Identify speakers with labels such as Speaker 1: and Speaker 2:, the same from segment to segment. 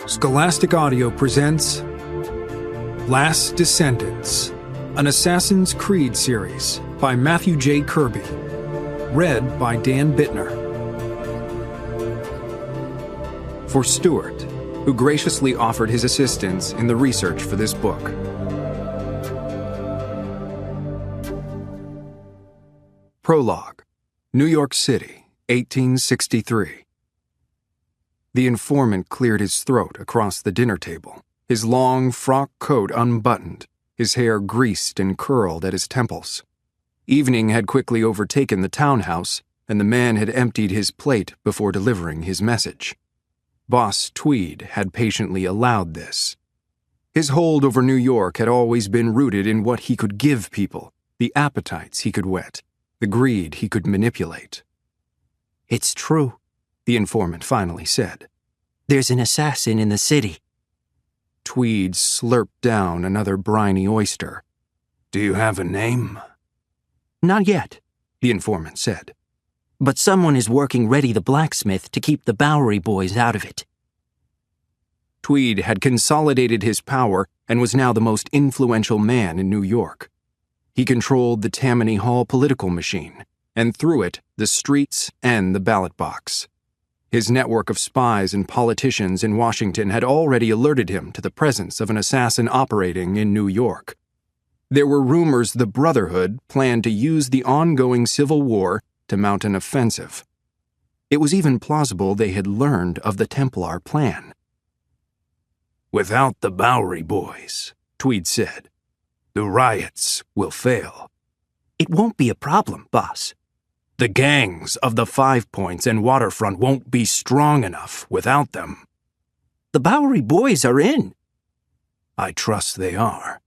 Speaker 1: Scholastic Audio presents Last Descendants, an Assassin's Creed series by Matthew J. Kirby, read by Dan Bittner. For Stuart, who graciously offered his assistance in the research for this book. Prologue, New York City, 1863. The informant cleared his throat across the dinner table, his long frock coat unbuttoned, his hair greased and curled at his temples. Evening had quickly overtaken the townhouse, and the man had emptied his plate before delivering his message. Boss Tweed had patiently allowed this. His hold over New York had always been rooted in what he could give people, the appetites he could whet, the greed he could manipulate.
Speaker 2: "It's true," the informant finally said. "There's an assassin in the city."
Speaker 1: Tweed slurped down another briny oyster. "Do you have a name?"
Speaker 2: "Not yet," the informant said. "But someone is working Reddy the blacksmith to keep the Bowery boys out of it."
Speaker 1: Tweed had consolidated his power and was now the most influential man in New York. He controlled the Tammany Hall political machine, and through it, the streets and the ballot box. His network of spies and politicians in Washington had already alerted him to the presence of an assassin operating in New York. There were rumors the Brotherhood planned to use the ongoing Civil War to mount an offensive. It was even plausible they had learned of the Templar plan. "Without the Bowery boys," Tweed said, "the riots will fail."
Speaker 2: "It won't be a problem, boss."
Speaker 1: "The gangs of the Five Points and Waterfront won't be strong enough without them."
Speaker 2: "The Bowery boys are in."
Speaker 1: "I trust they are.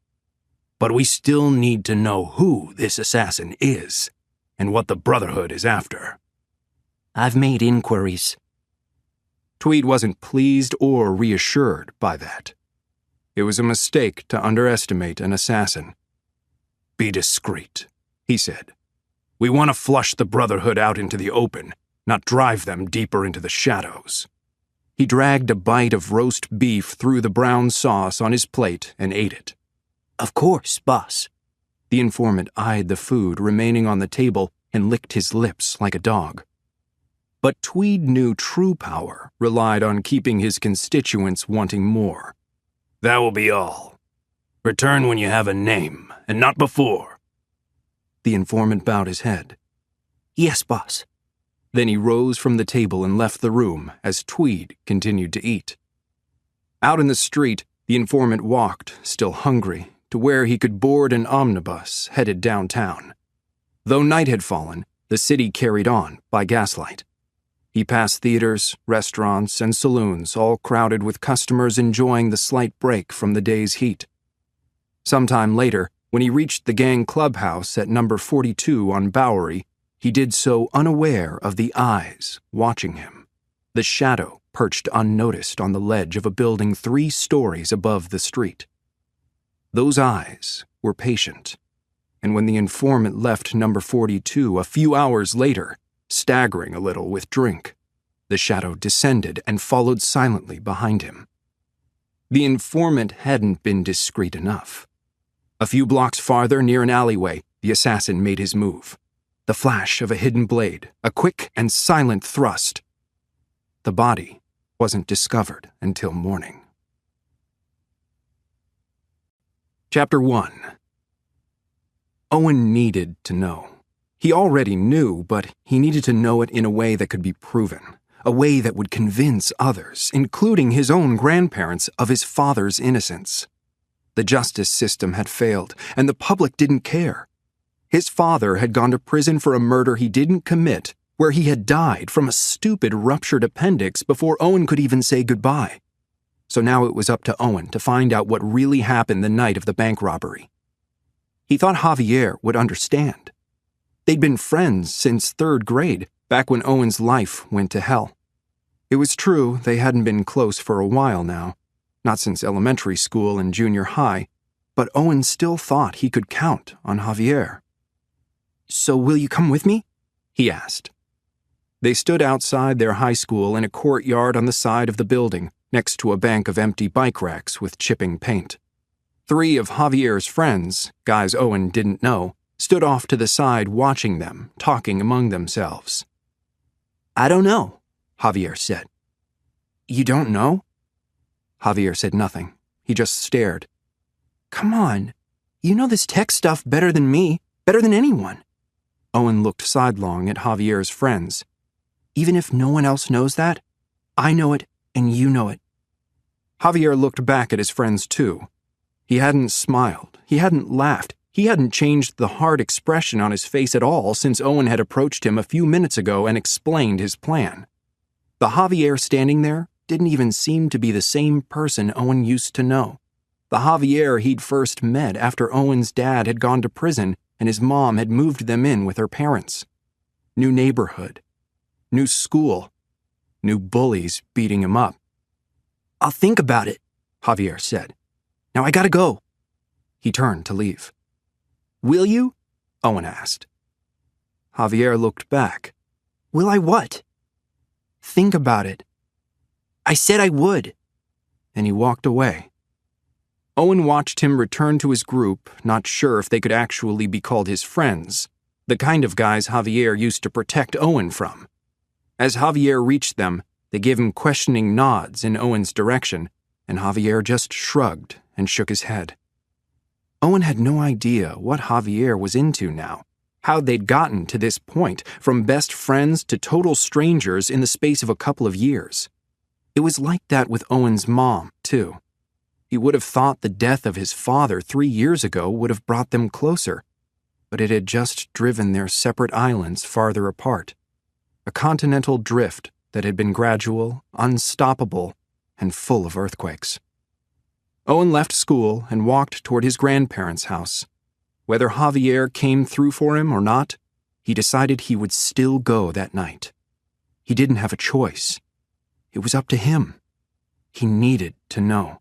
Speaker 1: But we still need to know who this assassin is and what the Brotherhood is after."
Speaker 2: "I've made inquiries."
Speaker 1: Tweed wasn't pleased or reassured by that. It was a mistake to underestimate an assassin. "Be discreet," he said. "We want to flush the Brotherhood out into the open, not drive them deeper into the shadows." He dragged a bite of roast beef through the brown sauce on his plate and ate it.
Speaker 2: "Of course, boss."
Speaker 1: The informant eyed the food remaining on the table and licked his lips like a dog. But Tweed knew true power relied on keeping his constituents wanting more. "That will be all. Return when you have a name, and not before." The informant bowed his head.
Speaker 2: "Yes, boss."
Speaker 1: Then he rose from the table and left the room as Tweed continued to eat. Out in the street, the informant walked, still hungry, to where he could board an omnibus headed downtown. Though night had fallen, the city carried on by gaslight. He passed theaters, restaurants, and saloons, all crowded with customers enjoying the slight break from the day's heat. Sometime later, when he reached the gang clubhouse at number 42 on Bowery, he did so unaware of the eyes watching him, the shadow perched unnoticed on the ledge of a building 3 stories above the street. Those eyes were patient, and when the informant left number 42 a few hours later, staggering a little with drink, the shadow descended and followed silently behind him. The informant hadn't been discreet enough. A few blocks farther, near an alleyway, the assassin made his move. The flash of a hidden blade, a quick and silent thrust. The body wasn't discovered until morning. Chapter 1. Owen needed to know. He already knew, but he needed to know it in a way that could be proven, a way that would convince others, including his own grandparents, of his father's innocence. The justice system had failed, and the public didn't care. His father had gone to prison for a murder he didn't commit, where he had died from a stupid ruptured appendix before Owen could even say goodbye. So now it was up to Owen to find out what really happened the night of the bank robbery. He thought Javier would understand. They'd been friends since 3rd grade, back when Owen's life went to hell. It was true they hadn't been close for a while now, not since elementary school and junior high, but Owen still thought he could count on Javier. "So will you come with me?" he asked. They stood outside their high school in a courtyard on the side of the building, next to a bank of empty bike racks with chipping paint. 3 of Javier's friends, guys Owen didn't know, stood off to the side watching them, talking among themselves.
Speaker 2: "I don't know,"
Speaker 1: Javier said.
Speaker 2: "You don't know?"
Speaker 1: Javier said nothing. He just stared.
Speaker 2: "Come on. You know this tech stuff better than me, better than anyone."
Speaker 1: Owen looked sidelong at Javier's friends.
Speaker 2: "Even if no one else knows that, I know it and you know it."
Speaker 1: Javier looked back at his friends too. He hadn't smiled. He hadn't laughed. He hadn't changed the hard expression on his face at all since Owen had approached him a few minutes ago and explained his plan. The Javier standing there didn't even seem to be the same person Owen used to know. The Javier he'd first met after Owen's dad had gone to prison and his mom had moved them in with her parents. New neighborhood. New school. New bullies beating him up.
Speaker 2: "I'll think about it,"
Speaker 1: Javier said.
Speaker 2: "Now I gotta go."
Speaker 1: He turned to leave.
Speaker 2: "Will you?"
Speaker 1: Owen asked. Javier looked back.
Speaker 2: "Will I what?"
Speaker 1: "Think about it."
Speaker 2: "I said I would."
Speaker 1: And he walked away. Owen watched him return to his group, not sure if they could actually be called his friends, the kind of guys Javier used to protect Owen from. As Javier reached them, they gave him questioning nods in Owen's direction, and Javier just shrugged and shook his head. Owen had no idea what Javier was into now, how they'd gotten to this point, from best friends to total strangers in the space of a couple of years. It was like that with Owen's mom, too. He would have thought the death of his father 3 years ago would have brought them closer, but it had just driven their separate islands farther apart. A continental drift that had been gradual, unstoppable, and full of earthquakes. Owen left school and walked toward his grandparents' house. Whether Javier came through for him or not, he decided he would still go that night. He didn't have a choice. It was up to him. He needed to know.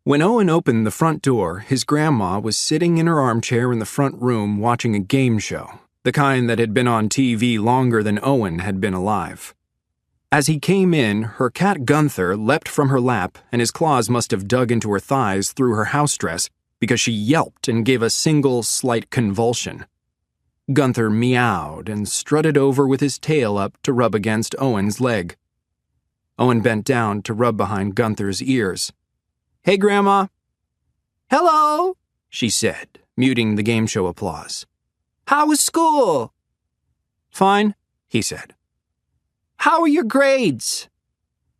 Speaker 1: When Owen opened the front door, his grandma was sitting in her armchair in the front room watching a game show, the kind that had been on TV longer than Owen had been alive. As he came in, her cat Gunther leapt from her lap, and his claws must have dug into her thighs through her house dress because she yelped and gave a single slight convulsion. Gunther meowed and strutted over with his tail up to rub against Owen's leg. Owen bent down to rub behind Gunther's ears. "Hey, Grandma."
Speaker 2: "Hello,"
Speaker 1: she said, muting the game show applause.
Speaker 2: "How was school?"
Speaker 1: "Fine," he said.
Speaker 2: "How are your grades?"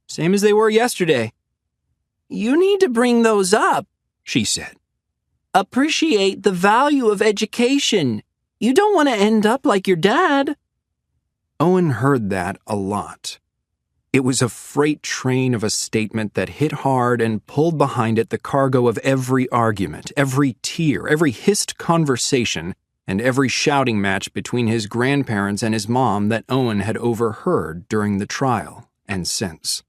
Speaker 1: "Same as they were yesterday."
Speaker 2: "You need to bring those up,"
Speaker 1: she said.
Speaker 2: "Appreciate the value of education. You don't want to end up like your dad."
Speaker 1: Owen heard that a lot. It was a freight train of a statement that hit hard and pulled behind it the cargo of every argument, every tear, every hissed conversation, and every shouting match between his grandparents and his mom that Owen had overheard during the trial and since.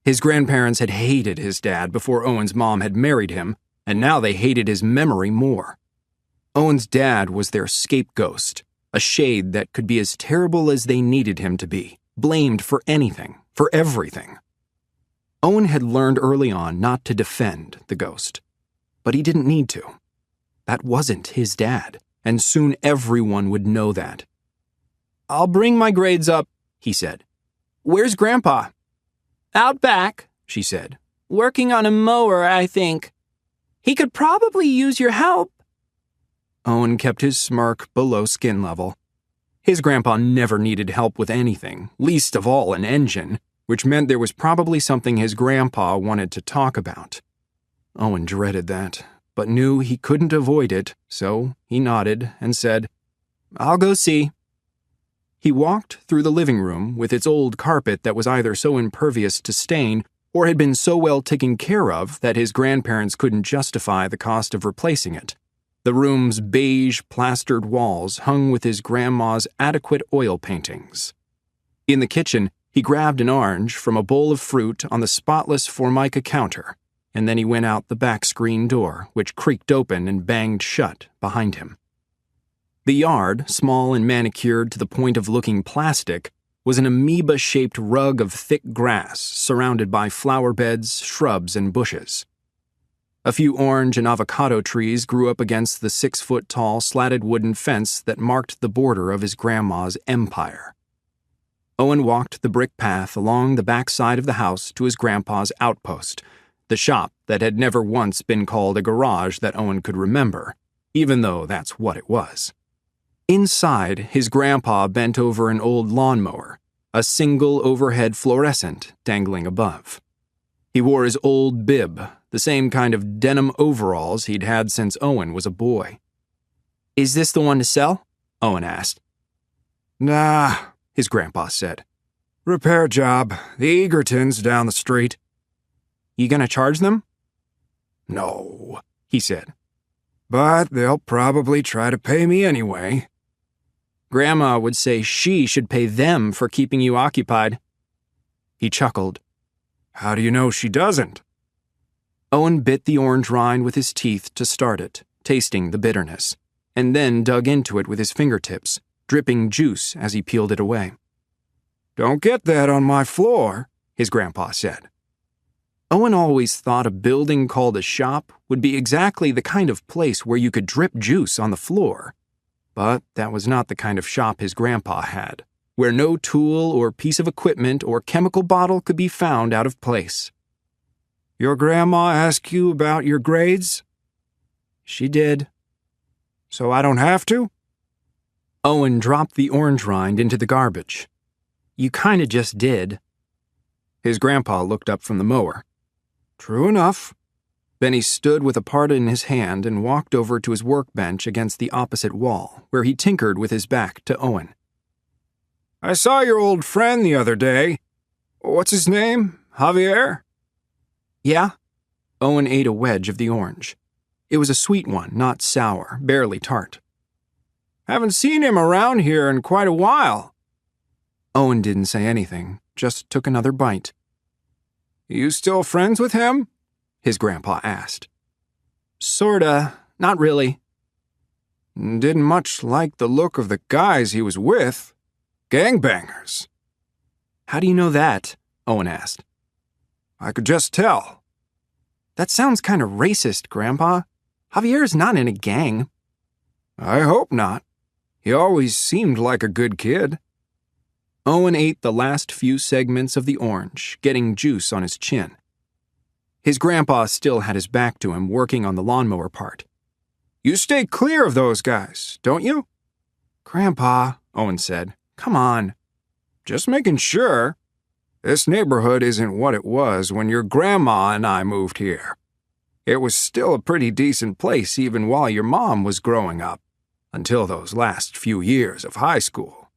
Speaker 1: His grandparents had hated his dad before Owen's mom had married him, and now they hated his memory more. Owen's dad was their scapegoat, a shade that could be as terrible as they needed him to be, blamed for anything, for everything. Owen had learned early on not to defend the ghost, but he didn't need to. That wasn't his dad, and soon everyone would know that. "I'll bring my grades up," he said. "Where's Grandpa?"
Speaker 2: "Out back,"
Speaker 1: she said.
Speaker 2: "Working on a mower, I think. He could probably use your help."
Speaker 1: Owen kept his smirk below skin level. His grandpa never needed help with anything, least of all an engine, which meant there was probably something his grandpa wanted to talk about. Owen dreaded that, but knew he couldn't avoid it, so he nodded and said, "I'll go see." He walked through the living room with its old carpet that was either so impervious to stain or had been so well taken care of that his grandparents couldn't justify the cost of replacing it. The room's beige plastered walls hung with his grandma's adequate oil paintings. In the kitchen, he grabbed an orange from a bowl of fruit on the spotless Formica counter, and then he went out the back screen door, which creaked open and banged shut behind him. The yard, small and manicured to the point of looking plastic, was an amoeba-shaped rug of thick grass surrounded by flower beds, shrubs, and bushes. A few orange and avocado trees grew up against the 6-foot-tall slatted wooden fence that marked the border of his grandma's empire. Owen walked the brick path along the back side of the house to his grandpa's outpost, the shop that had never once been called a garage that Owen could remember, even though that's what it was. Inside, his grandpa bent over an old lawnmower, a single overhead fluorescent dangling above. He wore his old bib, the same kind of denim overalls he'd had since Owen was a boy. "Is this the one to sell?" Owen asked.
Speaker 3: "Nah," his grandpa said. "Repair job. The Egertons down the street."
Speaker 1: "You gonna charge them?"
Speaker 3: "No," he said. "But they'll probably try to pay me anyway."
Speaker 1: "Grandma would say she should pay them for keeping you occupied." He chuckled.
Speaker 3: "How do you know she doesn't?"
Speaker 1: Owen bit the orange rind with his teeth to start it, tasting the bitterness, and then dug into it with his fingertips, dripping juice as he peeled it away.
Speaker 3: "Don't get that on my floor," his grandpa said.
Speaker 1: Owen always thought a building called a shop would be exactly the kind of place where you could drip juice on the floor. But that was not the kind of shop his grandpa had, where no tool or piece of equipment or chemical bottle could be found out of place.
Speaker 3: "Your grandma ask you about your grades?"
Speaker 1: "She did."
Speaker 3: "So I don't have to?"
Speaker 1: Owen dropped the orange rind into the garbage. "You kinda just did." His grandpa looked up from the mower.
Speaker 3: "True enough."
Speaker 1: Then he stood with a part in his hand and walked over to his workbench against the opposite wall, where he tinkered with his back to Owen.
Speaker 3: "I saw your old friend the other day. What's his name? Javier?"
Speaker 1: "Yeah?" Owen ate a wedge of the orange. It was a sweet one, not sour, barely tart.
Speaker 3: "Haven't seen him around here in quite a while."
Speaker 1: Owen didn't say anything, just took another bite.
Speaker 3: "You still friends with him?"
Speaker 1: his grandpa asked. "Sorta, not really."
Speaker 3: "Didn't much like the look of the guys he was with. Gangbangers."
Speaker 1: "How do you know that?" Owen asked.
Speaker 3: "I could just tell."
Speaker 1: "That sounds kind of racist, Grandpa. Javier's not in a gang."
Speaker 3: "I hope not. He always seemed like a good kid."
Speaker 1: Owen ate the last few segments of the orange, getting juice on his chin. His grandpa still had his back to him, working on the lawnmower part.
Speaker 3: "You stay clear of those guys, don't you?"
Speaker 1: "Grandpa," Owen said, "come on."
Speaker 3: "Just making sure. This neighborhood isn't what it was when your grandma and I moved here. It was still a pretty decent place even while your mom was growing up, until those last few years of high school."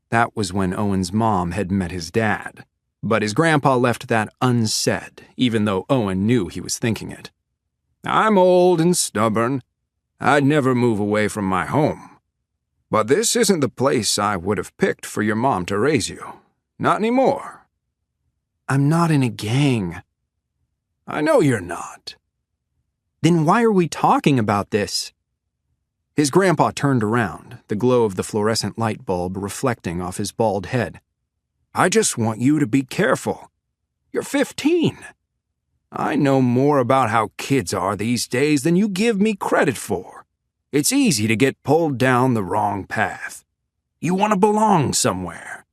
Speaker 1: That was when Owen's mom had met his dad, but his grandpa left that unsaid, even though Owen knew he was thinking it.
Speaker 3: "I'm old and stubborn. I'd never move away from my home. But this isn't the place I would have picked for your mom to raise you. Not anymore."
Speaker 1: "I'm not in a gang."
Speaker 3: "I know you're not."
Speaker 1: "Then why are we talking about this?" His grandpa turned around, the glow of the fluorescent light bulb reflecting off his bald head.
Speaker 3: "I just want you to be careful. You're 15. I know more about how kids are these days than you give me credit for. It's easy to get pulled down the wrong path. You want to belong somewhere.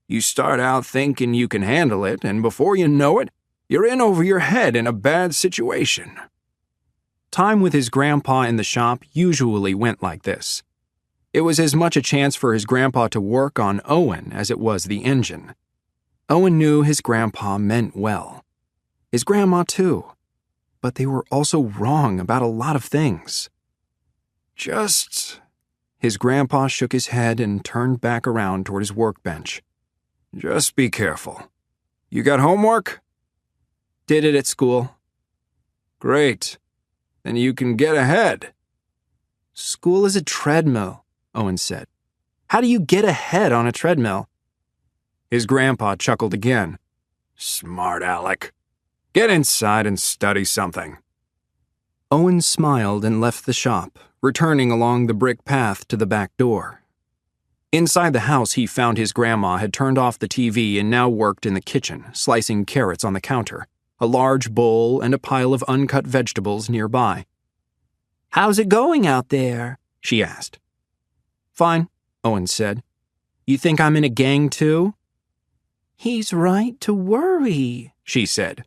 Speaker 3: You start out thinking you can handle it, and before you know it, you're in over your head in a bad situation."
Speaker 1: Time with his grandpa in the shop usually went like this. It was as much a chance for his grandpa to work on Owen as it was the engine. Owen knew his grandpa meant well. His grandma too. But they were also wrong about a lot of things.
Speaker 3: His grandpa shook his head and turned back around toward his workbench. "Just be careful. You got homework?"
Speaker 1: "Did it at school."
Speaker 3: "Great. Then you can get ahead."
Speaker 1: "School is a treadmill," Owen said. "How do you get ahead on a treadmill?"
Speaker 3: His grandpa chuckled again. "Smart aleck. Get inside and study something."
Speaker 1: Owen smiled and left the shop, returning along the brick path to the back door. Inside the house, he found his grandma had turned off the TV and now worked in the kitchen, slicing carrots on the counter, a large bowl and a pile of uncut vegetables nearby.
Speaker 2: "How's it going out there?" she asked.
Speaker 1: "Fine," Owen said. "You think I'm in a gang too?"
Speaker 2: "He's right to worry,"
Speaker 1: she said.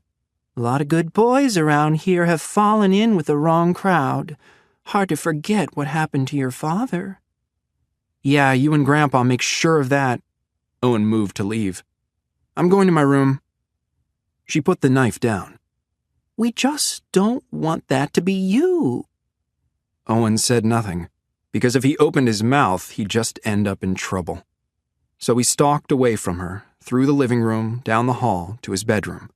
Speaker 2: "A lot of good boys around here have fallen in with the wrong crowd. Hard to forget what happened to your father."
Speaker 1: "Yeah, you and Grandpa make sure of that." Owen moved to leave. "I'm going to my room." She put the knife down.
Speaker 2: "We just don't want that to be you."
Speaker 1: Owen said nothing, because if he opened his mouth, he'd just end up in trouble. So he stalked away from her, through the living room, down the hall, to his bedroom.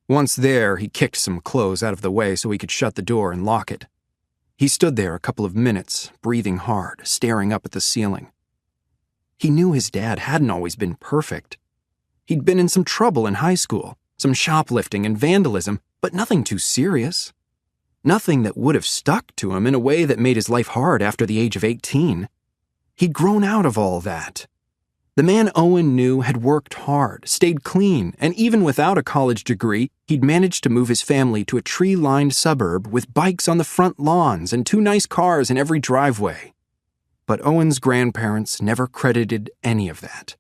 Speaker 1: Once there, he kicked some clothes out of the way so he could shut the door and lock it. He stood there a couple of minutes, breathing hard, staring up at the ceiling. He knew his dad hadn't always been perfect. He'd been in some trouble in high school, some shoplifting and vandalism, but nothing too serious. Nothing that would have stuck to him in a way that made his life hard after the age of 18. He'd grown out of all that. The man Owen knew had worked hard, stayed clean, and even without a college degree, he'd managed to move his family to a tree-lined suburb with bikes on the front lawns and 2 nice cars in every driveway. But Owen's grandparents never credited any of that.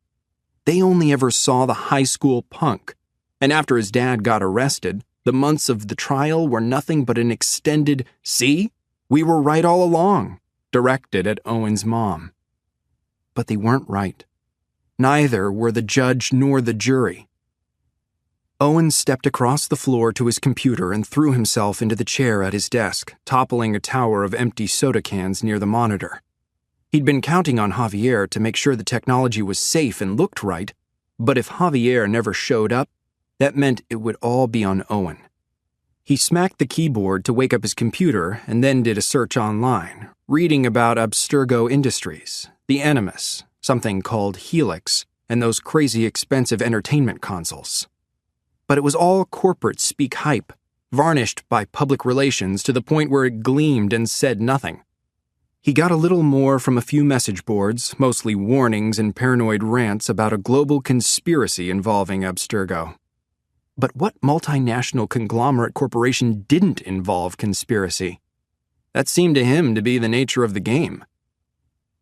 Speaker 1: They only ever saw the high school punk, and after his dad got arrested, the months of the trial were nothing but an extended, "See, we were right all along," directed at Owen's mom. But they weren't right. Neither were the judge nor the jury. Owen stepped across the floor to his computer and threw himself into the chair at his desk, toppling a tower of empty soda cans near the monitor. He'd been counting on Javier to make sure the technology was safe and looked right, but if Javier never showed up, that meant it would all be on Owen. He smacked the keyboard to wake up his computer and then did a search online, reading about Abstergo Industries, the Animus, something called Helix, and those crazy expensive entertainment consoles. But it was all corporate speak hype, varnished by public relations to the point where it gleamed and said nothing. He got a little more from a few message boards, mostly warnings and paranoid rants about a global conspiracy involving Abstergo. But what multinational conglomerate corporation didn't involve conspiracy? That seemed to him to be the nature of the game.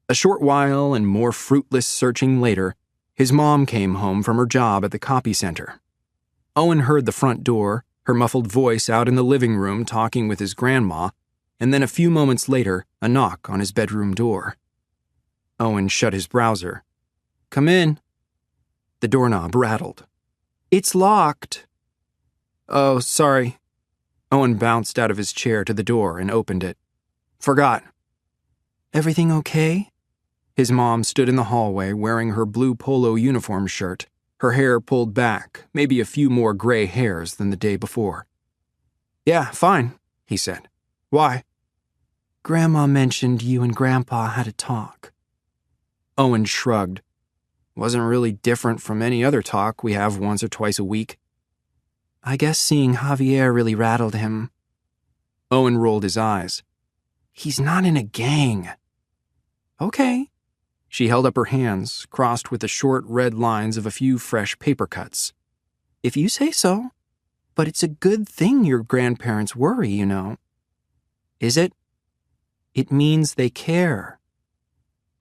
Speaker 1: A short while and more fruitless searching later, his mom came home from her job at the copy center. Owen heard the front door, her muffled voice out in the living room talking with his grandma, and then a few moments later, a knock on his bedroom door. Owen shut his browser. "Come in." The doorknob rattled. "It's locked." "Oh, sorry." Owen bounced out of his chair to the door and opened it. "Forgot."
Speaker 2: "Everything okay?"
Speaker 1: His mom stood in the hallway wearing her blue polo uniform shirt, her hair pulled back, maybe a few more gray hairs than the day before. "Yeah, fine," he said. "Why?"
Speaker 2: "Grandma mentioned you and Grandpa had a talk."
Speaker 1: Owen shrugged. "Wasn't really different from any other talk we have once or twice a week."
Speaker 2: "I guess seeing Javier really rattled him."
Speaker 1: Owen rolled his eyes.
Speaker 2: "He's not in a gang."
Speaker 1: "Okay." She held up her hands, crossed with the short red lines of a few fresh paper cuts.
Speaker 2: "If you say so. But it's a good thing your grandparents worry, you know."
Speaker 1: "Is it?"
Speaker 2: "It means they care."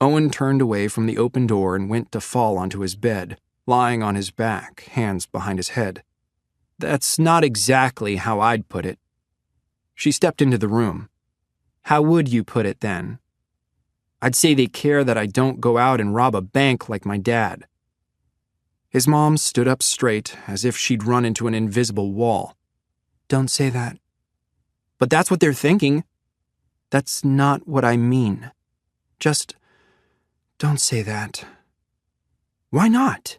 Speaker 1: Owen turned away from the open door and went to fall onto his bed, lying on his back, hands behind his head. "That's not exactly how I'd put it." She stepped into the room. "How would you put it then?" "I'd say they care that I don't go out and rob a bank like my dad." His mom stood up straight, as if she'd run into an invisible wall.
Speaker 2: "Don't say that."
Speaker 1: "But that's what they're thinking."
Speaker 2: "That's not what I mean. Just don't say that."
Speaker 1: "Why not?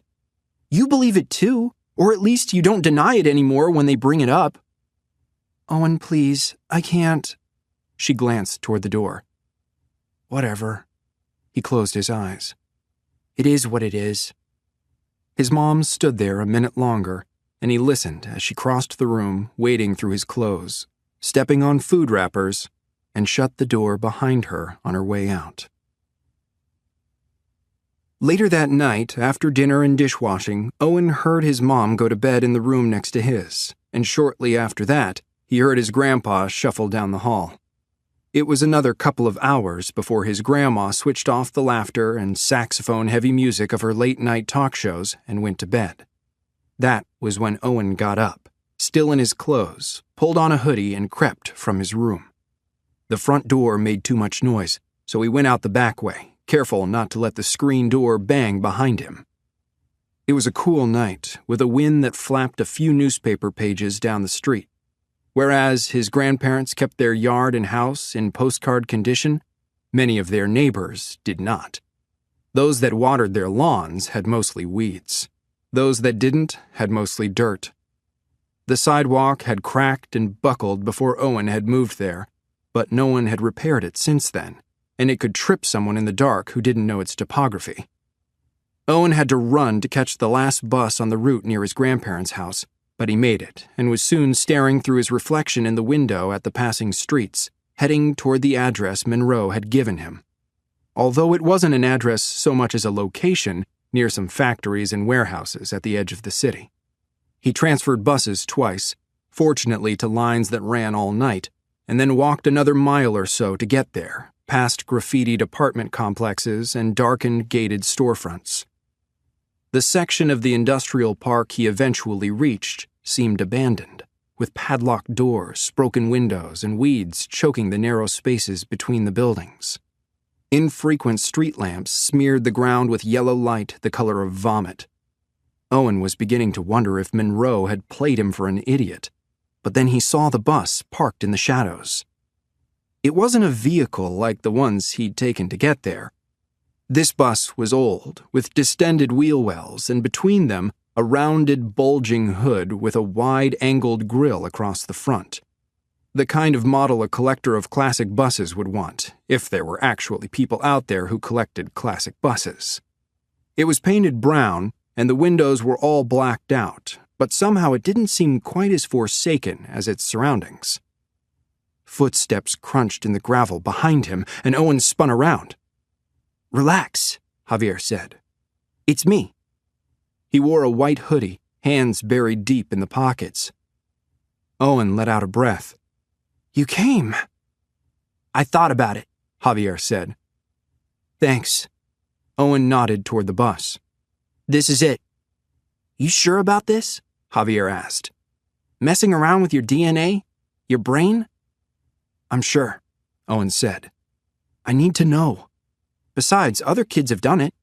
Speaker 1: You believe it too, or at least you don't deny it anymore when they bring it up."
Speaker 2: "Owen, please, I can't."
Speaker 1: She glanced toward the door.
Speaker 2: "Whatever."
Speaker 1: He closed his eyes. "It is what it is." His mom stood there a minute longer, and he listened as she crossed the room, wading through his clothes, stepping on food wrappers, and shut the door behind her on her way out. Later that night, after dinner and dishwashing, Owen heard his mom go to bed in the room next to his, and shortly after that, he heard his grandpa shuffle down the hall. It was another couple of hours before his grandma switched off the laughter and saxophone-heavy music of her late-night talk shows and went to bed. That was when Owen got up, still in his clothes, pulled on a hoodie and crept from his room. The front door made too much noise, so he went out the back way, careful not to let the screen door bang behind him. It was a cool night, with a wind that flapped a few newspaper pages down the street. Whereas his grandparents kept their yard and house in postcard condition, many of their neighbors did not. Those that watered their lawns had mostly weeds. Those that didn't had mostly dirt. The sidewalk had cracked and buckled before Owen had moved there, but no one had repaired it since then, and it could trip someone in the dark who didn't know its topography. Owen had to run to catch the last bus on the route near his grandparents' house, but he made it and was soon staring through his reflection in the window at the passing streets, heading toward the address Monroe had given him. Although it wasn't an address so much as a location near some factories and warehouses at the edge of the city. He transferred buses twice, fortunately to lines that ran all night, and then walked another mile or so to get there, past graffitied apartment complexes and darkened gated storefronts. The section of the industrial park he eventually reached seemed abandoned, with padlocked doors, broken windows, and weeds choking the narrow spaces between the buildings. Infrequent street lamps smeared the ground with yellow light the color of vomit. Owen was beginning to wonder if Monroe had played him for an idiot, but then he saw the bus parked in the shadows. It wasn't a vehicle like the ones he'd taken to get there. This bus was old, with distended wheel wells, and between them a rounded, bulging hood with a wide-angled grille across the front. The kind of model a collector of classic buses would want, if there were actually people out there who collected classic buses. It was painted brown, and the windows were all blacked out, but somehow it didn't seem quite as forsaken as its surroundings. Footsteps crunched in the gravel behind him, and Owen spun around. "Relax," Javier said. "It's me." He wore a white hoodie, hands buried deep in the pockets. Owen let out a breath. "You came." "I thought about it," Javier said. "Thanks." Owen nodded toward the bus. "This is it." "You sure about this?" Javier asked. "Messing around with your DNA? Your brain?" "I'm sure," Owen said. "I need to know. Besides, other kids have done it."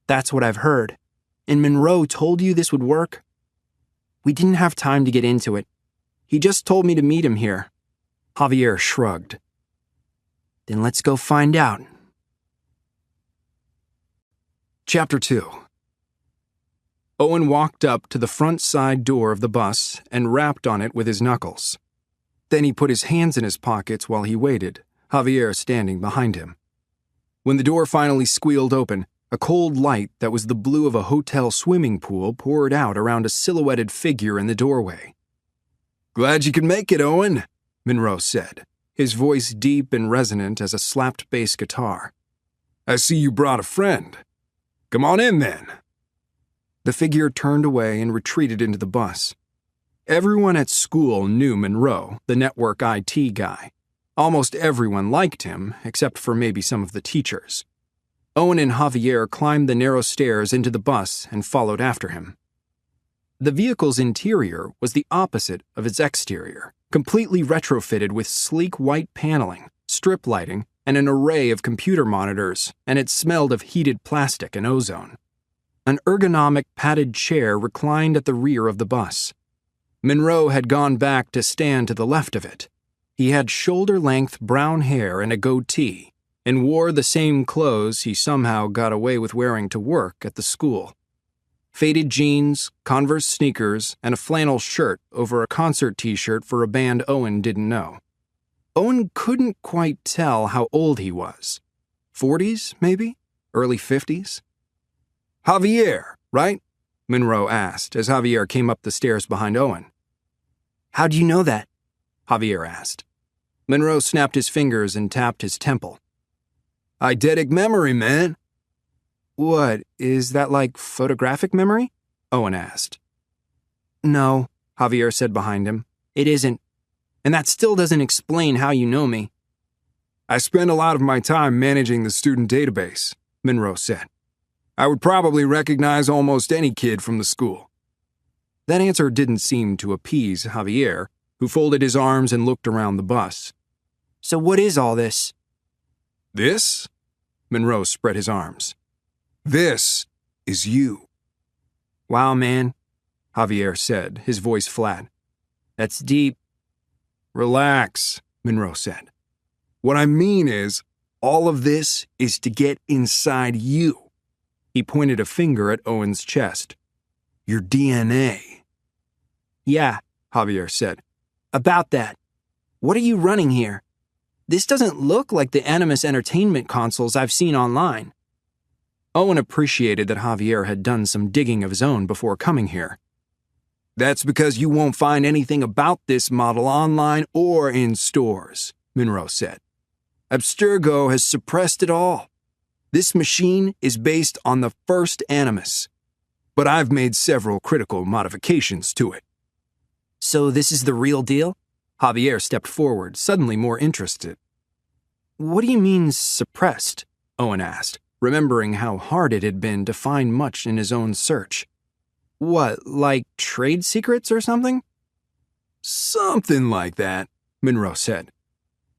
Speaker 1: "That's what I've heard. And Monroe told you this would work?" "We didn't have time to get into it. He just told me to meet him here." Javier shrugged. "Then let's go find out." Chapter 2. Owen walked up to the front side door of the bus and rapped on it with his knuckles. Then he put his hands in his pockets while he waited, Javier standing behind him. When the door finally squealed open, a cold light that was the blue of a hotel swimming pool poured out around a silhouetted figure in the doorway. "Glad you could make it, Owen," Monroe said, his voice deep and resonant as a slapped bass guitar. "I see you brought a friend. Come on in, then." The figure turned away and retreated into the bus. Everyone at school knew Monroe, the network IT guy. Almost everyone liked him, except for maybe some of the teachers. Owen and Javier climbed the narrow stairs into the bus and followed after him. The vehicle's interior was the opposite of its exterior, completely retrofitted with sleek white paneling, strip lighting, and an array of computer monitors, and it smelled of heated plastic and ozone. An ergonomic padded chair reclined at the rear of the bus. Monroe had gone back to stand to the left of it. He had shoulder-length brown hair and a goatee, and wore the same clothes he somehow got away with wearing to work at the school. Faded jeans, Converse sneakers, and a flannel shirt over a concert t-shirt for a band Owen didn't know. Owen couldn't quite tell how old he was. 40s, maybe? Early 50s? "Javier, right?" Monroe asked as Javier came up the stairs behind Owen. "How do you know that?" Javier asked. Monroe snapped his fingers and tapped his temple. "Eidetic memory, man." What, is that like photographic memory? Owen asked. No, Javier said behind him. It isn't. And that still doesn't explain how you know me.
Speaker 3: I spend a lot of my time managing the student database, Monroe said. I would probably recognize almost any kid from the school.
Speaker 1: That answer didn't seem to appease Javier, who folded his arms and looked around the bus. So what is all this?
Speaker 3: This? Monroe spread his arms. This is you.
Speaker 1: Wow, man, Javier said, his voice flat. That's deep.
Speaker 3: Relax, Monroe said. What I mean is, all of this is to get inside you.
Speaker 1: He pointed a finger at Owen's chest.
Speaker 3: Your DNA.
Speaker 1: Yeah, Javier said. About that. What are you running here? This doesn't look like the Animus Entertainment consoles I've seen online. Owen appreciated that Javier had done some digging of his own before coming here.
Speaker 3: That's because you won't find anything about this model online or in stores, Monroe said. Abstergo has suppressed it all. This machine is based on the first Animus, but I've made several critical modifications to it.
Speaker 1: So this is the real deal? Javier stepped forward, suddenly more interested. What do you mean, suppressed? Owen asked, remembering how hard it had been to find much in his own search. What, like trade secrets or something?
Speaker 3: Something like that, Monroe said.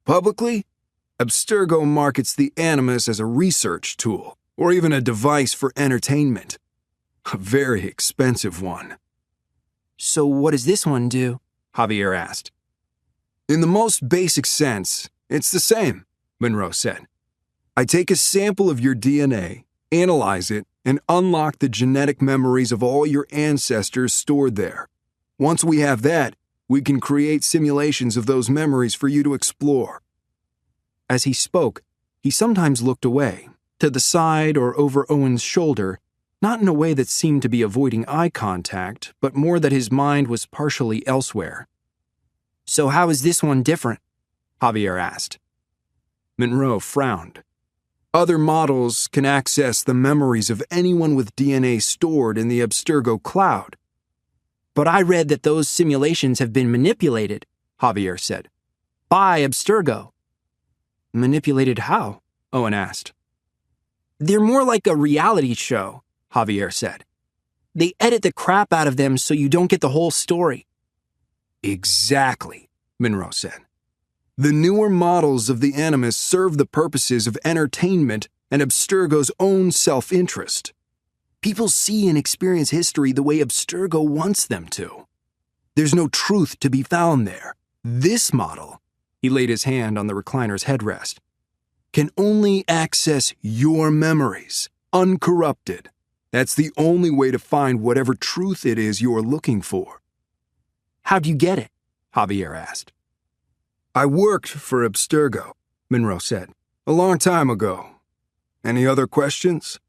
Speaker 3: Publicly, Abstergo markets the Animus as a research tool, or even a device for entertainment. A very expensive one.
Speaker 1: So what does this one do? Javier asked.
Speaker 3: In the most basic sense, it's the same, Monroe said. I take a sample of your DNA, analyze it, and unlock the genetic memories of all your ancestors stored there. Once we have that, we can create simulations of those memories for you to explore.
Speaker 1: As he spoke, he sometimes looked away, to the side or over Owen's shoulder, not in a way that seemed to be avoiding eye contact, but more that his mind was partially elsewhere. So how is this one different? Javier asked.
Speaker 3: Monroe frowned. Other models can access the memories of anyone with DNA stored in the Abstergo cloud.
Speaker 1: But I read that those simulations have been manipulated, Javier said. By Abstergo. Manipulated how? Owen asked. They're more like a reality show, Javier said. They edit the crap out of them so you don't get the whole story.
Speaker 3: Exactly, Monroe said. The newer models of the Animus serve the purposes of entertainment and Abstergo's own self-interest. People see and experience history the way Abstergo wants them to. There's no truth to be found there. This model, he laid his hand on the recliner's headrest, can only access your memories, uncorrupted. That's the only way to find whatever truth it is you're looking for.
Speaker 1: How'd you get it? Javier asked.
Speaker 3: I worked for Abstergo, Monroe said, a long time ago. Any other questions?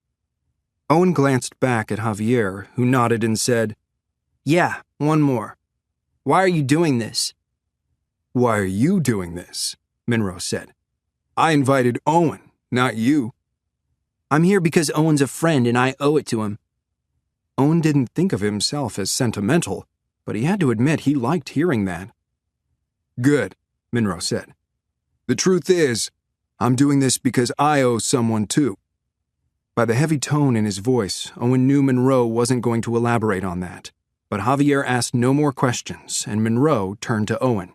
Speaker 1: Owen glanced back at Javier, who nodded and said, Yeah, one more. Why are you doing this?
Speaker 3: Why are you doing this? Monroe said. I invited Owen, not you.
Speaker 1: I'm here because Owen's a friend and I owe it to him.
Speaker 3: Owen didn't think of himself as sentimental, but he had to admit he liked hearing that. Good, Monroe said. The truth is, I'm doing this because I owe someone too. By the heavy tone in his voice, Owen knew Monroe wasn't going to elaborate on that, but Javier asked no more questions, and Monroe turned to Owen.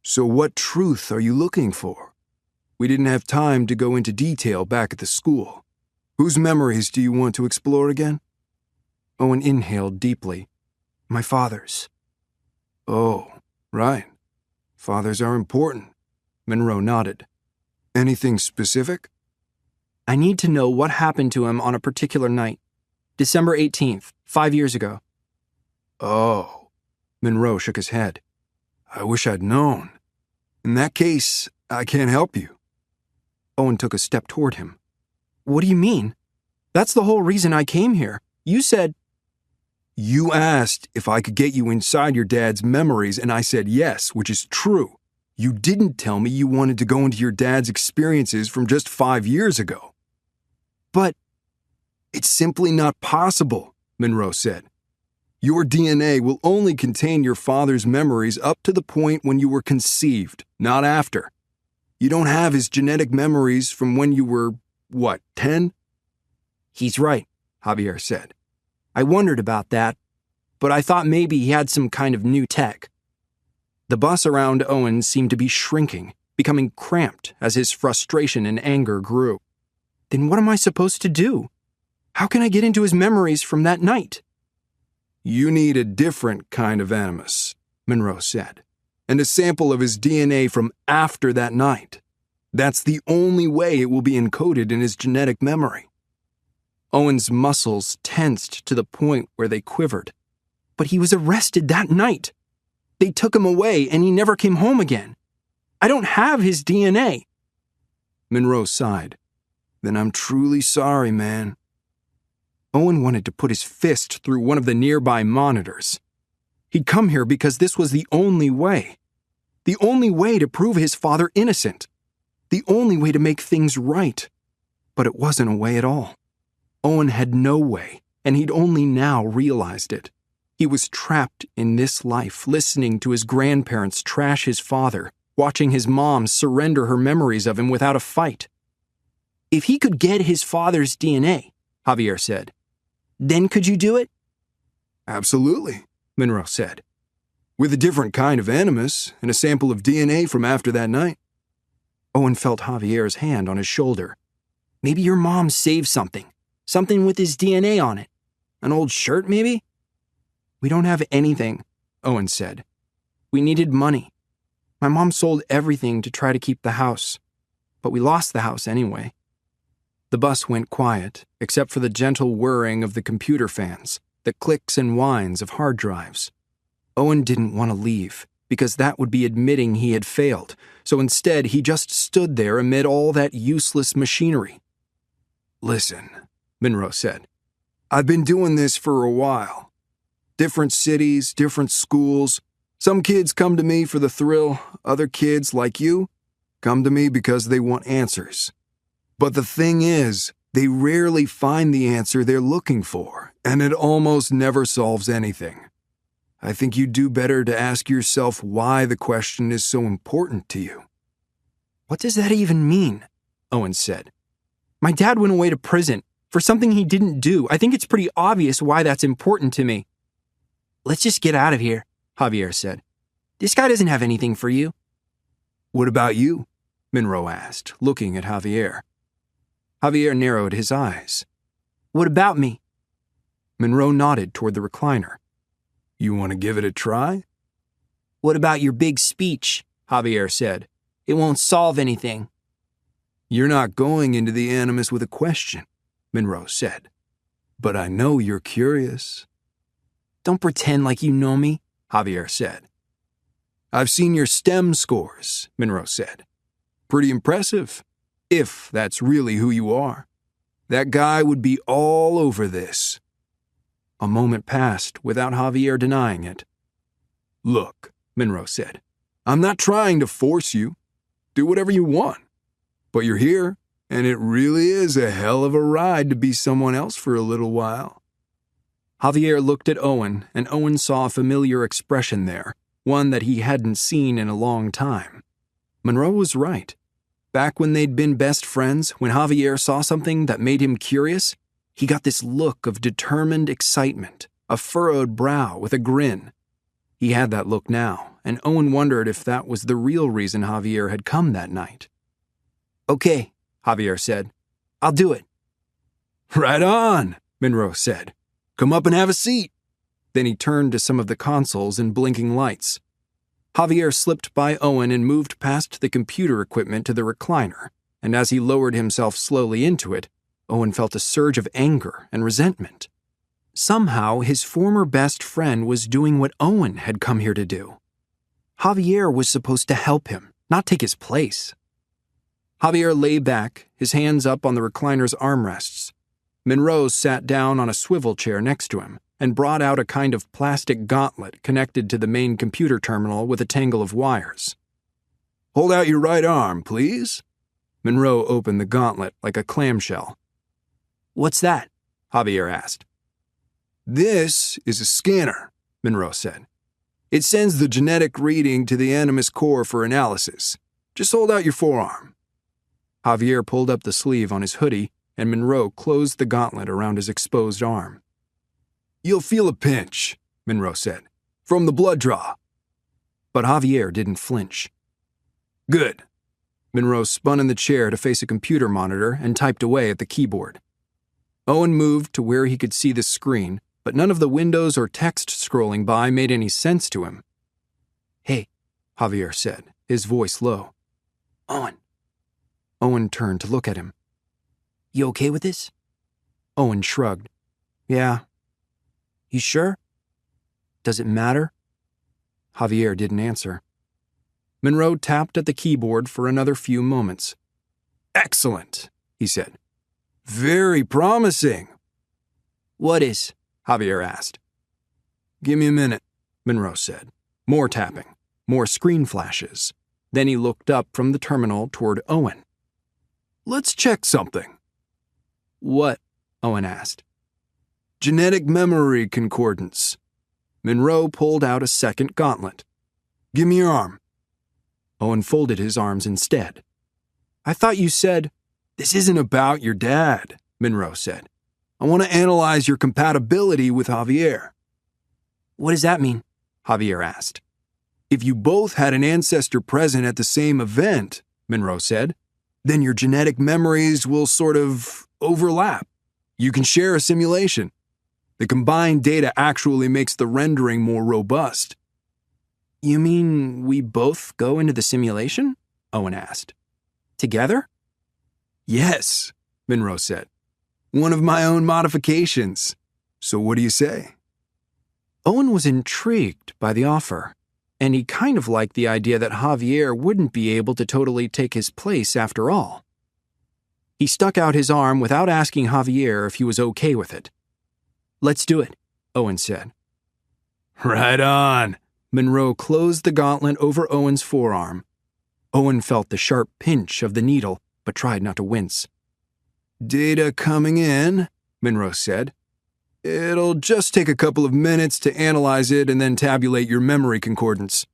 Speaker 3: So what truth are you looking for? We didn't have time to go into detail back at the school. Whose memories do you want to explore again?
Speaker 1: Owen inhaled deeply. My father's.
Speaker 3: Oh, right. Fathers are important. Monroe nodded. Anything specific?
Speaker 1: I need to know what happened to him on a particular night. December 18th, 5 years ago.
Speaker 3: Oh. Monroe shook his head. I wish I'd known. In that case, I can't help you.
Speaker 1: Owen took a step toward him. What do you mean? That's the whole reason I came here. You said...
Speaker 3: You asked if I could get you inside your dad's memories, and I said yes, which is true. You didn't tell me you wanted to go into your dad's experiences from just 5 years ago.
Speaker 1: But...
Speaker 3: It's simply not possible, Monroe said. Your DNA will only contain your father's memories up to the point when you were conceived, not after. You don't have his genetic memories from when you were, 10?
Speaker 1: He's right, Javier said. I wondered about that, but I thought maybe he had some kind of new tech. The bus around Owen seemed to be shrinking, becoming cramped as his frustration and anger grew. Then what am I supposed to do? How can I get into his memories from that night?
Speaker 3: You need a different kind of animus, Monroe said, and a sample of his DNA from after that night. That's the only way it will be encoded in his genetic memory.
Speaker 1: Owen's muscles tensed to the point where they quivered. But he was arrested that night. They took him away and he never came home again. I don't have his DNA.
Speaker 3: Monroe sighed. Then I'm truly sorry, man.
Speaker 1: Owen wanted to put his fist through one of the nearby monitors. He'd come here because this was the only way. The only way to prove his father innocent. The only way to make things right. But it wasn't a way at all. Owen had no way, and he'd only now realized it. He was trapped in this life, listening to his grandparents trash his father, watching his mom surrender her memories of him without a fight. If he could get his father's DNA, Javier said, then could you do it?
Speaker 3: Absolutely, Monroe said. With a different kind of animus and a sample of DNA from after that night.
Speaker 1: Owen felt Javier's hand on his shoulder. Maybe your mom saved something. Something with his DNA on it. An old shirt, maybe? We don't have anything, Owen said. We needed money. My mom sold everything to try to keep the house. But we lost the house anyway. The bus went quiet, except for the gentle whirring of the computer fans, the clicks and whines of hard drives. Owen didn't want to leave, because that would be admitting he had failed, so instead he just stood there amid all that useless machinery.
Speaker 3: Listen, Monroe said. I've been doing this for a while. Different cities, different schools. Some kids come to me for the thrill. Other kids, like you, come to me because they want answers. But the thing is, they rarely find the answer they're looking for, and it almost never solves anything. I think you'd do better to ask yourself why the question is so important to you.
Speaker 1: What does that even mean? Owen said. My dad went away to prison for something he didn't do. I think it's pretty obvious why that's important to me. Let's just get out of here, Javier said. This guy doesn't have anything for you.
Speaker 3: What about you? Monroe asked, looking at Javier.
Speaker 1: Javier narrowed his eyes. What about me? Monroe nodded toward the recliner.
Speaker 3: You want to give it a try?
Speaker 1: What about your big speech? Javier said. It won't solve anything.
Speaker 3: You're not going into the animus with a question, Monroe said. But I know you're curious.
Speaker 1: Don't pretend like you know me, Javier said.
Speaker 3: I've seen your STEM scores, Monroe said. Pretty impressive, if that's really who you are. That guy would be all over this.
Speaker 1: A moment passed without Javier denying it.
Speaker 3: Look, Monroe said, I'm not trying to force you. Do whatever you want. But you're here, and it really is a hell of a ride to be someone else for a little while.
Speaker 1: Javier looked at Owen, and Owen saw a familiar expression there, one that he hadn't seen in a long time. Monroe was right. Back when they'd been best friends, when Javier saw something that made him curious, he got this look of determined excitement, a furrowed brow with a grin. He had that look now, and Owen wondered if that was the real reason Javier had come that night. Okay, Javier said. I'll do it.
Speaker 3: Right on, Monroe said. Come up and have a seat.
Speaker 1: Then he turned to some of the consoles and blinking lights. Javier slipped by Owen and moved past the computer equipment to the recliner, and as he lowered himself slowly into it, Owen felt a surge of anger and resentment. Somehow, his former best friend was doing what Owen had come here to do. Javier was supposed to help him, not take his place. Javier lay back, his hands up on the recliner's armrests. Monroe sat down on a swivel chair next to him and brought out a kind of plastic gauntlet connected to the main computer terminal with a tangle of wires.
Speaker 3: Hold out your right arm, please.
Speaker 1: Monroe opened the gauntlet like a clamshell. What's that? Javier asked.
Speaker 3: This is a scanner, Monroe said. It sends the genetic reading to the animus core for analysis. Just hold out your forearm.
Speaker 1: Javier pulled up the sleeve on his hoodie, and Monroe closed the gauntlet around his exposed arm.
Speaker 3: You'll feel a pinch, Monroe said, from the blood draw.
Speaker 1: But Javier didn't flinch.
Speaker 3: Good.
Speaker 1: Monroe spun in the chair to face a computer monitor and typed away at the keyboard. Owen moved to where he could see the screen, but none of the windows or text scrolling by made any sense to him.
Speaker 2: Hey,
Speaker 1: Javier said, his voice low.
Speaker 2: Owen.
Speaker 1: Owen turned to look at him.
Speaker 2: You okay with this?
Speaker 1: Owen shrugged. Yeah.
Speaker 2: You sure?
Speaker 1: Does it matter? Javier didn't answer. Monroe tapped at the keyboard for another few moments.
Speaker 3: Excellent, he said. Very promising.
Speaker 2: What is?
Speaker 1: Javier asked.
Speaker 3: Give me a minute,
Speaker 1: Monroe said. More tapping, more screen flashes. Then he looked up from the terminal toward Owen.
Speaker 3: Let's check something.
Speaker 1: What? Owen asked.
Speaker 3: Genetic memory concordance.
Speaker 1: Monroe pulled out a second gauntlet.
Speaker 3: Give me your arm.
Speaker 1: Owen folded his arms instead. I thought you said,
Speaker 3: This isn't about your dad, Monroe said. I want to analyze your compatibility with Javier.
Speaker 2: What does that mean?
Speaker 1: Javier asked.
Speaker 3: If you both had an ancestor present at the same event, Monroe said, then your genetic memories will sort of overlap. You can share a simulation. The combined data actually makes the rendering more robust.
Speaker 2: You mean we both go into the simulation?
Speaker 1: Owen asked.
Speaker 2: Together?
Speaker 3: Yes, Monroe said. One of my own modifications. So what do you say?
Speaker 1: Owen was intrigued by the offer, and he kind of liked the idea that Javier wouldn't be able to totally take his place after all. He stuck out his arm without asking Javier if he was okay with it.
Speaker 2: Let's do it,
Speaker 1: Owen said.
Speaker 3: Right on.
Speaker 1: Monroe closed the gauntlet over Owen's forearm. Owen felt the sharp pinch of the needle, but tried not to wince.
Speaker 3: Data coming in, Monroe said. It'll just take a couple of minutes to analyze it and then tabulate your memory concordance.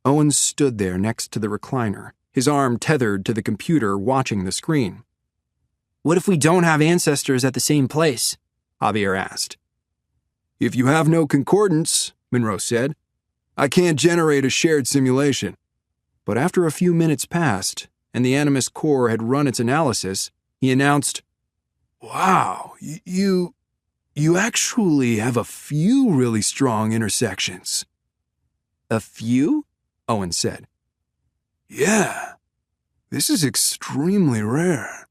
Speaker 1: Owen stood there next to the recliner, his arm tethered to the computer watching the screen.
Speaker 2: What if we don't have ancestors at the same place?
Speaker 1: Javier asked.
Speaker 3: If you have no concordance, Monroe said, I can't generate a shared simulation.
Speaker 1: But after a few minutes passed, and the Animus Core had run its analysis, he announced,
Speaker 3: Wow, you actually have a few really strong intersections.
Speaker 1: A few? Owen said.
Speaker 3: Yeah, this is extremely rare.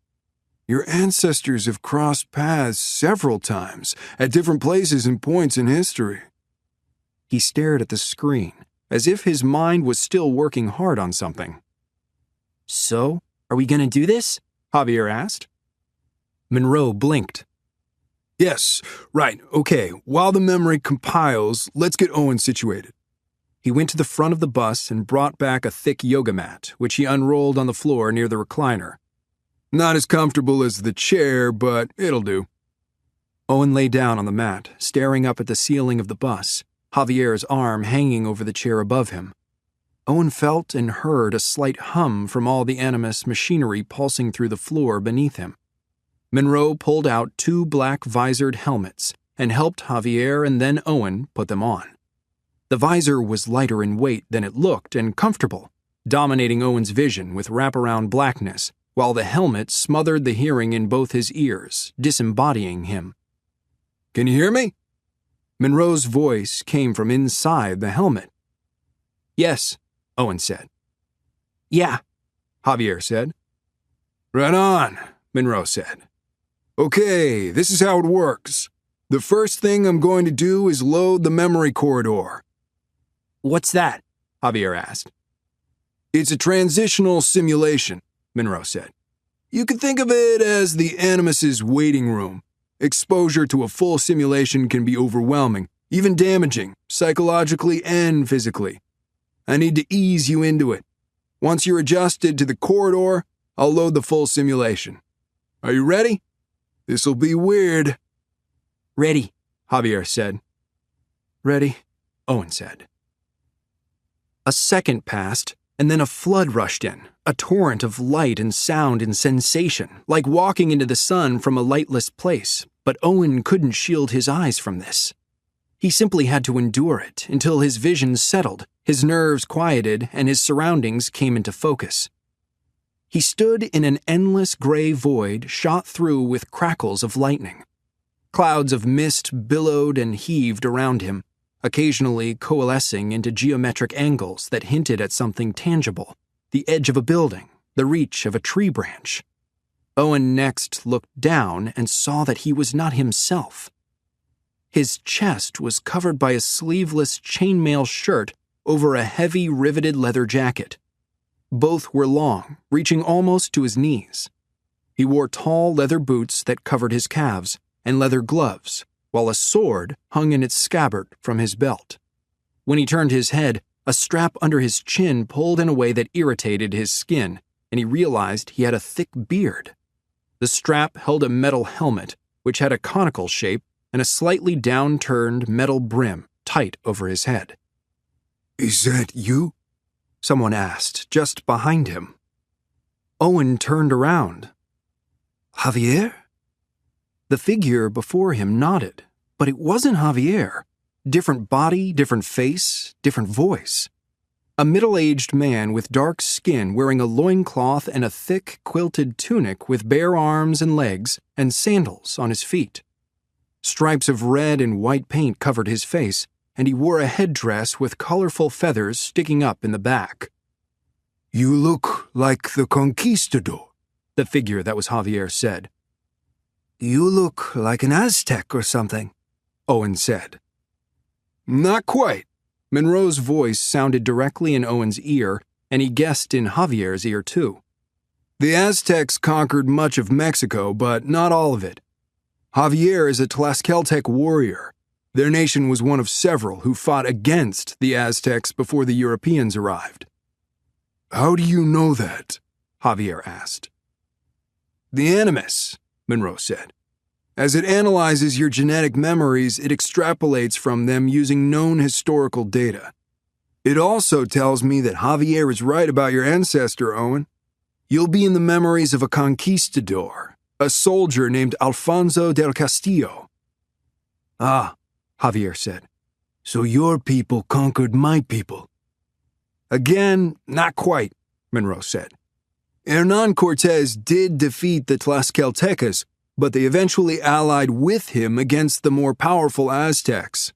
Speaker 3: Your ancestors have crossed paths several times at different places and points in history.
Speaker 1: He stared at the screen, as if his mind was still working hard on something.
Speaker 2: So, are we going to do this?
Speaker 1: Javier asked. Monroe blinked.
Speaker 3: Yes, right, okay. While the memory compiles, let's get Owen situated.
Speaker 1: He went to the front of the bus and brought back a thick yoga mat, which he unrolled on the floor near the recliner.
Speaker 3: Not as comfortable as the chair, but it'll do.
Speaker 1: Owen lay down on the mat, staring up at the ceiling of the bus, Javier's arm hanging over the chair above him. Owen felt and heard a slight hum from all the Animus machinery pulsing through the floor beneath him. Monroe pulled out 2 black visored helmets and helped Javier and then Owen put them on. The visor was lighter in weight than it looked and comfortable, dominating Owen's vision with wraparound blackness, while the helmet smothered the hearing in both his ears, disembodying him.
Speaker 3: Can you hear me?
Speaker 1: Monroe's voice came from inside the helmet.
Speaker 2: Yes,
Speaker 1: Owen said.
Speaker 2: Yeah,
Speaker 1: Javier said.
Speaker 3: Right on, Monroe said. Okay, this is how it works. The first thing I'm going to do is load the memory corridor.
Speaker 2: What's that?
Speaker 1: Javier asked.
Speaker 3: It's a transitional simulation, Monroe said. You can think of it as the Animus's waiting room. Exposure to a full simulation can be overwhelming, even damaging, psychologically and physically. I need to ease you into it. Once you're adjusted to the corridor, I'll load the full simulation. Are you ready? This'll be weird.
Speaker 2: Ready,
Speaker 1: Javier said. Ready, Owen said. A second passed, and then a flood rushed in, a torrent of light and sound and sensation, like walking into the sun from a lightless place, but Owen couldn't shield his eyes from this. He simply had to endure it until his vision settled, his nerves quieted, and his surroundings came into focus. He stood in an endless gray void shot through with crackles of lightning. Clouds of mist billowed and heaved around him, occasionally coalescing into geometric angles that hinted at something tangible, the edge of a building, the reach of a tree branch. Owen next looked down and saw that he was not himself. His chest was covered by a sleeveless chainmail shirt over a heavy riveted leather jacket. Both were long, reaching almost to his knees. He wore tall leather boots that covered his calves, and leather gloves, while a sword hung in its scabbard from his belt. When he turned his head, a strap under his chin pulled in a way that irritated his skin, and he realized he had a thick beard. The strap held a metal helmet, which had a conical shape and a slightly downturned metal brim tight over his head.
Speaker 3: "Is that you?"
Speaker 1: someone asked, just behind him. Owen turned around. "Javier?" The figure before him nodded, but it wasn't Javier. Different body, different face, different voice. A middle-aged man with dark skin wearing a loincloth and a thick, quilted tunic with bare arms and legs and sandals on his feet. Stripes of red and white paint covered his face, and he wore a headdress with colorful feathers sticking up in the back.
Speaker 3: "You look like the conquistador,"
Speaker 1: the figure that was Javier said.
Speaker 3: "You look like an Aztec or something,"
Speaker 1: Owen said.
Speaker 3: "Not quite."
Speaker 1: Monroe's voice sounded directly in Owen's ear, and he guessed in Javier's ear too.
Speaker 3: "The Aztecs conquered much of Mexico, but not all of it. Javier is a Tlaxcaltec warrior. Their nation was one of several who fought against the Aztecs before the Europeans arrived." "How do you know that?"
Speaker 1: Javier asked.
Speaker 3: "The Animus," Monroe said. "As it analyzes your genetic memories, it extrapolates from them using known historical data. It also tells me that Javier is right about your ancestor, Owen. You'll be in the memories of a conquistador, a soldier named Alfonso del Castillo."
Speaker 1: "Ah," Javier said.
Speaker 3: "So your people conquered my people."
Speaker 1: "Again, not quite," Monroe said.
Speaker 3: "Hernán Cortés did defeat the Tlaxcaltecas, but they eventually allied with him against the more powerful Aztecs."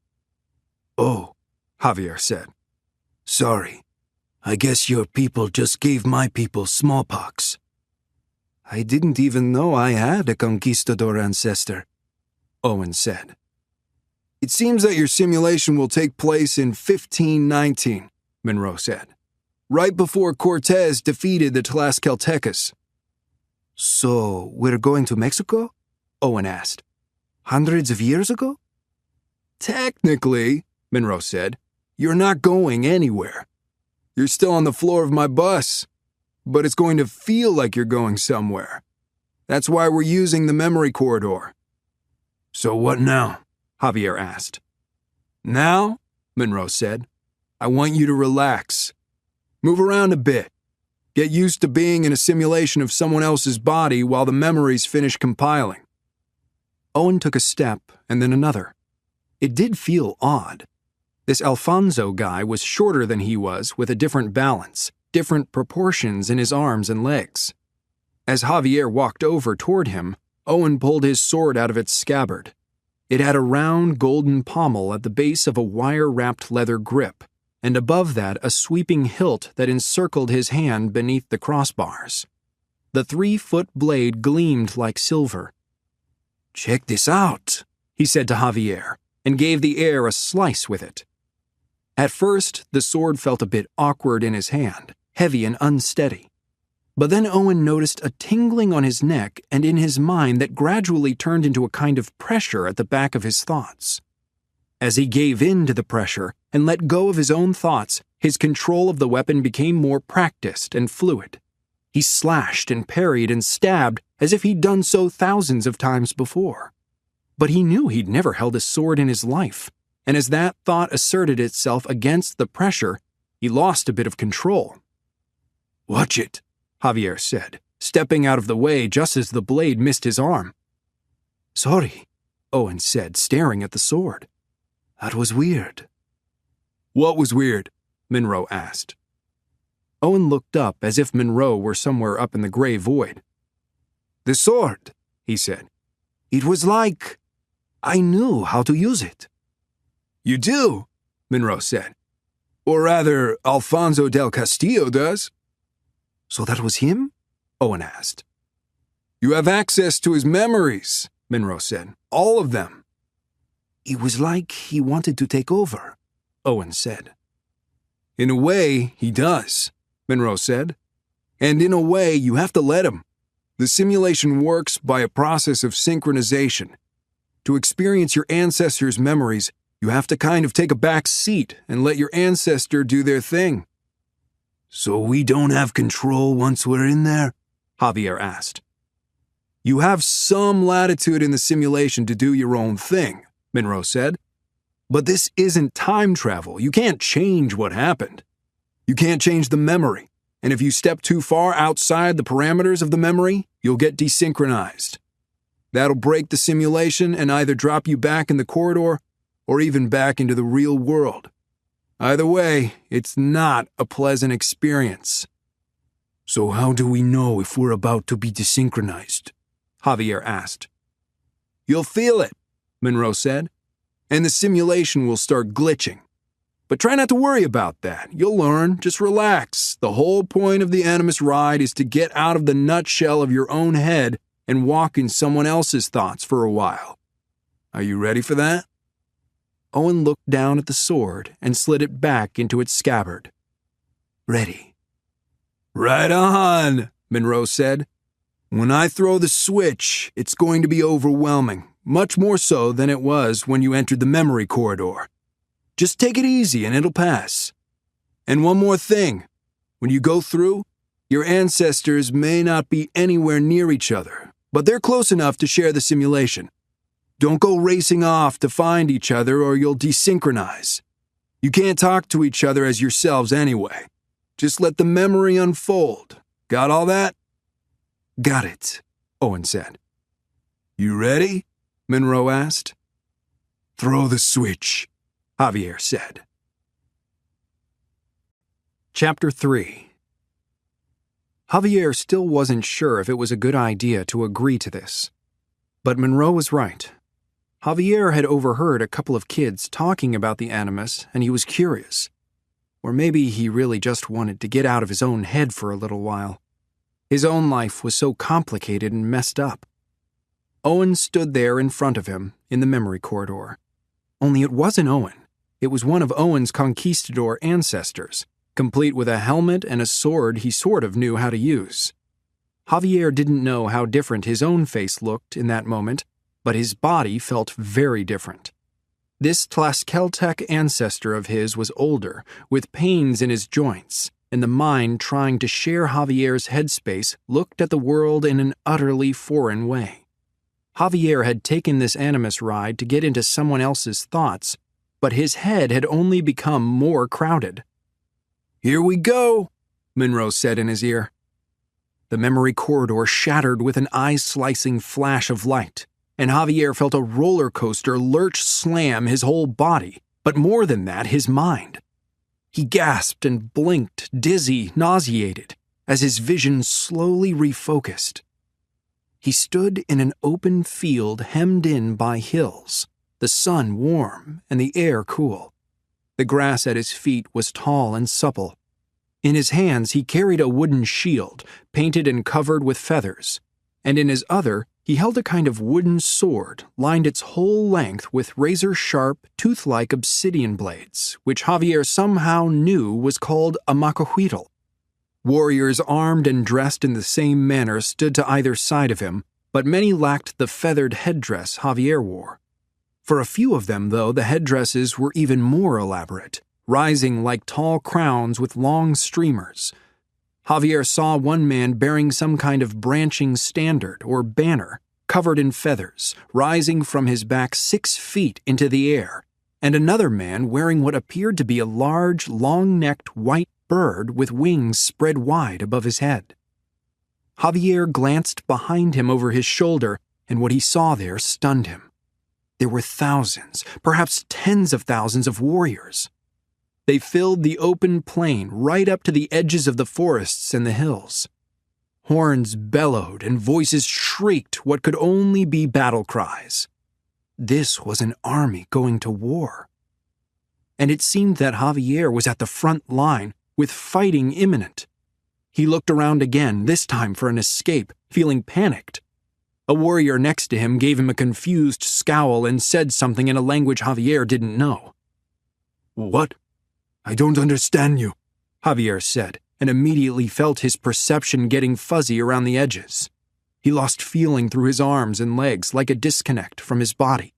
Speaker 1: "Oh," Javier said.
Speaker 3: "Sorry. I guess your people just gave my people smallpox."
Speaker 1: "I didn't even know I had a conquistador ancestor," Owen said.
Speaker 3: "It seems that your simulation will take place in 1519, Monroe said, right before Cortés defeated the Tlaxcaltecas."
Speaker 1: "So we're going to Mexico?" Owen asked. "Hundreds of years ago?"
Speaker 3: "Technically," Monroe said, "you're not going anywhere. You're still on the floor of my bus, but it's going to feel like you're going somewhere. That's why we're using the memory corridor." "So what now?" Javier asked. "Now," Monroe said, "I want you to relax. Move around a bit. Get used to being in a simulation of someone else's body while the memories finish compiling."
Speaker 1: Owen took a step and then another. It did feel odd. This Alfonso guy was shorter than he was, with a different balance, different proportions in his arms and legs. As Javier walked over toward him, Owen pulled his sword out of its scabbard. It had a round golden pommel at the base of a wire-wrapped leather grip, and above that a sweeping hilt that encircled his hand beneath the crossbars. The 3-foot blade gleamed like silver.
Speaker 3: "Check this out,"
Speaker 1: he said to Javier, and gave the air a slice with it. At first, the sword felt a bit awkward in his hand, heavy and unsteady. But then Owen noticed a tingling on his neck and in his mind that gradually turned into a kind of pressure at the back of his thoughts. As he gave in to the pressure and let go of his own thoughts, his control of the weapon became more practiced and fluid. He slashed and parried and stabbed as if he'd done so thousands of times before. But he knew he'd never held a sword in his life, and as that thought asserted itself against the pressure, he lost a bit of control.
Speaker 3: "Watch it,"
Speaker 1: Javier said, stepping out of the way just as the blade missed his arm.
Speaker 3: "Sorry,"
Speaker 1: Owen said, staring at the sword.
Speaker 3: "That was weird."
Speaker 1: "What was weird?" Monroe asked. Owen looked up as if Monroe were somewhere up in the gray void.
Speaker 3: "The sword," he said. "It was like I knew how to use it."
Speaker 1: "You do?" Monroe said.
Speaker 3: "Or rather, Alfonso del Castillo does."
Speaker 1: "So that was him?" Owen asked.
Speaker 3: "You have access to his memories," Monroe said. "All of them."
Speaker 2: "It was like he wanted to take over," Owen said.
Speaker 3: "In a way, he does," Monroe said. "And in a way, you have to let him. The simulation works by a process of synchronization. To experience your ancestor's memories, you have to kind of take a back seat and let your ancestor do their thing."
Speaker 2: "So we don't have control once we're in there?"
Speaker 1: Javier asked.
Speaker 3: "You have some latitude in the simulation to do your own thing," Monroe said. "But this isn't time travel. You can't change what happened. You can't change the memory, and if you step too far outside the parameters of the memory, you'll get desynchronized. That'll break the simulation and either drop you back in the corridor or even back into the real world. Either way, it's not a pleasant experience."
Speaker 2: "So how do we know if we're about to be desynchronized?"
Speaker 1: Javier asked.
Speaker 3: "You'll feel it," Monroe said, "and the simulation will start glitching. But try not to worry about that. You'll learn. Just relax. The whole point of the Animus ride is to get out of the nutshell of your own head and walk in someone else's thoughts for a while. Are you ready for that?"
Speaker 1: Owen looked down at the sword and slid it back into its scabbard.
Speaker 2: "Ready."
Speaker 3: "Right on," Monroe said. "When I throw the switch, it's going to be overwhelming, much more so than it was when you entered the memory corridor. Just take it easy and it'll pass. And one more thing. When you go through, your ancestors may not be anywhere near each other, but they're close enough to share the simulation. Don't go racing off to find each other or you'll desynchronize. You can't talk to each other as yourselves anyway. Just let the memory unfold. Got all that?"
Speaker 2: "Got it,"
Speaker 1: Owen said.
Speaker 3: "You ready?" Monroe asked.
Speaker 2: "Throw the switch,"
Speaker 1: Javier said. Chapter 3. Javier still wasn't sure if it was a good idea to agree to this. But Monroe was right. Javier had overheard a couple of kids talking about the Animus, and he was curious. Or maybe he really just wanted to get out of his own head for a little while. His own life was so complicated and messed up. Owen stood there in front of him in the memory corridor. Only it wasn't Owen. It was one of Owen's conquistador ancestors, complete with a helmet and a sword he sort of knew how to use. Javier didn't know how different his own face looked in that moment, but his body felt very different. This Tlaxcaltec ancestor of his was older, with pains in his joints, and the mind trying to share Javier's headspace looked at the world in an utterly foreign way. Javier had taken this Animus ride to get into someone else's thoughts, but his head had only become more crowded.
Speaker 3: "Here we go," Monroe said in his ear.
Speaker 1: The memory corridor shattered with an eye-slicing flash of light, and Javier felt a roller coaster lurch slam his whole body, but more than that, his mind. He gasped and blinked, dizzy, nauseated, as his vision slowly refocused. He stood in an open field hemmed in by hills, the sun warm and the air cool. The grass at his feet was tall and supple. In his hands he carried a wooden shield, painted and covered with feathers, and in his other he held a kind of wooden sword lined its whole length with razor-sharp, tooth-like obsidian blades, which Javier somehow knew was called a macahuitl. Warriors armed and dressed in the same manner stood to either side of him, but many lacked the feathered headdress Javier wore. For a few of them, though, the headdresses were even more elaborate, rising like tall crowns with long streamers. Javier saw one man bearing some kind of branching standard or banner, covered in feathers, rising from his back 6 feet into the air, and another man wearing what appeared to be a large, long-necked white bird with wings spread wide above his head. Javier glanced behind him over his shoulder, and what he saw there stunned him. There were thousands, perhaps tens of thousands of warriors. They filled the open plain right up to the edges of the forests and the hills. Horns bellowed and voices shrieked what could only be battle cries. This was an army going to war. And it seemed that Javier was at the front line, with fighting imminent. He looked around again, this time for an escape, feeling panicked. A warrior next to him gave him a confused scowl and said something in a language Javier didn't know.
Speaker 3: "What? I don't understand you,"
Speaker 1: Javier said, and immediately felt his perception getting fuzzy around the edges. He lost feeling through his arms and legs like a disconnect from his body.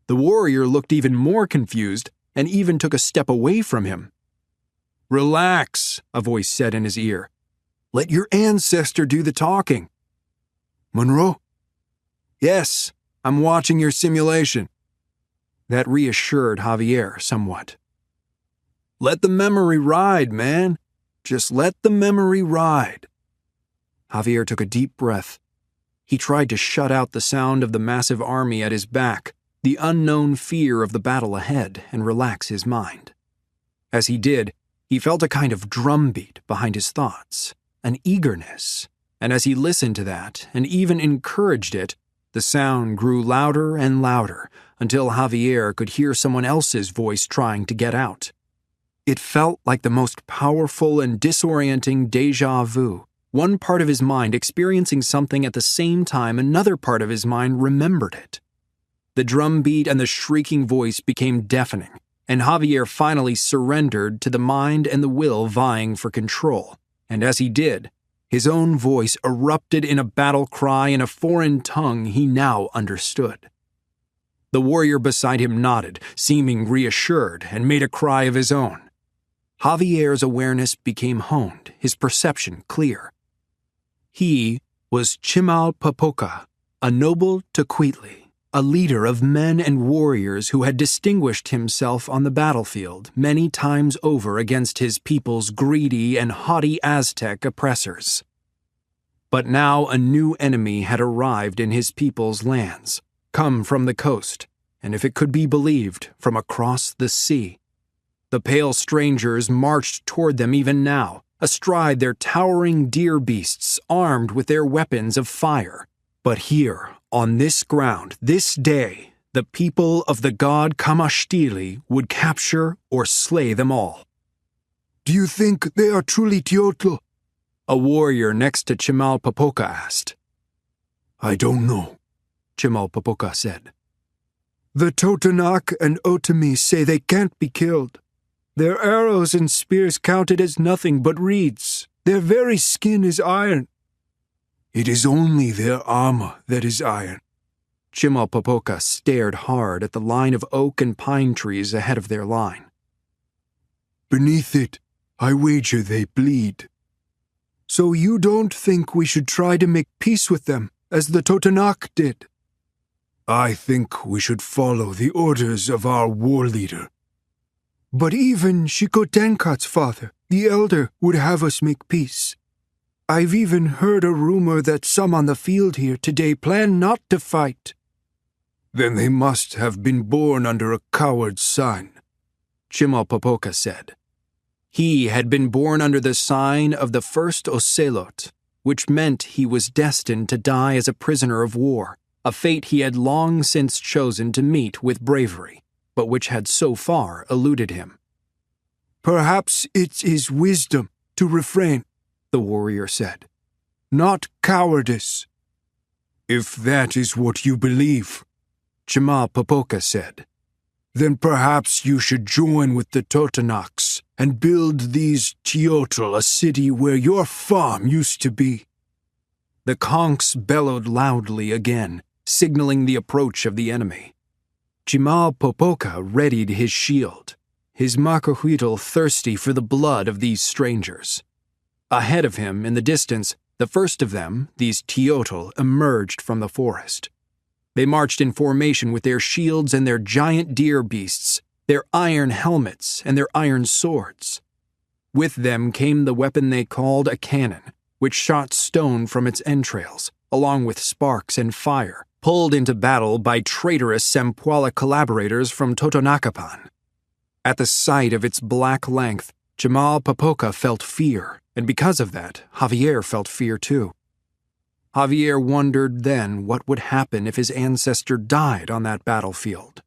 Speaker 1: The warrior looked even more confused and even took a step away from him. "Relax," a voice said in his ear. "Let your ancestor do the talking."
Speaker 3: "Monroe?"
Speaker 1: "Yes, I'm watching your simulation." That reassured Javier somewhat. "Let the memory ride, man. Just let the memory ride." Javier took a deep breath. He tried to shut out the sound of the massive army at his back, the unknown fear of the battle ahead, and relax his mind. As he did, he felt a kind of drumbeat behind his thoughts, an eagerness, and as he listened to that and even encouraged it, the sound grew louder and louder until Javier could hear someone else's voice trying to get out. It felt like the most powerful and disorienting déjà vu, one part of his mind experiencing something at the same time another part of his mind remembered it. The drumbeat and the shrieking voice became deafening, and Javier finally surrendered to the mind and the will vying for control, and as he did, his own voice erupted in a battle cry in a foreign tongue he now understood. The warrior beside him nodded, seeming reassured, and made a cry of his own. Javier's awareness became honed, his perception clear. He was Chimalpopoca, a noble Tecuitli, a leader of men and warriors who had distinguished himself on the battlefield many times over against his people's greedy and haughty Aztec oppressors. But now a new enemy had arrived in his people's lands, come from the coast, and if it could be believed, from across the sea. The pale strangers marched toward them even now, astride their towering deer beasts armed with their weapons of fire. But here, on this ground, this day, the people of the god Kamashtili would capture or slay them all.
Speaker 3: "Do you think they are truly Teotl?"
Speaker 1: A warrior next to Chimalpopoca asked.
Speaker 3: "I don't know,"
Speaker 1: Chimalpopoca said.
Speaker 3: "The Totonac and Otomi say they can't be killed. Their arrows and spears counted as nothing but reeds. Their very skin is iron." "It is only their armor that is iron."
Speaker 1: Chimalpopoca stared hard at the line of oak and pine trees ahead of their line.
Speaker 3: "Beneath it, I wager they bleed." "So you don't think we should try to make peace with them, as the Totonac did?" "I think we should follow the orders of our war leader." "But even Shikotenkat's father, the elder, would have us make peace. I've even heard a rumor that some on the field here today plan not to fight." "Then they must have been born under a coward's sign," Chimalpopoca said. He had been born under the sign of the first Ocelot, which meant he was destined to die as a prisoner of war, a fate he had long since chosen to meet with bravery, but which had so far eluded him. "Perhaps it is wisdom to refrain," the warrior said. "Not cowardice." "If that is what you believe," Chimalpopoca said, "then perhaps you should join with the Totonacs and build these Teotl a city where your farm used to be." The conchs bellowed loudly again, signaling the approach of the enemy. Chimalpopoca readied his shield, his macahuitl thirsty for the blood of these strangers. Ahead of him, in the distance,
Speaker 1: The first of them, these Teotl, emerged from the forest. They marched in formation with their shields and their giant deer beasts, their iron helmets and their iron swords. With them came the weapon they called a cannon, which shot stone from its entrails, along with sparks and fire, pulled into battle by traitorous Sempuala collaborators from Totonacapan. At the sight of its black length, Jamal Popoca felt fear, and because of that, Javier felt fear too. Javier wondered then what would happen if his ancestor died on that battlefield.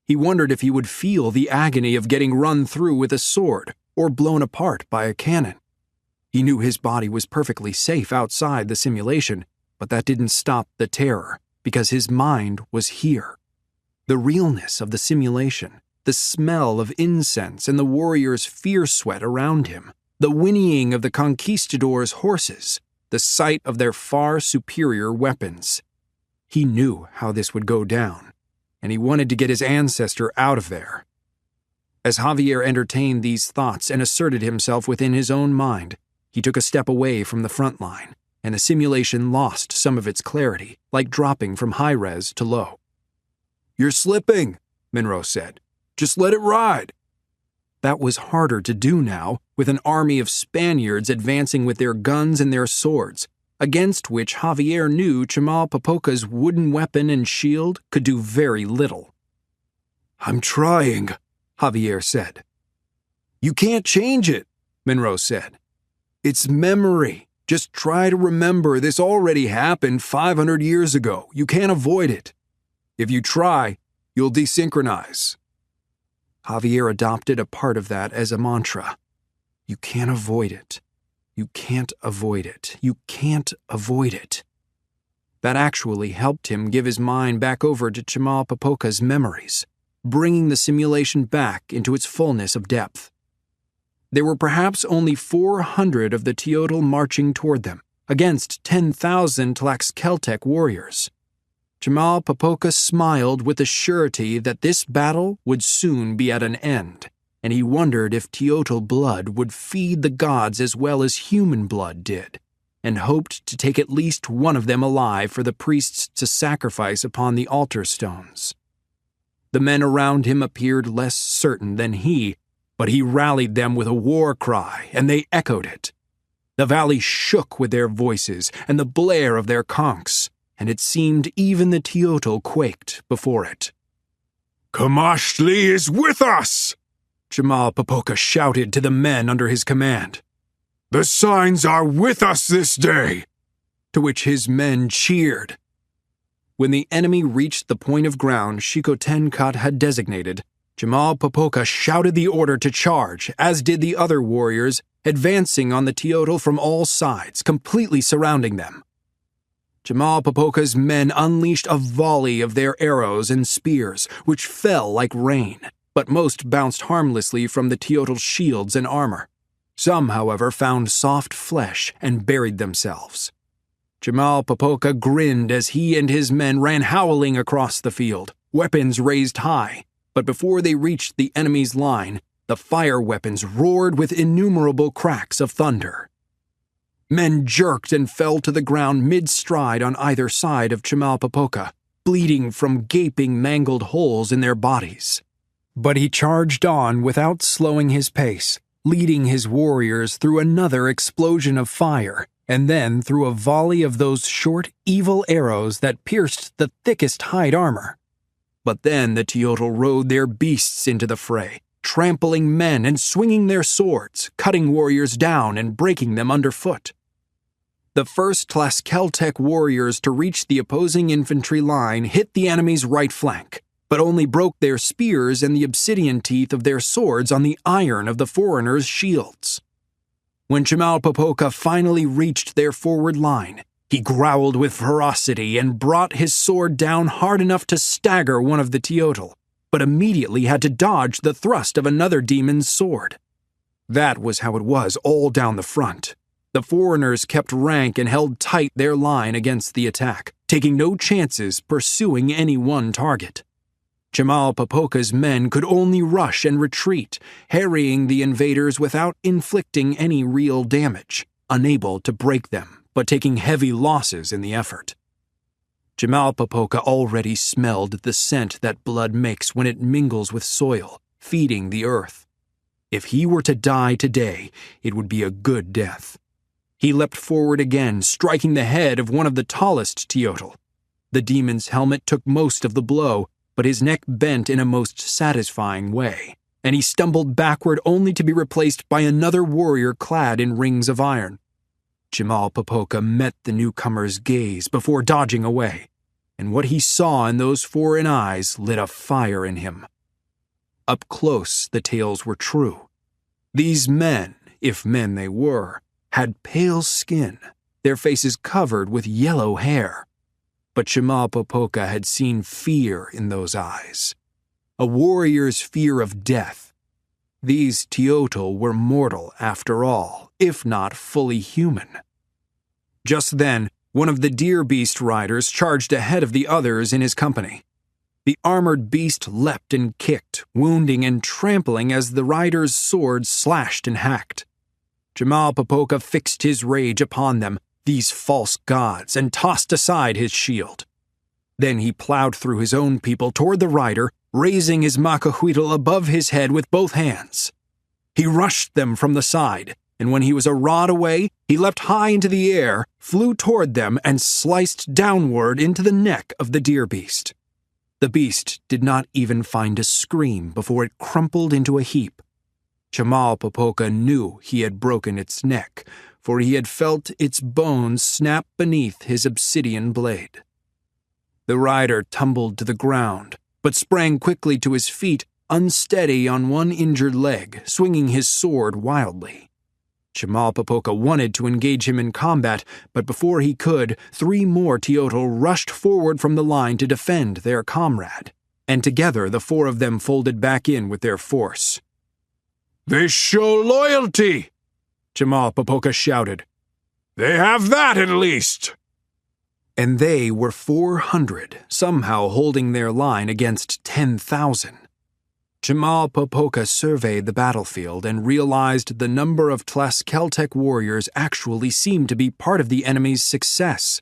Speaker 1: He wondered if he would feel the agony of getting run through with a sword or blown apart by a cannon. He knew his body was perfectly safe outside the simulation, but that didn't stop the terror, because his mind was here. The realness of the simulation, the smell of incense and the warrior's fear sweat around him, the whinnying of the conquistadors' horses, the sight of their far superior weapons. He knew how this would go down, and he wanted to get his ancestor out of there. As Javier entertained these thoughts and asserted himself within his own mind, he took a step away from the front line, and the simulation lost some of its clarity, like dropping from high-res to low.
Speaker 3: "You're slipping," Monroe said. "Just let it ride."
Speaker 1: That was harder to do now, with an army of Spaniards advancing with their guns and their swords, against which Javier knew Jamal Popoca's wooden weapon and shield could do very little.
Speaker 3: "I'm trying," Javier said.
Speaker 1: "You can't change it," Monroe said.
Speaker 3: "It's memory. Just try to remember this already happened 500 years ago. You can't avoid it. If you try, you'll desynchronize."
Speaker 1: Javier adopted a part of that as a mantra. You can't avoid it. You can't avoid it. You can't avoid it. That actually helped him give his mind back over to Jamal Popoca's memories, bringing the simulation back into its fullness of depth. There were perhaps only 400 of the Teotl marching toward them, against 10,000 Tlaxcaltec warriors. Jamal Popoca smiled with the surety that this battle would soon be at an end, and he wondered if Teotl blood would feed the gods as well as human blood did, and hoped to take at least one of them alive for the priests to sacrifice upon the altar stones. The men around him appeared less certain than he, but he rallied them with a war cry, and they echoed it. The valley shook with their voices and the blare of their conchs, and it seemed even the Teotl quaked before it.
Speaker 3: "Kamashli is with us!"
Speaker 1: Jamal Popoca shouted to the men under his command.
Speaker 3: "The signs are with us this day!"
Speaker 1: To which his men cheered. When the enemy reached the point of ground Xicotencat had designated, Jamal Popoca shouted the order to charge, as did the other warriors, advancing on the Teotl from all sides, completely surrounding them. Jamal Popoca's men unleashed a volley of their arrows and spears, which fell like rain, but most bounced harmlessly from the Teotl's shields and armor. Some, however, found soft flesh and buried themselves. Jamal Popoca grinned as he and his men ran howling across the field, weapons raised high, but before they reached the enemy's line, the fire weapons roared with innumerable cracks of thunder. Men jerked and fell to the ground mid-stride on either side of Jamal Popoca, bleeding from gaping, mangled holes in their bodies. But he charged on without slowing his pace, leading his warriors through another explosion of fire, and then through a volley of those short, evil arrows that pierced the thickest hide armor. But then the Teotl rode their beasts into the fray, trampling men and swinging their swords, cutting warriors down and breaking them underfoot. The first Tlaxcaltec warriors to reach the opposing infantry line hit the enemy's right flank, but only broke their spears and the obsidian teeth of their swords on the iron of the foreigners' shields. When Jamal Popoca finally reached their forward line, he growled with ferocity and brought his sword down hard enough to stagger one of the Teotl, but immediately had to dodge the thrust of another demon's sword. That was how it was all down the front. The foreigners kept rank and held tight their line against the attack, taking no chances pursuing any one target. Jamal Popoca's men could only rush and retreat, harrying the invaders without inflicting any real damage, unable to break them, but taking heavy losses in the effort. Jamalpopoca already smelled the scent that blood makes when it mingles with soil, feeding the earth. If he were to die today, it would be a good death. He leapt forward again, striking the head of one of the tallest teotl. The demon's helmet took most of the blow, but his neck bent in a most satisfying way, and he stumbled backward only to be replaced by another warrior clad in rings of iron. Jamalpopoca met the newcomer's gaze before dodging away, and what he saw in those foreign eyes lit a fire in him. Up close, the tales were true. These men, if men they were, had pale skin, their faces covered with yellow hair. But Jamalpopoca had seen fear in those eyes, a warrior's fear of death. These teotl were mortal after all, if not fully human. Just then, one of the deer beast riders charged ahead of the others in his company. The armored beast leapt and kicked, wounding and trampling as the rider's sword slashed and hacked. Jamalpopoca fixed his rage upon them, these false gods, and tossed aside his shield. Then he plowed through his own people toward the rider, raising his macahuitl above his head with both hands. He rushed them from the side, and when he was a rod away, he leapt high into the air, flew toward them, and sliced downward into the neck of the deer beast. The beast did not even find a scream before it crumpled into a heap. Jamalpopoca knew he had broken its neck, for he had felt its bones snap beneath his obsidian blade. The rider tumbled to the ground, but sprang quickly to his feet, unsteady on one injured leg, swinging his sword wildly. Jamalpopoca wanted to engage him in combat, but before he could, 3 more teotl rushed forward from the line to defend their comrade, and together the 4 of them folded back in with their force.
Speaker 3: "They show loyalty!" Jamalpopoca shouted. "They have that at least!"
Speaker 1: And they were 400, somehow holding their line against 10,000. Jamalpopoca surveyed the battlefield and realized the number of Tlaxcaltec warriors actually seemed to be part of the enemy's success.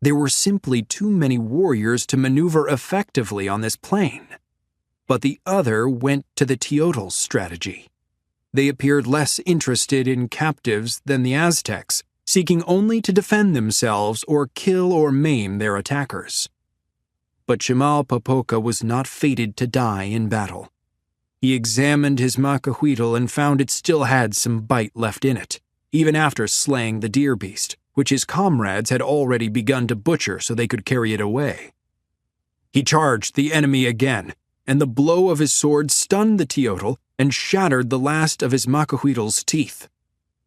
Speaker 1: There were simply too many warriors to maneuver effectively on this plain. But the other went to the teotl's strategy. They appeared less interested in captives than the Aztecs, seeking only to defend themselves or kill or maim their attackers. But Jamalpopoca was not fated to die in battle. He examined his macahuitl and found it still had some bite left in it, even after slaying the deer beast, which his comrades had already begun to butcher so they could carry it away. He charged the enemy again, and the blow of his sword stunned the teotl and shattered the last of his macahuitl's teeth.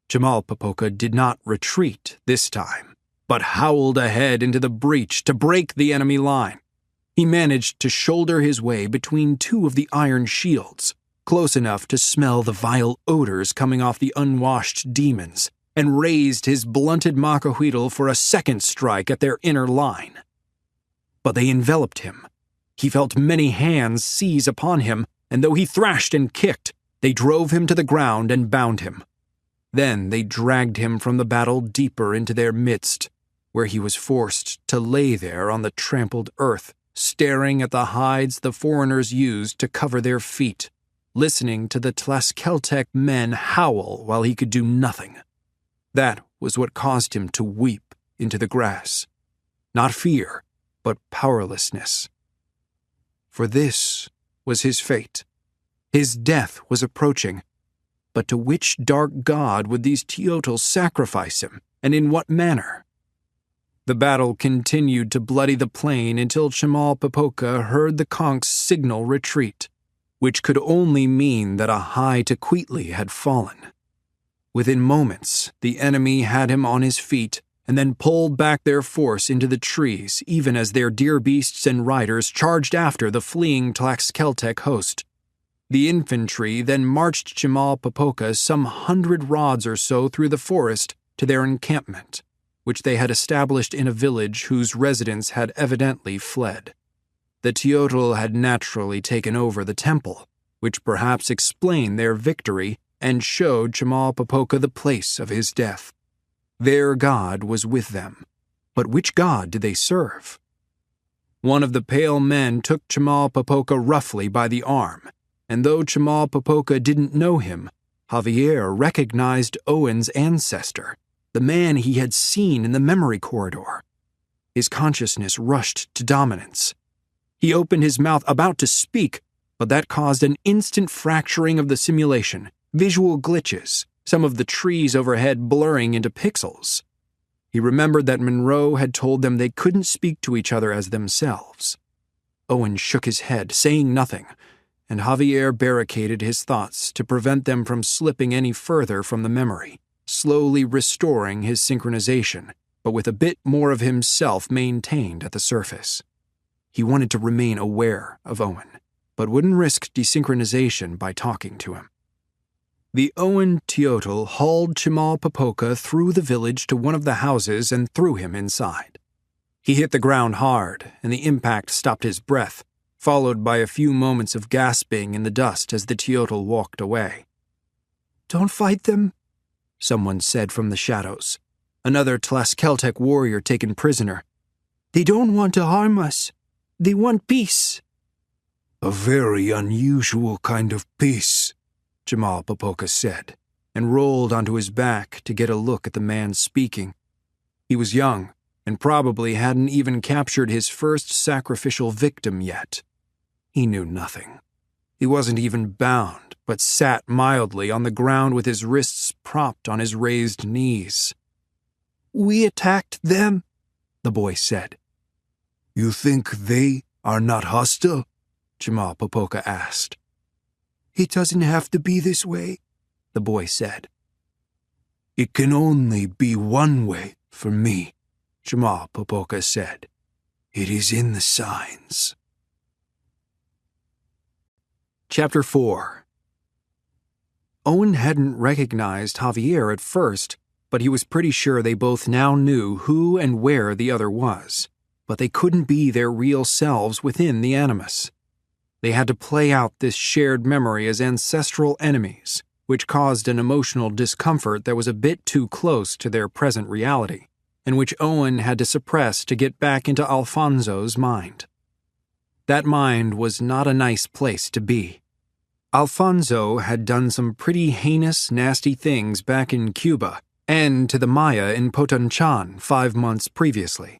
Speaker 1: Jamalpopoca did not retreat this time, but howled ahead into the breach to break the enemy line. He managed to shoulder his way between 2 of the iron shields, close enough to smell the vile odors coming off the unwashed demons, and raised his blunted macahuitl for a second strike at their inner line. But they enveloped him. He felt many hands seize upon him, and though he thrashed and kicked, they drove him to the ground and bound him. Then they dragged him from the battle deeper into their midst, where he was forced to lay there on the trampled earth, staring at the hides the foreigners used to cover their feet, listening to the Tlaxcaltec men howl while he could do nothing. That was what caused him to weep into the grass. Not fear, but powerlessness. For this was his fate. His death was approaching. But to which dark god would these teotl sacrifice him, and in what manner? The battle continued to bloody the plain until Jamalpopoca heard the conch's signal retreat, which could only mean that a high Tecuitli had fallen. Within moments, the enemy had him on his feet and then pulled back their force into the trees, even as their deer beasts and riders charged after the fleeing Tlaxcaltec host. The infantry then marched Jamalpopoca some 100 rods or so through the forest to their encampment, which they had established in a village whose residents had evidently fled. The teotl had naturally taken over the temple, which perhaps explained their victory and showed Jamalpopoca the place of his death. Their god was with them. But which god did they serve? One of the pale men took Chimalpopoca roughly by the arm, and though Chimalpopoca didn't know him, Javier recognized Owen's ancestor, the man he had seen in the memory corridor. His consciousness rushed to dominance. He opened his mouth about to speak, but that caused an instant fracturing of the simulation, visual glitches, some of the trees overhead blurring into pixels. He remembered that Monroe had told them they couldn't speak to each other as themselves. Owen shook his head, saying nothing, and Javier barricaded his thoughts to prevent them from slipping any further from the memory, slowly restoring his synchronization, but with a bit more of himself maintained at the surface. He wanted to remain aware of Owen, but wouldn't risk desynchronization by talking to him. The Owen Teotl hauled Chimalpopoca through the village to one of the houses and threw him inside. He hit the ground hard, and the impact stopped his breath, followed by a few moments of gasping in the dust as the Teotl walked away. "Don't fight them," someone said from the shadows, another Tlaxcaltec warrior taken prisoner. "They don't want to harm us. They want peace."
Speaker 3: "A very unusual kind of peace," Chimalpopoca said, and rolled onto his back to get a look at the man speaking. He was young, and probably hadn't even captured his first sacrificial victim yet. He knew nothing. He wasn't even bound, but sat mildly on the ground with his wrists propped on his raised knees. "We attacked them," the boy said. "You think they are not hostile?" Chimalpopoca asked.
Speaker 2: "It doesn't have to be this way," the boy said.
Speaker 3: "It can only be one way for me," Chimalpopoca said. "It is in the signs."
Speaker 1: Chapter 4. Owen hadn't recognized Javier at first, but he was pretty sure they both now knew who and where the other was, but they couldn't be their real selves within the Animus. They had to play out this shared memory as ancestral enemies, which caused an emotional discomfort that was a bit too close to their present reality, and which Owen had to suppress to get back into Alfonso's mind. That mind was not a nice place to be. Alfonso had done some pretty heinous, nasty things back in Cuba and to the Maya in Potonchan 5 months previously.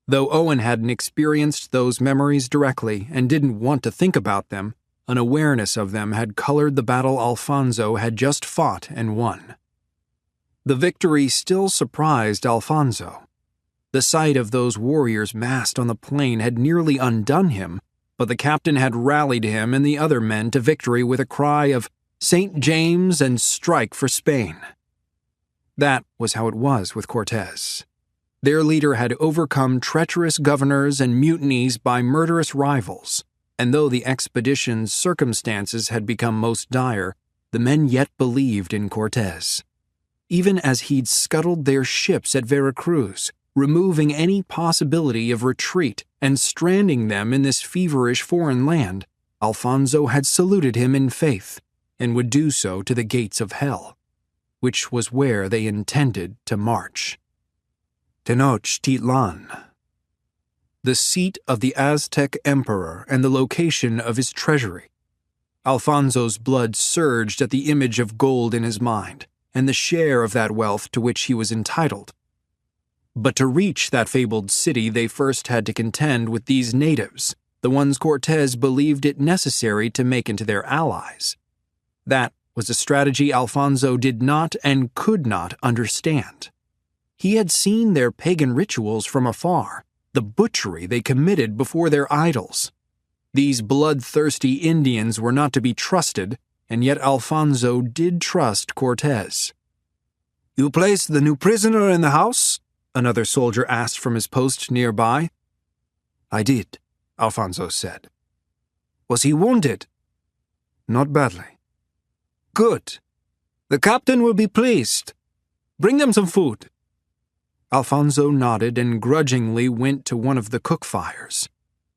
Speaker 1: Though Owen hadn't experienced those memories directly and didn't want to think about them, an awareness of them had colored the battle Alfonso had just fought and won. The victory still surprised Alfonso. The sight of those warriors massed on the plain had nearly undone him, but the captain had rallied him and the other men to victory with a cry of "St. James and strike for Spain." That was how it was with Cortés. Their leader had overcome treacherous governors and mutinies by murderous rivals, and though the expedition's circumstances had become most dire, the men yet believed in Cortés. Even as he'd scuttled their ships at Veracruz, removing any possibility of retreat and stranding them in this feverish foreign land, Alfonso had saluted him in faith, and would do so to the gates of hell, which was where they intended to march. Tenochtitlan, the seat of the Aztec emperor and the location of his treasury. Alfonso's blood surged at the image of gold in his mind, and the share of that wealth to which he was entitled. But to reach that fabled city, they first had to contend with these natives, the ones Cortés believed it necessary to make into their allies. That was a strategy Alfonso did not and could not understand. He had seen their pagan rituals from afar, the butchery they committed before their idols. These bloodthirsty Indians were not to be trusted, and yet Alfonso did trust Cortés. "You placed the new prisoner in the house?" another soldier asked from his post nearby. "I did," Alfonso said. "Was he wounded?" "Not badly." "Good. The captain will be pleased. Bring them some food." Alfonso nodded and grudgingly went to one of the cook fires.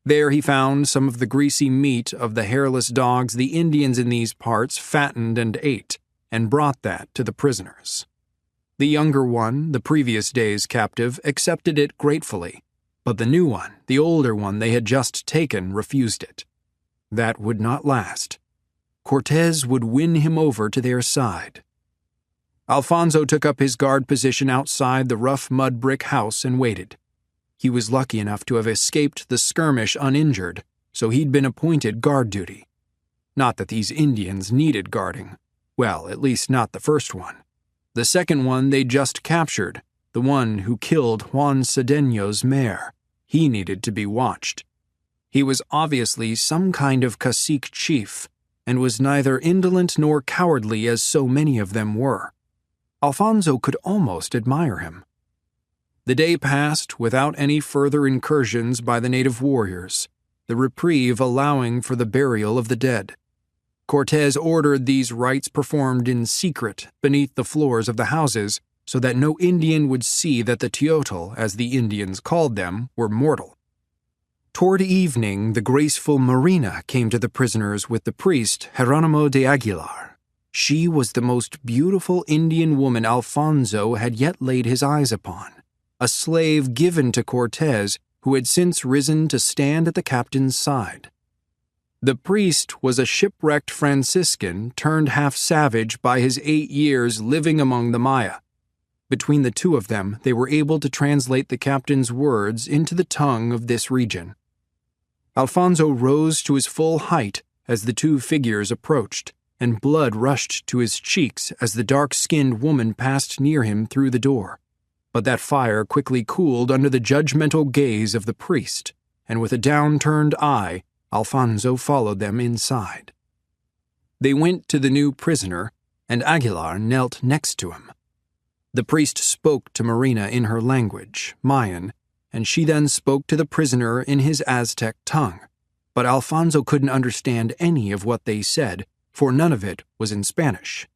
Speaker 1: There he found some of the greasy meat of the hairless dogs the Indians in these parts fattened and ate, and brought that to the prisoners. The younger one, the previous day's captive, accepted it gratefully, but the new one, the older one they had just taken, refused it. That would not last. Cortez would win him over to their side. Alfonso took up his guard position outside the rough mud brick house and waited. He was lucky enough to have escaped the skirmish uninjured, so he'd been appointed guard duty. Not that these Indians needed guarding. Well, at least not the first one. The second one they just captured, the one who killed Juan Cedeño's mare, he needed to be watched. He was obviously some kind of cacique chief, and was neither indolent nor cowardly as so many of them were. Alfonso could almost admire him. The day passed without any further incursions by the native warriors, the reprieve allowing for the burial of the dead. Cortez ordered these rites performed in secret beneath the floors of the houses so that no Indian would see that the teotl, as the Indians called them, were mortal. Toward evening, the graceful Marina came to the prisoners with the priest Geronimo de Aguilar. She was the most beautiful Indian woman Alfonso had yet laid his eyes upon, a slave given to Cortez who had since risen to stand at the captain's side. The priest was a shipwrecked Franciscan turned half-savage by his 8 years living among the Maya. Between the two of them, they were able to translate the captain's words into the tongue of this region. Alfonso rose to his full height as the two figures approached, and blood rushed to his cheeks as the dark-skinned woman passed near him through the door. But that fire quickly cooled under the judgmental gaze of the priest, and with a down-turned eye, Alfonso followed them inside. They went to the new prisoner, and Aguilar knelt next to him. The priest spoke to Marina in her language, Mayan, and she then spoke to the prisoner in his Aztec tongue, but Alfonso couldn't understand any of what they said, for none of it was in Spanish.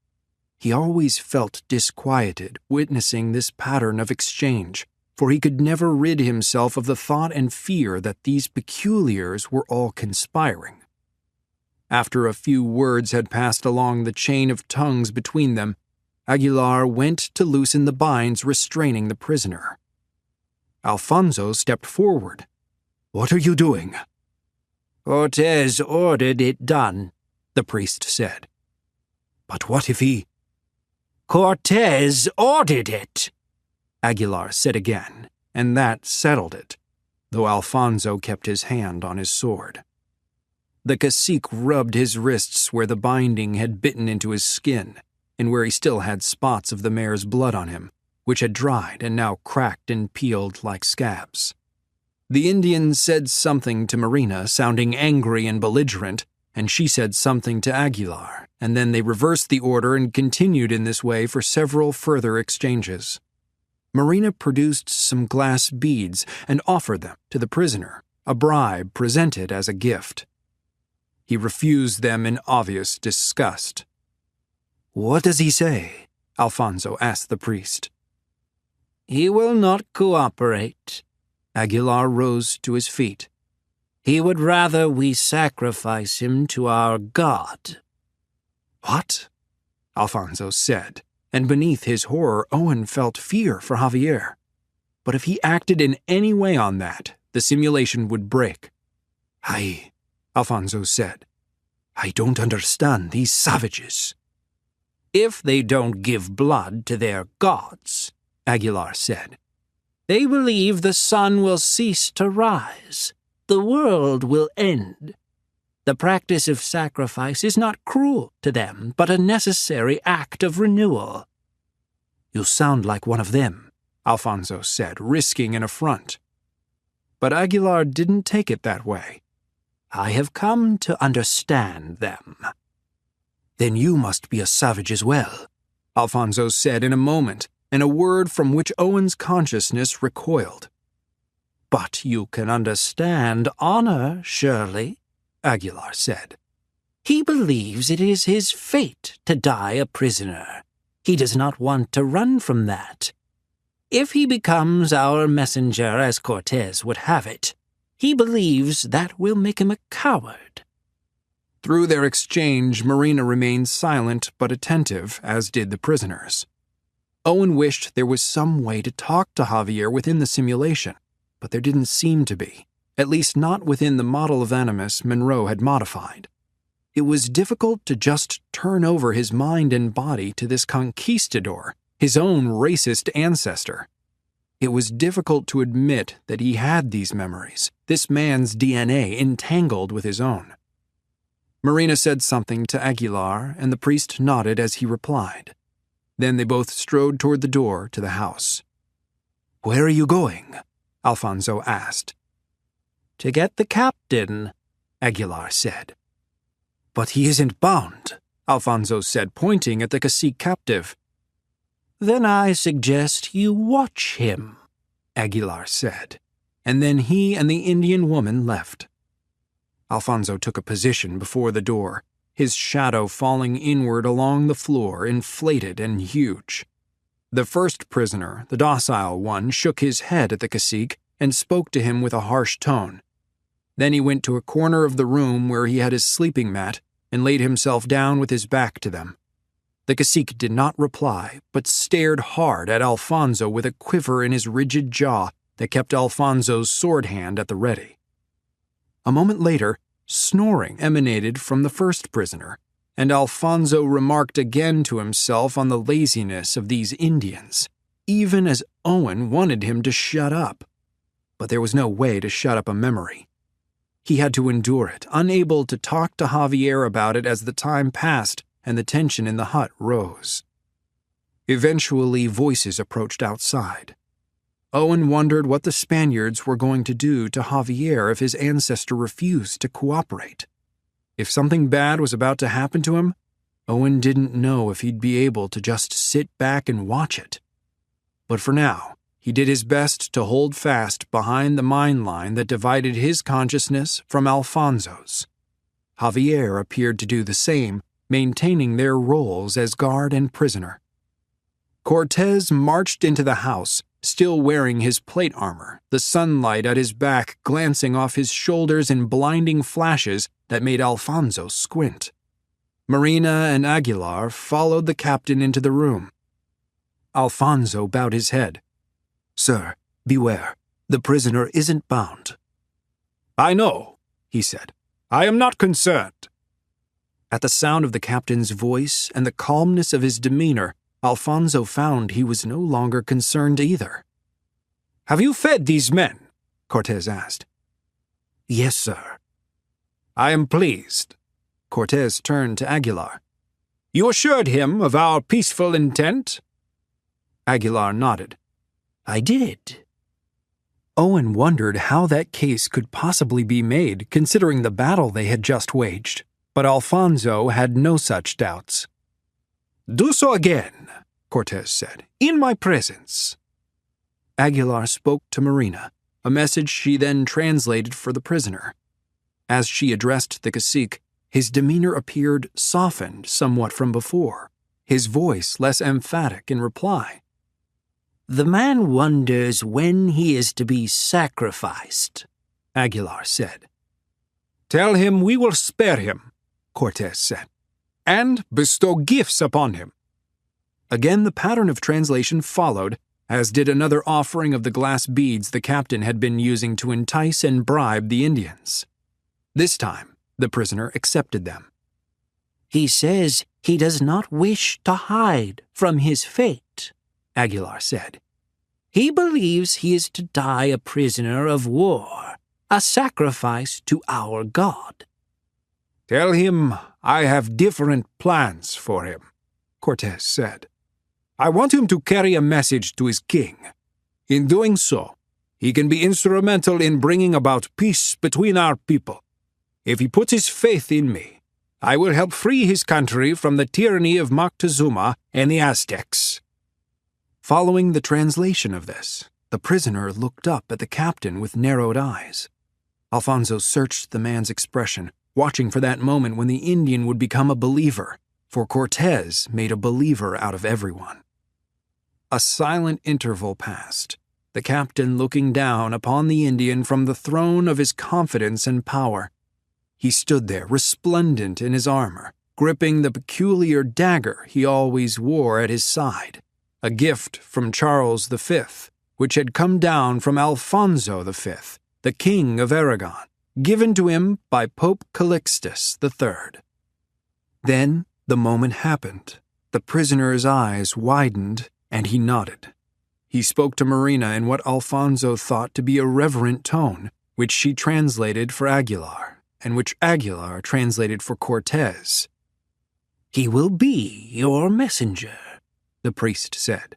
Speaker 1: He always felt disquieted witnessing this pattern of exchange, for he could never rid himself of the thought and fear that these peculiars were all conspiring. After a few words had passed along the chain of tongues between them, Aguilar went to loosen the binds restraining the prisoner. Alfonso stepped forward. "What are you doing?"
Speaker 2: Cortez ordered it done, the priest said.
Speaker 1: "But what if he—"
Speaker 2: "Cortez ordered it,"
Speaker 1: Aguilar said again, and that settled it, though Alfonso kept his hand on his sword. The cacique rubbed his wrists where the binding had bitten into his skin, and where he still had spots of the mare's blood on him, which had dried and now cracked and peeled like scabs. The Indian said something to Marina, sounding angry and belligerent, and she said something to Aguilar, and then they reversed the order and continued in this way for several further exchanges. Marina produced some glass beads and offered them to the prisoner, a bribe presented as a gift. He refused them in obvious disgust.
Speaker 2: "What does he say?"
Speaker 1: Alfonso asked the priest.
Speaker 2: "He will not cooperate."
Speaker 1: Aguilar rose to his feet.
Speaker 2: "He would rather we sacrifice him to our God."
Speaker 1: "What?" Alfonso said, and beneath his horror Owen felt fear for Javier. But if he acted in any way on that, the simulation would break. Alfonso said, "I don't understand these savages."
Speaker 2: "If they don't give blood to their gods," Aguilar said, "they believe the sun will cease to rise. The world will end. The practice of sacrifice is not cruel to them, but a necessary act of renewal."
Speaker 1: "You sound like one of them," Alfonso said, risking an affront. But Aguilar didn't take it that way.
Speaker 2: "I have come to understand them."
Speaker 1: "Then you must be a savage as well," Alfonso said in a moment, in a word from which Owen's consciousness recoiled.
Speaker 2: "But you can understand honor, surely," Aguilar said. "He believes it is his fate to die a prisoner. He does not want to run from that. If he becomes our messenger as Cortez would have it, he believes that will make him a coward."
Speaker 1: Through their exchange, Marina remained silent but attentive, as did the prisoners. Owen wished there was some way to talk to Javier within the simulation, but there didn't seem to be, at least not within the model of animus Monroe had modified. It was difficult to just turn over his mind and body to this conquistador, his own racist ancestor. It was difficult to admit that he had these memories, this man's DNA entangled with his own. Marina said something to Aguilar, and the priest nodded as he replied. Then they both strode toward the door to the house. "Where are you going?" Alfonso asked.
Speaker 2: "To get the captain," Aguilar said.
Speaker 1: "But he isn't bound," Alfonso said, pointing at the cacique captive.
Speaker 2: "Then I suggest you watch him," Aguilar said, and then he and the Indian woman left.
Speaker 1: Alfonso took a position before the door, his shadow falling inward along the floor, inflated and huge. The first prisoner, the docile one, shook his head at the cacique and spoke to him with a harsh tone. Then he went to a corner of the room where he had his sleeping mat and laid himself down with his back to them. The cacique did not reply, but stared hard at Alfonso with a quiver in his rigid jaw that kept Alfonso's sword hand at the ready. A moment later, snoring emanated from the first prisoner, and Alfonso remarked again to himself on the laziness of these Indians, even as Owen wanted him to shut up. But there was no way to shut up a memory. He had to endure it, unable to talk to Javier about it as the time passed and the tension in the hut rose. Eventually, voices approached outside. Owen wondered what the Spaniards were going to do to Javier if his ancestor refused to cooperate. If something bad was about to happen to him, Owen didn't know if he'd be able to just sit back and watch it. But for now, he did his best to hold fast behind the mine line that divided his consciousness from Alfonso's. Javier appeared to do the same, maintaining their roles as guard and prisoner. Cortez marched into the house, still wearing his plate armor, the sunlight at his back glancing off his shoulders in blinding flashes that made Alfonso squint. Marina and Aguilar followed the captain into the room. Alfonso bowed his head. "Sir, beware. The prisoner isn't bound." "I know," he said. "I am not concerned." At the sound of the captain's voice and the calmness of his demeanor, Alfonso found he was no longer concerned either. "Have you fed these men?" Cortez asked. "Yes, sir." "I am pleased." Cortez turned to Aguilar. "You assured him of our peaceful intent?" Aguilar nodded. "I did." Owen wondered how that case could possibly be made considering the battle they had just waged, but Alfonso had no such doubts. "Do so again," Cortez said, "in my presence." Aguilar spoke to Marina, a message she then translated for the prisoner. As she addressed the cacique, his demeanor appeared softened somewhat from before, his voice less emphatic in reply.
Speaker 2: "The man wonders when he is to be sacrificed," Aguilar said.
Speaker 3: "Tell him we will spare him," Cortez said, "and bestow gifts upon him." Again the pattern of translation followed, as did another offering of the glass beads the captain had been using to entice and bribe the Indians. This time, the prisoner accepted them.
Speaker 2: "He says he does not wish to hide from his fate," Aguilar said. "He believes he is to die a prisoner of war, a sacrifice to our God."
Speaker 3: "Tell him I have different plans for him," Cortez said. "I want him to carry a message to his king. In doing so, he can be instrumental in bringing about peace between our people. If he puts his faith in me, I will help free his country from the tyranny of Moctezuma and the Aztecs."
Speaker 1: Following the translation of this, the prisoner looked up at the captain with narrowed eyes. Alfonso searched the man's expression, watching for that moment when the Indian would become a believer, for Cortez made a believer out of everyone. A silent interval passed, the captain looking down upon the Indian from the throne of his confidence and power. He stood there, resplendent in his armor, gripping the peculiar dagger he always wore at his side, a gift from Charles V, which had come down from Alfonso V, the King of Aragon, given to him by Pope Calixtus III. Then the moment happened. The prisoner's eyes widened, and he nodded. He spoke to Marina in what Alfonso thought to be a reverent tone, which she translated for Aguilar, and which Aguilar translated for Cortez.
Speaker 2: "He will be your messenger," the priest said.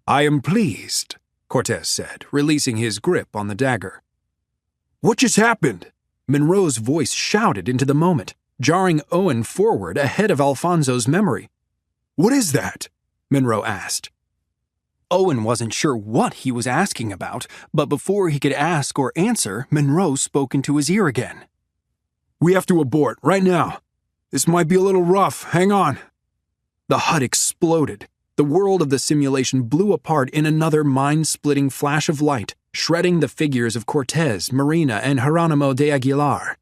Speaker 1: "I am pleased," Cortez said, releasing his grip on the dagger. "What just happened?" Monroe's voice shouted into the moment, jarring Owen forward ahead of Alfonso's memory. "What is that?" Monroe asked. Owen wasn't sure what he was asking about, but before he could ask or answer, Monroe spoke into his ear again. "We have to abort, right now. This might be a little rough. Hang on." The HUD exploded. The world of the simulation blew apart in another mind-splitting flash of light, shredding the figures of Cortez, Marina, and Geronimo de Aguilar.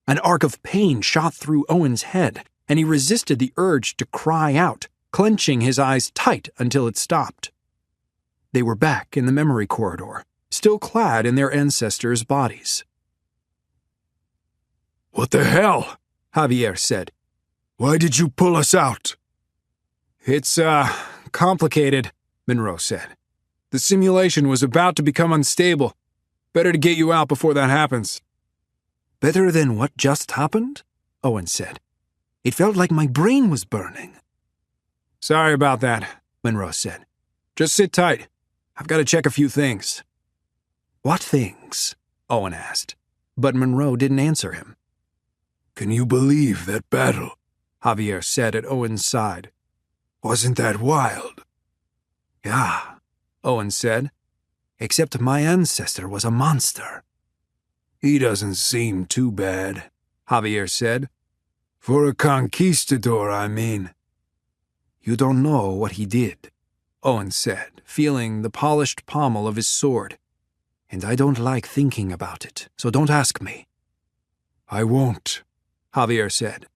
Speaker 1: An arc of pain shot through Owen's head, and he resisted the urge to cry out, clenching his eyes tight until it stopped. They were back in the memory corridor, still clad in their ancestors' bodies. "What the hell?" Javier said. "Why did you pull us out?" It's complicated," Monroe said. "The simulation was about to become unstable. Better to get you out before that happens."
Speaker 2: "Better than what just happened?" Owen said. "It felt like my brain was burning."
Speaker 1: "Sorry about that," Monroe said. "Just sit tight. I've got to check a few things."
Speaker 2: "What things?" Owen asked, but Monroe didn't answer him.
Speaker 3: "Can you believe that battle?" Javier said at Owen's side. "Wasn't that wild?"
Speaker 2: "Yeah," Owen said, "except my ancestor was a monster."
Speaker 3: "He doesn't seem too bad," Javier said. "For a conquistador, I mean."
Speaker 2: "You don't know what he did," Owen said, feeling the polished pommel of his sword. "And I don't like thinking about it, so don't ask me."
Speaker 3: "I won't,"
Speaker 1: Javier said.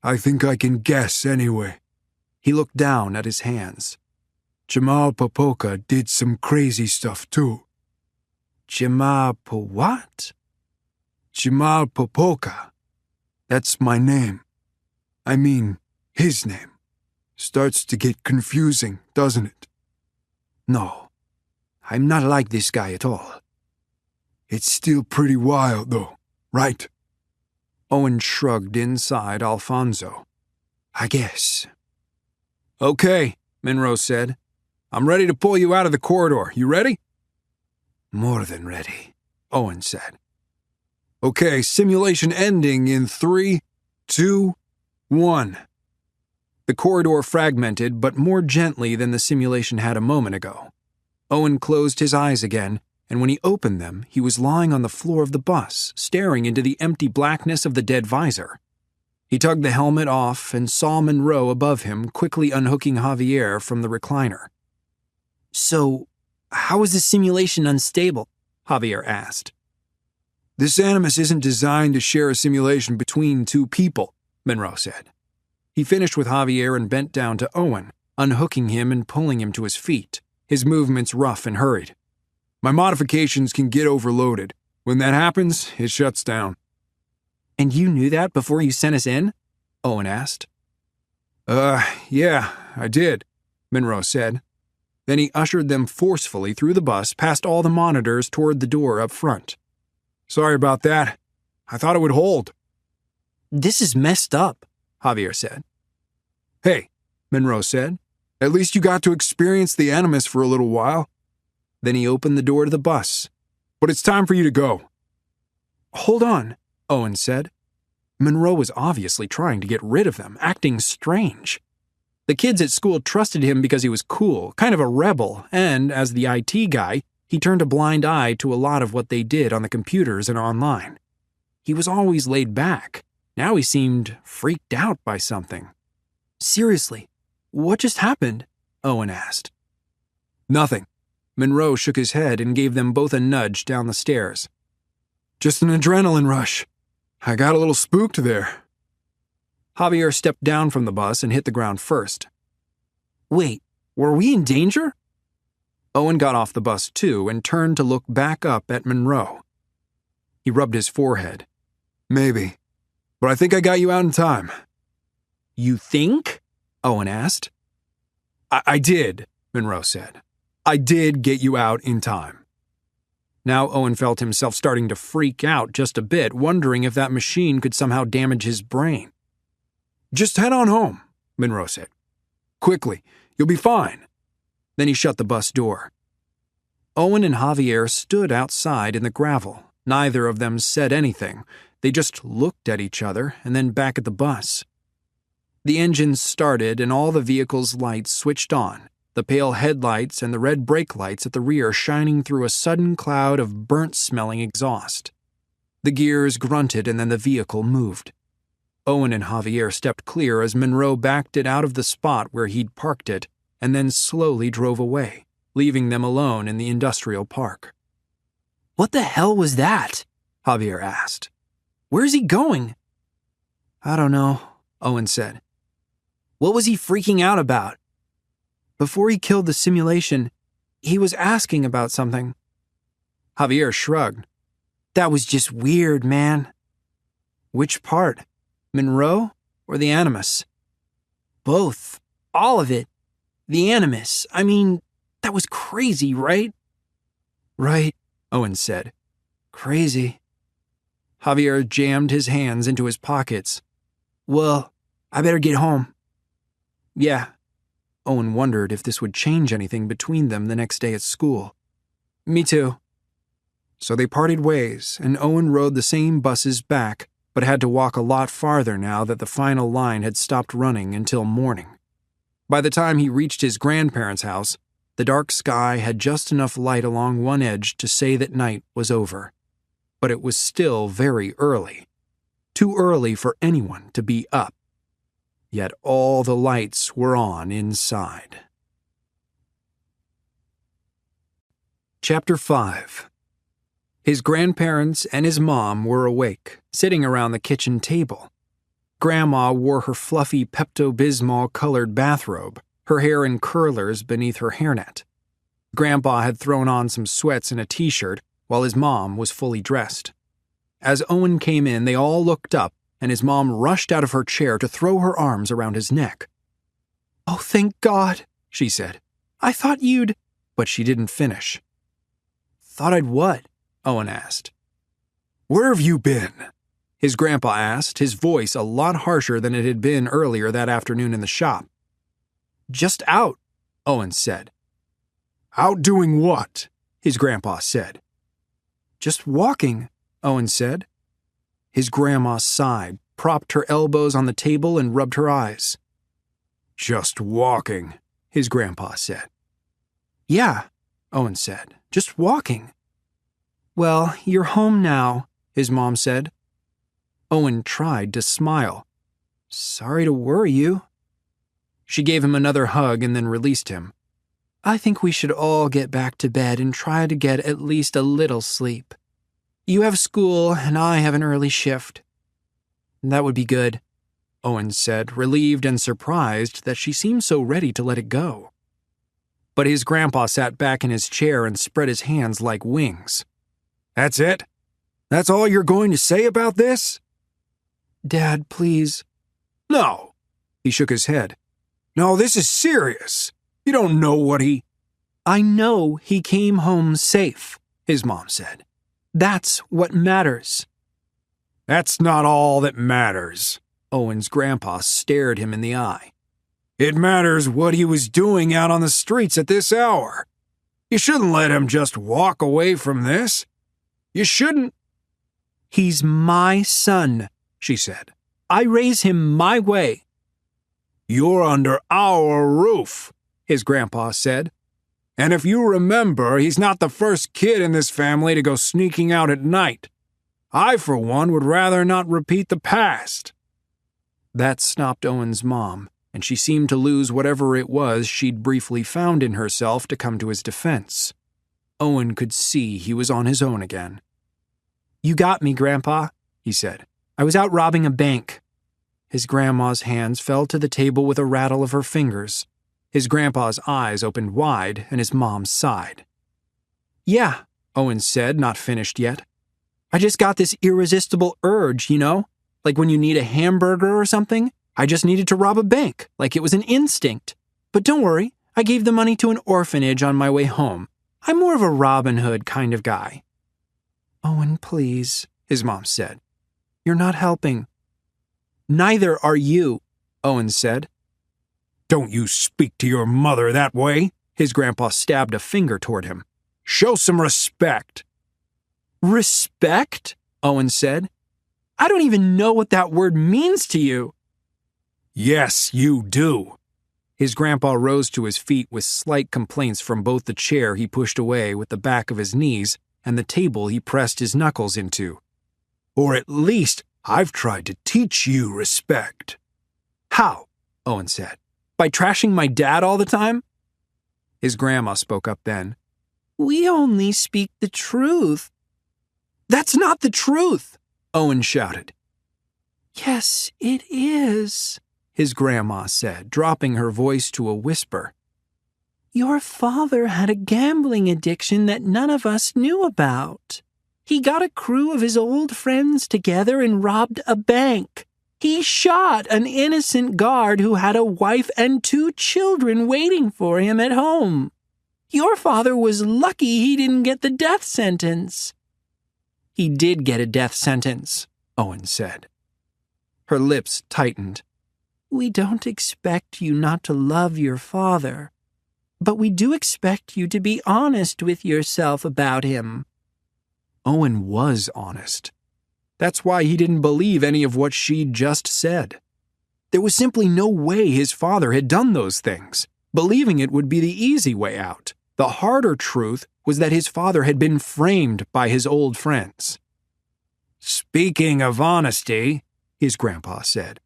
Speaker 3: "I think I can guess anyway."
Speaker 1: He looked down at his hands.
Speaker 3: "Jamal Popoka did some crazy stuff too."
Speaker 2: "Jamal what?"
Speaker 3: "Jamal Popoka. That's my name. I mean, his name. Starts to get confusing, doesn't it?"
Speaker 2: "No, I'm not like this guy at all."
Speaker 3: "It's still pretty wild, though, right?"
Speaker 1: Owen shrugged inside Alfonso.
Speaker 2: "I guess."
Speaker 1: "Okay," Monroe said. "I'm ready to pull you out of the corridor. You ready?"
Speaker 2: "More than ready," Owen said.
Speaker 1: "Okay, simulation ending in 3, 2, 1. The corridor fragmented, but more gently than the simulation had a moment ago. Owen closed his eyes again, and when he opened them, he was lying on the floor of the bus, staring into the empty blackness of the dead visor. He tugged the helmet off and saw Monroe above him, quickly unhooking Javier from the recliner.
Speaker 2: "So, how is the simulation unstable?" Javier asked.
Speaker 1: "This animus isn't designed to share a simulation between two people," Monroe said. He finished with Javier and bent down to Owen, unhooking him and pulling him to his feet, his movements rough and hurried. "My modifications can get overloaded. When that happens, it shuts down."
Speaker 2: "And you knew that before you sent us in?" Owen asked.
Speaker 1: Yeah, I did," Monroe said. Then he ushered them forcefully through the bus, past all the monitors toward the door up front. "Sorry about that. I thought it would hold."
Speaker 2: "This is messed up,"
Speaker 1: Javier said. "Hey," Monroe said, "at least you got to experience the animus for a little while." Then he opened the door to the bus. "But it's time for you to go." "Hold on," Owen said. Monroe was obviously trying to get rid of them, acting strange. The kids at school trusted him because he was cool, kind of a rebel, and, as the IT guy, he turned a blind eye to a lot of what they did on the computers and online. He was always laid back. Now he seemed freaked out by something. "Seriously, what just happened?" Owen asked. "Nothing." Monroe shook his head and gave them both a nudge down the stairs. "Just an adrenaline rush. I got a little spooked there." Javier stepped down from the bus and hit the ground first.
Speaker 2: "Wait,
Speaker 1: Were we in danger? Owen got off the bus too and turned to look back up at Monroe. He rubbed his forehead. Maybe, but I think I got you out in time. You think? Owen asked. I did, Monroe said. I did get you out in time. Now Owen felt himself starting to freak out just a bit, wondering if that machine could somehow damage his brain. Just head on home, Monroe said. Quickly, you'll be fine. Then he shut the bus door. Owen and Javier stood outside in the gravel. Neither of them said anything. They just looked at each other and then back at the bus. The engine started and all the vehicle's lights switched on, the pale headlights and the red brake lights at the rear shining through a sudden cloud of burnt-smelling exhaust. The gears grunted and then the vehicle moved. Owen and Javier stepped clear as Monroe backed it out of the spot where he'd parked it and then slowly drove away, leaving them alone in the industrial park.
Speaker 2: What the hell was that? Javier asked. Where's he going?
Speaker 1: I don't know, Owen said.
Speaker 2: What was he freaking out about?
Speaker 1: Before he killed the simulation, he was asking about something. Javier shrugged.
Speaker 2: That was just weird, man.
Speaker 1: Which part? Monroe or the Animus?
Speaker 2: Both. All of it. The Animus. I mean, that was crazy, right?
Speaker 1: Right, Owen said. Crazy. Javier jammed his hands into his pockets.
Speaker 2: Well, I better get home.
Speaker 1: Yeah. Owen wondered if this would change anything between them the next day at school. Me too. So they parted ways, and Owen rode the same buses back, but had to walk a lot farther now that the final line had stopped running until morning. By the time he reached his grandparents' house, the dark sky had just enough light along one edge to say that night was over. But it was still very early. Too early for anyone to be up. Yet all the lights were on inside. Chapter 5. His grandparents and his mom were awake, sitting around the kitchen table. Grandma wore her fluffy Pepto-Bismol-colored bathrobe, her hair in curlers beneath her hairnet. Grandpa had thrown on some sweats and a t-shirt, while his mom was fully dressed. As Owen came in, they all looked up, and his mom rushed out of her chair to throw her arms around his neck.
Speaker 2: "Oh, thank God," she said. "I thought you'd—"
Speaker 1: But she didn't finish.
Speaker 2: "Thought I'd what?"
Speaker 1: Owen asked. "Where have you been?" his grandpa asked, his voice a lot harsher than it had been earlier that afternoon in the shop.
Speaker 2: "Just out,"
Speaker 1: Owen said. "Out doing what?" his grandpa said.
Speaker 2: "Just walking," Owen said.
Speaker 1: His grandma sighed, propped her elbows on the table, and rubbed her eyes. "Just walking," his grandpa said.
Speaker 2: "Yeah," Owen said. "Just walking." "Well, you're home now," his mom said.
Speaker 1: Owen tried to smile.
Speaker 2: "Sorry to worry you."
Speaker 1: She gave him another hug and then released him.
Speaker 2: "I think we should all get back to bed and try to get at least a little sleep. You have school and I have an early shift."
Speaker 1: "That would be good," Owen said, relieved and surprised that she seemed so ready to let it go. But his grandpa sat back in his chair and spread his hands like wings. "That's it? That's all you're going to say about this?"
Speaker 2: "Dad, please."
Speaker 1: "No." He shook his head. "No, this is serious. You don't know what he—"
Speaker 2: "I know he came home safe," his mom said. "That's what matters."
Speaker 1: "That's not all that matters." Owen's grandpa stared him in the eye. "It matters what he was doing out on the streets at this hour. You shouldn't let him just walk away from this. You shouldn't—"
Speaker 2: "He's my son," she said. "I raise him my way."
Speaker 1: "You're under our roof," his grandpa said. "And if you remember, he's not the first kid in this family to go sneaking out at night. I, for one, would rather not repeat the past." That stopped Owen's mom, and she seemed to lose whatever it was she'd briefly found in herself to come to his defense. Owen could see he was on his own again.
Speaker 2: "You got me, Grandpa," he said. "I was out robbing a bank." His grandma's hands fell to the table with a rattle of her fingers.
Speaker 1: His grandpa's eyes opened wide and his mom sighed. "Yeah," Owen said, not finished yet. "I just got this irresistible urge, like when you need a hamburger or something. I just needed to rob a bank, like it was an instinct. But don't worry, I gave the money to an orphanage on my way home. I'm more of a Robin Hood kind of guy." "Owen, please," his mom said. "You're not helping." "Neither are you," Owen said.
Speaker 3: "Don't you speak to your mother that way," his grandpa stabbed a finger toward him. "Show some respect."
Speaker 1: "Respect?" Owen said. "I don't even know what that word means to you."
Speaker 3: "Yes, you do."
Speaker 1: His grandpa rose to his feet with slight complaints from both the chair he pushed away with the back of his knees and the table he pressed his knuckles into.
Speaker 3: "Or at least I've tried to teach you respect."
Speaker 1: "How?" Owen said. "By trashing my dad all the time?" His grandma spoke up then. "We only speak the truth." "That's not the truth!" Owen shouted. "Yes, it is," his grandma said, dropping her voice to a whisper. "Your father had a gambling addiction that none of us knew about. He got a crew of his old friends together and robbed a bank. He shot an innocent guard who had a wife and 2 children waiting for him at home. Your father was lucky he didn't get the death sentence." "He did get a death sentence," Owen said. Her lips tightened. "We don't expect you not to love your father, but we do expect you to be honest with yourself about him." Owen was honest. That's why he didn't believe any of what she'd just said. There was simply no way his father had done those things. Believing it would be the easy way out. The harder truth was that his father had been framed by his old friends.
Speaker 3: "Speaking of honesty," his grandpa said,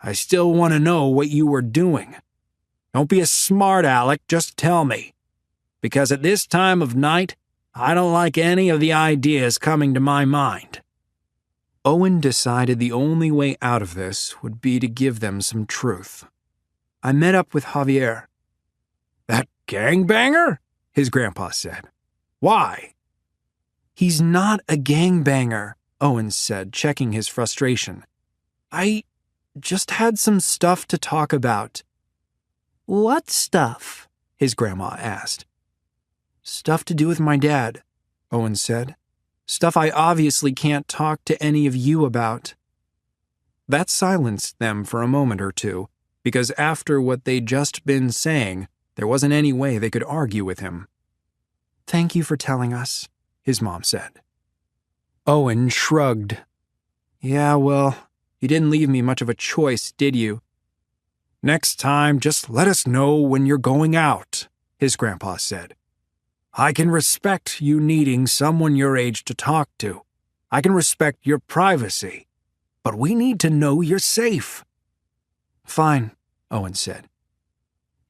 Speaker 3: "I still want to know what you were doing. Don't be a smart aleck, just tell me. Because at this time of night, I don't like any of the ideas coming to my mind."
Speaker 1: Owen decided the only way out of this would be to give them some truth. "I met up with Javier."
Speaker 3: "That gangbanger?" his grandpa said. "Why?"
Speaker 1: "He's not a gangbanger," Owen said, checking his frustration. "I just had some stuff to talk about." "What stuff?" his grandma asked. "Stuff to do with my dad," Owen said. "Stuff I obviously can't talk to any of you about." That silenced them for a moment or two, because after what they'd just been saying, there wasn't any way they could argue with him. "Thank you for telling us," his mom said. Owen shrugged. "Yeah, well, you didn't leave me much of a choice, did you?"
Speaker 3: "Next time, just let us know when you're going out," his grandpa said. "I can respect you needing someone your age to talk to. I can respect your privacy. But we need to know you're safe."
Speaker 1: "Fine," Owen said.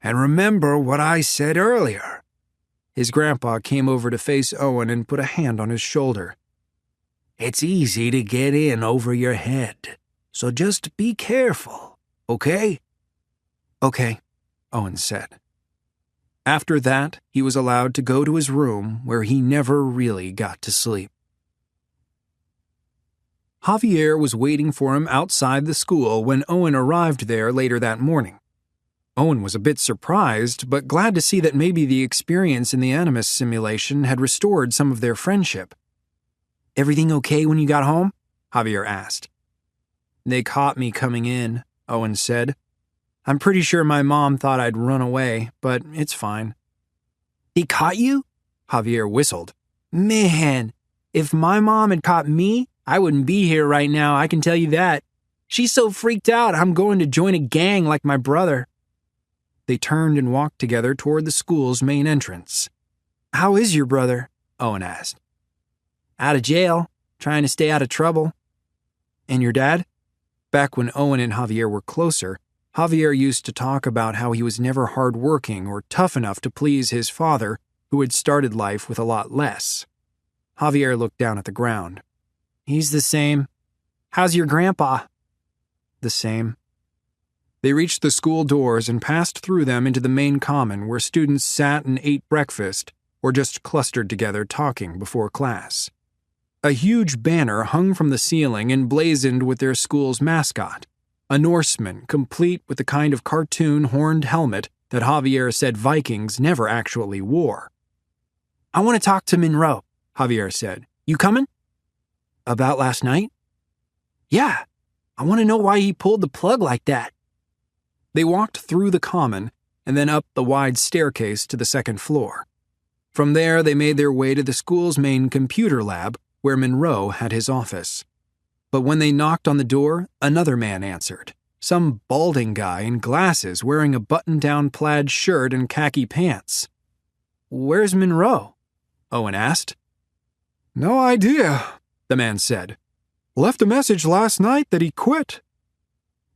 Speaker 3: "And remember what I said earlier."
Speaker 1: His grandpa came over to face Owen and put a hand on his shoulder.
Speaker 3: "It's easy to get in over your head, so just be careful, okay?"
Speaker 1: "Okay," Owen said. After that, he was allowed to go to his room where he never really got to sleep. Javier was waiting for him outside the school when Owen arrived there later that morning. Owen was a bit surprised, but glad to see that maybe the experience in the Animus simulation had restored some of their friendship. "Everything okay when you got home?" Javier asked. "They caught me coming in," Owen said. "I'm pretty sure my mom thought I'd run away, but it's fine." "They caught you?" Javier whistled. "Man, if my mom had caught me, I wouldn't be here right now, I can tell you that. She's so freaked out I'm going to join a gang like my brother." They turned and walked together toward the school's main entrance. "How is your brother?" Owen asked. "Out of jail, trying to stay out of trouble." "And your dad?" Back when Owen and Javier were closer, Javier used to talk about how he was never hardworking or tough enough to please his father, who had started life with a lot less. Javier looked down at the ground. "He's the same. How's your grandpa?" "The same." They reached the school doors and passed through them into the main common where students sat and ate breakfast or just clustered together talking before class. A huge banner hung from the ceiling emblazoned with their school's mascot, a Norseman complete with the kind of cartoon horned helmet that Javier said Vikings never actually wore.
Speaker 2: "I want to talk to Monroe," Javier said. "You coming?"
Speaker 3: "About last night?"
Speaker 2: "Yeah. I want to know why he pulled the plug like that."
Speaker 1: They walked through the common and then up the wide staircase to the second floor. From there, they made their way to the school's main computer lab, where Monroe had his office. But when they knocked on the door, another man answered, some balding guy in glasses wearing a button-down plaid shirt and khaki pants.
Speaker 2: "Where's Monroe?"
Speaker 1: Owen asked.
Speaker 3: "No idea," the man said. "Left a message last night that he quit."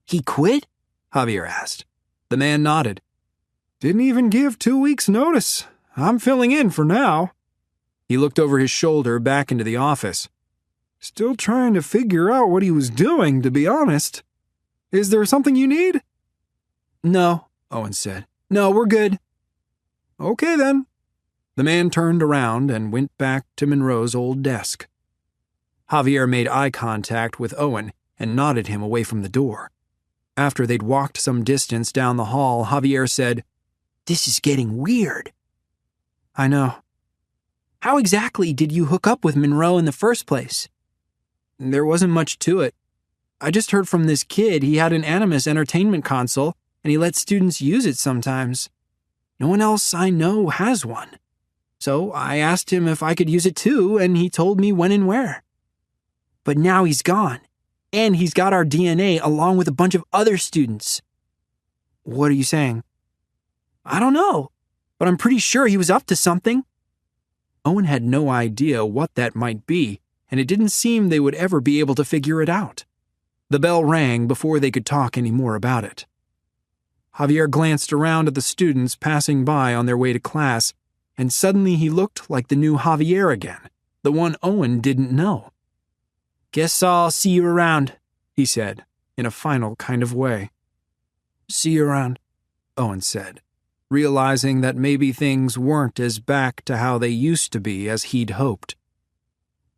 Speaker 2: "He quit?"
Speaker 1: Javier asked. The man nodded.
Speaker 3: "Didn't even give 2 weeks' notice. I'm filling in for now."
Speaker 1: He looked over his shoulder back into the office.
Speaker 3: "Still trying to figure out what he was doing, to be honest. Is there something you need?"
Speaker 2: "No,"
Speaker 1: Owen said.
Speaker 2: "No, we're good."
Speaker 3: "Okay, then."
Speaker 1: The man turned around and went back to Monroe's old desk. Javier made eye contact with Owen and nodded him away from the door. After they'd walked some distance down the hall, Javier said,
Speaker 2: "This is getting weird."
Speaker 1: "I know."
Speaker 2: "How exactly did you hook up with Monroe in the first place?"
Speaker 1: "There wasn't much to it. I just heard from this kid he had an Animus entertainment console and he lets students use it sometimes. No one else I know has one. So I asked him if I could use it too, and he told me when and where."
Speaker 2: "But now he's gone, and he's got our DNA along with a bunch of other students."
Speaker 1: "What are you saying?"
Speaker 2: "I don't know, but I'm pretty sure he was up to something."
Speaker 1: Owen had no idea what that might be, and it didn't seem they would ever be able to figure it out. The bell rang before they could talk any more about it. Javier glanced around at the students passing by on their way to class, and suddenly he looked like the new Javier again, the one Owen didn't know.
Speaker 2: "Guess I'll see you around,"
Speaker 1: he said, in a final kind of way.
Speaker 2: "See you around,"
Speaker 1: Owen said, realizing that maybe things weren't as back to how they used to be as he'd hoped.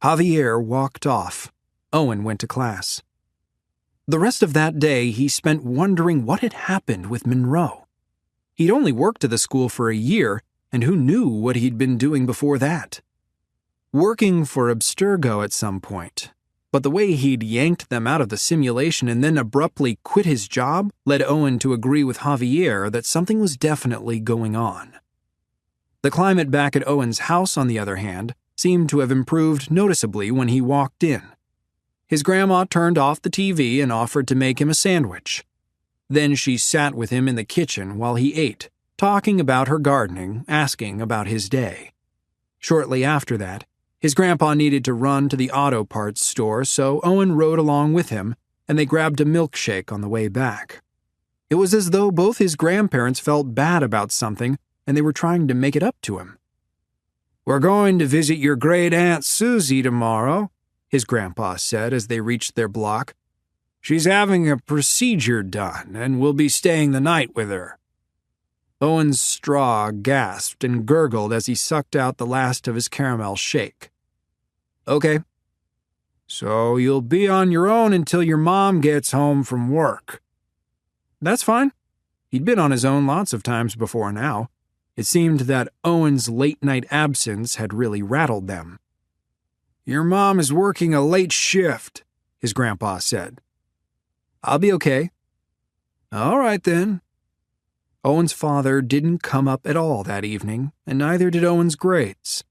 Speaker 1: Javier walked off. Owen went to class. The rest of that day he spent wondering what had happened with Monroe. He'd only worked at the school for a year, and who knew what he'd been doing before that? Working for Abstergo at some point. But the way he'd yanked them out of the simulation and then abruptly quit his job led Owen to agree with Javier that something was definitely going on. The climate back at Owen's house, on the other hand, seemed to have improved noticeably when he walked in. His grandma turned off the TV and offered to make him a sandwich. Then she sat with him in the kitchen while he ate, talking about her gardening, asking about his day. Shortly after that, his grandpa needed to run to the auto parts store, so Owen rode along with him, and they grabbed a milkshake on the way back. It was as though both his grandparents felt bad about something, and they were trying to make it up to him. "We're going to visit your great aunt Susie tomorrow," his grandpa said as they reached their block. "She's having a procedure done, and we'll be staying the night with her." Owen's straw gasped and gurgled as he sucked out the last of his caramel shake. "Okay." "So you'll be on your own until your mom gets home from work." "That's fine." He'd been on his own lots of times before now. It seemed that Owen's late-night absence had really rattled them. "Your mom is working a late shift," his grandpa said. "I'll be okay." "All right, then." Owen's father didn't come up at all that evening, and neither did Owen's grades.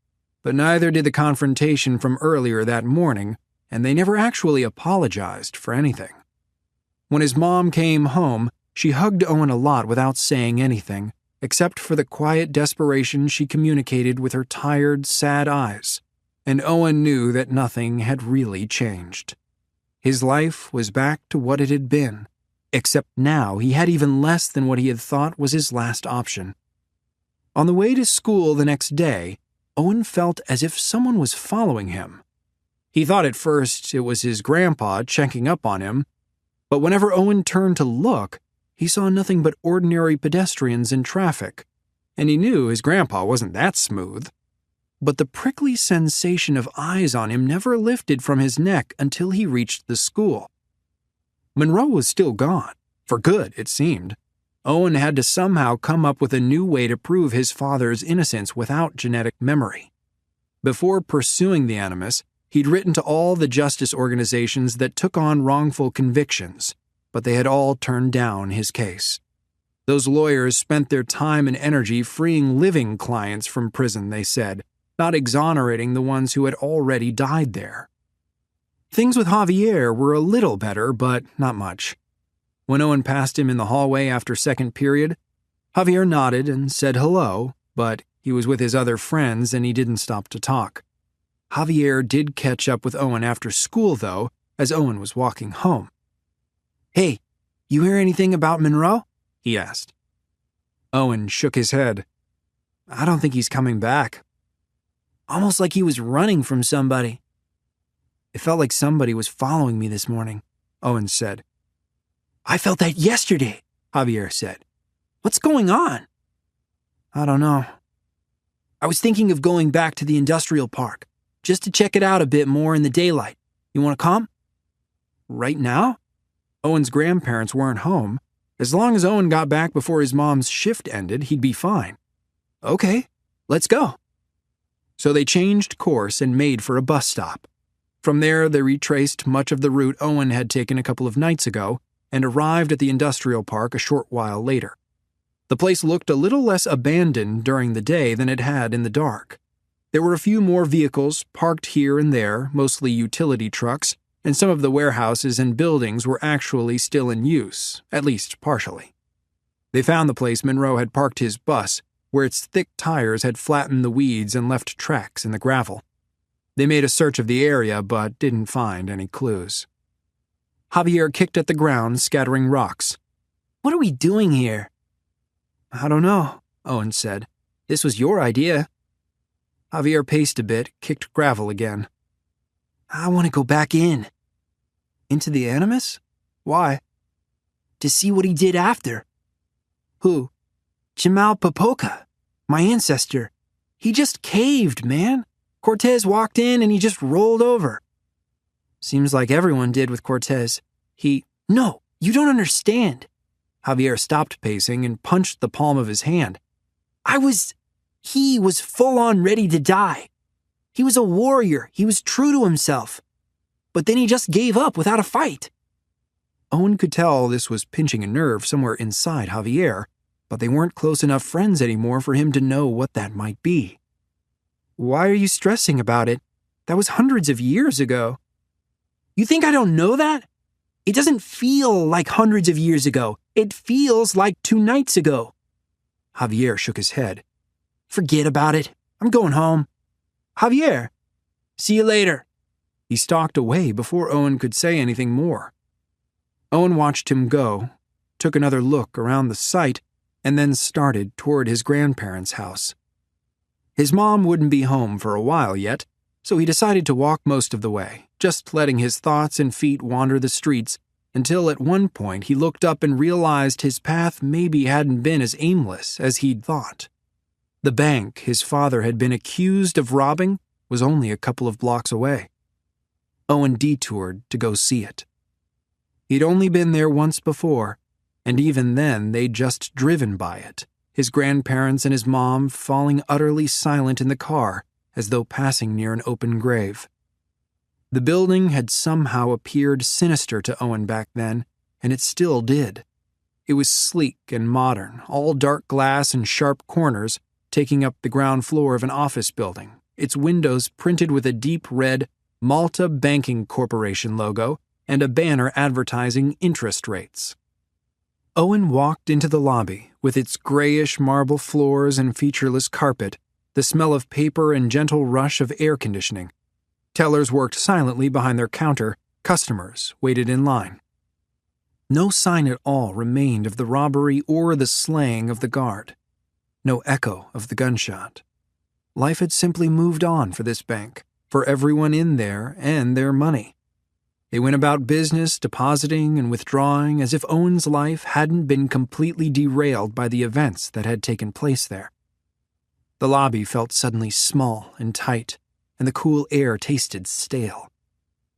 Speaker 1: But neither did the confrontation from earlier that morning, and they never actually apologized for anything. When his mom came home, she hugged Owen a lot without saying anything, except for the quiet desperation she communicated with her tired, sad eyes, and Owen knew that nothing had really changed. His life was back to what it had been, except now he had even less than what he had thought was his last option. On the way to school the next day, Owen felt as if someone was following him. He thought at first it was his grandpa checking up on him, but whenever Owen turned to look, he saw nothing but ordinary pedestrians in traffic, and he knew his grandpa wasn't that smooth. But the prickly sensation of eyes on him never lifted from his neck until he reached the school. Monroe was still gone, for good, it seemed. Owen had to somehow come up with a new way to prove his father's innocence without genetic memory. Before pursuing the animus, he'd written to all the justice organizations that took on wrongful convictions, but they had all turned down his case. Those lawyers spent their time and energy freeing living clients from prison, they said, not exonerating the ones who had already died there. Things with Javier were a little better, but not much. When Owen passed him in the hallway after second period, Javier nodded and said hello, but he was with his other friends and he didn't stop to talk. Javier did catch up with Owen after school, though, as Owen was walking home. "Hey, you hear anything about Monroe?" he asked. Owen shook his head. "I don't think he's coming back. Almost like he was running from somebody." "It felt like somebody was following me this morning," Owen said. "I felt that yesterday," Javier said. "What's going on?" "I don't know. I was thinking of going back to the industrial park, just to check it out a bit more in the daylight. You want to come?" "Right now?" Owen's grandparents weren't home. As long as Owen got back before his mom's shift ended, he'd be fine. "Okay, let's go." So they changed course and made for a bus stop. From there, they retraced much of the route Owen had taken a couple of nights ago and arrived at the industrial park a short while later. The place looked a little less abandoned during the day than it had in the dark. There were a few more vehicles parked here and there, mostly utility trucks, and some of the warehouses and buildings were actually still in use, at least partially. They found the place Monroe had parked his bus, where its thick tires had flattened the weeds and left tracks in the gravel. They made a search of the area, but didn't find any clues. Javier kicked at the ground, scattering rocks. "What are we doing here?" "I don't know," Owen said. "This was your idea." Javier paced a bit, kicked gravel again. "I want to go back in." "Into the Animus? Why?" "To see what he did after." "Who?" "Jamal Popoca, my ancestor. He just caved, man. Cortez walked in and he just rolled over." "Seems like everyone did with Cortez. No, you don't understand." Javier stopped pacing and punched the palm of his hand. He was full on ready to die. He was a warrior. He was true to himself. But then he just gave up without a fight." Owen could tell this was pinching a nerve somewhere inside Javier, but they weren't close enough friends anymore for him to know what that might be. "Why are you stressing about it? That was hundreds of years ago." "You think I don't know that? It doesn't feel like hundreds of years ago. It feels like 2 nights ago." Javier shook his head. "Forget about it. I'm going home." "Javier, see you later." He stalked away before Owen could say anything more. Owen watched him go, took another look around the site, and then started toward his grandparents' house. His mom wouldn't be home for a while yet, so he decided to walk most of the way, just letting his thoughts and feet wander the streets until at one point he looked up and realized his path maybe hadn't been as aimless as he'd thought. The bank his father had been accused of robbing was only a couple of blocks away. Owen detoured to go see it. He'd only been there once before, and even then they'd just driven by it, his grandparents and his mom falling utterly silent in the car as though passing near an open grave. The building had somehow appeared sinister to Owen back then, and it still did. It was sleek and modern, all dark glass and sharp corners, taking up the ground floor of an office building, its windows printed with a deep red Malta Banking Corporation logo and a banner advertising interest rates. Owen walked into the lobby with its grayish marble floors and featureless carpet, the smell of paper and gentle rush of air conditioning. Tellers worked silently behind their counter, customers waited in line. No sign at all remained of the robbery or the slaying of the guard. No echo of the gunshot. Life had simply moved on for this bank, for everyone in there and their money. They went about business, depositing and withdrawing as if Owen's life hadn't been completely derailed by the events that had taken place there. The lobby felt suddenly small and tight, and the cool air tasted stale.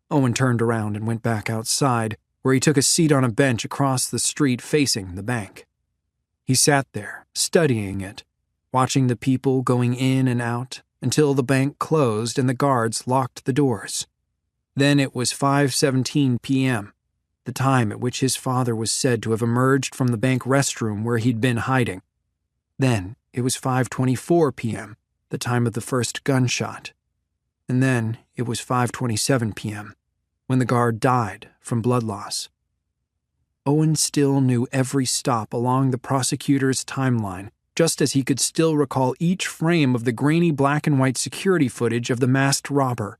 Speaker 1: Owen turned around and went back outside, where he took a seat on a bench across the street facing the bank. He sat there, studying it, watching the people going in and out until the bank closed and the guards locked the doors. Then it was 5:17 p.m., the time at which his father was said to have emerged from the bank restroom where he'd been hiding. Then it was 5:24 p.m., the time of the first gunshot. And then it was 5:27 p.m., when the guard died from blood loss. Owen still knew every stop along the prosecutor's timeline, just as he could still recall each frame of the grainy black and white security footage of the masked robber.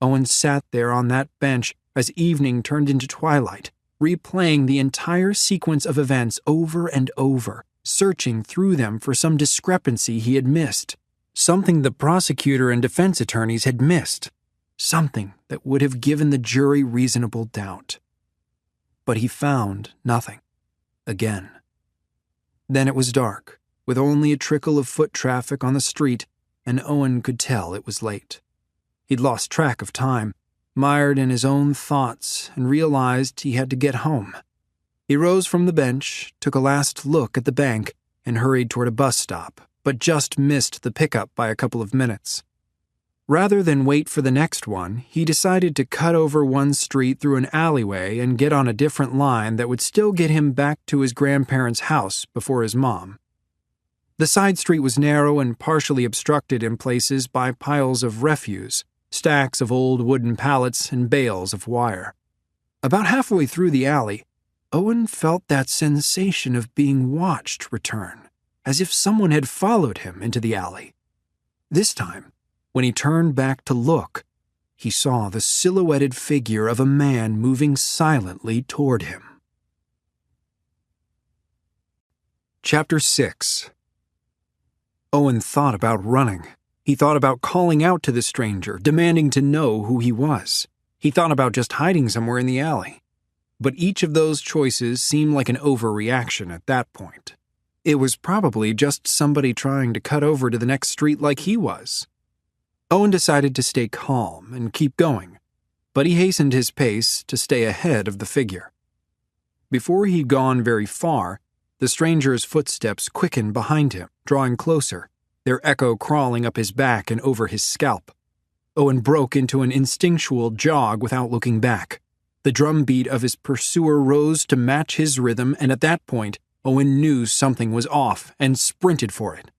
Speaker 1: Owen sat there on that bench as evening turned into twilight, replaying the entire sequence of events over and over, searching through them for some discrepancy he had missed, something the prosecutor and defense attorneys had missed, something that would have given the jury reasonable doubt. But he found nothing. Again. Then it was dark, with only a trickle of foot traffic on the street, and Owen could tell it was late. He'd lost track of time, mired in his own thoughts, and realized he had to get home. He rose from the bench, took a last look at the bank, and hurried toward a bus stop, but just missed the pickup by a couple of minutes. Rather than wait for the next one, he decided to cut over one street through an alleyway and get on a different line that would still get him back to his grandparents' house before his mom. The side street was narrow and partially obstructed in places by piles of refuse, stacks of old wooden pallets, and bales of wire. About halfway through the alley, Owen felt that sensation of being watched return, as if someone had followed him into the alley. This time, when he turned back to look, he saw the silhouetted figure of a man moving silently toward him. Chapter 6. Owen thought about running. He thought about calling out to the stranger, demanding to know who he was. He thought about just hiding somewhere in the alley. But each of those choices seemed like an overreaction at that point. It was probably just somebody trying to cut over to the next street like he was. Owen decided to stay calm and keep going, but he hastened his pace to stay ahead of the figure. Before he'd gone very far, the stranger's footsteps quickened behind him, drawing closer, their echo crawling up his back and over his scalp. Owen broke into an instinctual jog without looking back. The drumbeat of his pursuer rose to match his rhythm, and at that point, Owen knew something was off and sprinted for it.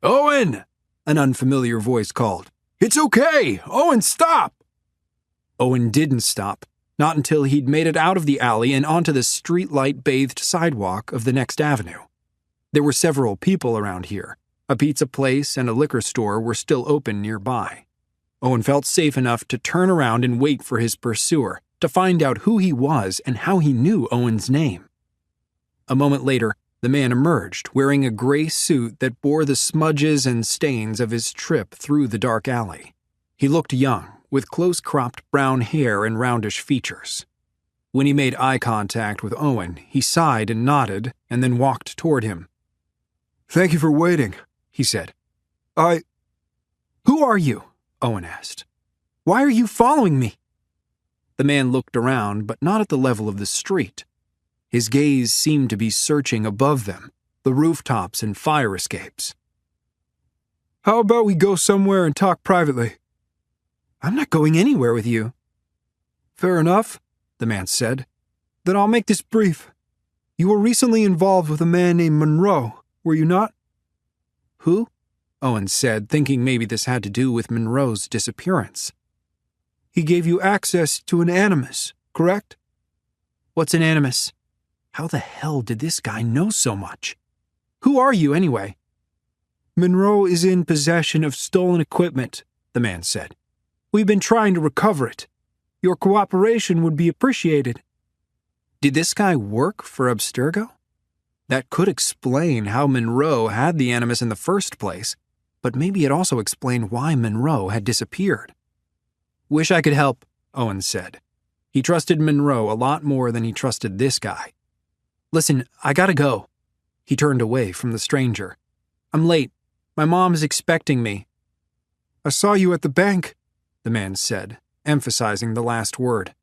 Speaker 1: "Owen!" an unfamiliar voice called. "It's okay! Owen, stop!" Owen didn't stop, not until he'd made it out of the alley and onto the streetlight-bathed sidewalk of the next avenue. There were several people around here. A pizza place and a liquor store were still open nearby. Owen felt safe enough to turn around and wait for his pursuer, to find out who he was and how he knew Owen's name. A moment later, the man emerged, wearing a gray suit that bore the smudges and stains of his trip through the dark alley. He looked young, with close-cropped brown hair and roundish features. When he made eye contact with Owen, he sighed and nodded, and then walked toward him. "Thank you for waiting," he said. "Who are you?" Owen asked. "Why are you following me?" The man looked around, but not at the level of the street. His gaze seemed to be searching above them, the rooftops and fire escapes. "How about we go somewhere and talk privately?" "I'm not going anywhere with you." "Fair enough," the man said. "Then I'll make this brief. You were recently involved with a man named Monroe, were you not?" "Who?" Owen said, thinking maybe this had to do with Monroe's disappearance. "He gave you access to an animus, correct?" "What's an animus? How the hell did this guy know so much? Who are you, anyway?" "Monroe is in possession of stolen equipment," the man said. "We've been trying to recover it. Your cooperation would be appreciated." Did this guy work for Abstergo? That could explain how Monroe had the animus in the first place, but maybe it also explained why Monroe had disappeared. "Wish I could help," Owen said. He trusted Monroe a lot more than he trusted this guy.
Speaker 2: Listen, I gotta go.
Speaker 1: He turned away from the stranger. I'm late. My mom is expecting me. I saw you at the bank, the man said, emphasizing the last word.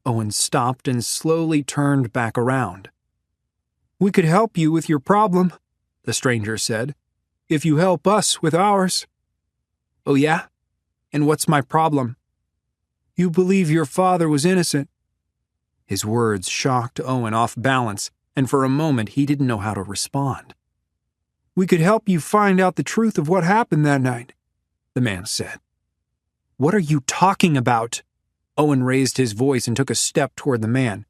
Speaker 2: Owen stopped and slowly turned back around.
Speaker 1: We could help you with your problem, the stranger said, if you help us with ours.
Speaker 2: Oh yeah? And what's my problem?
Speaker 1: You believe your father was innocent.
Speaker 2: His words shocked Owen off balance, and for a moment he didn't know how to respond.
Speaker 1: We could help you find out the truth of what happened that night, the man said.
Speaker 2: What are you talking about? Owen raised his voice and took a step toward the man.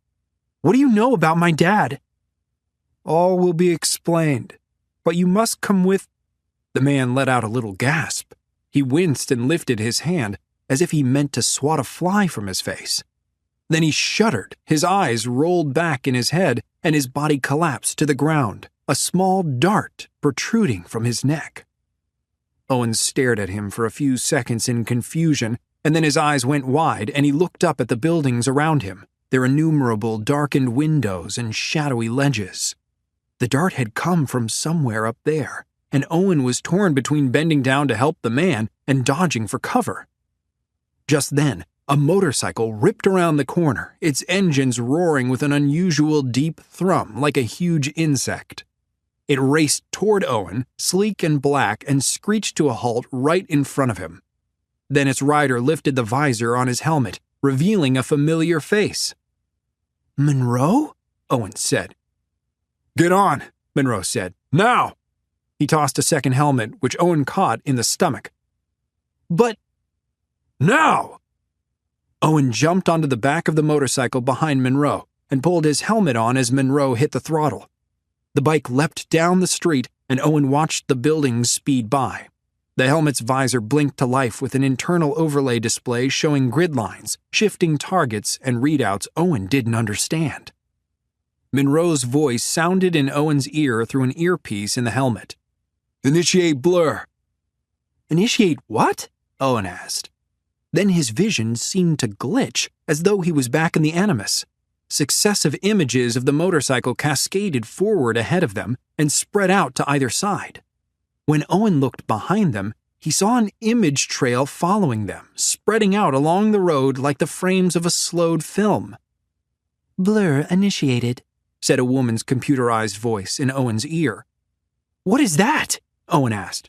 Speaker 2: What do you know about my dad?
Speaker 1: All will be explained, but you must come with...
Speaker 2: The man let out a little gasp. He winced and lifted his hand, as if he meant to swat a fly from his face. Then he shuddered, his eyes rolled back in his head, and his body collapsed to the ground, a small dart protruding from his neck. Owen stared at him for a few seconds in confusion, and then his eyes went wide and he looked up at the buildings around him, their innumerable darkened windows and shadowy ledges. The dart had come from somewhere up there, and Owen was torn between bending down to help the man and dodging for cover. Just then, a motorcycle ripped around the corner, its engines roaring with an unusual deep thrum like a huge insect. It raced toward Owen, sleek and black, and screeched to a halt right in front of him. Then its rider lifted the visor on his helmet, revealing a familiar face.
Speaker 1: Monroe?
Speaker 2: Owen said.
Speaker 1: Get on, Monroe said. Now! He tossed a second helmet, which Owen caught in the stomach.
Speaker 2: But...
Speaker 1: Now!
Speaker 2: Owen jumped onto the back of the motorcycle behind Monroe and pulled his helmet on as Monroe hit the throttle. The bike leapt down the street, and Owen watched the buildings speed by. The helmet's visor blinked to life with an internal overlay display showing grid lines, shifting targets, and readouts Owen didn't understand. Monroe's voice sounded in Owen's ear through an earpiece in the helmet.
Speaker 1: Initiate blur.
Speaker 2: Initiate what? Owen asked. Then his vision seemed to glitch, as though he was back in the Animus. Successive images of the motorcycle cascaded forward ahead of them and spread out to either side. When Owen looked behind them, he saw an image trail following them, spreading out along the road like the frames of a slowed film.
Speaker 4: Blur initiated,
Speaker 2: said a woman's computerized voice in Owen's ear. What is that? Owen asked.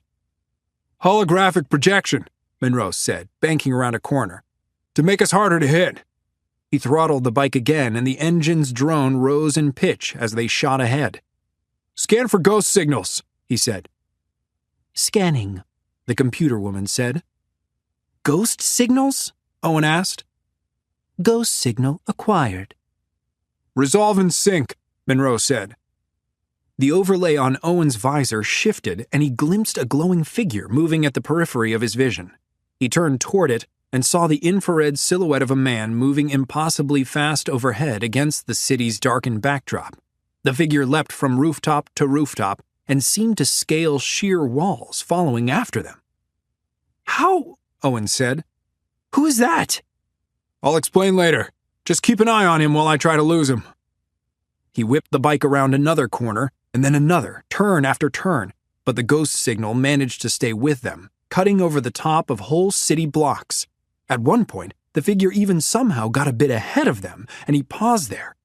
Speaker 1: Holographic projection, Monroe said, banking around a corner. To make us harder to hit.
Speaker 2: He throttled the bike again, and the engine's drone rose in pitch as they shot ahead.
Speaker 1: Scan for ghost signals, he said.
Speaker 4: Scanning,
Speaker 2: the computer woman said. Ghost signals? Owen asked.
Speaker 4: Ghost signal acquired.
Speaker 1: Resolve and sync, Monroe said.
Speaker 2: The overlay on Owen's visor shifted, and he glimpsed a glowing figure moving at the periphery of his vision. He turned toward it and saw the infrared silhouette of a man moving impossibly fast overhead against the city's darkened backdrop. The figure leapt from rooftop to rooftop and seemed to scale sheer walls, following after them.
Speaker 1: How? Owen said.
Speaker 2: Who is that?
Speaker 1: I'll explain later. Just keep an eye on him while I try to lose him.
Speaker 2: He whipped the bike around another corner, and then another, turn after turn, but the ghost signal managed to stay with them, cutting over the top of whole city blocks. At one point, the figure even somehow got a bit ahead of them, and he paused there.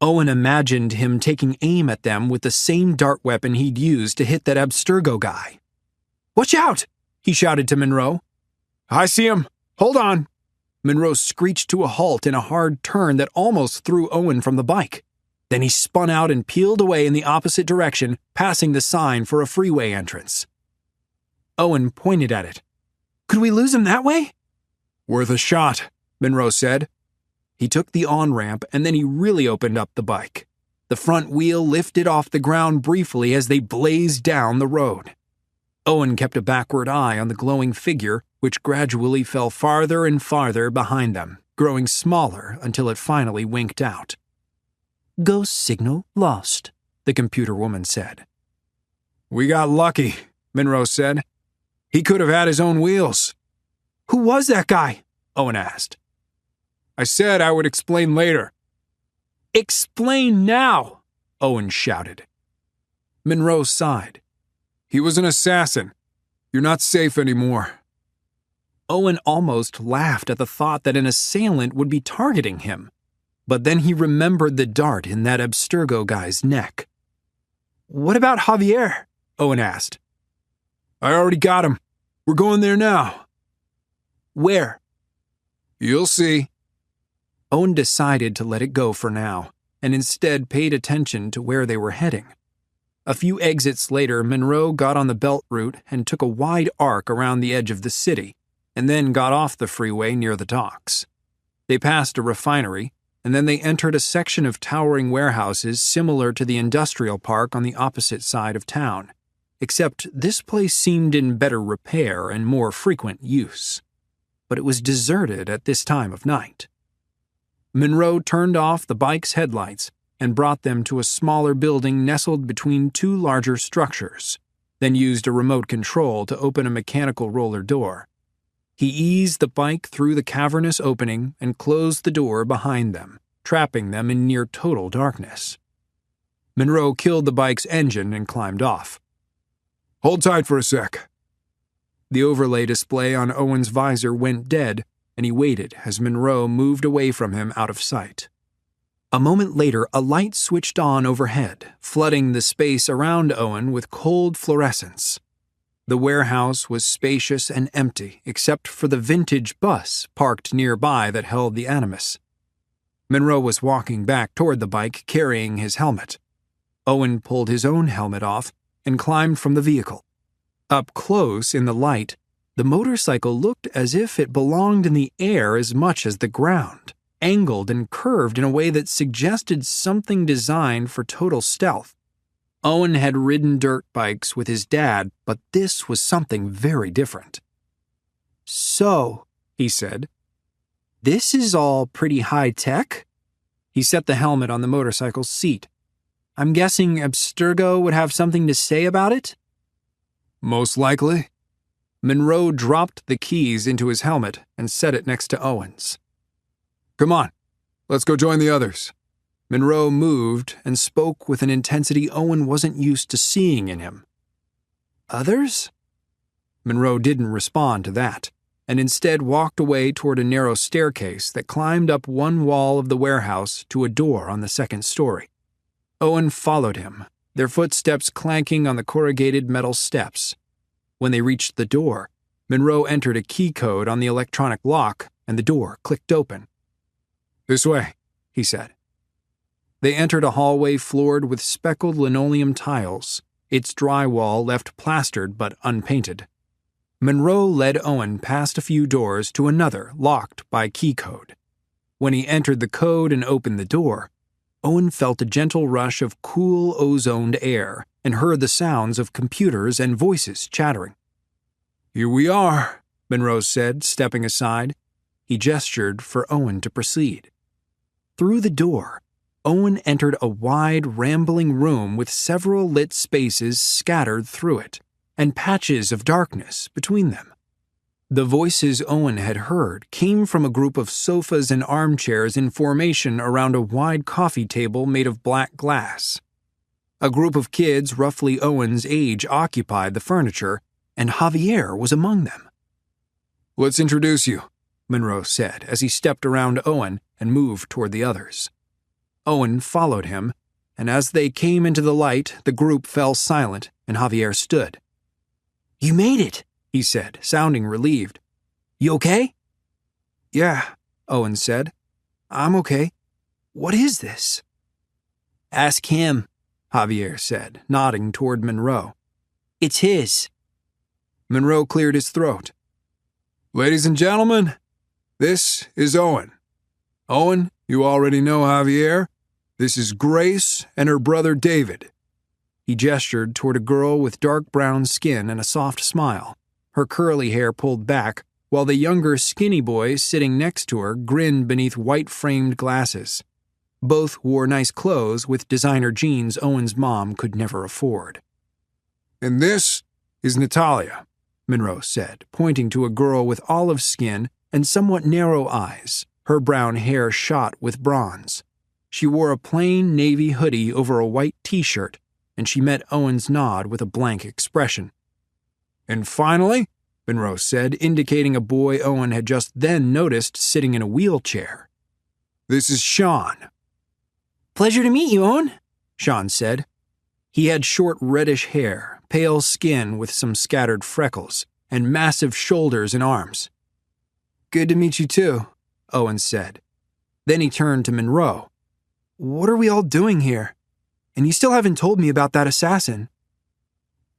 Speaker 2: Owen imagined him taking aim at them with the same dart weapon he'd used to hit that Abstergo guy. "Watch out!" he shouted to Monroe.
Speaker 1: I see him. Hold on.
Speaker 2: Monroe screeched to a halt in a hard turn that almost threw Owen from the bike. Then he spun out and peeled away in the opposite direction, passing the sign for a freeway entrance. Owen pointed at it. "Could we lose him that way?"
Speaker 1: Worth a shot, Monroe said.
Speaker 2: He took the on-ramp, and then he really opened up the bike. The front wheel lifted off the ground briefly as they blazed down the road. Owen kept a backward eye on the glowing figure, which gradually fell farther and farther behind them, growing smaller until it finally winked out.
Speaker 4: Ghost signal lost,
Speaker 2: the computer woman said.
Speaker 1: We got lucky, Monroe said. He could have had his own wheels.
Speaker 2: Who was that guy? Owen asked.
Speaker 3: I said I would explain later.
Speaker 1: Explain now, Owen shouted.
Speaker 3: Monroe sighed. He was an assassin. You're not safe anymore.
Speaker 1: Owen almost laughed at the thought that an assailant would be targeting him, but then he remembered the dart in that Abstergo guy's neck. What about Javier? Owen asked.
Speaker 3: I already got him. We're going there now.
Speaker 1: Where?
Speaker 3: You'll see.
Speaker 1: Owen decided to let it go for now, and instead paid attention to where they were heading. A few exits later, Monroe got on the belt route and took a wide arc around the edge of the city, and then got off the freeway near the docks. They passed a refinery, and then they entered a section of towering warehouses similar to the industrial park on the opposite side of town, except this place seemed in better repair and more frequent use. But it was deserted at this time of night. Monroe turned off the bike's headlights and brought them to a smaller building nestled between two larger structures, then used a remote control to open a mechanical roller door. He eased the bike through the cavernous opening and closed the door behind them, trapping them in near total darkness. Monroe killed the bike's engine and climbed off.
Speaker 3: Hold tight for a sec.
Speaker 1: The overlay display on Owen's visor went dead, and he waited as Monroe moved away from him out of sight. A moment later, a light switched on overhead, flooding the space around Owen with cold fluorescence. The warehouse was spacious and empty, except for the vintage bus parked nearby that held the Animus. Monroe was walking back toward the bike, carrying his helmet. Owen pulled his own helmet off and climbed from the vehicle. Up close in the light, the motorcycle looked as if it belonged in the air as much as the ground, angled and curved in a way that suggested something designed for total stealth. Owen had ridden dirt bikes with his dad, but this was something very different. So, he said, this is all pretty high-tech? He set the helmet on the motorcycle's seat. I'm guessing Abstergo would have something to say about it?
Speaker 3: Most likely.
Speaker 1: Monroe dropped the keys into his helmet and set it next to Owen's.
Speaker 3: Come on, let's go join the others.
Speaker 1: Monroe moved and spoke with an intensity Owen wasn't used to seeing in him. Others? Monroe didn't respond to that, and instead walked away toward a narrow staircase that climbed up one wall of the warehouse to a door on the second story. Owen followed him, their footsteps clanking on the corrugated metal steps. When they reached the door, Monroe entered a key code on the electronic lock, and the door clicked open.
Speaker 3: This way,
Speaker 1: he said. They entered a hallway floored with speckled linoleum tiles, its drywall left plastered but unpainted. Monroe led Owen past a few doors to another locked by key code. When he entered the code and opened the door, Owen felt a gentle rush of cool, ozoned air and heard the sounds of computers and voices chattering.
Speaker 3: Here we are,
Speaker 1: Monroe said, stepping aside. He gestured for Owen to proceed. Through the door, Owen entered a wide, rambling room with several lit spaces scattered through it, and patches of darkness between them. The voices Owen had heard came from a group of sofas and armchairs in formation around a wide coffee table made of black glass. A group of kids roughly Owen's age occupied the furniture, and Javier was among them.
Speaker 3: Let's introduce you,
Speaker 1: Monroe said as he stepped around Owen and moved toward the others. Owen followed him, and as they came into the light, the group fell silent and Javier stood. You made it, he said, sounding relieved. You okay?
Speaker 3: Yeah, Owen said. I'm okay. What is this?
Speaker 1: Ask him, Javier said, nodding toward Monroe. It's his.
Speaker 3: Monroe cleared his throat. Ladies and gentlemen, this is Owen. Owen, you already know Javier. This is Grace and her brother David.
Speaker 1: He gestured toward a girl with dark brown skin and a soft smile, her curly hair pulled back, while the younger skinny boy sitting next to her grinned beneath white-framed glasses. Both wore nice clothes with designer jeans Owen's mom could never afford.
Speaker 3: And this is Natalia,
Speaker 1: Monroe said, pointing to a girl with olive skin and somewhat narrow eyes, Her brown hair shot with bronze. She wore a plain navy hoodie over a white t-shirt, and she met Owen's nod with a blank expression. "And finally," Monroe said, indicating a boy Owen had just then noticed sitting in a wheelchair, "this is Sean."
Speaker 2: "Pleasure to meet you, Owen,"
Speaker 1: Sean said. He had short reddish hair, pale skin with some scattered freckles, and massive shoulders and arms. "Good to meet you too," Owen said. Then he turned to Monroe. "What are we all doing here? And you still haven't told me about that assassin."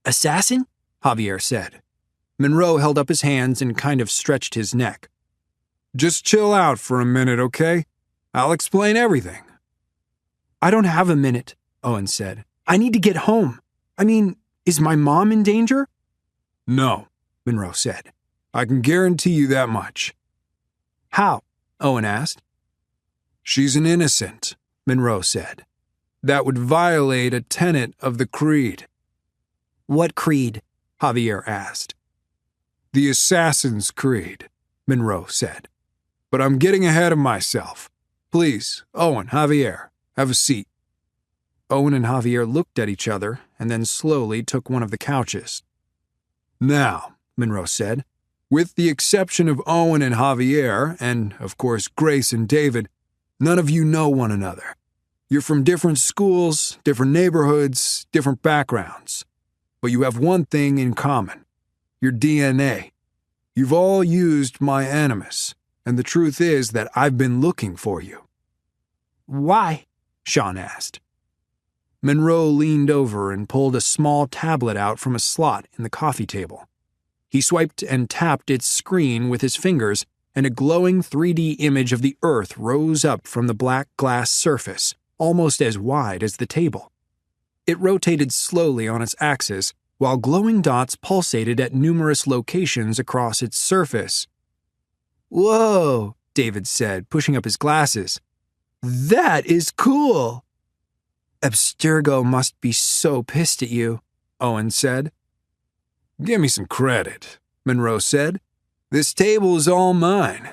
Speaker 2: "Assassin?"
Speaker 1: Javier said. Monroe held up his hands and kind of stretched his neck. "Just chill out for a minute, okay? I'll explain everything."
Speaker 2: "I don't have a minute," Owen said. "I need to get home. I mean, is my mom in danger?"
Speaker 1: "No," Monroe said. "I can guarantee you that much."
Speaker 2: "How?"
Speaker 1: Owen asked. "She's an innocent," Monroe said. "That would violate a tenet of the creed."
Speaker 2: "What creed?"
Speaker 1: Javier asked. "The Assassin's Creed," Monroe said. "But I'm getting ahead of myself. Please, Owen, Javier, have a seat." Owen and Javier looked at each other and then slowly took one of the couches. "Now," Monroe said, "with the exception of Owen and Javier, and, of course, Grace and David, none of you know one another. You're from different schools, different neighborhoods, different backgrounds. But you have one thing in common. Your DNA. You've all used my animus, and the truth is that I've been looking for you."
Speaker 2: "Why?"
Speaker 1: Sean asked. Monroe leaned over and pulled a small tablet out from a slot in the coffee table. He swiped and tapped its screen with his fingers, and a glowing 3D image of the Earth rose up from the black glass surface, almost as wide as the table. It rotated slowly on its axis, while glowing dots pulsated at numerous locations across its surface.
Speaker 2: "Whoa,"
Speaker 1: David said, pushing up his glasses. "That is cool."
Speaker 2: "Abstergo must be so pissed at you,"
Speaker 1: Owen said. "Give me some credit," Monroe said. "This table is all mine."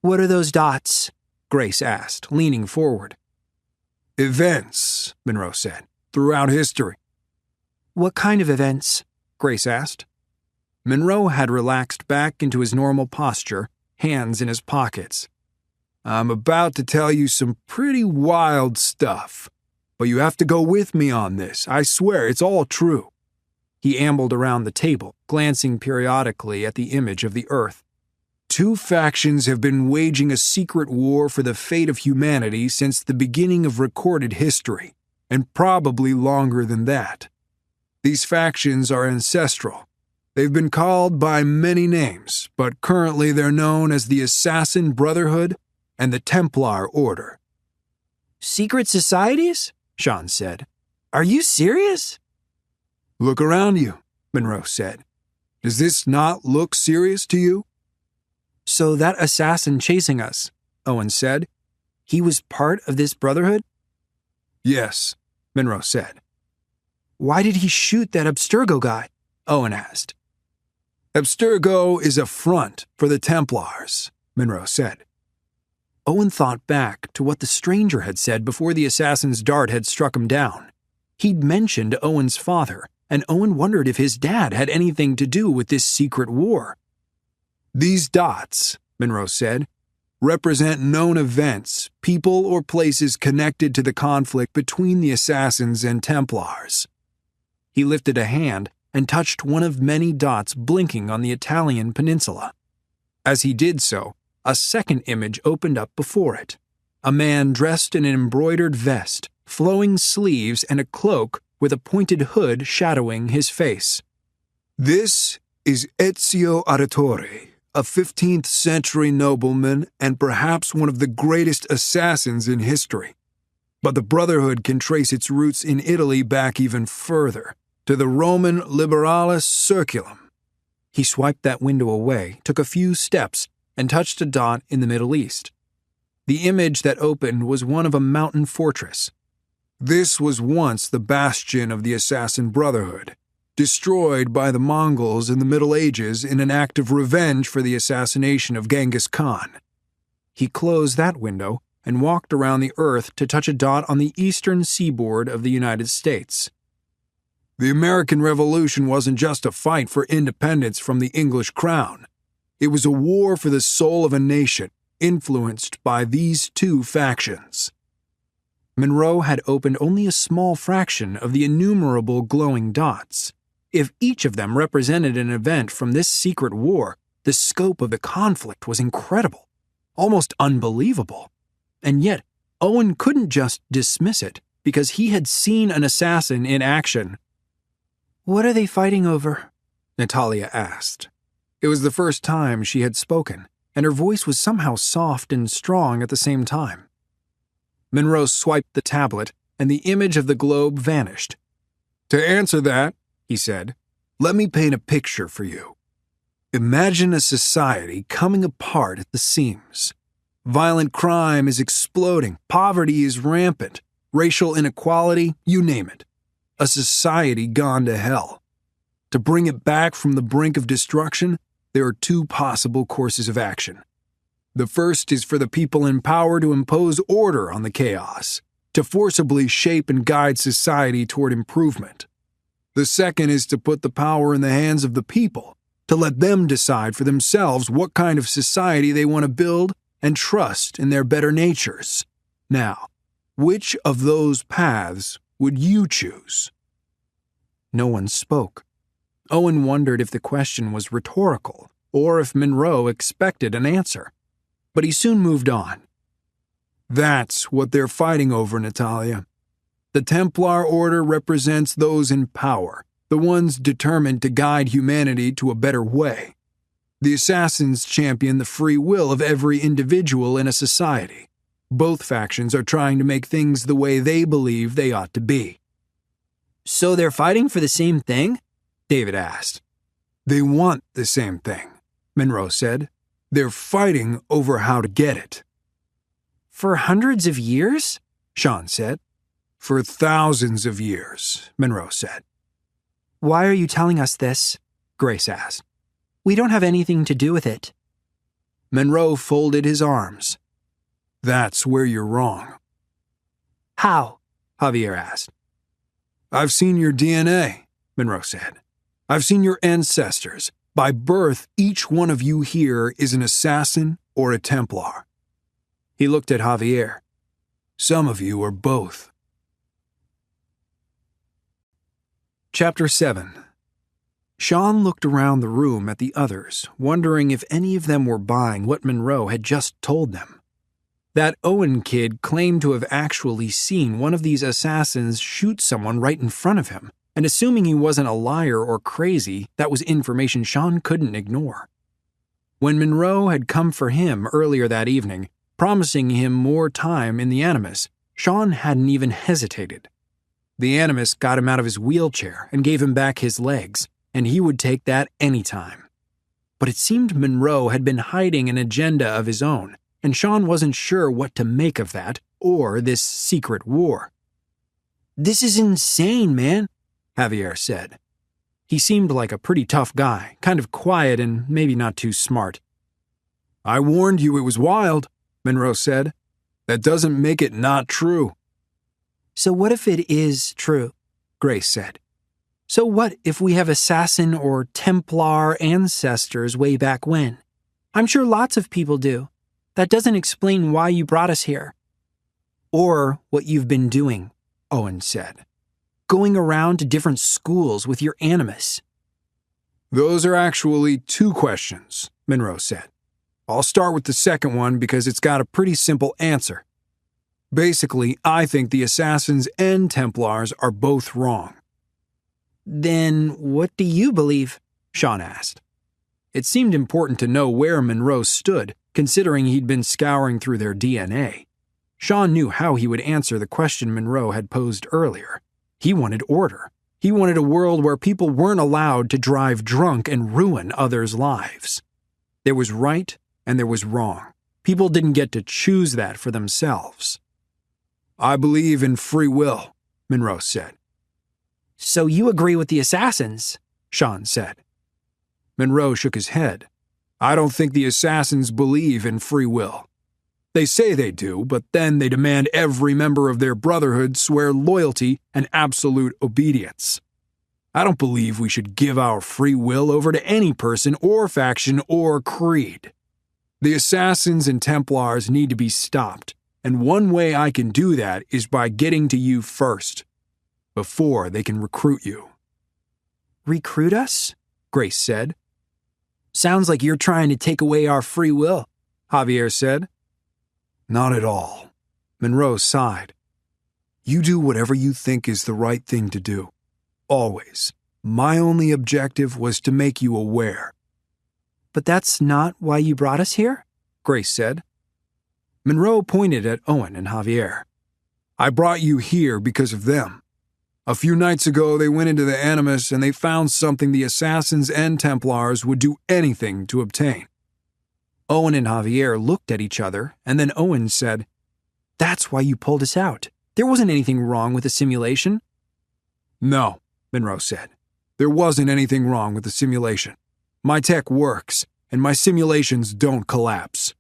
Speaker 2: "What are those dots?"
Speaker 1: Grace asked, leaning forward. "Events," Monroe said, "throughout history."
Speaker 2: "What kind of events?"
Speaker 1: Grace asked. Monroe had relaxed back into his normal posture, hands in his pockets. "I'm about to tell you some pretty wild stuff, but you have to go with me on this. I swear it's all true." He ambled around the table, glancing periodically at the image of the Earth. "Two factions have been waging a secret war for the fate of humanity since the beginning of recorded history, and probably longer than that. These factions are ancestral. They've been called by many names, but currently they're known as the Assassin Brotherhood and the Templar Order."
Speaker 2: "Secret societies?" Sean said. "Are you serious?"
Speaker 1: "Look around you," Monroe said. "Does this not look serious to you?"
Speaker 2: "So that assassin chasing us," Owen said, "he was part of this brotherhood?"
Speaker 1: "Yes," Monroe said.
Speaker 2: "Why did he shoot that Abstergo guy?" Owen asked.
Speaker 1: "Abstergo is a front for the Templars," Monroe said. Owen thought back to what the stranger had said before the assassin's dart had struck him down. He'd mentioned Owen's father, and Owen wondered if his dad had anything to do with this secret war. "These dots," Monroe said, "represent known events, people or places connected to the conflict between the Assassins and Templars." He lifted a hand and touched one of many dots blinking on the Italian peninsula. As he did so, a second image opened up before it. A man dressed in an embroidered vest, flowing sleeves, and a cloak with a pointed hood shadowing his face. "This is Ezio Auditore, a 15th century nobleman and perhaps one of the greatest assassins in history. But the Brotherhood can trace its roots in Italy back even further, to the Roman Liberalis Circulum." He swiped that window away, took a few steps, and touched a dot in the Middle East. The image that opened was one of a mountain fortress. "This was once the bastion of the Assassin Brotherhood, destroyed by the Mongols in the Middle Ages in an act of revenge for the assassination of Genghis Khan. He closed that window and walked around the earth to touch a dot on the eastern seaboard of the United States. The American Revolution wasn't just a fight for independence from the English crown. It was a war for the soul of a nation, influenced by these two factions. Monroe had opened only a small fraction of the innumerable glowing dots. If each of them represented an event from this secret war, the scope of the conflict was incredible, almost unbelievable. And yet, Owen couldn't just dismiss it, because he had seen an assassin in action.
Speaker 2: "What are they fighting over?"
Speaker 1: Natalia asked. It was the first time she had spoken, and her voice was somehow soft and strong at the same time. Monroe swiped the tablet, and the image of the globe vanished. "To answer that," he said, "let me paint a picture for you. Imagine a society coming apart at the seams. Violent crime is exploding, poverty is rampant, racial inequality, you name it. A society gone to hell. To bring it back from the brink of destruction, there are two possible courses of action. The first is for the people in power to impose order on the chaos, to forcibly shape and guide society toward improvement. The second is to put the power in the hands of the people, to let them decide for themselves what kind of society they want to build and trust in their better natures. Now, which of those paths would you choose?" No one spoke. Owen wondered if the question was rhetorical, or if Monroe expected an answer. But he soon moved on. "That's what they're fighting over, Natalia. The Templar Order represents those in power, the ones determined to guide humanity to a better way. The Assassins champion the free will of every individual in a society. Both factions are trying to make things the way they believe they ought to be."
Speaker 2: "So they're fighting for the same thing?"
Speaker 1: David asked. "They want the same thing," Monroe said. "They're fighting over how to get it."
Speaker 2: "For hundreds of years?"
Speaker 1: Sean said. "For thousands of years," Monroe said.
Speaker 2: "Why are you telling us this?"
Speaker 1: Grace asked.
Speaker 2: "We don't have anything to do with it."
Speaker 1: Monroe folded his arms. "That's where you're wrong."
Speaker 2: "How?"
Speaker 1: Javier asked. "I've seen your DNA," Monroe said. "I've seen your ancestors. By birth, each one of you here is an assassin or a Templar." He looked at Javier. "Some of you are both." Chapter 7. Sean looked around the room at the others, wondering if any of them were buying what Monroe had just told them. That Owen kid claimed to have actually seen one of these assassins shoot someone right in front of him, and assuming he wasn't a liar or crazy, that was information Sean couldn't ignore. When Monroe had come for him earlier that evening, promising him more time in the Animus, Sean hadn't even hesitated. The Animus got him out of his wheelchair and gave him back his legs, and he would take that anytime. But it seemed Monroe had been hiding an agenda of his own, and Sean wasn't sure what to make of that or this secret war.
Speaker 2: "This is insane, man,"
Speaker 1: Javier said. He seemed like a pretty tough guy, kind of quiet and maybe not too smart. "I warned you it was wild," Monroe said. "That doesn't make it not true."
Speaker 2: "So what if it is true?"
Speaker 1: Grace said.
Speaker 2: "So what if we have assassin or Templar ancestors way back when? I'm sure lots of people do. That doesn't explain why you brought us here."
Speaker 1: "Or what you've been doing," Owen said.
Speaker 2: "Going around to different schools with your Animus."
Speaker 1: "Those are actually two questions," Monroe said. "I'll start with the second one because it's got a pretty simple answer. Basically, I think the Assassins and Templars are both wrong."
Speaker 2: "Then what do you believe?"
Speaker 1: Sean asked. It seemed important to know where Monroe stood, considering he'd been scouring through their DNA. Sean knew how he would answer the question Monroe had posed earlier. He wanted order. He wanted a world where people weren't allowed to drive drunk and ruin others' lives. There was right and there was wrong. People didn't get to choose that for themselves. "I believe in free will," Monroe said.
Speaker 2: "So you agree with the Assassins?"
Speaker 1: Sean said. Monroe shook his head. "I don't think the Assassins believe in free will.
Speaker 3: They say they do, but then they demand every member of their brotherhood swear loyalty and absolute obedience. I don't believe we should give our free will over to any person or faction or creed. The assassins and Templars need to be stopped, and one way I can do that is by getting to you first, before they can recruit you."
Speaker 2: "Recruit us?" Grace said. "Sounds like you're trying to take away our free will," Javier said.
Speaker 3: "Not at all." Monroe sighed. "You do whatever you think is the right thing to do. Always. My only objective was to make you aware."
Speaker 2: "But that's not why you brought us here?" Grace said.
Speaker 3: Monroe pointed at Owen and Javier. "I brought you here because of them. A few nights ago, they went into the Animus and they found something the Assassins and Templars would do anything to obtain."
Speaker 2: Owen and Javier looked at each other, and then Owen said, "That's why you pulled us out. There wasn't anything wrong with the simulation."
Speaker 3: "No," Monroe said. "There wasn't anything wrong with the simulation. My tech works, and my simulations don't collapse.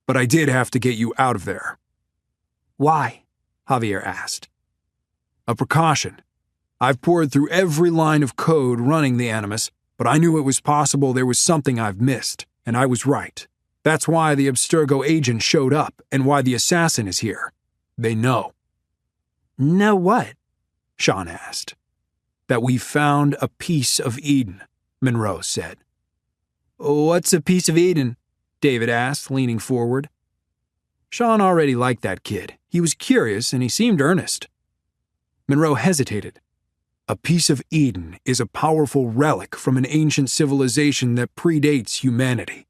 Speaker 3: But I did have to get you out of there."
Speaker 2: "Why?" Javier asked.
Speaker 3: "A precaution. I've poured through every line of code running the Animus, but I knew it was possible there was something I've missed, and I was right. That's why the Abstergo agent showed up, and why the assassin is here. They know."
Speaker 2: "Know what?"
Speaker 3: Sean asked. "That we found a piece of Eden," Monroe said.
Speaker 2: "What's a piece of Eden?"
Speaker 3: David asked, leaning forward. Sean already liked that kid. He was curious, and he seemed earnest. Monroe hesitated. "A piece of Eden is a powerful relic from an ancient civilization that predates humanity.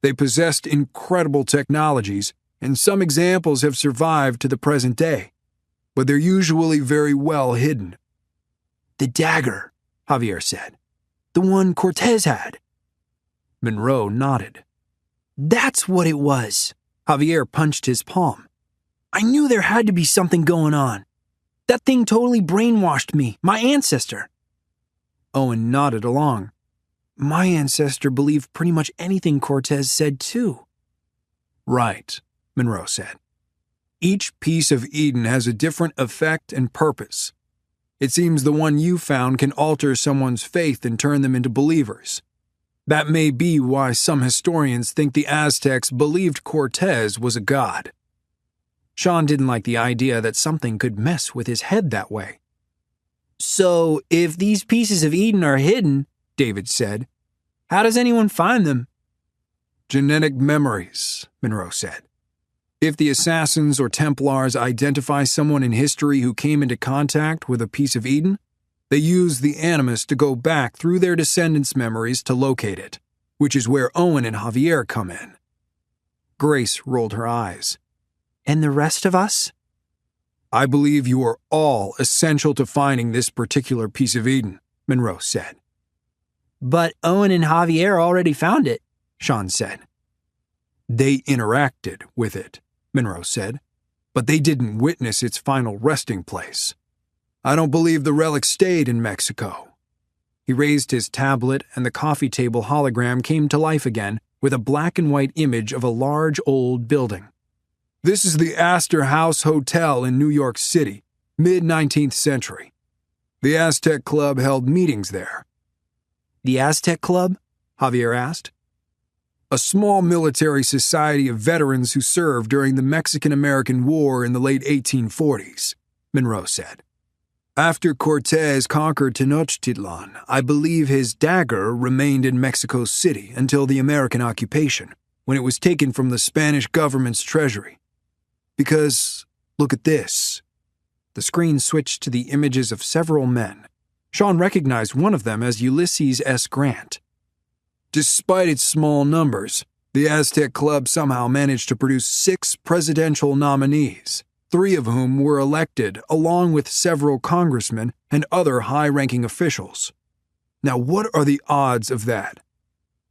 Speaker 3: They possessed incredible technologies, and some examples have survived to the present day, but they're usually very well hidden."
Speaker 2: "The dagger," Javier said. "The one Cortez had."
Speaker 3: Monroe nodded.
Speaker 2: "That's what it was." Javier punched his palm. "I knew there had to be something going on. That thing totally brainwashed me, my ancestor."
Speaker 3: Owen nodded along.
Speaker 2: "My ancestor believed pretty much anything Cortez said, too."
Speaker 3: "Right," Monroe said. "Each piece of Eden has a different effect and purpose. It seems the one you found can alter someone's faith and turn them into believers. That may be why some historians think the Aztecs believed Cortez was a god."
Speaker 2: Sean didn't like the idea that something could mess with his head that way. "So, if these pieces of Eden are hidden," David said, "how does anyone find them?"
Speaker 3: "Genetic memories," Monroe said. "If the Assassins or Templars identify someone in history who came into contact with a piece of Eden, they use the Animus to go back through their Descendants' memories to locate it, which is where Owen and Javier come in."
Speaker 2: Grace rolled her eyes. "And the rest of us?"
Speaker 3: "I believe you are all essential to finding this particular piece of Eden," Monroe said.
Speaker 2: "But Owen and Javier already found it," Sean said.
Speaker 3: "They interacted with it," Monroe said, "but they didn't witness its final resting place. I don't believe the relic stayed in Mexico." He raised his tablet, and the coffee table hologram came to life again with a black and white image of a large old building. "This is the Astor House Hotel in New York City, mid-19th century. The Aztec Club held meetings there."
Speaker 2: "The Aztec Club?" Javier asked.
Speaker 3: "A small military society of veterans who served during the Mexican-American War in the late 1840s, Monroe said. "After Cortez conquered Tenochtitlan, I believe his dagger remained in Mexico City until the American occupation, when it was taken from the Spanish government's treasury. Because, look at this."
Speaker 2: The screen switched to the images of several men. Sean recognized one of them as Ulysses S. Grant.
Speaker 3: "Despite its small numbers, the Aztec Club somehow managed to produce 6 presidential nominees, 3 of whom were elected, along with several congressmen and other high-ranking officials. Now, what are the odds of that?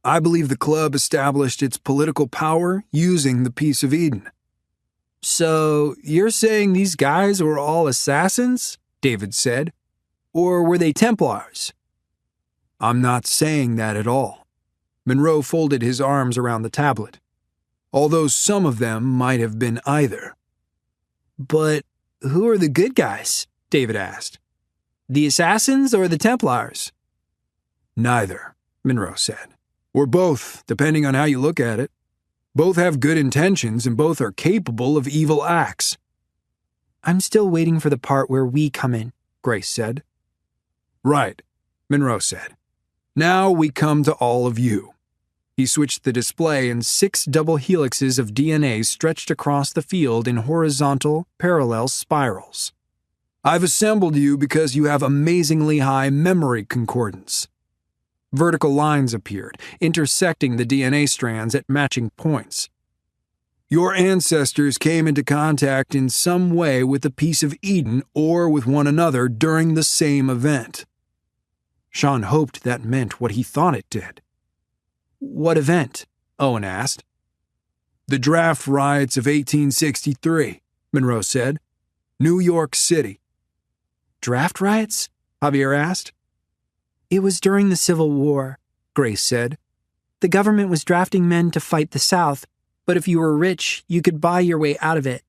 Speaker 3: I believe the club established its political power using the piece of Eden."
Speaker 2: "So, you're saying these guys were all assassins?" David said. "Or were they Templars?"
Speaker 3: "I'm not saying that at all." Monroe folded his arms around the tablet. although some of them might have been either.
Speaker 1: But who are the good guys? David asked. The assassins or the Templars?
Speaker 3: Neither, Monroe said. Or both, depending on how you look at it. Both have good intentions and both are capable of evil acts.
Speaker 1: I'm still waiting for the part where we come in, Grace said.
Speaker 3: Right, Monroe said. Now we come to all of you. He switched the display and 6 double helixes of DNA stretched across the field in horizontal, parallel spirals. I've assembled you because you have amazingly high memory concordance. Vertical lines appeared, intersecting the DNA strands at matching points. Your ancestors came into contact in some way with the piece of Eden or with one another during the same event. Sean hoped that meant what he thought it did.
Speaker 1: What event? Owen asked.
Speaker 3: The draft riots of 1863, Monroe said. New York City.
Speaker 1: Draft riots? Javier asked.
Speaker 4: It was during the Civil War, Grace said. The government was drafting men to fight the South, but if you were rich, you could buy your way out of it.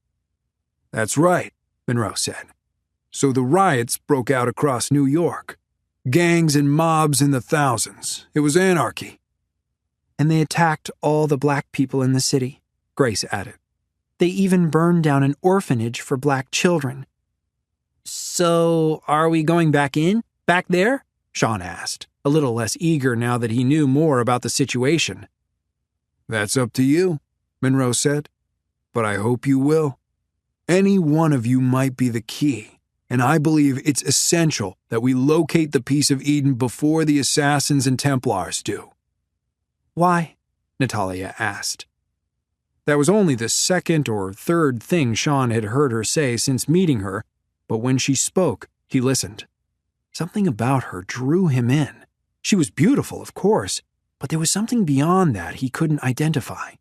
Speaker 3: That's right, Monroe said. So the riots broke out across New York. Gangs and mobs in the thousands. It was anarchy.
Speaker 4: And they attacked all the black people in the city, Grace added. They even burned down an orphanage for black children.
Speaker 1: So, are we going back in? Back there? Sean asked, a little less eager now that he knew more about the situation.
Speaker 3: That's up to you, Monroe said. But I hope you will. Any one of you might be the key, and I believe it's essential that we locate the piece of Eden before the assassins and Templars do.
Speaker 4: Why?
Speaker 1: Natalia asked. That was only the second or third thing Sean had heard her say since meeting her, but when she spoke, he listened. Something about her drew him in. She was beautiful, of course, but there was something beyond that he couldn't identify.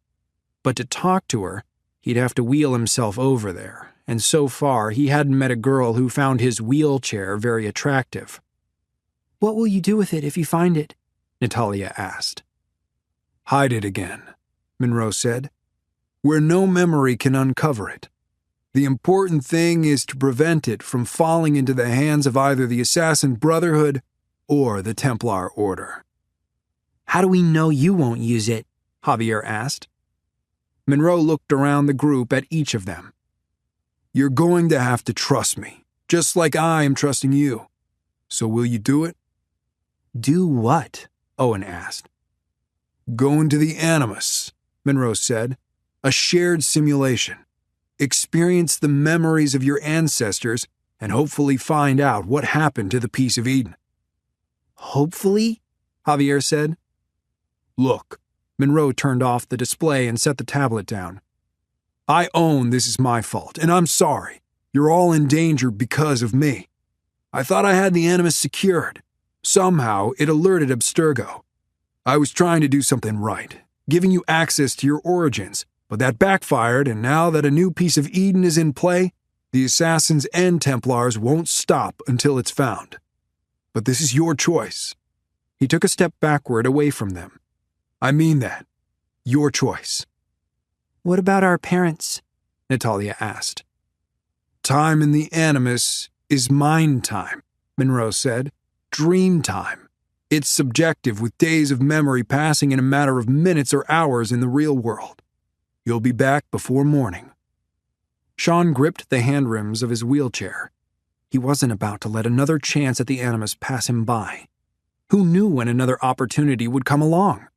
Speaker 1: But to talk to her, he'd have to wheel himself over there, and so far he hadn't met a girl who found his wheelchair very attractive.
Speaker 4: What will you do with it if you find it?
Speaker 1: Natalia asked.
Speaker 3: Hide it again, Monroe said, where no memory can uncover it. The important thing is to prevent it from falling into the hands of either the Assassin Brotherhood or the Templar Order.
Speaker 1: How do we know you won't use it? Javier asked.
Speaker 3: Monroe looked around the group at each of them. You're going to have to trust me, just like I am trusting you. So will you do it?
Speaker 1: Do what? Owen asked.
Speaker 3: Go into the Animus, Monroe said, a shared simulation. Experience the memories of your ancestors and hopefully find out what happened to the piece of Eden.
Speaker 1: Hopefully? Javier said.
Speaker 3: Look, Monroe turned off the display and set the tablet down. I own this is my fault, and I'm sorry. You're all in danger because of me. I thought I had the Animus secured. Somehow, it alerted Abstergo. I was trying to do something right, giving you access to your origins, but that backfired, and now that a new piece of Eden is in play, the Assassins and Templars won't stop until it's found. But this is your choice. He took a step backward away from them. I mean that. Your choice.
Speaker 4: What about our parents?
Speaker 1: Natalia asked.
Speaker 3: Time in the Animus is mind time, Monroe said. Dream time. It's subjective with days of memory passing in a matter of minutes or hours in the real world. You'll be back before morning.
Speaker 1: Sean gripped the handrims of his wheelchair. He wasn't about to let another chance at the Animus pass him by. Who knew when another opportunity would come along?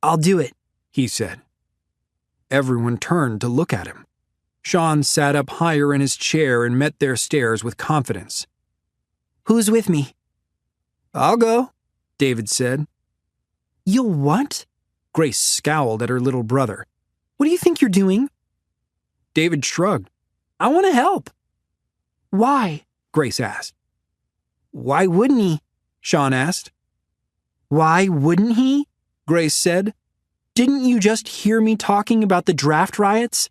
Speaker 4: I'll do it,
Speaker 1: he said. Everyone turned to look at him. Sean sat up higher in his chair and met their stares with confidence.
Speaker 4: Who's with me?
Speaker 1: I'll go, David said.
Speaker 4: You'll what?
Speaker 1: Grace scowled at her little brother.
Speaker 4: What do you think you're doing?
Speaker 1: David shrugged. I want to help.
Speaker 4: Why?
Speaker 1: Grace asked.
Speaker 4: Why wouldn't he?
Speaker 1: Sean asked.
Speaker 4: Why wouldn't he?
Speaker 1: Grace said.
Speaker 4: Didn't you just hear me talking about the draft riots?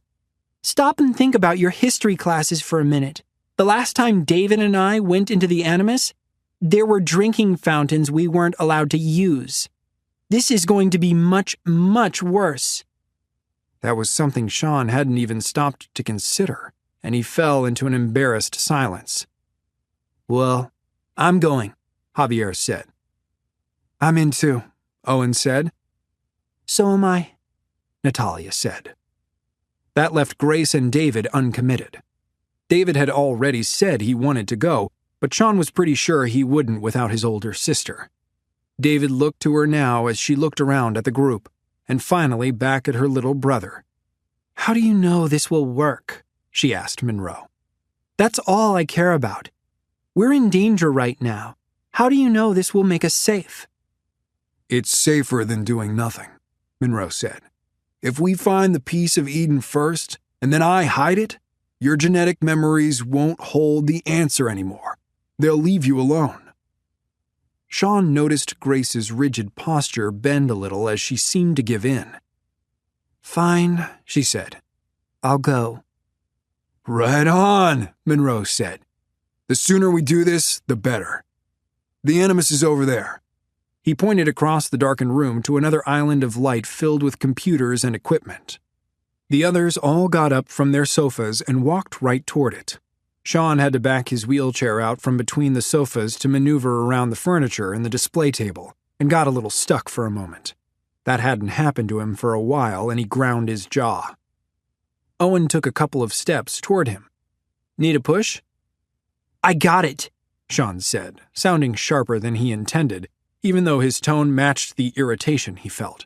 Speaker 4: Stop and think about your history classes for a minute. The last time David and I went into the Animus, there were drinking fountains we weren't allowed to use. This is going to be much, much worse.
Speaker 1: That was something Sean hadn't even stopped to consider, and he fell into an embarrassed silence.
Speaker 2: "Well, I'm going," Javier said.
Speaker 1: "I'm in too," Owen said.
Speaker 2: "So am I,"
Speaker 1: Natalia said. That left Grace and David uncommitted. David had already said he wanted to go, but Sean was pretty sure he wouldn't without his older sister. David looked to her now as she looked around at the group, and finally back at her little brother.
Speaker 4: "How do you know this will work?" she asked Monroe. "That's all I care about. We're in danger right now. How do you know this will make us safe?"
Speaker 3: "It's safer than doing nothing," Monroe said. "If we find the piece of Eden first, and then I hide it, your genetic memories won't hold the answer anymore. They'll leave you alone."
Speaker 1: Sean noticed Grace's rigid posture bend a little as she seemed to give in.
Speaker 4: "Fine," she said. "I'll go."
Speaker 3: "Right on," Monroe said. "The sooner we do this, the better. The Animus is over there."
Speaker 1: He pointed across the darkened room to another island of light filled with computers and equipment. The others all got up from their sofas and walked right toward it. Sean had to back his wheelchair out from between the sofas to maneuver around the furniture and the display table, and got a little stuck for a moment. That hadn't happened to him for a while, and he ground his jaw. Owen took a couple of steps toward him. "Need a push?"
Speaker 4: "I got it,"
Speaker 1: Sean said, sounding sharper than he intended, even though his tone matched the irritation he felt.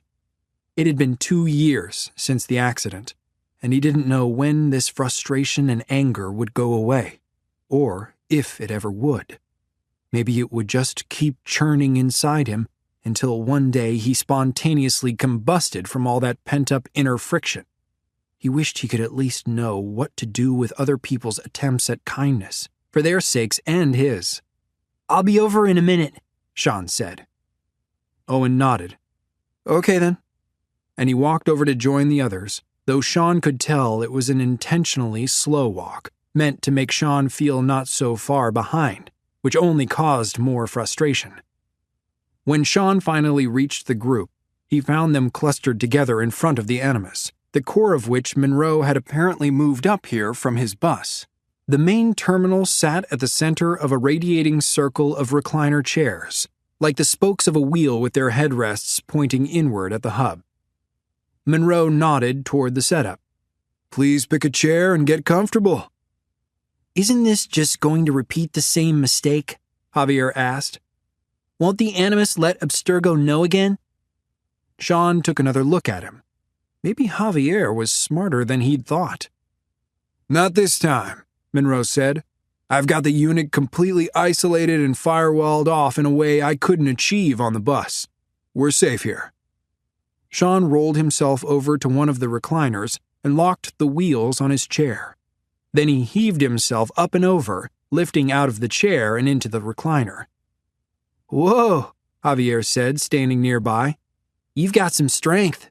Speaker 1: It had been 2 years since the accident, and he didn't know when this frustration and anger would go away, or if it ever would. Maybe it would just keep churning inside him until one day he spontaneously combusted from all that pent-up inner friction. He wished he could at least know what to do with other people's attempts at kindness, for their sakes and his.
Speaker 4: "I'll be over in a minute,"
Speaker 1: Sean said. Owen nodded. "Okay then." And he walked over to join the others, though Sean could tell it was an intentionally slow walk, meant to make Sean feel not so far behind, which only caused more frustration. When Sean finally reached the group, he found them clustered together in front of the Animus, the core of which Monroe had apparently moved up here from his bus. The main terminal sat at the center of a radiating circle of recliner chairs, like the spokes of a wheel with their headrests pointing inward at the hub. Monroe nodded toward the setup.
Speaker 3: "Please pick a chair and get comfortable."
Speaker 4: "Isn't this just going to repeat the same mistake?"
Speaker 1: Javier asked.
Speaker 4: "Won't the Animus let Abstergo know again?"
Speaker 1: Sean took another look at him. Maybe Javier was smarter than he'd thought.
Speaker 3: "Not this time," Monroe said. "I've got the unit completely isolated and firewalled off in a way I couldn't achieve on the bus. We're safe here."
Speaker 1: Sean rolled himself over to one of the recliners and locked the wheels on his chair. Then he heaved himself up and over, lifting out of the chair and into the recliner.
Speaker 4: "Whoa,"
Speaker 1: Javier said, standing nearby.
Speaker 4: "You've got some strength."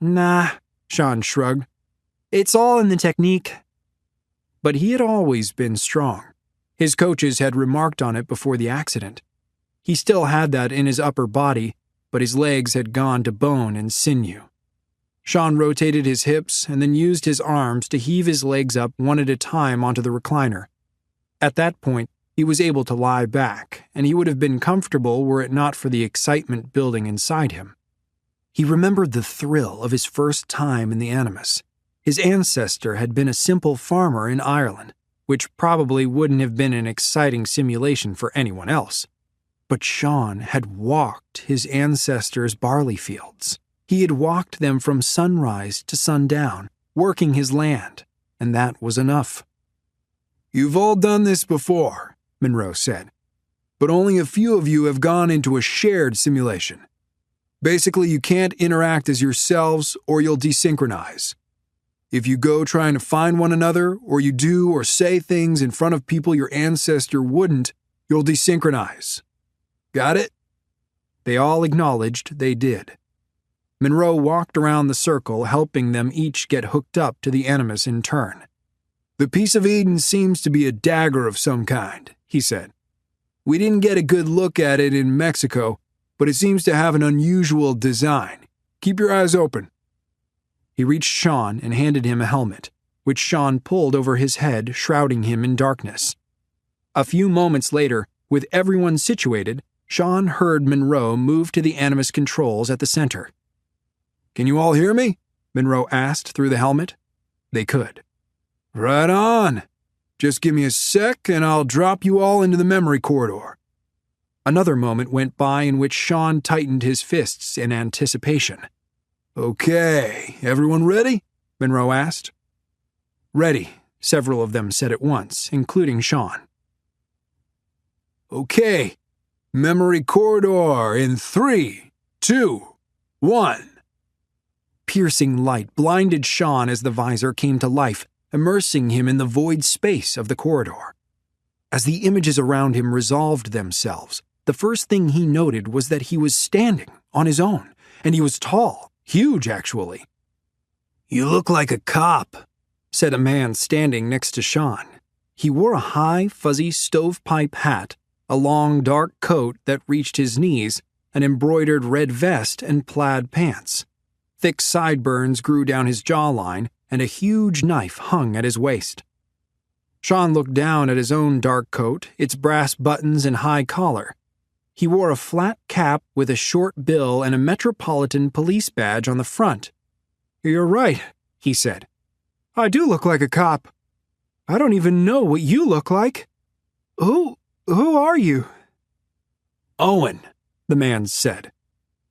Speaker 1: "Nah," Sean shrugged.
Speaker 4: "It's all in the technique."
Speaker 1: But he had always been strong. His coaches had remarked on it before the accident. He still had that in his upper body, but his legs had gone to bone and sinew. Sean rotated his hips and then used his arms to heave his legs up one at a time onto the recliner. At that point, he was able to lie back, and he would have been comfortable were it not for the excitement building inside him. He remembered the thrill of his first time in the Animus. His ancestor had been a simple farmer in Ireland, which probably wouldn't have been an exciting simulation for anyone else. But Sean had walked his ancestors' barley fields. He had walked them from sunrise to sundown, working his land, and that was enough.
Speaker 3: "You've all done this before," Monroe said, "but only a few of you have gone into a shared simulation. Basically, you can't interact as yourselves or you'll desynchronize. If you go trying to find one another, or you do or say things in front of people your ancestor wouldn't, you'll desynchronize. Got it?"
Speaker 1: They all acknowledged they did. Monroe walked around the circle, helping them each get hooked up to the Animus in turn.
Speaker 3: "The piece of Eden seems to be a dagger of some kind," he said. "We didn't get a good look at it in Mexico, but it seems to have an unusual design. Keep your eyes open."
Speaker 1: He reached Sean and handed him a helmet, which Sean pulled over his head, shrouding him in darkness. A few moments later, with everyone situated, Sean heard Monroe move to the Animus controls at the center. "Can you all hear me?" Monroe asked through the helmet. They could. "Right on. Just give me a sec and I'll drop you all into the memory corridor." Another moment went by in which Sean tightened his fists in anticipation. "Okay, everyone ready?" Monroe asked. "Ready," several of them said at once, including Sean. "Okay, memory corridor in 3, 2, 1. Piercing light blinded Sean as the visor came to life, immersing him in the void space of the corridor. As the images around him resolved themselves, the first thing he noted was that he was standing on his own, and he was tall, huge actually. "You look like a cop," said a man standing next to Sean. He wore a high, fuzzy stovepipe hat, a long, dark coat that reached his knees, an embroidered red vest, and plaid pants. Thick sideburns grew down his jawline, and a huge knife hung at his waist. Sean looked down at his own dark coat, its brass buttons and high collar. He wore a flat cap with a short bill and a Metropolitan Police badge on the front. "You're right," he said. "I do look like a cop. I don't even know what you look like. Who are you?" "Owen," the man said,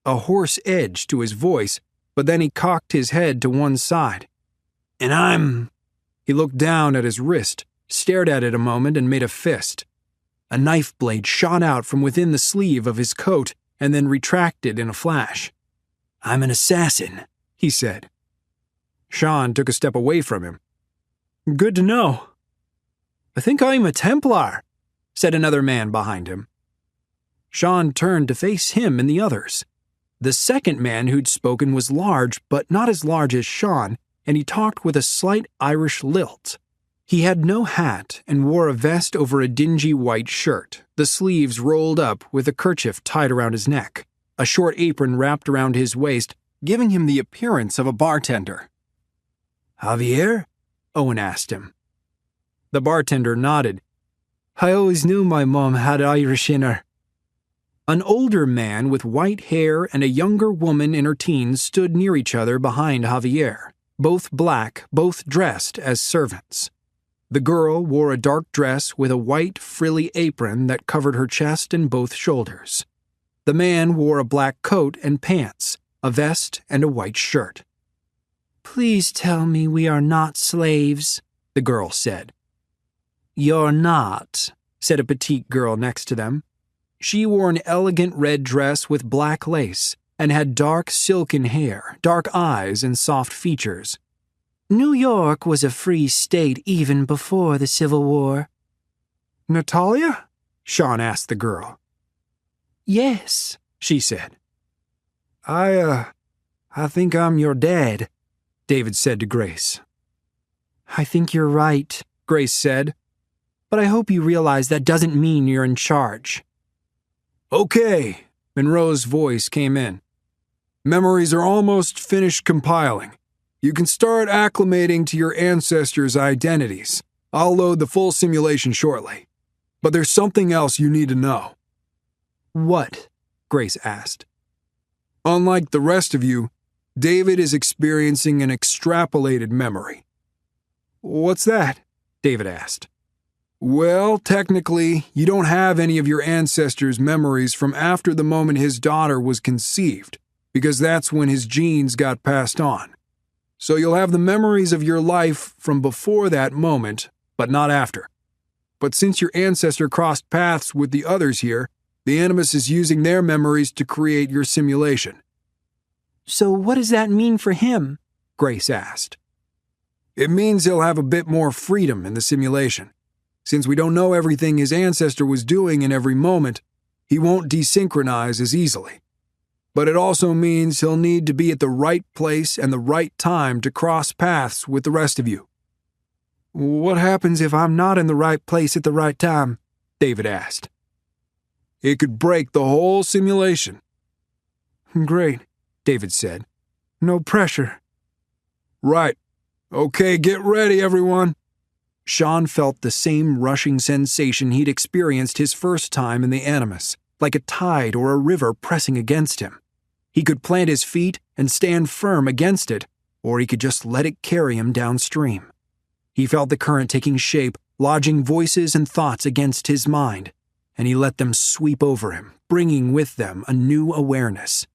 Speaker 1: a hoarse edge to his voice, but then he cocked his head to one side. "And I'm—" He looked down at his wrist, stared at it a moment, and made a fist. A knife blade shot out from within the sleeve of his coat and then retracted in a flash. "I'm an assassin," he said. Sean took a step away from him. "Good to know." "I think I'm a Templar," said another man behind him. Sean turned to face him and the others. The second man who'd spoken was large, but not as large as Sean, and he talked with a slight Irish lilt. He had no hat and wore a vest over a dingy white shirt, the sleeves rolled up with a kerchief tied around his neck, a short apron wrapped around his waist, giving him the appearance of a bartender. "Javier?" Owen asked him. The bartender nodded. "I always knew my mom had Irish in her." An older man with white hair and a younger woman in her teens stood near each other behind Javier, both black, both dressed as servants. The girl wore a dark dress with a white, frilly apron that covered her chest and both shoulders. The man wore a black coat and pants, a vest, and a white shirt. "Please tell me we are not slaves," the girl said. "You're not," said a petite girl next to them. She wore an elegant red dress with black lace and had dark silken hair, dark eyes, and soft features. "New York was a free state even before the Civil War." "Natalia?" Sean asked the girl. "Yes," she said. I think I'm your dad," David said to Grace. "I think you're right," Grace said. "But I hope you realize that doesn't mean you're in charge." "Okay," Monroe's voice came in. "Memories are almost finished compiling. You can start acclimating to your ancestors' identities. I'll load the full simulation shortly. But there's something else you need to know." "What?" Grace asked. "Unlike the rest of you, David is experiencing an extrapolated memory." "What's that?" David asked. "Well, technically, you don't have any of your ancestors' memories from after the moment his daughter was conceived, because that's when his genes got passed on. So you'll have the memories of your life from before that moment, but not after. But since your ancestor crossed paths with the others here, the Animus is using their memories to create your simulation." "So what does that mean for him?" Grace asked. "It means he'll have a bit more freedom in the simulation. Since we don't know everything his ancestor was doing in every moment, he won't desynchronize as easily. But it also means he'll need to be at the right place and the right time to cross paths with the rest of you." "What happens if I'm not in the right place at the right time?" David asked. "It could break the whole simulation." "Great," David said. "No pressure."
Speaker 3: Right. Okay, get ready, everyone. Sean felt the same rushing sensation he'd experienced his first time in the Animus, like a tide or a river pressing against him. He could plant his feet and stand firm against it, or he could just let it carry him downstream. He felt the current taking shape, lodging voices and thoughts against his mind, and he let them sweep over him, bringing with them a new awareness.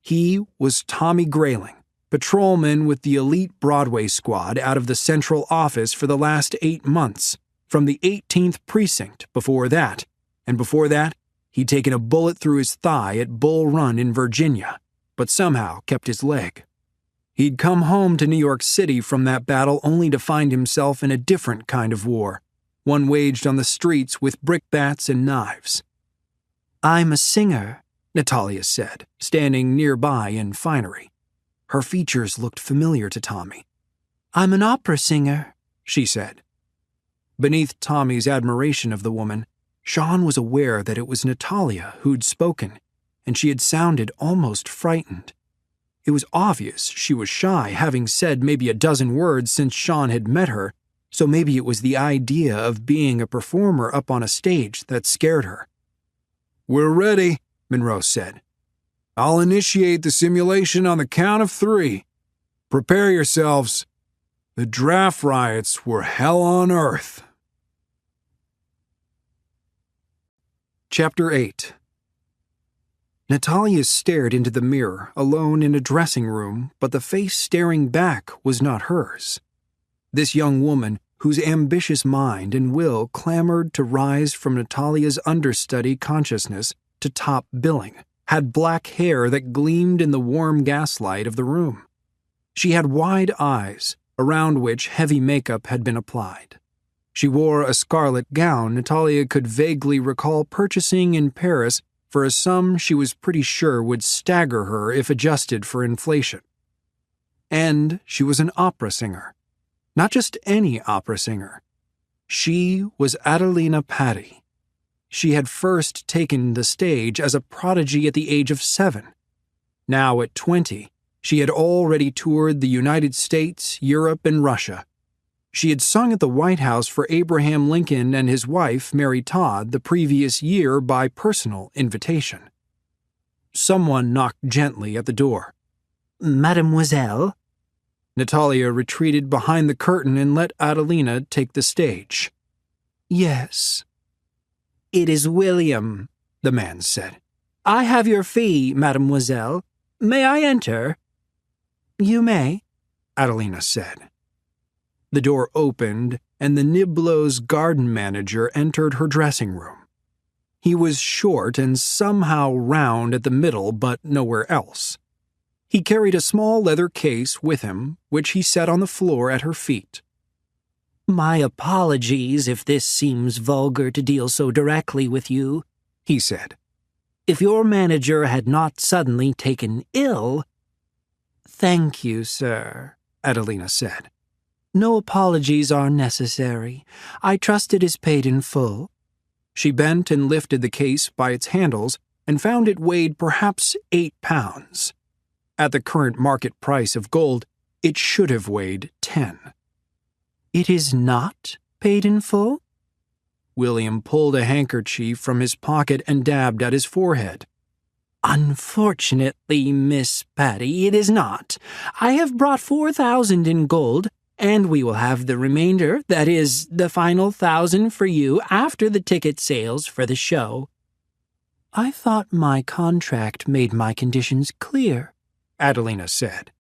Speaker 3: He was Tommy Grayling, patrolman with the elite Broadway squad out of the central office for the last 8 months, from the 18th precinct before that, and before that, he'd taken a bullet through his thigh at Bull Run in Virginia, but somehow kept his leg. He'd come home to New York City from that battle only to find himself in a different kind of war, one waged on the streets with brickbats and knives.
Speaker 2: "I'm a singer,"
Speaker 3: Natalia said, standing nearby in finery. Her features looked familiar to Tommy.
Speaker 2: "I'm an opera singer,"
Speaker 3: she said. Beneath Tommy's admiration of the woman, Sean was aware that it was Natalia who'd spoken, and she had sounded almost frightened. It was obvious she was shy, having said maybe a dozen words since Sean had met her, so maybe it was the idea of being a performer up on a stage that scared her. "We're ready," Monroe said. "I'll initiate the simulation on the count of 3. Prepare yourselves. The draft riots were hell on earth." Chapter 8. Natalia stared into the mirror, alone in a dressing room, but the face staring back was not hers. This young woman, whose ambitious mind and will clamored to rise from Natalia's understudy consciousness to top billing, had black hair that gleamed in the warm gaslight of the room. She had wide eyes, around which heavy makeup had been applied. She wore a scarlet gown Natalia could vaguely recall purchasing in Paris for a sum she was pretty sure would stagger her if adjusted for inflation. And she was an opera singer. Not just any opera singer. She was Adelina Patti. She had first taken the stage as a prodigy at the age of 7. Now at 20, she had already toured the United States, Europe, and Russia. She had sung at the White House for Abraham Lincoln and his wife, Mary Todd, the previous year by personal invitation. Someone knocked gently at the door.
Speaker 2: "Mademoiselle?"
Speaker 3: Natalia retreated behind the curtain and let Adelina take the stage.
Speaker 2: "Yes."
Speaker 3: "It is William," the man said.
Speaker 2: "I have your fee, mademoiselle. May I enter?" "You may," Adelina said. The door opened, and the Niblo's garden manager entered her dressing room. He was short and somehow round at the middle, but nowhere else. He carried a small leather case with him, which he set on the floor at her feet. "My apologies if this seems vulgar to deal so directly with you,"
Speaker 3: he said.
Speaker 2: "If your manager had not suddenly taken ill—"
Speaker 4: "Thank you, sir,"
Speaker 3: Adelina said.
Speaker 4: "No apologies are necessary. I trust it is paid in full."
Speaker 3: She bent and lifted the case by its handles and found it weighed perhaps 8 pounds. At the current market price of gold, it should have weighed 10.
Speaker 4: "It is not paid in full?"
Speaker 3: William pulled a handkerchief from his pocket and dabbed at his forehead.
Speaker 4: "Unfortunately, Miss Patti, it is not. I have brought 4,000 in gold, and we will have the remainder, that is, the final 1,000 for you after the ticket sales for the show." "I thought my contract made my conditions clear,"
Speaker 3: Adelina said.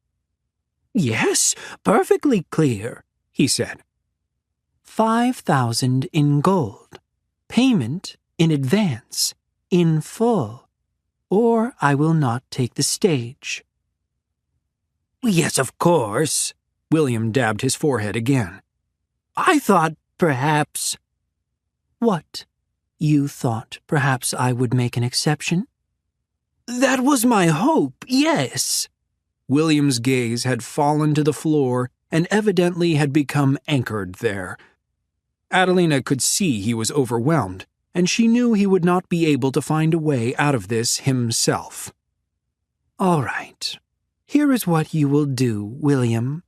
Speaker 4: "Yes, perfectly clear," he said. 5,000 in gold, payment in advance, in full, or I will not take the stage."
Speaker 2: "Yes, of course."
Speaker 3: William dabbed his forehead again.
Speaker 2: "I thought perhaps—"
Speaker 4: "What? You thought perhaps I would make an exception?"
Speaker 2: "That was my hope, yes."
Speaker 3: William's gaze had fallen to the floor and evidently had become anchored there. Adelina could see he was overwhelmed, and she knew he would not be able to find a way out of this himself.
Speaker 4: "All right. Here is what you will do, William,"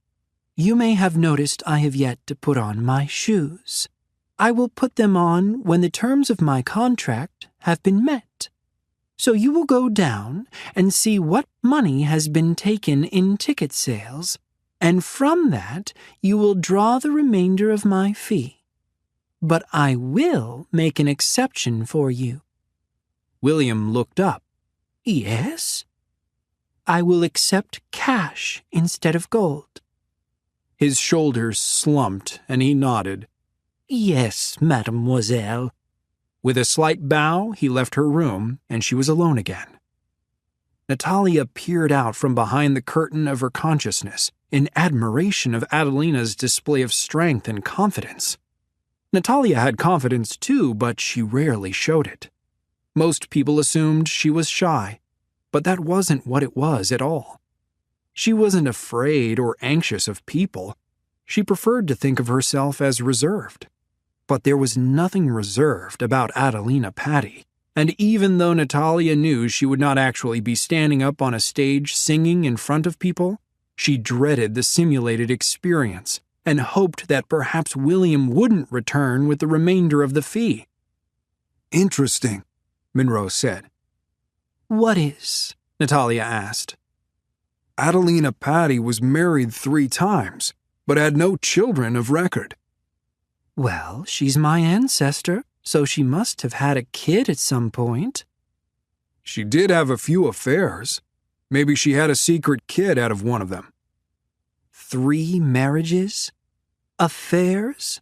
Speaker 4: You may have noticed I have yet to put on my shoes. I will put them on when the terms of my contract have been met. So you will go down and see what money has been taken in ticket sales, and from that you will draw the remainder of my fee. But I will make an exception for you."
Speaker 2: William looked up.
Speaker 4: "Yes?" "I will accept cash instead of gold."
Speaker 2: His shoulders slumped, and he nodded.
Speaker 4: "Yes, mademoiselle."
Speaker 2: With a slight bow, he left her room, and she was alone again. Natalia peered out from behind the curtain of her consciousness in admiration of Adelina's display of strength and confidence. Natalia had confidence too, but she rarely showed it. Most people assumed she was shy, but that wasn't what it was at all. She wasn't afraid or anxious of people. She preferred to think of herself as reserved. But there was nothing reserved about Adelina Patti, and even though Natalia knew she would not actually be standing up on a stage singing in front of people, she dreaded the simulated experience and hoped that perhaps William wouldn't return with the remainder of the fee.
Speaker 3: "Interesting," Monroe said.
Speaker 4: "What is?"
Speaker 2: Natalia asked.
Speaker 3: "Adelina Patti was married 3 times, but had no children of record."
Speaker 4: "Well, she's my ancestor, so she must have had a kid at some point."
Speaker 3: "She did have a few affairs. Maybe she had a secret kid out of one of them."
Speaker 4: 3 marriages? Affairs?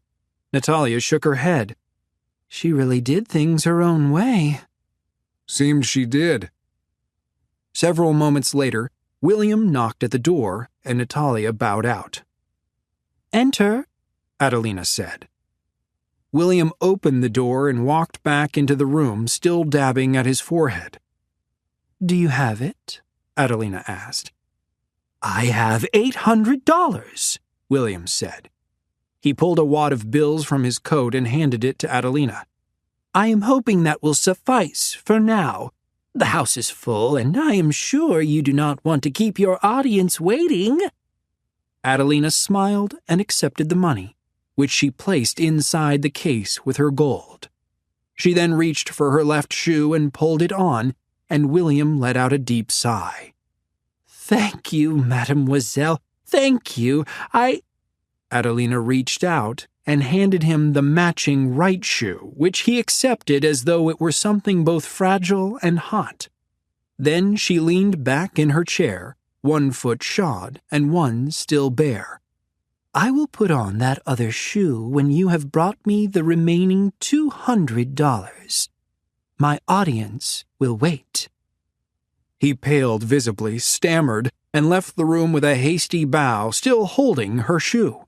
Speaker 2: Natalia shook her head.
Speaker 4: She really did things her own way.
Speaker 3: "Seems she did."
Speaker 2: Several moments later, William knocked at the door, and Natalia bowed out.
Speaker 4: "Enter,"
Speaker 2: Adelina said. William opened the door and walked back into the room, still dabbing at his forehead.
Speaker 4: "Do you have it?"
Speaker 2: Adelina asked.
Speaker 4: "I have $800,
Speaker 2: William said. He pulled a wad of bills from his coat and handed it to Adelina.
Speaker 4: "I am hoping that will suffice for now. The house is full, and I am sure you do not want to keep your audience waiting."
Speaker 2: Adelina smiled and accepted the money, which she placed inside the case with her gold. She then reached for her left shoe and pulled it on, and William let out a deep sigh.
Speaker 4: "Thank you, mademoiselle. Thank you.
Speaker 2: Adelina reached out and handed him the matching right shoe, which he accepted as though it were something both fragile and hot. Then she leaned back in her chair, one foot shod and one still bare.
Speaker 4: "I will put on that other shoe when you have brought me the remaining $200. My audience will wait."
Speaker 2: He paled visibly, stammered, and left the room with a hasty bow, still holding her shoe.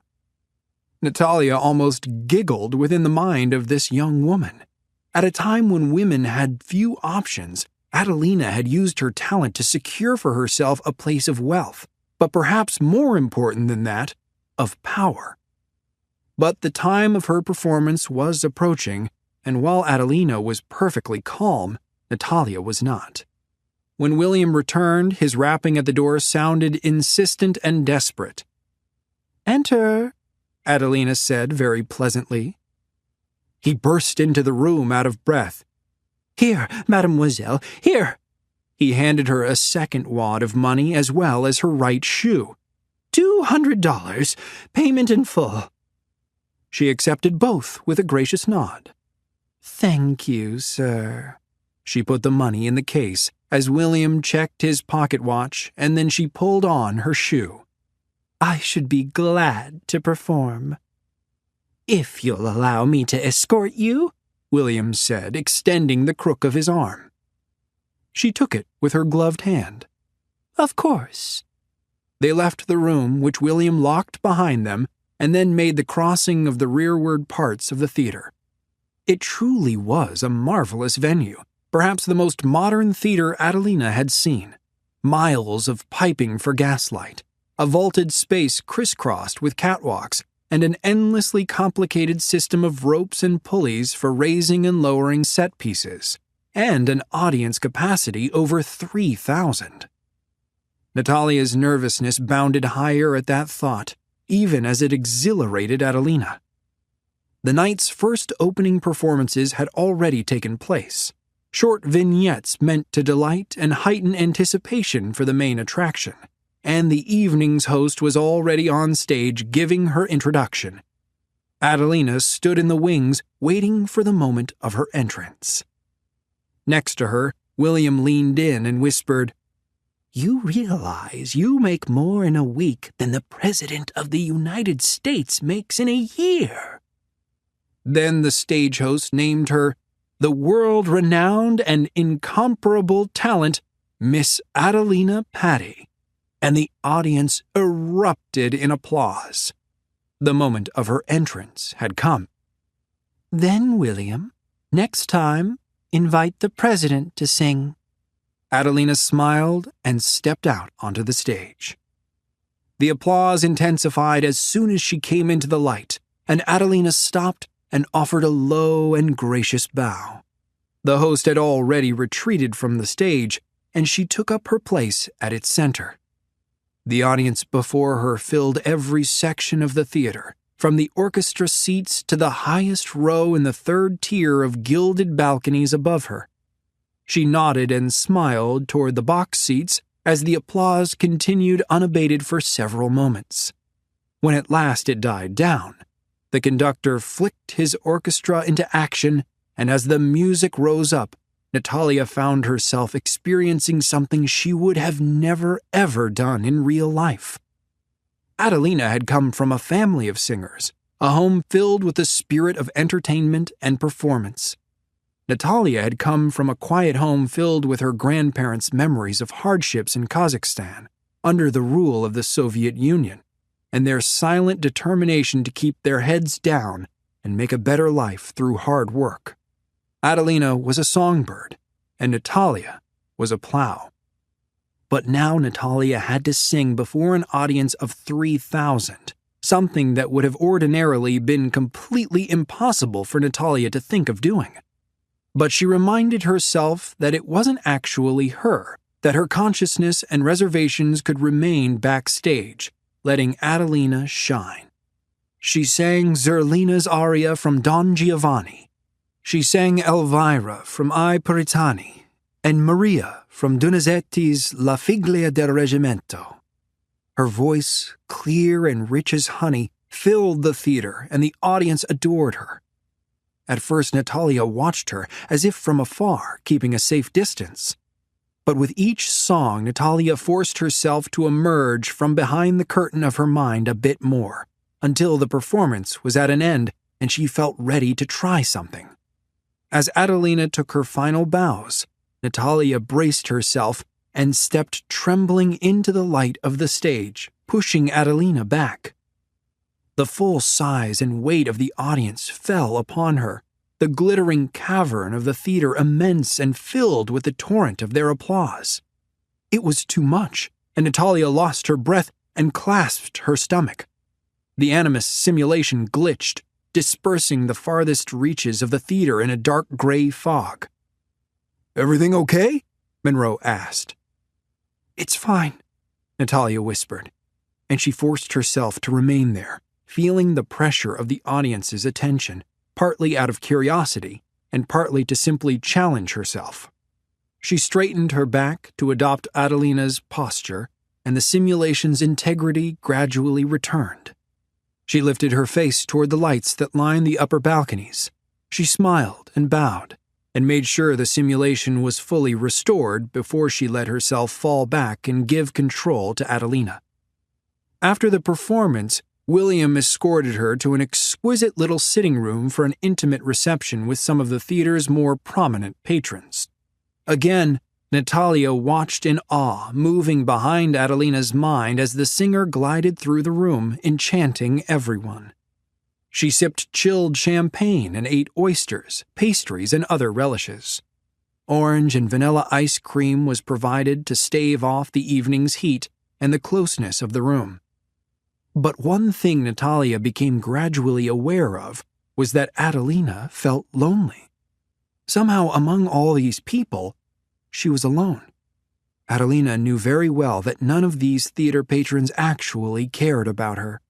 Speaker 2: Natalia almost giggled within the mind of this young woman. At a time when women had few options, Adelina had used her talent to secure for herself a place of wealth, but perhaps more important than that, of power. But the time of her performance was approaching, and while Adelina was perfectly calm, Natalia was not. When William returned, his rapping at the door sounded insistent and desperate.
Speaker 4: "Enter,"
Speaker 2: Adelina said very pleasantly. He burst into the room out of breath.
Speaker 4: "Here, mademoiselle, here."
Speaker 2: He handed her a second wad of money as well as her right shoe.
Speaker 4: $200, payment in full."
Speaker 2: She accepted both with a gracious nod.
Speaker 4: "Thank you, sir."
Speaker 2: She put the money in the case as William checked his pocket watch, and then she pulled on her shoe.
Speaker 4: "I should be glad to perform. If you'll allow me to escort you,"
Speaker 2: William said, extending the crook of his arm. She took it with her gloved hand.
Speaker 4: "Of course."
Speaker 2: They left the room, which William locked behind them, and then made the crossing of the rearward parts of the theater. It truly was a marvelous venue, perhaps the most modern theater Adelina had seen. Miles of piping for gaslight, a vaulted space crisscrossed with catwalks, and an endlessly complicated system of ropes and pulleys for raising and lowering set pieces, and an audience capacity over 3,000. Natalia's nervousness bounded higher at that thought.
Speaker 1: even as it exhilarated Adelina. The night's first opening performances had already taken place, short vignettes meant to delight and heighten anticipation for the main attraction, and the evening's host was already on stage giving her introduction. Adelina stood in the wings, waiting for the moment of her entrance. Next to her, William leaned in and whispered,
Speaker 2: "You realize you make more in a week than the President of the United States makes in a year."
Speaker 1: Then the stage host named her the world-renowned and incomparable talent, Miss Adelina Patti, and the audience erupted in applause. The moment of her entrance had come.
Speaker 2: "Then, William, next time, invite the President to sing."
Speaker 1: Adelina smiled and stepped out onto the stage. The applause intensified as soon as she came into the light, and Adelina stopped and offered a low and gracious bow. The host had already retreated from the stage, and she took up her place at its center. The audience before her filled every section of the theater, from the orchestra seats to the highest row in the third tier of gilded balconies above her. She nodded and smiled toward the box seats as the applause continued unabated for several moments. When at last it died down, the conductor flicked his orchestra into action, and as the music rose up, Natalia found herself experiencing something she would have never ever done in real life. Adelina had come from a family of singers, a home filled with the spirit of entertainment and performance. Natalia had come from a quiet home filled with her grandparents' memories of hardships in Kazakhstan, under the rule of the Soviet Union, and their silent determination to keep their heads down and make a better life through hard work. Adelina was a songbird, and Natalia was a plow. But now Natalia had to sing before an audience of 3,000, something that would have ordinarily been completely impossible for Natalia to think of doing. But she reminded herself that it wasn't actually her, that her consciousness and reservations could remain backstage, letting Adelina shine. She sang Zerlina's aria from Don Giovanni. She sang Elvira from I Puritani, and Maria from Donizetti's La Figlia del Reggimento. Her voice, clear and rich as honey, filled the theater, and the audience adored her. At first, Natalia watched her as if from afar, keeping a safe distance. But with each song, Natalia forced herself to emerge from behind the curtain of her mind a bit more, until the performance was at an end and she felt ready to try something. As Adelina took her final bows, Natalia braced herself and stepped trembling into the light of the stage, pushing Adelina back. The full size and weight of the audience fell upon her, the glittering cavern of the theater immense and filled with the torrent of their applause. It was too much, and Natalia lost her breath and clasped her stomach. The animus simulation glitched, dispersing the farthest reaches of the theater in a dark gray fog. "Everything okay?" Monroe asked. "It's fine," Natalia whispered, and she forced herself to remain there, feeling the pressure of the audience's attention, partly out of curiosity and partly to simply challenge herself. She straightened her back to adopt Adelina's posture, and the simulation's integrity gradually returned. She lifted her face toward the lights that lined the upper balconies. She smiled and bowed, and made sure the simulation was fully restored before she let herself fall back and give control to Adelina. After the performance, William escorted her to an exquisite little sitting room for an intimate reception with some of the theater's more prominent patrons. Again, Natalia watched in awe, moving behind Adelina's mind as the singer glided through the room, enchanting everyone. She sipped chilled champagne and ate oysters, pastries, and other relishes. Orange and vanilla ice cream was provided to stave off the evening's heat and the closeness of the room. But one thing Natalia became gradually aware of was that Adelina felt lonely. Somehow, among all these people, she was alone. Adelina knew very well that none of these theater patrons actually cared about her.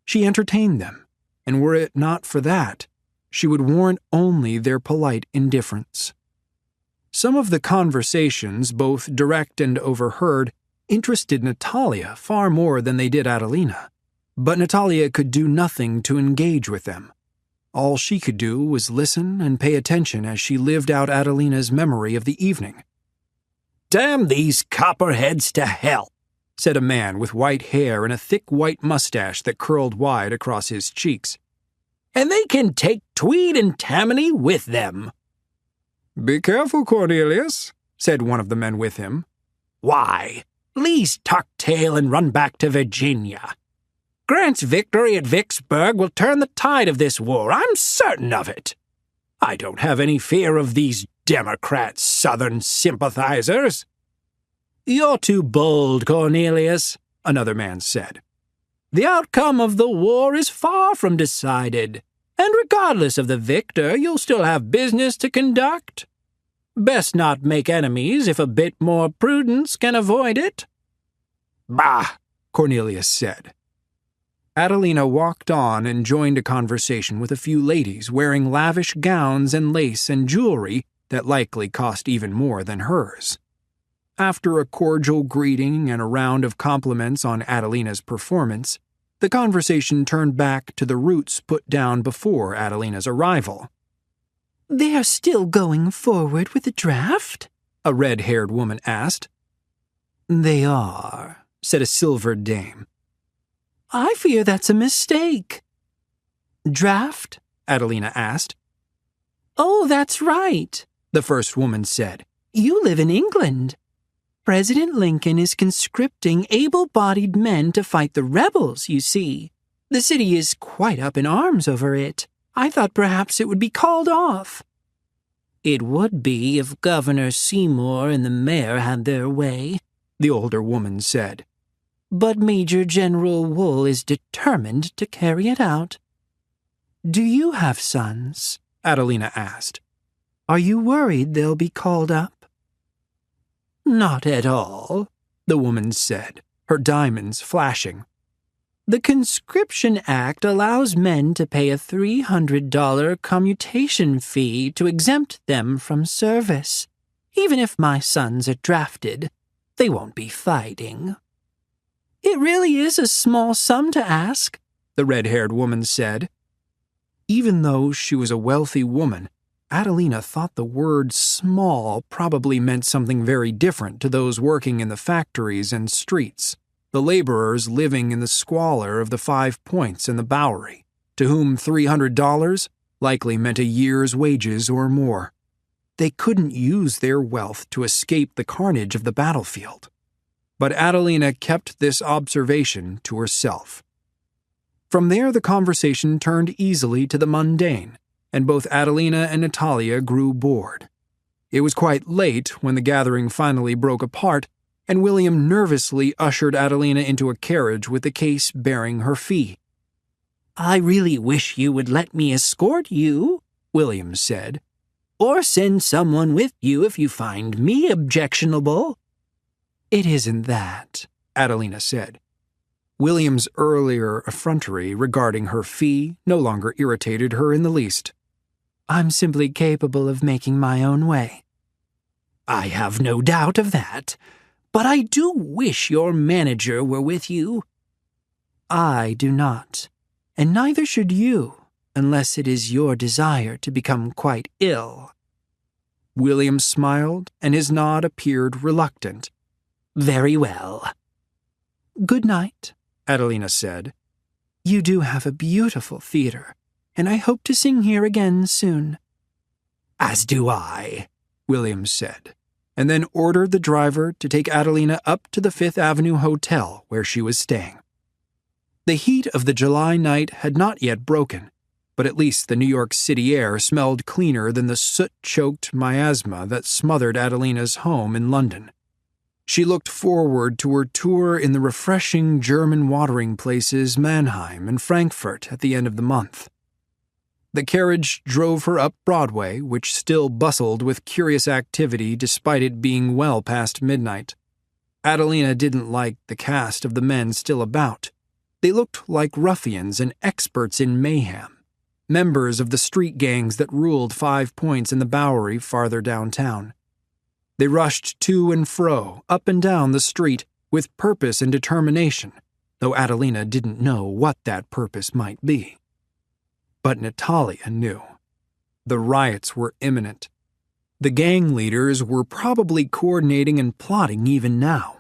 Speaker 1: she entertained them, and were it not for that, she would warrant only their polite indifference. Some of the conversations, both direct and overheard, interested Natalia far more than they did Adelina, but Natalia could do nothing to engage with them. All she could do was listen and pay attention as she lived out Adelina's memory of the evening.
Speaker 2: "Damn these copperheads to hell,"
Speaker 1: said a man with white hair and a thick white mustache that curled wide across his cheeks.
Speaker 2: "And they can take Tweed and Tammany with them."
Speaker 1: "Be careful, Cornelius," said one of the men with him.
Speaker 2: "Why? Lee's tuck tail and run back to Virginia. Grant's victory at Vicksburg will turn the tide of this war, I'm certain of it. I don't have any fear of these Democrat Southern sympathizers." "You're too bold, Cornelius," another man said. "The outcome of the war is far from decided, and regardless of the victor, you'll still have business to conduct. Best not make enemies if a bit more prudence can avoid it."
Speaker 1: "Bah," Cornelius said. Adelina walked on and joined a conversation with a few ladies wearing lavish gowns and lace and jewelry that likely cost even more than hers. After a cordial greeting and a round of compliments on Adelina's performance, the conversation turned back to the roots put down before Adelina's arrival.
Speaker 4: "They are still going forward with the draft?"
Speaker 1: a red-haired woman asked.
Speaker 4: "They are,"
Speaker 1: said a silvered dame.
Speaker 4: "I fear that's a mistake." "Draft?"
Speaker 1: Adelina asked.
Speaker 4: "Oh, that's right,"
Speaker 1: the first woman said.
Speaker 4: "You live in England. President Lincoln is conscripting able-bodied men to fight the rebels, you see. The city is quite up in arms over it. I thought perhaps it would be called off."
Speaker 2: "It would be if Governor Seymour and the mayor had their way,"
Speaker 1: the older woman said.
Speaker 2: "But Major General Wool is determined to carry it out."
Speaker 4: "Do you have sons?"
Speaker 1: Adelina asked.
Speaker 4: "Are you worried they'll be called up?"
Speaker 2: "Not at all,"
Speaker 1: the woman said, her diamonds flashing.
Speaker 2: "The Conscription Act allows men to pay a $300 commutation fee to exempt them from service. Even if my sons are drafted, they won't be fighting."
Speaker 4: "It really is a small sum to ask,"
Speaker 1: the red-haired woman said. Even though she was a wealthy woman, Adelina thought the word small probably meant something very different to those working in the factories and streets, the laborers living in the squalor of the 5 Points and the Bowery, to whom $300 likely meant a year's wages or more. They couldn't use their wealth to escape the carnage of the battlefield. But Adelina kept this observation to herself. From there the conversation turned easily to the mundane, and both Adelina and Natalia grew bored. It was quite late when the gathering finally broke apart, and William nervously ushered Adelina into a carriage with the case bearing her fee.
Speaker 2: "I really wish you would let me escort you," William said, "or send someone with you if you find me objectionable."
Speaker 4: "It isn't that,"
Speaker 1: Adelina said. William's earlier effrontery regarding her fee no longer irritated her in the least.
Speaker 4: "I'm simply capable of making my own way."
Speaker 2: "I have no doubt of that, but I do wish your manager were with you."
Speaker 4: "I do not, and neither should you, unless it is your desire to become quite ill."
Speaker 1: William smiled, and his nod appeared reluctant.
Speaker 2: "Very well."
Speaker 4: "Good night,"
Speaker 1: Adelina said.
Speaker 4: "You do have a beautiful theater, and I hope to sing here again soon."
Speaker 2: "As do I,"
Speaker 1: William said, and then ordered the driver to take Adelina up to the Fifth Avenue Hotel where she was staying. The heat of the July night had not yet broken, but at least the New York City air smelled cleaner than the soot-choked miasma that smothered Adelina's home in London. She looked forward to her tour in the refreshing German watering places Mannheim and Frankfurt at the end of the month. The carriage drove her up Broadway, which still bustled with curious activity despite it being well past midnight. Adelina didn't like the cast of the men still about. They looked like ruffians and experts in mayhem, members of the street gangs that ruled 5 Points in the Bowery farther downtown. They rushed to and fro, up and down the street, with purpose and determination, though Adelina didn't know what that purpose might be. But Natalia knew. The riots were imminent. The gang leaders were probably coordinating and plotting even now,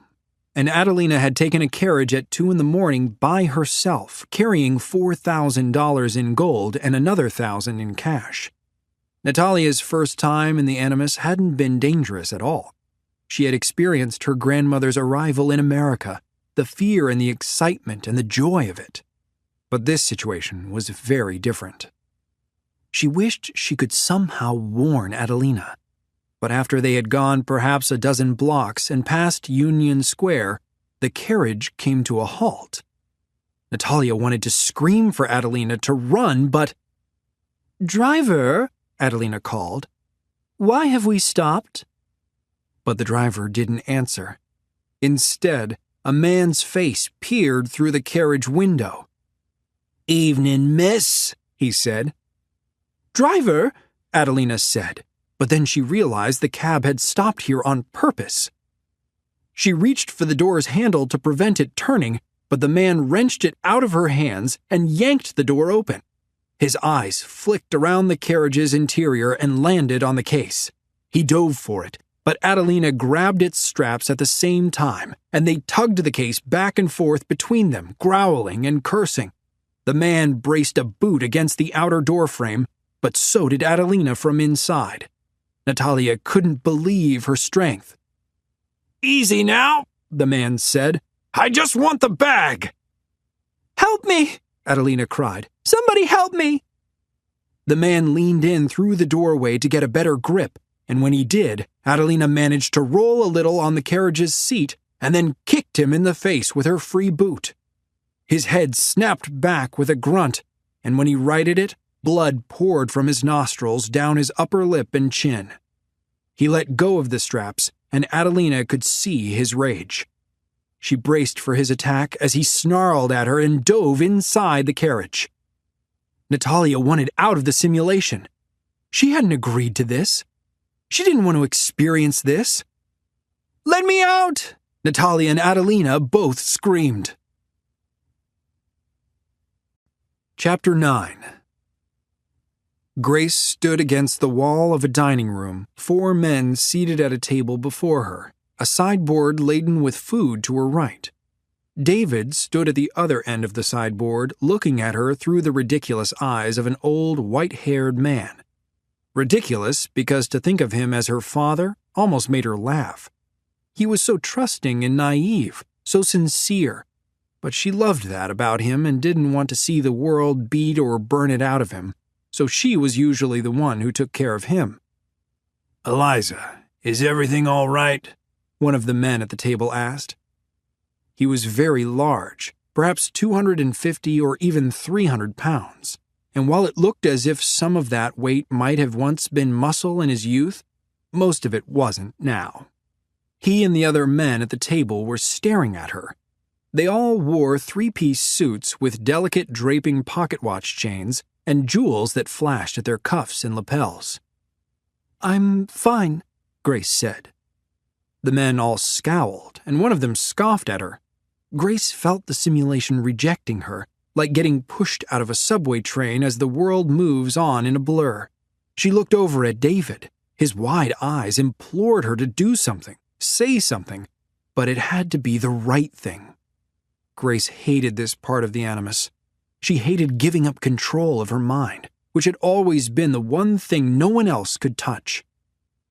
Speaker 1: and Adelina had taken a carriage at 2 a.m. by herself, carrying $4,000 in gold and another $1,000 in cash. Natalia's first time in the Animus hadn't been dangerous at all. She had experienced her grandmother's arrival in America, the fear and the excitement and the joy of it. But this situation was very different. She wished she could somehow warn Adelina. But after they had gone perhaps a dozen blocks and passed Union Square, the carriage came to a halt. Natalia wanted to scream for Adelina to run, but... "Driver," Adelina called, "why have we stopped?" But the driver didn't answer. Instead, a man's face peered through the carriage window. "Evening, miss," he said. "Driver," Adelina said, but then she realized the cab had stopped here on purpose. She reached for the door's handle to prevent it turning, but the man wrenched it out of her hands and yanked the door open. His eyes flicked around the carriage's interior and landed on the case. He dove for it, but Adelina grabbed its straps at the same time, and they tugged the case back and forth between them, growling and cursing. The man braced a boot against the outer door frame, but so did Adelina from inside. Natalia couldn't believe her strength. "Easy now," the man said. "I just want the bag." "Help me!" Adelina cried. "Somebody help me!" The man leaned in through the doorway to get a better grip, and when he did, Adelina managed to roll a little on the carriage's seat and then kicked him in the face with her free boot. His head snapped back with a grunt, and when he righted it, blood poured from his nostrils down his upper lip and chin. He let go of the straps, and Adelina could see his rage. She braced for his attack as he snarled at her and dove inside the carriage. Natalia wanted out of the simulation. She hadn't agreed to this. She didn't want to experience this. "Let me out!" Natalia and Adelina both screamed. Chapter 9. Grace stood against the wall of a dining room, 4 men seated at a table before her, a sideboard laden with food to her right. David stood at the other end of the sideboard, looking at her through the ridiculous eyes of an old, white-haired man. Ridiculous because to think of him as her father almost made her laugh. He was so trusting and naive, so sincere, but she loved that about him and didn't want to see the world beat or burn it out of him, so she was usually the one who took care of him. "Eliza, is everything all right?" one of the men at the table asked. He was very large, perhaps 250 or even 300 pounds, and while it looked as if some of that weight might have once been muscle in his youth, most of it wasn't now. He and the other men at the table were staring at her. They all wore 3-piece suits with delicate draping pocket watch chains and jewels that flashed at their cuffs and lapels. "I'm fine," Grace said. The men all scowled, and one of them scoffed at her. Grace felt the simulation rejecting her, like getting pushed out of a subway train as the world moves on in a blur. She looked over at David. His wide eyes implored her to do something, say something, but it had to be the right thing. Grace hated this part of the Animus. She hated giving up control of her mind, which had always been the one thing no one else could touch.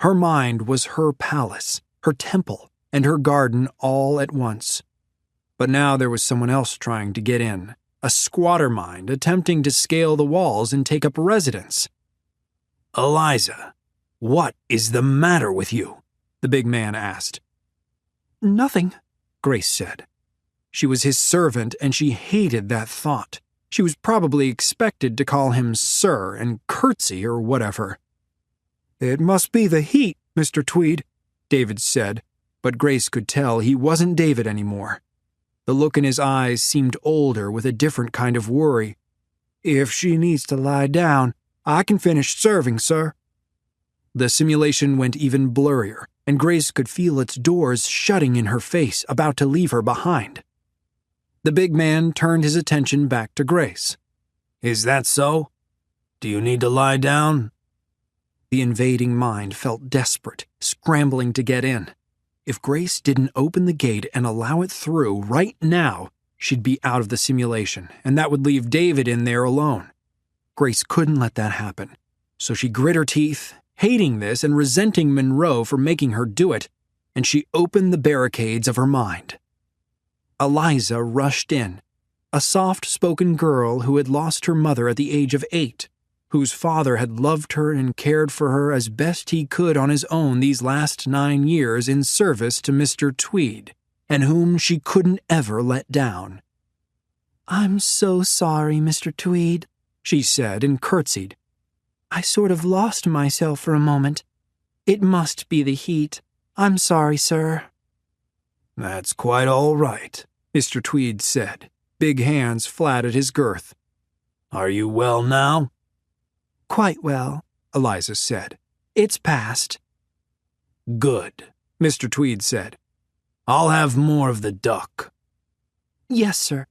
Speaker 1: Her mind was her palace, her temple, and her garden all at once. But now there was someone else trying to get in, a squatter mind attempting to scale the walls and take up residence. "Eliza, what is the matter with you?" the big man asked. "Nothing," Grace said. She was his servant, and she hated that thought. She was probably expected to call him sir and curtsy or whatever. "It must be the heat, Mr. Tweed," David said, but Grace could tell he wasn't David anymore. The look in his eyes seemed older with a different kind of worry.
Speaker 3: "If she needs to lie down, I can finish serving, sir."
Speaker 1: The simulation went even blurrier, and Grace could feel its doors shutting in her face, about to leave her behind. The big man turned his attention back to Grace.
Speaker 2: "Is that so? Do you need to lie down?"
Speaker 1: The invading mind felt desperate, scrambling to get in. If Grace didn't open the gate and allow it through right now, she'd be out of the simulation, and that would leave David in there alone. Grace couldn't let that happen, so she grit her teeth, hating this and resenting Monroe for making her do it, and she opened the barricades of her mind. Eliza rushed in, a soft-spoken girl who had lost her mother at the age of 8, whose father had loved her and cared for her as best he could on his own these last 9 years in service to Mr. Tweed, and whom she couldn't ever let down.
Speaker 4: "I'm so sorry, Mr. Tweed," she said and curtsied. "I sort of lost myself for a moment. It must be the heat. I'm sorry, sir."
Speaker 2: "That's quite all right,"
Speaker 1: Mr. Tweed said, big hands flat at his girth.
Speaker 2: "Are you well now?"
Speaker 4: "Quite well,"
Speaker 1: Eliza said.
Speaker 4: "It's past."
Speaker 2: "Good,"
Speaker 1: Mr. Tweed said.
Speaker 2: "I'll have more of the duck."
Speaker 4: "Yes, sir."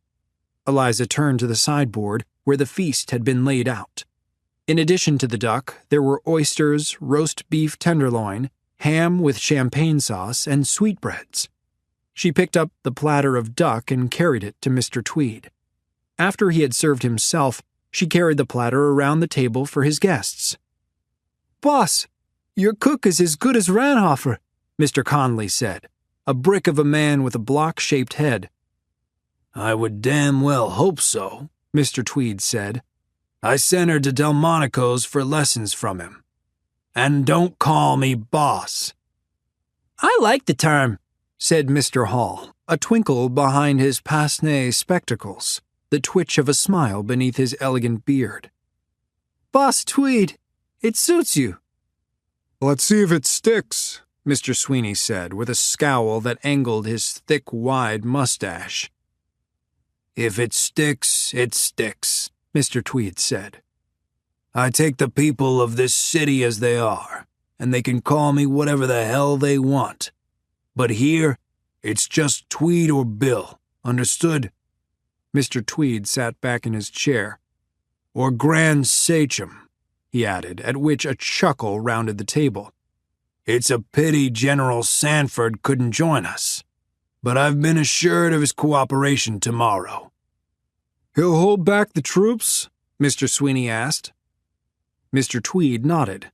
Speaker 1: Eliza turned to the sideboard where the feast had been laid out. In addition to the duck, there were oysters, roast beef tenderloin, ham with champagne sauce, and sweetbreads. She picked up the platter of duck and carried it to Mr. Tweed. After he had served himself, she carried the platter around the table for his guests.
Speaker 3: "Boss, your cook is as good as Ranhofer,"
Speaker 1: Mr. Conley said, a brick of a man with a block-shaped head.
Speaker 2: "I would damn well hope so,"
Speaker 1: Mr. Tweed said.
Speaker 2: "I sent her to Delmonico's for lessons from him. And don't call me boss."
Speaker 4: "I like the term,"
Speaker 1: said Mr. Hall, a twinkle behind his pince-nez spectacles, the twitch of a smile beneath his elegant beard.
Speaker 3: "Boss Tweed, it suits you."
Speaker 1: "Let's see if it sticks," Mr. Sweeney said, with a scowl that angled his thick, wide mustache.
Speaker 2: "If it sticks, it sticks,"
Speaker 1: Mr. Tweed said.
Speaker 2: "I take the people of this city as they are, and they can call me whatever the hell they want. But here, it's just Tweed or Bill, understood?"
Speaker 1: Mr. Tweed sat back in his chair.
Speaker 2: "Or Grand Sachem,"
Speaker 1: he added, at which a chuckle rounded the table.
Speaker 2: "It's a pity General Sanford couldn't join us, but I've been assured of his cooperation tomorrow."
Speaker 3: "He'll hold back the troops?"
Speaker 1: Mr. Sweeney asked. Mr. Tweed nodded.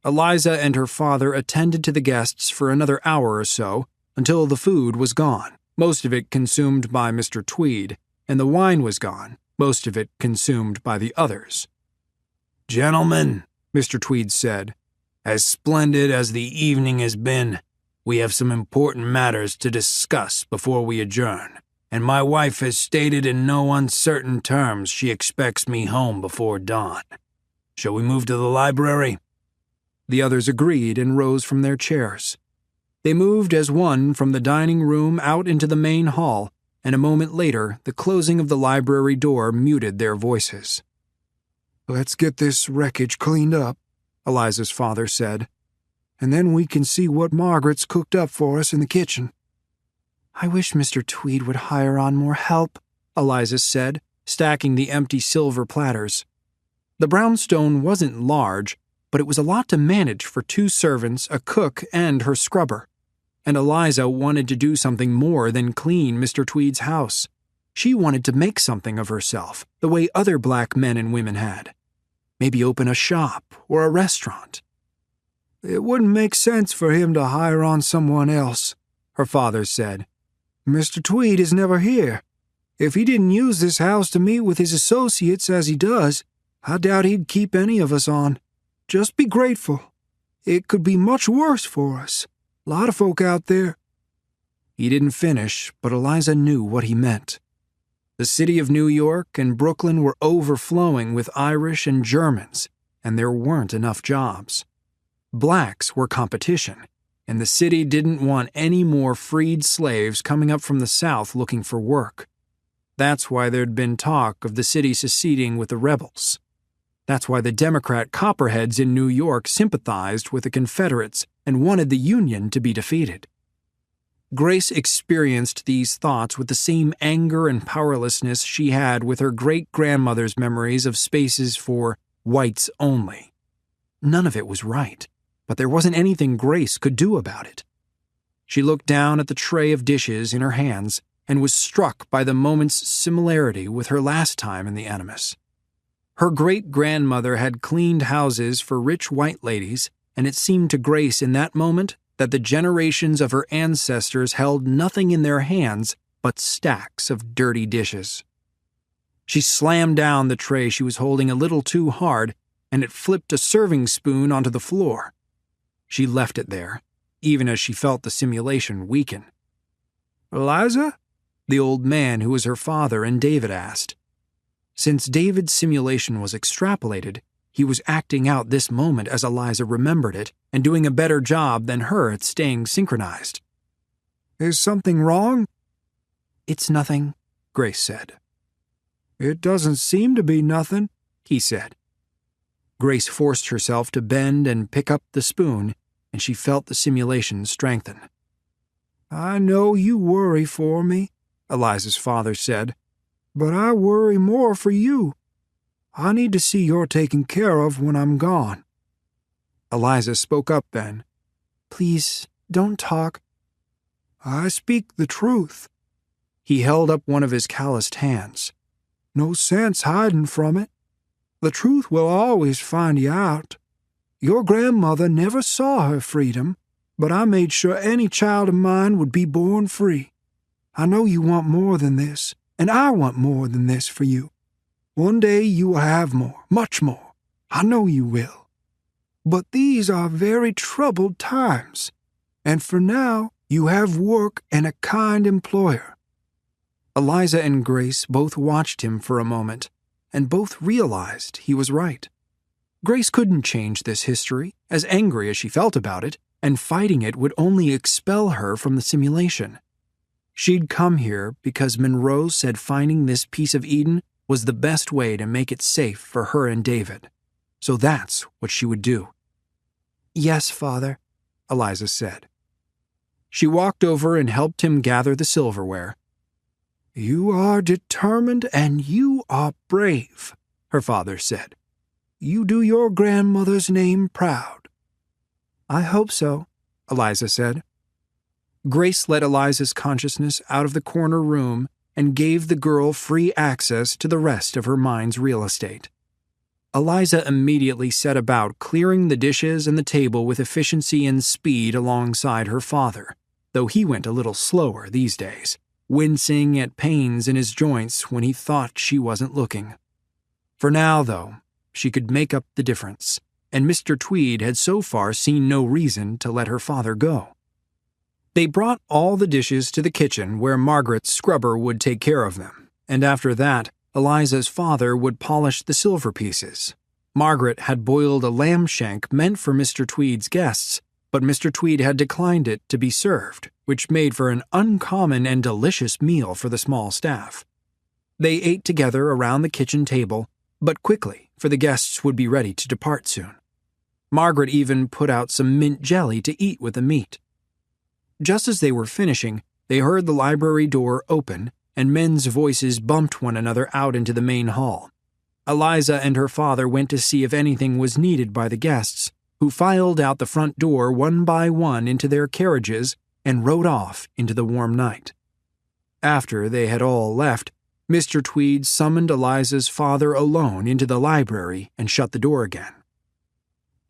Speaker 1: Eliza and her father attended to the guests for another hour or so, until the food was gone, most of it consumed by Mr. Tweed, and the wine was gone, most of it consumed by the others.
Speaker 2: "Gentlemen,"
Speaker 1: Mr. Tweed said,
Speaker 2: "as splendid as the evening has been, we have some important matters to discuss before we adjourn, and my wife has stated in no uncertain terms she expects me home before dawn. Shall we move to the library?"
Speaker 1: The others agreed and rose from their chairs. They moved as one from the dining room out into the main hall, and a moment later the closing of the library door muted their voices.
Speaker 3: "Let's get this wreckage cleaned up," Eliza's father said, "and then we can see what Margaret's cooked up for us in the kitchen."
Speaker 4: "I wish Mr. Tweed would hire on more help,"
Speaker 1: Eliza said, stacking the empty silver platters. The brownstone wasn't large, but it was a lot to manage for 2 servants, a cook, and her scrubber. And Eliza wanted to do something more than clean Mr. Tweed's house. She wanted to make something of herself, the way other black men and women had. Maybe open a shop or a restaurant.
Speaker 3: "It wouldn't make sense for him to hire on someone else," her father said. "Mr. Tweed is never here. If he didn't use this house to meet with his associates as he does, I doubt he'd keep any of us on. Just be grateful. It could be much worse for us. A lot of folk out there."
Speaker 1: He didn't finish, but Eliza knew what he meant. The city of New York and Brooklyn were overflowing with Irish and Germans, and there weren't enough jobs. Blacks were competition, and the city didn't want any more freed slaves coming up from the south looking for work. That's why there'd been talk of the city seceding with the rebels. That's why the Democrat copperheads in New York sympathized with the Confederates and wanted the Union to be defeated. Grace experienced these thoughts with the same anger and powerlessness she had with her great-grandmother's memories of spaces for whites only. None of it was right, but there wasn't anything Grace could do about it. She looked down at the tray of dishes in her hands and was struck by the moment's similarity with her last time in the Animus. Her great-grandmother had cleaned houses for rich white ladies, and it seemed to Grace in that moment that the generations of her ancestors held nothing in their hands but stacks of dirty dishes. She slammed down the tray she was holding a little too hard, and it flipped a serving spoon onto the floor. She left it there, even as she felt the simulation weaken. "Eliza?" the old man who was her father and David asked. Since David's simulation was extrapolated, he was acting out this moment as Eliza remembered it and doing a better job than her at staying synchronized. "Is something wrong?" "It's nothing," Grace said. "It doesn't seem to be nothing," he said. Grace forced herself to bend and pick up the spoon, and she felt the simulation strengthen. "I know you worry for me," Eliza's father said, "but I worry more for you. I need to see you're taken care of when I'm gone." Eliza spoke up then. "Please, don't talk." "I speak the truth." He held up one of his calloused hands. "No sense hiding from it. The truth will always find you out. Your grandmother never saw her freedom, but I made sure any child of mine would be born free. I know you want more than this, and I want more than this for you. One day you will have more, much more. I know you will. But these are very troubled times, and for now you have work and a kind employer." Eliza and Grace both watched him for a moment, and both realized he was right. Grace couldn't change this history, as angry as she felt about it, and fighting it would only expel her from the simulation. She'd come here because Monroe said finding this piece of Eden was the best way to make it safe for her and David. So that's what she would do. "Yes, Father," Eliza said. She walked over and helped him gather the silverware. "You are determined and you are brave," her father said. "You do your grandmother's name proud." "I hope so," Eliza said. Grace let Eliza's consciousness out of the corner room and gave the girl free access to the rest of her mind's real estate. Eliza immediately set about clearing the dishes and the table with efficiency and speed alongside her father, though he went a little slower these days, wincing at pains in his joints when he thought she wasn't looking. For now, though, she could make up the difference, and Mr. Tweed had so far seen no reason to let her father go. They brought all the dishes to the kitchen where Margaret's scrubber would take care of them, and after that, Eliza's father would polish the silver pieces. Margaret had boiled a lamb shank meant for Mr. Tweed's guests, but Mr. Tweed had declined it to be served, which made for an uncommon and delicious meal for the small staff. They ate together around the kitchen table, but quickly, for the guests would be ready to depart soon. Margaret even put out some mint jelly to eat with the meat. Just as they were finishing, they heard the library door open, and men's voices bumped one another out into the main hall. Eliza and her father went to see if anything was needed by the guests, who filed out the front door one by one into their carriages and rode off into the warm night. After they had all left, Mr. Tweed summoned Eliza's father alone into the library and shut the door again.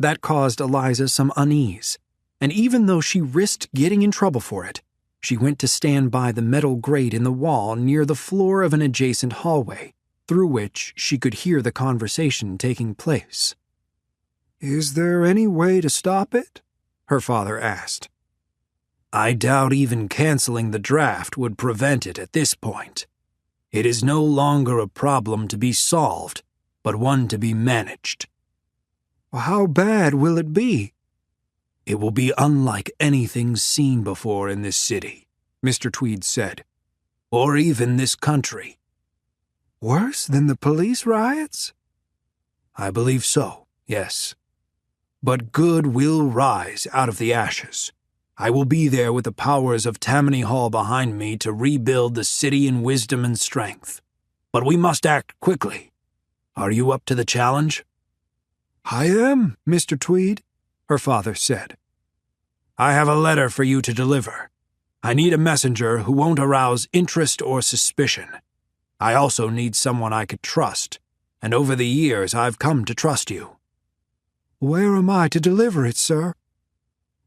Speaker 1: That caused Eliza some unease, and even though she risked getting in trouble for it, she went to stand by the metal grate in the wall near the floor of an adjacent hallway, through which she could hear the conversation taking place. "Is there any way to stop it?" her father asked. "I doubt even canceling the draft would prevent it at this point. It is no longer a problem to be solved, but one to be managed." "How bad will it be?"
Speaker 3: It will be unlike anything seen before in this city, Mr. Tweed said, or even this country.
Speaker 1: Worse than the police riots?
Speaker 3: I believe so, yes. But good will rise out of the ashes. I will be there with the powers of Tammany Hall behind me to rebuild the city in wisdom and strength. But we must act quickly. Are you up to the challenge?
Speaker 1: I am, Mr. Tweed, her father said.
Speaker 3: I have a letter for you to deliver. I need a messenger who won't arouse interest or suspicion. I also need someone I could trust, and over the years I've come to trust you.
Speaker 1: Where am I to deliver it, sir?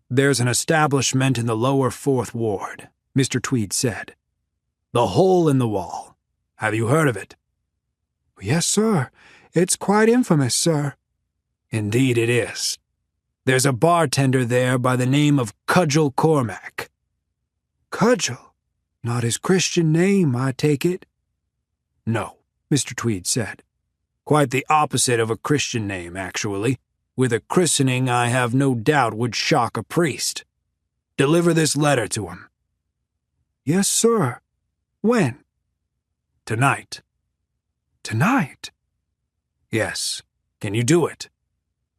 Speaker 3: There's an establishment in the lower 4th Ward, Mr. Tweed said. The Hole in the Wall. Have you heard of it?
Speaker 1: Yes, sir. It's quite infamous, sir.
Speaker 3: Indeed it is. There's a bartender there by the name of Cudgel Cormac.
Speaker 1: Cudgel? Not his Christian name, I take it.
Speaker 3: No, Mr. Tweed said. Quite the opposite of a Christian name, actually. With a christening I have no doubt would shock a priest. Deliver this letter to him.
Speaker 1: Yes, sir. When?
Speaker 3: Tonight.
Speaker 1: Tonight?
Speaker 3: Yes. Can you do it?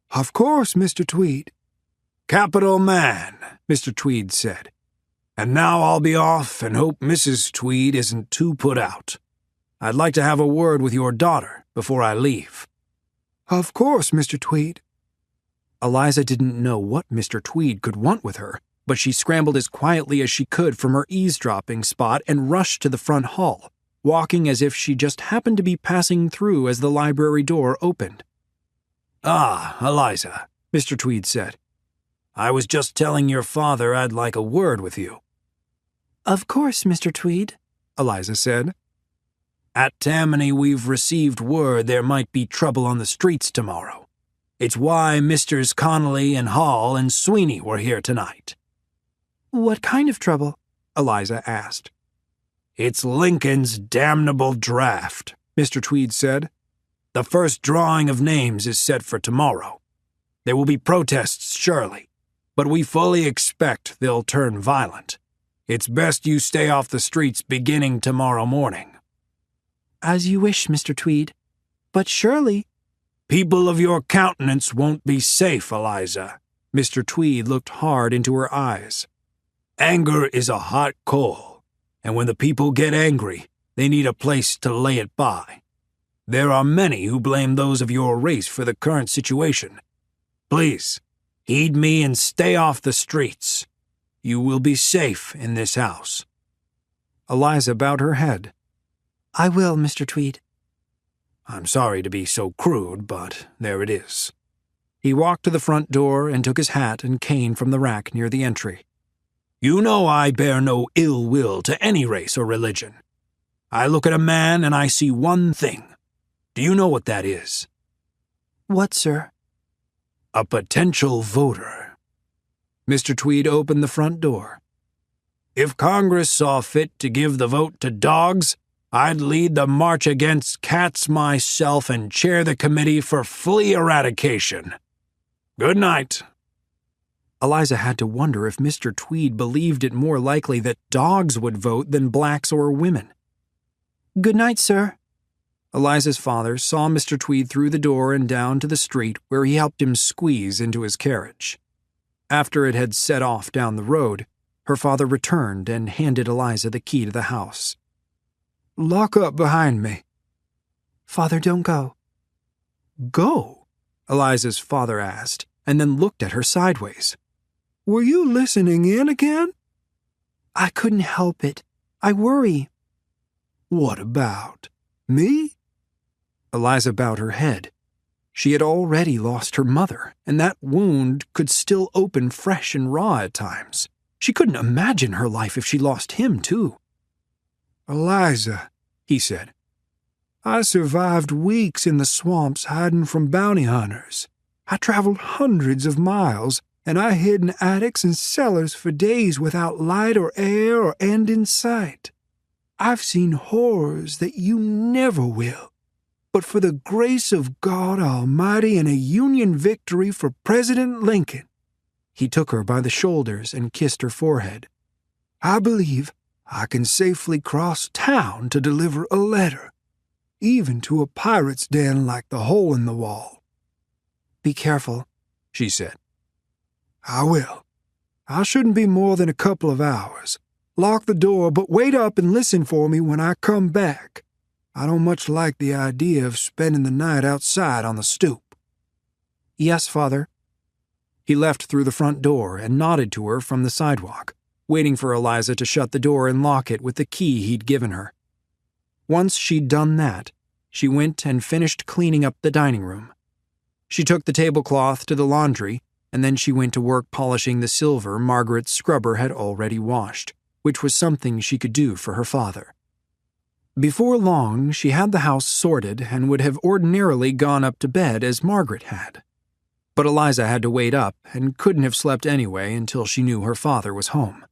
Speaker 1: Of course, Mr. Tweed.
Speaker 3: Capital man, Mr. Tweed said. And now I'll be off and hope Mrs. Tweed isn't too put out. I'd like to have a word with your daughter before I leave.
Speaker 1: Of course, Mr. Tweed.
Speaker 2: Eliza didn't know what Mr. Tweed could want with her, but she scrambled as quietly as she could from her eavesdropping spot and rushed to the front hall, walking as if she just happened to be passing through as the library door opened.
Speaker 3: Ah, Eliza, Mr. Tweed said. I was just telling your father I'd like a word with you.
Speaker 4: Of course, Mr. Tweed,
Speaker 2: Eliza said.
Speaker 3: At Tammany we've received word there might be trouble on the streets tomorrow. It's why Misters Connolly and Hall and Sweeney were here tonight.
Speaker 4: What kind of trouble?
Speaker 2: Eliza asked.
Speaker 3: It's Lincoln's damnable draft, Mr. Tweed said. The first drawing of names is set for tomorrow. There will be protests, surely, but we fully expect they'll turn violent. It's best you stay off the streets beginning tomorrow morning.
Speaker 4: As you wish, Mr. Tweed. But surely...
Speaker 3: People of your countenance won't be safe, Eliza.
Speaker 2: Mr. Tweed looked hard into her eyes.
Speaker 3: Anger is a hot coal, and when the people get angry, they need a place to lay it by. There are many who blame those of your race for the current situation. Please, heed me and stay off the streets. You will be safe in this house.
Speaker 2: Eliza bowed her head.
Speaker 4: I will, Mr. Tweed.
Speaker 3: I'm sorry to be so crude, but there it is.
Speaker 2: He walked to the front door and took his hat and cane from the rack near the entry.
Speaker 3: You know I bear no ill will to any race or religion. I look at a man and I see one thing. Do you know what that is?
Speaker 4: What, sir?
Speaker 3: A potential voter.
Speaker 2: Mr. Tweed opened the front door.
Speaker 3: If Congress saw fit to give the vote to dogs, I'd lead the march against cats myself and chair the committee for flea eradication. Good night.
Speaker 2: Eliza had to wonder if Mr. Tweed believed it more likely that dogs would vote than blacks or women.
Speaker 4: Good night, sir.
Speaker 2: Eliza's father saw Mr. Tweed through the door and down to the street where he helped him squeeze into his carriage. After it had set off down the road, her father returned and handed Eliza the key to the house.
Speaker 1: Lock up behind me.
Speaker 4: Father, don't go.
Speaker 2: Go? Eliza's father asked, and then looked at her sideways.
Speaker 1: Were you listening in again?
Speaker 4: I couldn't help it. I worry.
Speaker 1: What about? Me?
Speaker 2: Eliza bowed her head. She had already lost her mother, and that wound could still open fresh and raw at times. She couldn't imagine her life if she lost him, too.
Speaker 1: Eliza, he said, I survived weeks in the swamps hiding from bounty hunters. I traveled hundreds of miles, and I hid in attics and cellars for days without light or air or end in sight. I've seen horrors that you never will. But for the grace of God Almighty and a Union victory for President Lincoln,
Speaker 3: He took her by the shoulders and kissed her forehead. "I believe I can safely cross town to deliver a letter, even to a pirate's den like the hole in the wall."
Speaker 1: "Be careful," she said.
Speaker 3: "I will. I shouldn't be more than a couple of hours. Lock the door, but wait up and listen for me when I come back. I don't much like the idea of spending the night outside on the stoop."
Speaker 1: "Yes, Father." He left through the front door and nodded to her from the sidewalk, waiting for Eliza to shut the door and lock it with the key he'd given her. Once she'd done that, she went and finished cleaning up the dining room. She took the tablecloth to the laundry, and then she went to work polishing the silver Margaret's scrubber had already washed, which was something she could do for her father. Before long, she had the house sorted and would have ordinarily gone up to bed as Margaret had. But Eliza had to wait up and couldn't have slept anyway until she knew her father was home.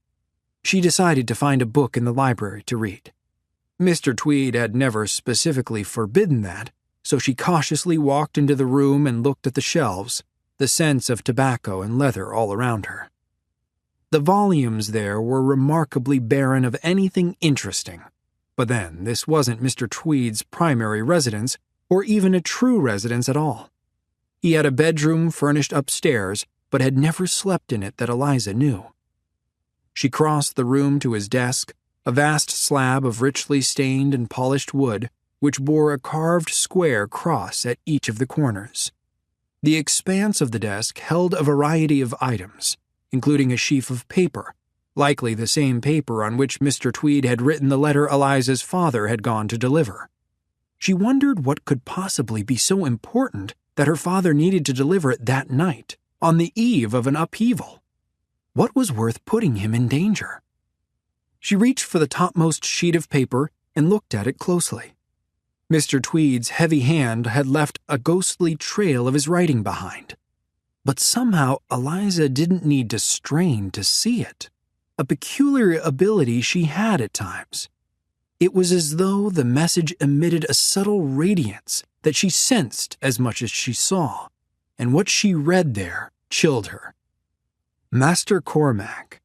Speaker 1: She decided to find a book in the library to read. Mr. Tweed had never specifically forbidden that, so she cautiously walked into the room and looked at the shelves, the scents of tobacco and leather all around her. The volumes there were remarkably barren of anything interesting, but then this wasn't Mr. Tweed's primary residence, or even a true residence at all. He had a bedroom furnished upstairs, but had never slept in it that Eliza knew. She crossed the room to his desk, a vast slab of richly stained and polished wood, which bore a carved square cross at each of the corners. The expanse of the desk held a variety of items, including a sheaf of paper, likely the same paper on which Mr. Tweed had written the letter Eliza's father had gone to deliver. She wondered what could possibly be so important that her father needed to deliver it that night, on the eve of an upheaval. What was worth putting him in danger? She reached for the topmost sheet of paper and looked at it closely. Mr. Tweed's heavy hand had left a ghostly trail of his writing behind. But somehow Eliza didn't need to strain to see it, a peculiar ability she had at times. It was as though the message emitted a subtle radiance that she sensed as much as she saw, and what she read there chilled her. Master Cormac,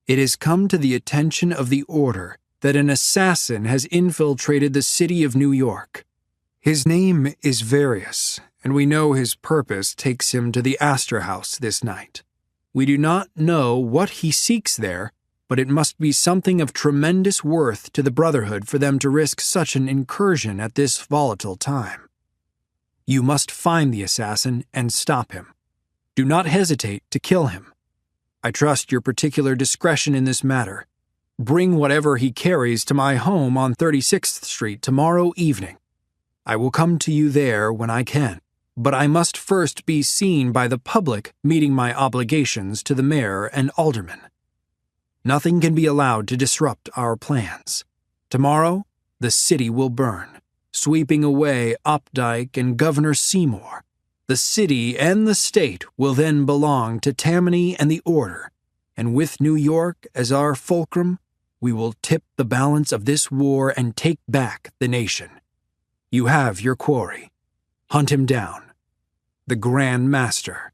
Speaker 1: it has come to the attention of the Order that an assassin has infiltrated the city of New York. His name is Various, and we know his purpose takes him to the Astor House this night. We do not know what he seeks there, but it must be something of tremendous worth to the Brotherhood for them to risk such an incursion at this volatile time. You must find the assassin and stop him. Do not hesitate to kill him. I trust your particular discretion in this matter. Bring whatever he carries to my home on 36th Street tomorrow evening. I will come to you there when I can, but I must first be seen by the public meeting my obligations to the mayor and aldermen. Nothing can be allowed to disrupt our plans. Tomorrow, the city will burn, sweeping away Opdyke and Governor Seymour. The city and the state will then belong to Tammany and the Order, and with New York as our fulcrum, we will tip the balance of this war and take back the nation. You have your quarry. Hunt him down. The Grand Master.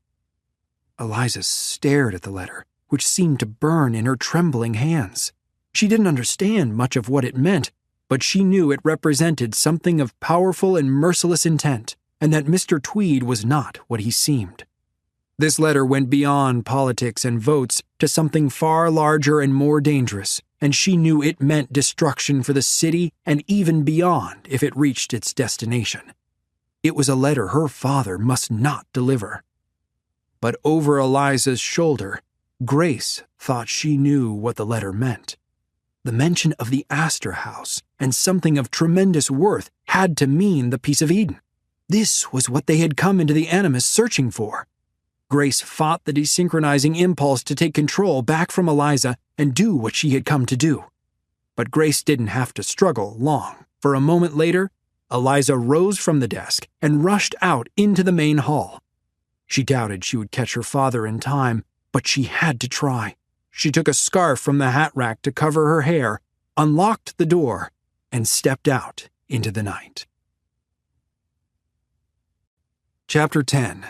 Speaker 1: Eliza stared at the letter, which seemed to burn in her trembling hands. She didn't understand much of what it meant, but she knew it represented something of powerful and merciless intent, and that Mr. Tweed was not what he seemed. This letter went beyond politics and votes to something far larger and more dangerous, and she knew it meant destruction for the city and even beyond if it reached its destination. It was a letter her father must not deliver. But over Eliza's shoulder, Grace thought she knew what the letter meant. The mention of the Astor House and something of tremendous worth had to mean the Piece of Eden. This was what they had come into the Animus searching for. Grace fought the desynchronizing impulse to take control back from Eliza and do what she had come to do. But Grace didn't have to struggle long, for a moment later, Eliza rose from the desk and rushed out into the main hall. She doubted she would catch her father in time, but she had to try. She took a scarf from the hat rack to cover her hair, unlocked the door, and stepped out into the night. Chapter 10.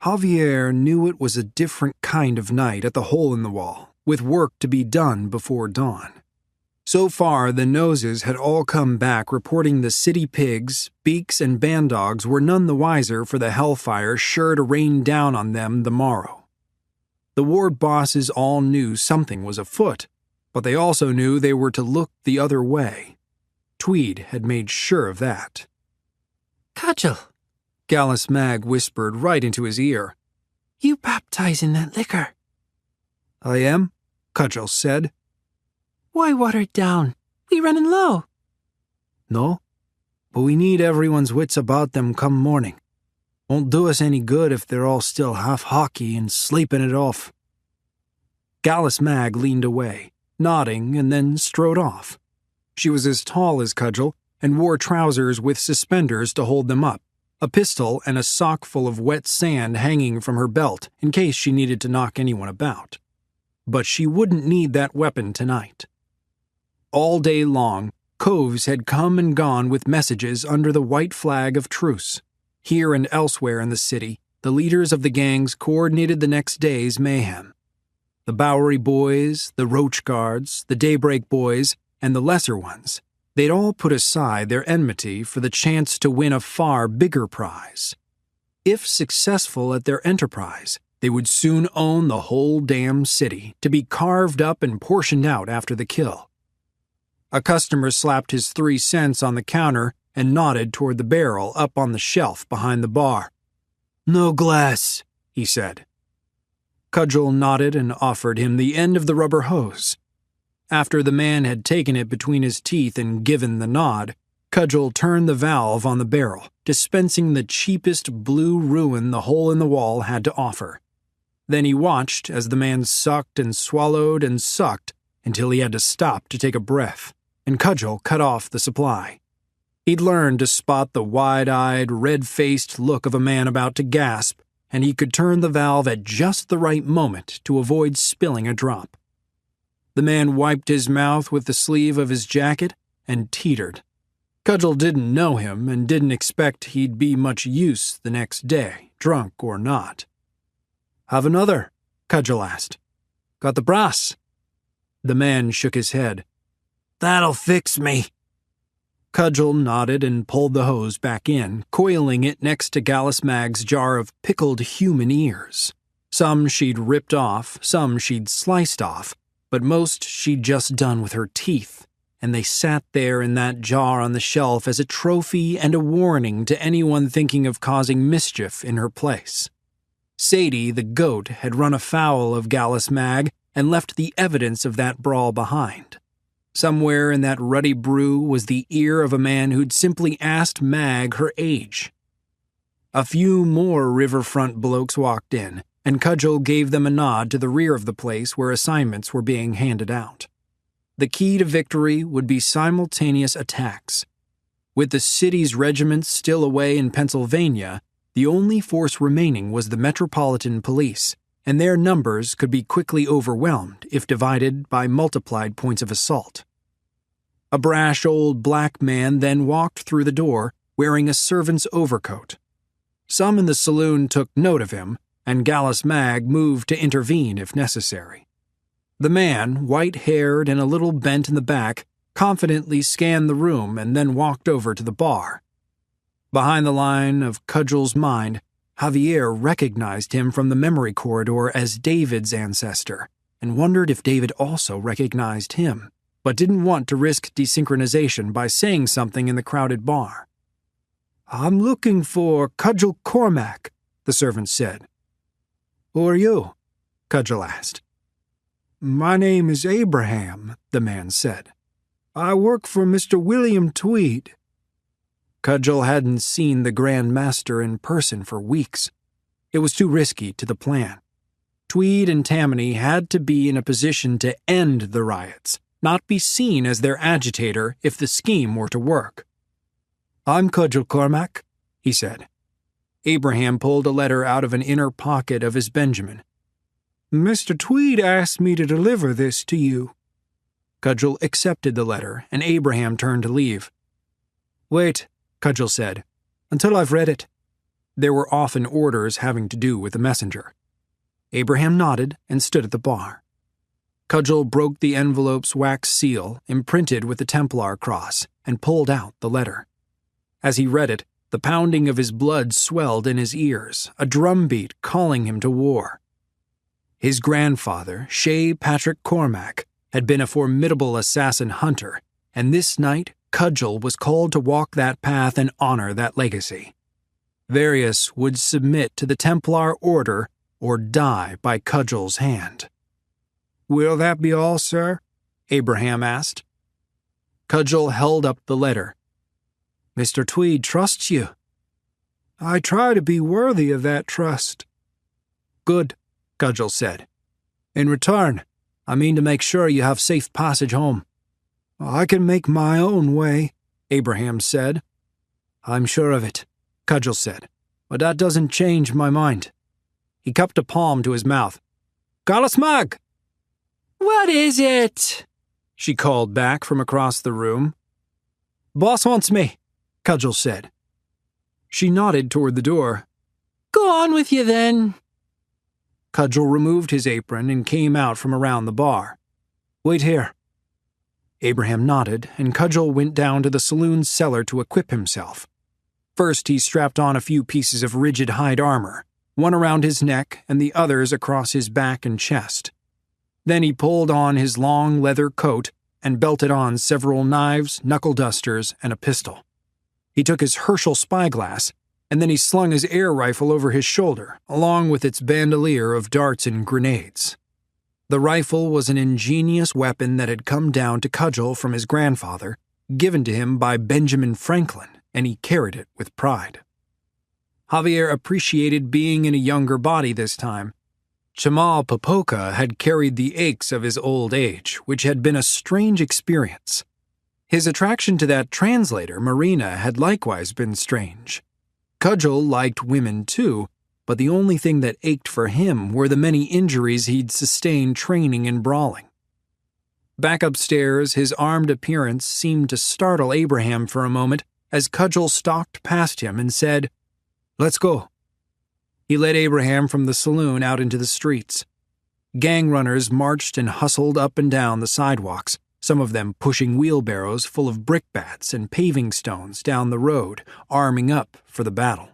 Speaker 3: Javier knew it was a different kind of night at the hole in the wall, with work to be done before dawn. So far, the noses had all come back reporting the city pigs, beaks, and bandogs were none the wiser for the hellfire sure to rain down on them the morrow. The ward bosses all knew something was afoot, but they also knew they were to look the other way. Tweed had made sure of that.
Speaker 4: "Cudgel,"
Speaker 3: Gallus Mag whispered right into his ear.
Speaker 4: "You baptizing that liquor?"
Speaker 3: "I am," Cudgel said.
Speaker 4: "Why water it down? We running low."
Speaker 3: "No, but we need everyone's wits about them come morning. Won't do us any good if they're all still half hockey and sleeping it off." Gallus Mag leaned away, nodding, and then strode off. She was as tall as Cudgel and wore trousers with suspenders to hold them up, a pistol and a sock full of wet sand hanging from her belt in case she needed to knock anyone about. But she wouldn't need that weapon tonight. All day long, coves had come and gone with messages under the white flag of truce. Here and elsewhere in the city, the leaders of the gangs coordinated the next day's mayhem. The Bowery Boys, the Roach Guards, the Daybreak Boys, and the lesser ones, they'd all put aside their enmity for the chance to win a far bigger prize. If successful at their enterprise, they would soon own the whole damn city, to be carved up and portioned out after the kill. A customer slapped his 3 cents on the counter and nodded toward the barrel up on the shelf behind the bar. "No glass," he said. Cudgel nodded and offered him the end of the rubber hose. After the man had taken it between his teeth and given the nod, Cudgel turned the valve on the barrel, dispensing the cheapest blue ruin the hole in the wall had to offer. Then he watched as the man sucked and swallowed and sucked until he had to stop to take a breath, and Cudgel cut off the supply. He'd learned to spot the wide-eyed, red-faced look of a man about to gasp, and he could turn the valve at just the right moment to avoid spilling a drop. The man wiped his mouth with the sleeve of his jacket and teetered. Cudgel didn't know him and didn't expect he'd be much use the next day, drunk or not. "Have another?" Cudgel asked. "Got the brass?" The man shook his head. "That'll fix me." Cudgel nodded and pulled the hose back in, coiling it next to Gallus Mag's jar of pickled human ears. Some she'd ripped off, some she'd sliced off, but most she'd just done with her teeth, and they sat there in that jar on the shelf as a trophy and a warning to anyone thinking of causing mischief in her place. Sadie, the goat, had run afoul of Gallus Mag and left the evidence of that brawl behind. Somewhere in that ruddy brew was the ear of a man who'd simply asked Mag her age. A few more riverfront blokes walked in, and Cudgel gave them a nod to the rear of the place where assignments were being handed out. The key to victory would be simultaneous attacks. With the city's regiments still away in Pennsylvania, the only force remaining was the Metropolitan Police, and their numbers could be quickly overwhelmed if divided by multiplied points of assault. A brash old black man then walked through the door, wearing a servant's overcoat. Some in the saloon took note of him, and Gallus Mag moved to intervene if necessary. The man, white-haired and a little bent in the back, confidently scanned the room and then walked over to the bar. Behind the line of Cudgel's mind, Javier recognized him from the memory corridor as David's ancestor, and wondered if David also recognized him, but didn't want to risk desynchronization by saying something in the crowded bar. "I'm looking for Cudgel Cormac," the servant said. "Who are you?" Cudgel asked. "My name is Abraham," the man said. "I work for Mr. William Tweed." Cudgel hadn't seen the Grand Master in person for weeks. It was too risky to the plan. Tweed and Tammany had to be in a position to end the riots, not be seen as their agitator if the scheme were to work. "I'm Cudgel Cormac," he said. Abraham pulled a letter out of an inner pocket of his Benjamin. "Mr. Tweed asked me to deliver this to you." Cudgel accepted the letter, and Abraham turned to leave. "Wait," Cudgel said, "until I've read it."
Speaker 1: There were often orders having to do with the messenger. Abraham nodded and stood at the bar. Cudgel broke the envelope's wax seal, imprinted with the Templar cross, and pulled out the letter. As he read it, the pounding of his blood swelled in his ears, a drumbeat calling him to war. His grandfather, Shay Patrick Cormac, had been a formidable assassin hunter, and this night Cudgel was called to walk that path and honor that legacy. Various would submit to the Templar order or die by Cudgel's hand.
Speaker 3: "Will that be all, sir?"
Speaker 1: Abraham asked. Cudgel held up the letter.
Speaker 3: "Mr. Tweed trusts you." "I try to be worthy of that trust."
Speaker 1: "Good," Cudgel said.
Speaker 3: "In return, I mean to make sure you have safe passage home." "I can make my own way," Abraham said.
Speaker 1: "I'm sure of it," Cudgel said,
Speaker 3: "but that doesn't change my mind." He cupped a palm to his mouth. "Carlos Mag!"
Speaker 4: "What is it?"
Speaker 1: she called back from across the room.
Speaker 3: "Boss wants me," Cudgel said.
Speaker 1: She nodded toward the door.
Speaker 4: "Go on with you then."
Speaker 1: Cudgel removed his apron and came out from around the bar.
Speaker 3: "Wait here."
Speaker 1: Abraham nodded, and Cudgel went down to the saloon cellar to equip himself. First, he strapped on a few pieces of rigid hide armor, one around his neck and the others across his back and chest. Then he pulled on his long leather coat and belted on several knives, knuckle dusters, and a pistol. He took his Herschel spyglass, and then he slung his air rifle over his shoulder, along with its bandolier of darts and grenades. The rifle was an ingenious weapon that had come down to Cudgel from his grandfather, given to him by Benjamin Franklin, and he carried it with pride. Javier appreciated being in a younger body this time. Chamal Popoka had carried the aches of his old age, which had been a strange experience. His attraction to that translator, Marina, had likewise been strange. Cudgel liked women too, but the only thing that ached for him were the many injuries he'd sustained training and brawling. Back upstairs, his armed appearance seemed to startle Abraham for a moment as Cudgel stalked past him and said, "Let's go." He led Abraham from the saloon out into the streets. Gang runners marched and hustled up and down the sidewalks, some of them pushing wheelbarrows full of brickbats and paving stones down the road, arming up for the battle.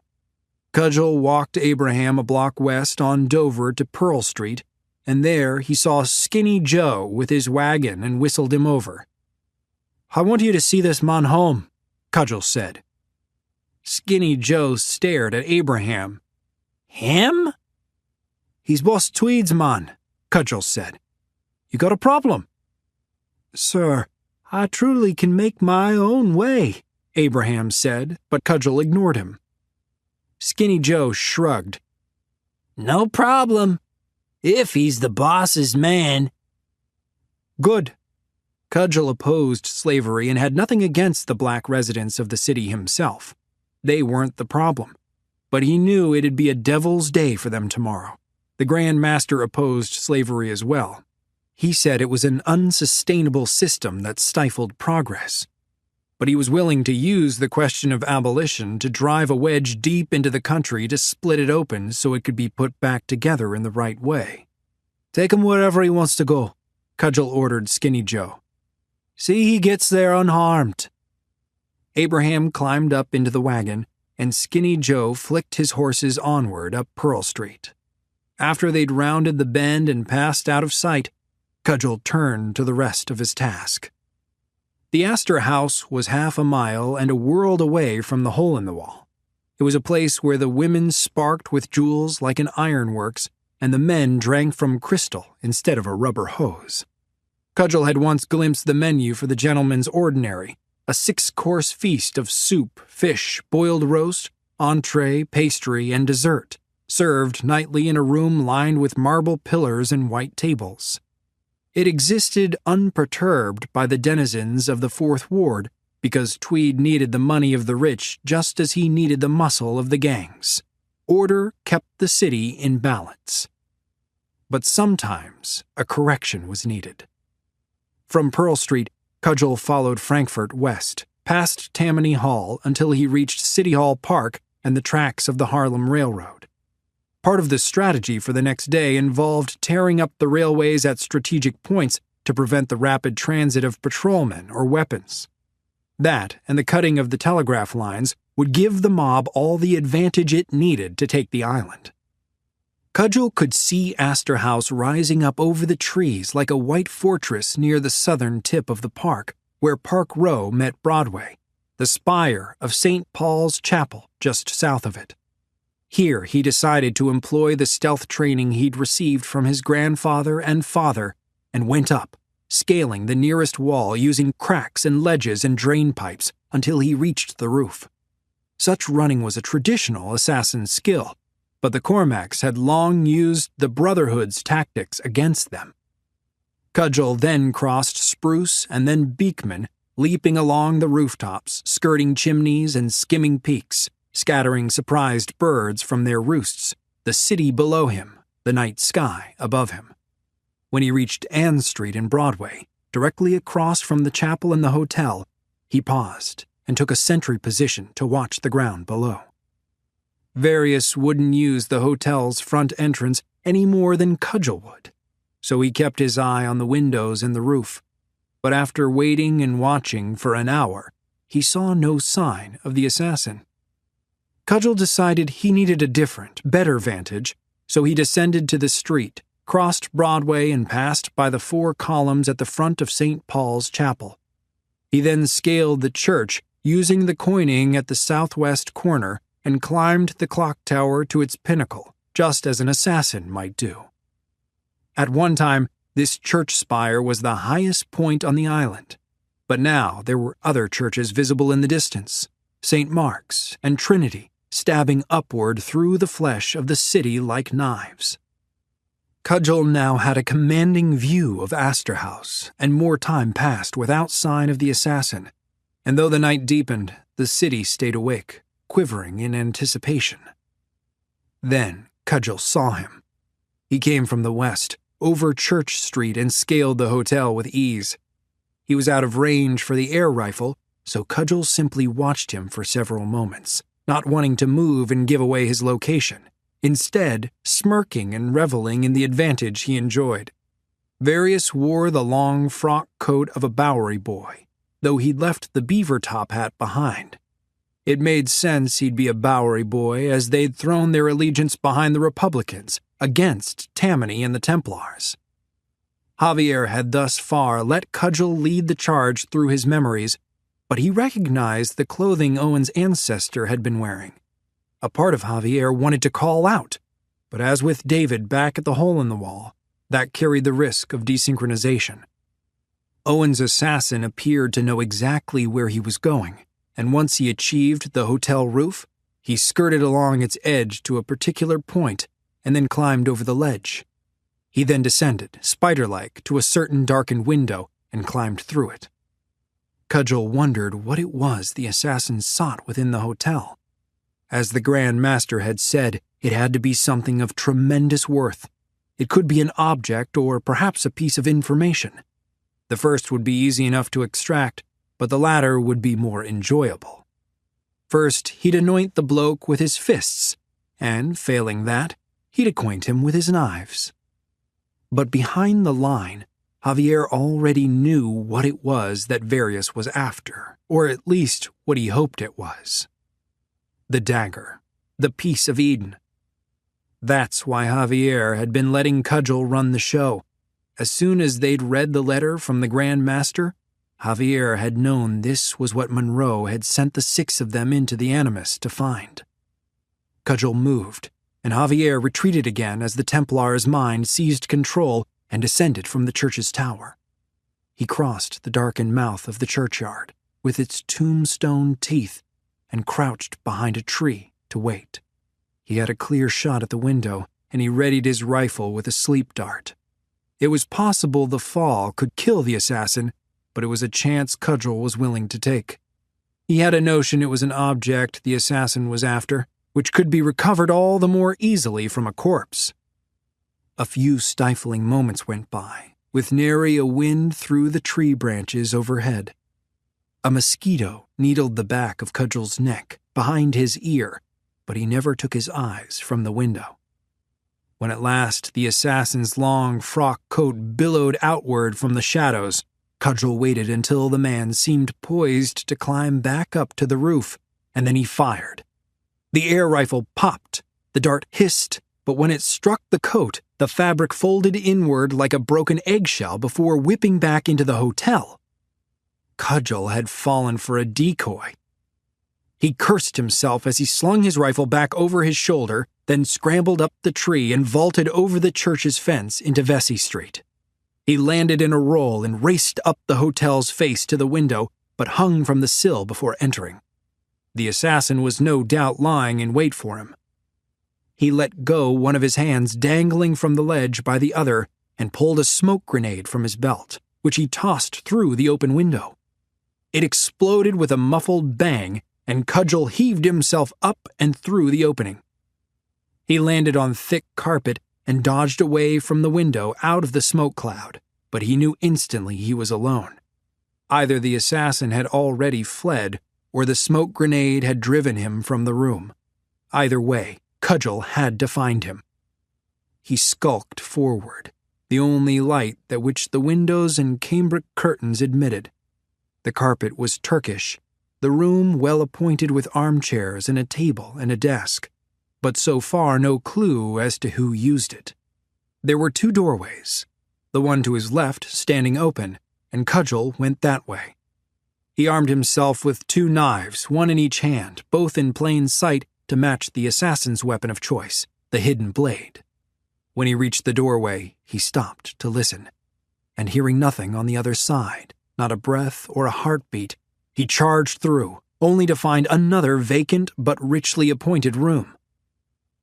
Speaker 1: Cudgel walked Abraham a block west on Dover to Pearl Street, and there he saw Skinny Joe with his wagon and whistled him over. "I want you to see this man home," Cudgel said. Skinny Joe stared at Abraham.
Speaker 4: "Him?"
Speaker 3: "He's Boss Tweed's man," Cudgel said. "You got a problem?" "Sir, I truly can make my own way," Abraham said, but Cudgel ignored him. Skinny Joe shrugged.
Speaker 4: "No problem, if he's the boss's man."
Speaker 1: "Good." Cudgel opposed slavery and had nothing against the black residents of the city himself. They weren't the problem. But he knew it'd be a devil's day for them tomorrow. The Grand Master opposed slavery as well. He said it was an unsustainable system that stifled progress. But he was willing to use the question of abolition to drive a wedge deep into the country to split it open so it could be put back together in the right way.
Speaker 3: "Take him wherever he wants to go,"
Speaker 1: Cudgel ordered Skinny Joe.
Speaker 3: "See he gets there unharmed."
Speaker 1: Abraham climbed up into the wagon, and Skinny Joe flicked his horses onward up Pearl Street. After they'd rounded the bend and passed out of sight, Cudgel turned to the rest of his task. The Astor House was half a mile and a world away from the hole in the wall. It was a place where the women sparked with jewels like an ironworks, and the men drank from crystal instead of a rubber hose. Cudgel had once glimpsed the menu for the gentleman's ordinary, a 6-course feast of soup, fish, boiled roast, entree, pastry, and dessert, served nightly in a room lined with marble pillars and white tables. It existed unperturbed by the denizens of the Fourth Ward because Tweed needed the money of the rich just as he needed the muscle of the gangs. Order kept the city in balance. But sometimes a correction was needed. From Pearl Street, Cudgel followed Frankfurt west, past Tammany Hall until he reached City Hall Park, and the tracks of the Harlem Railroad. Part of the strategy for the next day involved tearing up the railways at strategic points to prevent the rapid transit of patrolmen or weapons. That, and the cutting of the telegraph lines, would give the mob all the advantage it needed to take the island. Cudgel could see Astor House rising up over the trees like a white fortress near the southern tip of the park, where Park Row met Broadway, the spire of St. Paul's Chapel just south of it. Here he decided to employ the stealth training he'd received from his grandfather and father and went up, scaling the nearest wall using cracks and ledges and drain pipes until he reached the roof. Such running was a traditional assassin's skill, but the Cormacs had long used the Brotherhood's tactics against them. Cudgel then crossed Spruce and then Beekman, leaping along the rooftops, skirting chimneys and skimming peaks, scattering surprised birds from their roosts, the city below him, the night sky above him. When he reached Ann Street and Broadway, directly across from the chapel and the hotel, he paused and took a sentry position to watch the ground below. Various wouldn't use the hotel's front entrance any more than Cudgel would, so he kept his eye on the windows and the roof. But after waiting and watching for an hour, he saw no sign of the assassin. Cudgel decided he needed a different, better vantage, so he descended to the street, crossed Broadway and passed by the 4 columns at the front of St. Paul's Chapel. He then scaled the church using the coining at the southwest corner and climbed the clock tower to its pinnacle, just as an assassin might do. At one time, this church spire was the highest point on the island, but now there were other churches visible in the distance, St. Mark's and Trinity, stabbing upward through the flesh of the city like knives. Cudgel now had a commanding view of Astor House, and more time passed without sign of the assassin, and though the night deepened, the city stayed awake, quivering in anticipation. Then Cudgel saw him. He came from the west, over Church Street, and scaled the hotel with ease. He was out of range for the air rifle, so Cudgel simply watched him for several moments, not wanting to move and give away his location, instead smirking and reveling in the advantage he enjoyed. Various wore the long frock coat of a Bowery boy, though he'd left the beaver top hat behind. It made sense he'd be a Bowery boy, as they'd thrown their allegiance behind the Republicans, against Tammany and the Templars. Javier had thus far let Cudgel lead the charge through his memories, but he recognized the clothing Owen's ancestor had been wearing. A part of Javier wanted to call out, but as with David back at the hole in the wall, that carried the risk of desynchronization. Owen's assassin appeared to know exactly where he was going, and once he achieved the hotel roof, he skirted along its edge to a particular point and then climbed over the ledge. He then descended, spider-like, to a certain darkened window and climbed through it. Cudgel wondered what it was the assassin sought within the hotel. As the Grand Master had said, it had to be something of tremendous worth. It could be an object or perhaps a piece of information. The first would be easy enough to extract, but the latter would be more enjoyable. First, he'd anoint the bloke with his fists, and, failing that, he'd acquaint him with his knives. But behind the line, Javier already knew what it was that Varius was after, or at least what he hoped it was. The dagger, the piece of Eden. That's why Javier had been letting Cudgel run the show. As soon as they'd read the letter from the Grand Master, Javier had known this was what Monroe had sent the 6 of them into the Animus to find. Cudgel moved, and Javier retreated again as the Templar's mind seized control and descended from the church's tower. He crossed the darkened mouth of the churchyard, with its tombstone teeth, and crouched behind a tree to wait. He had a clear shot at the window, and he readied his rifle with a sleep dart. It was possible the fall could kill the assassin, but it was a chance Cudgel was willing to take. He had a notion it was an object the assassin was after, which could be recovered all the more easily from a corpse. A few stifling moments went by, with nary a wind through the tree branches overhead. A mosquito needled the back of Cudgel's neck, behind his ear,
Speaker 2: but he never took his eyes from the window. When at last the assassin's long frock coat billowed outward from the shadows, Cudgel waited until the man seemed poised to climb back up to the roof, and then he fired. The air rifle popped, the dart hissed, but when it struck the coat, the fabric folded inward like a broken eggshell before whipping back into the hotel. Cudgel had fallen for a decoy. He cursed himself as he slung his rifle back over his shoulder, then scrambled up the tree and vaulted over the church's fence into Vesey Street. He landed in a roll and raced up the hotel's face to the window, but hung from the sill before entering. The assassin was no doubt lying in wait for him. He let go one of his hands dangling from the ledge by the other and pulled a smoke grenade from his belt, which he tossed through the open window. It exploded with a muffled bang, and Cudgel heaved himself up and through the opening. He landed on thick carpet and dodged away from the window out of the smoke cloud, but he knew instantly he was alone. Either the assassin had already fled, or the smoke grenade had driven him from the room. Either way, Cudgel had to find him. He skulked forward, the only light that which the windows and cambric curtains admitted. The carpet was Turkish, the room well appointed with armchairs and a table and a desk, but so far no clue as to who used it. There were two doorways, the one to his left standing open, and Cudgel went that way. He armed himself with 2 knives, one in each hand, both in plain sight to match the assassin's weapon of choice, the hidden blade. When he reached the doorway, he stopped to listen, and hearing nothing on the other side, not a breath or a heartbeat, he charged through, only to find another vacant but richly appointed room.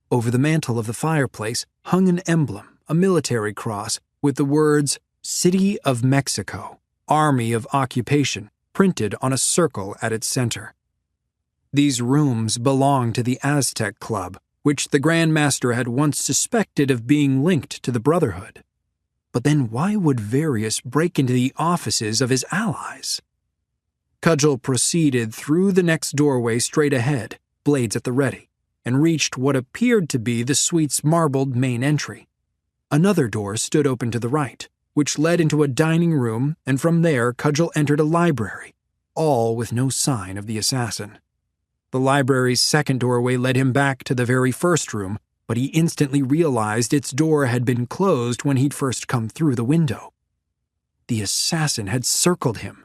Speaker 2: Over the mantel of the fireplace hung an emblem, a military cross, with the words City of Mexico, Army of Occupation, printed on a circle at its center. These rooms belonged to the Aztec Club, which the Grand Master had once suspected of being linked to the Brotherhood. But then why would Varius break into the offices of his allies? Cudgel proceeded through the next doorway straight ahead, blades at the ready, and reached what appeared to be the suite's marbled main entry. Another door stood open to the right, which led into a dining room, and from there Cudgel entered a library, all with no sign of the assassin. The library's second doorway led him back to the very first room, but he instantly realized its door had been closed when he'd first come through the window. The assassin had circled him.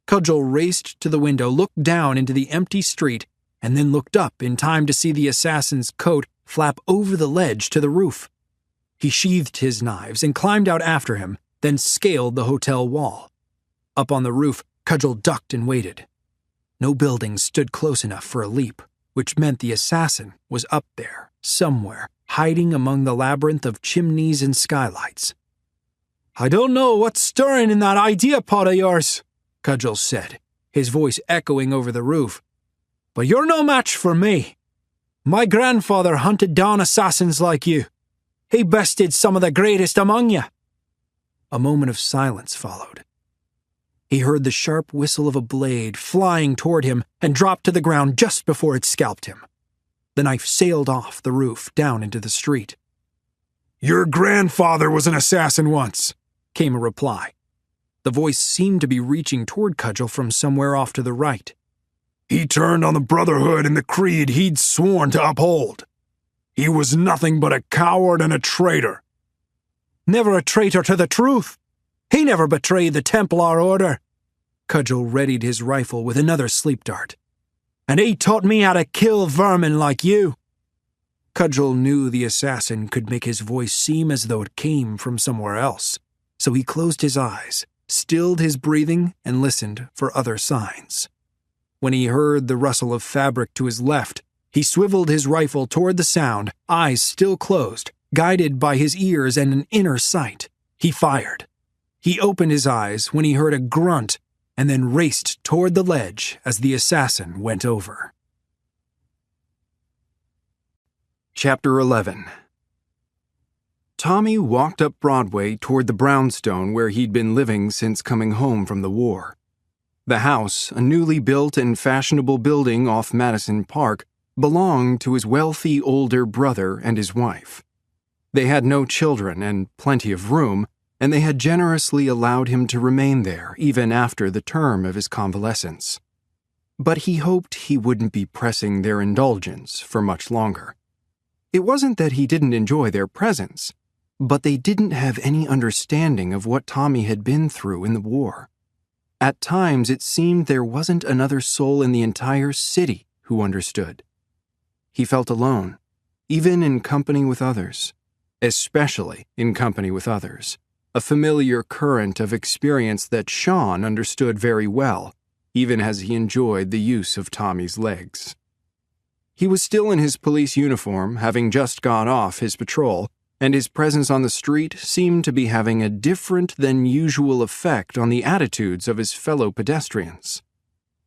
Speaker 2: Cudgel raced to the window, looked down into the empty street, and then looked up in time to see the assassin's coat flap over the ledge to the roof. He sheathed his knives and climbed out after him, then scaled the hotel wall. Up on the roof, Cudgel ducked and waited. No buildings stood close enough for a leap, which meant the assassin was up there, somewhere, hiding among the labyrinth of chimneys and skylights. "I don't know what's stirring in that idea pot of yours," Cudgel said, his voice echoing over the roof. "But you're no match for me. My grandfather hunted down assassins like you. He bested some of the greatest among you." A moment of silence followed. He heard the sharp whistle of a blade flying toward him and dropped to the ground just before it scalped him. The knife sailed off the roof down into the street. "Your grandfather was an assassin once," came a reply. The voice seemed to be reaching toward Cudgel from somewhere off to the right. "He turned on the Brotherhood and the creed he'd sworn to uphold. He was nothing but a coward and a traitor." "Never a traitor to the truth. He never betrayed the Templar order." Cudgel readied his rifle with another sleep dart. "And he taught me how to kill vermin like you." Cudgel knew the assassin could make his voice seem as though it came from somewhere else, so he closed his eyes, stilled his breathing, and listened for other signs. When he heard the rustle of fabric to his left, he swiveled his rifle toward the sound, eyes still closed, guided by his ears and an inner sight. He fired. He opened his eyes when he heard a grunt and then raced toward the ledge as the assassin went over.
Speaker 1: Chapter 11. Tommy walked up Broadway toward the brownstone where he'd been living since coming home from the war. The house, a newly built and fashionable building off Madison Park, belonged to his wealthy older brother and his wife. They had no children and plenty of room, and they had generously allowed him to remain there even after the term of his convalescence. But he hoped he wouldn't be pressing their indulgence for much longer. It wasn't that he didn't enjoy their presence, but they didn't have any understanding of what Tommy had been through in the war. At times it seemed there wasn't another soul in the entire city who understood. He felt alone, even in company with others, especially in company with others, a familiar current of experience that Sean understood very well, even as he enjoyed the use of Tommy's legs. He was still in his police uniform, having just got off his patrol, and his presence on the street seemed to be having a different than usual effect on the attitudes of his fellow pedestrians.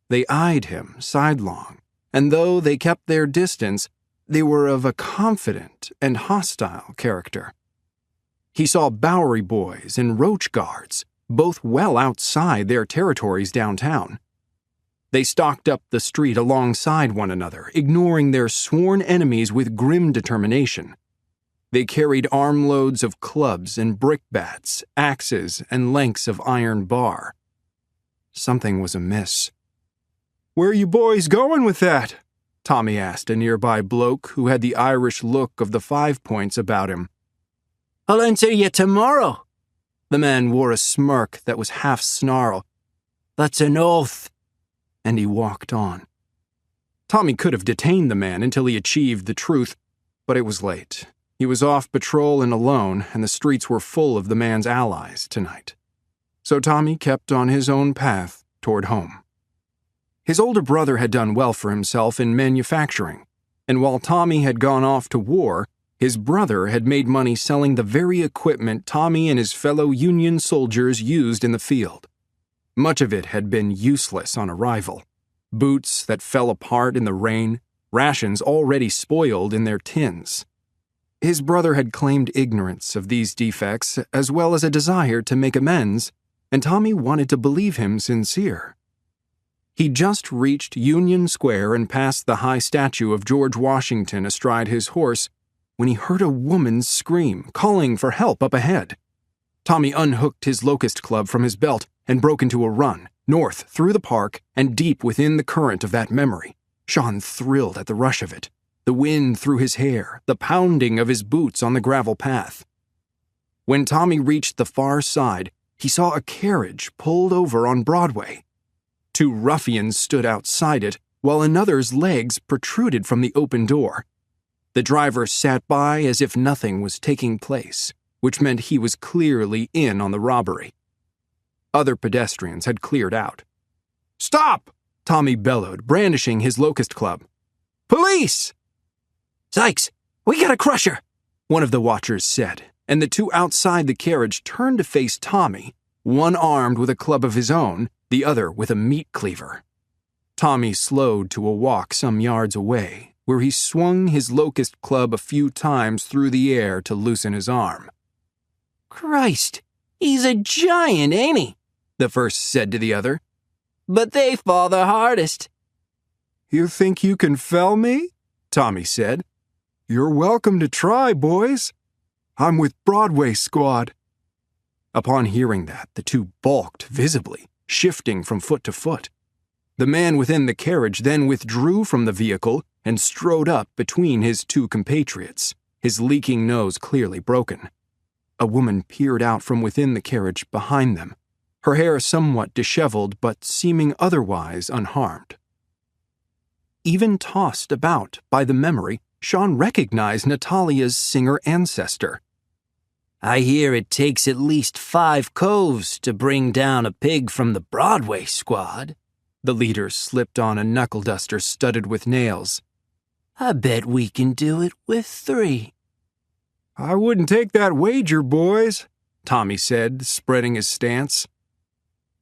Speaker 1: They eyed him sidelong, and though they kept their distance, they were of a confident and hostile character. He saw Bowery boys and roach guards, both well outside their territories downtown. They stalked up the street alongside one another, ignoring their sworn enemies with grim determination. They carried armloads of clubs and brickbats, axes, and lengths of iron bar. Something was amiss. "Where you boys going with that?" Tommy asked a nearby bloke who had the Irish look of the 5 Points about him.
Speaker 2: "I'll answer you tomorrow."
Speaker 1: The man wore a smirk that was half snarl.
Speaker 2: "That's an oath."
Speaker 1: And he walked on. Tommy could have detained the man until he achieved the truth, but it was late. He was off patrol and alone, and the streets were full of the man's allies tonight. So Tommy kept on his own path toward home. His older brother had done well for himself in manufacturing, and while Tommy had gone off to war, his brother had made money selling the very equipment Tommy and his fellow Union soldiers used in the field. Much of it had been useless on arrival. Boots that fell apart in the rain, rations already spoiled in their tins. His brother had claimed ignorance of these defects as well as a desire to make amends, and Tommy wanted to believe him sincere. He just reached Union Square and passed the high statue of George Washington astride his horse when he heard a woman scream, calling for help up ahead. Tommy unhooked his locust club from his belt and broke into a run, north through the park and deep within the current of that memory. Sean thrilled at the rush of it. The wind through his hair, the pounding of his boots on the gravel path. When Tommy reached the far side, he saw a carriage pulled over on Broadway. Two ruffians stood outside it, while another's legs protruded from the open door. The driver sat by as if nothing was taking place, which meant he was clearly in on the robbery. Other pedestrians had cleared out. "Stop!" Tommy bellowed, brandishing his locust club. "Police!"
Speaker 2: "Sykes, we got a crusher,"
Speaker 1: one of the watchers said, and the two outside the carriage turned to face Tommy, one armed with a club of his own, the other with a meat cleaver. Tommy slowed to a walk some yards away, where he swung his locust club a few times through the air to loosen his arm.
Speaker 2: "Christ, he's a giant, ain't he?"
Speaker 1: the first said to the other.
Speaker 2: "But they fall the hardest."
Speaker 3: "You think you can fell me?" Tommy said. "You're welcome to try, boys. I'm with Broadway Squad."
Speaker 1: Upon hearing that, the two balked visibly, shifting from foot to foot. The man within the carriage then withdrew from the vehicle and strode up between his two compatriots, his leaking nose clearly broken. A woman peered out from within the carriage behind them, her hair somewhat disheveled but seeming otherwise unharmed. Even tossed about by the memory, Sean recognized Natalia's singer ancestor.
Speaker 2: "I hear it takes at least 5 coves to bring down a pig from the Broadway Squad."
Speaker 1: The leader slipped on a knuckle duster studded with nails.
Speaker 2: "I bet we can do it with 3.
Speaker 3: "I wouldn't take that wager, boys,"
Speaker 1: Tommy said, spreading his stance.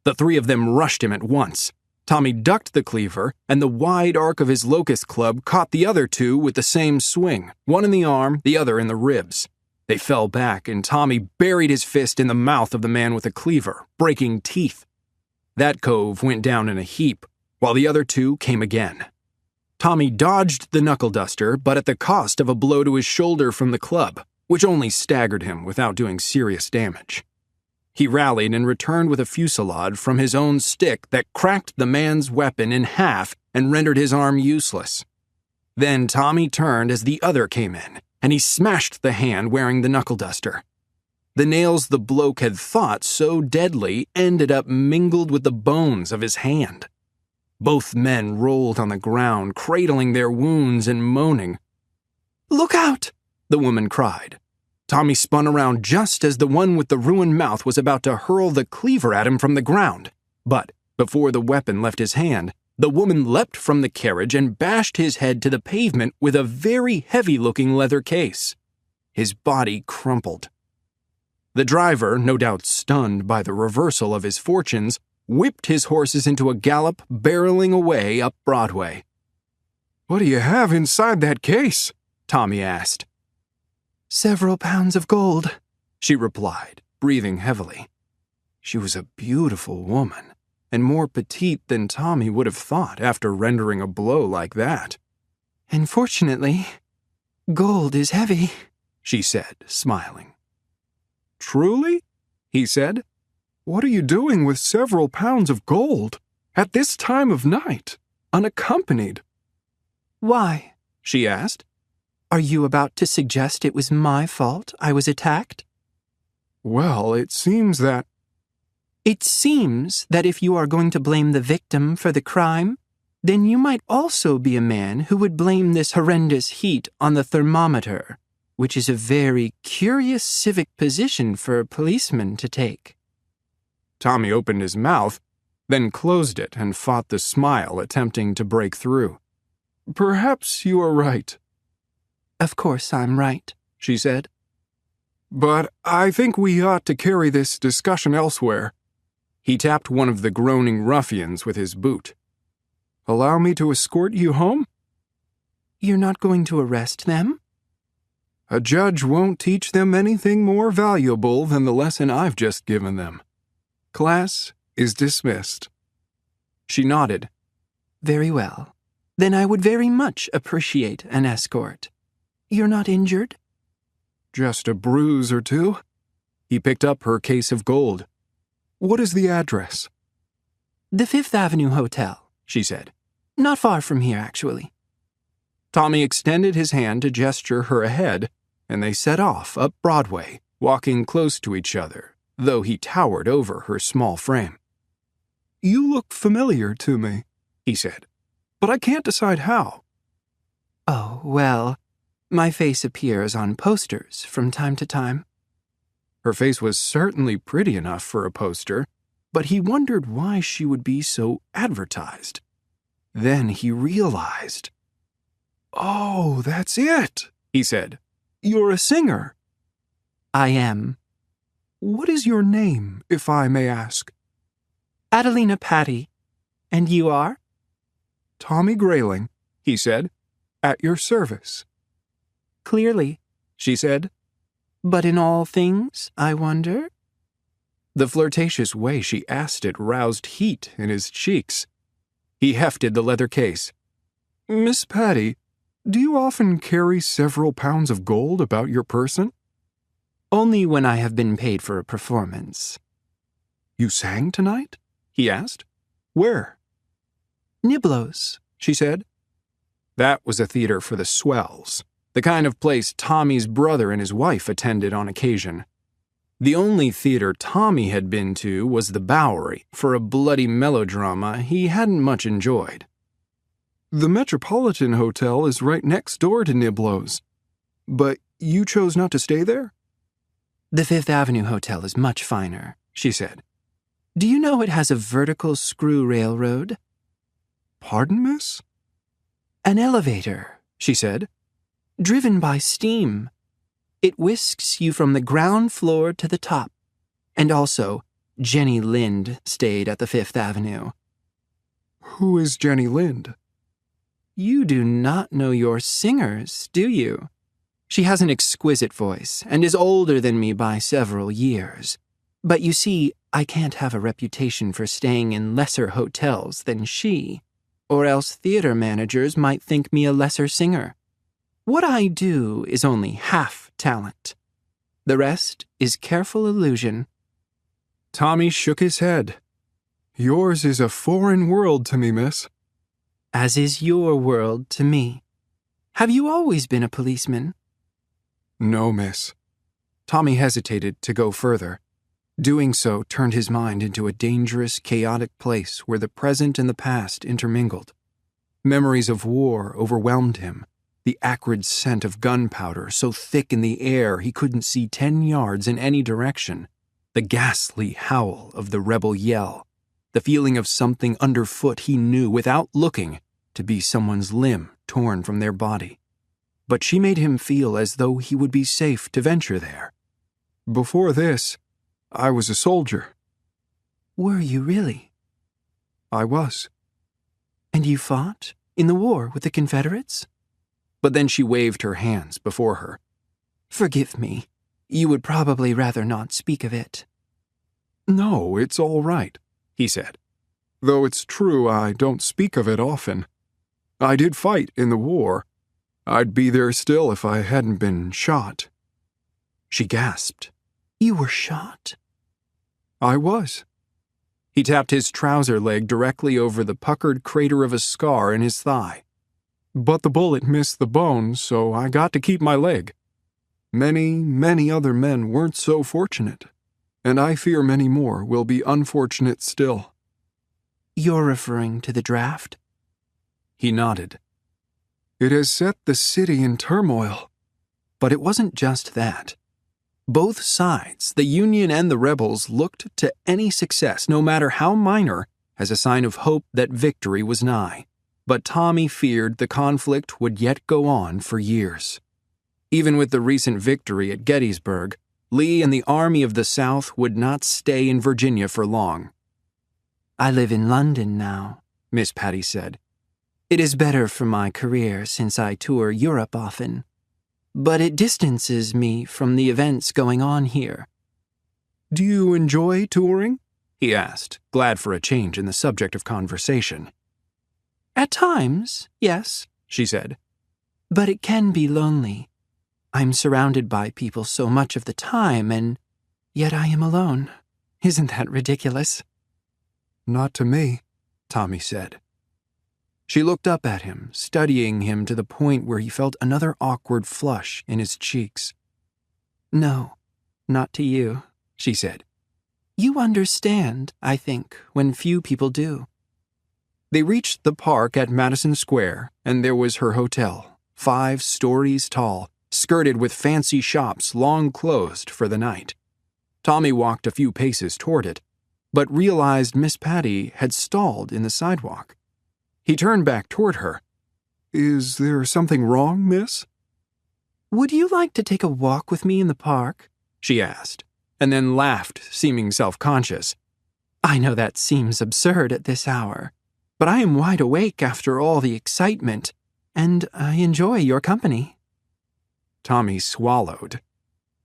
Speaker 1: The three of them rushed him at once. Tommy ducked the cleaver, and the wide arc of his locust club caught the other two with the same swing, one in the arm, the other in the ribs. They fell back, and Tommy buried his fist in the mouth of the man with the cleaver, breaking teeth. That cove went down in a heap, while the other two came again. Tommy dodged the knuckle duster, but at the cost of a blow to his shoulder from the club, which only staggered him without doing serious damage. He rallied and returned with a fusillade from his own stick that cracked the man's weapon in half and rendered his arm useless. Then Tommy turned as the other came in, and he smashed the hand wearing the knuckle duster. The nails the bloke had thought so deadly ended up mingled with the bones of his hand. Both men rolled on the ground, cradling their wounds and moaning.
Speaker 4: "Look out!"
Speaker 1: the woman cried. Tommy spun around just as the one with the ruined mouth was about to hurl the cleaver at him from the ground. But before the weapon left his hand, the woman leapt from the carriage and bashed his head to the pavement with a very heavy-looking leather case. His body crumpled. The driver, no doubt stunned by the reversal of his fortunes, whipped his horses into a gallop, barreling away up Broadway.
Speaker 3: "What do you have inside that case?"
Speaker 1: Tommy asked.
Speaker 4: "Several pounds of gold,"
Speaker 1: she replied, breathing heavily. She was a beautiful woman, and more petite than Tommy would have thought after rendering a blow like that.
Speaker 4: "And fortunately, gold is heavy,"
Speaker 1: she said, smiling.
Speaker 3: "Truly?" he said. "What are you doing with several pounds of gold at this time of night, unaccompanied?"
Speaker 4: "Why?"
Speaker 1: she asked.
Speaker 4: "Are you about to suggest it was my fault I was attacked?"
Speaker 3: "Well, it seems that—"
Speaker 4: "It seems that if you are going to blame the victim for the crime, then you might also be a man who would blame this horrendous heat on the thermometer, which is a very curious civic position for a policeman to take."
Speaker 1: Tommy opened his mouth, then closed it and fought the smile attempting to break through.
Speaker 3: "Perhaps you are right."
Speaker 4: "Of course I'm right," she said.
Speaker 3: "But I think we ought to carry this discussion elsewhere."
Speaker 1: He tapped one of the groaning ruffians with his boot.
Speaker 3: "Allow me to escort you home?"
Speaker 4: "You're not going to arrest them?"
Speaker 3: "A judge won't teach them anything more valuable than the lesson I've just given them. Class is dismissed."
Speaker 1: She nodded.
Speaker 4: "Very well. Then I would very much appreciate an escort. You're not injured?"
Speaker 3: "Just a bruise or two."
Speaker 1: He picked up her case of gold.
Speaker 3: "What is the address?"
Speaker 4: "The Fifth Avenue Hotel," she said. "Not far from here, actually."
Speaker 1: Tommy extended his hand to gesture her ahead, and they set off up Broadway, walking close to each other, though he towered over her small frame.
Speaker 3: "You look familiar to me," he said, "but I can't decide how."
Speaker 4: "Oh, well, my face appears on posters from time to time."
Speaker 1: Her face was certainly pretty enough for a poster, but he wondered why she would be so advertised. Then he realized.
Speaker 3: "Oh, that's it,"
Speaker 1: he said.
Speaker 3: "You're a singer."
Speaker 4: "I am."
Speaker 3: "What is your name, if I may ask?"
Speaker 4: "Adelina Patty. And you are?"
Speaker 3: "Tommy Grayling," he said, "at your service."
Speaker 4: "Clearly," she said. "But in all things, I wonder?"
Speaker 1: The flirtatious way she asked it roused heat in his cheeks. He hefted the leather case.
Speaker 3: "Miss Patty, do you often carry several pounds of gold about your person?"
Speaker 4: "Only when I have been paid for a performance."
Speaker 3: "You sang tonight?" he asked. "Where?"
Speaker 4: "Niblo's," she said.
Speaker 1: That was a theater for the swells, the kind of place Tommy's brother and his wife attended on occasion. The only theater Tommy had been to was the Bowery for a bloody melodrama he hadn't much enjoyed.
Speaker 3: "The Metropolitan Hotel is right next door to Niblo's. But you chose not to stay there?"
Speaker 4: "The Fifth Avenue Hotel is much finer," she said. "Do you know it has a vertical screw railroad?"
Speaker 3: "Pardon, miss?"
Speaker 4: "An elevator," she said. "Driven by steam. It whisks you from the ground floor to the top. And also, Jenny Lind stayed at the Fifth Avenue."
Speaker 3: "Who is Jenny Lind?"
Speaker 4: "You do not know your singers, do you? She has an exquisite voice and is older than me by several years. But you see, I can't have a reputation for staying in lesser hotels than she." Or else theater managers might think me a lesser singer. What I do is only half talent. The rest is careful illusion."
Speaker 3: Tommy shook his head. "Yours is a foreign world to me, miss."
Speaker 4: "As is your world to me. Have you always been a policeman?"
Speaker 3: "No, miss." Tommy hesitated to go further. Doing so turned his mind into a dangerous, chaotic place where the present and the past intermingled. Memories of war overwhelmed him, the acrid scent of gunpowder so thick in the air he couldn't see 10 yards in any direction, the ghastly howl of the rebel yell, the feeling of something underfoot he knew without looking to be someone's limb torn from their body. But she made him feel as though he would be safe to venture there. "Before this, I was a soldier."
Speaker 4: "Were you really?"
Speaker 3: "I was."
Speaker 4: "And you fought in the war with the Confederates?"
Speaker 3: But then she waved her hands before her.
Speaker 4: "Forgive me. You would probably rather not speak of it."
Speaker 3: "No, it's all right," he said. "Though it's true I don't speak of it often. I did fight in the war. I'd be there still if I hadn't been shot." She gasped.
Speaker 4: "You were shot?"
Speaker 3: "I was." He tapped his trouser leg directly over the puckered crater of a scar in his thigh. "But the bullet missed the bone, so I got to keep my leg. Many, many other men weren't so fortunate, and I fear many more will be unfortunate still."
Speaker 4: "You're referring to the draft?"
Speaker 3: He nodded. "It has set the city in turmoil." But it wasn't just that. Both sides, the Union and the rebels, looked to any success, no matter how minor, as a sign of hope that victory was nigh. But Tommy feared the conflict would yet go on for years. Even with the recent victory at Gettysburg, Lee and the Army of the South would not stay in Virginia for long.
Speaker 4: "I live in London now," Miss Patty said. "It is better for my career since I tour Europe often. But it distances me from the events going on here."
Speaker 3: "Do you enjoy touring?" he asked, glad for a change in the subject of conversation.
Speaker 4: "At times, yes," she said. "But it can be lonely. I'm surrounded by people so much of the time, and yet I am alone. Isn't that ridiculous?"
Speaker 3: "Not to me," Tommy said. She looked up at him, studying him to the point where he felt another awkward flush in his cheeks.
Speaker 4: "No, not to you," she said. "You understand, I think, when few people do."
Speaker 3: They reached the park at Madison Square, and there was her hotel, 5 stories tall, skirted with fancy shops long closed for the night. Tommy walked a few paces toward it, but realized Miss Patty had stalled in the sidewalk. He turned back toward her. "Is there something wrong, miss?"
Speaker 4: "Would you like to take a walk with me in the park?" she asked, and then laughed, seeming self-conscious. "I know that seems absurd at this hour, but I am wide awake after all the excitement, and I enjoy your company."
Speaker 3: Tommy swallowed.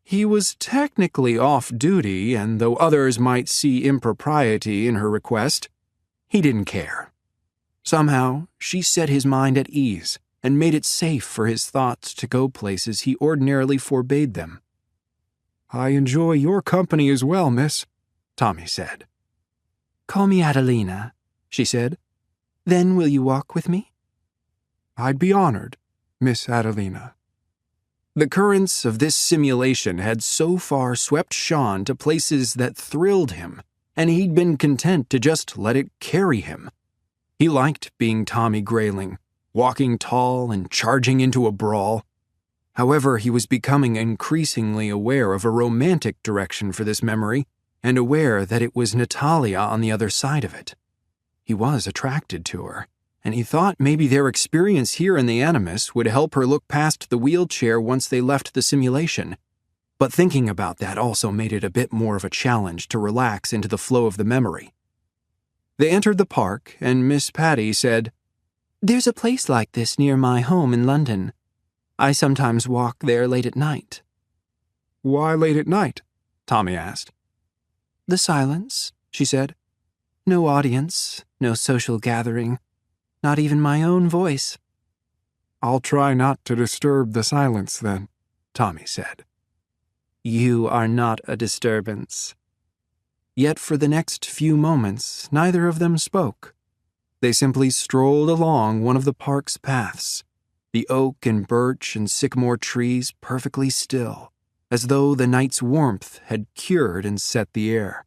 Speaker 3: He was technically off duty, and though others might see impropriety in her request, he didn't care. Somehow, she set his mind at ease and made it safe for his thoughts to go places he ordinarily forbade them. "I enjoy your company as well, miss," Tommy said.
Speaker 4: "Call me Adelina," she said. "Then will you walk with me?"
Speaker 3: "I'd be honored, Miss Adelina." The currents of this simulation had so far swept Sean to places that thrilled him, and he'd been content to just let it carry him. He liked being Tommy Grayling, walking tall and charging into a brawl. However, he was becoming increasingly aware of a romantic direction for this memory, and aware that it was Natalia on the other side of it. He was attracted to her, and he thought maybe their experience here in the Animus would help her look past the wheelchair once they left the simulation. But thinking about that also made it a bit more of a challenge to relax into the flow of the memory. They entered the park, and Miss Patty said,
Speaker 4: "There's a place like this near my home in London. I sometimes walk there late at night."
Speaker 3: "Why late at night?" Tommy asked.
Speaker 4: "The silence," she said. "No audience, no social gathering. Not even my own voice.
Speaker 3: I'll try not to disturb the silence then, Tommy said.
Speaker 4: You are not a disturbance.
Speaker 1: Yet for the next few moments, neither of them spoke. They simply strolled along one of the park's paths, the oak and birch and sycamore trees perfectly still, as though the night's warmth had cured and set the air.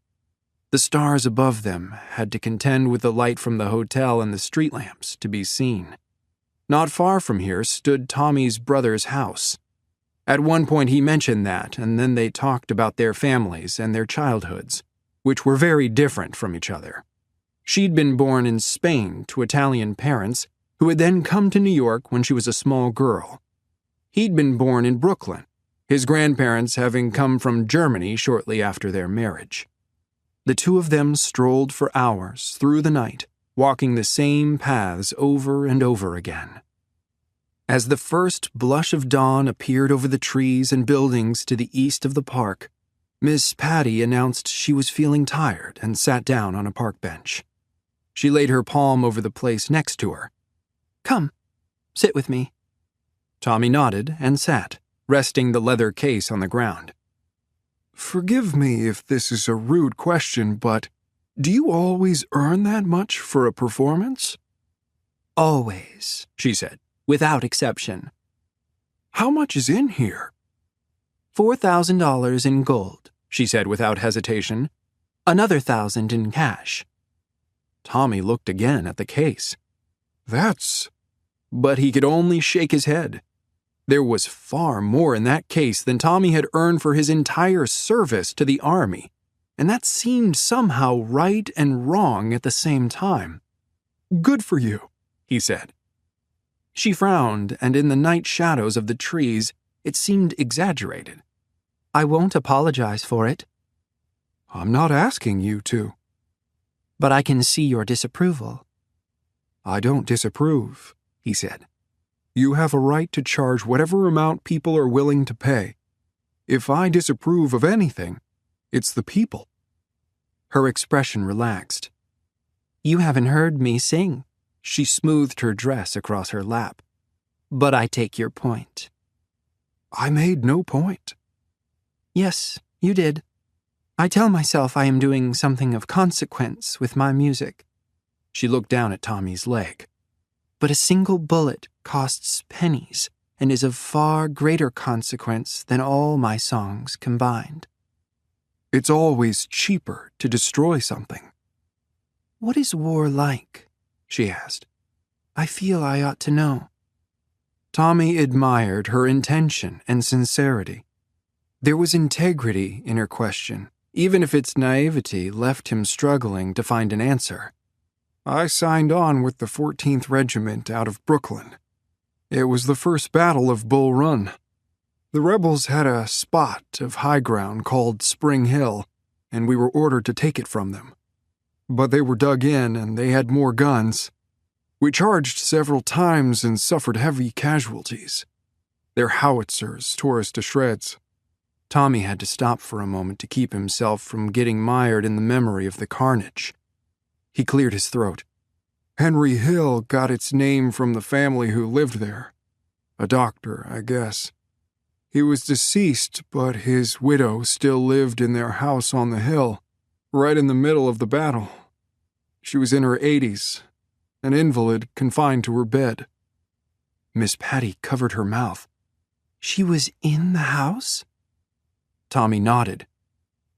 Speaker 1: The stars above them had to contend with the light from the hotel and the street lamps to be seen. Not far from here stood Tommy's brother's house. At one point he mentioned that, and then they talked about their families and their childhoods, which were very different from each other. She'd been born in Spain to Italian parents who had then come to New York when she was a small girl. He'd been born in Brooklyn, his grandparents having come from Germany shortly after their marriage. The two of them strolled for hours through the night, walking the same paths over and over again. As the first blush of dawn appeared over the trees and buildings to the east of the park, Miss Patty announced she was feeling tired and sat down on a park bench. She laid her palm over the place next to her.
Speaker 4: Come, sit with me.
Speaker 1: Tommy nodded and sat, resting the leather case on the ground.
Speaker 3: Forgive me if this is a rude question, but do you always earn that much for a performance?
Speaker 4: Always, she said, without exception.
Speaker 3: How much is in here?
Speaker 4: $4,000 in gold, she said without hesitation. Another $1,000 in cash.
Speaker 1: Tommy looked again at the case.
Speaker 3: That's...
Speaker 1: But he could only shake his head. There was far more in that case than Tommy had earned for his entire service to the army, and that seemed somehow right and wrong at the same time.
Speaker 3: Good for you,
Speaker 1: he said. She frowned, and in the night shadows of the trees, it seemed exaggerated.
Speaker 4: I won't apologize for it.
Speaker 3: I'm not asking you to.
Speaker 4: But I can see your disapproval.
Speaker 3: I don't disapprove, he said. You have a right to charge whatever amount people are willing to pay. If I disapprove of anything, it's the people.
Speaker 1: Her expression relaxed.
Speaker 4: You haven't heard me sing.
Speaker 1: She smoothed her dress across her lap.
Speaker 4: But I take your point.
Speaker 3: I made no point.
Speaker 4: Yes, you did. I tell myself I am doing something of consequence with my music.
Speaker 1: She looked down at Tommy's leg.
Speaker 4: But a single bullet costs pennies and is of far greater consequence than all my songs combined.
Speaker 3: It's always cheaper to destroy something.
Speaker 4: What is war like? She asked. I feel I ought to know.
Speaker 1: Tommy admired her intention and sincerity. There was integrity in her question, even if its naivety left him struggling to find an answer.
Speaker 3: I signed on with the 14th Regiment out of Brooklyn. It was the first battle of Bull Run. The rebels had a spot of high ground called Spring Hill, and we were ordered to take it from them. But they were dug in, and they had more guns. We charged several times and suffered heavy casualties. Their howitzers tore us to shreds.
Speaker 1: Tommy had to stop for a moment to keep himself from getting mired in the memory of the carnage. He cleared his throat.
Speaker 3: Henry Hill got its name from the family who lived there. A doctor, I guess. He was deceased, but his widow still lived in their house on the hill, right in the middle of the battle. She was in her 80s, an invalid confined to her bed.
Speaker 1: Miss Patty covered her mouth.
Speaker 4: She was in the house?
Speaker 1: Tommy nodded.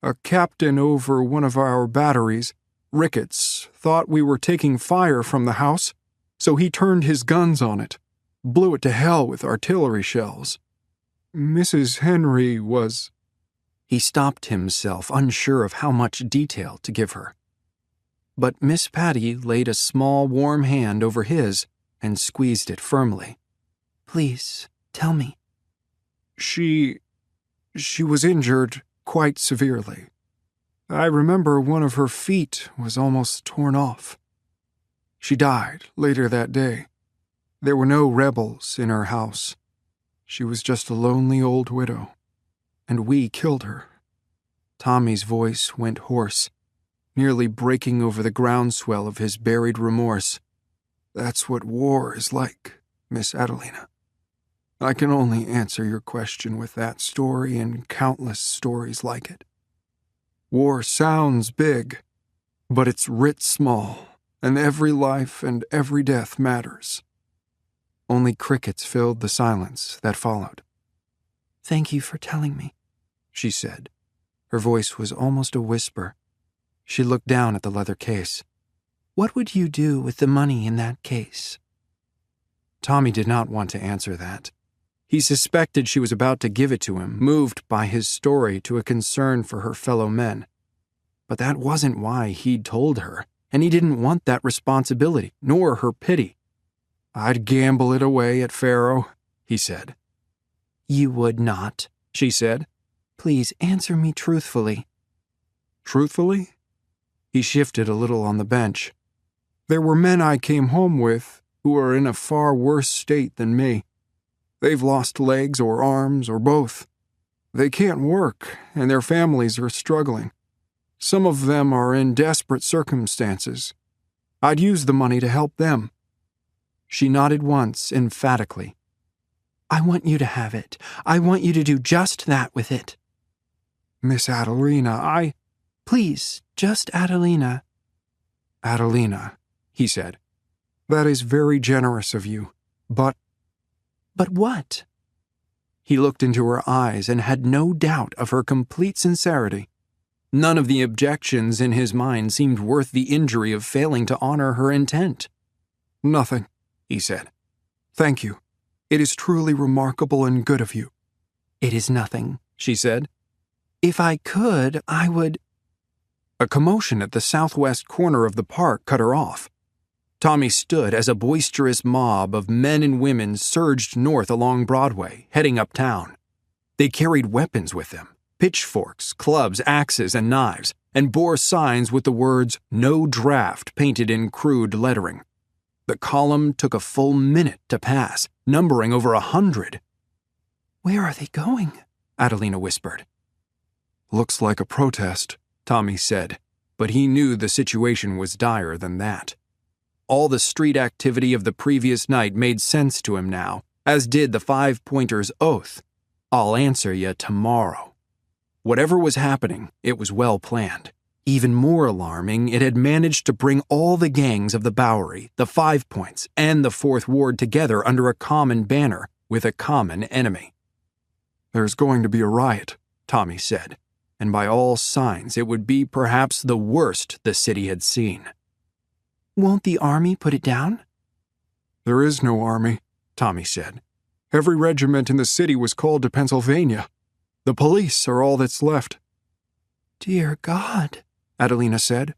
Speaker 3: A captain over one of our batteries, Ricketts, thought we were taking fire from the house, so he turned his guns on it, blew it to hell with artillery shells. Mrs. Henry was...
Speaker 1: He stopped himself, unsure of how much detail to give her. But Miss Patty laid a small, warm hand over his and squeezed it firmly.
Speaker 4: Please, tell me.
Speaker 3: She was injured quite severely. I remember one of her feet was almost torn off. She died later that day. There were no rebels in her house. She was just a lonely old widow, and we killed her.
Speaker 1: Tommy's voice went hoarse, nearly breaking over the groundswell of his buried remorse.
Speaker 3: That's what war is like, Miss Adelina. I can only answer your question with that story and countless stories like it. War sounds big, but it's writ small, and every life and every death matters. Only crickets filled the silence that followed.
Speaker 4: Thank you for telling me,
Speaker 1: she said. Her voice was almost a whisper. She looked down at the leather case.
Speaker 4: What would you do with the money in that case?
Speaker 1: Tommy did not want to answer that. He suspected she was about to give it to him, moved by his story to a concern for her fellow men. But that wasn't why he'd told her, and he didn't want that responsibility, nor her pity. I'd gamble it away at Faro, he said.
Speaker 4: You would not,
Speaker 1: she said.
Speaker 4: Please answer me truthfully.
Speaker 3: Truthfully? He shifted a little on the bench. There were men I came home with who are in a far worse state than me. They've lost legs or arms or both. They can't work, and their families are struggling. Some of them are in desperate circumstances. I'd use the money to help them.
Speaker 1: She nodded once, emphatically.
Speaker 4: I want you to have it. I want you to do just that with it.
Speaker 3: Miss Adelina,
Speaker 4: Please, just Adelina.
Speaker 1: Adelina, he said.
Speaker 3: That is very generous of you, but...
Speaker 4: But what?
Speaker 1: He looked into her eyes and had no doubt of her complete sincerity. None of the objections in his mind seemed worth the injury of failing to honor her intent.
Speaker 3: Nothing, he said. Thank you. It is truly remarkable and good of you.
Speaker 4: It is nothing,
Speaker 1: she said.
Speaker 4: If I could, I would...
Speaker 1: A commotion at the southwest corner of the park cut her off. Tommy stood as a boisterous mob of men and women surged north along Broadway, heading uptown. They carried weapons with them, pitchforks, clubs, axes, and knives, and bore signs with the words "No Draft" painted in crude lettering. The column took a full minute to pass, numbering over 100.
Speaker 4: Where are they going?
Speaker 1: Adelina whispered.
Speaker 3: Looks like a protest,
Speaker 1: Tommy said, but he knew the situation was dire than that. All the street activity of the previous night made sense to him now, as did the five-pointer's oath. I'll answer you tomorrow. Whatever was happening, it was well planned. Even more alarming, it had managed to bring all the gangs of the Bowery, the 5 Points, and the Fourth Ward together under a common banner with a common enemy.
Speaker 3: There's going to be a riot,
Speaker 1: Tommy said, and by all signs it would be perhaps the worst the city had seen.
Speaker 4: Won't the army put it down?
Speaker 3: There is no army,
Speaker 1: Tommy said.
Speaker 3: Every regiment in the city was called to Pennsylvania. The police are all that's left.
Speaker 4: Dear God,
Speaker 1: Adelina said.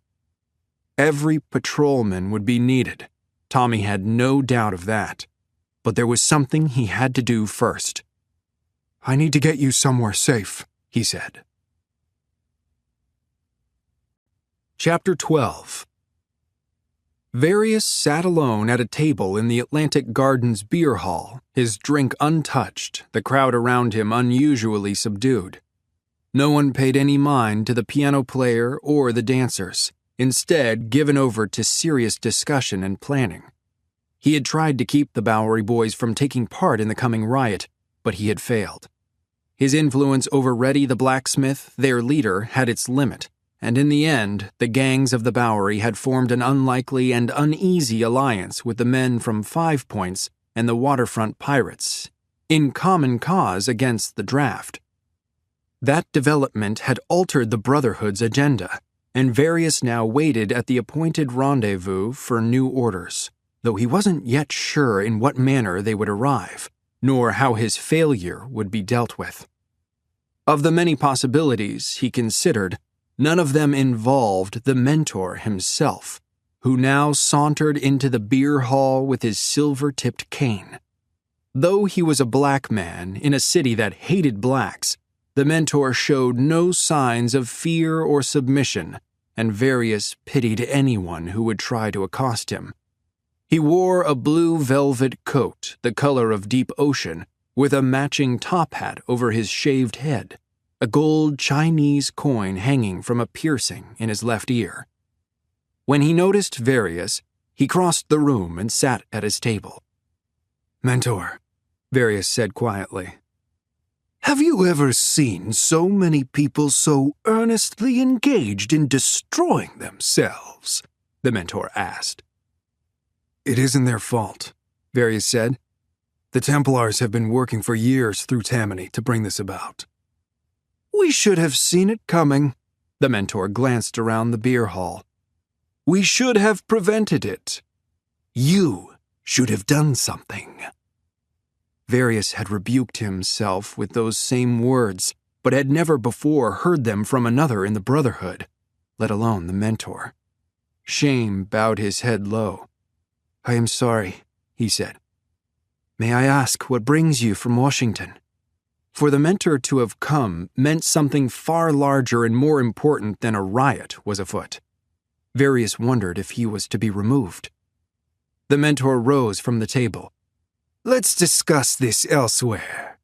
Speaker 1: Every patrolman would be needed. Tommy had no doubt of that. But there was something he had to do first.
Speaker 3: I need to get you somewhere safe,
Speaker 1: he said. Chapter 12. Various sat alone at a table in the Atlantic Gardens beer hall, his drink untouched, the crowd around him unusually subdued. No one paid any mind to the piano player or the dancers, instead given over to serious discussion and planning. He had tried to keep the Bowery boys from taking part in the coming riot, but he had failed. His influence over Reddy the blacksmith, their leader, had its limit, and in the end, the gangs of the Bowery had formed an unlikely and uneasy alliance with the men from 5 Points and the waterfront pirates, in common cause against the draft. That development had altered the Brotherhood's agenda, and Various now waited at the appointed rendezvous for new orders, though he wasn't yet sure in what manner they would arrive, nor how his failure would be dealt with. Of the many possibilities he considered, none of them involved the mentor himself, who now sauntered into the beer hall with his silver-tipped cane. Though he was a black man in a city that hated blacks, the mentor showed no signs of fear or submission, and Various pitied anyone who would try to accost him. He wore a blue velvet coat, the color of deep ocean, with a matching top hat over his shaved head, a gold Chinese coin hanging from a piercing in his left ear. When he noticed Various, He crossed the room and sat at his table.
Speaker 3: "Mentor," Various said quietly, "have you ever seen so many people so earnestly engaged in destroying themselves?" the mentor asked. "It isn't their fault," Various said. "The Templars have been working for years through Tammany to bring this about." "We should have seen it coming." The mentor glanced around the beer hall. "We should have prevented it. You should have done something." Various had rebuked himself with those same words, but had never before heard them from another in the Brotherhood, let alone the mentor. Shame bowed his head low. "I am sorry," he said. "May I ask what brings you from Washington?" For the mentor to have come meant something far larger and more important than a riot was afoot. Various wondered if he was to be removed. The mentor rose from the table. "Let's discuss this elsewhere."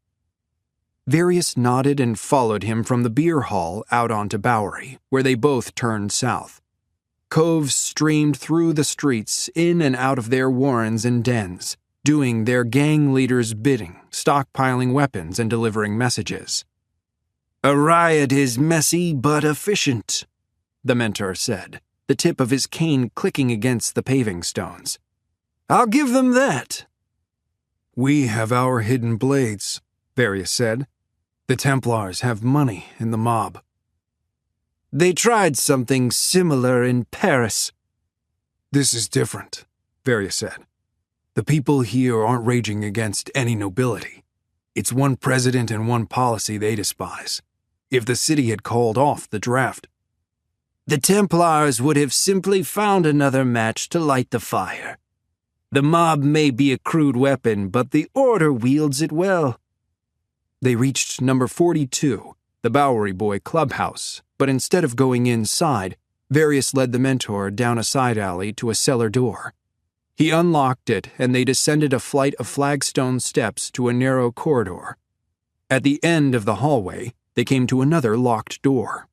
Speaker 3: Various nodded and followed him from the beer hall out onto Bowery, where they both turned south. Coves streamed through the streets, in and out of their warrens and dens, doing their gang leaders' bidding, stockpiling weapons and delivering messages. "A riot is messy but efficient," the mentor said, the tip of his cane clicking against the paving stones. "I'll give them that." "We have our hidden blades," Various said. "The Templars have money in the mob." "They tried something similar in Paris." "This is different," Various said. "The people here aren't raging against any nobility. It's one president and one policy they despise. If the city had called off the draft, the Templars would have simply found another match to light the fire. The mob may be a crude weapon, but the Order wields it well." They reached number 42, the Bowery Boy clubhouse, but instead of going inside, Various led the mentor down a side alley to a cellar door. He unlocked it, and they descended a flight of flagstone steps to a narrow corridor. At the end of the hallway, they came to another locked door.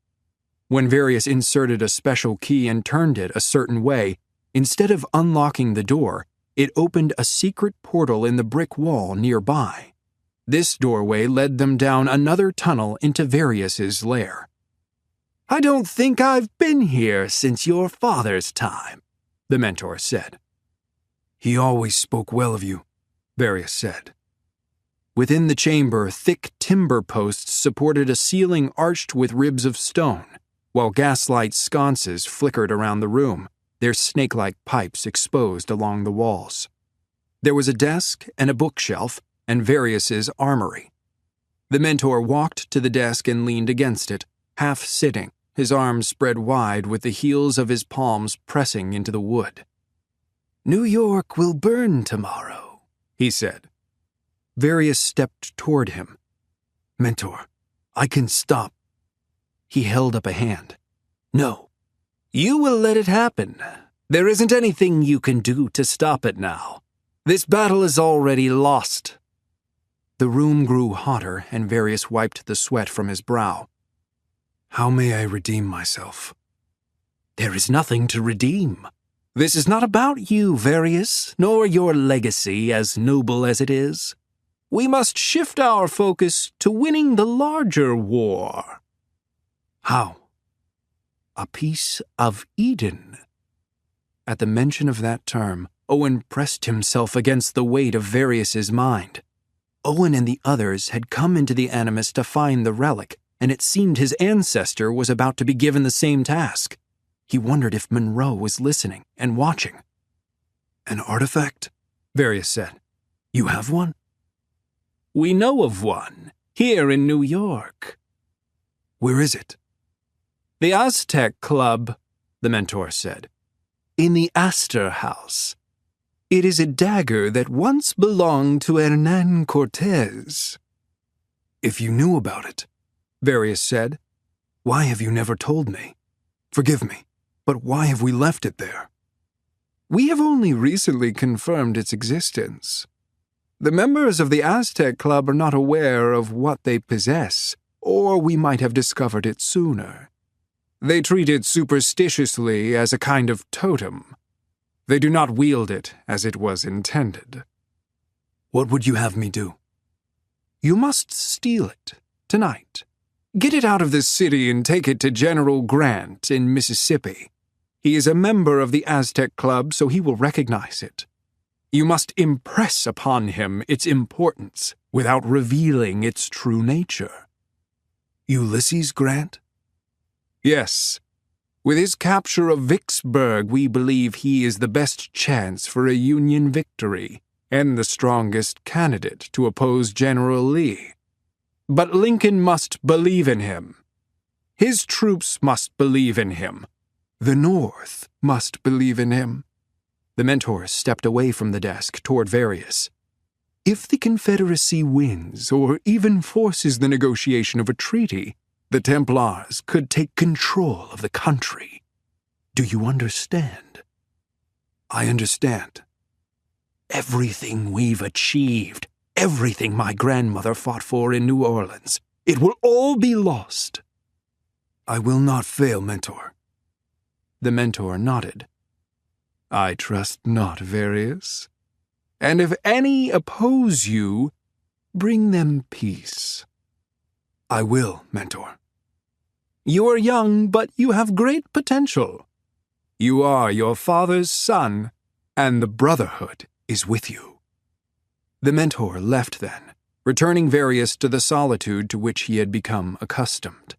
Speaker 3: When Various inserted a special key and turned it a certain way, instead of unlocking the door, it opened a secret portal in the brick wall nearby. This doorway led them down another tunnel into Various's lair. "I don't think I've been here since your father's time," the mentor said. "He always spoke well of you," Various said. Within the chamber, thick timber posts supported a ceiling arched with ribs of stone, while gaslight sconces flickered around the room, their snake-like pipes exposed along the walls. There was a desk and a bookshelf, and Various's armory. The mentor walked to the desk and leaned against it, half sitting, his arms spread wide with the heels of his palms pressing into the wood. "New York will burn tomorrow," he said. Various stepped toward him. "Mentor, I can stop." He held up a hand. "No. You will let it happen. There isn't anything you can do to stop it now. This battle is already lost." The room grew hotter, and Various wiped the sweat from his brow. "How may I redeem myself?" "There is nothing to redeem. This is not about you, Various, nor your legacy, as noble as it is. We must shift our focus to winning the larger war." "How?" "A piece of Eden." At the mention of that term, Owen pressed himself against the weight of Various's mind. Owen and the others had come into the Animus to find the relic, and it seemed his ancestor was about to be given the same task. He wondered if Monroe was listening and watching. "An artifact?" Various said. "You have one?" "We know of one, here in New York." "Where is it?" "The Aztec Club," the mentor said. "In the Astor House. It is a dagger that once belonged to Hernan Cortez." "If you knew about it," Various said, "why have you never told me? Forgive me, but why have we left it there?" "We have only recently confirmed its existence. The members of the Aztec Club are not aware of what they possess, or we might have discovered it sooner. They treat it superstitiously as a kind of totem.
Speaker 1: They do not wield it as it was intended.
Speaker 3: What would you have me do?
Speaker 1: You must steal it, tonight. Get it out of this city and take it to General Grant in Mississippi. He is a member of the Aztec Club, so he will recognize it. You must impress upon him its importance without revealing its true nature.
Speaker 3: Ulysses Grant?
Speaker 1: Yes. With his capture of Vicksburg, we believe he is the best chance for a Union victory and the strongest candidate to oppose General Lee. But Lincoln must believe in him. His troops must believe in him. The North must believe in him.
Speaker 3: The mentor stepped away from the desk toward Various. If the Confederacy wins, or even forces the negotiation of a treaty, the Templars could take control of the country. Do you understand?
Speaker 1: I understand.
Speaker 3: Everything we've achieved, everything my grandmother fought for in New Orleans, it will all be lost.
Speaker 1: I will not fail, Mentor.
Speaker 3: The mentor nodded.
Speaker 1: I trust not, Various. And if any oppose you, bring them peace.
Speaker 3: I will, Mentor.
Speaker 1: You are young, but you have great potential. You are your father's son, and the Brotherhood is with you.
Speaker 3: The mentor left then, returning Various to the solitude to which he had become accustomed.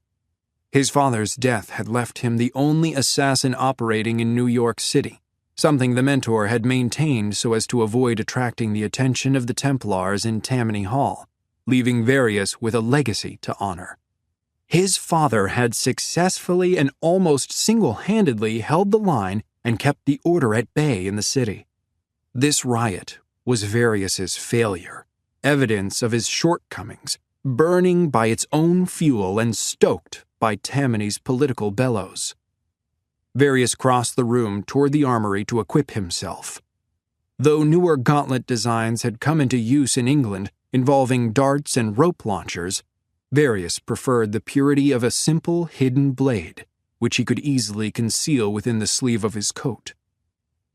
Speaker 3: His father's death had left him the only assassin operating in New York City, something the mentor had maintained so as to avoid attracting the attention of the Templars in Tammany Hall, leaving Various with a legacy to honor. His father had successfully and almost single-handedly held the line and kept the order at bay in the city. This riot was Various's failure, evidence of his shortcomings, burning by its own fuel and stoked by Tammany's political bellows. Various crossed the room toward the armory to equip himself. Though newer gauntlet designs had come into use in England, involving darts and rope launchers, Various preferred the purity of a simple hidden blade, which he could easily conceal within the sleeve of his coat.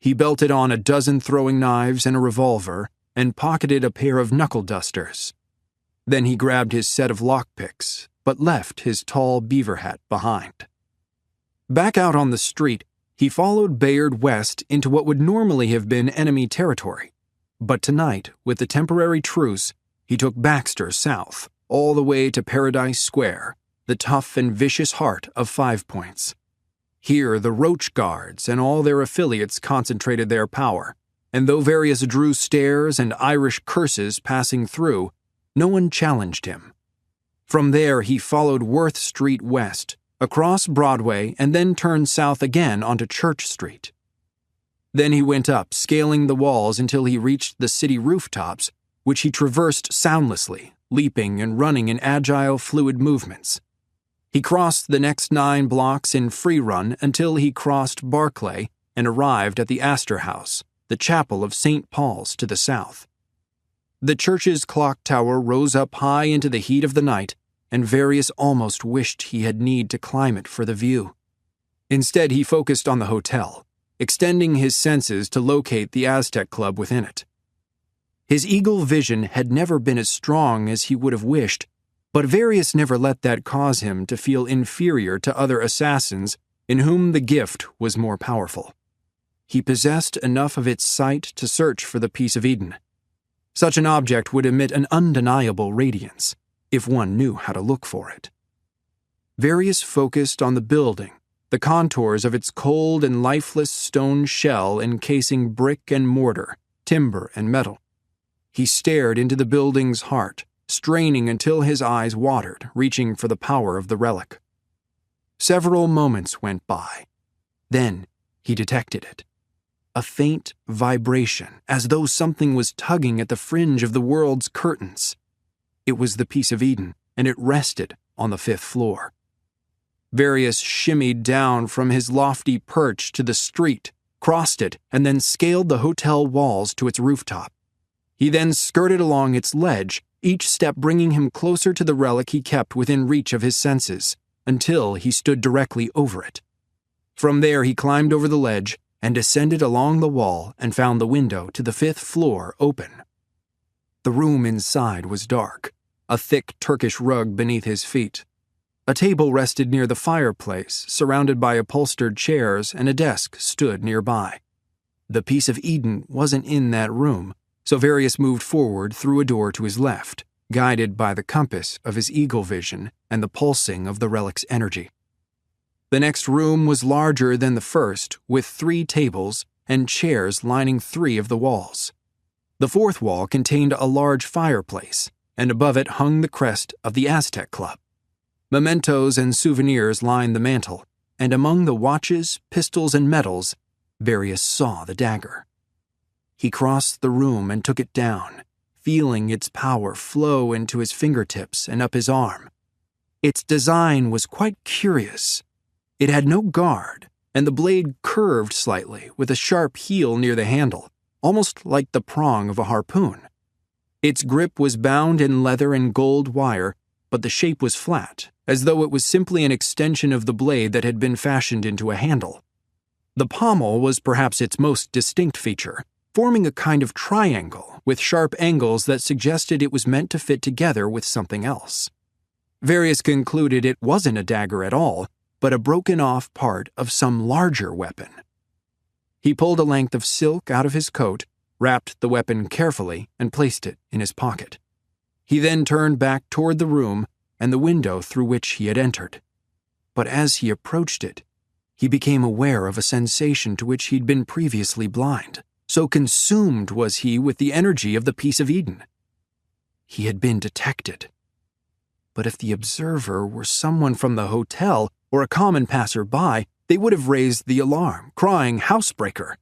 Speaker 3: He belted on a dozen throwing knives and a revolver, and pocketed a pair of knuckle dusters. Then he grabbed his set of lockpicks, but left his tall beaver hat behind. Back out on the street, he followed Bayard west into what would normally have been enemy territory. But tonight, with the temporary truce, he took Baxter south, all the way to Paradise Square, the tough and vicious heart of 5 Points. Here, the Roach Guards and all their affiliates concentrated their power, and though Various drew stares and Irish curses passing through, no one challenged him. From there, he followed Worth Street west, across Broadway, and then turned south again onto Church Street. Then he went up, scaling the walls until he reached the city rooftops, which he traversed soundlessly, leaping and running in agile, fluid movements. He crossed the next 9 blocks in free run until he crossed Barclay and arrived at the Astor House, the chapel of St. Paul's to the south. The church's clock tower rose up high into the heat of the night, and Various almost wished he had need to climb it for the view. Instead, he focused on the hotel, extending his senses to locate the Aztec Club within it. His eagle vision had never been as strong as he would have wished, but Various never let that cause him to feel inferior to other assassins in whom the gift was more powerful. He possessed enough of its sight to search for the piece of Eden. Such an object would emit an undeniable radiance, if one knew how to look for it. Various focused on the building, the contours of its cold and lifeless stone shell encasing brick and mortar, timber and metal. He stared into the building's heart, straining until his eyes watered, reaching for the power of the relic. Several moments went by. Then he detected it. A faint vibration, as though something was tugging at the fringe of the world's curtains. It was the piece of Eden, and it rested on the 5th floor. Various shimmied down from his lofty perch to the street, crossed it, and then scaled the hotel walls to its rooftop. He then skirted along its ledge, each step bringing him closer to the relic he kept within reach of his senses, until he stood directly over it. From there he climbed over the ledge,
Speaker 1: and descended along the wall and found the window to the 5th floor open. The room inside was dark, a thick Turkish rug beneath his feet. A table rested near the fireplace, surrounded by upholstered chairs, and a desk stood nearby. The piece of Eden wasn't in that room, so Various moved forward through a door to his left, guided by the compass of his eagle vision and the pulsing of the relic's energy. The next room was larger than the first, with 3 tables and chairs lining 3 of the walls. The 4th wall contained a large fireplace, and above it hung the crest of the Aztec Club. Mementos and souvenirs lined the mantel, and among the watches, pistols, and medals, Various saw the dagger. He crossed the room and took it down, feeling its power flow into his fingertips and up his arm. Its design was quite curious. It had no guard, and the blade curved slightly with a sharp heel near the handle, almost like the prong of a harpoon. Its grip was bound in leather and gold wire, but the shape was flat, as though it was simply an extension of the blade that had been fashioned into a handle. The pommel was perhaps its most distinct feature, forming a kind of triangle with sharp angles that suggested it was meant to fit together with something else. Various concluded it wasn't a dagger at all, but a broken-off part of some larger weapon. He pulled a length of silk out of his coat, wrapped the weapon carefully, and placed it in his pocket. He then turned back toward the room and the window through which he had entered. But as he approached it, he became aware of a sensation to which he'd been previously blind. So consumed was he with the energy of the piece of Eden. He had been detected. But if the observer were someone from the hotel or a common passer-by, they would have raised the alarm, crying housebreaker.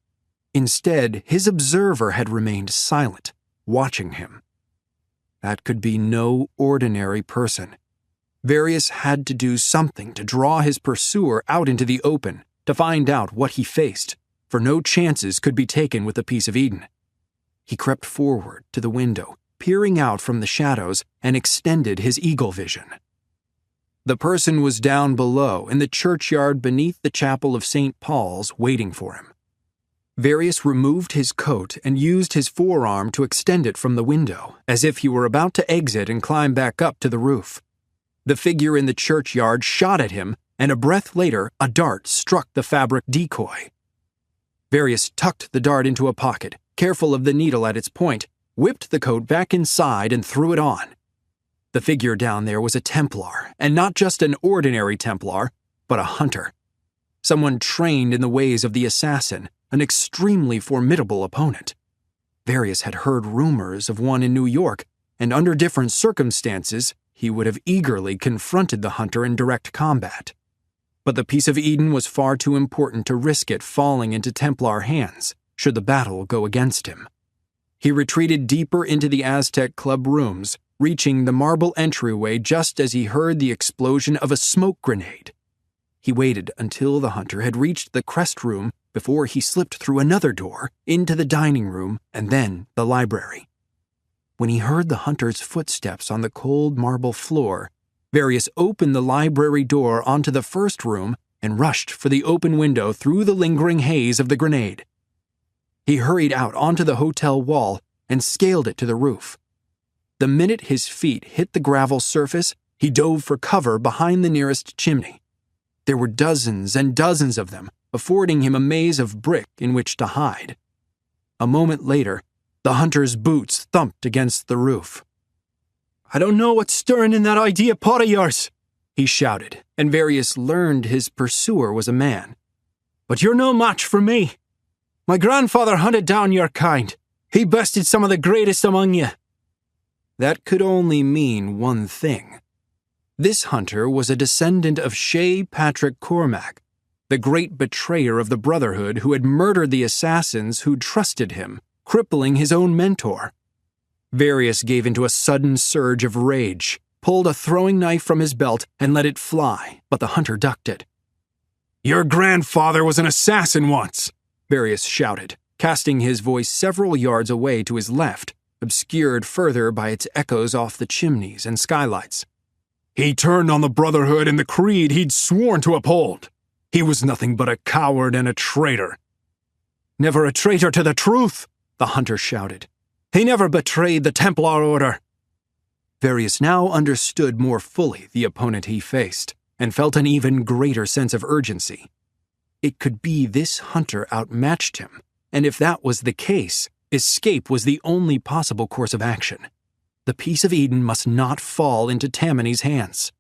Speaker 1: Instead, his observer had remained silent, watching him. That could be no ordinary person. Various had to do something to draw his pursuer out into the open, to find out what he faced, for no chances could be taken with a piece of Eden. He crept forward to the window, peering out from the shadows, and extended his eagle vision. The person was down below in the churchyard beneath the chapel of St. Paul's, waiting for him. Various removed his coat and used his forearm to extend it from the window, as if he were about to exit and climb back up to the roof. The figure in the churchyard shot at him, and a breath later, a dart struck the fabric decoy. Various tucked the dart into a pocket, careful of the needle at its point, whipped the coat back inside and threw it on. The figure down there was a Templar, and not just an ordinary Templar, but a hunter. Someone trained in the ways of the assassin, an extremely formidable opponent. Various had heard rumors of one in New York, and under different circumstances, he would have eagerly confronted the hunter in direct combat. But the piece of Eden was far too important to risk it falling into Templar hands, should the battle go against him. He retreated deeper into the Aztec Club rooms, reaching the marble entryway just as he heard the explosion of a smoke grenade. He waited until the hunter had reached the crest room before he slipped through another door into the dining room and then the library. When he heard the hunter's footsteps on the cold marble floor, Various opened the library door onto the first room and rushed for the open window through the lingering haze of the grenade. He hurried out onto the hotel wall and scaled it to the roof. The minute his feet hit the gravel surface, he dove for cover behind the nearest chimney. There were dozens and dozens of them, affording him a maze of brick in which to hide. A moment later, the hunter's boots thumped against the roof. "I don't know what's stirring in that idea pot of yours," he shouted, and Various learned his pursuer was a man. "But you're no match for me. My grandfather hunted down your kind. He bested some of the greatest among you." That could only mean one thing. This hunter was a descendant of Shay Patrick Cormac, the great betrayer of the Brotherhood who had murdered the assassins who trusted him, crippling his own mentor. Various gave into a sudden surge of rage, pulled a throwing knife from his belt, and let it fly, but the hunter ducked it. "Your grandfather was an assassin once," Various shouted, casting his voice several yards away to his left, obscured further by its echoes off the chimneys and skylights. "He turned on the Brotherhood and the creed he'd sworn to uphold. He was nothing but a coward and a traitor.
Speaker 3: Never a traitor to the truth, the hunter shouted. He never betrayed the Templar Order. Various now understood more fully the opponent he faced, and felt an even greater sense of urgency. It could be this hunter outmatched him, and if that was the case, escape was the only possible course of action. The piece of Eden must not fall into Tammany's hands.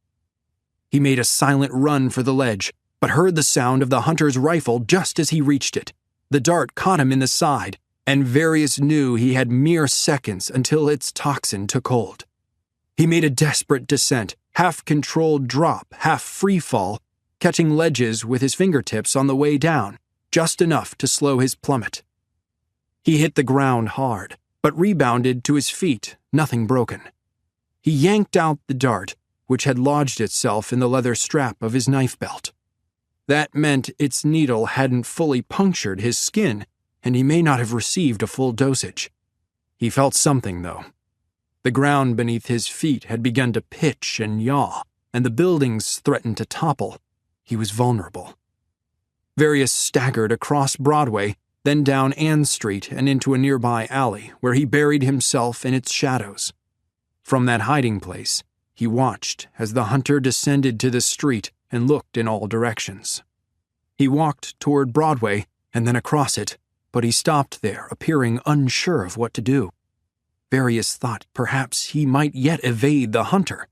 Speaker 3: He made a silent run for the ledge, but heard the sound of the hunter's rifle just as he reached it. The dart caught him in the side, and Various knew he had mere seconds until its toxin took hold. He made a desperate descent, half-controlled drop, half-free fall, catching ledges with his fingertips on the way down, just enough to slow his plummet. He hit the ground hard, but rebounded to his feet, nothing broken. He yanked out the dart, which had lodged itself in the leather strap of his knife belt. That meant its needle hadn't fully punctured his skin, and he may not have received a full dosage. He felt something, though. The ground beneath his feet had begun to pitch and yaw, and the buildings threatened to topple. He was vulnerable. Various staggered across Broadway, then down Ann Street and into a nearby alley, where he buried himself in its shadows. From that hiding place, he watched as the hunter descended to the street and looked in all directions. He walked toward Broadway and then across it, but he stopped there, appearing unsure of what to do. Various thought perhaps he might yet evade the hunter.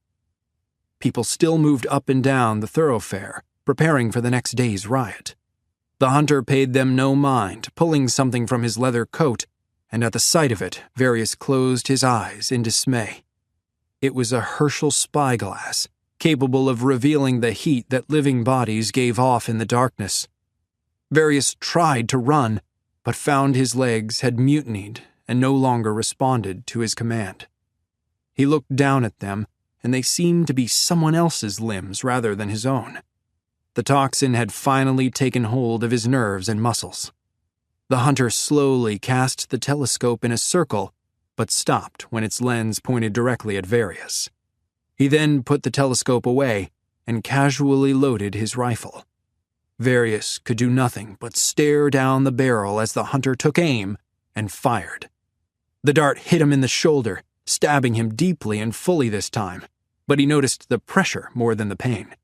Speaker 3: People still moved up and down the thoroughfare, preparing for the next day's riot. The hunter paid them no mind, pulling something from his leather coat, and at the sight of it, Various closed his eyes in dismay. It was a Herschel spyglass, capable of revealing the heat that living bodies gave off in the darkness. Various tried to run, but found his legs had mutinied and no longer responded to his command. He looked down at them, and they seemed to be someone else's limbs rather than his own. The toxin had finally taken hold of his nerves and muscles. The hunter slowly cast the telescope in a circle, but stopped when its lens pointed directly at Various. He then put the telescope away and casually loaded his rifle. Various could do nothing but stare down the barrel as the hunter took aim and fired. The dart hit him in the shoulder, stabbing him deeply and fully this time, but he noticed the pressure more than the pain.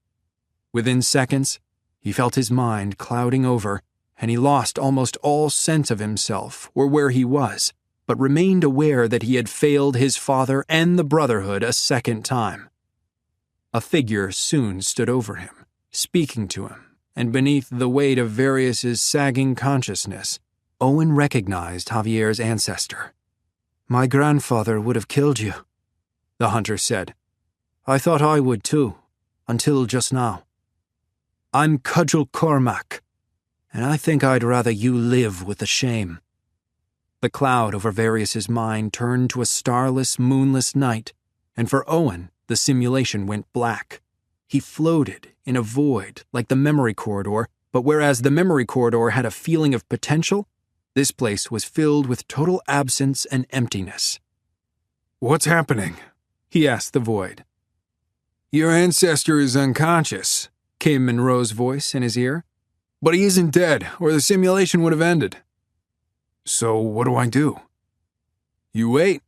Speaker 3: Within seconds, he felt his mind clouding over, and he lost almost all sense of himself or where he was, but remained aware that he had failed his father and the Brotherhood a second time. A figure soon stood over him, speaking to him, and beneath the weight of Various's sagging consciousness, Owen recognized Javier's ancestor. "My grandfather would have killed you," the hunter said. "I thought I would too, until just now. I'm Cudgel Cormac, and I think I'd rather you live with the shame." The cloud over Various's mind turned to a starless, moonless night, and for Owen, the simulation went black. He floated in a void like the memory corridor, but whereas the memory corridor had a feeling of potential, this place was filled with total absence and emptiness. "What's happening?" he asked the void. "Your ancestor is unconscious," came Monroe's voice in his ear. "But he isn't dead, or the simulation would have ended." "So what do I do?" "You wait.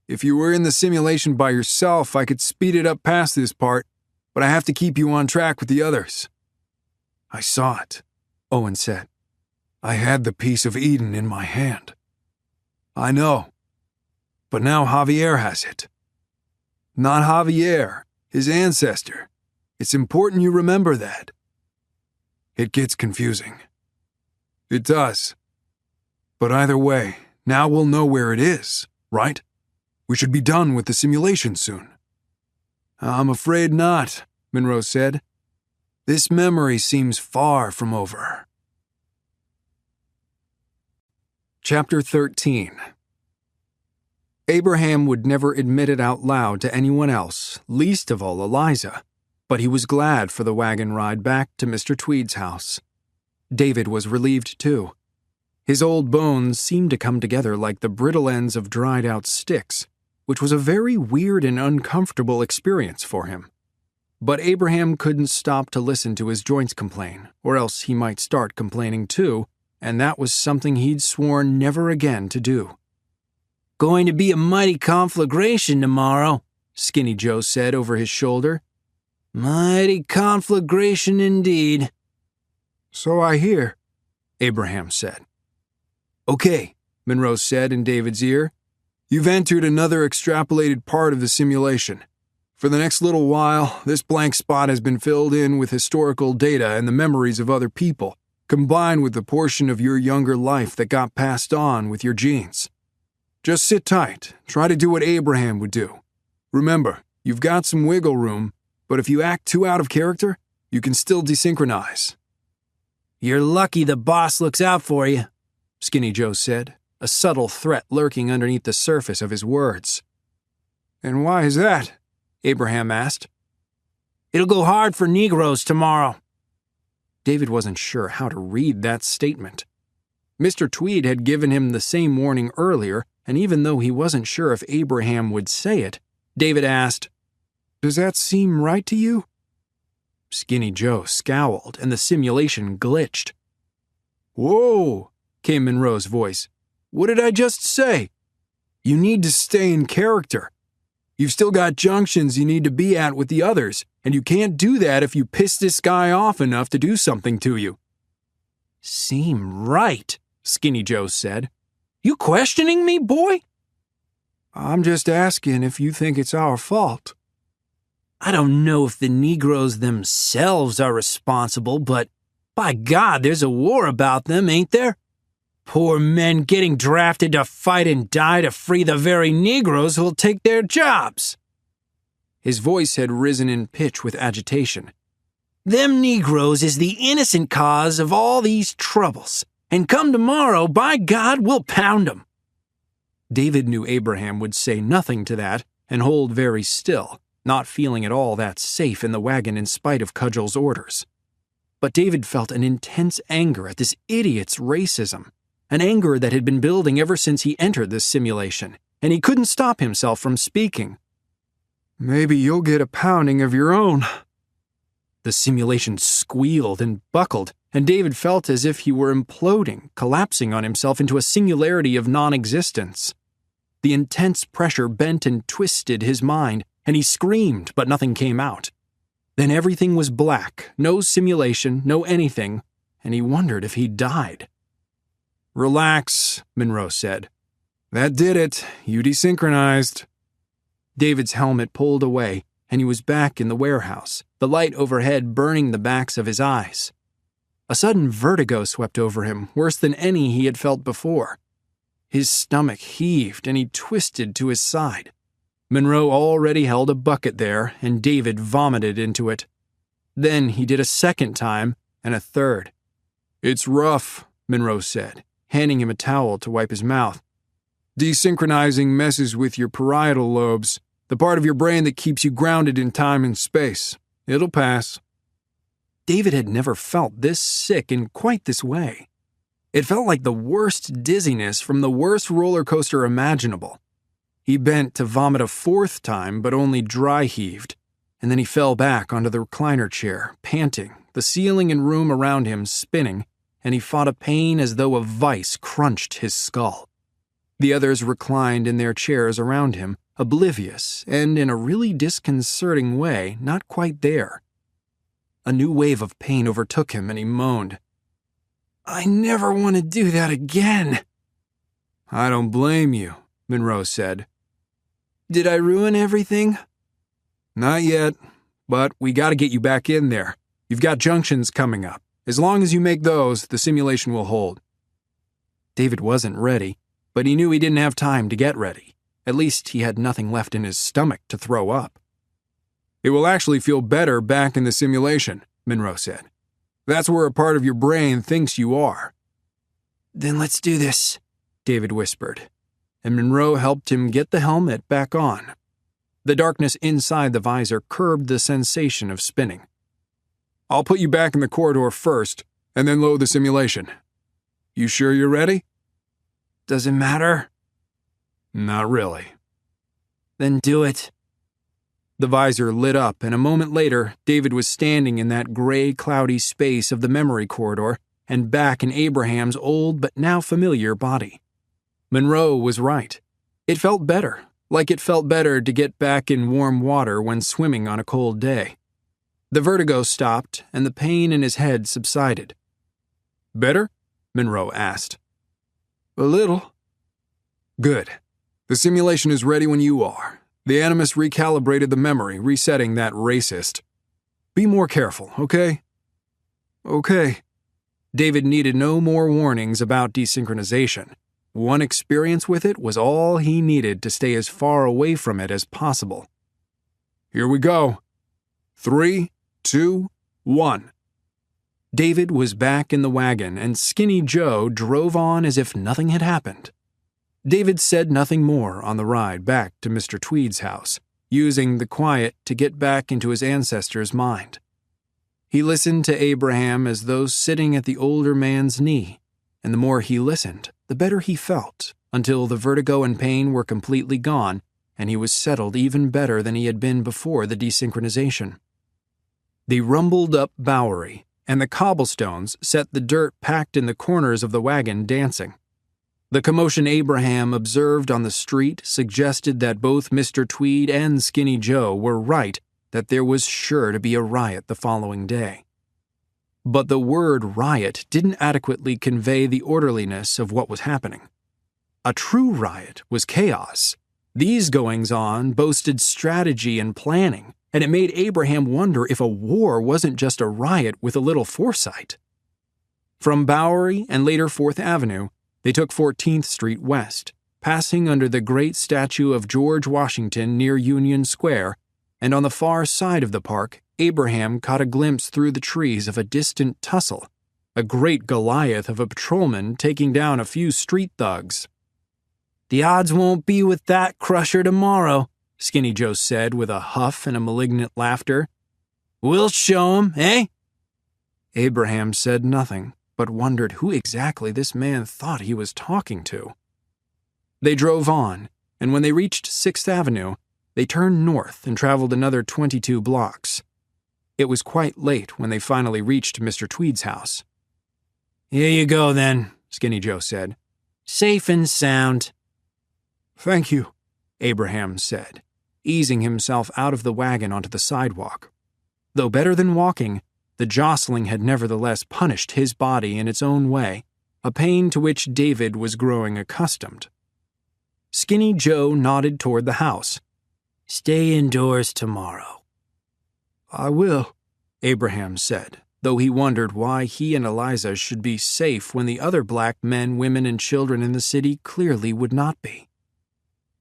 Speaker 3: If you were in the simulation by yourself, I could speed it up past this part, but I have to keep you on track with the others." "I saw it," Owen said. "I had the piece of Eden in my hand." "I know. But now Javier has it." "Not Javier, his ancestor. It's important you remember that." "It gets confusing." "It does. But either way, now we'll know where it is, right? We should be done with the simulation soon." "I'm afraid not," Monroe said. "This memory seems far from over." Chapter 13. Abraham would never admit it out loud to anyone else, least of all Eliza, but he was glad for the wagon ride back to Mr. Tweed's house. David was relieved too. His old bones seemed to come together like the brittle ends of dried-out sticks, which was a very weird and uncomfortable experience for him. But Abraham couldn't stop to listen to his joints complain, or else he might start complaining too,
Speaker 1: and that was something he'd sworn never again to do.
Speaker 2: "Going to be a mighty conflagration tomorrow," Skinny Joe said over his shoulder. "Mighty conflagration indeed."
Speaker 1: "So I hear," Abraham said. "Okay," Monroe said in David's ear. "You've entered another extrapolated part of the simulation. For the next little while, this blank spot has been filled in with historical data and the memories of other people, combined with the portion of your younger life that got passed on with your genes. Just sit tight, try to do what Abraham would do. Remember, you've got some wiggle room, but if you act too out of character, you can still desynchronize."
Speaker 2: "You're lucky the boss looks out for you," Skinny Joe said, a subtle threat lurking underneath the surface of his words.
Speaker 1: "And why is that?" Abraham asked.
Speaker 2: "It'll go hard for Negroes tomorrow."
Speaker 1: David wasn't sure how to read that statement. Mr. Tweed had given him the same warning earlier, and even though he wasn't sure if Abraham would say it, David asked, "Does that seem right to you?" Skinny Joe scowled, and the simulation glitched. "Whoa," came Monroe's voice. "What did I just say? You need to stay in character. You've still got junctions you need to be at with the others, and you can't do that if you piss this guy off enough to do something to you."
Speaker 2: "Seem right," Skinny Joe said. "You questioning me, boy?"
Speaker 1: "I'm just asking if you think it's our fault."
Speaker 2: "I don't know if the Negroes themselves are responsible, but by God, there's a war about them, ain't there? Poor men getting drafted to fight and die to free the very Negroes who'll take their jobs."
Speaker 1: His voice had risen in pitch with agitation.
Speaker 2: "Them Negroes is the innocent cause of all these troubles, and come tomorrow, by God, we'll pound 'em."
Speaker 1: David knew Abraham would say nothing to that and hold very still, not feeling at all that safe in the wagon in spite of Cudgel's orders. But David felt an intense anger at this idiot's racism, an anger that had been building ever since he entered this simulation, and he couldn't stop himself from speaking. "Maybe you'll get a pounding of your own." The simulation squealed and buckled, and David felt as if he were imploding, collapsing on himself into a singularity of non-existence. The intense pressure bent and twisted his mind, and he screamed, but nothing came out. Then everything was black, no simulation, no anything, and he wondered if he'd died. "Relax," Monroe said. "That did it. You desynchronized." David's helmet pulled away, and he was back in the warehouse, the light overhead burning the backs of his eyes. A sudden vertigo swept over him, worse than any he had felt before. His stomach heaved, and he twisted to his side. Monroe already held a bucket there, and David vomited into it. Then he did a second time, and a third. "It's rough," Monroe said, handing him a towel to wipe his mouth. "Desynchronizing messes with your parietal lobes, the part of your brain that keeps you grounded in time and space. It'll pass." David had never felt this sick in quite this way. It felt like the worst dizziness from the worst roller coaster imaginable. He bent to vomit a fourth time, but only dry heaved, and then he fell back onto the recliner chair, panting, the ceiling and room around him spinning, and he fought a pain as though a vice crunched his skull. The others reclined in their chairs around him, oblivious, and in a really disconcerting way, not quite there. A new wave of pain overtook him, and he moaned. "I never want to do that again." "I don't blame you," Monroe said. "Did I ruin everything?" "Not yet, but we gotta get you back in there. You've got junctions coming up. As long as you make those, the simulation will hold." David wasn't ready, but he knew he didn't have time to get ready. At least he had nothing left in his stomach to throw up. "It will actually feel better back in the simulation," Monroe said. "That's where a part of your brain thinks you are." "Then let's do this," David whispered, and Monroe helped him get the helmet back on. The darkness inside the visor curbed the sensation of spinning. "I'll put you back in the corridor first, and then load the simulation. You sure you're ready?" "Does it matter?" "Not really." "Then do it." The visor lit up, and a moment later, David was standing in that gray, cloudy space of the memory corridor, and back in Abraham's old but now familiar body. Monroe was right. It felt better, like it felt better to get back in warm water when swimming on a cold day. The vertigo stopped, and the pain in his head subsided. "Better?" Monroe asked. "A little." "Good. The simulation is ready when you are. The Animus recalibrated the memory, resetting that racist. Be more careful, okay?" "Okay." David needed no more warnings about desynchronization. One experience with it was all he needed to stay as far away from it as possible. "Here we go. 3, 2, 1. David was back in the wagon, and Skinny Joe drove on as if nothing had happened. David said nothing more on the ride back to Mr. Tweed's house, using the quiet to get back into his ancestor's mind. He listened to Abraham as though sitting at the older man's knee, and the more he listened, the better he felt, until the vertigo and pain were completely gone, and he was settled even better than he had been before the desynchronization. They rumbled up Bowery, and the cobblestones set the dirt packed in the corners of the wagon dancing. The commotion Abraham observed on the street suggested that both Mr. Tweed and Skinny Joe were right that there was sure to be a riot the following day. But the word riot didn't adequately convey the orderliness of what was happening. A true riot was chaos. These goings-on boasted strategy and planning, and it made Abraham wonder if a war wasn't just a riot with a little foresight. From Bowery and later 4th Avenue, they took 14th Street west, passing under the great statue of George Washington near Union Square, and on the far side of the park, Abraham caught a glimpse through the trees of a distant tussle, a great Goliath of a patrolman taking down a few street thugs. "The odds won't be with that crusher tomorrow," Skinny Joe said with a huff and a malignant laughter. "We'll show 'em, eh?" Abraham said nothing, but wondered who exactly this man thought he was talking to. They drove on, and when they reached 6th Avenue, they turned north and traveled another 22 blocks. It was quite late when they finally reached Mr. Tweed's house. "Here you go, then," Skinny Joe said. "Safe and sound." "Thank you," Abraham said, easing himself out of the wagon onto the sidewalk. Though better than walking, the jostling had nevertheless punished his body in its own way, a pain to which David was growing accustomed. Skinny Joe nodded toward the house. "Stay indoors tomorrow." "I will," Abraham said, though he wondered why he and Eliza should be safe when the other black men, women, and children in the city clearly would not be.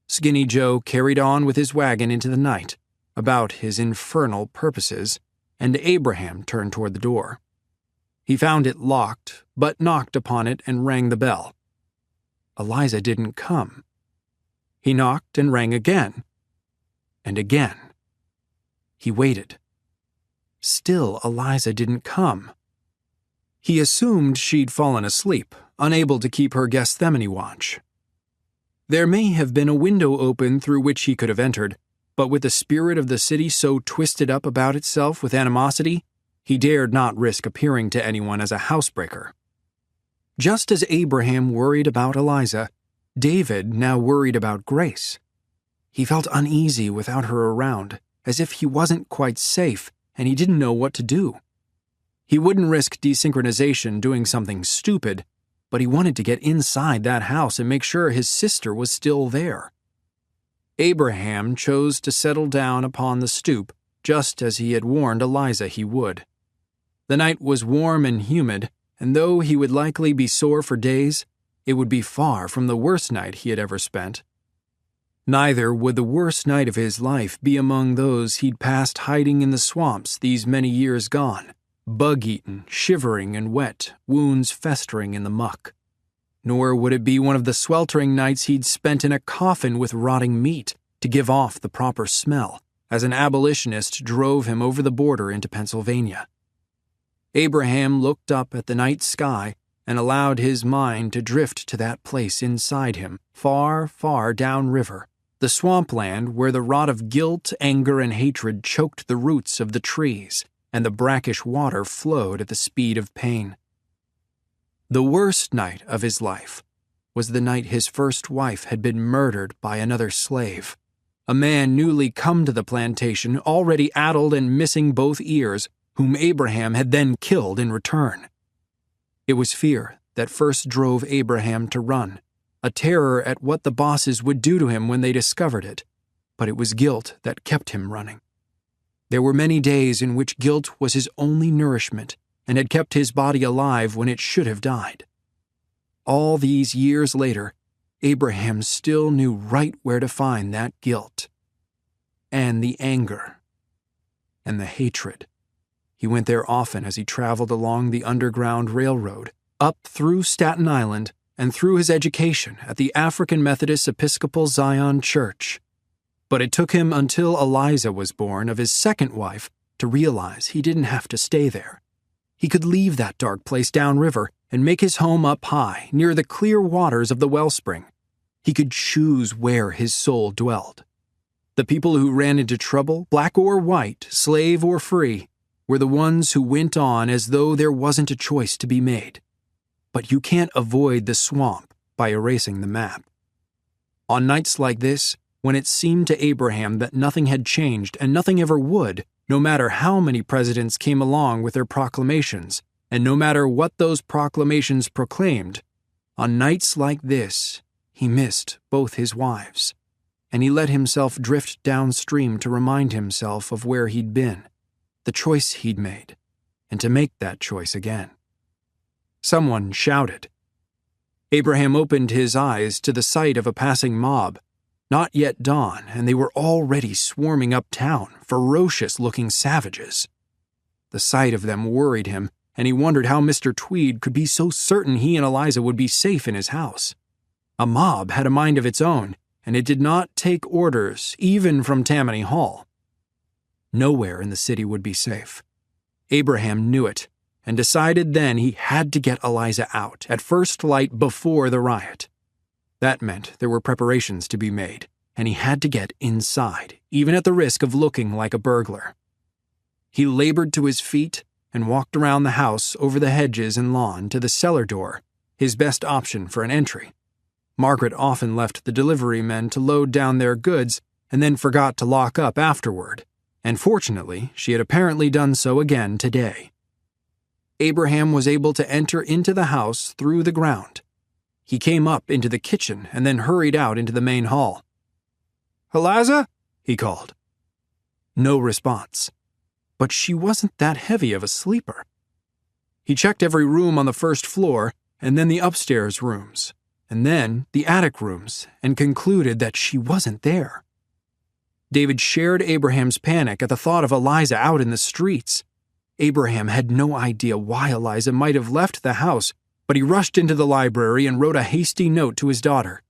Speaker 1: Skinny Joe carried on with his wagon into the night, about his infernal purposes, and Abraham turned toward the door. He found it locked, but knocked upon it and rang the bell. Eliza didn't come. He knocked and rang again. And again. He waited. Still Eliza didn't come. He assumed she'd fallen asleep, unable to keep her Gethsemane watch. There may have been a window open through which he could have entered, but with the spirit of the city so twisted up about itself with animosity, he dared not risk appearing to anyone as a housebreaker. Just as Abraham worried about Eliza, David now worried about Grace. He felt uneasy without her around, as if he wasn't quite safe and he didn't know what to do. He wouldn't risk desynchronization doing something stupid, but he wanted to get inside that house and make sure his sister was still there. Abraham chose to settle down upon the stoop, just as he had warned Eliza he would. The night was warm and humid, and though he would likely be sore for days, it would be far from the worst night he had ever spent. Neither would the worst night of his life be among those he'd passed hiding in the swamps these many years gone, bug-eaten, shivering and wet, wounds festering in the muck. Nor would it be one of the sweltering nights he'd spent in a coffin with rotting meat to give off the proper smell, as an abolitionist drove him over the border into Pennsylvania. Abraham looked up at the night sky and allowed his mind to drift to that place inside him, far, far downriver, the swampland where the rot of guilt, anger, and hatred choked the roots of the trees, and the brackish water flowed at the speed of pain. The worst night of his life was the night his first wife had been murdered by another slave, a man newly come to the plantation, already addled and missing both ears, whom Abraham had then killed in return. It was fear that first drove Abraham to run, a terror at what the bosses would do to him when they discovered it, but it was guilt that kept him running. There were many days in which guilt was his only nourishment and had kept his body alive when it should have died. All these years later, Abraham still knew right where to find that guilt, and the anger, and the hatred. He went there often as he traveled along the Underground Railroad, up through Staten Island, and through his education at the African Methodist Episcopal Zion Church. But it took him until Eliza was born of his second wife to realize he didn't have to stay there. He could leave that dark place downriver and make his home up high, near the clear waters of the wellspring. He could choose where his soul dwelled. The people who ran into trouble, black or white, slave or free, were the ones who went on as though there wasn't a choice to be made. But you can't avoid the swamp by erasing the map. On nights like this, when it seemed to Abraham that nothing had changed and nothing ever would, no matter how many presidents came along with their proclamations, and no matter what those proclamations proclaimed, on nights like this, he missed both his wives, and he let himself drift downstream to remind himself of where he'd been, the choice he'd made, and to make that choice again. Someone shouted. Abraham opened his eyes to the sight of a passing mob. Not yet dawn, and they were already swarming uptown, ferocious-looking savages. The sight of them worried him, and he wondered how Mr. Tweed could be so certain he and Eliza would be safe in his house. A mob had a mind of its own, and it did not take orders, even from Tammany Hall. Nowhere in the city would be safe. Abraham knew it, and decided then he had to get Eliza out, at first light before the riot. That meant there were preparations to be made, and he had to get inside, even at the risk of looking like a burglar. He labored to his feet and walked around the house over the hedges and lawn to the cellar door, his best option for an entry. Margaret often left the delivery men to load down their goods and then forgot to lock up afterward, and fortunately, she had apparently done so again today. Abraham was able to enter into the house through the ground. He came up into the kitchen and then hurried out into the main hall. "Eliza?" he called. No response. But she wasn't that heavy of a sleeper. He checked every room on the first floor, and then the upstairs rooms, and then the attic rooms, and concluded that she wasn't there. David shared Abraham's panic at the thought of Eliza out in the streets. Abraham had no idea why Eliza might have left the house, but he rushed into the library and wrote a hasty note to his daughter.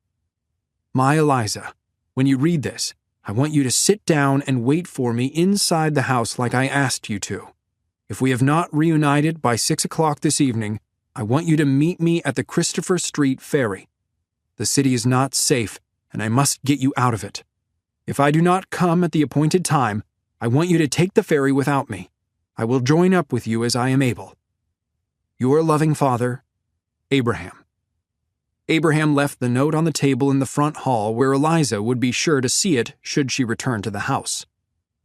Speaker 1: "My Eliza, when you read this, I want you to sit down and wait for me inside the house like I asked you to. If we have not reunited by 6 o'clock this evening, I want you to meet me at the Christopher Street ferry. The city is not safe, and I must get you out of it. If I do not come at the appointed time, I want you to take the ferry without me. I will join up with you as I am able. Your loving father, Abraham." Abraham left the note on the table in the front hall where Eliza would be sure to see it should she return to the house.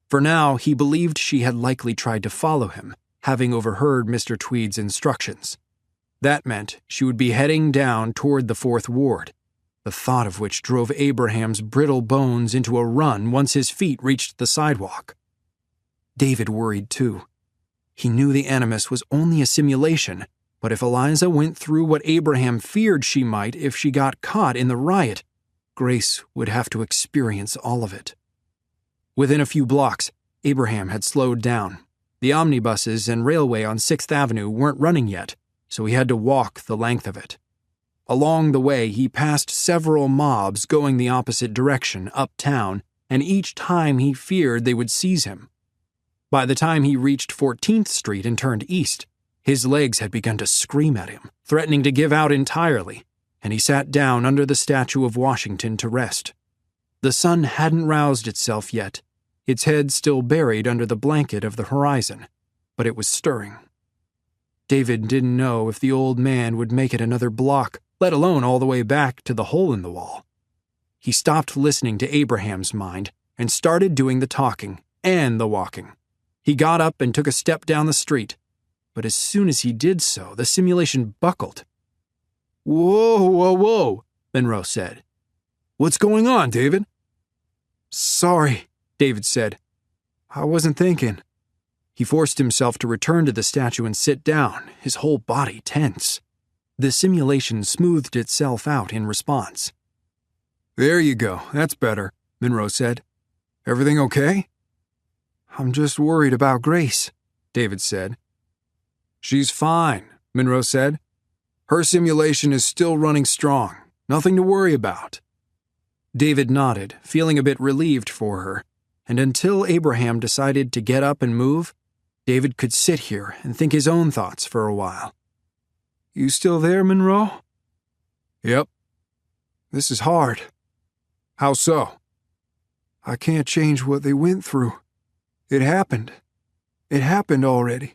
Speaker 1: For now, he believed she had likely tried to follow him, having overheard Mr. Tweed's instructions. That meant she would be heading down toward the Fourth Ward, the thought of which drove Abraham's brittle bones into a run once his feet reached the sidewalk. David worried too. He knew the animus was only a simulation, but if Eliza went through what Abraham feared she might if she got caught in the riot, Grace would have to experience all of it. Within a few blocks, Abraham had slowed down. The omnibuses and railway on 6th Avenue weren't running yet, so he had to walk the length of it. Along the way, he passed several mobs going the opposite direction, uptown, and each time he feared they would seize him. By the time he reached 14th Street and turned east, his legs had begun to scream at him, threatening to give out entirely, and he sat down under the statue of Washington to rest. The sun hadn't roused itself yet, its head still buried under the blanket of the horizon, but it was stirring. David didn't know if the old man would make it another block, let alone all the way back to the hole in the wall. He stopped listening to Abraham's mind and started doing the talking and the walking. He got up and took a step down the street, but as soon as he did so, the simulation buckled.
Speaker 3: Whoa, whoa, whoa, Monroe said. What's going on, David?
Speaker 1: Sorry, David said. I wasn't thinking. He forced himself to return to the statue and sit down, his whole body tense. The simulation smoothed itself out in response.
Speaker 3: There you go, that's better, Monroe said. Everything okay?
Speaker 1: I'm just worried about Grace, David said.
Speaker 3: She's fine, Monroe said. Her simulation is still running strong. Nothing to worry about.
Speaker 1: David nodded, feeling a bit relieved for her, and until Abraham decided to get up and move, David could sit here and think his own thoughts for a while.
Speaker 3: You still there, Monroe?
Speaker 1: Yep.
Speaker 3: This is hard.
Speaker 1: How so?
Speaker 3: I can't change what they went through. It happened. It happened already.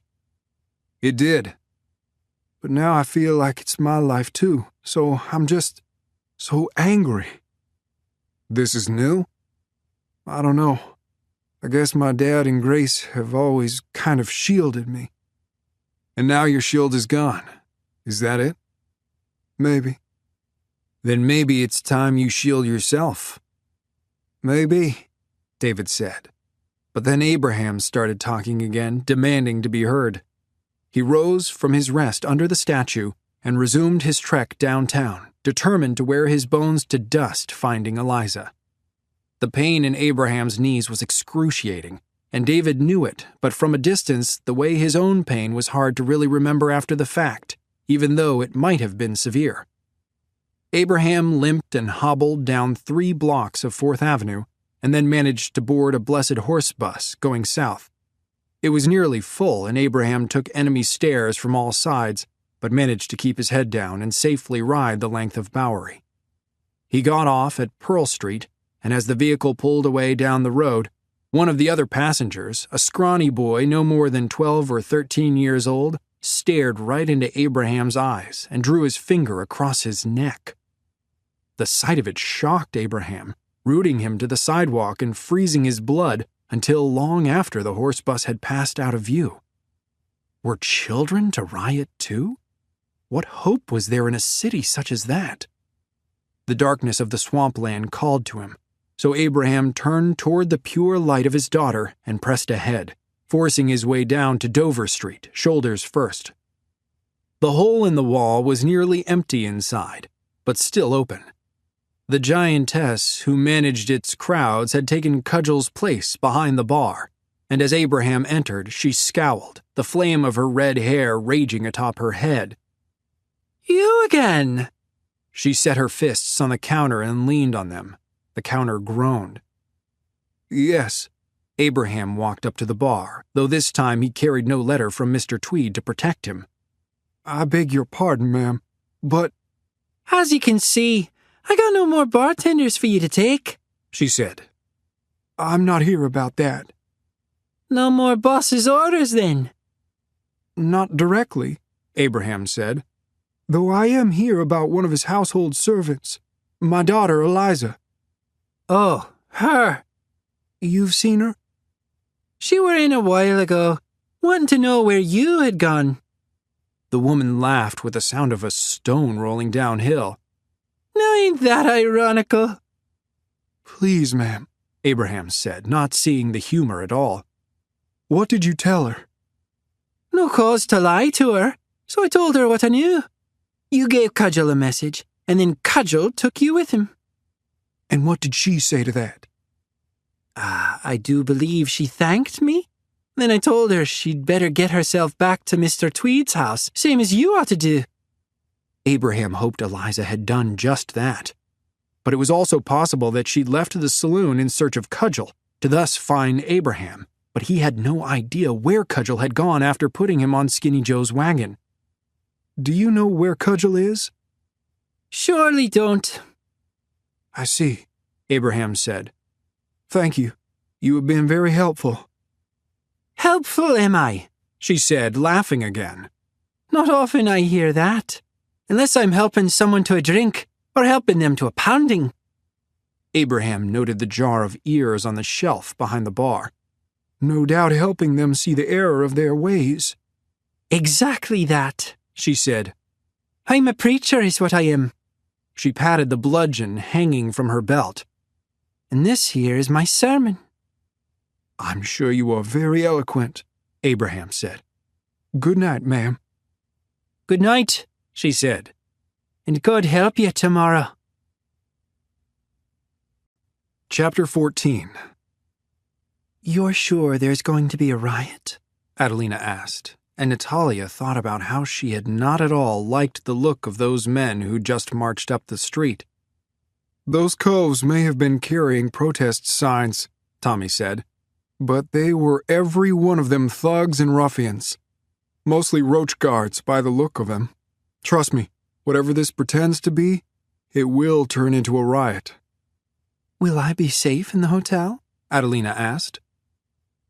Speaker 1: It did.
Speaker 3: But now I feel like it's my life too, so I'm just so angry.
Speaker 1: This is new?
Speaker 3: I don't know. I guess my dad and Grace have always kind of shielded me.
Speaker 1: And now your shield is gone. Is that it?
Speaker 3: Maybe.
Speaker 1: Then maybe it's time you shield yourself.
Speaker 3: Maybe,
Speaker 1: David said. But then Abraham started talking again, demanding to be heard. He rose from his rest under the statue and resumed his trek downtown, determined to wear his bones to dust finding Eliza. The pain in Abraham's knees was excruciating, and David knew it, but from a distance, the way his own pain was hard to really remember after the fact, even though it might have been severe. Abraham limped and hobbled down 3 blocks of 4th Avenue and then managed to board a Blessed Horse bus going south. It was nearly full, and Abraham took enemy stares from all sides, but managed to keep his head down and safely ride the length of Bowery. He got off at Pearl Street, and as the vehicle pulled away down the road, one of the other passengers, a scrawny boy no more than 12 or 13 years old, stared right into Abraham's eyes and drew his finger across his neck. The sight of it shocked Abraham, rooting him to the sidewalk and freezing his blood until long after the horse bus had passed out of view. Were children to riot too? What hope was there in a city such as that? The darkness of the swampland called to him, so Abraham turned toward the pure light of his daughter and pressed ahead, forcing his way down to Dover Street, shoulders first. The hole in the wall was nearly empty inside, but still open. The giantess who managed its crowds had taken Cudgel's place behind the bar, and as Abraham entered, she scowled, the flame of her red hair raging atop her head.
Speaker 2: You again!
Speaker 1: She set her fists on the counter and leaned on them. The counter groaned.
Speaker 3: Yes.
Speaker 1: Abraham walked up to the bar, though this time he carried no letter from Mr. Tweed to protect him.
Speaker 3: I beg your pardon, ma'am, but...
Speaker 2: As you can see, I got no more bartenders for you to take,
Speaker 1: she said.
Speaker 3: I'm not here about that.
Speaker 2: No more boss's orders, then?
Speaker 3: Not directly,
Speaker 1: Abraham said.
Speaker 3: Though I am here about one of his household servants, my daughter Eliza.
Speaker 2: Oh, her.
Speaker 3: You've seen her?
Speaker 2: She were in a while ago, wanting to know where you had gone.
Speaker 1: The woman laughed with the sound of a stone rolling downhill.
Speaker 2: Now ain't that ironical?
Speaker 3: Please, ma'am,
Speaker 1: Abraham said, not seeing the humor at all.
Speaker 3: What did you tell her?
Speaker 2: No cause to lie to her, so I told her what I knew. You gave Cudgel a message, and then Cudgel took you with him.
Speaker 3: And what did she say to that?
Speaker 2: I do believe she thanked me. Then I told her she'd better get herself back to Mr. Tweed's house, same as you ought to do.
Speaker 1: Abraham hoped Eliza had done just that. But it was also possible that she'd left the saloon in search of Cudgel, to thus find Abraham, but he had no idea where Cudgel had gone after putting him on Skinny Joe's wagon.
Speaker 3: Do you know where Cudgel is?
Speaker 2: Surely don't.
Speaker 3: I see,
Speaker 1: Abraham said.
Speaker 3: Thank you. You have been very helpful.
Speaker 2: Helpful, am I?
Speaker 1: She said, laughing again.
Speaker 4: Not often I hear that, unless I'm helping someone to a drink or helping them to a pounding.
Speaker 1: Abraham noted the jar of ears on the shelf behind the bar.
Speaker 3: No doubt helping them see the error of their ways.
Speaker 4: Exactly that,
Speaker 1: she said.
Speaker 4: I'm a preacher is what I am.
Speaker 1: She patted the bludgeon hanging from her belt.
Speaker 4: And this here is my sermon.
Speaker 3: I'm sure you are very eloquent,
Speaker 1: Abraham said.
Speaker 3: Good night, ma'am.
Speaker 4: Good night, she said. And God help you tomorrow.
Speaker 1: Chapter 14.
Speaker 4: You're sure there's going to be a riot?
Speaker 1: Adelina asked, and Natalia thought about how she had not at all liked the look of those men who just marched up the street.
Speaker 3: Those coves may have been carrying protest signs,
Speaker 1: Tommy said,
Speaker 3: but they were every one of them thugs and ruffians. Mostly roach guards by the look of them. Trust me, whatever this pretends to be, it will turn into a riot.
Speaker 4: Will I be safe in the hotel?
Speaker 1: Adelina asked.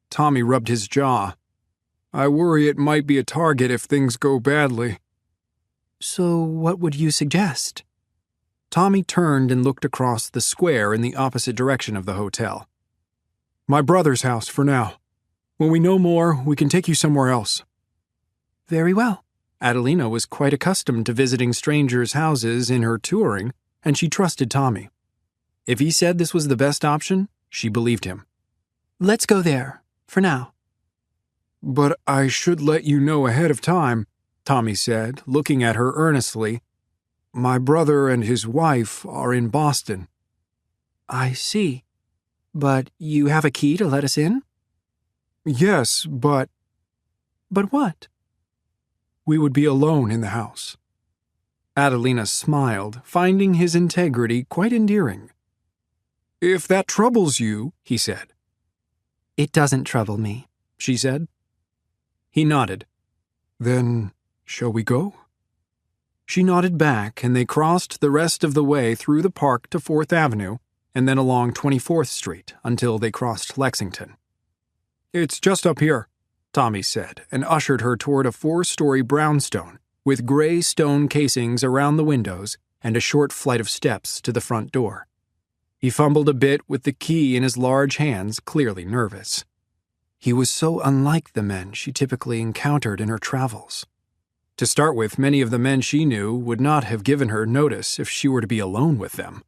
Speaker 1: Tommy rubbed his jaw.
Speaker 3: I worry it might be a target if things go badly.
Speaker 4: So what would you suggest?
Speaker 1: Tommy turned and looked across the square in the opposite direction of the hotel.
Speaker 3: My brother's house for now. When we know more, we can take you somewhere else.
Speaker 4: Very well.
Speaker 1: Adelina was quite accustomed to visiting strangers' houses in her touring, and she trusted Tommy. If he said this was the best option, she believed him.
Speaker 4: Let's go there, for now.
Speaker 3: But I should let you know ahead of time, Tommy said, looking at her earnestly. My brother and his wife are in Boston.
Speaker 4: I see. But you have a key to let us in?
Speaker 3: Yes, but...
Speaker 4: But what?
Speaker 3: We would be alone in the house.
Speaker 1: Adelina smiled, finding his integrity quite endearing.
Speaker 3: If that troubles you,
Speaker 1: he said.
Speaker 4: It doesn't trouble me,
Speaker 1: she said. He nodded.
Speaker 3: Then, shall we go?
Speaker 1: She nodded back, and they crossed the rest of the way through the park to 4th Avenue, and then along 24th Street until they crossed Lexington.
Speaker 3: It's just up here,
Speaker 1: Tommy said, and ushered her toward a 4-story brownstone with gray stone casings around the windows and a short flight of steps to the front door. He fumbled a bit with the key in his large hands, clearly nervous. He was so unlike the men she typically encountered in her travels. To start with, many of the men she knew would not have given her notice if she were to be alone with them.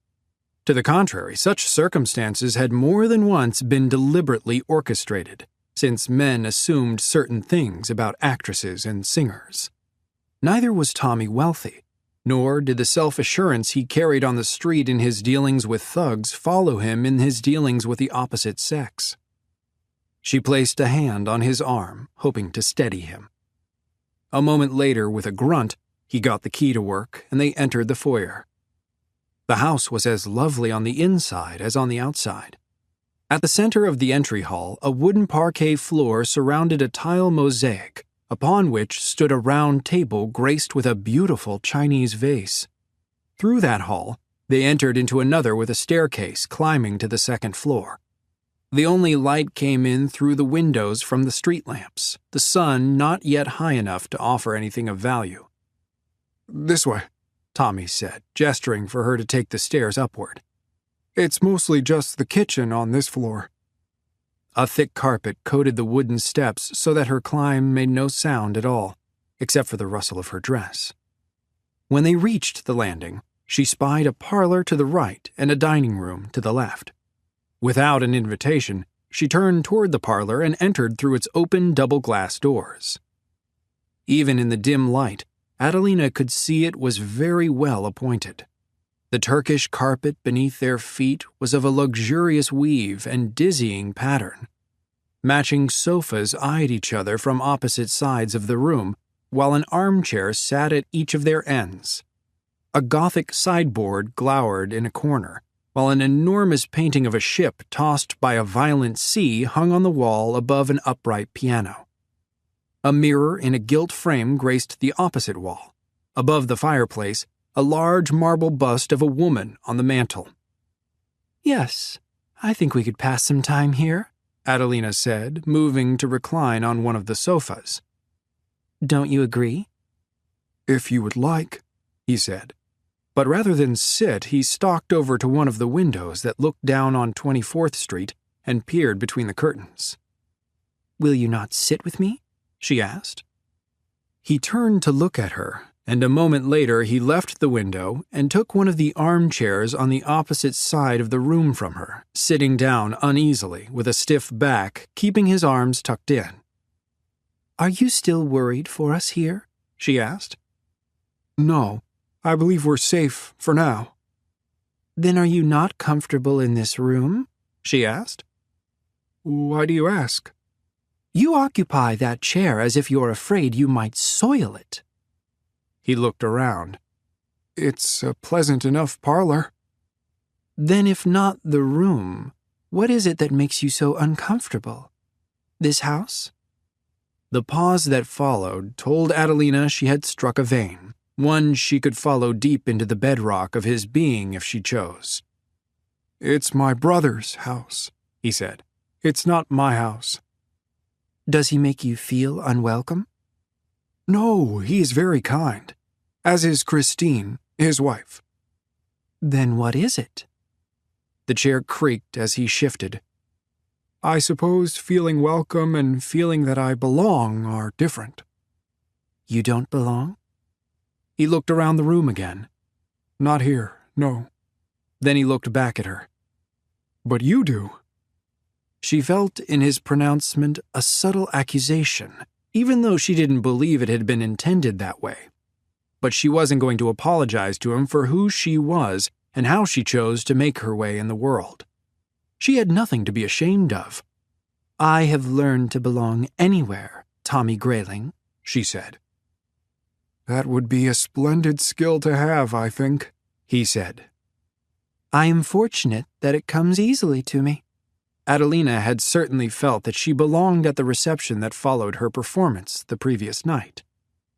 Speaker 1: To the contrary, such circumstances had more than once been deliberately orchestrated, since men assumed certain things about actresses and singers. Neither was Tommy wealthy, nor did the self-assurance he carried on the street in his dealings with thugs follow him in his dealings with the opposite sex. She placed a hand on his arm, hoping to steady him. A moment later, with a grunt, he got the key to work, and they entered the foyer. The house was as lovely on the inside as on the outside. At the center of the entry hall, a wooden parquet floor surrounded a tile mosaic, upon which stood a round table graced with a beautiful Chinese vase. Through that hall, they entered into another with a staircase climbing to the 2nd floor. The only light came in through the windows from the street lamps, the sun not yet high enough to offer anything of value.
Speaker 3: This way,
Speaker 1: Tommy said, gesturing for her to take the stairs upward.
Speaker 3: It's mostly just the kitchen on this floor.
Speaker 1: A thick carpet coated the wooden steps so that her climb made no sound at all, except for the rustle of her dress. When they reached the landing, she spied a parlor to the right and a dining room to the left. Without an invitation, she turned toward the parlor and entered through its open double-glass doors. Even in the dim light, Adelina could see it was very well appointed. The Turkish carpet beneath their feet was of a luxurious weave and dizzying pattern. Matching sofas eyed each other from opposite sides of the room, while an armchair sat at each of their ends. A Gothic sideboard glowered in a corner, while an enormous painting of a ship tossed by a violent sea hung on the wall above an upright piano. A mirror in a gilt frame graced the opposite wall. Above the fireplace, a large marble bust of a woman on the mantel.
Speaker 4: Yes, I think we could pass some time here,
Speaker 1: Adelina said, moving to recline on one of the sofas.
Speaker 4: Don't you agree?
Speaker 3: If you would like, he said. But rather than sit, he stalked over to one of the windows that looked down on 24th Street and peered between the curtains.
Speaker 4: Will you not sit with me? She asked.
Speaker 1: He turned to look at her, and a moment later he left the window and took one of the armchairs on the opposite side of the room from her, sitting down uneasily with a stiff back, keeping his arms tucked in.
Speaker 4: Are you still worried for us here? She asked.
Speaker 3: No, I believe we're safe for now.
Speaker 4: Then are you not comfortable in this room? She asked.
Speaker 3: Why do you ask?
Speaker 4: You occupy that chair as if you're afraid you might soil it.
Speaker 1: He looked around.
Speaker 3: It's a pleasant enough parlor.
Speaker 4: Then if not the room, what is it that makes you so uncomfortable? This house?
Speaker 1: The pause that followed told Adelina she had struck a vein, one she could follow deep into the bedrock of his being if she chose.
Speaker 3: It's my brother's house, he said. It's not my house.
Speaker 4: Does he make you feel unwelcome?
Speaker 3: No, he is very kind, as is Christine, his wife.
Speaker 4: Then what is it?
Speaker 1: The chair creaked as he shifted.
Speaker 3: I suppose feeling welcome and feeling that I belong are different.
Speaker 4: You don't belong?
Speaker 1: He looked around the room again.
Speaker 3: Not here, no.
Speaker 1: Then he looked back at her.
Speaker 3: But you do.
Speaker 1: She felt in his pronouncement a subtle accusation, even though she didn't believe it had been intended that way. But she wasn't going to apologize to him for who she was and how she chose to make her way in the world. She had nothing to be ashamed of.
Speaker 4: I have learned to belong anywhere, Tommy Grayling,
Speaker 1: she said.
Speaker 3: That would be a splendid skill to have, I think, he said.
Speaker 4: I am fortunate that it comes easily to me.
Speaker 1: Adelina had certainly felt that she belonged at the reception that followed her performance the previous night.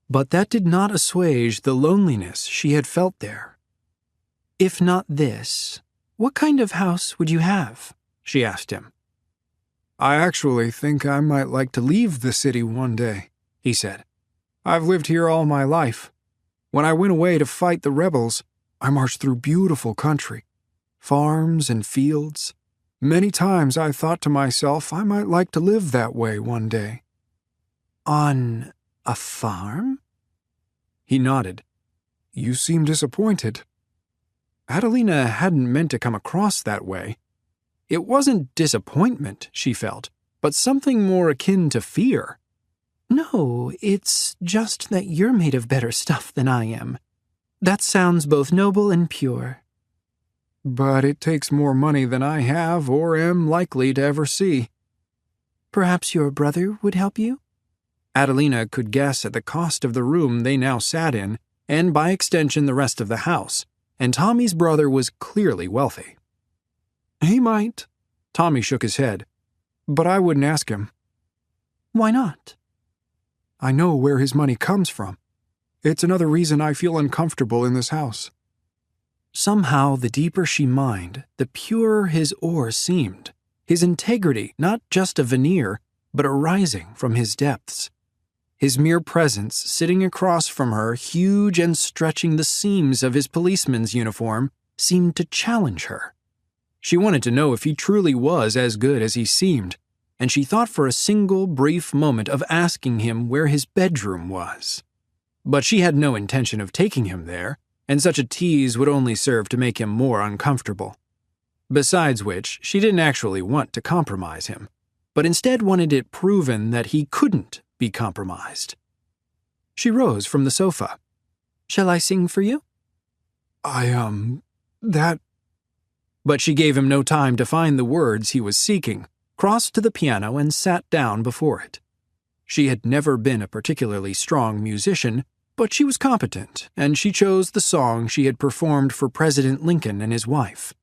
Speaker 1: But that did not assuage the loneliness she had felt there.
Speaker 4: If not this, what kind of house would you have? She asked him.
Speaker 3: I actually think I might like to leave the city one day, he said. I've lived here all my life. When I went away to fight the rebels, I marched through beautiful country, farms and fields. Many times I thought to myself I might like to live that way one day.
Speaker 4: On a farm?
Speaker 1: He nodded.
Speaker 3: You seem disappointed.
Speaker 1: Adelina hadn't meant to come across that way. It wasn't disappointment, she felt, but something more akin to fear.
Speaker 4: No, it's just that you're made of better stuff than I am. That sounds both noble and pure.
Speaker 3: But it takes more money than I have or am likely to ever see.
Speaker 4: Perhaps your brother would help you?
Speaker 1: Adelina could guess at the cost of the room they now sat in, and by extension the rest of the house, and Tommy's brother was clearly wealthy.
Speaker 3: He might.
Speaker 1: Tommy shook his head.
Speaker 3: But I wouldn't ask him.
Speaker 4: Why not?
Speaker 3: I know where his money comes from. It's another reason I feel uncomfortable in this house.
Speaker 1: Somehow, the deeper she mined, the purer his ore seemed, his integrity not just a veneer, but arising from his depths. His mere presence sitting across from her, huge and stretching the seams of his policeman's uniform, seemed to challenge her. She wanted to know if he truly was as good as he seemed, and she thought for a single brief moment of asking him where his bedroom was. But she had no intention of taking him there, and such a tease would only serve to make him more uncomfortable. Besides which, she didn't actually want to compromise him, but instead wanted it proven that he couldn't be compromised. She rose from the sofa.
Speaker 4: Shall I sing for you?
Speaker 3: That...
Speaker 1: But she gave him no time to find the words he was seeking, crossed to the piano and sat down before it. She had never been a particularly strong musician, but she was competent, and she chose the song she had performed for President Lincoln and his wife.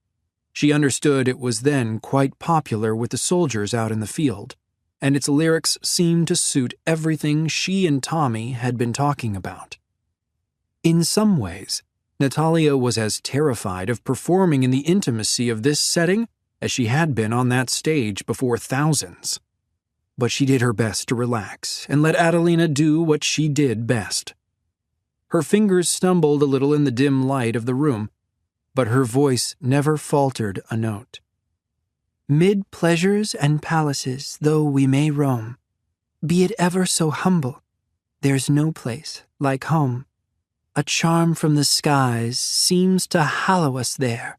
Speaker 1: She understood it was then quite popular with the soldiers out in the field, and its lyrics seemed to suit everything she and Tommy had been talking about. In some ways, Natalia was as terrified of performing in the intimacy of this setting as she had been on that stage before thousands. But she did her best to relax and let Adelina do what she did best. Her fingers stumbled a little in the dim light of the room, but her voice never faltered a note.
Speaker 4: Mid pleasures and palaces, though we may roam, be it ever so humble, there's no place like home. A charm from the skies seems to hallow us there,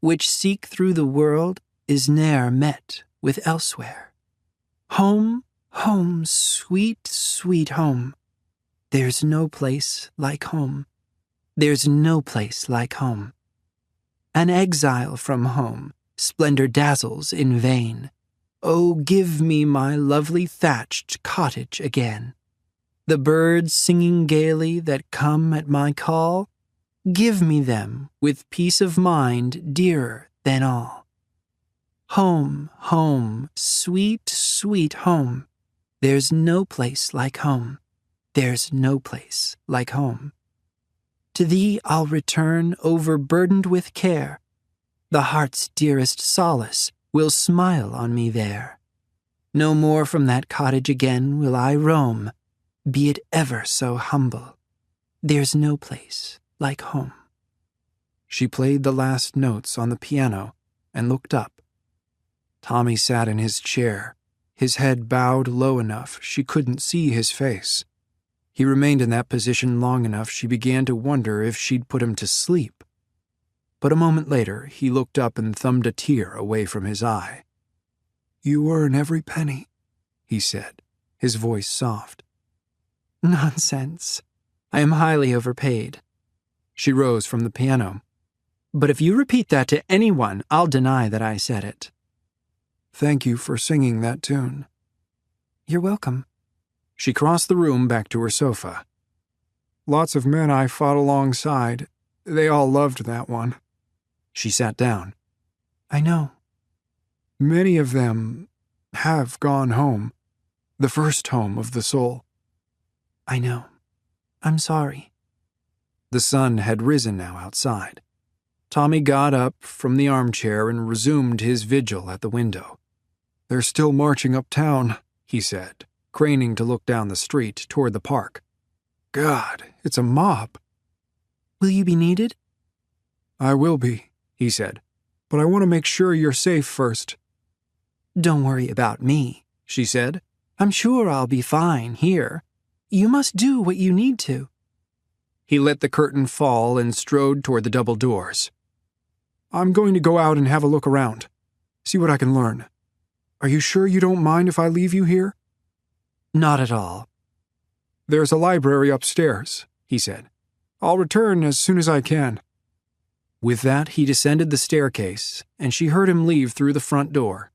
Speaker 4: which seek through the world is ne'er met with elsewhere. Home, home, sweet, sweet home. There's no place like home. There's no place like home. An exile from home, splendor dazzles in vain. Oh, give me my lovely thatched cottage again. The birds singing gaily that come at my call, give me them with peace of mind dearer than all. Home, home, sweet, sweet home. There's no place like home. There's no place like home. To thee I'll return overburdened with care. The heart's dearest solace will smile on me there. No more from that cottage again will I roam, be it ever so humble. There's no place like home.
Speaker 1: She played the last notes on the piano and looked up. Tommy sat in his chair, his head bowed low enough she couldn't see his face. He remained in that position long enough she began to wonder if she'd put him to sleep. But a moment later, he looked up and thumbed a tear away from his eye. "You earn every penny," he said, his voice soft.
Speaker 4: Nonsense. I am highly overpaid.
Speaker 1: She rose from the piano.
Speaker 4: But if you repeat that to anyone, I'll deny that I said it.
Speaker 1: Thank you for singing that tune.
Speaker 4: You're welcome.
Speaker 1: She crossed the room back to her sofa. Lots of men I fought alongside, they all loved that one. She sat down.
Speaker 4: I know.
Speaker 1: Many of them have gone home, the first home of the soul.
Speaker 4: I know. I'm sorry.
Speaker 1: The sun had risen now outside. Tommy got up from the armchair and resumed his vigil at the window. They're still marching uptown, he said, craning to look down the street toward the park. God, it's a mob.
Speaker 4: Will you be needed?
Speaker 1: I will be, he said, but I want to make sure you're safe first.
Speaker 4: Don't worry about me,
Speaker 1: she said.
Speaker 4: I'm sure I'll be fine here. You must do what you need to.
Speaker 1: He let the curtain fall and strode toward the double doors. I'm going to go out and have a look around, see what I can learn. Are you sure you don't mind if I leave you here?
Speaker 4: Not at all.
Speaker 1: There's a library upstairs, he said. I'll return as soon as I can. With that, he descended the staircase, and she heard him leave through the front door.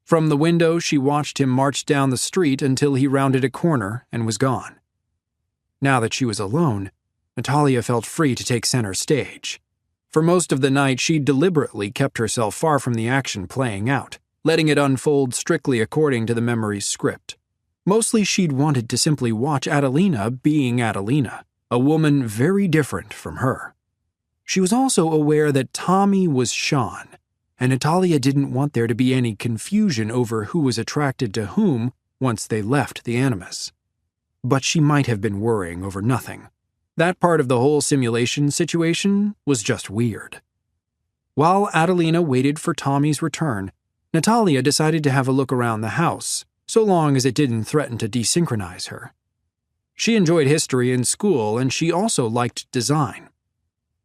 Speaker 1: From the window, she watched him march down the street until he rounded a corner and was gone. Now that she was alone, Natalia felt free to take center stage. For most of the night, she deliberately kept herself far from the action playing out, letting it unfold strictly according to the memory's script. Mostly she'd wanted to simply watch Adelina being Adelina, a woman very different from her. She was also aware that Tommy was Sean, and Natalia didn't want there to be any confusion over who was attracted to whom once they left the Animus. But she might have been worrying over nothing. That part of the whole simulation situation was just weird. While Adelina waited for Tommy's return, Natalia decided to have a look around the house, so long as it didn't threaten to desynchronize her. She enjoyed history in school, and she also liked design.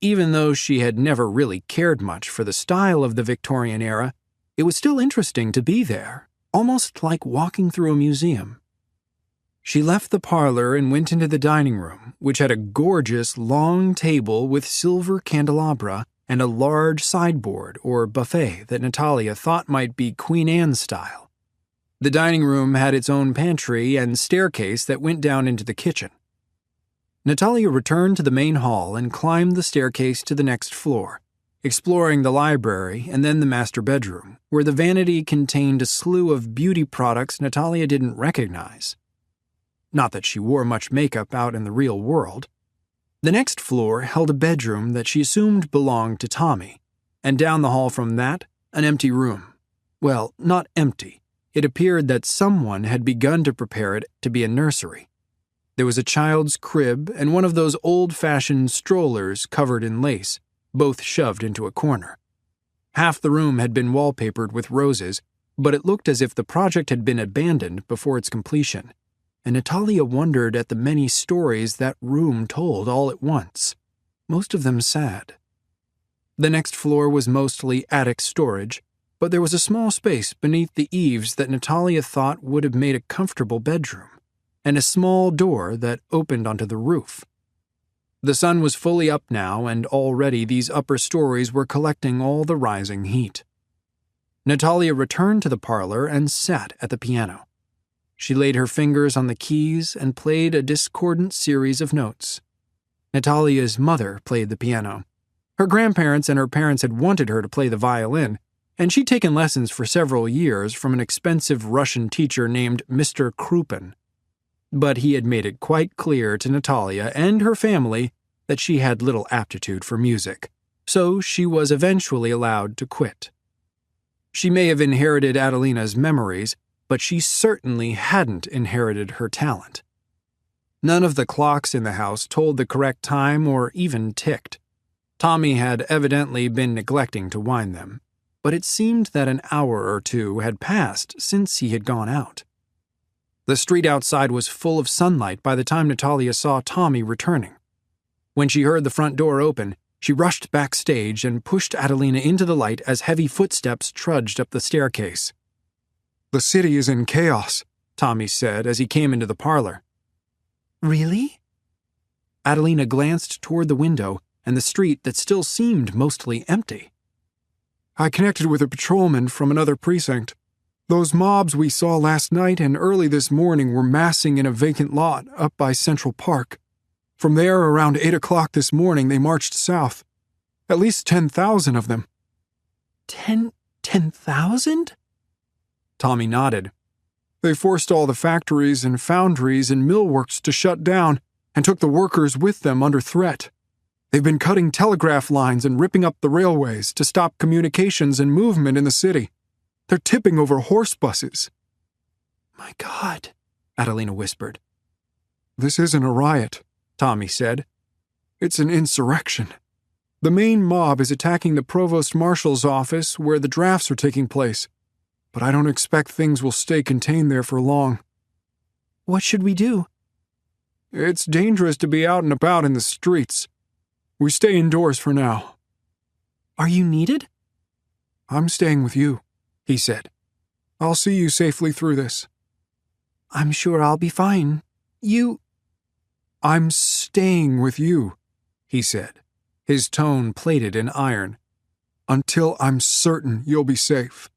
Speaker 1: Even though she had never really cared much for the style of the Victorian era, it was still interesting to be there, almost like walking through a museum. She left the parlor and went into the dining room, which had a gorgeous long table with silver candelabra and a large sideboard or buffet that Natalia thought might be Queen Anne style. The dining room had its own pantry and staircase that went down into the kitchen. Natalia returned to the main hall and climbed the staircase to the next floor, exploring the library and then the master bedroom, where the vanity contained a slew of beauty products Natalia didn't recognize. Not that she wore much makeup out in the real world. The next floor held a bedroom that she assumed belonged to Tommy, and down the hall from that, an empty room. Well, not empty. It appeared that someone had begun to prepare it to be a nursery. There was a child's crib and one of those old-fashioned strollers covered in lace, both shoved into a corner. Half the room had been wallpapered with roses, but it looked as if the project had been abandoned before its completion, and Natalia wondered at the many stories that room told all at once, most of them sad. The next floor was mostly attic storage, but there was a small space beneath the eaves that Natalia thought would have made a comfortable bedroom, and a small door that opened onto the roof. The sun was fully up now, and already these upper stories were collecting all the rising heat. Natalia returned to the parlor and sat at the piano. She laid her fingers on the keys and played a discordant series of notes. Natalia's mother played the piano. Her grandparents and her parents had wanted her to play the violin, and she'd taken lessons for several years from an expensive Russian teacher named Mr. Krupin. But he had made it quite clear to Natalia and her family that she had little aptitude for music, so she was eventually allowed to quit. She may have inherited Adelina's memories, but she certainly hadn't inherited her talent. None of the clocks in the house told the correct time or even ticked. Tommy had evidently been neglecting to wind them, but it seemed that an hour or two had passed since he had gone out. The street outside was full of sunlight by the time Natalia saw Tommy returning. When she heard the front door open, she rushed backstage and pushed Adelina into the light as heavy footsteps trudged up the staircase.
Speaker 3: "The city is in chaos," Tommy said as he came into the parlor.
Speaker 4: Really?
Speaker 1: Adelina glanced toward the window and the street that still seemed mostly empty.
Speaker 3: "I connected with a patrolman from another precinct. Those mobs we saw last night and early this morning were massing in a vacant lot up by Central Park. From there, around 8 o'clock this morning, they marched south. At least 10,000 of them."
Speaker 4: 10,000?
Speaker 1: Tommy nodded.
Speaker 3: "They forced all the factories and foundries and millworks to shut down and took the workers with them under threat. They've been cutting telegraph lines and ripping up the railways to stop communications and movement in the city. They're tipping over horse buses."
Speaker 4: My God,
Speaker 1: Adelina whispered.
Speaker 3: "This isn't a riot," Tommy said. "It's an insurrection. The main mob is attacking the provost marshal's office where the drafts are taking place, but I don't expect things will stay contained there for long."
Speaker 4: what should we do?
Speaker 3: "It's dangerous to be out and about in the streets. We stay indoors for now."
Speaker 4: Are you needed?
Speaker 3: "I'm staying with you," he said. "I'll see you safely through this."
Speaker 4: I'm sure I'll be fine.
Speaker 3: "I'm staying with you," he said,
Speaker 1: his tone plated in iron.
Speaker 3: "until I'm certain you'll be safe."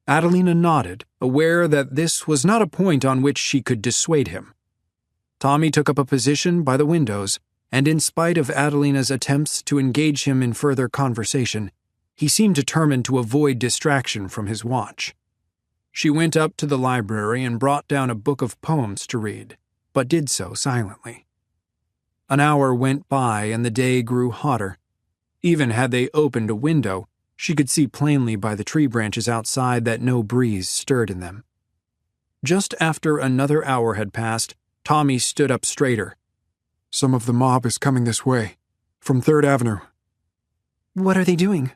Speaker 1: Adelina nodded, aware that this was not a point on which she could dissuade him. Tommy took up a position by the windows, and in spite of Adelina's attempts to engage him in further conversation, he seemed determined to avoid distraction from his watch. She went up to the library and brought down a book of poems to read, but did so silently. An hour went by and the day grew hotter. Even had they opened a window, she could see plainly by the tree branches outside that no breeze stirred in them. Just after another hour had passed, Tommy stood up straighter.
Speaker 3: "Some of the mob is coming this way, from 3rd Avenue.
Speaker 4: What are they doing?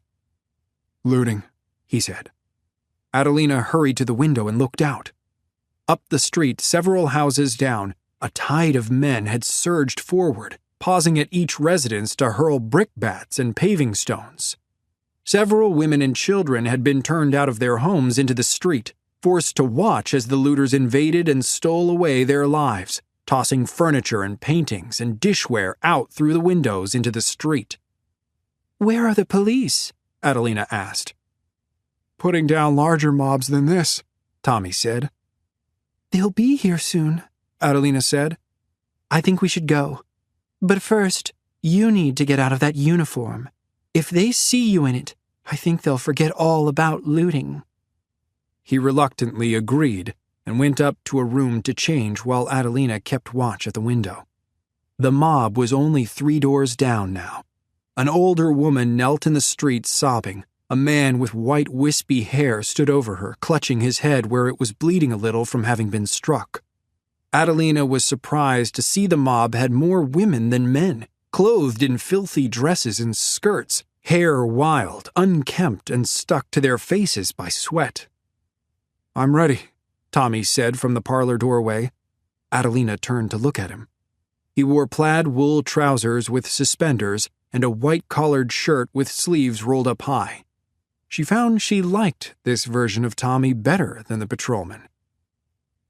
Speaker 3: Looting,"
Speaker 1: he said. Adelina hurried to the window and looked out. Up the street, several houses down, a tide of men had surged forward, pausing at each residence to hurl brickbats and paving stones. Several women and children had been turned out of their homes into the street, forced to watch as the looters invaded and stole away their lives, tossing furniture and paintings and dishware out through the windows into the street.
Speaker 4: Where are the police?
Speaker 1: Adelina asked.
Speaker 3: "Putting down larger mobs than this,"
Speaker 1: Tommy said.
Speaker 4: They'll be here soon,
Speaker 1: Adelina said.
Speaker 4: I think we should go. But first, you need to get out of that uniform. If they see you in it, I think they'll forget all about looting.
Speaker 1: He reluctantly agreed and went up to a room to change while Adelina kept watch at the window. The mob was only 3 doors down now. An older woman knelt in the street sobbing. A man with white wispy hair stood over her, clutching his head where it was bleeding a little from having been struck. Adelina was surprised to see the mob had more women than men, clothed in filthy dresses and skirts, hair wild, unkempt, and stuck to their faces by sweat. "I'm ready," Tommy said from the parlor doorway. Adelina turned to look at him. He wore plaid wool trousers with suspenders and a white-collared shirt with sleeves rolled up high. She found she liked this version of Tommy better than the patrolman.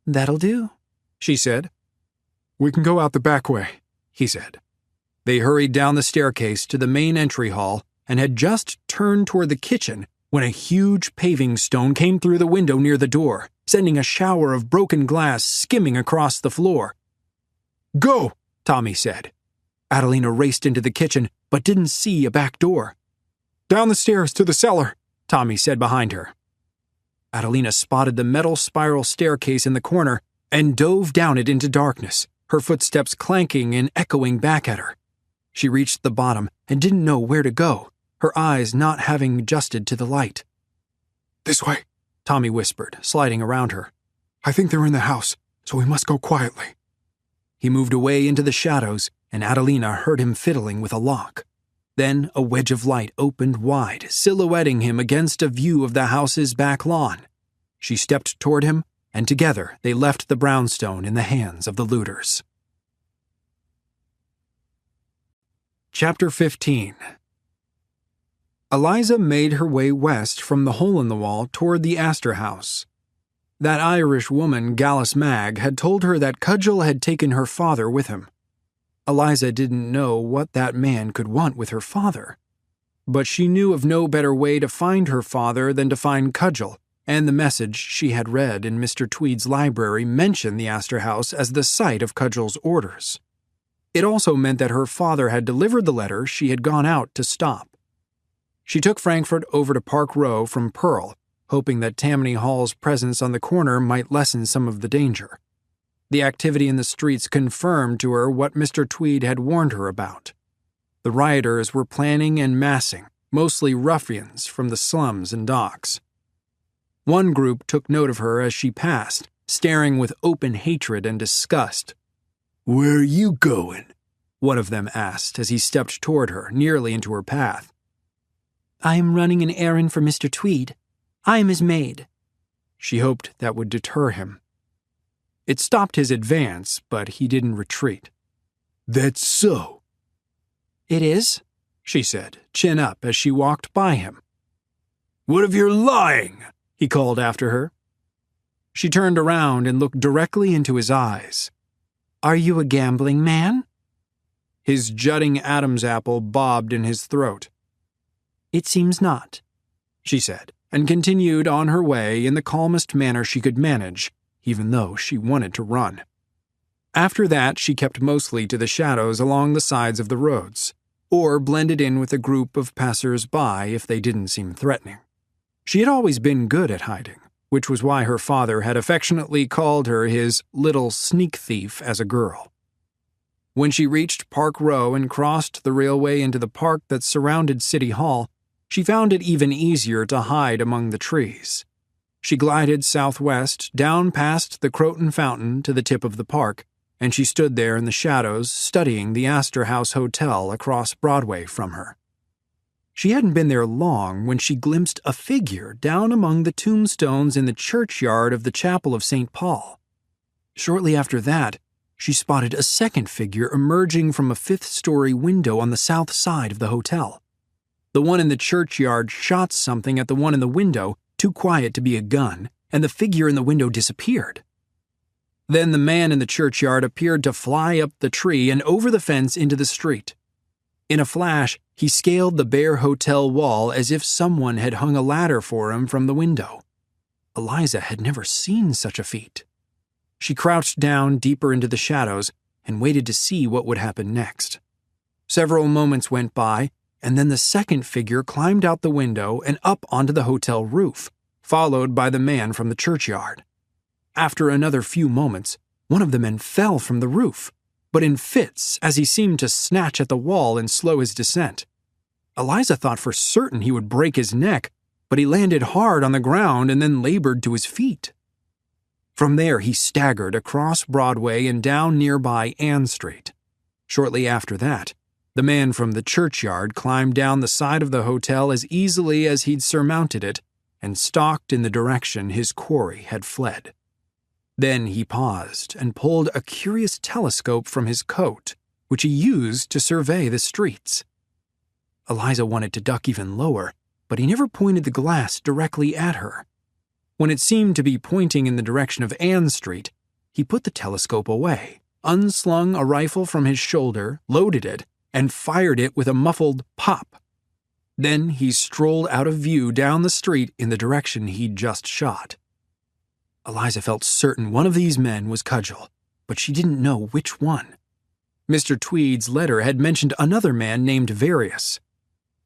Speaker 4: "That'll do," she said.
Speaker 3: "We can go out the back way," he said.
Speaker 1: They hurried down the staircase to the main entry hall and had just turned toward the kitchen when a huge paving stone came through the window near the door, sending a shower of broken glass skimming across the floor.
Speaker 3: "Go,"
Speaker 1: Tommy said. Adelina raced into the kitchen, but didn't see a back door.
Speaker 3: "Down the stairs to the cellar,"
Speaker 1: Tommy said behind her. Adelina spotted the metal spiral staircase in the corner and dove down it into darkness, her footsteps clanking and echoing back at her. She reached the bottom and didn't know where to go, her eyes not having adjusted to the light.
Speaker 3: "This way,"
Speaker 1: Tommy whispered, sliding around her.
Speaker 3: "I think they're in the house, so we must go quietly."
Speaker 1: He moved away into the shadows, and Adelina heard him fiddling with a lock. Then a wedge of light opened wide, silhouetting him against a view of the house's back lawn. She stepped toward him, and together they left the brownstone in the hands of the looters. Chapter 15. Eliza made her way west from the hole in the wall toward the Astor House. That Irish woman, Gallus Mag, had told her that Cudgel had taken her father with him. Eliza didn't know what that man could want with her father. But she knew of no better way to find her father than to find Cudgel, and the message she had read in Mr. Tweed's library mentioned the Astor House as the site of Cudgel's orders. It also meant that her father had delivered the letter she had gone out to stop. She took Frankfurt over to Park Row from Pearl, hoping that Tammany Hall's presence on the corner might lessen some of the danger. The activity in the streets confirmed to her what Mr. Tweed had warned her about. The rioters were planning and massing, mostly ruffians from the slums and docks. One group took note of her as she passed, staring with open hatred and disgust.
Speaker 3: "Where are you going?"
Speaker 1: one of them asked as he stepped toward her, nearly into her path.
Speaker 4: "I am running an errand for Mr. Tweed. I am his maid."
Speaker 1: She hoped that would deter him. It stopped his advance, but he didn't retreat.
Speaker 3: "That's so."
Speaker 4: "It is,"
Speaker 1: she said, chin up as she walked by him.
Speaker 3: "What if you're lying?"
Speaker 1: he called after her. She turned around and looked directly into his eyes.
Speaker 4: "Are you a gambling man?"
Speaker 1: His jutting Adam's apple bobbed in his throat.
Speaker 4: "It seems not,"
Speaker 1: she said, and continued on her way in the calmest manner she could manage, even though she wanted to run. After that, she kept mostly to the shadows along the sides of the roads, or blended in with a group of passers-by if they didn't seem threatening. She had always been good at hiding, which was why her father had affectionately called her his little sneak thief as a girl. When she reached Park Row and crossed the railway into the park that surrounded City Hall, she found it even easier to hide among the trees. She glided southwest, down past the Croton Fountain to the tip of the park, and she stood there in the shadows studying the Astor House Hotel across Broadway from her. She hadn't been there long when she glimpsed a figure down among the tombstones in the churchyard of the Chapel of St. Paul. Shortly after that, she spotted a second figure emerging from a fifth-story window on the south side of the hotel. The one in the churchyard shot something at the one in the window, too quiet to be a gun, and the figure in the window disappeared. Then the man in the churchyard appeared to fly up the tree and over the fence into the street. In a flash, he scaled the bare hotel wall as if someone had hung a ladder for him from the window. Eliza had never seen such a feat. She crouched down deeper into the shadows and waited to see what would happen next. Several moments went by, and then the second figure climbed out the window and up onto the hotel roof, followed by the man from the churchyard. After another few moments, one of the men fell from the roof, but in fits as he seemed to snatch at the wall and slow his descent. Eliza thought for certain he would break his neck, but he landed hard on the ground and then labored to his feet. From there, he staggered across Broadway and down nearby Ann Street. Shortly after that, the man from the churchyard climbed down the side of the hotel as easily as he'd surmounted it and stalked in the direction his quarry had fled. Then he paused and pulled a curious telescope from his coat, which he used to survey the streets. Eliza wanted to duck even lower, but he never pointed the glass directly at her. When it seemed to be pointing in the direction of Ann Street, he put the telescope away, unslung a rifle from his shoulder, loaded it, and fired it with a muffled pop. Then he strolled out of view down the street in the direction he'd just shot. Eliza felt certain one of these men was Cudgel, but she didn't know which one. Mr. Tweed's letter had mentioned another man named Various.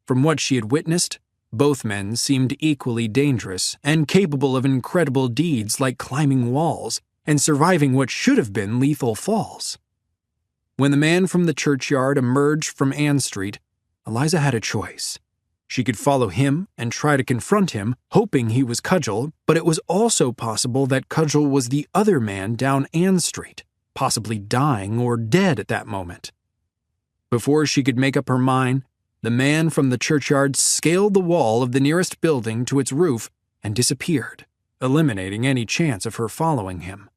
Speaker 1: From what she had witnessed, both men seemed equally dangerous and capable of incredible deeds like climbing walls and surviving what should have been lethal falls. When the man from the churchyard emerged from Ann Street, Eliza had a choice. She could follow him and try to confront him, hoping he was Cudgel, but it was also possible that Cudgel was the other man down Ann Street, possibly dying or dead at that moment. Before she could make up her mind, the man from the churchyard scaled the wall of the nearest building to its roof and disappeared, eliminating any chance of her following him.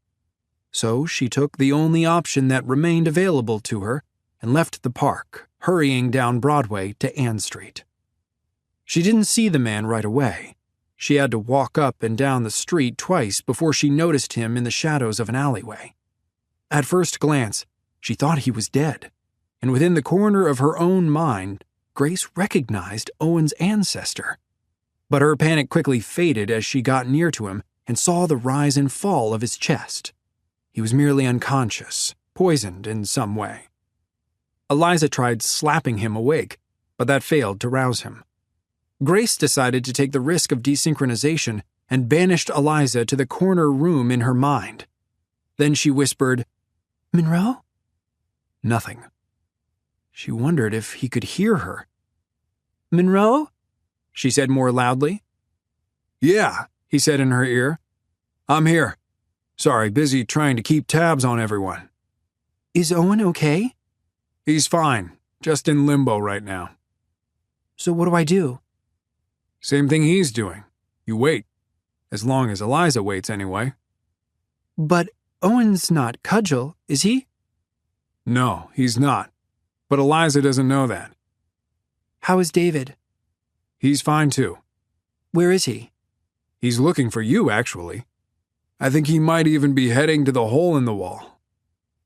Speaker 1: So she took the only option that remained available to her and left the park, hurrying down Broadway to Ann Street. She didn't see the man right away. She had to walk up and down the street twice before she noticed him in the shadows of an alleyway. At first glance, she thought he was dead, and within the corner of her own mind, Grace recognized Owen's ancestor. But her panic quickly faded as she got near to him and saw the rise and fall of his chest. He was merely unconscious, poisoned in some way. Eliza tried slapping him awake, but that failed to rouse him. Grace decided to take the risk of desynchronization and banished Eliza to the corner room in her mind. Then she whispered, "Monroe?" Nothing. She wondered if he could hear her. "Monroe?" she said more loudly. "Yeah," he said in her ear. "I'm here. Sorry, busy trying to keep tabs on everyone." "Is Owen okay?" "He's fine, just in limbo right now." "So what do I do?" "Same thing he's doing. You wait. As long as Eliza waits, anyway." "But Owen's not Cudgel, is he?" "No, he's not. But Eliza doesn't know that." "How is David?" "He's fine, too." "Where is he?" "He's looking for you, actually. I think he might even be heading to the hole in the wall.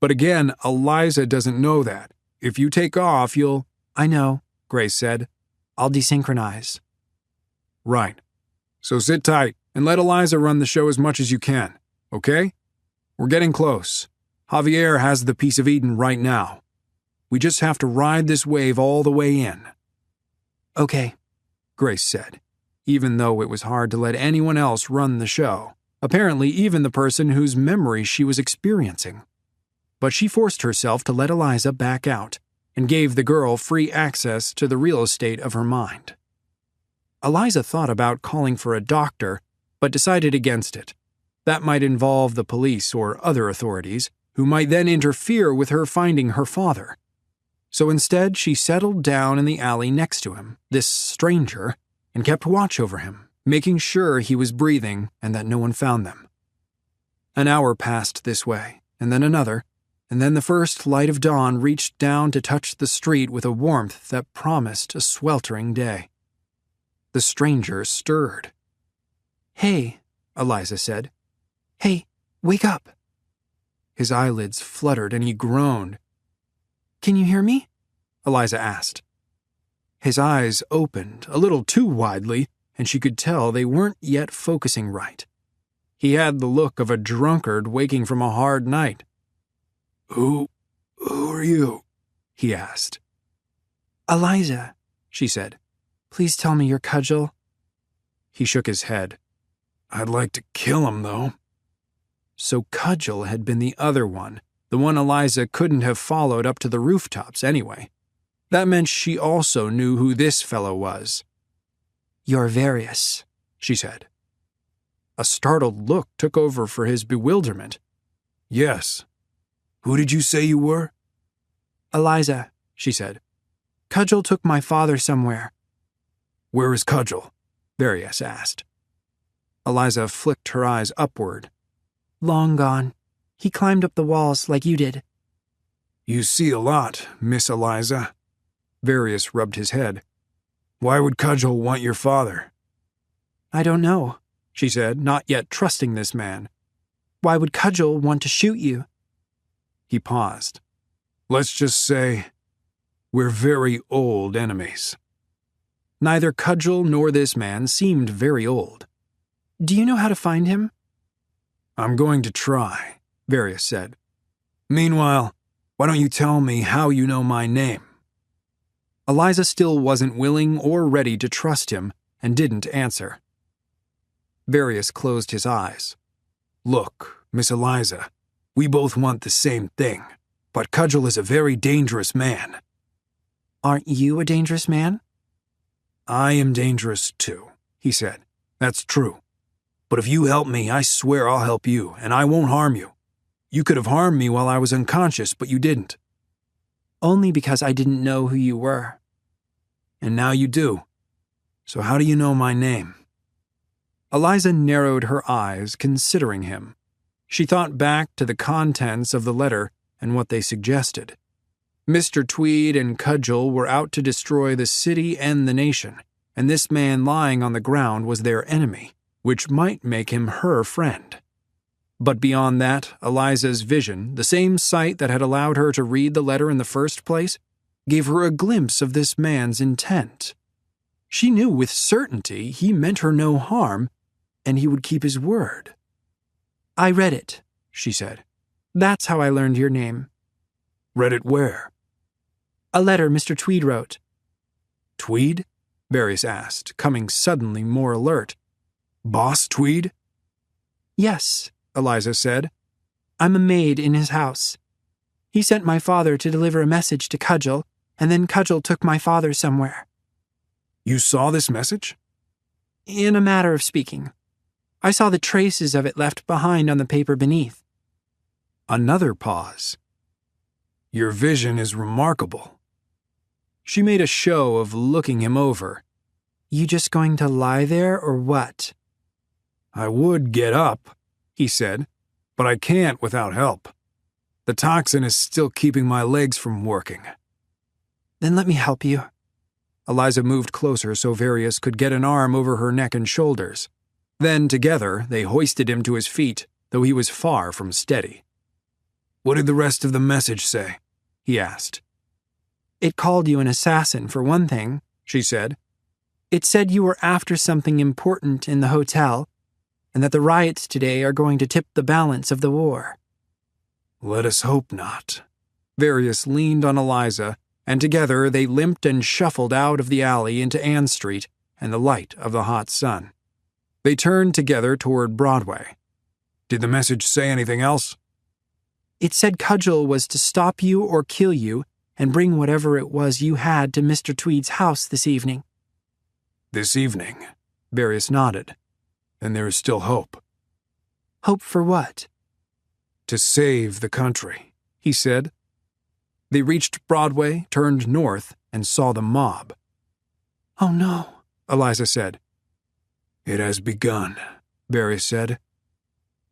Speaker 1: But again, Eliza doesn't know that. If you take off, you'll—" "I know," Grace said. "I'll desynchronize." "Right. So sit tight and let Eliza run the show as much as you can, okay? We're getting close. Javier has the piece of Eden right now. We just have to ride this wave all the way in." "Okay," Grace said, even though it was hard to let anyone else run the show, apparently even the person whose memory she was experiencing. But she forced herself to let Eliza back out and gave the girl free access to the real estate of her mind. Eliza thought about calling for a doctor, but decided against it. That might involve the police or other authorities, who might then interfere with her finding her father. So instead, she settled down in the alley next to him, this stranger, and kept watch over him, making sure he was breathing and that no one found them. An hour passed this way, and then another, and then the first light of dawn reached down to touch the street with a warmth that promised a sweltering day. The stranger stirred. "Hey," Eliza said. "Hey, wake up." His eyelids fluttered and he groaned. "Can you hear me?" Eliza asked. His eyes opened a little too widely, and she could tell they weren't yet focusing right. He had the look of a drunkard waking from a hard night. Who are you?" he asked. "Eliza," she said. "Please tell me you're Cudgel." He shook his head. "I'd like to kill him, though." So Cudgel had been the other one, the one Eliza couldn't have followed up to the rooftops anyway. That meant she also knew who this fellow was. "You're Various," she said. A startled look took over for his bewilderment.
Speaker 3: Yes. Who did you say you were?
Speaker 4: Eliza, she said. Cudgel took my father somewhere.
Speaker 3: Where is Cudgel?
Speaker 1: Various asked. Eliza flicked her eyes upward.
Speaker 4: Long gone. He climbed up the walls like you did.
Speaker 3: You see a lot, Miss Eliza.
Speaker 1: Various rubbed his head.
Speaker 3: Why would Cudgel want your father?
Speaker 4: I don't know,
Speaker 1: she said, not yet trusting this man.
Speaker 4: Why would Cudgel want to shoot you?
Speaker 1: He paused.
Speaker 3: Let's just say we're very old enemies.
Speaker 1: Neither Cudgel nor this man seemed very old.
Speaker 4: Do you know how to find him?
Speaker 3: I'm going to try,
Speaker 1: Various said.
Speaker 3: Meanwhile, why don't you tell me how you know my name?
Speaker 1: Eliza still wasn't willing or ready to trust him and didn't answer. Various closed his eyes.
Speaker 3: Look, Miss Eliza, we both want the same thing, but Cudgel is a very dangerous man.
Speaker 4: Aren't you a dangerous man?
Speaker 3: I am dangerous too, he said. That's true. But if you help me, I swear I'll help you, and I won't harm you. You could have harmed me while I was unconscious, but you didn't.
Speaker 4: Only because I didn't know who you were.
Speaker 3: And now you do. So how do you know my name?
Speaker 1: Eliza narrowed her eyes, considering him. She thought back to the contents of the letter and what they suggested. Mr. Tweed and Cudgel were out to destroy the city and the nation, and this man lying on the ground was their enemy, which might make him her friend. But beyond that, Eliza's vision, the same sight that had allowed her to read the letter in the first place, gave her a glimpse of this man's intent. She knew with certainty he meant her no harm, and he would keep his word.
Speaker 4: I read it,
Speaker 1: she said.
Speaker 4: That's how I learned your name.
Speaker 3: Read it where?
Speaker 4: A letter Mr. Tweed wrote.
Speaker 1: Tweed? Various asked, coming suddenly more alert.
Speaker 3: Boss Tweed?
Speaker 4: Yes,
Speaker 1: Eliza said.
Speaker 4: I'm a maid in his house. He sent my father to deliver a message to Cudgel, and then Cudgel took my father somewhere.
Speaker 3: You saw this message?
Speaker 4: In a matter of speaking. I saw the traces of it left behind on the paper beneath.
Speaker 1: Another pause.
Speaker 3: Your vision is remarkable.
Speaker 1: She made a show of looking him over.
Speaker 4: You just going to lie there, or what?
Speaker 3: I would get up, he said, but I can't without help. The toxin is still keeping my legs from working.
Speaker 4: Then let me help you.
Speaker 1: Eliza moved closer so Various could get an arm over her neck and shoulders. Then, together, they hoisted him to his feet, though he was far from steady.
Speaker 3: What did the rest of the message say?
Speaker 1: He asked.
Speaker 4: It called you an assassin, for one thing,
Speaker 1: she said.
Speaker 4: It said you were after something important in the hotel, and that the riots today are going to tip the balance of the war.
Speaker 3: Let us hope not.
Speaker 1: Various leaned on Eliza, and together they limped and shuffled out of the alley into Ann Street and the light of the hot sun. They turned together toward Broadway.
Speaker 3: Did the message say anything else?
Speaker 4: It said Cudgel was to stop you or kill you and bring whatever it was you had to Mr. Tweed's house this evening.
Speaker 3: This evening?
Speaker 1: Various nodded.
Speaker 3: Then there is still hope.
Speaker 4: Hope for what?
Speaker 3: To save the country,
Speaker 1: he said. They reached Broadway, turned north, and saw the mob.
Speaker 4: Oh no,
Speaker 1: Eliza said.
Speaker 3: It has begun,
Speaker 1: Various said.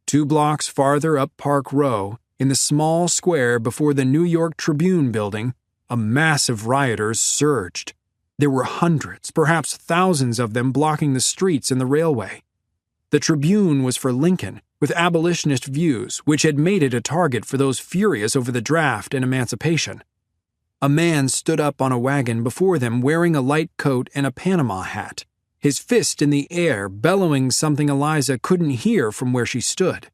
Speaker 1: 2 blocks farther up Park Row, in the small square before the New York Tribune building, a mass of rioters surged. There were hundreds, perhaps thousands of them blocking the streets and the railway. The Tribune was for Lincoln, with abolitionist views, which had made it a target for those furious over the draft and emancipation. A man stood up on a wagon before them wearing a light coat and a Panama hat, his fist in the air, bellowing something Eliza couldn't hear from where she stood.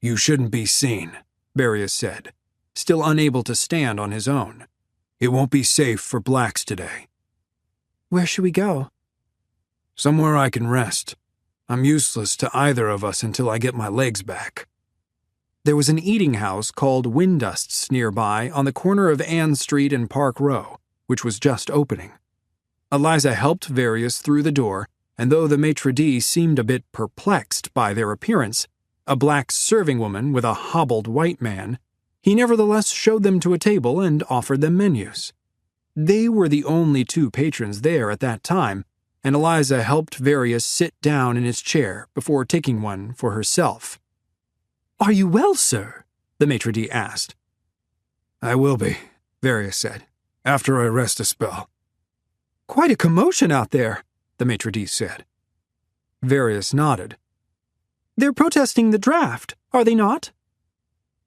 Speaker 3: You shouldn't be seen,
Speaker 1: Various said, still unable to stand on his own.
Speaker 3: It won't be safe for blacks today.
Speaker 4: Where should we go?
Speaker 3: Somewhere I can rest. I'm useless to either of us until I get my legs back.
Speaker 1: There was an eating house called Windust's nearby on the corner of Ann Street and Park Row, which was just opening. Eliza helped Various through the door, and though the maitre d' seemed a bit perplexed by their appearance, a black serving woman with a hobbled white man, he nevertheless showed them to a table and offered them menus. They were the only two patrons there at that time, and Eliza helped Various sit down in his chair before taking one for herself.
Speaker 2: "Are you well, sir?" the maitre d' asked.
Speaker 3: "I will be," Various said, "after I rest a spell."
Speaker 1: "Quite a commotion out there," the maitre d' said. Various nodded. "They're protesting the draft, are they not?"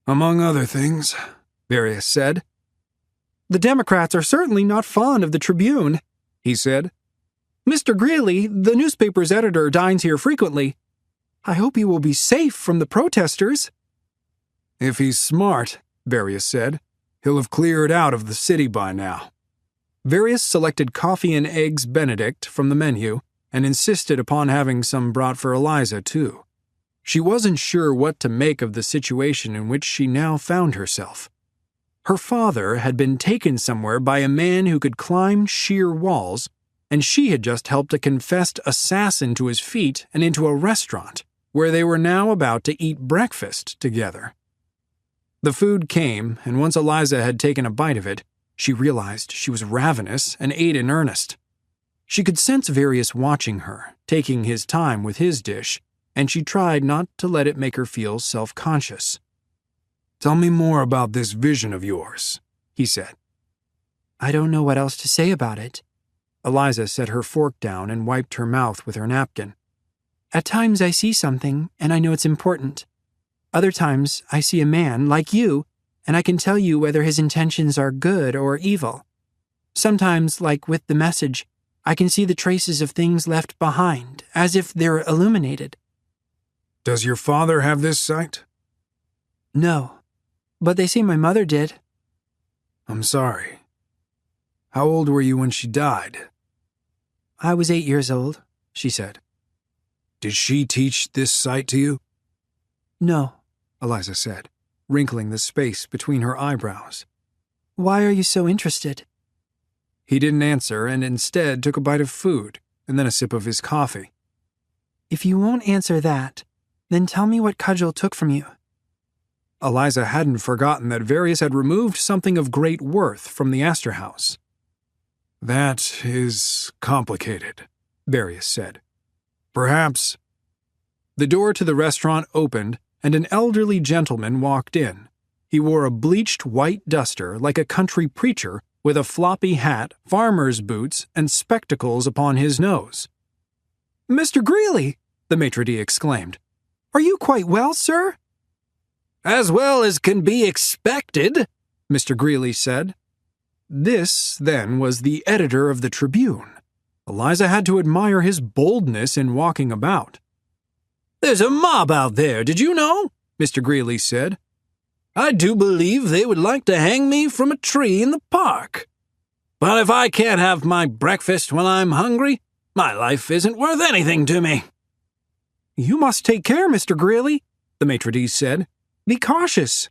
Speaker 3: "Among other things," Various said.
Speaker 1: "The Democrats are certainly not fond of the Tribune," he said. "Mr. Greeley, the newspaper's editor, dines here frequently. I hope he will be safe from the protesters."
Speaker 3: "If he's smart," Various said, "he'll have cleared out of the city by now."
Speaker 1: Various selected coffee and eggs Benedict from the menu and insisted upon having some brought for Eliza, too. She wasn't sure what to make of the situation in which she now found herself. Her father had been taken somewhere by a man who could climb sheer walls, and she had just helped a confessed assassin to his feet and into a restaurant, where they were now about to eat breakfast together. The food came, and once Eliza had taken a bite of it, she realized she was ravenous and ate in earnest. She could sense Various watching her, taking his time with his dish, and she tried not to let it make her feel self-conscious.
Speaker 3: "Tell me more about this vision of yours," he said.
Speaker 4: "I don't know what else to say about it."
Speaker 1: Eliza set her fork down and wiped her mouth with her napkin.
Speaker 4: "At times I see something, and I know it's important. Other times I see a man, like you, and I can tell you whether his intentions are good or evil. Sometimes, like with the message, I can see the traces of things left behind, as if they're illuminated."
Speaker 3: "Does your father have this sight?"
Speaker 4: "No, but they say my mother did."
Speaker 3: "I'm sorry. How old were you when she died?"
Speaker 4: "I was 8 years old," she said.
Speaker 3: "Did she teach this sight to you?"
Speaker 4: "No,"
Speaker 1: Eliza said, wrinkling the space between her eyebrows.
Speaker 4: "Why are you so interested?"
Speaker 1: He didn't answer and instead took a bite of food and then a sip of his coffee.
Speaker 4: "If you won't answer that, then tell me what Cudgel took from you."
Speaker 1: Eliza hadn't forgotten that Various had removed something of great worth from the Astor House.
Speaker 3: "That is complicated,"
Speaker 1: Various said.
Speaker 3: "Perhaps—"
Speaker 1: The door to the restaurant opened and an elderly gentleman walked in. He wore a bleached white duster like a country preacher with a floppy hat, farmer's boots, and spectacles upon his nose. "Mr. Greeley!" the maitre d' exclaimed. "Are you quite well, sir?"
Speaker 2: "As well as can be expected,"
Speaker 1: Mr. Greeley said. This, then, was the editor of the Tribune. Eliza had to admire his boldness in walking about.
Speaker 2: "There's a mob out there, did you know?"
Speaker 1: Mr. Greeley said.
Speaker 2: "I do believe they would like to hang me from a tree in the park. But if I can't have my breakfast when I'm hungry, my life isn't worth anything to me."
Speaker 1: "You must take care, Mr. Greeley," the maitre d' said. "Be cautious."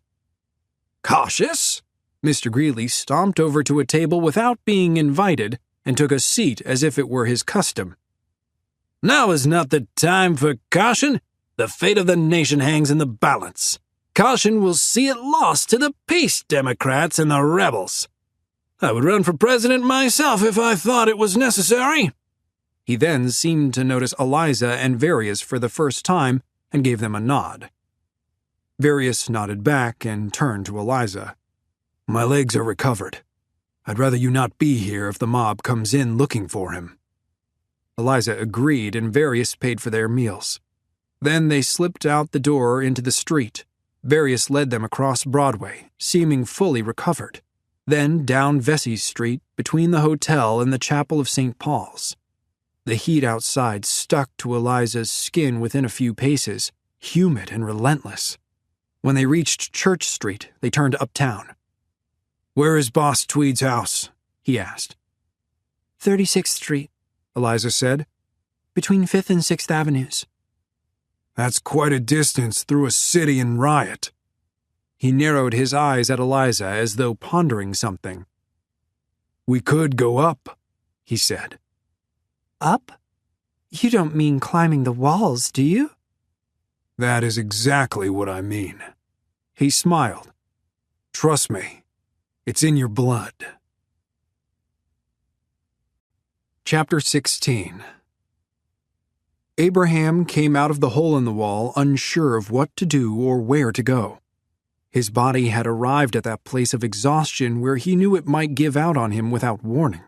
Speaker 2: "Cautious?"
Speaker 1: Mr. Greeley stomped over to a table without being invited and took a seat as if it were his custom.
Speaker 2: "Now is not the time for caution. The fate of the nation hangs in the balance. Caution will see it lost to the Peace Democrats and the rebels. I would run for president myself if I thought it was necessary."
Speaker 1: He then seemed to notice Eliza and Various for the first time and gave them a nod. Various nodded back and turned to Eliza.
Speaker 3: "My legs are recovered. I'd rather you not be here if the mob comes in looking for him."
Speaker 1: Eliza agreed, and Various paid for their meals. Then they slipped out the door into the street. Various led them across Broadway, seeming fully recovered, then down Vesey's Street between the hotel and the Chapel of St. Paul's. The heat outside stuck to Eliza's skin within a few paces, humid and relentless. When they reached Church Street, they turned uptown.
Speaker 3: "Where is Boss Tweed's house?" he asked.
Speaker 4: 36th Street,
Speaker 1: Eliza said.
Speaker 4: between 5th and 6th Avenues.
Speaker 3: "That's quite a distance through a city in riot."
Speaker 1: He narrowed his eyes at Eliza as though pondering something.
Speaker 3: "We could go up," he said.
Speaker 4: Up? You don't mean climbing the walls, do you?
Speaker 3: That is exactly what I mean. He smiled. Trust me, it's in your blood. Chapter 16. Abraham came out of the hole in the wall unsure of what to do or where to go. His body had arrived at that place of exhaustion where he knew it might give out on him without warning.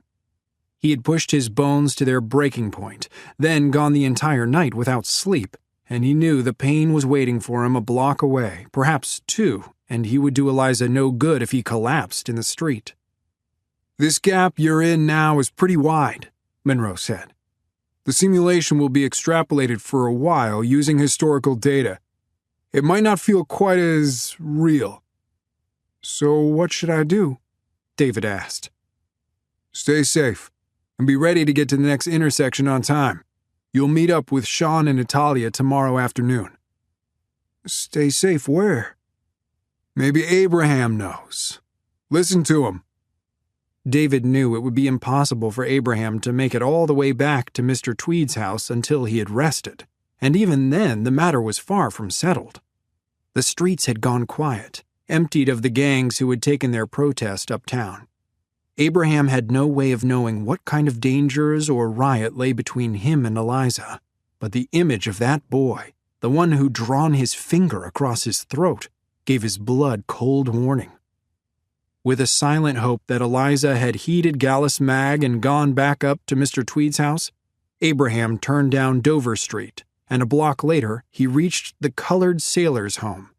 Speaker 3: He had pushed his bones to their breaking point, then gone the entire night without sleep, and he knew the pain was waiting for him a block away, perhaps two, and he would do Eliza no good if he collapsed in the street. "This gap you're in now is pretty wide," Monroe said. "The simulation will be extrapolated for a while using historical data. It might not feel quite as real." "So what should I do?" David asked. "Stay safe, and be ready to get to the next intersection on time. You'll meet up with Sean and Natalia tomorrow afternoon." "Stay safe where?" "Maybe Abraham knows. Listen to him." David knew it would be impossible for Abraham to make it all the way back to Mr. Tweed's house until he had rested, and even then the matter was far from settled. The streets had gone quiet, emptied of the gangs who had taken their protest uptown. Abraham had no way of knowing what kind of dangers or riot lay between him and Eliza, but the image of that boy, the one who'd drawn his finger across his throat, gave his blood cold warning. With a silent hope that Eliza had heeded Gallus Mag and gone back up to Mr. Tweed's house, Abraham turned down Dover Street, and a block later he reached the Colored Sailors' Home.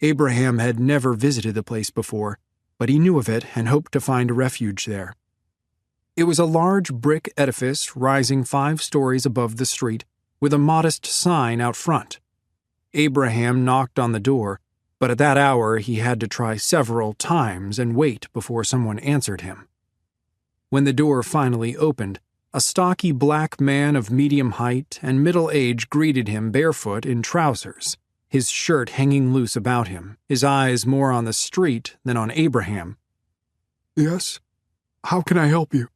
Speaker 3: Abraham had never visited the place before, but he knew of it and hoped to find a refuge there. It was a large brick edifice rising 5 stories above the street, with a modest sign out front. Abraham knocked on the door, but at that hour he had to try several times and wait before someone answered him. When the door finally opened, a stocky black man of medium height and middle age greeted him barefoot in trousers, his shirt hanging loose about him, his eyes more on the street than on Abraham. "Yes? How can I help you?"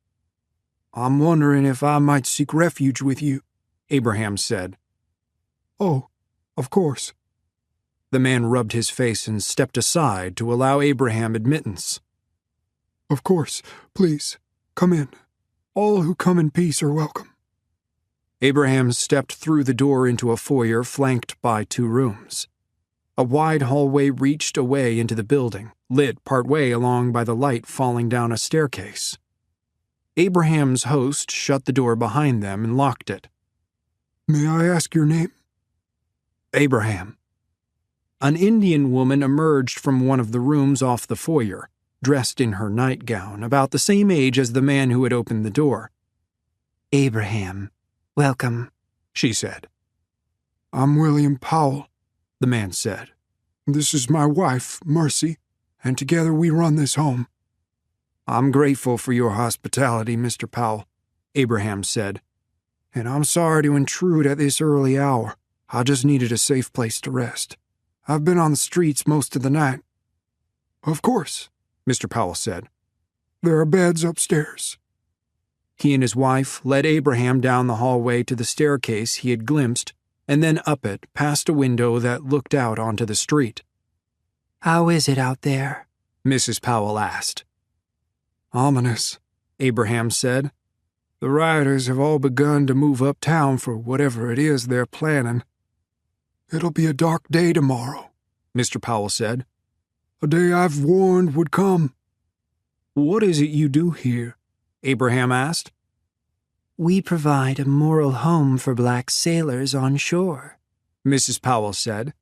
Speaker 3: "I'm wondering if I might seek refuge with you," Abraham said. "Oh, of course." The man rubbed his face and stepped aside to allow Abraham admittance. "Of course. Please, come in. All who come in peace are welcome." Abraham stepped through the door into a foyer flanked by 2 rooms. A wide hallway reached away into the building, lit partway along by the light falling down a staircase. Abraham's host shut the door behind them and locked it. "May I ask your name?" "Abraham." An Indian woman emerged from one of the rooms off the foyer, dressed in her nightgown, about the same age as the man who had opened the door.
Speaker 4: "Abraham, welcome," she said.
Speaker 3: "I'm William Powell," the man said. "This is my wife, Mercy, and together we run this home." "I'm grateful for your hospitality, Mr. Powell," Abraham said. "And I'm sorry to intrude at this early hour. I just needed a safe place to rest. I've been on the streets most of the night." "Of course," Mr. Powell said. "There are beds upstairs." He and his wife led Abraham down the hallway to the staircase he had glimpsed, and then up it past a window that looked out onto the street.
Speaker 4: "How is it out there?"
Speaker 3: Mrs. Powell asked. "Ominous," Abraham said. "The rioters have all begun to move uptown for whatever it is they're planning." "It'll be a dark day tomorrow," Mr. Powell said. "A day I've warned would come." "What is it you do here?" Abraham asked.
Speaker 4: "We provide a moral home for black sailors on shore,"
Speaker 3: Mrs. Powell said.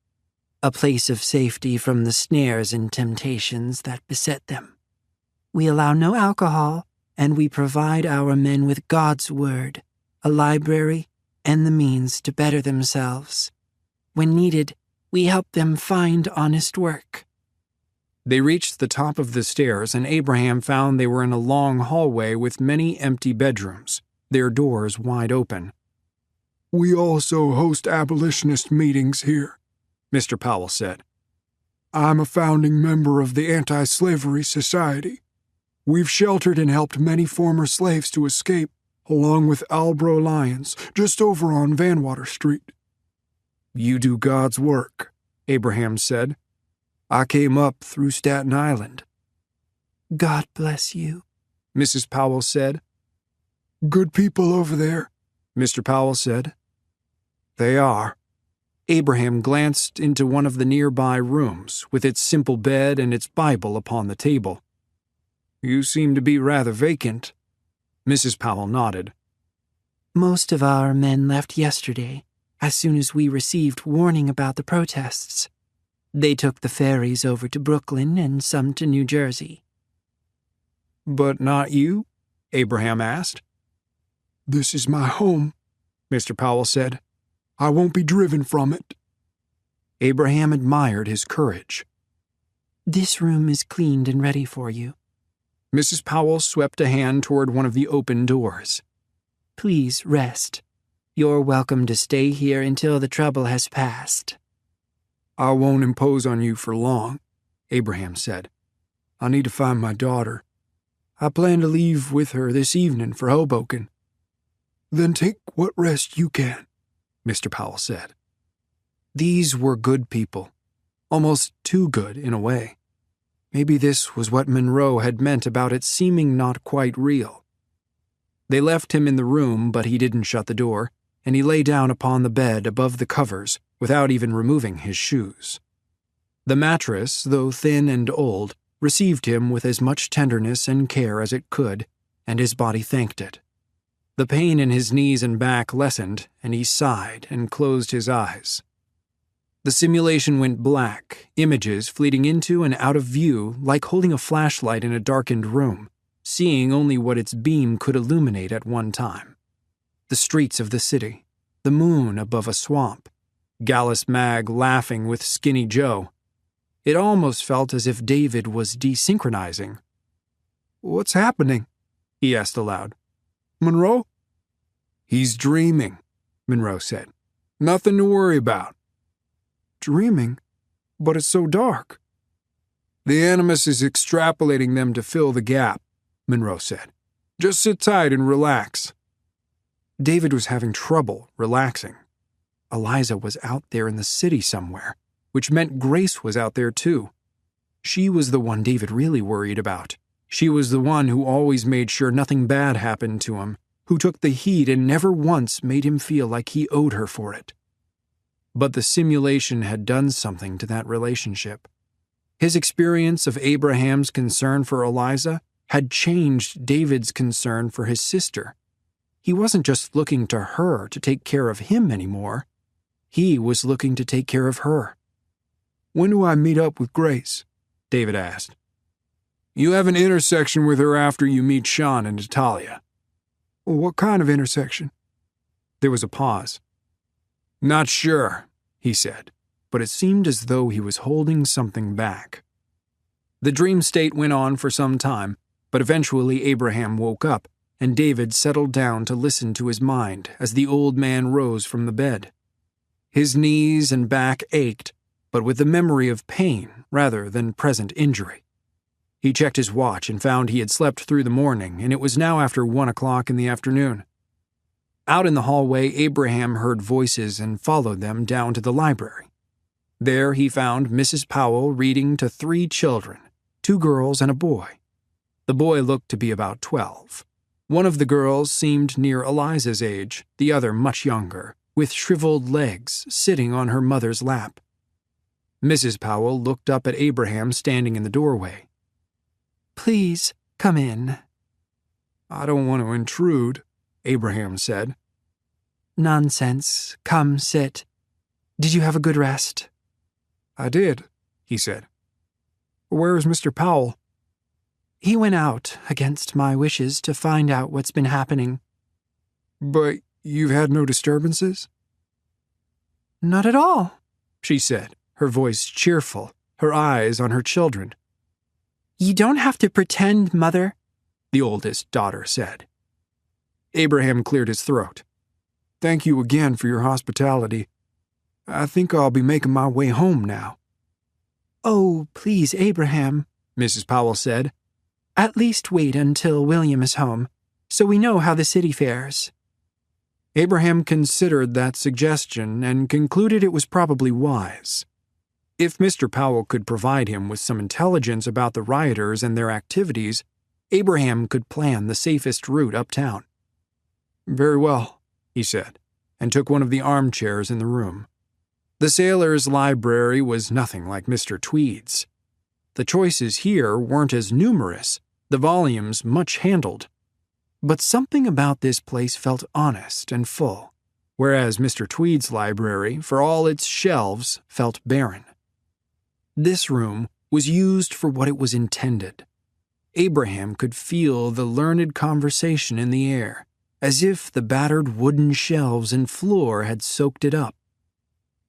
Speaker 4: "a place of safety from the snares and temptations that beset them. We allow no alcohol, and we provide our men with God's word, a library, and the means to better themselves. When needed, we help them find honest work."
Speaker 3: They reached the top of the stairs, and Abraham found they were in a long hallway with many empty bedrooms, their doors wide open. "We also host abolitionist meetings here," Mr. Powell said. "I'm a founding member of the Anti-Slavery Society. We've sheltered and helped many former slaves to escape, along with Albro Lyons, just over on Vanwater Street." "You do God's work," Abraham said. "I came up through Staten Island."
Speaker 4: "God bless you,"
Speaker 3: Mrs. Powell said. "Good people over there," Mr. Powell said. "They are." Abraham glanced into one of the nearby rooms, with its simple bed and its Bible upon the table. "You seem to be rather vacant." Mrs. Powell nodded.
Speaker 4: "Most of our men left yesterday, as soon as we received warning about the protests. They took the ferries over to Brooklyn and some to New Jersey."
Speaker 3: "But not you?" Abraham asked. "This is my home," Mr. Powell said. "I won't be driven from it." Abraham admired his courage.
Speaker 4: "This room is cleaned and ready for you."
Speaker 3: Mrs. Powell swept a hand toward one of the open doors.
Speaker 4: "Please rest. You're welcome to stay here until the trouble has passed."
Speaker 3: "I won't impose on you for long," Abraham said. "I need to find my daughter. I plan to leave with her this evening for Hoboken." "Then take what rest you can," Mr. Powell said. These were good people, almost too good in a way. Maybe this was what Monroe had meant about it seeming not quite real. They left him in the room, but he didn't shut the door, and he lay down upon the bed above the covers without even removing his shoes. The mattress, though thin and old, received him with as much tenderness and care as it could, and his body thanked it. The pain in his knees and back lessened, and he sighed and closed his eyes. The simulation went black, images fleeting into and out of view like holding a flashlight in a darkened room, seeing only what its beam could illuminate at one time. The streets of the city, the moon above a swamp, Gallus Mag laughing with Skinny Joe. It almost felt as if David was desynchronizing. "What's happening?" he asked aloud. "Monroe?" "He's dreaming," Monroe said. "Nothing to worry about." "Dreaming? But it's so dark." "The Animus is extrapolating them to fill the gap," Monroe said. "Just sit tight and relax." David was having trouble relaxing. Eliza was out there in the city somewhere, which meant Grace was out there too. She was the one David really worried about. She was the one who always made sure nothing bad happened to him, who took the heat and never once made him feel like he owed her for it. But the simulation had done something to that relationship. His experience of Abraham's concern for Eliza had changed David's concern for his sister. He wasn't just looking to her to take care of him anymore. He was looking to take care of her. "When do I meet up with Grace?" David asked. "You have an intersection with her after you meet Sean and Natalia." "What kind of intersection?" There was a pause. "Not sure," he said, but it seemed as though he was holding something back. The dream state went on for some time, but eventually Abraham woke up, and David settled down to listen to his mind as the old man rose from the bed. His knees and back ached, but with the memory of pain rather than present injury. He checked his watch and found he had slept through the morning, and it was now after 1 o'clock in the afternoon. Out in the hallway, Abraham heard voices and followed them down to the library. There he found Mrs. Powell reading to 3 children, 2 girls and a boy. The boy looked to be about 12. One of the girls seemed near Eliza's age, the other much younger, with shriveled legs, sitting on her mother's lap. Mrs. Powell looked up at Abraham standing in the doorway.
Speaker 4: "Please, come in."
Speaker 3: "I don't want to intrude," Abraham said.
Speaker 4: "Nonsense. Come, sit. Did you have a good rest?"
Speaker 3: "I did," he said. "Where is Mr. Powell?"
Speaker 4: "He went out, against my wishes, to find out what's been happening."
Speaker 3: "But you've had no disturbances?"
Speaker 4: "Not at all,"
Speaker 3: she said, her voice cheerful, her eyes on her children.
Speaker 4: "You don't have to pretend, Mother,"
Speaker 3: the oldest daughter said. Abraham cleared his throat. "Thank you again for your hospitality. I think I'll be making my way home now."
Speaker 4: "Oh, please, Abraham,"
Speaker 3: Mrs. Powell said.
Speaker 4: "At least wait until William is home. so we know how the city fares."
Speaker 1: Abraham considered that suggestion and concluded it was probably wise. If Mr. Powell could provide him with some intelligence about the rioters and their activities, Abraham could plan the safest route uptown. "Very well," he said, and took one of the armchairs in the room. The sailor's library was nothing like Mr. Tweed's. The choices here weren't as numerous, the volumes much handled. But something about this place felt honest and full, whereas Mr. Tweed's library, for all its shelves, felt barren. This room was used for what it was intended. Abraham could feel the learned conversation in the air, as if the battered wooden shelves and floor had soaked it up.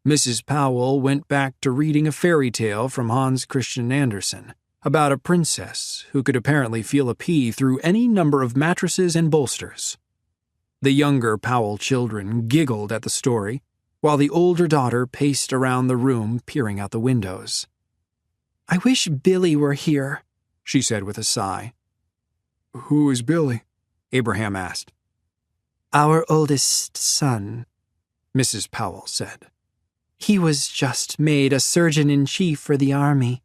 Speaker 1: Mrs. Powell went back to reading a fairy tale from Hans Christian Andersen about a princess who could apparently feel a pea through any number of mattresses and bolsters. The younger Powell children giggled at the story, while the older daughter paced around the room peering out the windows.
Speaker 4: "I wish Billy were here,"
Speaker 1: she said with a sigh. "Who is Billy?" Abraham asked.
Speaker 4: "Our oldest son,"
Speaker 1: Mrs. Powell said.
Speaker 4: "He was just made a surgeon-in-chief for the army.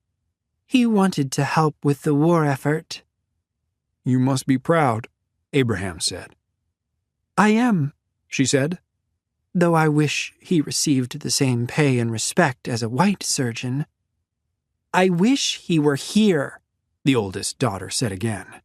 Speaker 4: He wanted to help with the war effort."
Speaker 1: "You must be proud," Abraham said.
Speaker 4: "I am,"
Speaker 1: she said.
Speaker 4: "though I wish he received the same pay and respect as a white surgeon." "I wish he were here," the oldest daughter said again.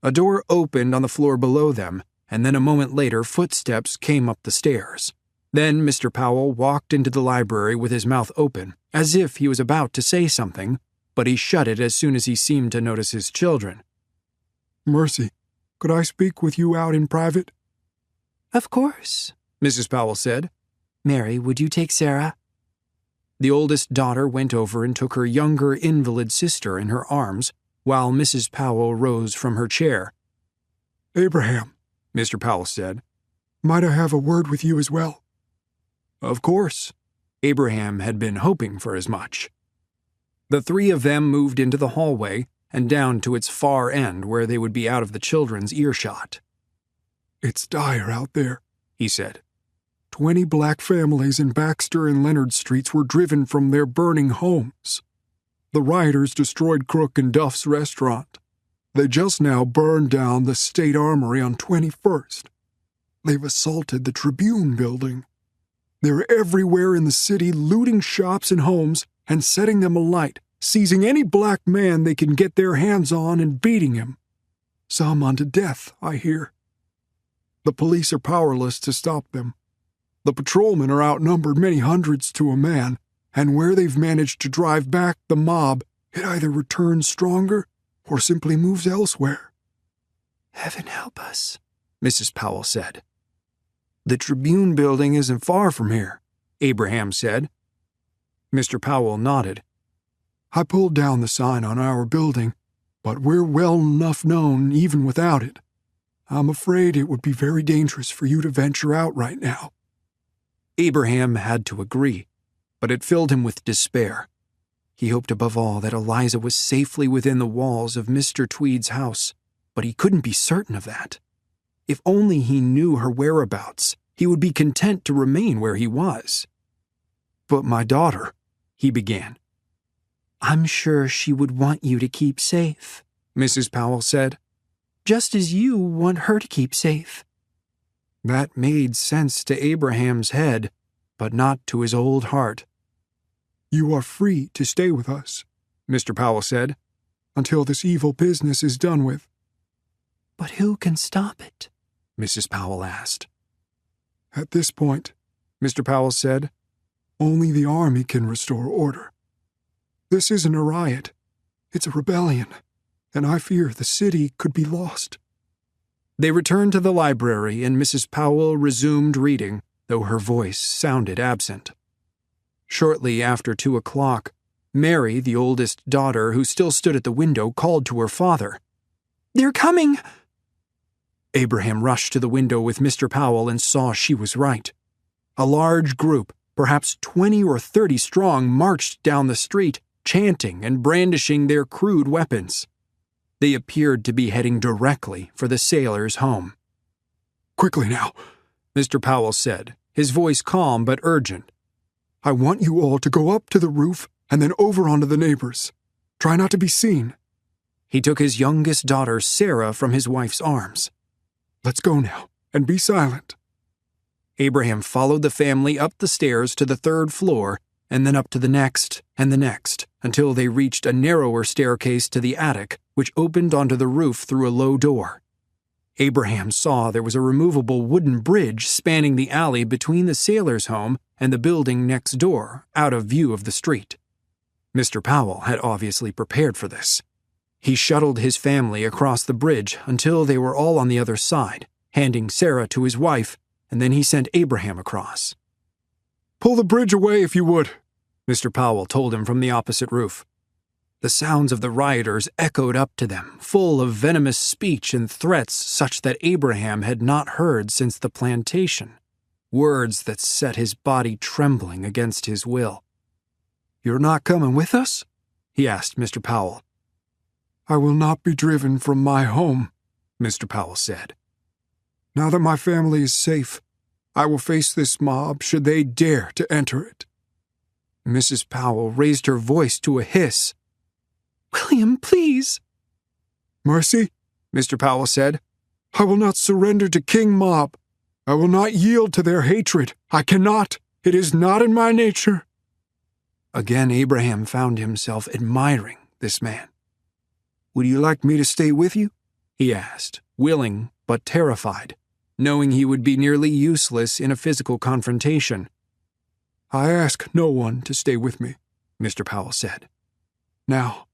Speaker 1: A door opened on the floor below them, and then a moment later footsteps came up the stairs. Then Mr. Powell walked into the library with his mouth open, as if he was about to say something, but he shut it as soon as he seemed to notice his children. "Mercy, could I speak with you out in private?"
Speaker 4: "Of course,"
Speaker 1: Mrs. Powell said.
Speaker 4: "Mary, would you take Sarah?"
Speaker 1: The oldest daughter went over and took her younger invalid sister in her arms, while Mrs. Powell rose from her chair. "Abraham," Mr. Powell said, "might I have a word with you as well?" Of course. Abraham had been hoping for as much. The three of them moved into the hallway and down to its far end where they would be out of the children's earshot. "It's dire out there," he said. 20 black families in Baxter and Leonard Streets were driven from their burning homes. The rioters destroyed Crook and Duff's restaurant. They just now burned down the State Armory on 21st. They've assaulted the Tribune building. They're everywhere in the city, looting shops and homes and setting them alight, seizing any black man they can get their hands on and beating him. Some unto death, I hear. The police are powerless to stop them. The patrolmen are outnumbered many hundreds to a man, and where they've managed to drive back the mob, it either returns stronger or simply moves elsewhere."
Speaker 4: "Heaven help us,"
Speaker 1: Mrs. Powell said. "The Tribune building isn't far from here," Abraham said. Mr. Powell nodded. "I pulled down the sign on our building, but we're well enough known even without it. I'm afraid it would be very dangerous for you to venture out right now." Abraham had to agree, but it filled him with despair. He hoped above all that Eliza was safely within the walls of Mr. Tweed's house, but he couldn't be certain of that. If only he knew her whereabouts, he would be content to remain where he was. "But my daughter," he began.
Speaker 4: "I'm sure she would want you to keep safe,"
Speaker 1: Mrs. Powell said.
Speaker 4: "just as you want her to keep safe."
Speaker 1: That made sense to Abraham's head, but not to his old heart. "You are free to stay with us," Mr. Powell said, "until this evil business is done with."
Speaker 4: "But who can stop it?"
Speaker 1: Mrs. Powell asked. "At this point," Mr. Powell said, "only the army can restore order. This isn't a riot. It's a rebellion, and I fear the city could be lost." They returned to the library, and Mrs. Powell resumed reading, though her voice sounded absent. Shortly after 2 o'clock, Mary, the oldest daughter, who still stood at the window, called to her father.
Speaker 4: "They're coming!"
Speaker 1: Abraham rushed to the window with Mr. Powell and saw she was right. A large group, perhaps 20 or 30 strong, marched down the street, chanting and brandishing their crude weapons. They appeared to be heading directly for the sailors' home.
Speaker 3: "Quickly now,"
Speaker 1: Mr. Powell said, his voice calm but urgent.
Speaker 3: "I want you all to go up to the roof and then over onto the neighbors. Try not to be seen."
Speaker 1: He took his youngest daughter, Sarah, from his wife's arms.
Speaker 3: "Let's go now, and be silent."
Speaker 1: Abraham followed the family up the stairs to the 3rd floor, and then up to the next and the next, until they reached a narrower staircase to the attic, which opened onto the roof through a low door. Abraham saw there was a removable wooden bridge spanning the alley between the sailor's home and the building next door, out of view of the street. Mr. Powell had obviously prepared for this. He shuttled his family across the bridge until they were all on the other side, handing Sarah to his wife, and then he sent Abraham across.
Speaker 3: "Pull the bridge away if you would,"
Speaker 1: Mr. Powell told him from the opposite roof. The sounds of the rioters echoed up to them, full of venomous speech and threats such that Abraham had not heard since the plantation, words that set his body trembling against his will.
Speaker 3: "You're not coming with us?"
Speaker 1: he asked Mr. Powell.
Speaker 3: "I will not be driven from my home,"
Speaker 1: Mr. Powell said.
Speaker 3: "Now that my family is safe, I will face this mob should they dare to enter it."
Speaker 1: Mrs. Powell raised her voice to a hiss.
Speaker 4: "William, please."
Speaker 3: "Mercy,"
Speaker 1: Mr. Powell said.
Speaker 3: "I will not surrender to King Mob. I will not yield to their hatred. I cannot. It is not in my nature."
Speaker 1: Again, Abraham found himself admiring this man.
Speaker 3: "Would you like me to stay with you?"
Speaker 1: he asked, willing but terrified, knowing he would be nearly useless in a physical confrontation.
Speaker 3: "I ask no one to stay with me,"
Speaker 1: Mr. Powell said.
Speaker 3: "Now,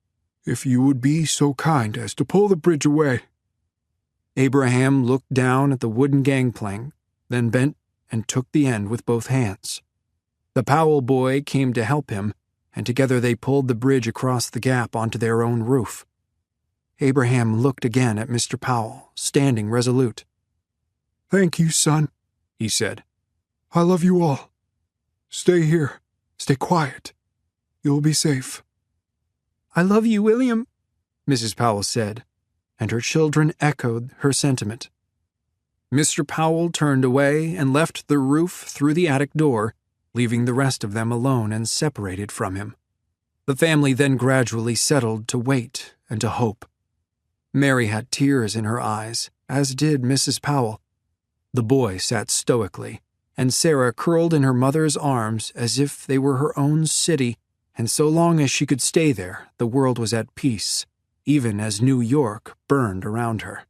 Speaker 3: if you would be so kind as to pull the bridge away."
Speaker 1: Abraham looked down at the wooden gangplank, then bent and took the end with both hands. The Powell boy came to help him, and together they pulled the bridge across the gap onto their own roof. Abraham looked again at Mr. Powell, standing resolute.
Speaker 3: "Thank you, son,"
Speaker 1: he said.
Speaker 3: "I love you all. Stay here. Stay quiet. You'll be safe."
Speaker 4: "I love you, William,"
Speaker 1: Mrs. Powell said, and her children echoed her sentiment. Mr. Powell turned away and left the roof through the attic door, leaving the rest of them alone and separated from him. The family then gradually settled to wait and to hope. Mary had tears in her eyes, as did Mrs. Powell. The boy sat stoically, and Sarah curled in her mother's arms as if they were her own city, and so long as she could stay there, the world was at peace, even as New York burned around her.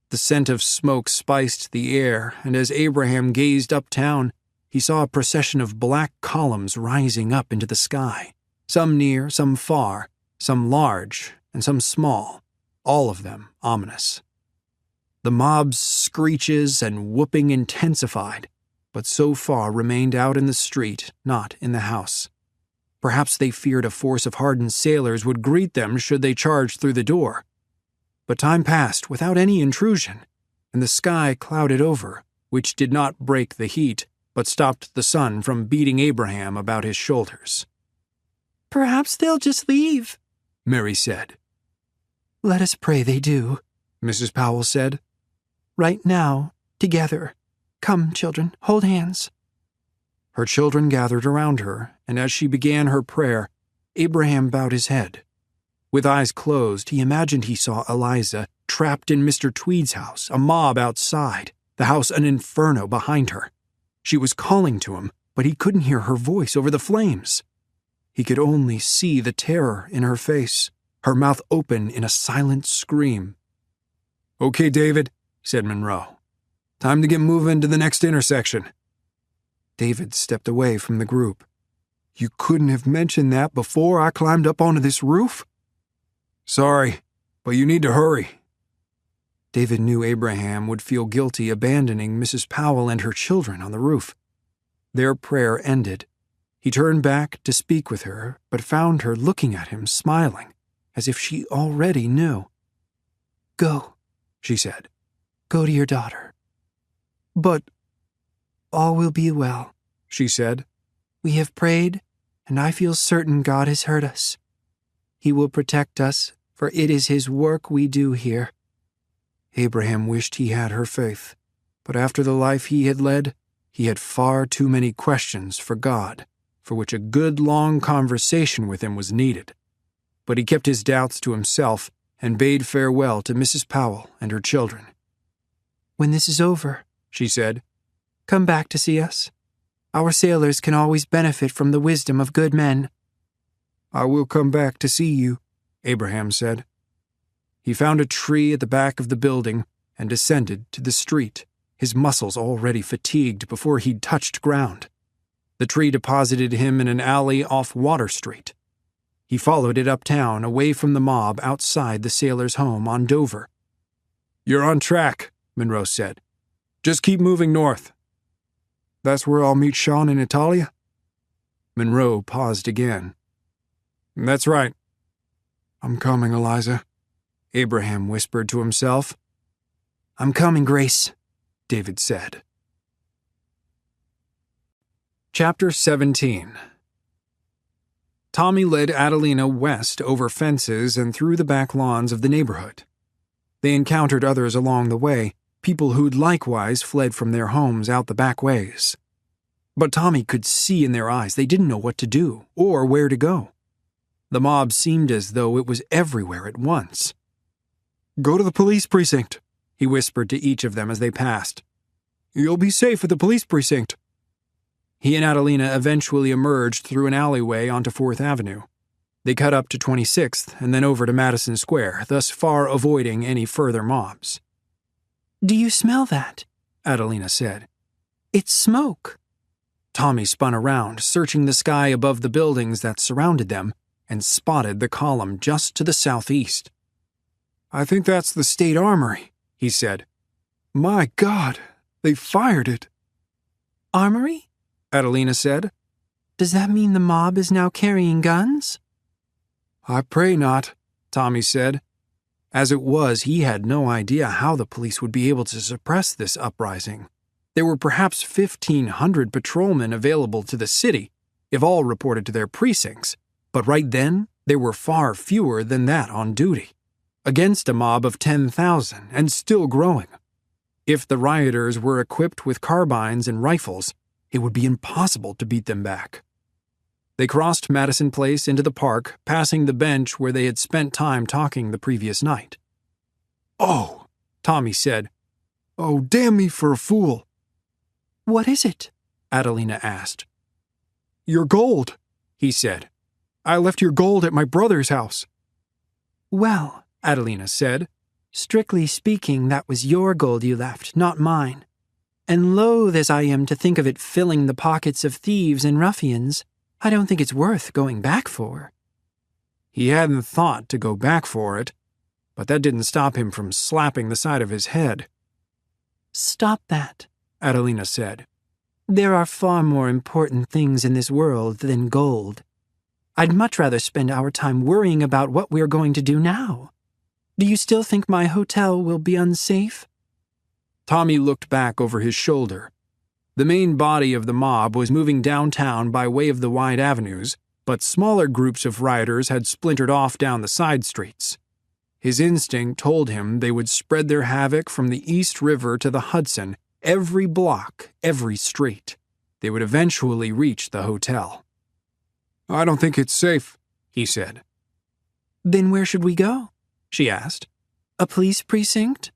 Speaker 1: The scent of smoke spiced the air, and as Abraham gazed uptown, he saw a procession of black columns rising up into the sky, some near, some far, some large, and some small, all of them ominous. The mob's screeches and whooping intensified, but so far remained out in the street, not in the house. Perhaps they feared a force of hardened sailors would greet them should they charge through the door. But time passed without any intrusion, and the sky clouded over, which did not break the heat, but stopped the sun from beating Abraham about his shoulders.
Speaker 4: "Perhaps they'll just leave,"
Speaker 1: Mary said.
Speaker 4: "Let us pray they do,"
Speaker 1: Mrs. Powell said.
Speaker 4: "Right now, together. Come, children, hold hands."
Speaker 1: Her children gathered around her, and as she began her prayer, Abraham bowed his head. With eyes closed, he imagined he saw Eliza trapped in Mr. Tweed's house, a mob outside, the house an inferno behind her. She was calling to him, but he couldn't hear her voice over the flames. He could only see the terror in her face, her mouth open in a silent scream. "Okay, David," said Monroe. "Time to get moving to the next intersection." David stepped away from the group.
Speaker 3: "You couldn't have mentioned that before I climbed up onto this roof?"
Speaker 1: "Sorry, but you need to hurry." David knew Abraham would feel guilty abandoning Mrs. Powell and her children on the roof. Their prayer ended. He turned back to speak with her, but found her looking at him, smiling, as if she already knew.
Speaker 4: "Go,"
Speaker 1: she said.
Speaker 4: "Go to your daughter."
Speaker 3: "But—"
Speaker 4: "All will be well,"
Speaker 1: she said.
Speaker 4: "We have prayed, and I feel certain God has heard us. He will protect us, for it is his work we do here."
Speaker 3: Abraham wished he had her faith, but after the life he had led, he had far too many questions for God, for which a good long conversation with him was needed. But he kept his doubts to himself and bade farewell to Mrs. Powell and her children.
Speaker 4: "When this is over," she said, "come back to see us. Our sailors can always benefit from the wisdom of good men."
Speaker 3: "I will come back to see you," Abraham said. He found a tree at the back of the building and descended to the street, his muscles already fatigued before he'd touched ground. The tree deposited him in an alley off Water Street. He followed it uptown, away from the mob outside the sailor's home on Dover. "You're on track," Monroe said. "Just keep moving north." "That's where I'll meet Sean and Natalia?" Monroe paused again. "That's right." "I'm coming, Eliza," Abraham whispered to himself.
Speaker 4: "I'm coming, Grace,"
Speaker 3: David said. Chapter 17. Tommy led Adelina west over fences and through the back lawns of the neighborhood. They encountered others along the way, people who'd likewise fled from their homes out the back ways. But Tommy could see in their eyes they didn't know what to do or where to go. The mob seemed as though it was everywhere at once. "Go to the police precinct," he whispered to each of them as they passed. "You'll be safe at the police precinct." He and Adelina eventually emerged through an alleyway onto 4th Avenue. They cut up to 26th and then over to Madison Square, thus far avoiding any further mobs.
Speaker 4: "Do you smell that?"
Speaker 3: Adelina said.
Speaker 4: "It's smoke."
Speaker 3: Tommy spun around, searching the sky above the buildings that surrounded them, and spotted the column just to the southeast. "I think that's the State Armory," he said. "My God, they fired it."
Speaker 4: "Armory?"
Speaker 3: Adelina said.
Speaker 4: "Does that mean the mob is now carrying guns?"
Speaker 3: "I pray not," Tommy said. As it was, he had no idea how the police would be able to suppress this uprising. There were perhaps 1,500 patrolmen available to the city, if all reported to their precincts, but right then, there were far fewer than that on duty, against a mob of 10,000 and still growing. If the rioters were equipped with carbines and rifles, it would be impossible to beat them back. They crossed Madison Place into the park, passing the bench where they had spent time talking the previous night. "Oh," Tommy said. "Oh, damn me for a fool."
Speaker 4: "What is it?"
Speaker 3: Adelina asked. "Your gold," he said. "I left your gold at my brother's house."
Speaker 4: "Well," Adelina said, "strictly speaking, that was your gold you left, not mine. And loath as I am to think of it filling the pockets of thieves and ruffians, I don't think it's worth going back for."
Speaker 3: He hadn't thought to go back for it, but that didn't stop him from slapping the side of his head.
Speaker 4: "Stop that,"
Speaker 3: Adelina said.
Speaker 4: "There are far more important things in this world than gold. I'd much rather spend our time worrying about what we're going to do now. Do you still think my hotel will be unsafe?"
Speaker 3: Tommy looked back over his shoulder. The main body of the mob was moving downtown by way of the wide avenues, but smaller groups of rioters had splintered off down the side streets. His instinct told him they would spread their havoc from the East River to the Hudson, every block, every street. They would eventually reach the hotel. "I don't think it's safe," he said.
Speaker 4: "Then where should we go?" she asked. "A police precinct?"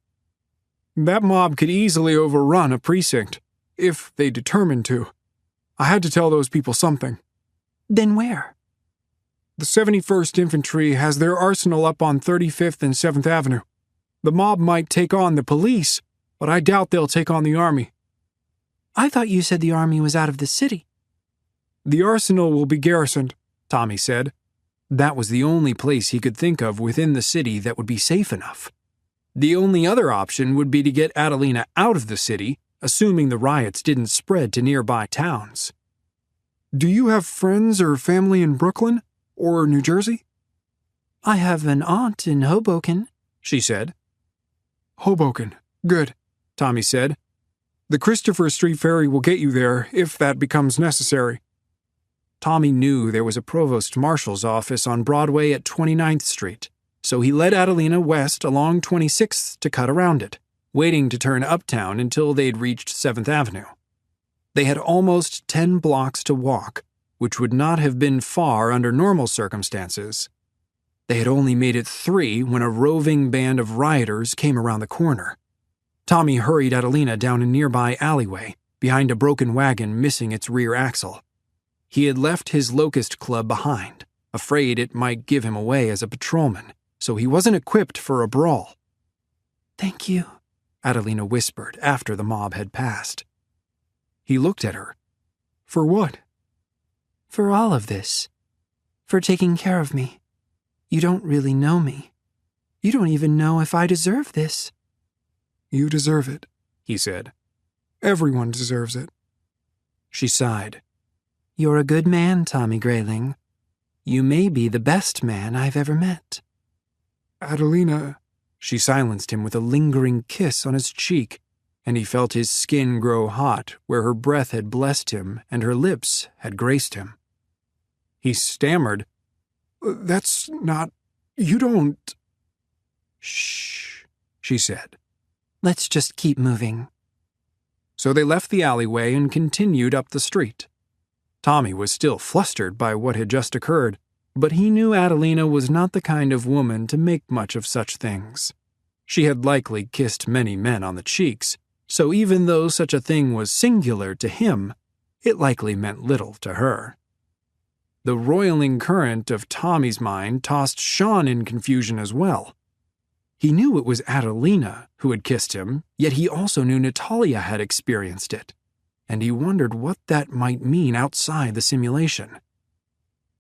Speaker 3: "That mob could easily overrun a precinct, if they determined to. I had to tell those people something."
Speaker 4: "Then where?"
Speaker 3: "The 71st Infantry has their arsenal up on 35th and 7th Avenue. The mob might take on the police, but I doubt they'll take on the army."
Speaker 4: "I thought you said the army was out of the city."
Speaker 3: "The arsenal will be garrisoned," Tommy said. That was the only place he could think of within the city that would be safe enough. The only other option would be to get Adelina out of the city, assuming the riots didn't spread to nearby towns. "Do you have friends or family in Brooklyn or New Jersey?"
Speaker 4: "I have an aunt in Hoboken," she said.
Speaker 3: "Hoboken, good," Tommy said. "The Christopher Street ferry will get you there if that becomes necessary." Tommy knew there was a provost marshal's office on Broadway at 29th Street,
Speaker 1: so he led Adelina west along 26th to cut around it, waiting to turn uptown until they'd reached 7th Avenue. They had almost 10 blocks to walk, which would not have been far under normal circumstances. They had only made it 3 when a roving band of rioters came around the corner. Tommy hurried Adelina down a nearby alleyway, behind a broken wagon missing its rear axle. He had left his Locust Club behind, afraid it might give him away as a patrolman, so he wasn't equipped for a brawl.
Speaker 4: "Thank you,"
Speaker 1: Adelina whispered after the mob had passed. He looked at her. "For what?"
Speaker 4: "For all of this. For taking care of me. You don't really know me. You don't even know if I deserve this."
Speaker 3: "You deserve it," he said. "Everyone deserves it."
Speaker 1: She sighed.
Speaker 4: "You're a good man, Tommy Grayling. You may be the best man I've ever met."
Speaker 3: "Adelina,"
Speaker 1: she silenced him with a lingering kiss on his cheek, and he felt his skin grow hot where her breath had blessed him and her lips had graced him. He stammered,
Speaker 3: "That's not... You don't..."
Speaker 1: "Shh," she said.
Speaker 4: "Let's just keep moving."
Speaker 1: So they left the alleyway and continued up the street. Tommy was still flustered by what had just occurred, but he knew Adelina was not the kind of woman to make much of such things. She had likely kissed many men on the cheeks, so even though such a thing was singular to him, it likely meant little to her. The roiling current of Tommy's mind tossed Sean in confusion as well. He knew it was Adelina who had kissed him, yet he also knew Natalia had experienced it, and he wondered what that might mean outside the simulation.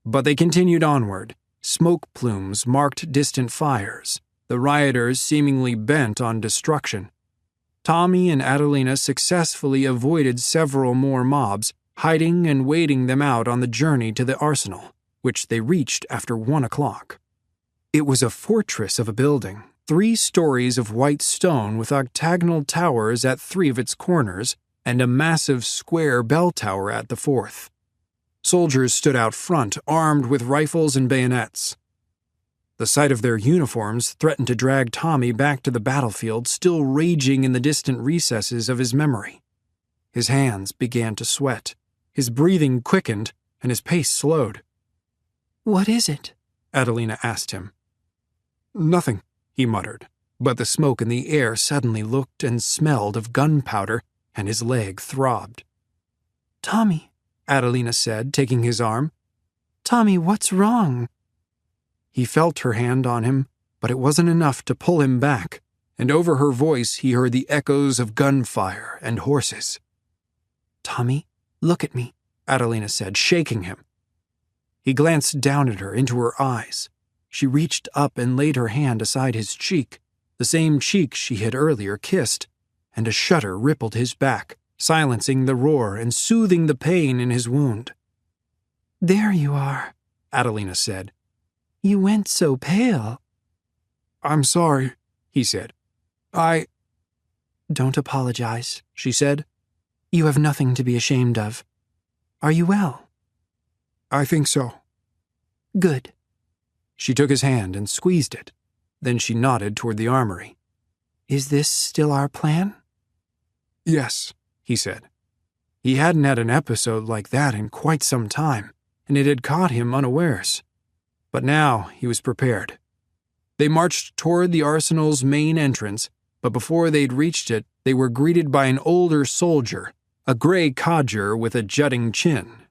Speaker 1: But they continued onward. Smoke plumes marked distant fires, the rioters seemingly bent on destruction. Tommy and Adelina successfully avoided several more mobs, hiding and waiting them out on the journey to the arsenal, which they reached after 1 o'clock. It was a fortress of a building, 3 stories of white stone with octagonal towers at 3 of its corners, and a massive square bell tower at the 4th. Soldiers stood out front, armed with rifles and bayonets. The sight of their uniforms threatened to drag Tommy back to the battlefield, still raging in the distant recesses of his memory. His hands began to sweat, his breathing quickened, and his pace slowed.
Speaker 4: "What is it?"
Speaker 1: Adelina asked him.
Speaker 3: "Nothing,"
Speaker 1: he muttered, but the smoke in the air suddenly looked and smelled of gunpowder, and his leg throbbed.
Speaker 4: "Tommy,"
Speaker 1: Adelina said, taking his arm.
Speaker 4: "Tommy, what's wrong?"
Speaker 1: He felt her hand on him, but it wasn't enough to pull him back, and over her voice he heard the echoes of gunfire and horses.
Speaker 4: "Tommy, look at me,"
Speaker 1: Adelina said, shaking him. He glanced down at her, into her eyes. She reached up and laid her hand aside his cheek, the same cheek she had earlier kissed, and a shudder rippled his back, silencing the roar and soothing the pain in his wound.
Speaker 4: "There you are,"
Speaker 1: Adelina said.
Speaker 4: "You went so pale."
Speaker 3: "I'm sorry,"
Speaker 1: he said.
Speaker 4: "Don't apologize," she said. "You have nothing to be ashamed of. Are you well?"
Speaker 3: "I think so."
Speaker 4: "Good."
Speaker 1: She took his hand and squeezed it. Then she nodded toward the armory.
Speaker 4: "Is this still our plan?"
Speaker 3: "Yes,"
Speaker 1: he said. He hadn't had an episode like that in quite some time, and it had caught him unawares. But now he was prepared. They marched toward the arsenal's main entrance, but before they'd reached it, they were greeted by an older soldier, a gray codger with a jutting chin.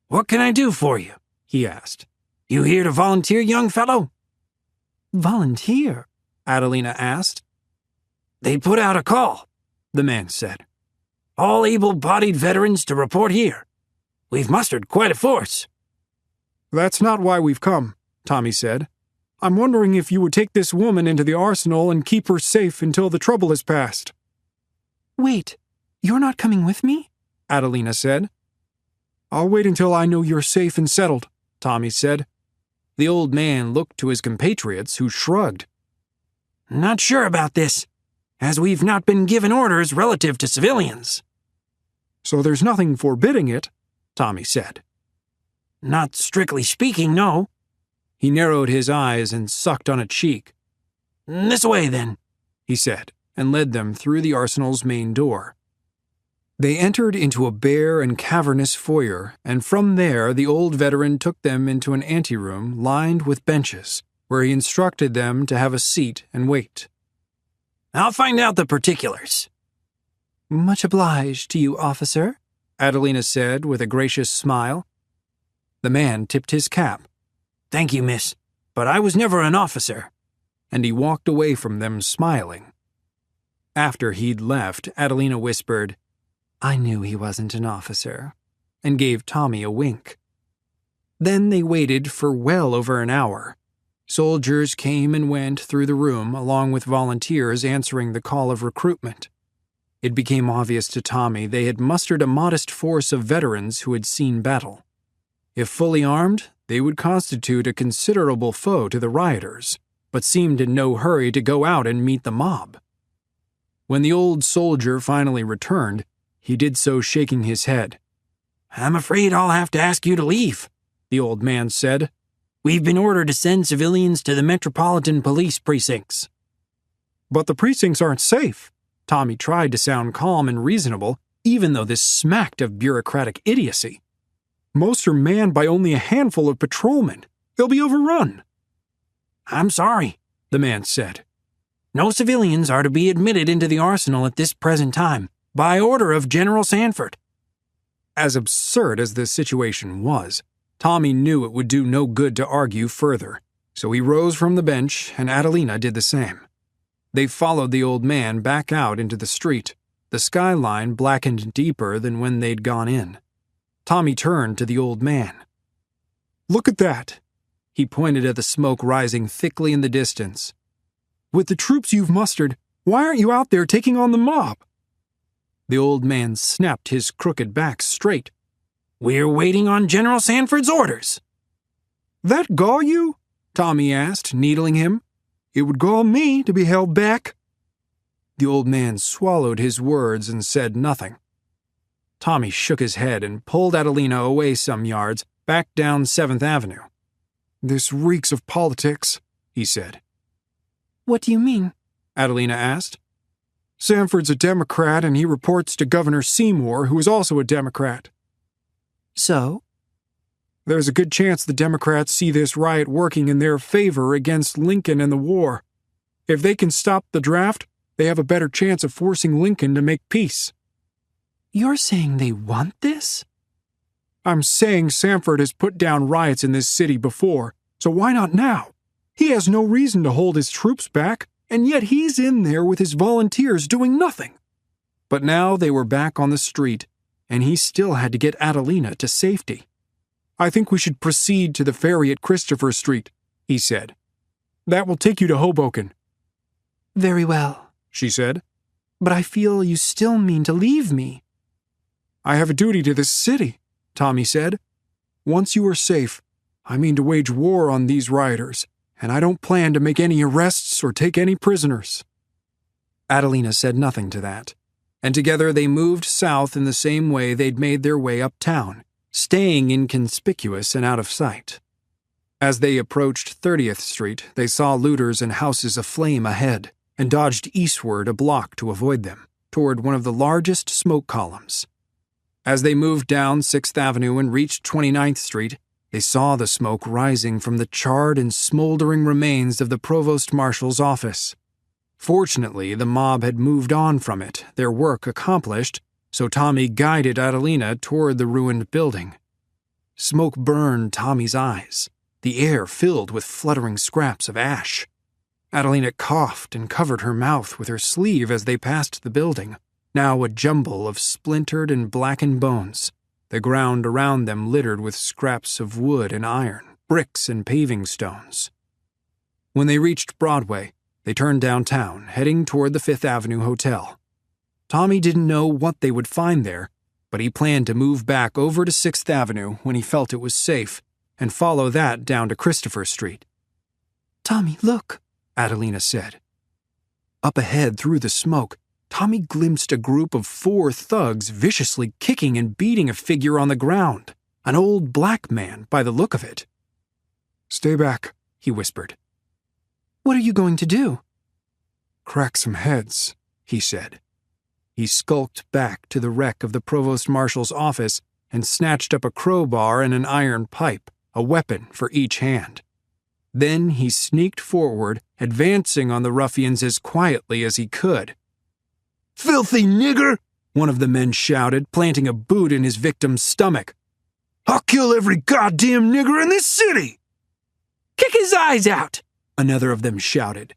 Speaker 2: "What can I do for you?"
Speaker 1: he asked.
Speaker 2: "You here to volunteer, young fellow?"
Speaker 4: "Volunteer?"
Speaker 1: Adelina asked.
Speaker 2: "They put out a call," the man said. "All able-bodied veterans to report here. We've mustered quite a force."
Speaker 3: "That's not why we've come," Tommy said. "I'm wondering if you would take this woman into the arsenal and keep her safe until the trouble has passed."
Speaker 4: "Wait, you're not coming with me?"
Speaker 1: Adelina said.
Speaker 3: "I'll wait until I know you're safe and settled,"
Speaker 1: Tommy said. The old man looked to his compatriots, who shrugged.
Speaker 2: "Not sure about this, as we've not been given orders relative to civilians."
Speaker 3: "So there's nothing forbidding it,"
Speaker 1: Tommy said.
Speaker 2: "Not strictly speaking, no."
Speaker 1: He narrowed his eyes and sucked on a cheek.
Speaker 2: "This way, then,"
Speaker 1: he said, and led them through the arsenal's main door. They entered into a bare and cavernous foyer, and from there the old veteran took them into an anteroom lined with benches, where he instructed them to have a seat and wait.
Speaker 2: "I'll find out the particulars."
Speaker 4: "Much obliged to you, officer,"
Speaker 1: Adelina said with a gracious smile. The man tipped his cap.
Speaker 2: "Thank you, miss, but I was never an officer."
Speaker 1: And he walked away from them smiling. After he'd left, Adelina whispered,
Speaker 4: "I knew he wasn't an officer,"
Speaker 1: and gave Tommy a wink. Then they waited for well over an hour. Soldiers came and went through the room along with volunteers answering the call of recruitment. It became obvious to Tommy they had mustered a modest force of veterans who had seen battle. If fully armed, they would constitute a considerable foe to the rioters, but seemed in no hurry to go out and meet the mob. When the old soldier finally returned, he did so shaking his head.
Speaker 2: "I'm afraid I'll have to ask you to leave," the old man said. "We've been ordered to send civilians to the Metropolitan Police precincts."
Speaker 1: "But the precincts aren't safe." Tommy tried to sound calm and reasonable, even though this smacked of bureaucratic idiocy. "Most are manned by only a handful of patrolmen. They'll be overrun."
Speaker 2: "I'm sorry," the man said. "No civilians are to be admitted into the arsenal at this present time, by order of General Sanford."
Speaker 1: As absurd as the situation was, Tommy knew it would do no good to argue further, so he rose from the bench and Adelina did the same. They followed the old man back out into the street, the skyline blackened deeper than when they'd gone in. Tommy turned to the old man. "Look at that!" He pointed at the smoke rising thickly in the distance. "With the troops you've mustered, why aren't you out there taking on the mob?" The old man snapped his crooked back straight.
Speaker 2: "We're waiting on General Sanford's orders."
Speaker 1: "That gall you?" Tommy asked, needling him. "It would gall me to be held back." The old man swallowed his words and said nothing. Tommy shook his head and pulled Adelina away some yards, back down 7th Avenue. "This reeks of politics," he said.
Speaker 4: "What do you mean?"
Speaker 1: Adelina asked. "Sanford's a Democrat and he reports to Governor Seymour, who is also a Democrat."
Speaker 4: "So?"
Speaker 1: "There's a good chance the Democrats see this riot working in their favor against Lincoln and the war. If they can stop the draft, they have a better chance of forcing Lincoln to make peace."
Speaker 4: "You're saying they want this?"
Speaker 1: "I'm saying Sanford has put down riots in this city before, so why not now? He has no reason to hold his troops back, and yet he's in there with his volunteers doing nothing." But now they were back on the street, and he still had to get Adelina to safety. "I think we should proceed to the ferry at Christopher Street," he said. "That will take you to Hoboken."
Speaker 4: "Very well,"
Speaker 1: she said.
Speaker 4: "But I feel you still mean to leave me."
Speaker 1: "I have a duty to this city," Tommy said. "Once you are safe, I mean to wage war on these rioters, and I don't plan to make any arrests or take any prisoners." Adelina said nothing to that, and together they moved south in the same way they'd made their way uptown, staying inconspicuous and out of sight. As they approached 30th Street, they saw looters and houses aflame ahead, and dodged eastward a block to avoid them, toward one of the largest smoke columns. As they moved down 6th Avenue and reached 29th Street, they saw the smoke rising from the charred and smoldering remains of the Provost Marshal's office. Fortunately, the mob had moved on from it, their work accomplished, so Tommy guided Adelina toward the ruined building. Smoke burned Tommy's eyes, the air filled with fluttering scraps of ash. Adelina coughed and covered her mouth with her sleeve as they passed the building, now a jumble of splintered and blackened bones, the ground around them littered with scraps of wood and iron, bricks and paving stones. When they reached Broadway, they turned downtown, heading toward the 5th Avenue Hotel. Tommy didn't know what they would find there, but he planned to move back over to 6th Avenue when he felt it was safe, and follow that down to Christopher Street.
Speaker 4: "Tommy, look,"
Speaker 1: Adelina said. Up ahead through the smoke, Tommy glimpsed a group of 4 thugs viciously kicking and beating a figure on the ground, an old black man by the look of it.
Speaker 3: "Stay back," he whispered.
Speaker 4: "What are you going to do?"
Speaker 3: "Crack some heads," he said. He skulked back to the wreck of the provost marshal's office and snatched up a crowbar and an iron pipe, a weapon for each hand. Then he sneaked forward, advancing on the ruffians as quietly as he could. "Filthy nigger!" one of the men shouted, planting a boot in his victim's stomach. "I'll kill every goddamn nigger in this city!"
Speaker 4: "Kick his eyes out!"
Speaker 3: another of them shouted.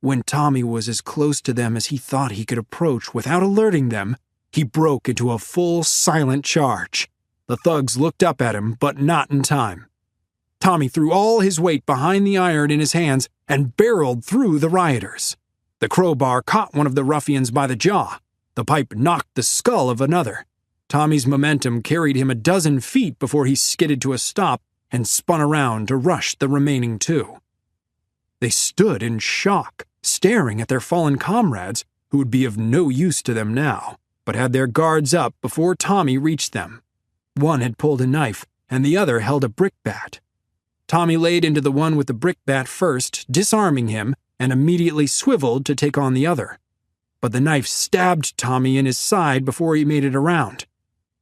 Speaker 3: When Tommy was as close to them as he thought he could approach without alerting them, he broke into a full, silent charge. The thugs looked up at him, but not in time. Tommy threw all his weight behind the iron in his hands and barreled through the rioters. The crowbar caught one of the ruffians by the jaw. The pipe knocked the skull of another. Tommy's momentum carried him a dozen feet before he skidded to a stop and spun around to rush the remaining two. They stood in shock, staring at their fallen comrades, who would be of no use to them now, but had their guards up before Tommy reached them. One had pulled a knife, and the other held a brickbat. Tommy laid into the one with the brickbat first, disarming him, and immediately swiveled to take on the other. But the knife stabbed Tommy in his side before he made it around.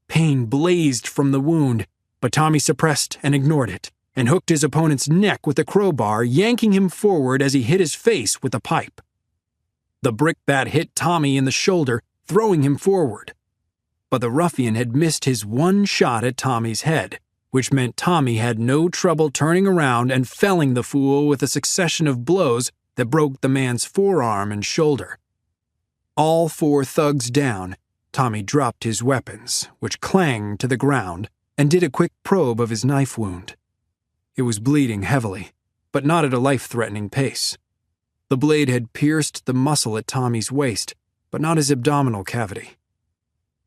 Speaker 3: Pain blazed from the wound, but Tommy suppressed and ignored it, and hooked his opponent's neck with the crowbar, yanking him forward as he hit his face with the pipe. The brickbat hit Tommy in the shoulder, throwing him forward. But the ruffian had missed his one shot at Tommy's head, which meant Tommy had no trouble turning around and felling the fool with a succession of blows that broke the man's forearm and shoulder. All four thugs down, Tommy dropped his weapons, which clanged to the ground, and did a quick probe of his knife wound. It was bleeding heavily, but not at a life-threatening pace. The blade had pierced the muscle at Tommy's waist, but not his abdominal cavity.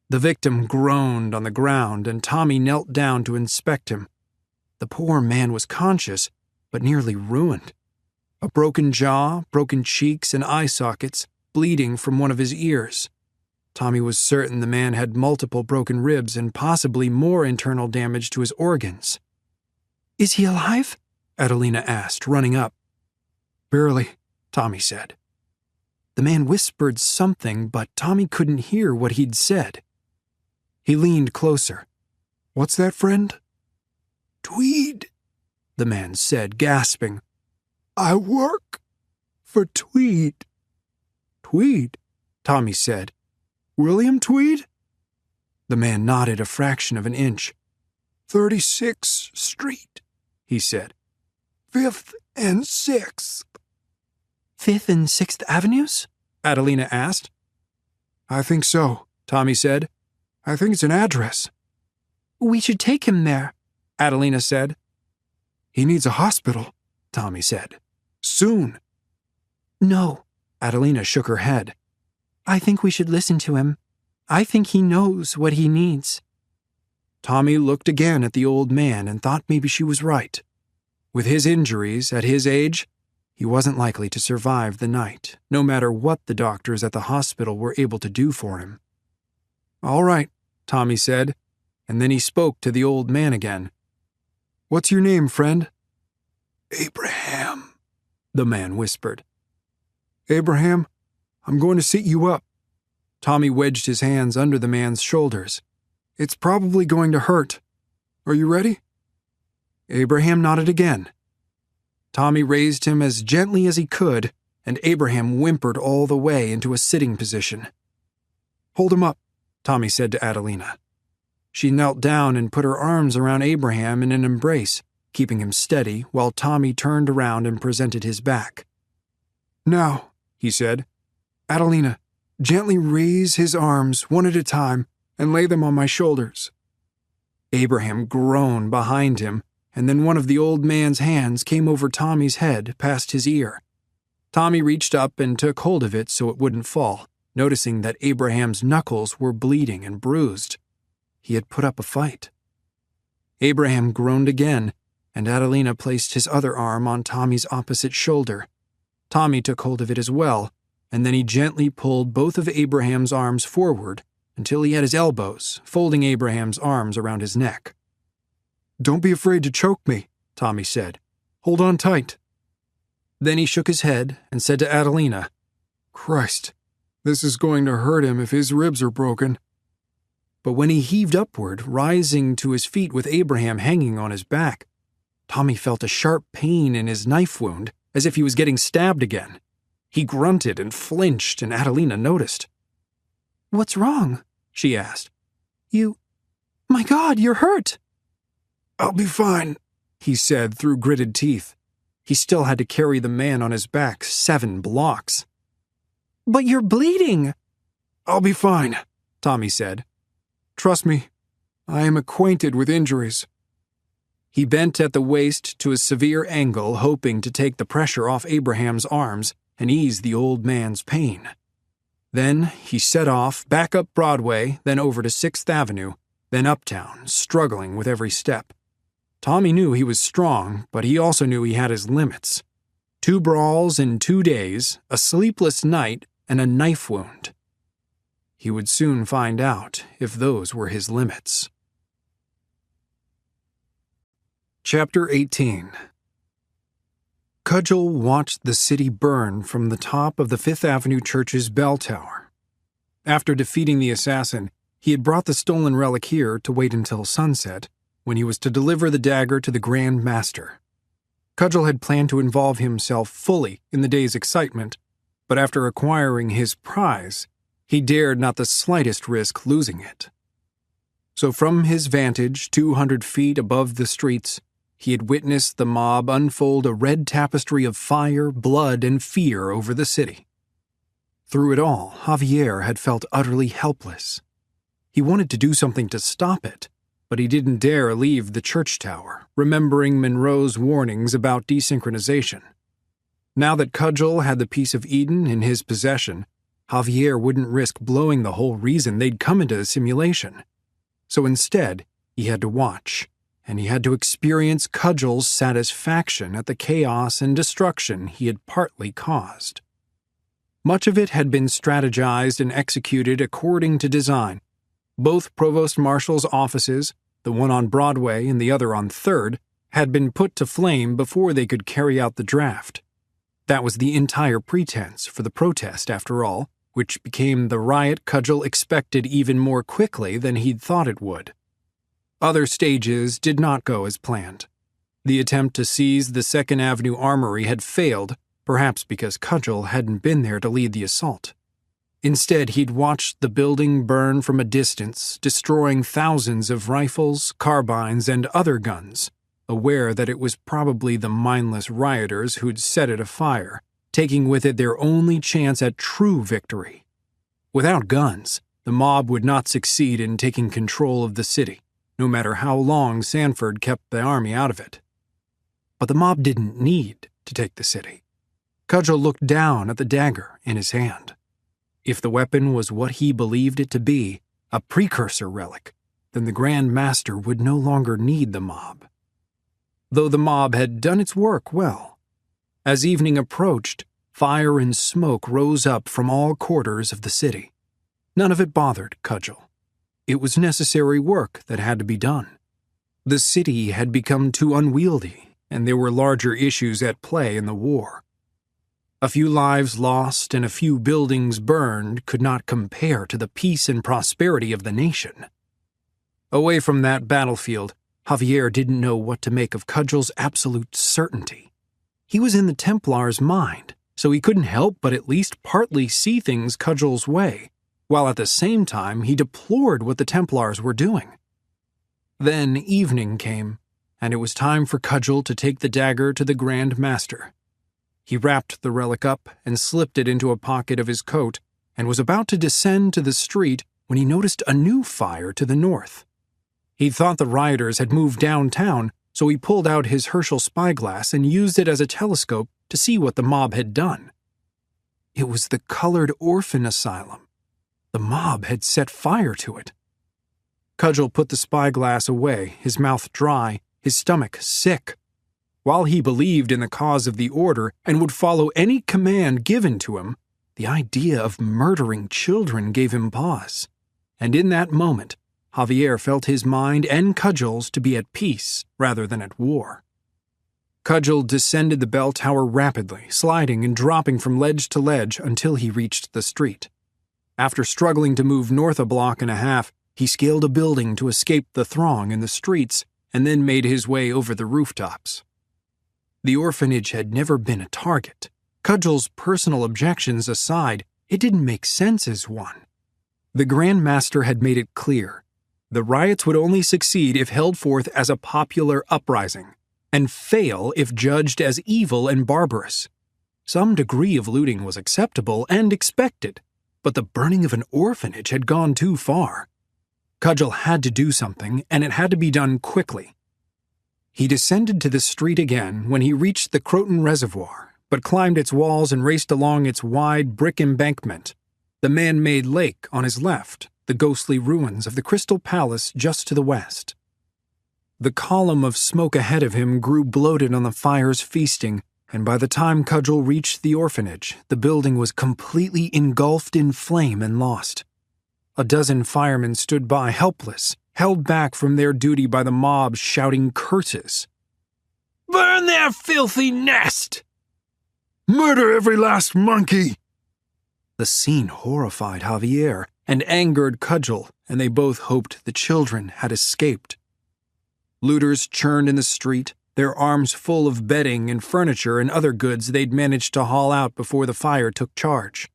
Speaker 3: The victim groaned on the ground, and Tommy knelt down to inspect him. The poor man was conscious, but nearly ruined. A broken jaw, broken cheeks, and eye sockets, bleeding from one of his ears. Tommy was certain the man had multiple broken ribs and possibly more internal damage to his organs.
Speaker 4: "Is he alive?"
Speaker 3: Adelina asked, running up. "Barely," Tommy said. The man whispered something, but Tommy couldn't hear what he'd said. He leaned closer. "What's that, friend?" "Tweed," the man said, gasping. "I work for Tweed." "Tweed?" Tommy said. "William Tweed?" The man nodded a fraction of an inch. 36th Street, he said. 5th and 6th.
Speaker 4: 5th and 6th Avenues?
Speaker 3: Adelina asked. "I think so," Tommy said. "I think it's an address."
Speaker 4: "We should take him there,"
Speaker 3: Adelina said. "He needs a hospital," Tommy said. "Soon."
Speaker 4: "No,"
Speaker 3: Adelina shook her head.
Speaker 4: "I think we should listen to him. I think he knows what he needs."
Speaker 3: Tommy looked again at the old man and thought maybe she was right. With his injuries, at his age, he wasn't likely to survive the night, no matter what the doctors at the hospital were able to do for him. "All right," Tommy said, and then he spoke to the old man again. "What's your name, friend?" "Abraham," the man whispered. "Abraham, I'm going to sit you up." Tommy wedged his hands under the man's shoulders. "It's probably going to hurt. Are you ready?" Abraham nodded again. Tommy raised him as gently as he could, and Abraham whimpered all the way into a sitting position. "Hold him up," Tommy said to Adelina. She knelt down and put her arms around Abraham in an embrace, keeping him steady while Tommy turned around and presented his back. "Now," he said, "Adelina, gently raise his arms one at a time and lay them on my shoulders." Abraham groaned behind him, and then one of the old man's hands came over Tommy's head past his ear. Tommy reached up and took hold of it so it wouldn't fall, noticing that Abraham's knuckles were bleeding and bruised. He had put up a fight. Abraham groaned again, and Adelina placed his other arm on Tommy's opposite shoulder. Tommy took hold of it as well, and then he gently pulled both of Abraham's arms forward until he had his elbows, folding Abraham's arms around his neck. "Don't be afraid to choke me,"
Speaker 1: Tommy said. "Hold on tight." Then he shook his head and said to Adelina, "Christ, this is going to hurt him if his ribs are broken." But when he heaved upward, rising to his feet with Abraham hanging on his back, Tommy felt a sharp pain in his knife wound, as if he was getting stabbed again. He grunted and flinched, and Adelina noticed.
Speaker 4: "What's wrong?"
Speaker 1: she asked.
Speaker 4: My God, you're hurt!"
Speaker 1: "I'll be fine," he said through gritted teeth. He still had to carry the man on his back 7 blocks.
Speaker 4: "But you're bleeding!"
Speaker 1: "I'll be fine," Tommy said. "Trust me, I am acquainted with injuries." He bent at the waist to a severe angle, hoping to take the pressure off Abraham's arms and ease the old man's pain. Then he set off, back up Broadway, then over to 6th Avenue, then uptown, struggling with every step. Tommy knew he was strong, but he also knew he had his limits. 2 brawls in 2 days, a sleepless night, and a knife wound. He would soon find out if those were his limits. Chapter 18. Cudgel watched the city burn from the top of the 5th Avenue Church's bell tower. After defeating the assassin, he had brought the stolen relic here to wait until sunset, when he was to deliver the dagger to the Grand Master. Cudgel had planned to involve himself fully in the day's excitement, but after acquiring his prize, he dared not the slightest risk losing it. So from his vantage 200 feet above the streets, he had witnessed the mob unfold a red tapestry of fire, blood, and fear over the city. Through it all, Javier had felt utterly helpless. He wanted to do something to stop it, but he didn't dare leave the church tower, remembering Monroe's warnings about desynchronization. Now that Cudgel had the piece of Eden in his possession, Javier wouldn't risk blowing the whole reason they'd come into the simulation. So instead, he had to watch, and he had to experience Cudgel's satisfaction at the chaos and destruction he had partly caused. Much of it had been strategized and executed according to design. Both Provost Marshal's offices, the one on Broadway and the other on 3rd, had been put to flame before they could carry out the draft. That was the entire pretense for the protest, after all, which became the riot Cudgel expected even more quickly than he'd thought it would. Other stages did not go as planned. The attempt to seize the 2nd Avenue Armory had failed, perhaps because Cudgel hadn't been there to lead the assault. Instead, he'd watched the building burn from a distance, destroying thousands of rifles, carbines, and other guns, aware that it was probably the mindless rioters who'd set it afire, taking with it their only chance at true victory. Without guns, the mob would not succeed in taking control of the city, no matter how long Sanford kept the army out of it. But the mob didn't need to take the city. Cudgel looked down at the dagger in his hand. If the weapon was what he believed it to be, a precursor relic, then the Grand Master would no longer need the mob. Though the mob had done its work well. As evening approached, fire and smoke rose up from all quarters of the city. None of it bothered Cudgel. It was necessary work that had to be done. The city had become too unwieldy, and there were larger issues at play in the war. A few lives lost and a few buildings burned could not compare to the peace and prosperity of the nation. Away from that battlefield, Javier didn't know what to make of Cudgel's absolute certainty. He was in the Templar's mind, so he couldn't help but at least partly see things Cudgel's way, while at the same time he deplored what the Templars were doing. Then evening came, and it was time for Cudgel to take the dagger to the Grand Master. He wrapped the relic up and slipped it into a pocket of his coat, and was about to descend to the street when he noticed a new fire to the north. He thought the rioters had moved downtown, so he pulled out his Herschel spyglass and used it as a telescope to see what the mob had done. It was the colored orphan asylum. The mob had set fire to it. Cudgel put the spyglass away, his mouth dry, his stomach sick. While he believed in the cause of the order and would follow any command given to him, the idea of murdering children gave him pause. And in that moment, Javier felt his mind and Cudgel's to be at peace rather than at war. Cudgel descended the bell tower rapidly, sliding and dropping from ledge to ledge until he reached the street. After struggling to move north a block and a half, he scaled a building to escape the throng in the streets and then made his way over the rooftops. The orphanage had never been a target. Cudgel's personal objections aside, it didn't make sense as one. The Grand Master had made it clear. The riots would only succeed if held forth as a popular uprising, and fail if judged as evil and barbarous. Some degree of looting was acceptable and expected, but the burning of an orphanage had gone too far. Cudgel had to do something, and it had to be done quickly. He descended to the street again when he reached the Croton Reservoir, but climbed its walls and raced along its wide brick embankment. The man-made lake on his left, the ghostly ruins of the Crystal Palace just to the west. The column of smoke ahead of him grew bloated on the fire's feasting, and by the time Cudgel reached the orphanage, the building was completely engulfed in flame and lost. A dozen firemen stood by helpless, held back from their duty by the mob shouting curses.
Speaker 3: "Burn their filthy nest! Murder every last monkey!" The scene horrified Javier and angered Cudgel, and they both hoped the children had escaped. Looters churned in the street, their arms full of bedding and furniture and other goods they'd managed to haul out before the fire took charge.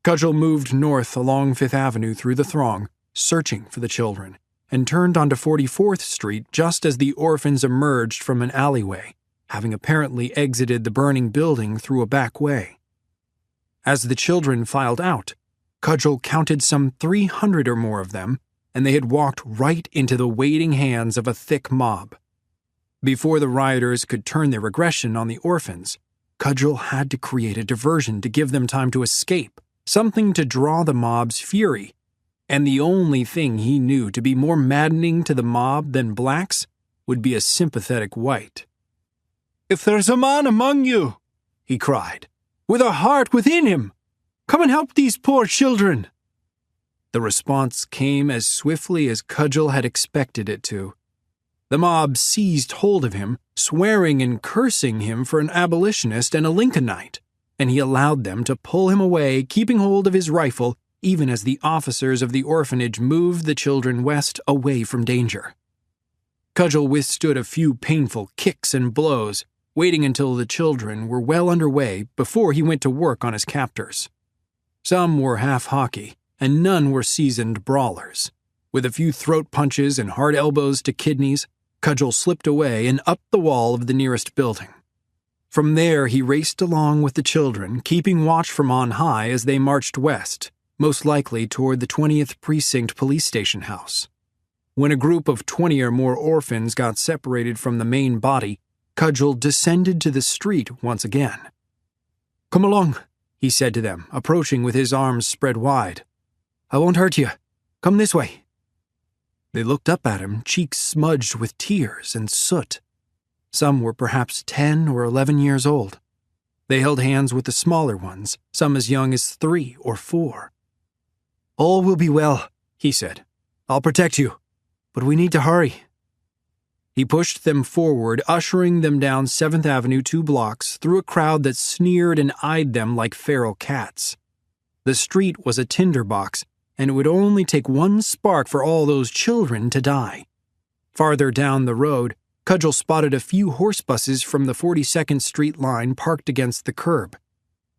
Speaker 3: Cudgel moved north along Fifth Avenue through the throng, searching for the children, and turned onto 44th Street just as the orphans emerged from an alleyway, having apparently exited the burning building through a back way. As the children filed out, Cudgel counted some 300 or more of them, and they had walked right into the waiting hands of a thick mob. Before the rioters could turn their aggression on the orphans, Cudgel had to create a diversion to give them time to escape, something to draw the mob's fury. And the only thing he knew to be more maddening to the mob than blacks would be a sympathetic white. "If there's a man among you," he cried, "with a heart within him, come and help these poor children." The response came as swiftly as Cudgel had expected it to. The mob seized hold of him, swearing and cursing him for an abolitionist and a Lincolnite, and he allowed them to pull him away, keeping hold of his rifle, even as the officers of the orphanage moved the children west away from danger. Cudgel withstood a few painful kicks and blows, waiting until the children were well underway before he went to work on his captors. Some were half-hockey, and none were seasoned brawlers. With a few throat punches and hard elbows to kidneys, Cudgel slipped away and up the wall of the nearest building. From there he raced along with the children, keeping watch from on high as they marched west, most likely toward the 20th Precinct Police Station house. When a group of 20 or more orphans got separated from the main body, Cudgel descended to the street once again. "Come along," he said to them, approaching with his arms spread wide. "I won't hurt you. Come this way." They looked up at him, cheeks smudged with tears and soot. Some were perhaps 10 or 11 years old. They held hands with the smaller ones, some as young as 3 or 4. "All will be well," he said. "I'll protect you, but we need to hurry." He pushed them forward, ushering them down 7th Avenue 2 blocks through a crowd that sneered and eyed them like feral cats. The street was a tinderbox, and it would only take one spark for all those children to die. Farther down the road, Cudgel spotted a few horse buses from the 42nd Street line parked against the curb.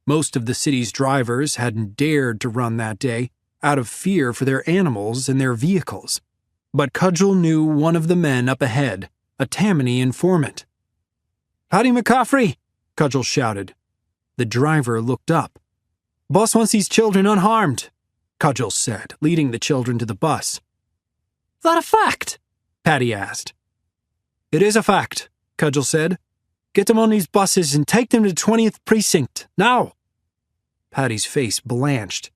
Speaker 3: Most of the city's drivers hadn't dared to run that day, out of fear for their animals and their vehicles. But Cudgel knew one of the men up ahead, a Tammany informant. "Howdy, McCaffrey!" Cudgel shouted. The driver looked up. "Boss wants these children unharmed," Cudgel said, leading the children to the bus. "That a fact?" Patty asked. "It is a fact," Cudgel said. "Get them on these buses and take them to 20th Precinct, now!" Patty's face blanched.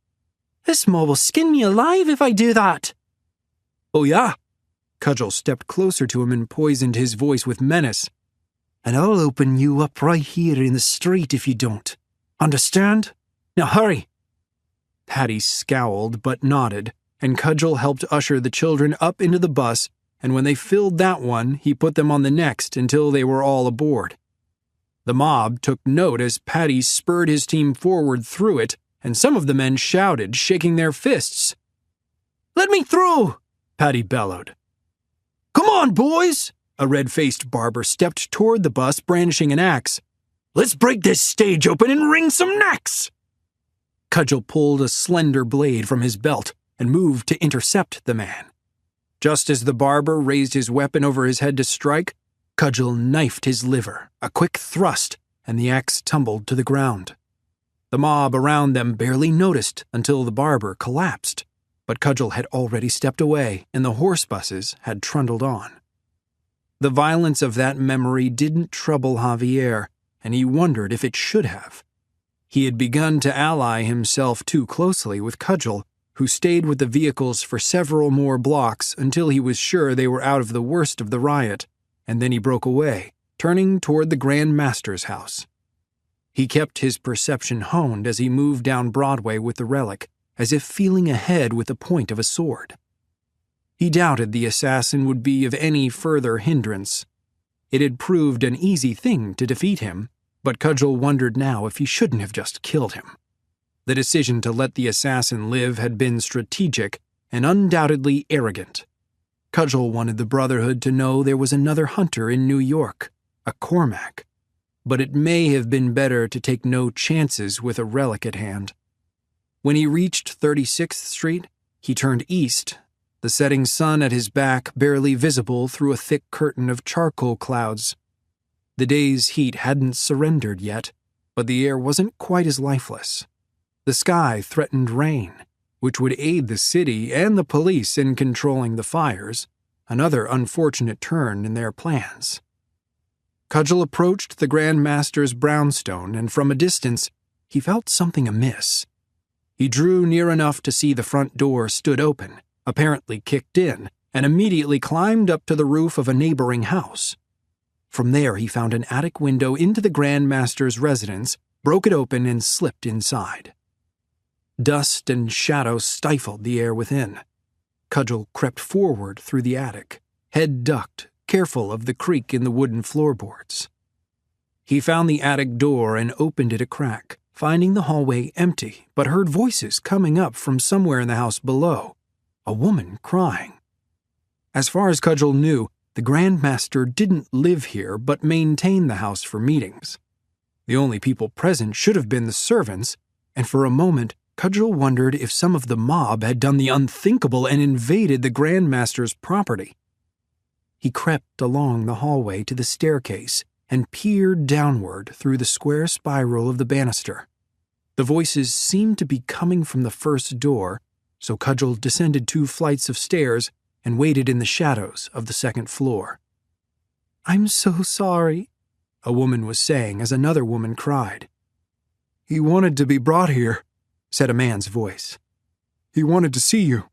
Speaker 3: "This mob will skin me alive if I do that." "Oh, yeah?" Cudgel stepped closer to him and poisoned his voice with menace. "And I'll open you up right here in the street if you don't. Understand? Now hurry!" Patty scowled but nodded, and Cudgel helped usher the children up into the bus, and when they filled that one, he put them on the next until they were all aboard.
Speaker 1: The mob took note as Paddy spurred his team forward through it, and some of the men shouted, shaking their fists.
Speaker 2: "Let me through!"
Speaker 1: Paddy bellowed.
Speaker 2: "Come on, boys!"
Speaker 1: A red-faced barber stepped toward the bus, brandishing an axe.
Speaker 2: "Let's break this stage open and wring some necks!"
Speaker 1: Cudgel pulled a slender blade from his belt and moved to intercept the man. Just as the barber raised his weapon over his head to strike, Cudgel knifed his liver, a quick thrust, and the axe tumbled to the ground. The mob around them barely noticed until the barber collapsed, but Cudgel had already stepped away and the horse buses had trundled on. The violence of that memory didn't trouble Javier, and he wondered if it should have. He had begun to ally himself too closely with Cudgel, who stayed with the vehicles for several more blocks until he was sure they were out of the worst of the riot, and then he broke away, turning toward the Grand Master's house. He kept his perception honed as he moved down Broadway with the relic, as if feeling ahead with the point of a sword. He doubted the assassin would be of any further hindrance. It had proved an easy thing to defeat him, but Cudgel wondered now if he shouldn't have just killed him. The decision to let the assassin live had been strategic and undoubtedly arrogant. Cudgel wanted the Brotherhood to know there was another hunter in New York, a Cormac, but it may have been better to take no chances with a relic at hand. When he reached 36th Street, he turned east, the setting sun at his back barely visible through a thick curtain of charcoal clouds. The day's heat hadn't surrendered yet, but the air wasn't quite as lifeless. The sky threatened rain, which would aid the city and the police in controlling the fires, another unfortunate turn in their plans. Cudgel approached the Grand Master's brownstone, and from a distance, he felt something amiss. He drew near enough to see the front door stood open, apparently kicked in, and immediately climbed up to the roof of a neighboring house. From there he found an attic window into the Grand Master's residence, broke it open, and slipped inside. Dust and shadow stifled the air within. Cudgel crept forward through the attic, head ducked, careful of the creak in the wooden floorboards. He found the attic door and opened it a crack, finding the hallway empty, but heard voices coming up from somewhere in the house below. A woman crying. As far as Cudgel knew, the Grand Master didn't live here but maintained the house for meetings. The only people present should have been the servants, and for a moment Cudgel wondered if some of the mob had done the unthinkable and invaded the Grand Master's property. He crept along the hallway to the staircase and peered downward through the square spiral of the banister. The voices seemed to be coming from the first door, so Cudgel descended 2 flights of stairs and waited in the shadows of the second floor.
Speaker 4: "I'm so sorry,"
Speaker 1: a woman was saying as another woman cried.
Speaker 3: "He wanted to be brought here," said a man's voice. "He wanted to see you."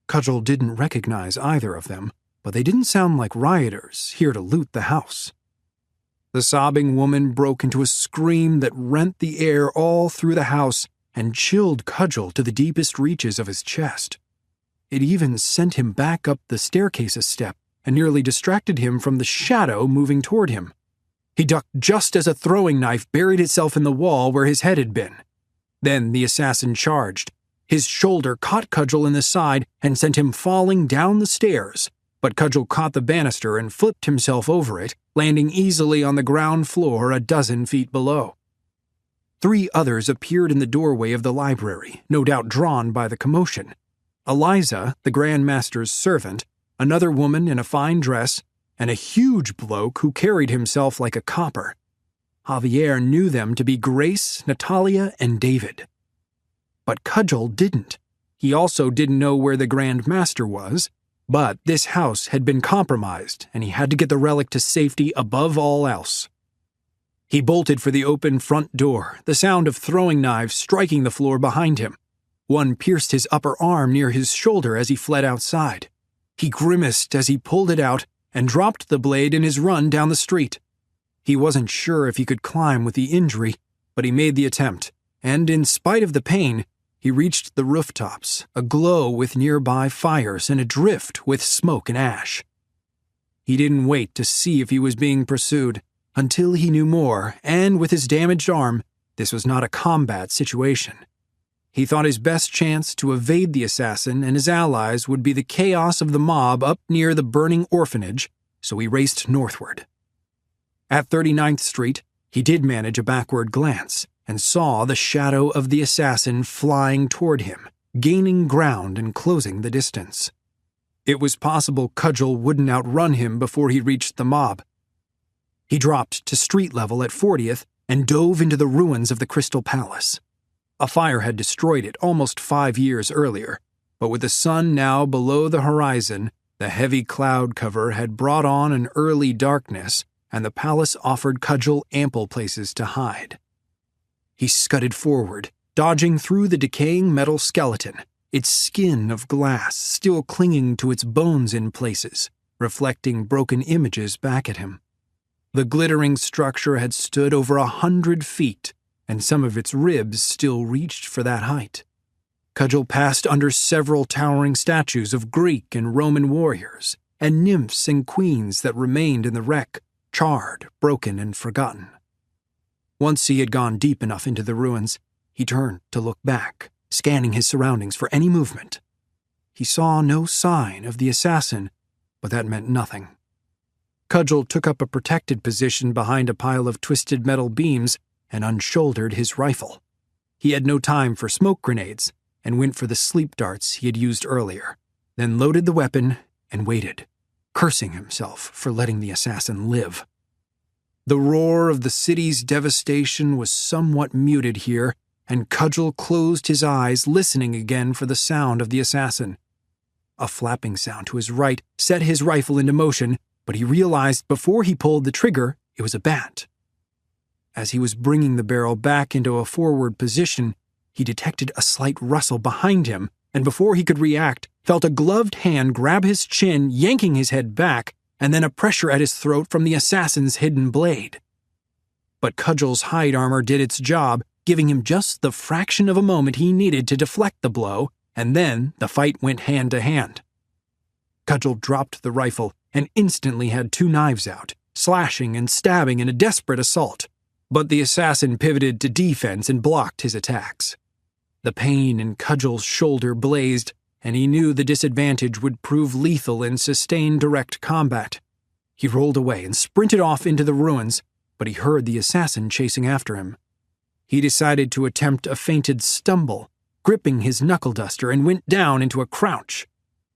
Speaker 1: Cudgel didn't recognize either of them, but they didn't sound like rioters here to loot the house. The sobbing woman broke into a scream that rent the air all through the house and chilled Cudgel to the deepest reaches of his chest. It even sent him back up the staircase a step and nearly distracted him from the shadow moving toward him. He ducked just as a throwing knife buried itself in the wall where his head had been. Then the assassin charged. His shoulder caught Cudgel in the side and sent him falling down the stairs, but Cudgel caught the banister and flipped himself over it, landing easily on the ground floor a dozen feet below. 3 others appeared in the doorway of the library, no doubt drawn by the commotion. Eliza, the Grand Master's servant, another woman in a fine dress, and a huge bloke who carried himself like a copper. Javier knew them to be Grace, Natalia, and David. But Cudgel didn't. He also didn't know where the Grand Master was, but this house had been compromised, and he had to get the relic to safety above all else. He bolted for the open front door, the sound of throwing knives striking the floor behind him. One pierced his upper arm near his shoulder as he fled outside. He grimaced as he pulled it out and dropped the blade in his run down the street. He wasn't sure if he could climb with the injury, but he made the attempt, and in spite of the pain, he reached the rooftops, aglow with nearby fires and adrift with smoke and ash. He didn't wait to see if he was being pursued. until he knew more, and with his damaged arm, this was not a combat situation. He thought his best chance to evade the assassin and his allies would be the chaos of the mob up near the burning orphanage, so he raced northward. At 39th Street, he did manage a backward glance and saw the shadow of the assassin flying toward him, gaining ground and closing the distance. It was possible Cudgel wouldn't outrun him before he reached the mob. He dropped to street level at 40th and dove into the ruins of the Crystal Palace. A fire had destroyed it almost 5 years earlier, but with the sun now below the horizon, the heavy cloud cover had brought on an early darkness, and the palace offered Cudgel ample places to hide. He scudded forward, dodging through the decaying metal skeleton, its skin of glass still clinging to its bones in places, reflecting broken images back at him. The glittering structure had stood over 100 feet, and some of its ribs still reached for that height. Cudgel passed under several towering statues of Greek and Roman warriors, and nymphs and queens that remained in the wreck, charred, broken, and forgotten. Once he had gone deep enough into the ruins, he turned to look back, scanning his surroundings for any movement. He saw no sign of the assassin, but that meant nothing. Cudgel took up a protected position behind a pile of twisted metal beams and unshouldered his rifle. He had no time for smoke grenades and went for the sleep darts he had used earlier, then loaded the weapon and waited, cursing himself for letting the assassin live. The roar of the city's devastation was somewhat muted here, and Cudgel closed his eyes, listening again for the sound of the assassin. A flapping sound to his right set his rifle into motion, but he realized before he pulled the trigger it was a bat. As he was bringing the barrel back into a forward position, he detected a slight rustle behind him, and before he could react, felt a gloved hand grab his chin, yanking his head back, and then a pressure at his throat from the assassin's hidden blade. But Cudgel's hide armor did its job, giving him just the fraction of a moment he needed to deflect the blow, and then the fight went hand to hand. Cudgel dropped the rifle and instantly had 2 knives out, slashing and stabbing in a desperate assault. But the assassin pivoted to defense and blocked his attacks. The pain in Cudgel's shoulder blazed, and he knew the disadvantage would prove lethal in sustained direct combat. He rolled away and sprinted off into the ruins, but he heard the assassin chasing after him. He decided to attempt a feinted stumble, gripping his knuckle duster, and went down into a crouch.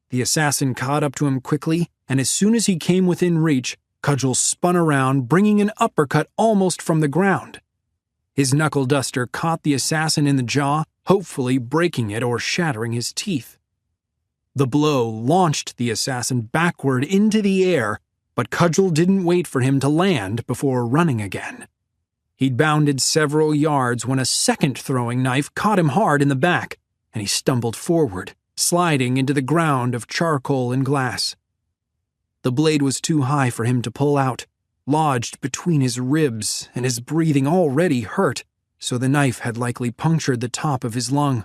Speaker 1: The assassin caught up to him quickly, and as soon as he came within reach, Cudgel spun around, bringing an uppercut almost from the ground. His knuckle duster caught the assassin in the jaw, hopefully breaking it or shattering his teeth. The blow launched the assassin backward into the air, but Cudgel didn't wait for him to land before running again. He'd bounded several yards when a second throwing knife caught him hard in the back, and he stumbled forward, sliding into the ground of charcoal and glass. The blade was too high for him to pull out, lodged between his ribs, and his breathing already hurt, so the knife had likely punctured the top of his lung.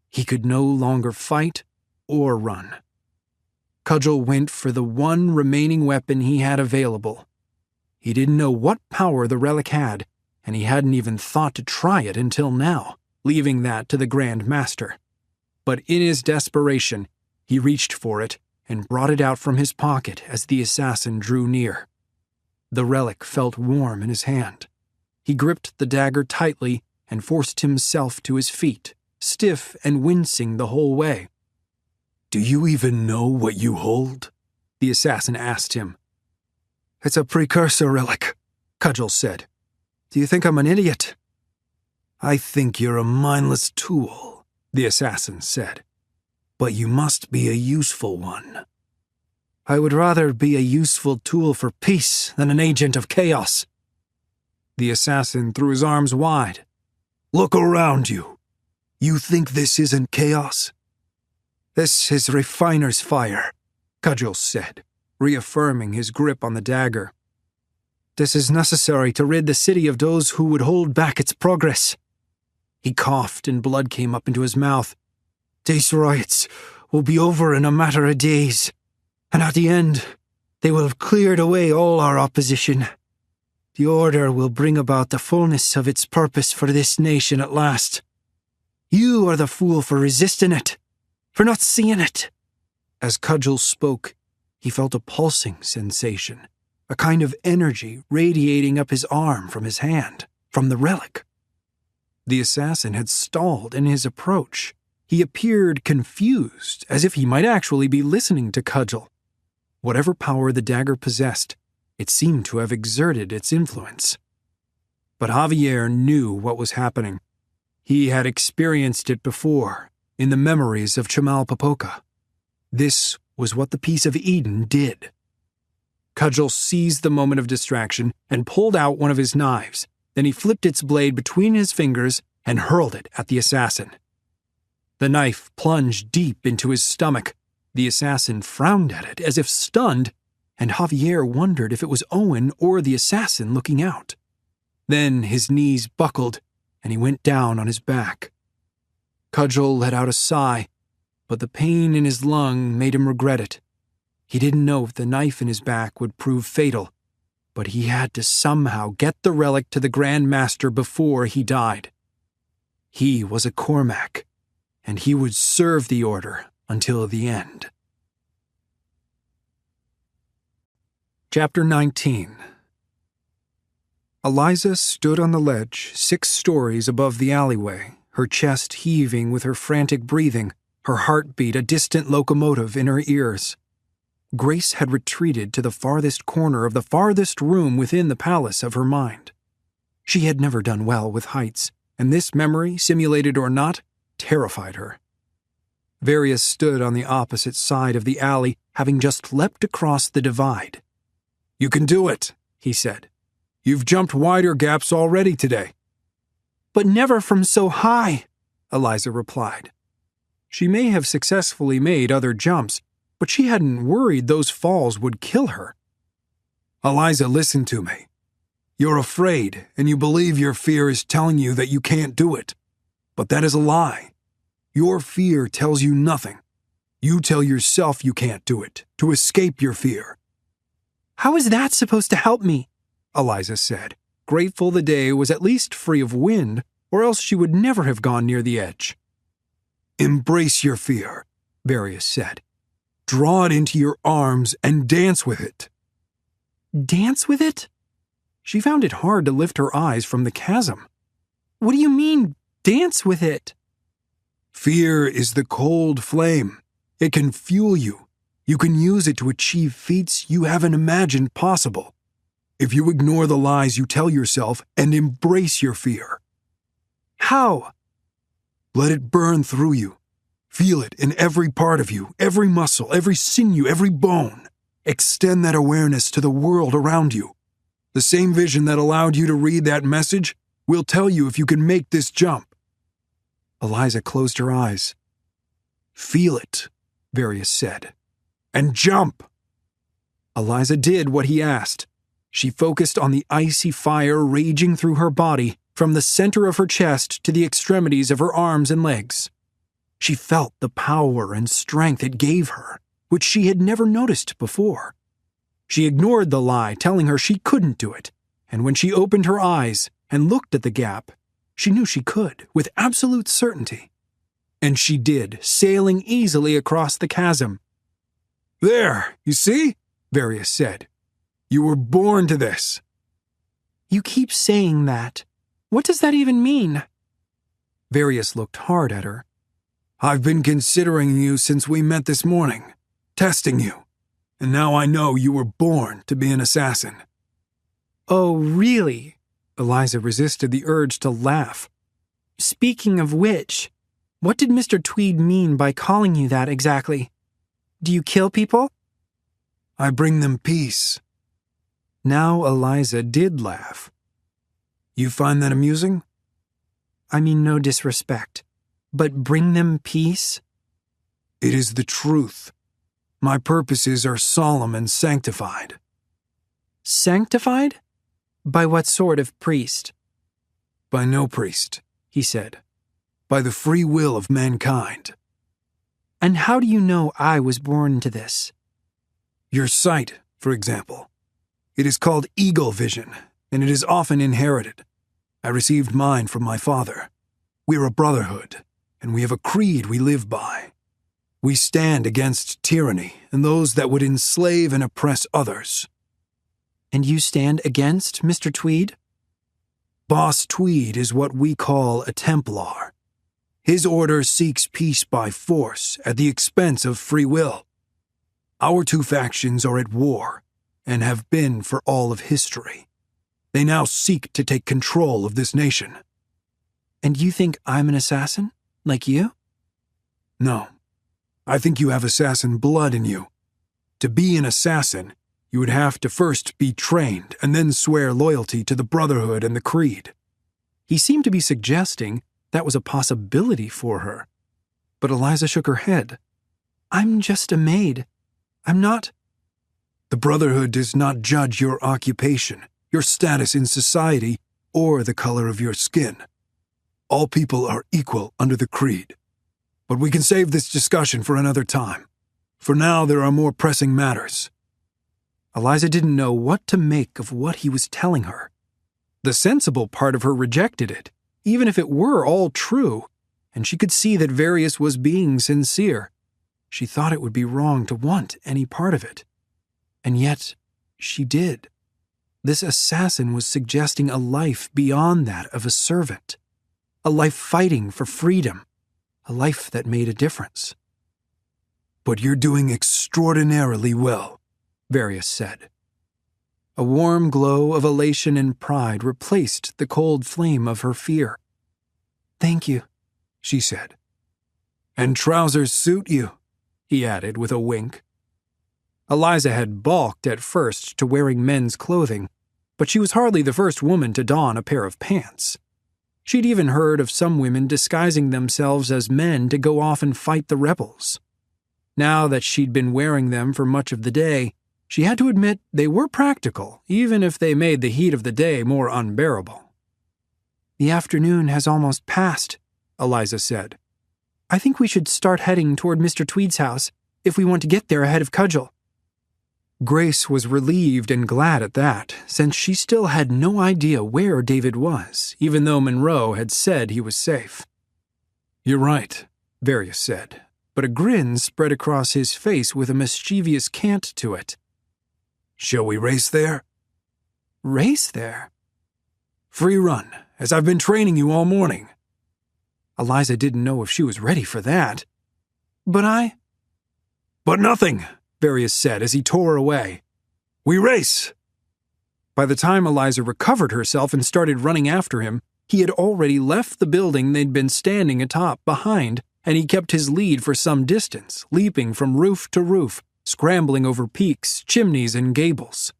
Speaker 1: He could no longer fight or run. Cudgel went for the one remaining weapon he had available. He didn't know what power the relic had, and he hadn't even thought to try it until now, leaving that to the Grand Master. But in his desperation, he reached for it and brought it out from his pocket as the assassin drew near. The relic felt warm in his hand. He gripped the dagger tightly and forced himself to his feet, stiff and wincing the whole way.
Speaker 3: "Do you even know what you hold?"
Speaker 1: the assassin asked him.
Speaker 3: "It's a precursor relic," Cudgel said. "Do you think I'm an idiot?" "I think you're a mindless tool," the assassin said. "But you must be a useful one." "I would rather be a useful tool for peace than an agent of chaos." The assassin threw his arms wide. "Look around you. You think this isn't chaos?" "This is refiner's fire," Cudgel said, reaffirming his grip on the dagger. "This is necessary to rid the city of those who would hold back its progress." He coughed and blood came up into his mouth. "These riots will be over in a matter of days, and at the end, they will have cleared away all our opposition."
Speaker 2: The Order will bring about the fullness of its purpose for this nation at last. You are the fool for resisting it, for not seeing it." As Cudgel spoke, he felt a pulsing sensation, a kind of energy radiating up his arm from his hand, from the relic. The assassin had stalled in his approach. He appeared confused, as if he might actually be listening to Cudgel. Whatever power the dagger possessed, it seemed to have exerted its influence. But Javier knew what was happening. He had experienced it before, in the memories of Chimalpopoca. This was what the Piece of Eden did. Cudgel seized the moment of distraction and pulled out one of his knives. Then he flipped its blade between his fingers and hurled it at the assassin. The knife plunged deep into his stomach. The assassin frowned at it as if stunned, and Javier wondered if it was Owen or the assassin looking out. Then his knees buckled, and he went down on his back. Cudgel let out a sigh, but the pain in his lung made him regret it. He didn't know if the knife in his back would prove fatal, but he had to somehow get the relic to the Grand Master before he died. He was a Cormac, and he would serve the Order until the end. Chapter 19. Eliza stood on the ledge 6 stories above the alleyway, her chest heaving with her frantic breathing, her heartbeat a distant locomotive in her ears. Grace had retreated to the farthest corner of the farthest room within the palace of her mind. She had never done well with heights, and this memory, simulated or not, terrified her. Various stood on the opposite side of the alley, having just leapt across the divide.
Speaker 3: "You can do it," he said. "You've jumped wider gaps already today."
Speaker 4: "But never from so high,"
Speaker 1: Eliza replied. She may have successfully made other jumps, but she hadn't worried those falls would kill her.
Speaker 3: "Eliza, listen to me. You're afraid, and you believe your fear is telling you that you can't do it. But that is a lie. Your fear tells you nothing. You tell yourself you can't do it, to escape your fear."
Speaker 4: "How is that supposed to help me?"
Speaker 1: Eliza said, grateful the day was at least free of wind, or else she would never have gone near the edge.
Speaker 3: "Embrace your fear," Various said. "Draw it into your arms and dance with it."
Speaker 4: "Dance with it?"
Speaker 1: She found it hard to lift her eyes from the chasm.
Speaker 4: "What do you mean, dance with it?"
Speaker 3: "Fear is the cold flame. It can fuel you. You can use it to achieve feats you haven't imagined possible. If you ignore the lies you tell yourself and embrace your fear."
Speaker 4: "How?"
Speaker 3: "Let it burn through you. Feel it in every part of you, every muscle, every sinew, every bone. Extend that awareness to the world around you. The same vision that allowed you to read that message will tell you if you can make this jump."
Speaker 1: Eliza closed her eyes.
Speaker 3: "Feel it," Various said, "and jump."
Speaker 1: Eliza did what he asked. She focused on the icy fire raging through her body, from the center of her chest to the extremities of her arms and legs. She felt the power and strength it gave her, which she had never noticed before. She ignored the lie telling her she couldn't do it, and when she opened her eyes and looked at the gap, she knew she could, with absolute certainty. And she did, sailing easily across the chasm.
Speaker 3: "There, you see?" Various said. "You were born to this."
Speaker 4: "You keep saying that. What does that even mean?"
Speaker 1: Various looked hard at her.
Speaker 3: "I've been considering you since we met this morning, testing you, and now I know you were born to be an assassin."
Speaker 4: "Oh, really?"
Speaker 1: Eliza resisted the urge to laugh.
Speaker 4: "Speaking of which, what did Mr. Tweed mean by calling you that exactly? Do you kill people?"
Speaker 3: "I bring them peace."
Speaker 1: Now Eliza did laugh.
Speaker 3: "You find that amusing?"
Speaker 4: "I mean no disrespect, but bring them peace?"
Speaker 3: "It is the truth. My purposes are solemn and sanctified."
Speaker 4: "Sanctified? By what sort of priest?"
Speaker 3: "By no priest," he said. "By the free will of mankind."
Speaker 4: "And how do you know I was born to this?"
Speaker 3: "Your sight, for example. It is called eagle vision, and it is often inherited. I received mine from my father. We're a brotherhood, and we have a creed we live by. We stand against tyranny and those that would enslave and oppress others.
Speaker 4: And you stand against Mr. Tweed?
Speaker 3: Boss Tweed is what we call a Templar. His order seeks peace by force at the expense of free will. Our two factions are at war, and have been for all of history. They now seek to take control of this nation.
Speaker 4: And you think I'm an assassin, like you?
Speaker 3: No. I think you have assassin blood in you. To be an assassin, you would have to first be trained and then swear loyalty to the Brotherhood and the Creed.
Speaker 1: He seemed to be suggesting that was a possibility for her. But Eliza shook her head.
Speaker 4: I'm just a maid. I'm not.
Speaker 3: The Brotherhood does not judge your occupation, your status in society, or the color of your skin. All people are equal under the Creed. But we can save this discussion for another time. For now, there are more pressing matters.
Speaker 1: Eliza didn't know what to make of what he was telling her. The sensible part of her rejected it, even if it were all true, and she could see that Various was being sincere. She thought it would be wrong to want any part of it. And yet, she did. This assassin was suggesting a life beyond that of a servant. A life fighting for freedom. A life that made a difference.
Speaker 3: But you're doing extraordinarily well,
Speaker 1: Various said. A warm glow of elation and pride replaced the cold flame of her fear.
Speaker 4: Thank you,
Speaker 3: she said. And trousers suit you,
Speaker 1: he added with a wink. Eliza had balked at first to wearing men's clothing, but she was hardly the first woman to don a pair of pants. She'd even heard of some women disguising themselves as men to go off and fight the rebels. Now that she'd been wearing them for much of the day, she had to admit they were practical, even if they made the heat of the day more unbearable.
Speaker 4: The afternoon has almost passed, Eliza said. I think we should start heading toward Mr. Tweed's house if we want to get there ahead of Cudgel.
Speaker 1: Grace was relieved and glad at that, since she still had no idea where David was, even though Monroe had said he was safe.
Speaker 3: You're right,
Speaker 1: Various said, but a grin spread across his face with a mischievous cant to it.
Speaker 3: Shall we race there?
Speaker 4: Race there?
Speaker 3: Free run, as I've been training you all morning.
Speaker 1: Eliza didn't know if she was ready for that. But
Speaker 3: nothing,
Speaker 1: Various said as he tore away.
Speaker 3: We race!
Speaker 1: By the time Eliza recovered herself and started running after him, he had already left the building they'd been standing atop behind, and he kept his lead for some distance, leaping from roof to roof, scrambling over peaks, chimneys, and gables.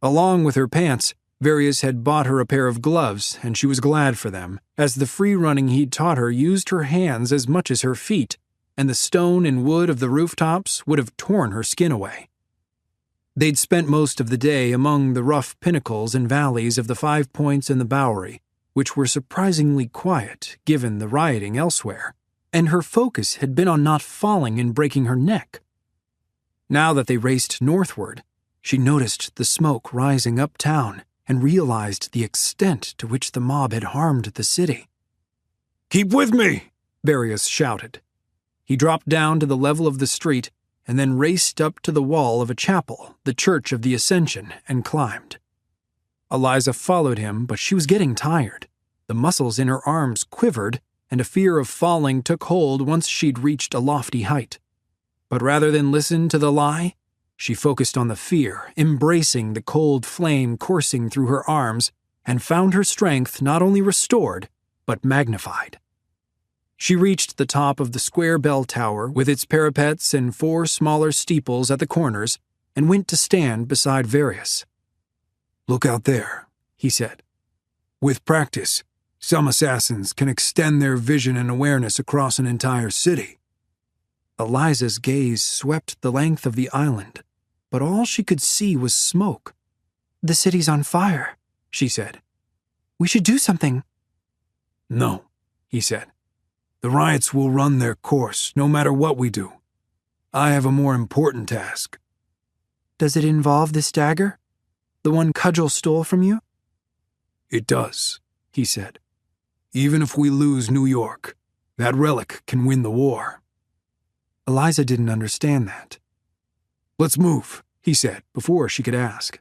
Speaker 1: Along with her pants, Various had bought her a pair of gloves, and she was glad for them, as the free running he'd taught her used her hands as much as her feet, and the stone and wood of the rooftops would have torn her skin away. They'd spent most of the day among the rough pinnacles and valleys of the 5 Points and the Bowery, which were surprisingly quiet given the rioting elsewhere, and her focus had been on not falling and breaking her neck. Now that they raced northward, she noticed the smoke rising uptown and realized the extent to which the mob had harmed the city.
Speaker 3: Keep with me,
Speaker 1: Various shouted. He dropped down to the level of the street and then raced up to the wall of a chapel, the Church of the Ascension, and climbed. Eliza followed him, but she was getting tired. The muscles in her arms quivered, and a fear of falling took hold once she'd reached a lofty height. But rather than listen to the lie, she focused on the fear, embracing the cold flame coursing through her arms, and found her strength not only restored, but magnified. She reached the top of the square bell tower with its parapets and 4 smaller steeples at the corners and went to stand beside Various.
Speaker 3: Look out there, he said. With practice, some assassins can extend their vision and awareness across an entire city.
Speaker 1: Eliza's gaze swept the length of the island, but all she could see was smoke.
Speaker 4: The city's on fire, she said. We should do something.
Speaker 3: No, he said. The riots will run their course, no matter what we do. I have a more important task.
Speaker 4: Does it involve this dagger? The one Cudgel stole from you?
Speaker 3: It does, he said. Even if we lose New York, that relic can win the war.
Speaker 1: Eliza didn't understand that.
Speaker 3: Let's move, he said, before she could ask.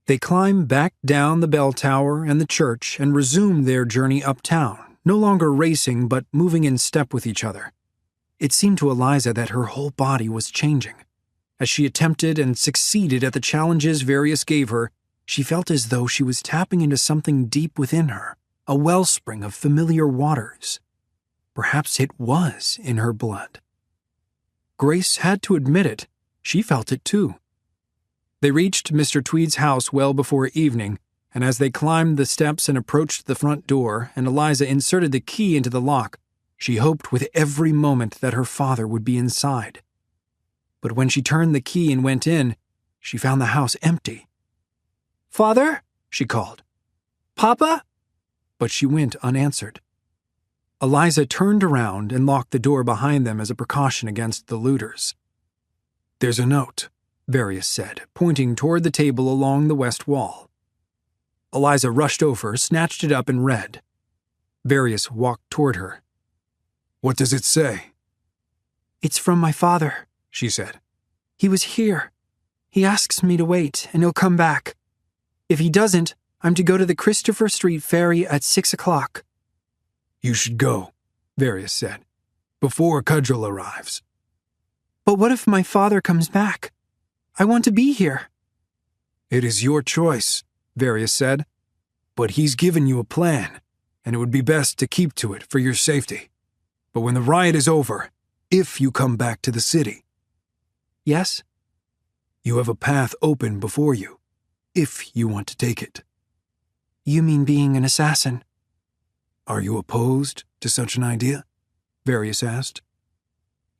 Speaker 1: They climbed back down the bell tower and the church and resumed their journey uptown, no longer racing but moving in step with each other. It seemed to Eliza that her whole body was changing. As she attempted and succeeded at the challenges Various gave her, she felt as though she was tapping into something deep within her, a wellspring of familiar waters. Perhaps it was in her blood. Grace had to admit it. She felt it too. They reached Mr. Tweed's house well before evening, and as they climbed the steps and approached the front door and Eliza inserted the key into the lock, she hoped with every moment that her father would be inside. But when she turned the key and went in, she found the house empty.
Speaker 4: "Father?"
Speaker 1: she called.
Speaker 4: "Papa?"
Speaker 1: But she went unanswered. Eliza turned around and locked the door behind them as a precaution against the looters.
Speaker 3: "There's a note,"
Speaker 1: Various said, pointing toward the table along the west wall. Eliza rushed over, snatched it up, and read. Various walked toward her.
Speaker 3: "What does it say?"
Speaker 4: "It's from my father,"
Speaker 1: she said.
Speaker 4: "He was here. He asks me to wait, and he'll come back. If he doesn't, I'm to go to the Christopher Street ferry at 6 o'clock.
Speaker 3: "You should go," Various said, "before Cudgel arrives."
Speaker 4: "But what if my father comes back? I want to be here."
Speaker 3: "It is your choice," Various said, "but he's given you a plan, and it would be best to keep to it for your safety. But when the riot is over, if you come back to the city..."
Speaker 4: "Yes?"
Speaker 3: "You have a path open before you, if you want to take it."
Speaker 4: "You mean being an assassin?"
Speaker 3: "Are you opposed to such an idea?" Various asked.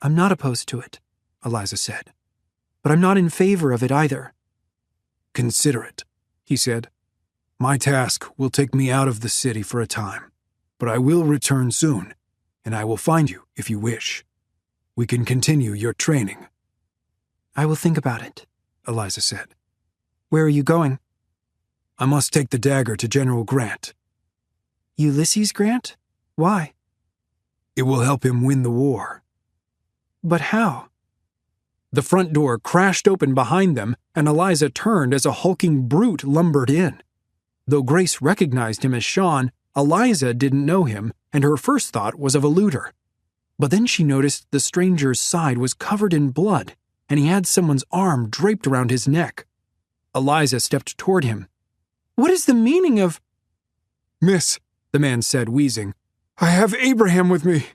Speaker 4: "I'm not opposed to it," Eliza said. "But I'm not in favor of it either."
Speaker 3: "Consider it," he said. "My task will take me out of the city for a time, but I will return soon, and I will find you if you wish. We can continue your training."
Speaker 4: "I will think about it,"
Speaker 3: Eliza said.
Speaker 4: "Where are you going?"
Speaker 3: "I must take the dagger to General Grant."
Speaker 4: "Ulysses Grant? Why?"
Speaker 3: "It will help him win the war."
Speaker 4: "But how?"
Speaker 1: The front door crashed open behind them, and Eliza turned as a hulking brute lumbered in. Though Grace recognized him as Sean, Eliza didn't know him, and her first thought was of a looter. But then she noticed the stranger's side was covered in blood, and he had someone's arm draped around his neck. Eliza stepped toward him.
Speaker 4: "What is the meaning of—"
Speaker 3: "Miss," the man said, wheezing, "I have Abraham with me."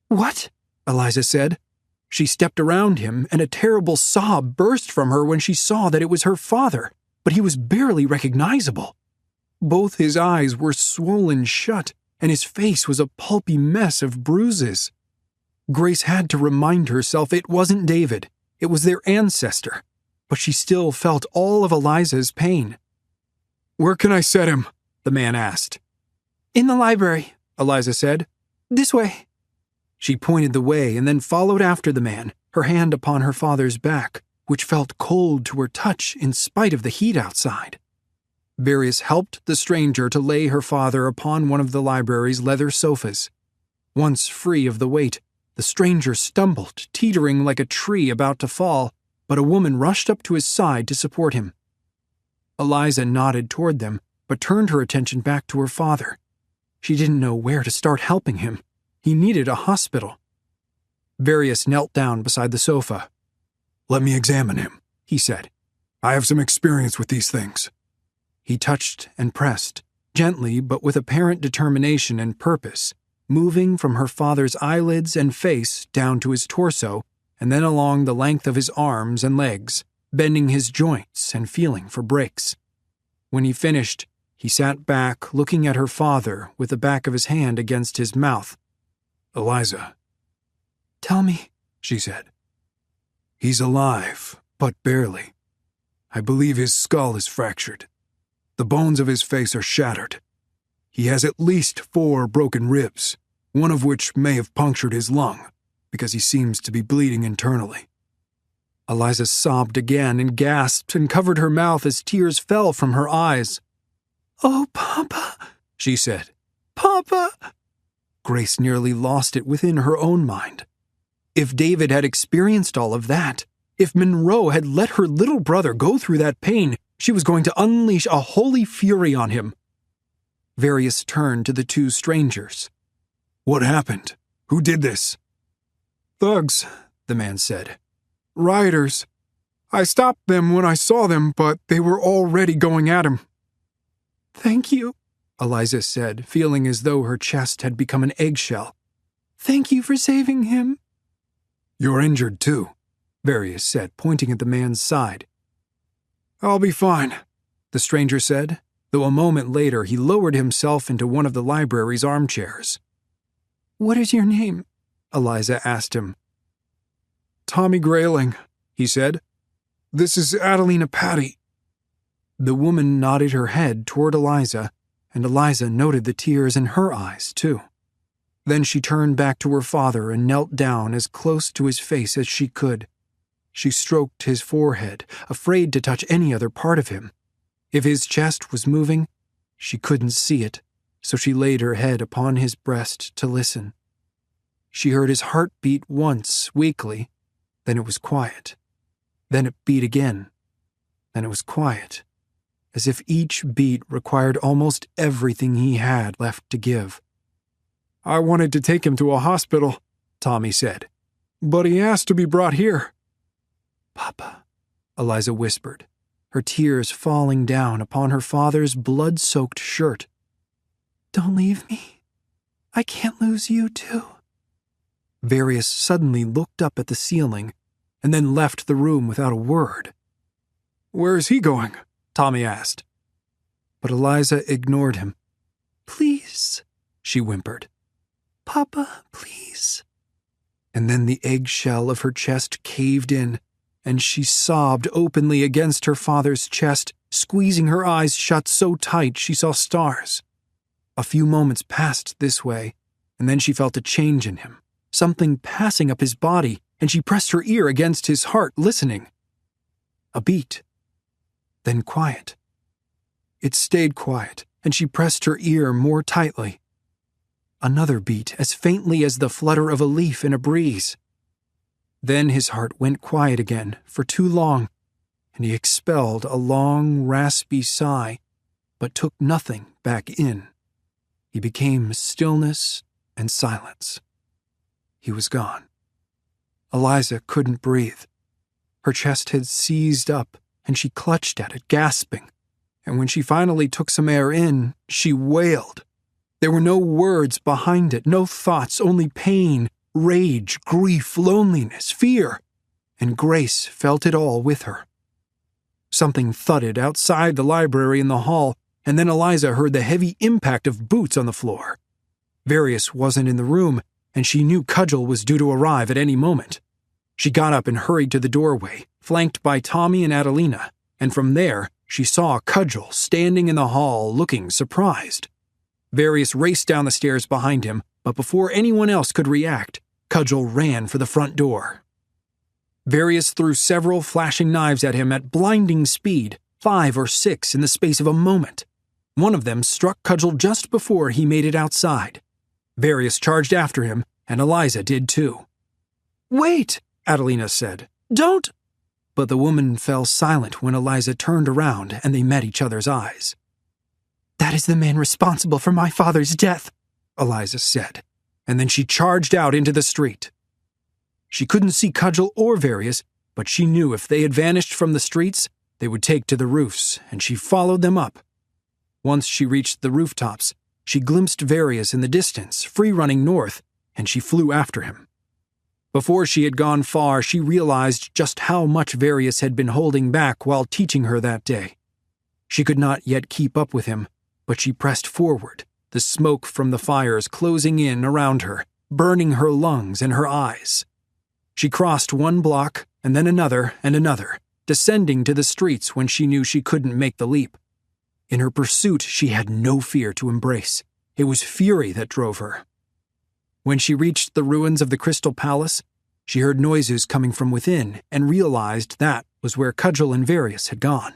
Speaker 4: "What?"
Speaker 1: Eliza said. She stepped around him, and a terrible sob burst from her when she saw that it was her father, but he was barely recognizable. Both his eyes were swollen shut, and his face was a pulpy mess of bruises. Grace had to remind herself it wasn't David, it was their ancestor, but she still felt all of Eliza's pain.
Speaker 3: "Where can I set him?"
Speaker 1: the man asked.
Speaker 4: "In the library,"
Speaker 1: Eliza said.
Speaker 4: "This way."
Speaker 1: She pointed the way and then followed after the man, her hand upon her father's back, which felt cold to her touch in spite of the heat outside. Various helped the stranger to lay her father upon one of the library's leather sofas. Once free of the weight, the stranger stumbled, teetering like a tree about to fall, but a woman rushed up to his side to support him. Eliza nodded toward them, but turned her attention back to her father. She didn't know where to start helping him. He needed a hospital. Various knelt down beside the sofa.
Speaker 3: "Let me examine him," he
Speaker 1: said.
Speaker 3: "I have some experience with these things."
Speaker 1: He touched and pressed, gently but with apparent determination and purpose, moving from her father's eyelids and face down to his torso, and then along the length of his arms and legs, bending his joints and feeling for breaks. When he finished, he sat back, looking at her father with the back of his hand against his mouth.
Speaker 3: "Eliza."
Speaker 4: "Tell me,"
Speaker 3: she said. "He's alive, but barely. I believe his skull is fractured. The bones of his face are shattered. He has at least 4 broken ribs, one of which may have punctured his lung, because he seems to be bleeding internally."
Speaker 1: Eliza sobbed again and gasped and covered her mouth as tears fell from her eyes.
Speaker 4: "Oh, Papa,"
Speaker 1: she said.
Speaker 4: "Papa."
Speaker 1: Grace nearly lost it within her own mind. If David had experienced all of that, if Monroe had let her little brother go through that pain, she was going to unleash a holy fury on him. Various turned to the two strangers. "What happened? Who did this?"
Speaker 3: "Thugs," the man said. "Rioters. I stopped them when I saw them, but they were already going at him."
Speaker 4: "Thank you,"
Speaker 1: Eliza said, feeling as though her chest had become an eggshell.
Speaker 4: "Thank you for saving him."
Speaker 1: "You're injured, too," Various said, pointing at the man's side.
Speaker 3: "I'll be fine,"
Speaker 1: the stranger said, though a moment later he lowered himself into one of the library's armchairs.
Speaker 4: "What is your name?"
Speaker 1: Eliza asked him.
Speaker 3: "Tommy Grayling," he said. "This is Adelina Patty."
Speaker 1: The woman nodded her head toward Eliza, and Eliza noted the tears in her eyes, too. Then she turned back to her father and knelt down as close to his face as she could. She stroked his forehead, afraid to touch any other part of him. If his chest was moving, she couldn't see it, so she laid her head upon his breast to listen. She heard his heart beat once, weakly, then it was quiet. Then it beat again. Then it was quiet, as if each beat required almost everything he had left to give.
Speaker 3: "I wanted to take him to a hospital," Tommy said, "but he asked to be brought here."
Speaker 4: "Papa,"
Speaker 1: Eliza whispered, her tears falling down upon her father's blood-soaked shirt.
Speaker 4: "Don't leave me. I can't lose you, too."
Speaker 1: Various suddenly looked up at the ceiling and then left the room without a word.
Speaker 3: "Where is he going?"
Speaker 1: Tommy asked. But Eliza ignored him.
Speaker 4: "Please,"
Speaker 1: she whimpered.
Speaker 4: "Papa, please."
Speaker 1: And then the eggshell of her chest caved in, and she sobbed openly against her father's chest, squeezing her eyes shut so tight she saw stars. A few moments passed this way, and then she felt a change in him, something passing up his body, and she pressed her ear against his heart, listening. A beat. Then quiet. It stayed quiet, and she pressed her ear more tightly. Another beat, as faintly as the flutter of a leaf in a breeze. Then his heart went quiet again, for too long, and he expelled a long, raspy sigh, but took nothing back in. He became stillness and silence. He was gone. Eliza couldn't breathe. Her chest had seized up, and she clutched at it, gasping. And when she finally took some air in, she wailed. There were no words behind it, no thoughts, only pain, rage, grief, loneliness, fear, and Grace felt it all with her. Something thudded outside the library in the hall, and then Eliza heard the heavy impact of boots on the floor. Various wasn't in the room, and she knew Cudgel was due to arrive at any moment. She got up and hurried to the doorway, flanked by Tommy and Adelina, and from there she saw Cudgel standing in the hall looking surprised. Various raced down the stairs behind him, but before anyone else could react, Cudgel ran for the front door. Various threw several flashing knives at him at blinding speed, 5 or 6 in the space of a moment. One of them struck Cudgel just before he made it outside. Various charged after him, and Eliza did too.
Speaker 4: "Wait,"
Speaker 1: Adelina said.
Speaker 4: "Don't—"
Speaker 1: But the woman fell silent when Eliza turned around and they met each other's eyes.
Speaker 4: "That is the man responsible for my father's death,"
Speaker 1: Eliza said, and then she charged out into the street. She couldn't see Cudgel or Various, but she knew if they had vanished from the streets, they would take to the roofs, and she followed them up. Once she reached the rooftops, she glimpsed Various in the distance, free-running north, and she flew after him. Before she had gone far, she realized just how much Various had been holding back while teaching her that day. She could not yet keep up with him, but she pressed forward, the smoke from the fires closing in around her, burning her lungs and her eyes. She crossed one block, and then another and another, descending to the streets when she knew she couldn't make the leap. In her pursuit, she had no fear to embrace. It was fury that drove her. When she reached the ruins of the Crystal Palace, She heard noises coming from within and realized that was where Cudgel and Various had gone.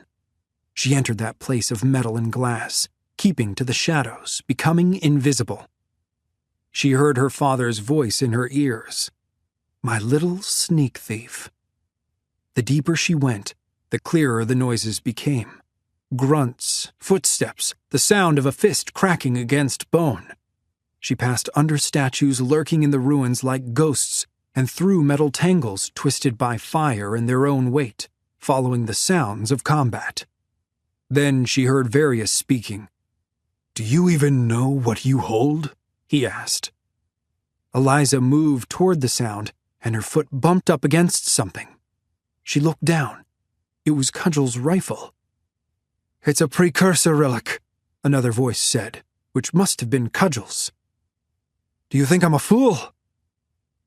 Speaker 1: She entered that place of metal and glass, keeping to the shadows, becoming invisible. She heard her father's voice in her ears. My little sneak thief. The deeper she went, the clearer the noises became. Grunts, footsteps, the sound of a fist cracking against bone. She passed under statues lurking in the ruins like ghosts and through metal tangles twisted by fire and their own weight, following the sounds of combat. Then she heard Various speaking. "Do you even know what you hold?" he asked. Eliza moved toward the sound, and her foot bumped up against something. She looked down. It was Cudgel's rifle. "It's a precursor relic," another voice said, which must have been Cudgel's. "Do you think I'm a fool?"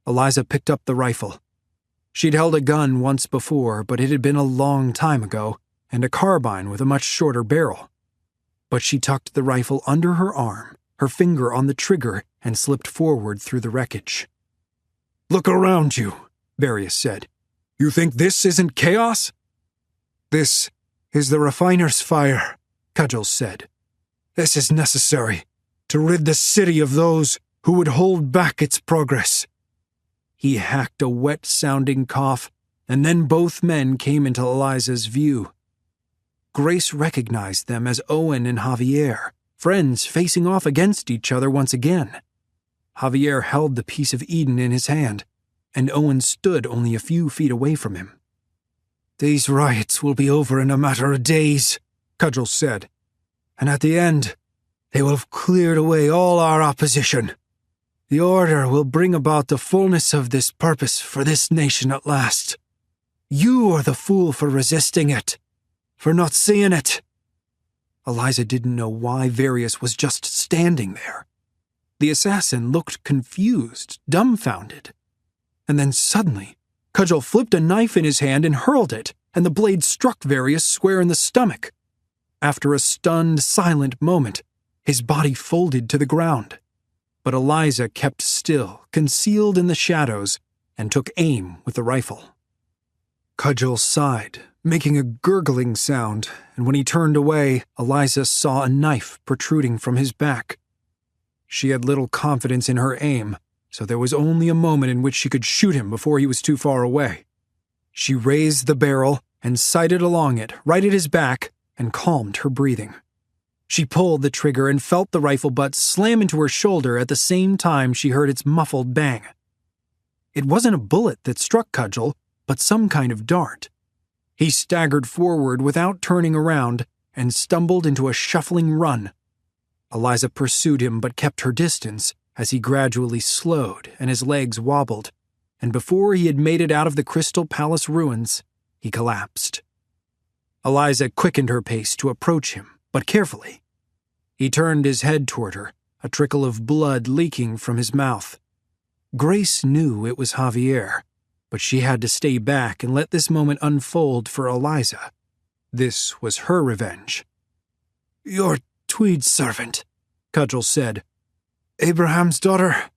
Speaker 1: Eliza picked up the rifle. She'd held a gun once before, but it had been a long time ago, and a carbine with a much shorter barrel. But she tucked the rifle under her arm, her finger on the trigger, and slipped forward through the wreckage. "Look around you," Various said. "You think this isn't chaos?" "This is the refiner's fire," Cudgel said. "This is necessary to rid the city of those who would hold back its progress." He hacked a wet-sounding cough, and then both men came into Eliza's view. Grace recognized them as Owen and Javier, friends facing off against each other once again. Javier held the piece of Eden in his hand, and Owen stood only a few feet away from him. "These riots will be over in a matter of days," Cudgel said, "and at the end, they will have cleared away all our opposition. The Order will bring about the fullness of this purpose for this nation at last. You are the fool for resisting it, for not seeing it." Eliza didn't know why Various was just standing there. The assassin looked confused, dumbfounded. And then suddenly, Cudgel flipped a knife in his hand and hurled it, and the blade struck Various square in the stomach. After a stunned, silent moment, his body folded to the ground. But Eliza kept still, concealed in the shadows, and took aim with the rifle. Cudgel sighed, making a gurgling sound, and when he turned away, Eliza saw a knife protruding from his back. She had little confidence in her aim, so there was only a moment in which she could shoot him before he was too far away. She raised the barrel and sighted along it, right at his back, and calmed her breathing. She pulled the trigger and felt the rifle butt slam into her shoulder at the same time she heard its muffled bang. It wasn't a bullet that struck Cudgel, but some kind of dart. He staggered forward without turning around and stumbled into a shuffling run. Eliza pursued him but kept her distance as he gradually slowed and his legs wobbled, and before he had made it out of the Crystal Palace ruins, he collapsed. Eliza quickened her pace to approach him, but carefully. He turned his head toward her, a trickle of blood leaking from his mouth. Grace knew it was Javier, but she had to stay back and let this moment unfold for Eliza. This was her revenge. "Your Tweed's servant," Cudgel said. "Abraham's daughter."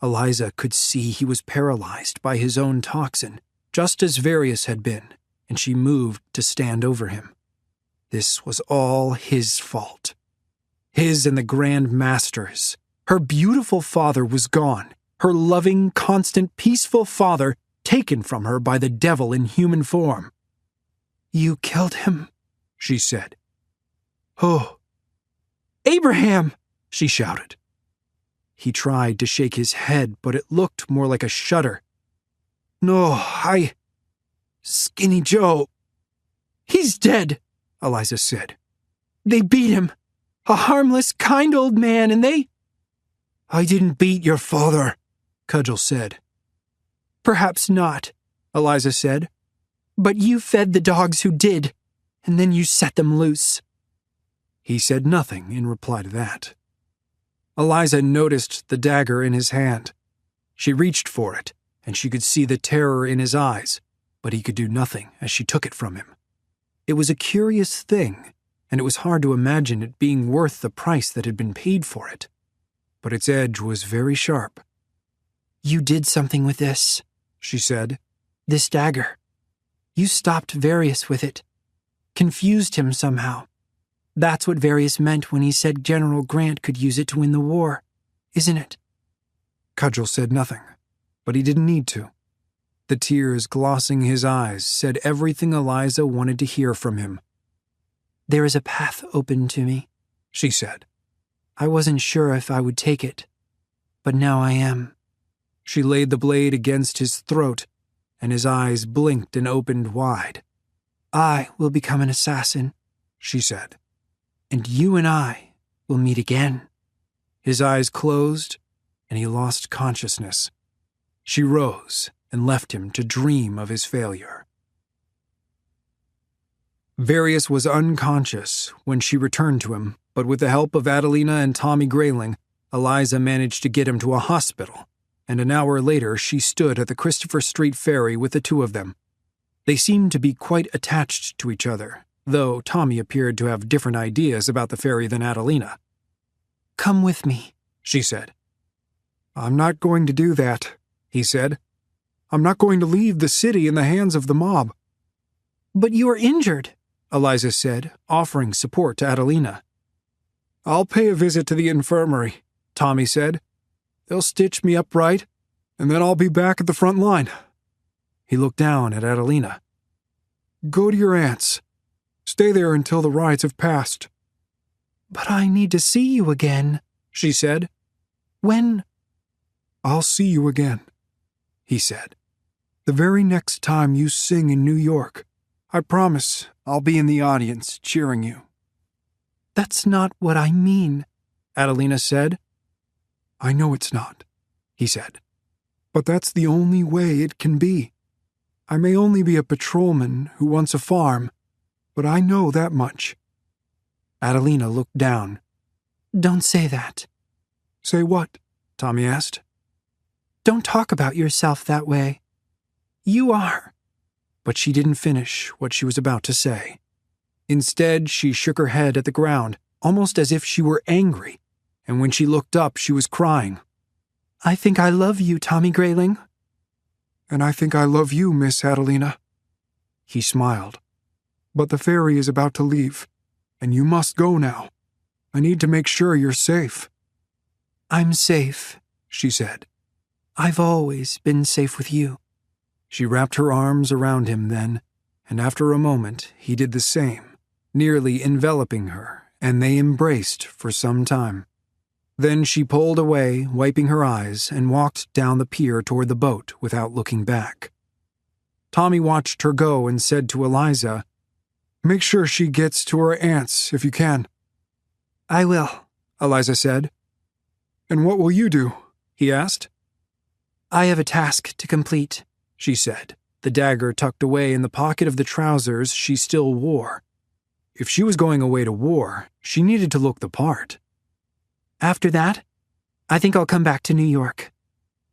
Speaker 1: Eliza could see he was paralyzed by his own toxin, just as Various had been, and she moved to stand over him. This was all his fault. His and the Grand Master's. Her beautiful father was gone, her loving, constant, peaceful father taken from her by the devil in human form. "You killed him," she said. "Oh." "Abraham!" she shouted. He tried to shake his head, but it looked more like a shudder. "No, Skinny Joe." "He's dead," Eliza said. "They beat him. A harmless, kind old man, and they—" "I didn't beat your father," Cudgel said. "Perhaps not," Eliza said. "But you fed the dogs who did, and then you set them loose." He said nothing in reply to that. Eliza noticed the dagger in his hand. She reached for it, and she could see the terror in his eyes, but he could do nothing as she took it from him. It was a curious thing, and it was hard to imagine it being worth the price that had been paid for it. But its edge was very sharp. "You did something with this,"
Speaker 3: she said.
Speaker 4: This dagger. You stopped Various with it. Confused him somehow. That's what Various meant when he said General Grant could use it to win the war, isn't it?
Speaker 3: Cudgel said nothing, but he didn't need to. The tears glossing his eyes said everything Eliza wanted to hear from him.
Speaker 4: There is a path open to me,
Speaker 3: she said.
Speaker 4: I wasn't sure if I would take it, but now I am.
Speaker 3: She laid the blade against his throat, and his eyes blinked and opened wide.
Speaker 4: I will become an assassin,
Speaker 3: she said.
Speaker 4: And you and I will meet again.
Speaker 3: His eyes closed, and he lost consciousness. She rose and left him to dream of his failure. Various was unconscious when she returned to him, but with the help of Adelina and Tommy Grayling, Eliza managed to get him to a hospital, and an hour later she stood at the Christopher Street ferry with the two of them. They seemed to be quite attached to each other, though Tommy appeared to have different ideas about the ferry than Adelina.
Speaker 4: Come with me,
Speaker 3: she said. I'm not going to do that, he said. I'm not going to leave the city in the hands of the mob.
Speaker 4: But you are injured,
Speaker 3: Eliza said, offering support to Adelina. I'll pay a visit to the infirmary, Tommy said. They'll stitch me up right, and then I'll be back at the front line. He looked down at Adelina. Go to your aunt's. Stay there until the riots have passed.
Speaker 4: But I need to see you again,
Speaker 3: she said.
Speaker 4: When?
Speaker 3: I'll see you again, he said. The very next time you sing in New York. I promise I'll be in the audience cheering you.
Speaker 4: That's not what I mean,
Speaker 3: Adelina said. I know it's not, he said. But that's the only way it can be. I may only be a patrolman who wants a farm, but I know that much. Adelina looked down.
Speaker 4: Don't say that.
Speaker 3: Say what? Tommy asked.
Speaker 4: Don't talk about yourself that way. You are.
Speaker 3: But she didn't finish what she was about to say. Instead, she shook her head at the ground, almost as if she were angry, and when she looked up, she was crying.
Speaker 4: I think I love you, Tommy Grayling.
Speaker 3: And I think I love you, Miss Adelina. He smiled. But the ferry is about to leave, and you must go now. I need to make sure you're safe.
Speaker 4: I'm safe,
Speaker 3: she said.
Speaker 4: I've always been safe with you.
Speaker 3: She wrapped her arms around him then, and after a moment he did the same, nearly enveloping her, and they embraced for some time. Then she pulled away, wiping her eyes, and walked down the pier toward the boat without looking back. Tommy watched her go and said to Eliza, Make sure she gets to her aunt's if you can.
Speaker 4: I will,
Speaker 3: Eliza said. And what will you do? He asked.
Speaker 4: I have a task to complete,
Speaker 3: she said, the dagger tucked away in the pocket of the trousers she still wore. If she was going away to war, she needed to look the part.
Speaker 4: After that, I think I'll come back to New York.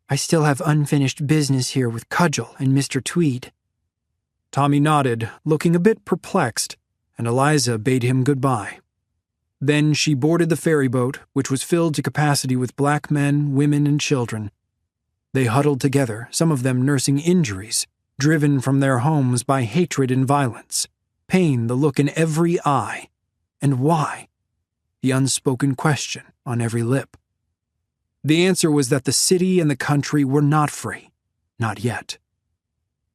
Speaker 4: I still have unfinished business here with Cudgel and Mr. Tweed.
Speaker 3: Tommy nodded, looking a bit perplexed, and Eliza bade him goodbye. Then she boarded the ferry boat, which was filled to capacity with black men, women, and children. They huddled together, some of them nursing injuries, driven from their homes by hatred and violence, pain the look in every eye, and why? The unspoken question on every lip. The answer was that the city and the country were not free, not yet.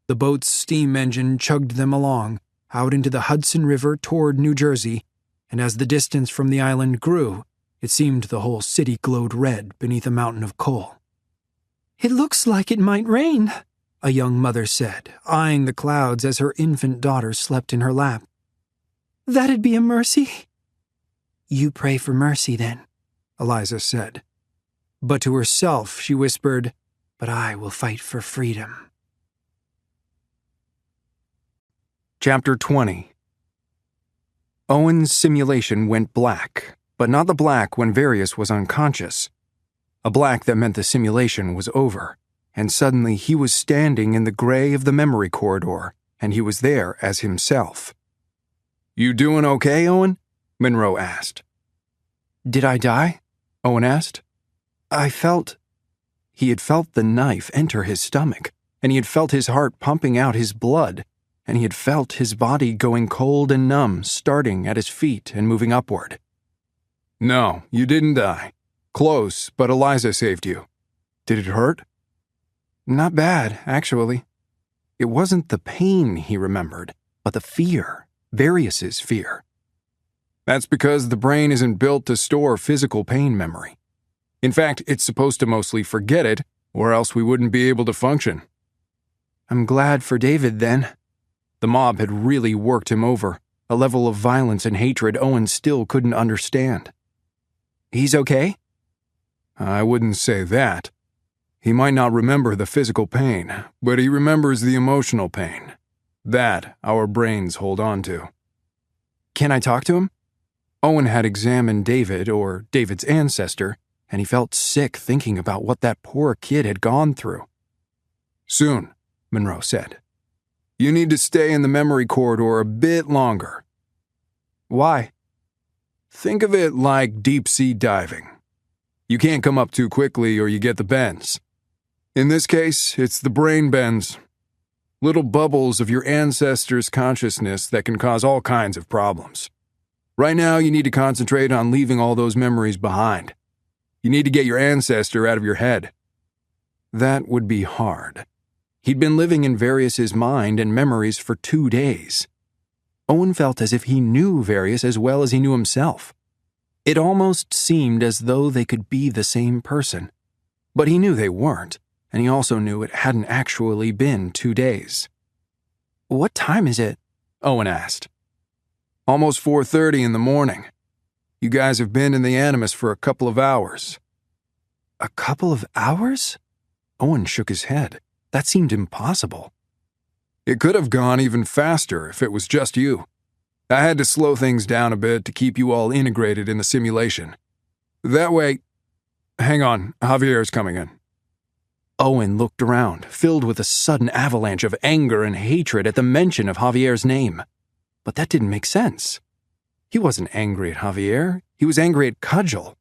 Speaker 3: The boat's steam engine chugged them along, out into the Hudson River toward New Jersey, and as the distance from the island grew, it seemed the whole city glowed red beneath a mountain of coal.
Speaker 4: It looks like it might rain,
Speaker 3: a young mother said, eyeing the clouds as her infant daughter slept in her lap.
Speaker 4: That'd be a mercy.
Speaker 2: You pray for mercy, then,
Speaker 3: Eliza said. But to herself she whispered,
Speaker 2: But I will fight for freedom.
Speaker 1: Chapter 20. Owen's simulation went black, but not the black when Various was unconscious. A black that meant the simulation was over, and suddenly he was standing in the gray of the memory corridor, and he was there as himself. You doing okay, Owen? Monroe asked. Did I die? Owen asked. I felt... He had felt the knife enter his stomach, and he had felt his heart pumping out his blood, and he had felt his body going cold and numb, starting at his feet and moving upward. No, you didn't die. Close, but Eliza saved you. Did it hurt? Not bad, actually. It wasn't the pain he remembered, but the fear, Varius's fear. That's because the brain isn't built to store physical pain memory. In fact, it's supposed to mostly forget it, or else we wouldn't be able to function. I'm glad for David, then. The mob had really worked him over, a level of violence and hatred Owen still couldn't understand. He's okay? I wouldn't say that. He might not remember the physical pain, but he remembers the emotional pain. That our brains hold on to. Can I talk to him? Owen had examined David, or David's ancestor, and he felt sick thinking about what that poor kid had gone through. Soon, Monroe said. You need to stay in the memory corridor a bit longer. Why? Think of it like deep-sea diving. You can't come up too quickly or you get the bends. In this case, it's the brain bends. Little bubbles of your ancestors' consciousness that can cause all kinds of problems. Right now, you need to concentrate on leaving all those memories behind. You need to get your ancestor out of your head. That would be hard. He'd been living in Varius's mind and memories for 2 days. Owen felt as if he knew Varius as well as he knew himself. It almost seemed as though they could be the same person. But he knew they weren't, and he also knew it hadn't actually been 2 days. What time is it? Owen asked. Almost 4:30 in the morning. You guys have been in the Animus for a couple of hours. A couple of hours? Owen shook his head. That seemed impossible. It could have gone even faster if it was just you. I had to slow things down a bit to keep you all integrated in the simulation. That way... Hang on, Javier's coming in. Owen looked around, filled with a sudden avalanche of anger and hatred at the mention of Javier's name. But that didn't make sense. He wasn't angry at Javier, he was angry at Cudgel.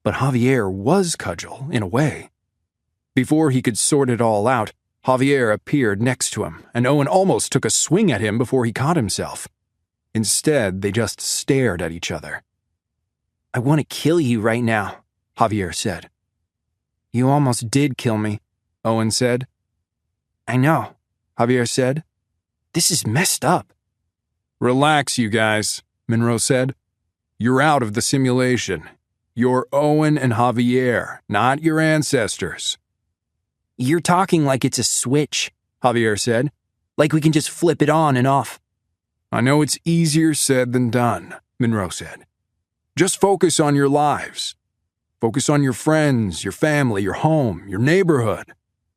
Speaker 1: But Javier was Cudgel, in a way. Before he could sort it all out, Javier appeared next to him, and Owen almost took a swing at him before he caught himself. Instead, they just stared at each other. I want to kill you right now, Javier said. You almost did kill me, Owen said. I know, Javier said. This is messed up. Relax, you guys, Monroe said. You're out of the simulation. You're Owen and Javier, not your ancestors. You're talking like it's a switch, Javier said. Like we can just flip it on and off. I know it's easier said than done, Monroe said. Just focus on your lives. Focus on your friends, your family, your home, your neighborhood.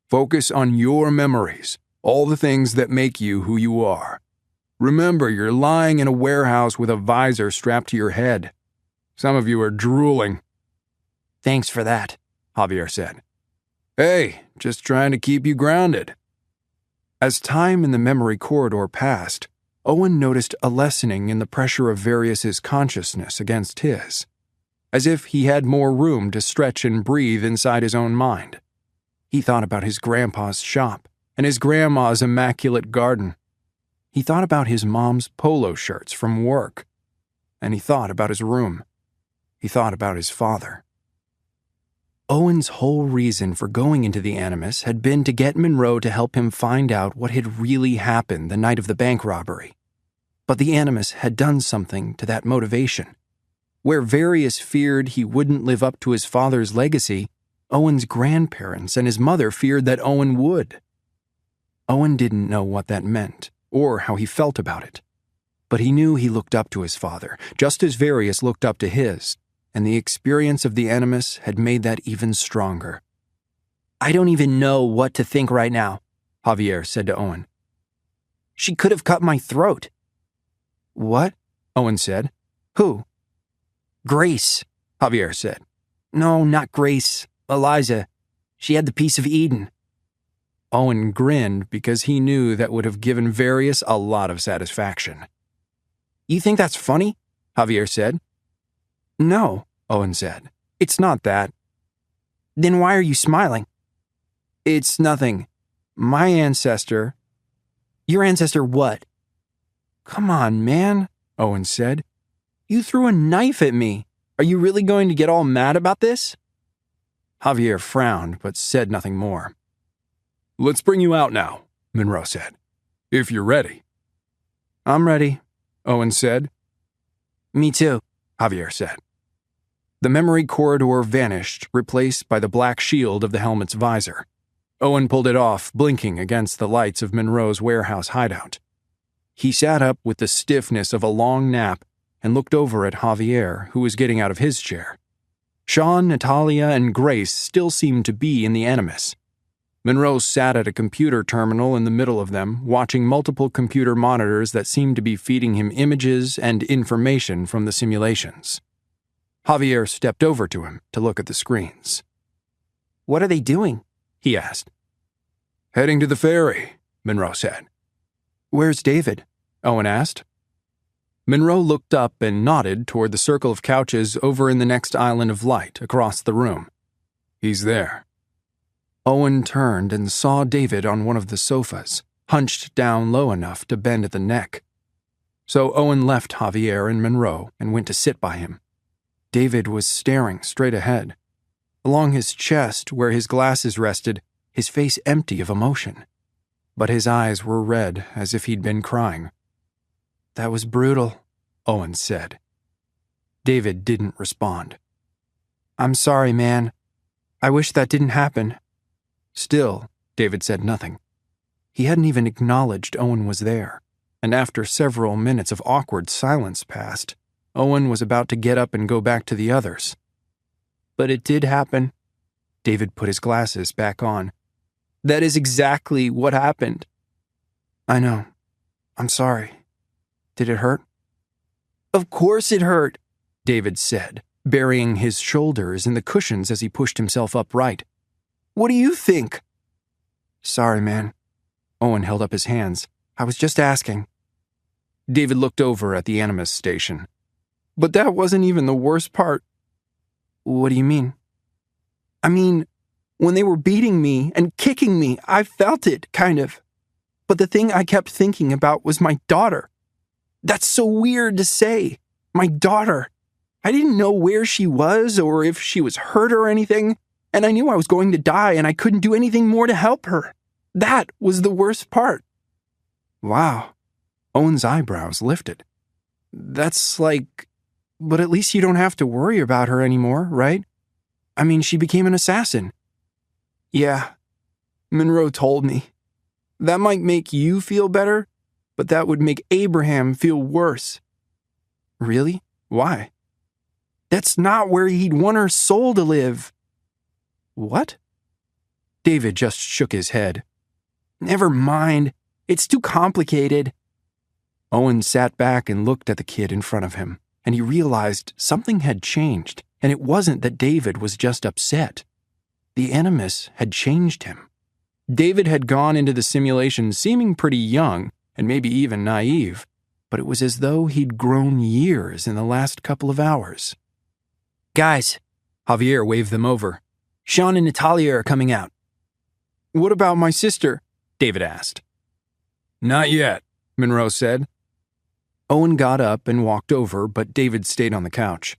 Speaker 1: Focus on your memories, all the things that make you who you are. Remember, you're lying in a warehouse with a visor strapped to your head. Some of you are drooling. Thanks for that, Javier said. Hey, just trying to keep you grounded. As time in the memory corridor passed, Owen noticed a lessening in the pressure of Varius's consciousness against his, as if he had more room to stretch and breathe inside his own mind. He thought about his grandpa's shop and his grandma's immaculate garden. He thought about his mom's polo shirts from work, and he thought about his room. He thought about his father. Owen's whole reason for going into the Animus had been to get Monroe to help him find out what had really happened the night of the bank robbery. But the Animus had done something to that motivation. Where Varius feared he wouldn't live up to his father's legacy, Owen's grandparents and his mother feared that Owen would. Owen didn't know what that meant, or how he felt about it. But he knew he looked up to his father, just as Varius looked up to his, and the experience of the Animus had made that even stronger. I don't even know what to think right now, Javier said to Owen. She could have cut my throat. What? Owen said. Who? Grace, Javier said. No, not Grace. Eliza. She had the piece of Eden. Owen grinned because he knew that would have given Varius a lot of satisfaction. You think that's funny? Javier said. No, Owen said. It's not that. Then why are you smiling? It's nothing.
Speaker 3: My ancestor.
Speaker 4: Your ancestor what?
Speaker 3: Come on, man, Owen said.
Speaker 4: You threw a knife at me. Are you really going to get all mad about this?
Speaker 3: Javier frowned, but said nothing more. Let's bring you out now, Monroe said. If you're ready. I'm ready, Owen said.
Speaker 4: Me too,
Speaker 3: Javier said. The memory corridor vanished, replaced by the black shield of the helmet's visor. Owen pulled it off, blinking against the lights of Monroe's warehouse hideout. He sat up with the stiffness of a long nap and looked over at Javier, who was getting out of his chair. Sean, Natalia, and Grace still seemed to be in the Animus. Monroe sat at a computer terminal in the middle of them, watching multiple computer monitors that seemed to be feeding him images and information from the simulations. Javier stepped over to him to look at the screens.
Speaker 4: What are they doing?
Speaker 3: He asked. Heading to the ferry, Monroe said.
Speaker 4: Where's David?
Speaker 3: Owen asked. Monroe looked up and nodded toward the circle of couches over in the next island of light across the room. He's there. Owen turned and saw David on one of the sofas, hunched down low enough to bend at the neck. So Owen left Javier and Monroe and went to sit by him. David was staring straight ahead. Along his chest, where his glasses rested, his face empty of emotion. But his eyes were red, as if he'd been crying. That was brutal, Owen said. David didn't respond.
Speaker 4: I'm sorry, man. I wish that didn't happen.
Speaker 3: Still, David said nothing. He hadn't even acknowledged Owen was there, and after several minutes of awkward silence passed, Owen was about to get up and go back to the others.
Speaker 4: But it did happen.
Speaker 3: David put his glasses back on.
Speaker 4: That is exactly what happened.
Speaker 3: I know. I'm sorry. Did it hurt?
Speaker 4: Of course it hurt,
Speaker 3: David said, burying his shoulders in the cushions as he pushed himself upright.
Speaker 4: What do you think?
Speaker 3: Sorry, man. Owen held up his hands. I was just asking. David looked over at the Animus station.
Speaker 4: But that wasn't even the worst part.
Speaker 3: What do you mean?
Speaker 4: I mean, when they were beating me and kicking me, I felt it, kind of. But the thing I kept thinking about was my daughter. That's so weird to say. My daughter. I didn't know where she was or if she was hurt or anything, and I knew I was going to die and I couldn't do anything more to help her. That was the worst part.
Speaker 3: Wow. Owen's eyebrows lifted. That's like... But at least you don't have to worry about her anymore, right? I mean, she became an assassin.
Speaker 4: Yeah. Monroe told me. That might make you feel better, but that would make Abraham feel worse.
Speaker 3: Really? Why?
Speaker 4: That's not where he'd want her soul to live.
Speaker 3: What? David just shook his head.
Speaker 4: Never mind. It's too complicated.
Speaker 3: Owen sat back and looked at the kid in front of him, and he realized something had changed, and it wasn't that David was just upset. The Animus had changed him. David had gone into the simulation seeming pretty young, and maybe even naive, but it was as though he'd grown years in the last couple of hours.
Speaker 4: Guys,
Speaker 3: Javier waved them over.
Speaker 4: Sean and Natalia are coming out.
Speaker 3: What about my sister? David asked. Not yet, Monroe said. Owen got up and walked over, but David stayed on the couch.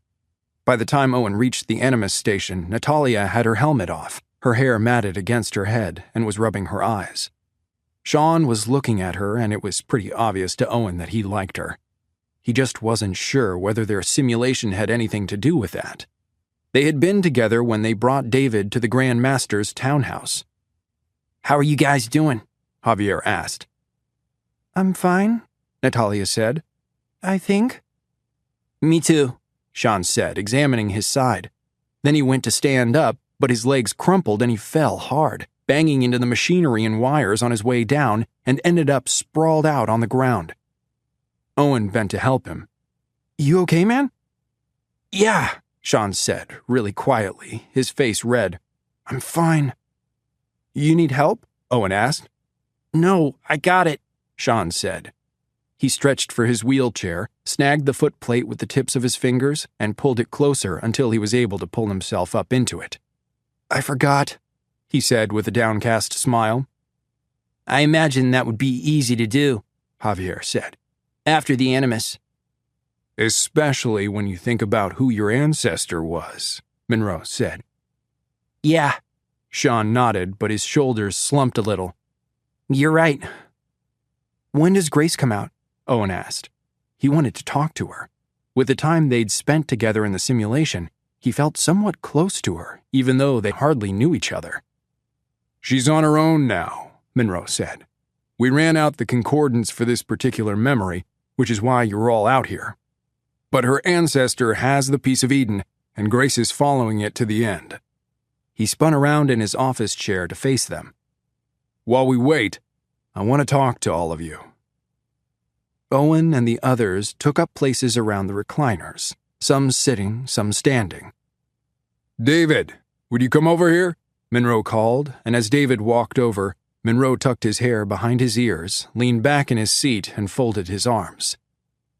Speaker 3: By the time Owen reached the Animus station, Natalia had her helmet off, her hair matted against her head, and was rubbing her eyes. Sean was looking at her, and it was pretty obvious to Owen that he liked her. He just wasn't sure whether their simulation had anything to do with that. They had been together when they brought David to the Grand Master's townhouse.
Speaker 4: How are you guys doing?
Speaker 3: Javier asked.
Speaker 4: I'm fine,
Speaker 3: Natalia said.
Speaker 4: I think.
Speaker 2: Me too,
Speaker 3: Sean said, examining his side. Then he went to stand up, but his legs crumpled and he fell hard, banging into the machinery and wires on his way down, and ended up sprawled out on the ground. Owen bent to help him. You okay, man?
Speaker 4: Yeah,
Speaker 3: Sean said, really quietly, his face red. I'm fine. You need help? Owen asked.
Speaker 4: No, I got it,
Speaker 3: Sean said. He stretched for his wheelchair, snagged the footplate with the tips of his fingers, and pulled it closer until he was able to pull himself up into it. I forgot, he said with a downcast smile.
Speaker 4: I imagine that would be easy to do, Javier said. After the Animus.
Speaker 3: Especially when you think about who your ancestor was, Monroe said.
Speaker 4: Yeah.
Speaker 1: Sean nodded, but his shoulders slumped a little.
Speaker 4: You're right.
Speaker 1: When does Grace come out? Owen asked. He wanted to talk to her. With the time they'd spent together in the simulation, he felt somewhat close to her, even though they hardly knew each other.
Speaker 3: She's on her own now, Monroe said. We ran out the concordance for this particular memory, which is why you're all out here. But her ancestor has the piece of Eden, and Grace is following it to the end.
Speaker 1: He spun around in his office chair to face them.
Speaker 3: While we wait, I want to talk to all of you.
Speaker 1: Owen and the others took up places around the recliners, some sitting, some standing.
Speaker 3: David, would you come over here? Monroe called, and as David walked over, Monroe tucked his hair behind his ears, leaned back in his seat, and folded his arms.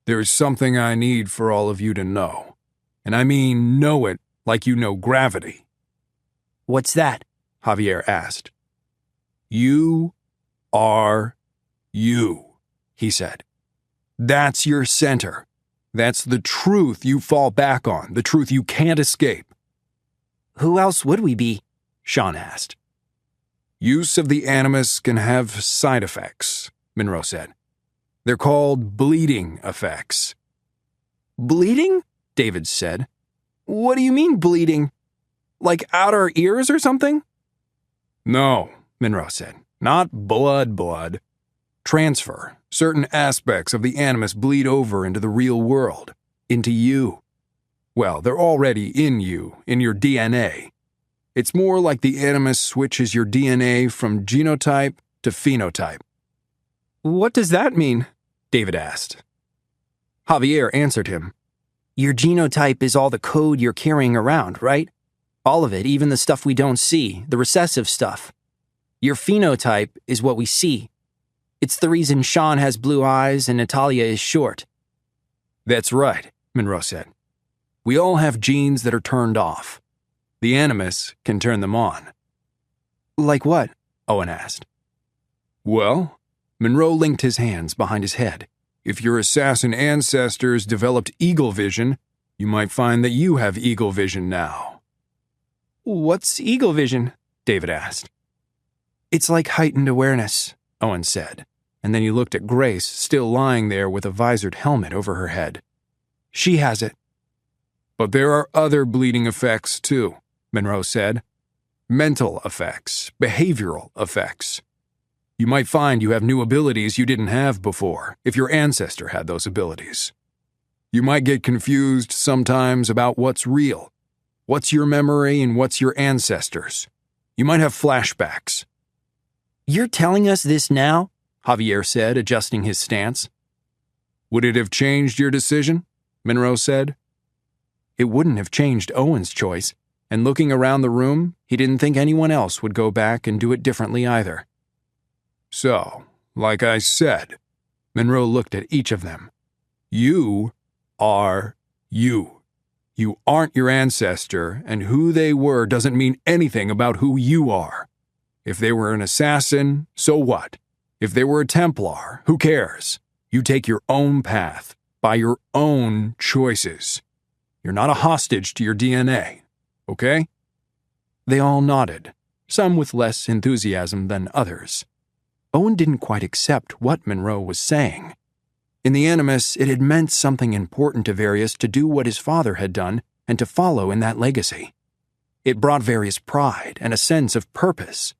Speaker 3: There's something I need for all of you to know. And I mean know it like you know gravity.
Speaker 4: What's that?
Speaker 1: Javier asked.
Speaker 3: You are you, he said. That's your center. That's the truth you fall back on, the truth you can't escape.
Speaker 4: Who else would we be?
Speaker 1: Sean asked.
Speaker 3: Use of the Animus can have side effects, Monroe said. They're called bleeding effects.
Speaker 1: Bleeding? David said. What do you mean bleeding? Like out our ears or something?
Speaker 3: No, Monroe said. Not blood. Transfer. Certain aspects of the Animus bleed over into the real world, into you. Well, they're already in you, in your DNA. It's more like the Animus switches your DNA from genotype to phenotype.
Speaker 1: What does that mean? David asked. Javier answered him.
Speaker 4: Your genotype is all the code you're carrying around, right? All of it, even the stuff we don't see, the recessive stuff. Your phenotype is what we see. It's the reason Sean has blue eyes and Natalia is short.
Speaker 1: That's right, Monroe said. We all have genes that are turned off. The Animus can turn them on.
Speaker 4: Like what?
Speaker 1: Owen asked.
Speaker 3: Well,
Speaker 1: Monroe linked his hands behind his head.
Speaker 3: If your assassin ancestors developed eagle vision, you might find that you have eagle vision now.
Speaker 1: What's eagle vision? David asked. It's like heightened awareness, Owen said, and then he looked at Grace, still lying there with a visored helmet over her head. She has it.
Speaker 3: But there are other bleeding effects, too, Monroe said. Mental effects, behavioral effects. You might find you have new abilities you didn't have before, if your ancestor had those abilities. You might get confused sometimes about what's real. What's your memory and what's your ancestors? You might have flashbacks.
Speaker 4: You're telling us this now?
Speaker 1: Javier said, adjusting his stance.
Speaker 3: Would it have changed your decision? Monroe said.
Speaker 1: It wouldn't have changed Owen's choice, and looking around the room, he didn't think anyone else would go back and do it differently either.
Speaker 3: So, like I said, Monroe looked at each of them. You are you. You aren't your ancestor, and who they were doesn't mean anything about who you are. If they were an assassin, so what? If they were a Templar, who cares? You take your own path, by your own choices. You're not a hostage to your DNA, okay?
Speaker 1: They all nodded, some with less enthusiasm than others. Owen didn't quite accept what Monroe was saying. In the Animus, it had meant something important to Various to do what his father had done and to follow in that legacy. It brought Various pride and a sense of purpose.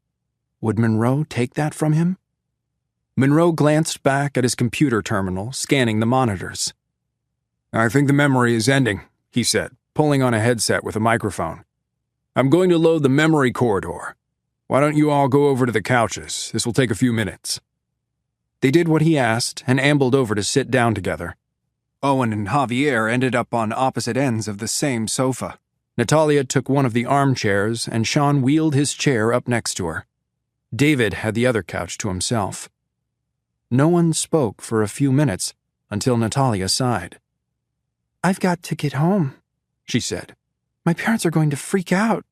Speaker 1: Would Monroe take that from him? Monroe glanced back at his computer terminal, scanning the monitors.
Speaker 3: I think the memory is ending, he said, pulling on a headset with a microphone. I'm going to load the memory corridor. Why don't you all go over to the couches? This will take a few minutes.
Speaker 1: They did what he asked and ambled over to sit down together. Owen and Javier ended up on opposite ends of the same sofa. Natalia took one of the armchairs, and Sean wheeled his chair up next to her. David had the other couch to himself. No one spoke for a few minutes until Natalia sighed.
Speaker 4: I've got to get home,
Speaker 1: she said.
Speaker 4: My parents are going to freak out.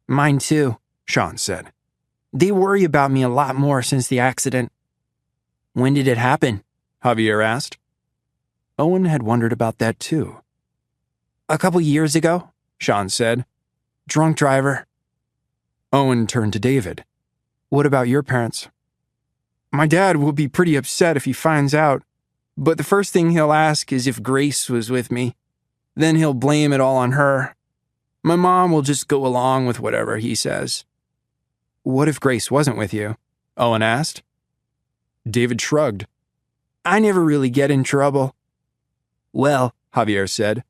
Speaker 1: Mine too, Sean said.
Speaker 4: They worry about me a lot more since the accident. When did it happen?
Speaker 1: Javier asked. Owen had wondered about that too.
Speaker 4: A couple years ago, Sean said. Drunk driver.
Speaker 1: Owen turned to David.
Speaker 3: What about your parents?
Speaker 4: My dad will be pretty upset if he finds out, but the first thing he'll ask is if Grace was with me. Then he'll blame it all on her. My mom will just go along with whatever he says.
Speaker 3: What if Grace wasn't with you? Owen asked.
Speaker 1: David shrugged.
Speaker 4: I never really get in trouble.
Speaker 3: Well, Javier said,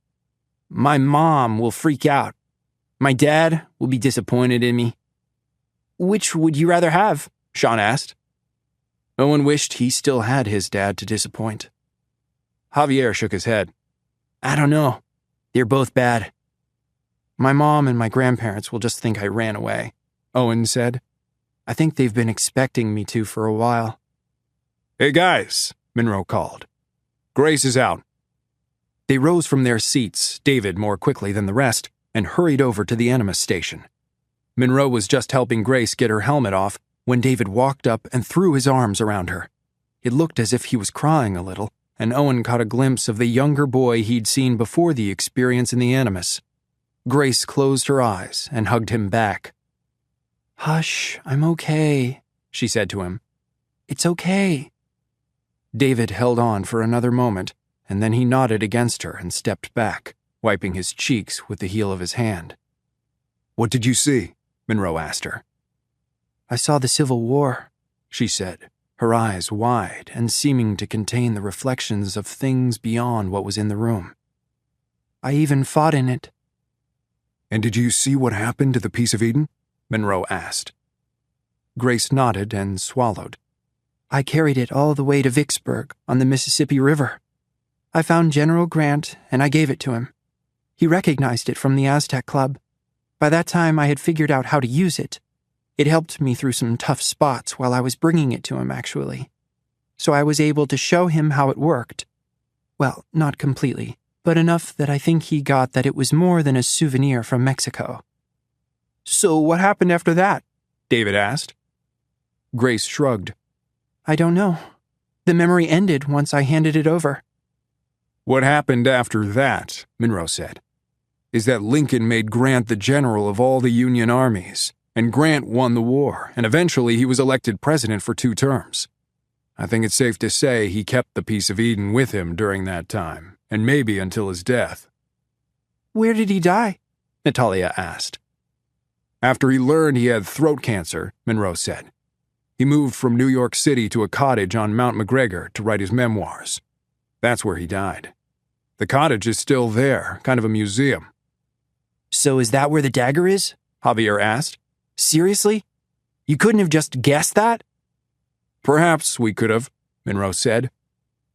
Speaker 4: my mom will freak out. My dad will be disappointed in me. Which would you rather have? Sean asked.
Speaker 1: Owen wished he still had his dad to disappoint. Javier shook his head.
Speaker 4: I don't know. They're both bad.
Speaker 3: My mom and my grandparents will just think I ran away, Owen said. I think they've been expecting me to for a while.
Speaker 1: Hey guys, Monroe called. Grace is out. They rose from their seats, David more quickly than the rest, and hurried over to the Animus station. Monroe was just helping Grace get her helmet off when David walked up and threw his arms around her. It looked as if he was crying a little, and Owen caught a glimpse of the younger boy he'd seen before the experience in the Animus. Grace closed her eyes and hugged him back.
Speaker 3: Hush, I'm okay, she said to him. It's okay. David held on for another moment, and then he nodded against her and stepped back, wiping his cheeks with the heel of his hand.
Speaker 1: What did you see? Monroe asked her.
Speaker 3: I saw the Civil War, she said, her eyes wide and seeming to contain the reflections of things beyond what was in the room. I even fought in it.
Speaker 1: And did you see what happened to the Piece of Eden? Monroe asked.
Speaker 3: Grace nodded and swallowed. I carried it all the way to Vicksburg on the Mississippi River. I found General Grant and I gave it to him. He recognized it from the Aztec Club. By that time, I had figured out how to use it. It helped me through some tough spots while I was bringing it to him, actually. So I was able to show him how it worked. Well, not completely, but enough that I think he got that it was more than a souvenir from Mexico.
Speaker 4: So what happened after that?
Speaker 1: David asked.
Speaker 3: Grace shrugged. I don't know. The memory ended once I handed it over.
Speaker 1: What happened after that, Monroe said, is that Lincoln made Grant the general of all the Union armies, and Grant won the war, and eventually he was elected president for 2 terms. I think it's safe to say he kept the Piece of Eden with him during that time, and maybe until his death.
Speaker 4: Where did he die?
Speaker 1: Natalia asked. After he learned he had throat cancer, Monroe said. He moved from New York City to a cottage on Mount McGregor to write his memoirs. That's where he died. The cottage is still there, kind of a museum.
Speaker 4: So is that where the dagger is?
Speaker 1: Javier asked.
Speaker 4: Seriously? You couldn't have just guessed that?
Speaker 1: Perhaps we could have, Monroe said.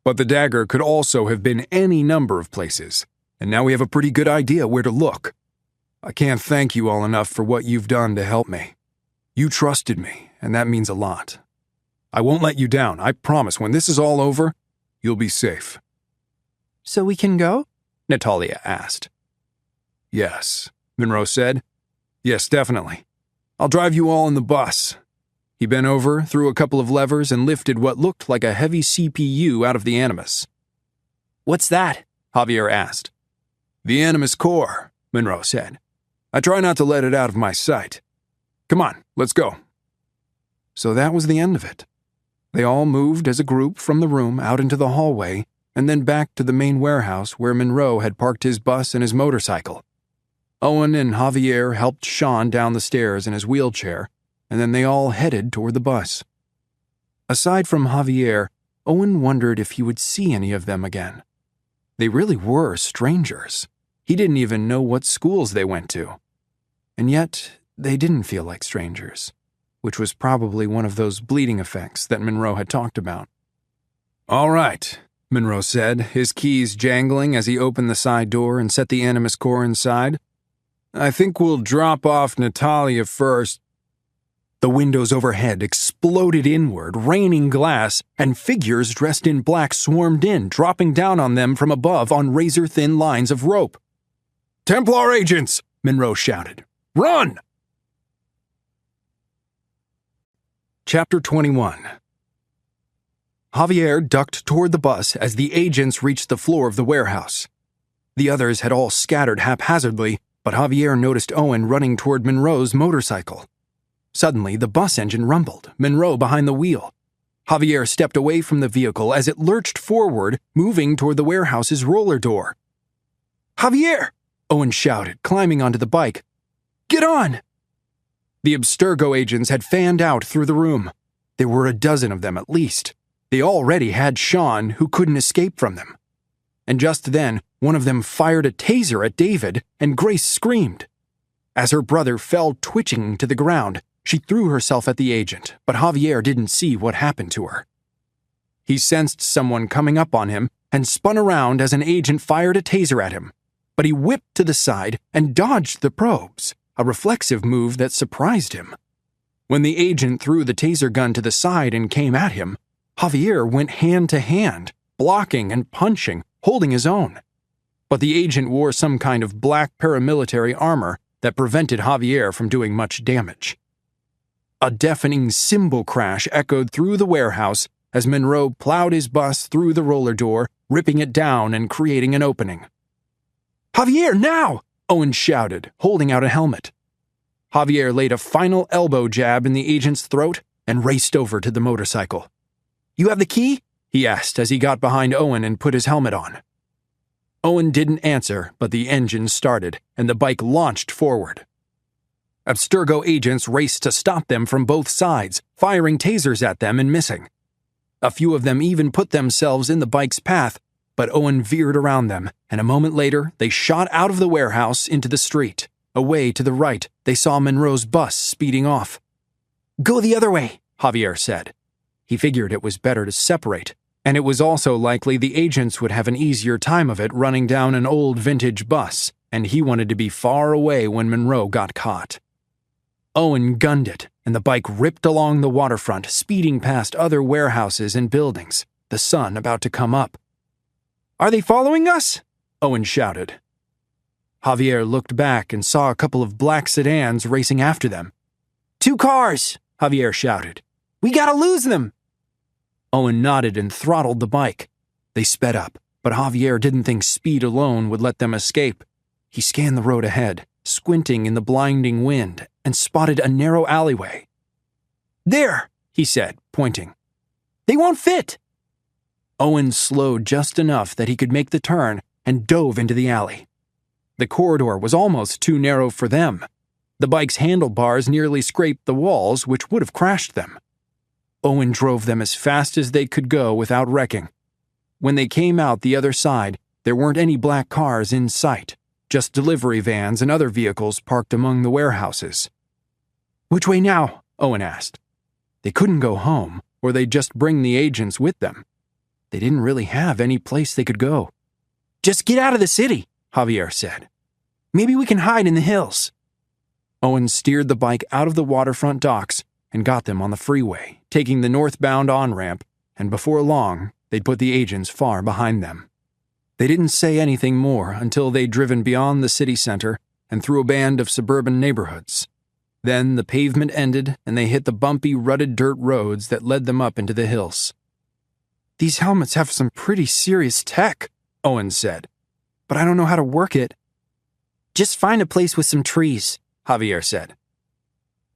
Speaker 1: But the dagger could also have been any number of places, and now we have a pretty good idea where to look. I can't thank you all enough for what you've done to help me. You trusted me, and that means a lot. I won't let you down. I promise when this is all over, you'll be safe.
Speaker 3: So we can go?
Speaker 1: Natalia asked. Yes, Monroe said. Yes, definitely. I'll drive you all in the bus. He bent over, threw a couple of levers, and lifted what looked like a heavy CPU out of the Animus.
Speaker 4: What's that?
Speaker 1: Javier asked. The Animus core, Monroe said. I try not to let it out of my sight. Come on, let's go. So that was the end of it. They all moved as a group from the room out into the hallway and then back to the main warehouse where Monroe had parked his bus and his motorcycle. Owen and Javier helped Sean down the stairs in his wheelchair, and then they all headed toward the bus. Aside from Javier, Owen wondered if he would see any of them again. They really were strangers. He didn't even know what schools they went to. And yet, they didn't feel like strangers, which was probably one of those bleeding effects that Monroe had talked about. All right, Monroe said, his keys jangling as he opened the side door and set the Animus core inside. I think we'll drop off Natalia first. The windows overhead exploded inward, raining glass, and figures dressed in black swarmed in, dropping down on them from above on razor-thin lines of rope. Templar agents! Monroe shouted. Run! Chapter 21. Javier ducked toward the bus as the agents reached the floor of the warehouse. The others had all scattered haphazardly, but Javier noticed Owen running toward Monroe's motorcycle. Suddenly, the bus engine rumbled, Monroe behind the wheel. Javier stepped away from the vehicle as it lurched forward, moving toward the warehouse's roller door. "Javier!" Owen shouted, climbing onto the bike. "Get on!" The Abstergo agents had fanned out through the room. There were a dozen of them at least. They already had Sean, who couldn't escape from them. And just then, one of them fired a taser at David, and Grace screamed. As her brother fell twitching to the ground, she threw herself at the agent, but Javier didn't see what happened to her. He sensed someone coming up on him and spun around as an agent fired a taser at him, but he whipped to the side and dodged the probes, a reflexive move that surprised him. When the agent threw the taser gun to the side and came at him, Javier went hand to hand, blocking and punching, holding his own. But the agent wore some kind of black paramilitary armor that prevented Javier from doing much damage. A deafening cymbal crash echoed through the warehouse as Monroe plowed his bus through the roller door, ripping it down and creating an opening. "Javier, now!" Owen shouted, holding out a helmet. Javier laid a final elbow jab in the agent's throat and raced over to the motorcycle. "You have the key?" he asked as he got behind Owen and put his helmet on. Owen didn't answer, but the engine started, and the bike launched forward. Abstergo agents raced to stop them from both sides, firing tasers at them and missing. A few of them even put themselves in the bike's path, but Owen veered around them, and a moment later, they shot out of the warehouse into the street. Away to the right, they saw Monroe's bus speeding off. "Go the other way," Javier said. He figured it was better to separate, and it was also likely the agents would have an easier time of it running down an old vintage bus, and he wanted to be far away when Monroe got caught. Owen gunned it, and the bike ripped along the waterfront, speeding past other warehouses and buildings, the sun about to come up. "Are they following us?" Owen shouted. Javier looked back and saw a couple of black sedans racing after them. "Two cars!" Javier shouted. "We gotta lose them!" Owen nodded and throttled the bike. They sped up, but Javier didn't think speed alone would let them escape. He scanned the road ahead, squinting in the blinding wind, and spotted a narrow alleyway. "There," he said, pointing. "They won't fit." Owen slowed just enough that he could make the turn and dove into the alley. The corridor was almost too narrow for them. The bike's handlebars nearly scraped the walls, which would have crashed them. Owen drove them as fast as they could go without wrecking. When they came out the other side, there weren't any black cars in sight, just delivery vans and other vehicles parked among the warehouses. "Which way now?" Owen asked. They couldn't go home, or they'd just bring the agents with them. They didn't really have any place they could go. "Just get out of the city," Javier said. "Maybe we can hide in the hills." Owen steered the bike out of the waterfront docks and got them on the freeway, taking the northbound on-ramp, and before long, they'd put the agents far behind them. They didn't say anything more until they'd driven beyond the city center and through a band of suburban neighborhoods. Then the pavement ended and they hit the bumpy, rutted dirt roads that led them up into the hills. "These helmets have some pretty serious tech," Owen said, "but I don't know how to work it." "Just find a place with some trees," Javier said.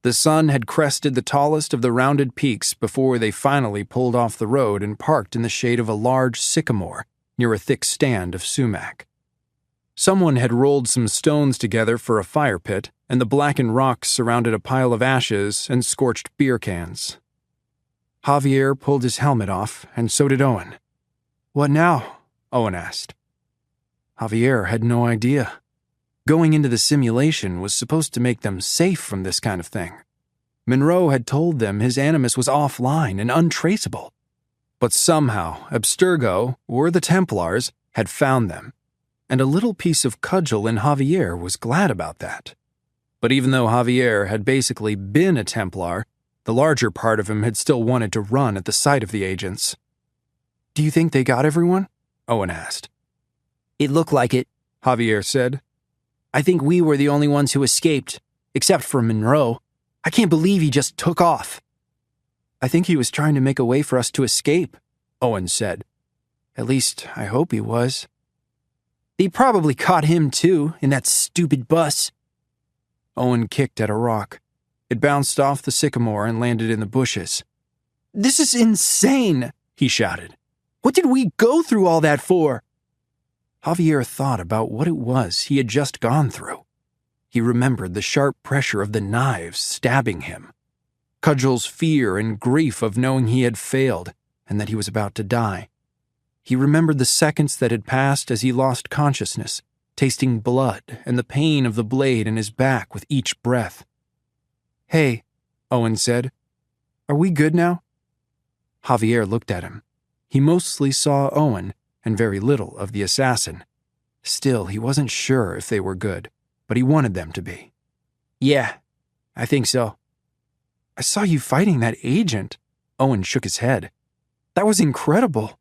Speaker 1: The sun had crested the tallest of the rounded peaks before they finally pulled off the road and parked in the shade of a large sycamore near a thick stand of sumac. Someone had rolled some stones together for a fire pit, and the blackened rocks surrounded a pile of ashes and scorched beer cans. Javier pulled his helmet off, and so did Owen. "What now?" Owen asked. Javier had no idea. Going into the simulation was supposed to make them safe from this kind of thing. Monroe had told them his animus was offline and untraceable. But somehow, Abstergo, or the Templars, had found them, and a little piece of cudgel in Javier was glad about that. But even though Javier had basically been a Templar, the larger part of him had still wanted to run at the sight of the agents. "Do you think they got everyone?" Owen asked. "It looked like it," Javier said. "I think we were the only ones who escaped, except for Monroe. I can't believe he just took off."
Speaker 3: I think he was trying to make a way for us to escape, Owen said. At least, I hope he was. They probably caught him too, in that stupid bus. Owen kicked at a rock. It bounced off the sycamore and landed in the bushes. This is insane, he shouted. What did we go through all that for? Javier thought about what it was he had just gone through. He remembered the sharp pressure of the knives stabbing him, Cudgel's fear and grief of knowing he had failed and that he was about to die. He remembered the seconds that had passed as he lost consciousness, tasting blood and the pain of the blade in his back with each breath. Hey, Owen said, are we good now? Javier looked at him. He mostly saw Owen and very little of the assassin. Still, he wasn't sure if they were good, but he wanted them to be. Yeah, I think so. I saw you fighting that agent. Owen shook his head. That was incredible.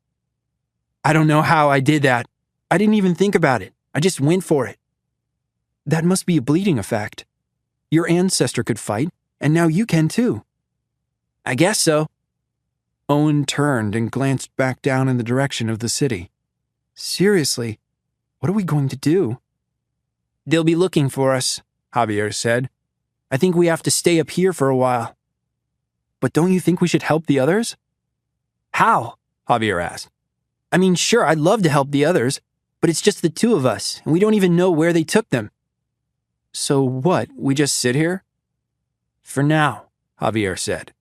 Speaker 3: I don't know how I did that. I didn't even think about it. I just went for it. That must be a bleeding effect. Your ancestor could fight, and now you can too. I guess so. Owen turned and glanced back down in the direction of the city. Seriously, what are we going to do? They'll be looking for us, Javier said. I think we have to stay up here for a while. But don't you think we should help the others? How? Javier asked. I mean, sure, I'd love to help the others, but it's just the two of us, and we don't even know where they took them. So what, we just sit here? For now, Javier said.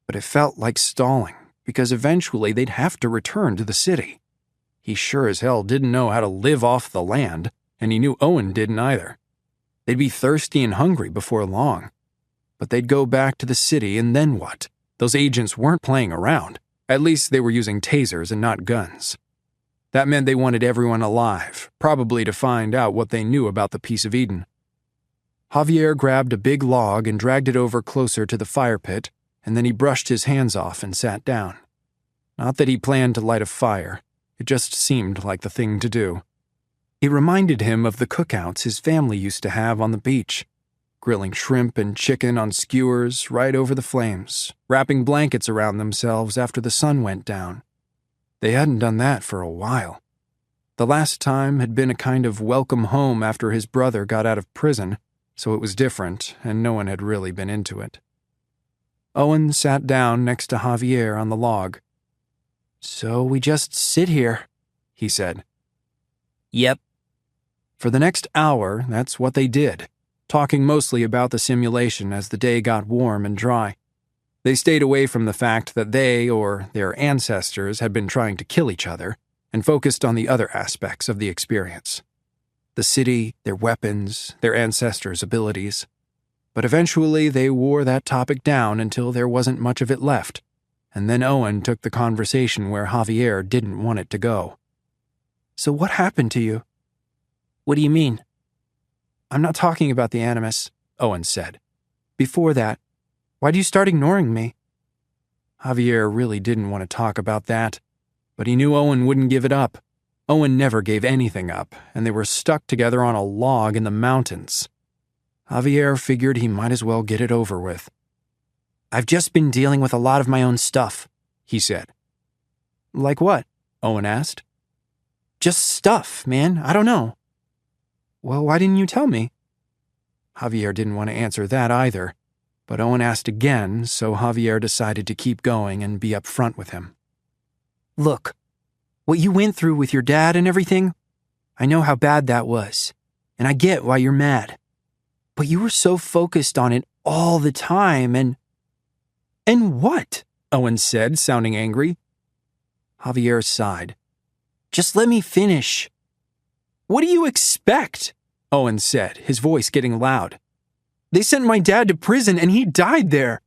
Speaker 3: But it felt like stalling, because eventually they'd have to return to the city. He sure as hell didn't know how to live off the land, and he knew Owen didn't either. They'd be thirsty and hungry before long. But they'd go back to the city, and then what? Those agents weren't playing around. At least they were using tasers and not guns. That meant they wanted everyone alive, probably to find out what they knew about the Piece of Eden. Javier grabbed a big log and dragged it over closer to the fire pit, and then he brushed his hands off and sat down. Not that he planned to light a fire. It just seemed like the thing to do. It reminded him of the cookouts his family used to have on the beach, grilling shrimp and chicken on skewers right over the flames, wrapping blankets around themselves after the sun went down. They hadn't done that for a while. The last time had been a kind of welcome home after his brother got out of prison, so it was different, and no one had really been into it. Owen sat down next to Javier on the log. So we just sit here, he said. Yep. For the next hour, that's what they did, talking mostly about the simulation as the day got warm and dry. They stayed away from the fact that they, or their ancestors, had been trying to kill each other, and focused on the other aspects of the experience. The city, their weapons, their ancestors' abilities. But eventually they wore that topic down until there wasn't much of it left, and then Owen took the conversation where Javier didn't want it to go. So what happened to you? What do you mean? I'm not talking about the Animus, Owen said. Before that, why'd you start ignoring me? Javier really didn't want to talk about that, but he knew Owen wouldn't give it up. Owen never gave anything up, and they were stuck together on a log in the mountains. Javier figured he might as well get it over with. I've just been dealing with a lot of my own stuff, he said. Like what? Owen asked. Just stuff, man. I don't know. Well, why didn't you tell me? Javier didn't want to answer that either, but Owen asked again, so Javier decided to keep going and be upfront with him. Look, what you went through with your dad and everything, I know how bad that was, and I get why you're mad. But you were so focused on it all the time, and what? Owen said, sounding angry. Javier sighed. Just let me finish. What do you expect? Owen said, his voice getting loud. They sent my dad to prison and he died there.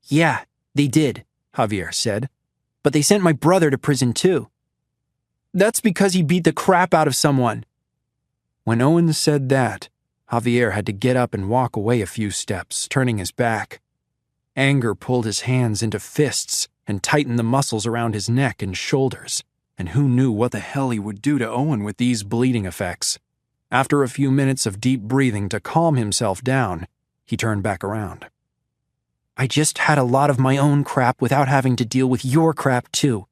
Speaker 3: Yeah, they did, Javier said. But they sent my brother to prison too. That's because he beat the crap out of someone. When Owen said that, Javier had to get up and walk away a few steps, turning his back. Anger pulled his hands into fists and tightened the muscles around his neck and shoulders, and who knew what the hell he would do to Owen with these bleeding effects. After a few minutes of deep breathing to calm himself down, he turned back around.
Speaker 4: I just had a lot of my own crap without having to deal with your crap too.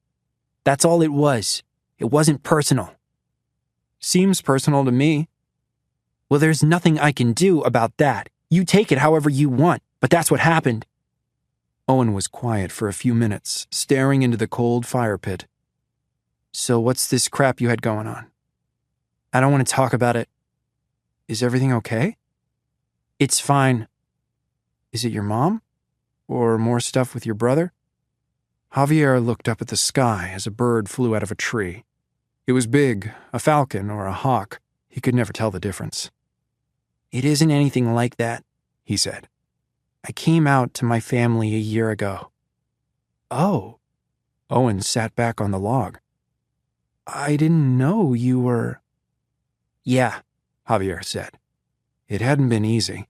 Speaker 4: That's all it was. It wasn't personal.
Speaker 3: Seems personal to me.
Speaker 4: Well, there's nothing I can do about that. You take it however you want, but that's what happened.
Speaker 1: Owen was quiet for a few minutes, staring into the cold fire pit.
Speaker 4: So what's this crap you had going on? I don't want to talk about it.
Speaker 1: Is everything okay?
Speaker 4: It's fine.
Speaker 1: Is it your mom? Or more stuff with your brother? Javier looked up at the sky as a bird flew out of a tree. It was big, a falcon or a hawk. He could never tell the difference.
Speaker 4: It isn't anything like that,
Speaker 1: he said.
Speaker 4: I came out to my family a year ago.
Speaker 1: Oh. Owen sat back on the log.
Speaker 4: I didn't know you were...
Speaker 1: Yeah, Javier said. It hadn't been easy.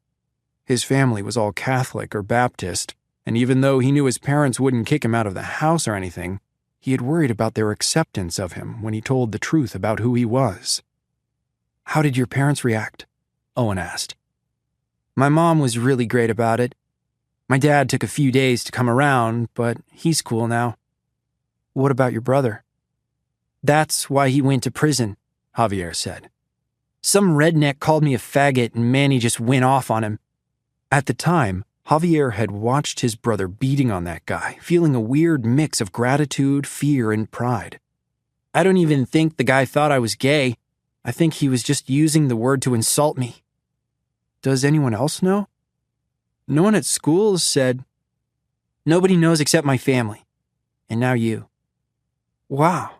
Speaker 1: His family was all Catholic or Baptist, and even though he knew his parents wouldn't kick him out of the house or anything, he had worried about their acceptance of him when he told the truth about who he was.
Speaker 4: How did your parents react? Owen asked. My mom was really great about it. My dad took a few days to come around, but he's cool now.
Speaker 1: What about your brother?
Speaker 4: That's why he went to prison, Javier said. Some redneck called me a faggot and Manny just went off on him.
Speaker 1: At the time, Javier had watched his brother beating on that guy, feeling a weird mix of gratitude, fear, and pride.
Speaker 4: I don't even think the guy thought I was gay. I think he was just using the word to insult me.
Speaker 1: Does anyone else know?
Speaker 4: No one at school said. Nobody knows except my family. And now you.
Speaker 1: Wow.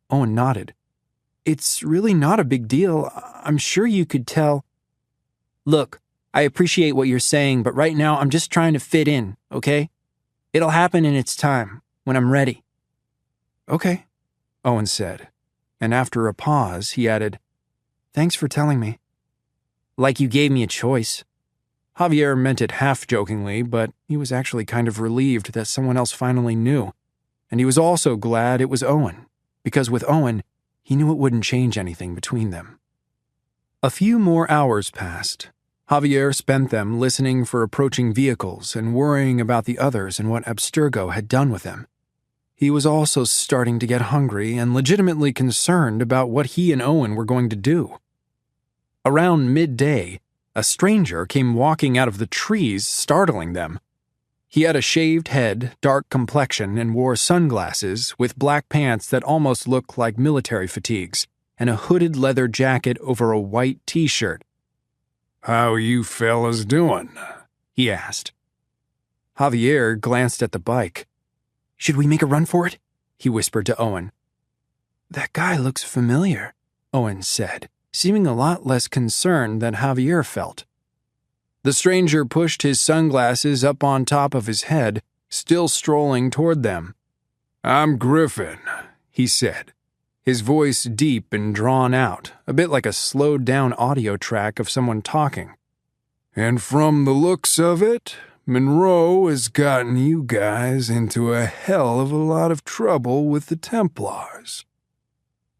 Speaker 1: Owen nodded. It's really not a big deal. I'm sure you could tell.
Speaker 4: Look, I appreciate what you're saying, but right now I'm just trying to fit in, okay? It'll happen in its time, when I'm ready.
Speaker 1: Okay, Owen said, and after a pause, he added, Thanks for telling me.
Speaker 4: Like you gave me a choice.
Speaker 1: Javier meant it half-jokingly, but he was actually kind of relieved that someone else finally knew, and he was also glad it was Owen, because with Owen, he knew it wouldn't change anything between them. A few more hours passed. Javier spent them listening for approaching vehicles and worrying about the others and what Abstergo had done with them. He was also starting to get hungry and legitimately concerned about what he and Owen were going to do. Around midday, a stranger came walking out of the trees, startling them. He had a shaved head, dark complexion, and wore sunglasses with black pants that almost looked like military fatigues, and a hooded leather jacket over a white t-shirt.
Speaker 5: "How you fellas doing?"
Speaker 1: he asked. Javier glanced at the bike.
Speaker 4: "Should we make a run for it?"
Speaker 1: he whispered to Owen.
Speaker 4: "That guy looks familiar,"
Speaker 1: Owen said, seeming a lot less concerned than Javier felt. The stranger pushed his sunglasses up on top of his head, still strolling toward them.
Speaker 5: "I'm Griffin,"
Speaker 1: he said, his voice deep and drawn out, a bit like a slowed-down audio track of someone talking.
Speaker 5: "And from the looks of it, Monroe has gotten you guys into a hell of a lot of trouble with the Templars."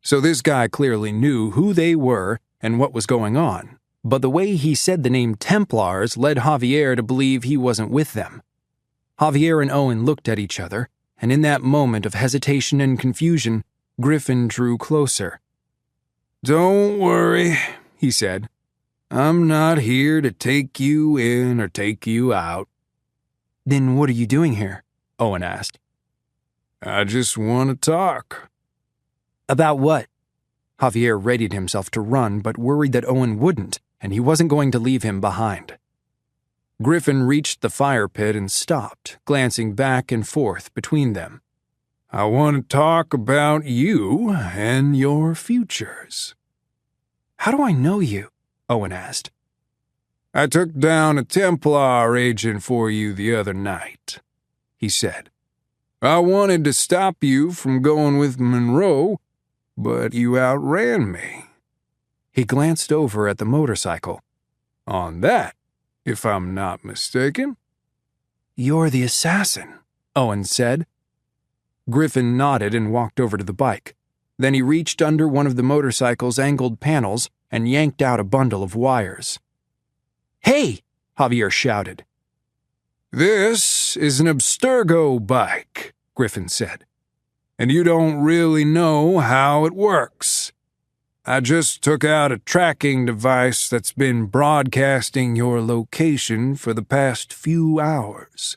Speaker 1: So this guy clearly knew who they were and what was going on, but the way he said the name Templars led Javier to believe he wasn't with them. Javier and Owen looked at each other, and in that moment of hesitation and confusion, Griffin drew closer.
Speaker 5: "Don't worry," he said. "I'm not here to take you in or take you out."
Speaker 1: "Then what are you doing here?" Owen asked.
Speaker 5: "I just want to talk."
Speaker 4: "About what?"
Speaker 1: Javier readied himself to run, but worried that Owen wouldn't, and he wasn't going to leave him behind. Griffin reached the fire pit and stopped, glancing back and forth between them.
Speaker 5: "I want to talk about you and your futures."
Speaker 1: "How do I know you?" Owen asked.
Speaker 5: "I took down a Templar agent for you the other night," he said. "I wanted to stop you from going with Monroe, but you outran me."
Speaker 1: He glanced over at the motorcycle.
Speaker 5: "On that, if I'm not mistaken."
Speaker 1: "You're the assassin," Owen said. Griffin nodded and walked over to the bike. Then he reached under one of the motorcycle's angled panels and yanked out a bundle of wires.
Speaker 4: "Hey!"
Speaker 1: Javier shouted.
Speaker 5: This is an Abstergo bike, Griffin said, and you don't really know how it works. I just took out a tracking device that's been broadcasting your location for the past few hours.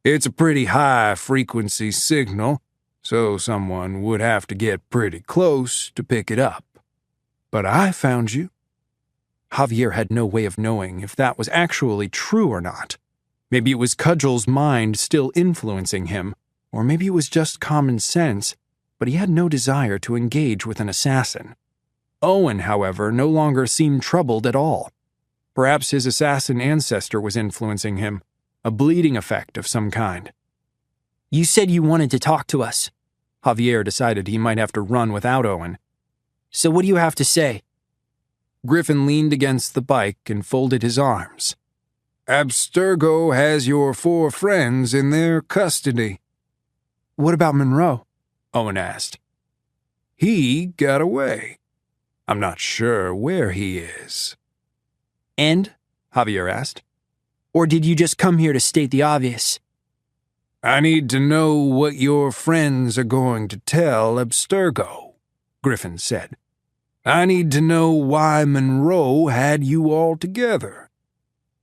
Speaker 5: It's a pretty high-frequency signal, so someone would have to get pretty close to pick it up. But I found you.
Speaker 1: Javier had no way of knowing if that was actually true or not. Maybe it was Cudgel's mind still influencing him, or maybe it was just common sense, but he had no desire to engage with an assassin. Owen, however, no longer seemed troubled at all. Perhaps his assassin ancestor was influencing him, a bleeding effect of some kind.
Speaker 4: You said you wanted to talk to us.
Speaker 1: Javier decided he might have to run without Owen.
Speaker 4: So what do you have to say?
Speaker 1: Griffin leaned against the bike and folded his arms.
Speaker 5: Abstergo has your 4 friends in their custody.
Speaker 1: What about Monroe? Owen asked.
Speaker 5: He got away. I'm not sure where he is.
Speaker 4: And?
Speaker 1: Javier asked.
Speaker 4: Or did you just come here to state the obvious?
Speaker 5: I need to know what your friends are going to tell Abstergo, Griffin said. I need to know why Monroe had you all together.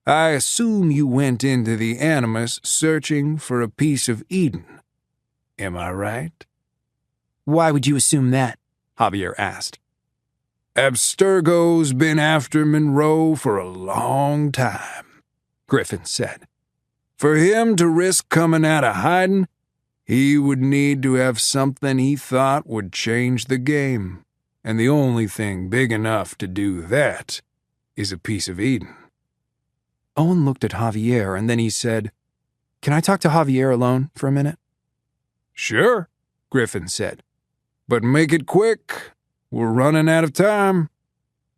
Speaker 5: I assume you went into the Animus searching for a piece of Eden. Am I right?
Speaker 4: Why would you assume that?
Speaker 1: Javier asked.
Speaker 5: Abstergo's been after Monroe for a long time, Griffin said. For him to risk coming out of hiding, he would need to have something he thought would change the game. And the only thing big enough to do that is a piece of Eden.
Speaker 1: Owen looked at Javier and then he said, "Can I talk to Javier alone for a minute?"
Speaker 5: Sure, Griffin said. But make it quick. We're running out of time.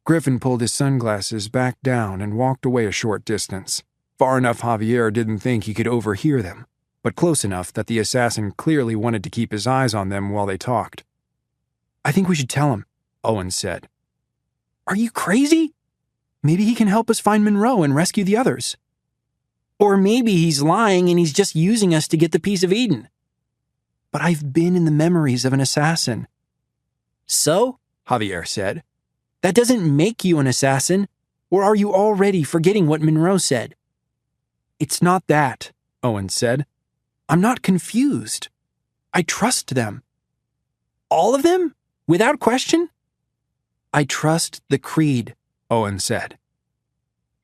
Speaker 1: Griffin pulled his sunglasses back down and walked away a short distance, far enough Javier didn't think he could overhear them, but close enough that the assassin clearly wanted to keep his eyes on them while they talked. "I think we should tell him," Owen said.
Speaker 4: "Are you crazy?
Speaker 1: Maybe he can help us find Monroe and rescue the others."
Speaker 4: "Or maybe he's lying and he's just using us to get the piece of Eden."
Speaker 1: "But I've been in the memories of an assassin."
Speaker 4: "So?"
Speaker 1: Javier said.
Speaker 4: "That doesn't make you an assassin. Or are you already forgetting what Monroe said?"
Speaker 1: "It's not that," Owen said. "I'm not confused. I trust them."
Speaker 4: "All of them? Without question?"
Speaker 1: "I trust the creed," Owen said.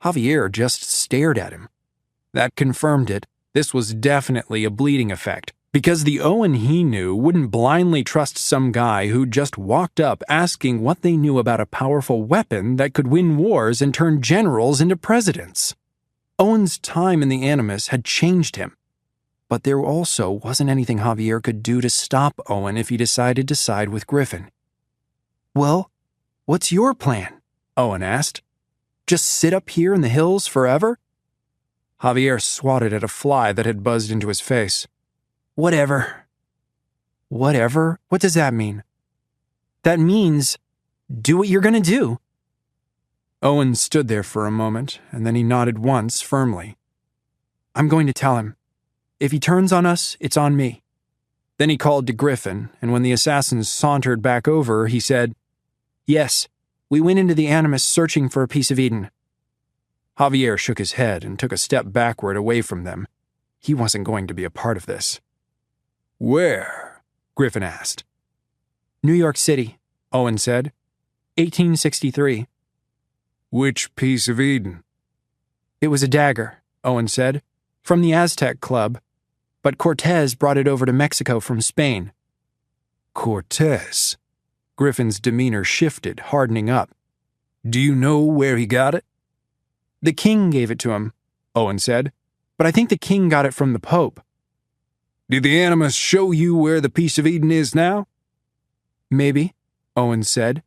Speaker 1: Javier just stared at him. That confirmed it. This was definitely a bleeding effect, because the Owen he knew wouldn't blindly trust some guy who just walked up asking what they knew about a powerful weapon that could win wars and turn generals into presidents. Owen's time in the Animus had changed him. But there also wasn't anything Javier could do to stop Owen if he decided to side with Griffin. "Well, what's your plan?" Owen asked. "Just sit up here in the hills forever?" Javier swatted at a fly that had buzzed into his face.
Speaker 4: "Whatever."
Speaker 1: "Whatever? What does that mean?"
Speaker 4: "That means, do what you're gonna do."
Speaker 1: Owen stood there for a moment, and then he nodded once firmly. "I'm going to tell him. If he turns on us, it's on me." Then he called to Griffin, and when the assassins sauntered back over, he said, "Yes, we went into the Animus searching for a piece of Eden." Javier shook his head and took a step backward away from them. He wasn't going to be a part of this.
Speaker 5: "Where?" Griffin asked.
Speaker 1: "New York City," Owen said. 1863.
Speaker 5: "Which piece of Eden?"
Speaker 1: "It was a dagger," Owen said, "from the Aztec Club, but Cortez brought it over to Mexico from Spain."
Speaker 5: "Cortez?"
Speaker 1: Griffin's demeanor shifted, hardening up.
Speaker 5: "Do you know where he got it?"
Speaker 1: "The king gave it to him," Owen said, "but I think the king got it from the Pope."
Speaker 5: "Did the Animus show you where the piece of Eden is now?"
Speaker 1: "Maybe," Owen said.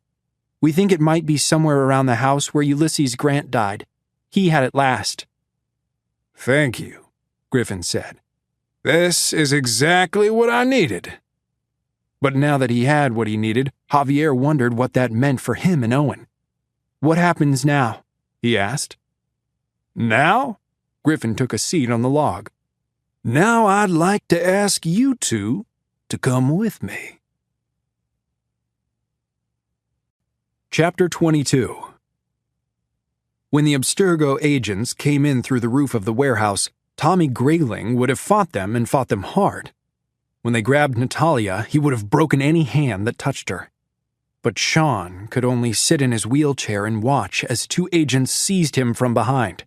Speaker 1: "We think it might be somewhere around the house where Ulysses Grant died. He had it last."
Speaker 5: "Thank you," Griffin said. "This is exactly what I needed."
Speaker 1: But now that he had what he needed, Javier wondered what that meant for him and Owen. "What happens now?" he asked.
Speaker 5: "Now?"
Speaker 1: Griffin took a seat on the log.
Speaker 5: Now I'd like to ask you two to come with me.
Speaker 1: Chapter 22. When the Abstergo agents came in through the roof of the warehouse, Tommy Grayling would have fought them and fought them hard. When they grabbed Natalia, he would have broken any hand that touched her. But Sean could only sit in his wheelchair and watch as two agents seized him from behind.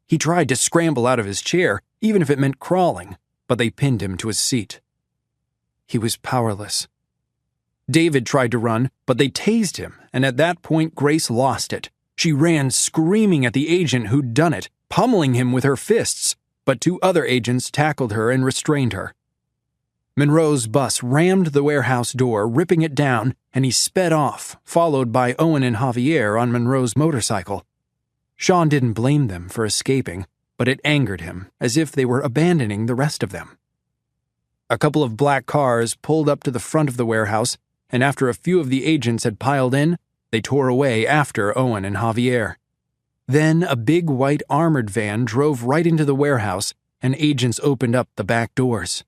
Speaker 1: He tried to scramble out of his chair, even if it meant crawling, but they pinned him to his seat. He was powerless. David tried to run, but they tased him, and at that point Grace lost it. She ran screaming at the agent who'd done it, pummeling him with her fists, but two other agents tackled her and restrained her. Monroe's bus rammed the warehouse door, ripping it down, and he sped off, followed by Owen and Javier on Monroe's motorcycle. Sean didn't blame them for escaping, but it angered him, as if they were abandoning the rest of them. A couple of black cars pulled up to the front of the warehouse, and after a few of the agents had piled in, they tore away after Owen and Javier. Then a big white armored van drove right into the warehouse, and agents opened up the back doors.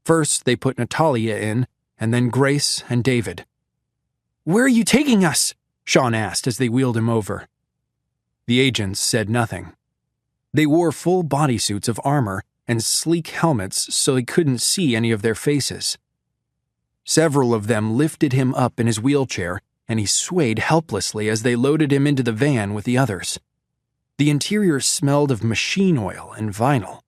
Speaker 1: First, they put Natalia in, and then Grace and David.
Speaker 4: "Where are you taking us?"
Speaker 1: Sean asked as they wheeled him over. The agents said nothing. They wore full bodysuits of armor and sleek helmets so he couldn't see any of their faces. Several of them lifted him up in his wheelchair, and he swayed helplessly as they loaded him into the van with the others. The interior smelled of machine oil and vinyl.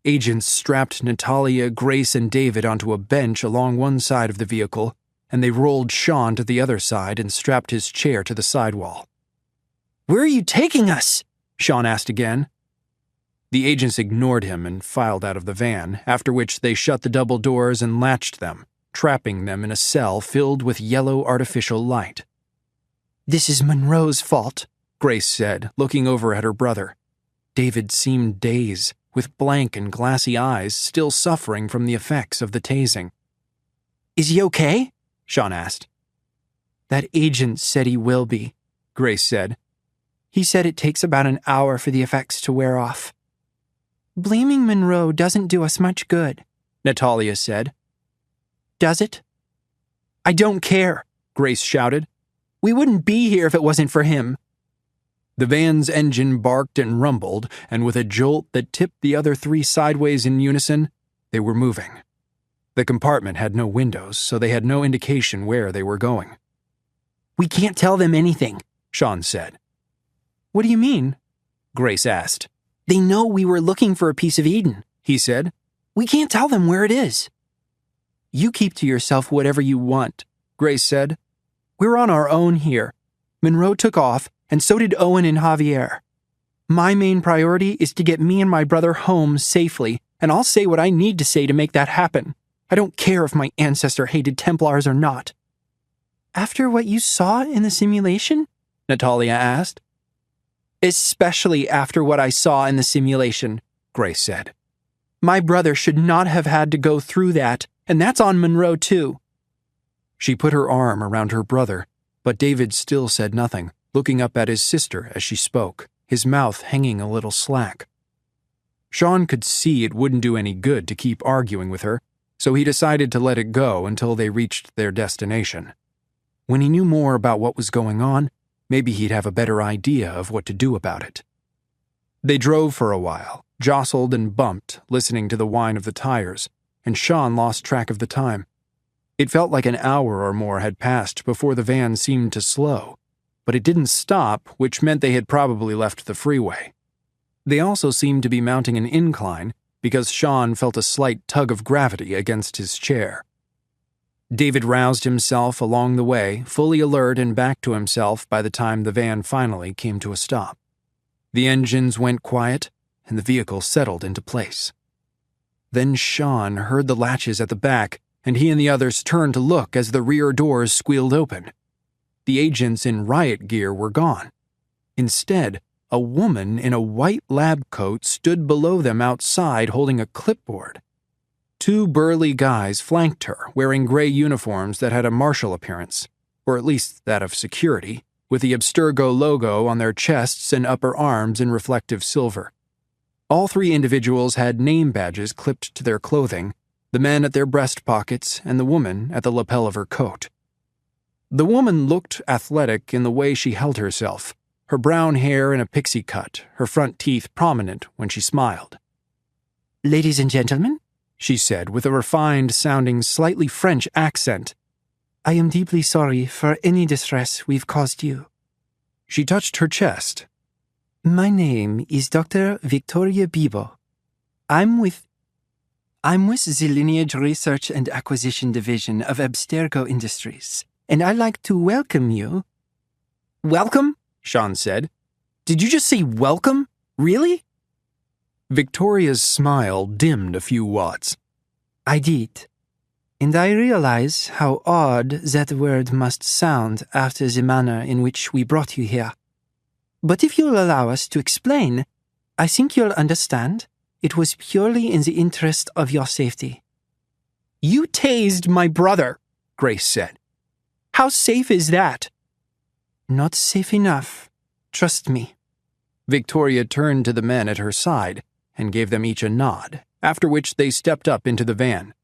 Speaker 1: Agents strapped Natalia, Grace, and David onto a bench along one side of the vehicle, and they rolled Sean to the other side and strapped his chair to the sidewall.
Speaker 4: "Where are you taking us?"
Speaker 1: Sean asked again. The agents ignored him and filed out of the van, after which they shut the double doors and latched them, trapping them in a cell filled with yellow artificial light.
Speaker 4: "This is Monroe's fault,"
Speaker 1: Grace said, looking over at her brother. David seemed dazed, with blank and glassy eyes, still suffering from the effects of the tasing.
Speaker 4: "Is he okay?"
Speaker 1: Sean asked.
Speaker 4: "That agent said he will be," Grace said. "He said it takes about an hour for the effects to wear off." "Blaming Monroe doesn't do us much good,"
Speaker 1: Natalia said.
Speaker 4: "Does it?" "I don't care,"
Speaker 1: Grace shouted.
Speaker 4: "We wouldn't be here if it wasn't for him."
Speaker 1: The van's engine barked and rumbled, and with a jolt that tipped the other three sideways in unison, they were moving. The compartment had no windows, so they had no indication where they were going.
Speaker 4: "We can't tell them anything,"
Speaker 1: Sean said.
Speaker 4: "What do you mean?"
Speaker 1: Grace asked.
Speaker 4: "They know we were looking for a piece of Eden,"
Speaker 1: he said.
Speaker 4: "We can't tell them where it is."
Speaker 1: "You keep to yourself whatever you want," Grace said.
Speaker 4: "We're on our own here. Monroe took off, and so did Owen and Javier. My main priority is to get me and my brother home safely, and I'll say what I need to say to make that happen. I don't care if my ancestor hated Templars or not." "After what you saw in the simulation?"
Speaker 1: Natalia asked.
Speaker 4: "Especially after what I saw in the simulation," Grace said. "My brother should not have had to go through that, and that's on Monroe too."
Speaker 1: She put her arm around her brother, but David still said nothing, looking up at his sister as she spoke, his mouth hanging a little slack. Sean could see it wouldn't do any good to keep arguing with her, so he decided to let it go until they reached their destination. When he knew more about what was going on, maybe he'd have a better idea of what to do about it. They drove for a while, jostled and bumped, listening to the whine of the tires, and Sean lost track of the time. It felt like an hour or more had passed before the van seemed to slow, but it didn't stop, which meant they had probably left the freeway. They also seemed to be mounting an incline because Sean felt a slight tug of gravity against his chair. David roused himself along the way, fully alert and back to himself by the time the van finally came to a stop. The engines went quiet, and the vehicle settled into place. Then Sean heard the latches at the back, and he and the others turned to look as the rear doors squealed open. The agents in riot gear were gone. Instead, a woman in a white lab coat stood below them outside holding a clipboard. Two burly guys flanked her, wearing gray uniforms that had a martial appearance, or at least that of security, with the Abstergo logo on their chests and upper arms in reflective silver. All three individuals had name badges clipped to their clothing, the men at their breast pockets and the woman at the lapel of her coat. The woman looked athletic in the way she held herself, her brown hair in a pixie cut, her front teeth prominent when she smiled.
Speaker 4: "Ladies and gentlemen,"
Speaker 1: she said with a refined-sounding, slightly French accent,
Speaker 4: "I am deeply sorry for any distress we've caused you."
Speaker 1: She touched her chest.
Speaker 4: "My name is Dr. Victoria Bibo. I'm with the Lineage Research and Acquisition Division of Abstergo Industries, and I'd like to welcome you."
Speaker 1: "Welcome?" Sean said. "Did you just say welcome? Really?" Victoria's smile dimmed a few watts.
Speaker 4: "I did. And I realize how odd that word must sound after the manner in which we brought you here. But if you'll allow us to explain, I think you'll understand it was purely in the interest of your safety."
Speaker 1: "You tased my brother," Grace said. "How safe is that?"
Speaker 4: "Not safe enough. Trust me."
Speaker 1: Victoria turned to the men at her side and gave them each a nod, after which they stepped up into the van.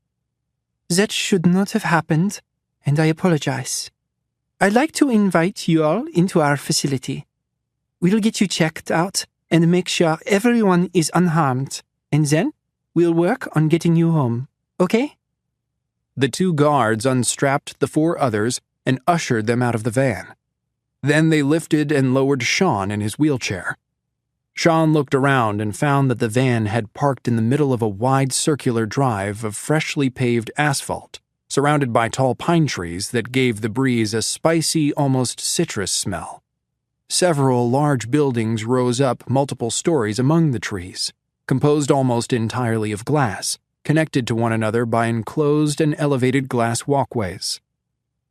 Speaker 4: "That should not have happened, and I apologize. I'd like to invite you all into our facility. We'll get you checked out and make sure everyone is unharmed, and then we'll work on getting you home, okay?"
Speaker 1: The two guards unstrapped the four others and ushered them out of the van. Then they lifted and lowered Sean in his wheelchair. Sean looked around and found that the van had parked in the middle of a wide circular drive of freshly paved asphalt, surrounded by tall pine trees that gave the breeze a spicy, almost citrus smell. Several large buildings rose up multiple stories among the trees, composed almost entirely of glass, connected to one another by enclosed and elevated glass walkways.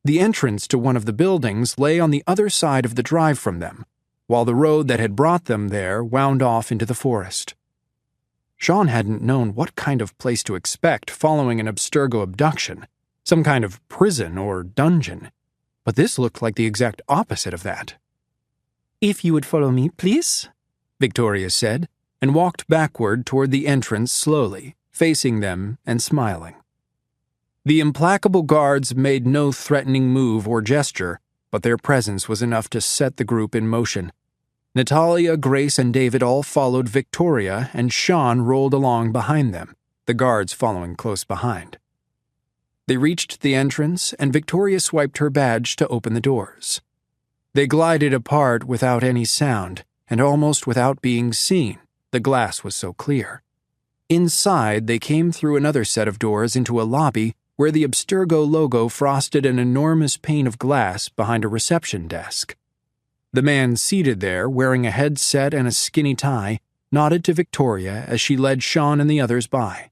Speaker 1: The entrance to one of the buildings lay on the other side of the drive from them, while the road that had brought them there wound off into the forest. Sean hadn't known what kind of place to expect following an Abstergo abduction, some kind of prison or dungeon, but this looked like the exact opposite of that.
Speaker 4: "If you would follow me, please,"
Speaker 1: Victoria said, and walked backward toward the entrance slowly, facing them and smiling. The implacable guards made no threatening move or gesture, but their presence was enough to set the group in motion. Natalia, Grace, and David all followed Victoria, and Sean rolled along behind them, the guards following close behind. They reached the entrance, and Victoria swiped her badge to open the doors. They glided apart without any sound, and almost without being seen. The glass was so clear. Inside, they came through another set of doors into a lobby where the Abstergo logo frosted an enormous pane of glass behind a reception desk. The man seated there, wearing a headset and a skinny tie, nodded to Victoria as she led Sean and the others by.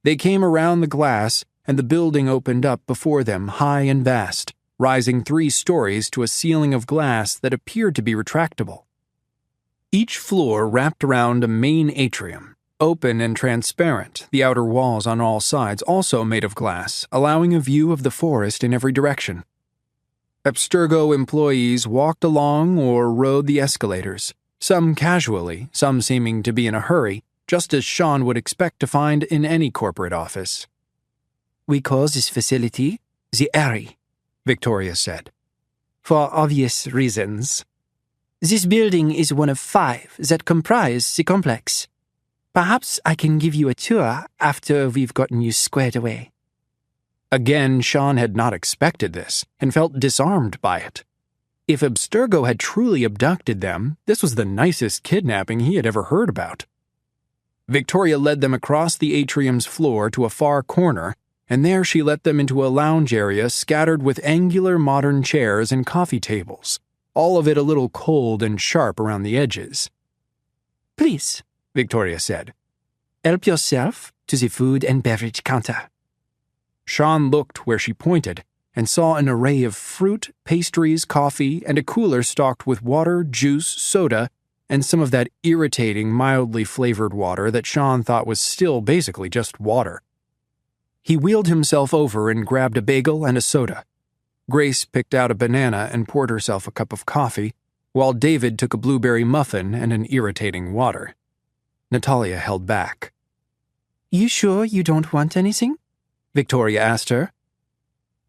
Speaker 1: They came around the glass, and the building opened up before them, high and vast, rising 3 stories to a ceiling of glass that appeared to be retractable. Each floor wrapped around a main atrium, open and transparent, the outer walls on all sides also made of glass, allowing a view of the forest in every direction. Abstergo employees walked along or rode the escalators, some casually, some seeming to be in a hurry, just as Sean would expect to find in any corporate office.
Speaker 4: "We call this facility the Airy," Victoria said, "for obvious reasons. This building is one of 5 that comprise the complex. Perhaps I can give you a tour after we've gotten you squared away."
Speaker 1: Again, Sean had not expected this, and felt disarmed by it. If Abstergo had truly abducted them, this was the nicest kidnapping he had ever heard about. Victoria led them across the atrium's floor to a far corner, and there she let them into a lounge area scattered with angular modern chairs and coffee tables, all of it a little cold and sharp around the edges.
Speaker 4: "Please," Victoria said, "help yourself to the food and beverage counter."
Speaker 1: Sean looked where she pointed and saw an array of fruit, pastries, coffee, and a cooler stocked with water, juice, soda, and some of that irritating, mildly flavored water that Sean thought was still basically just water. He wheeled himself over and grabbed a bagel and a soda. Grace picked out a banana and poured herself a cup of coffee, while David took a blueberry muffin and an irritating water. Natalia held back.
Speaker 4: You sure you don't want anything?
Speaker 1: Victoria asked her.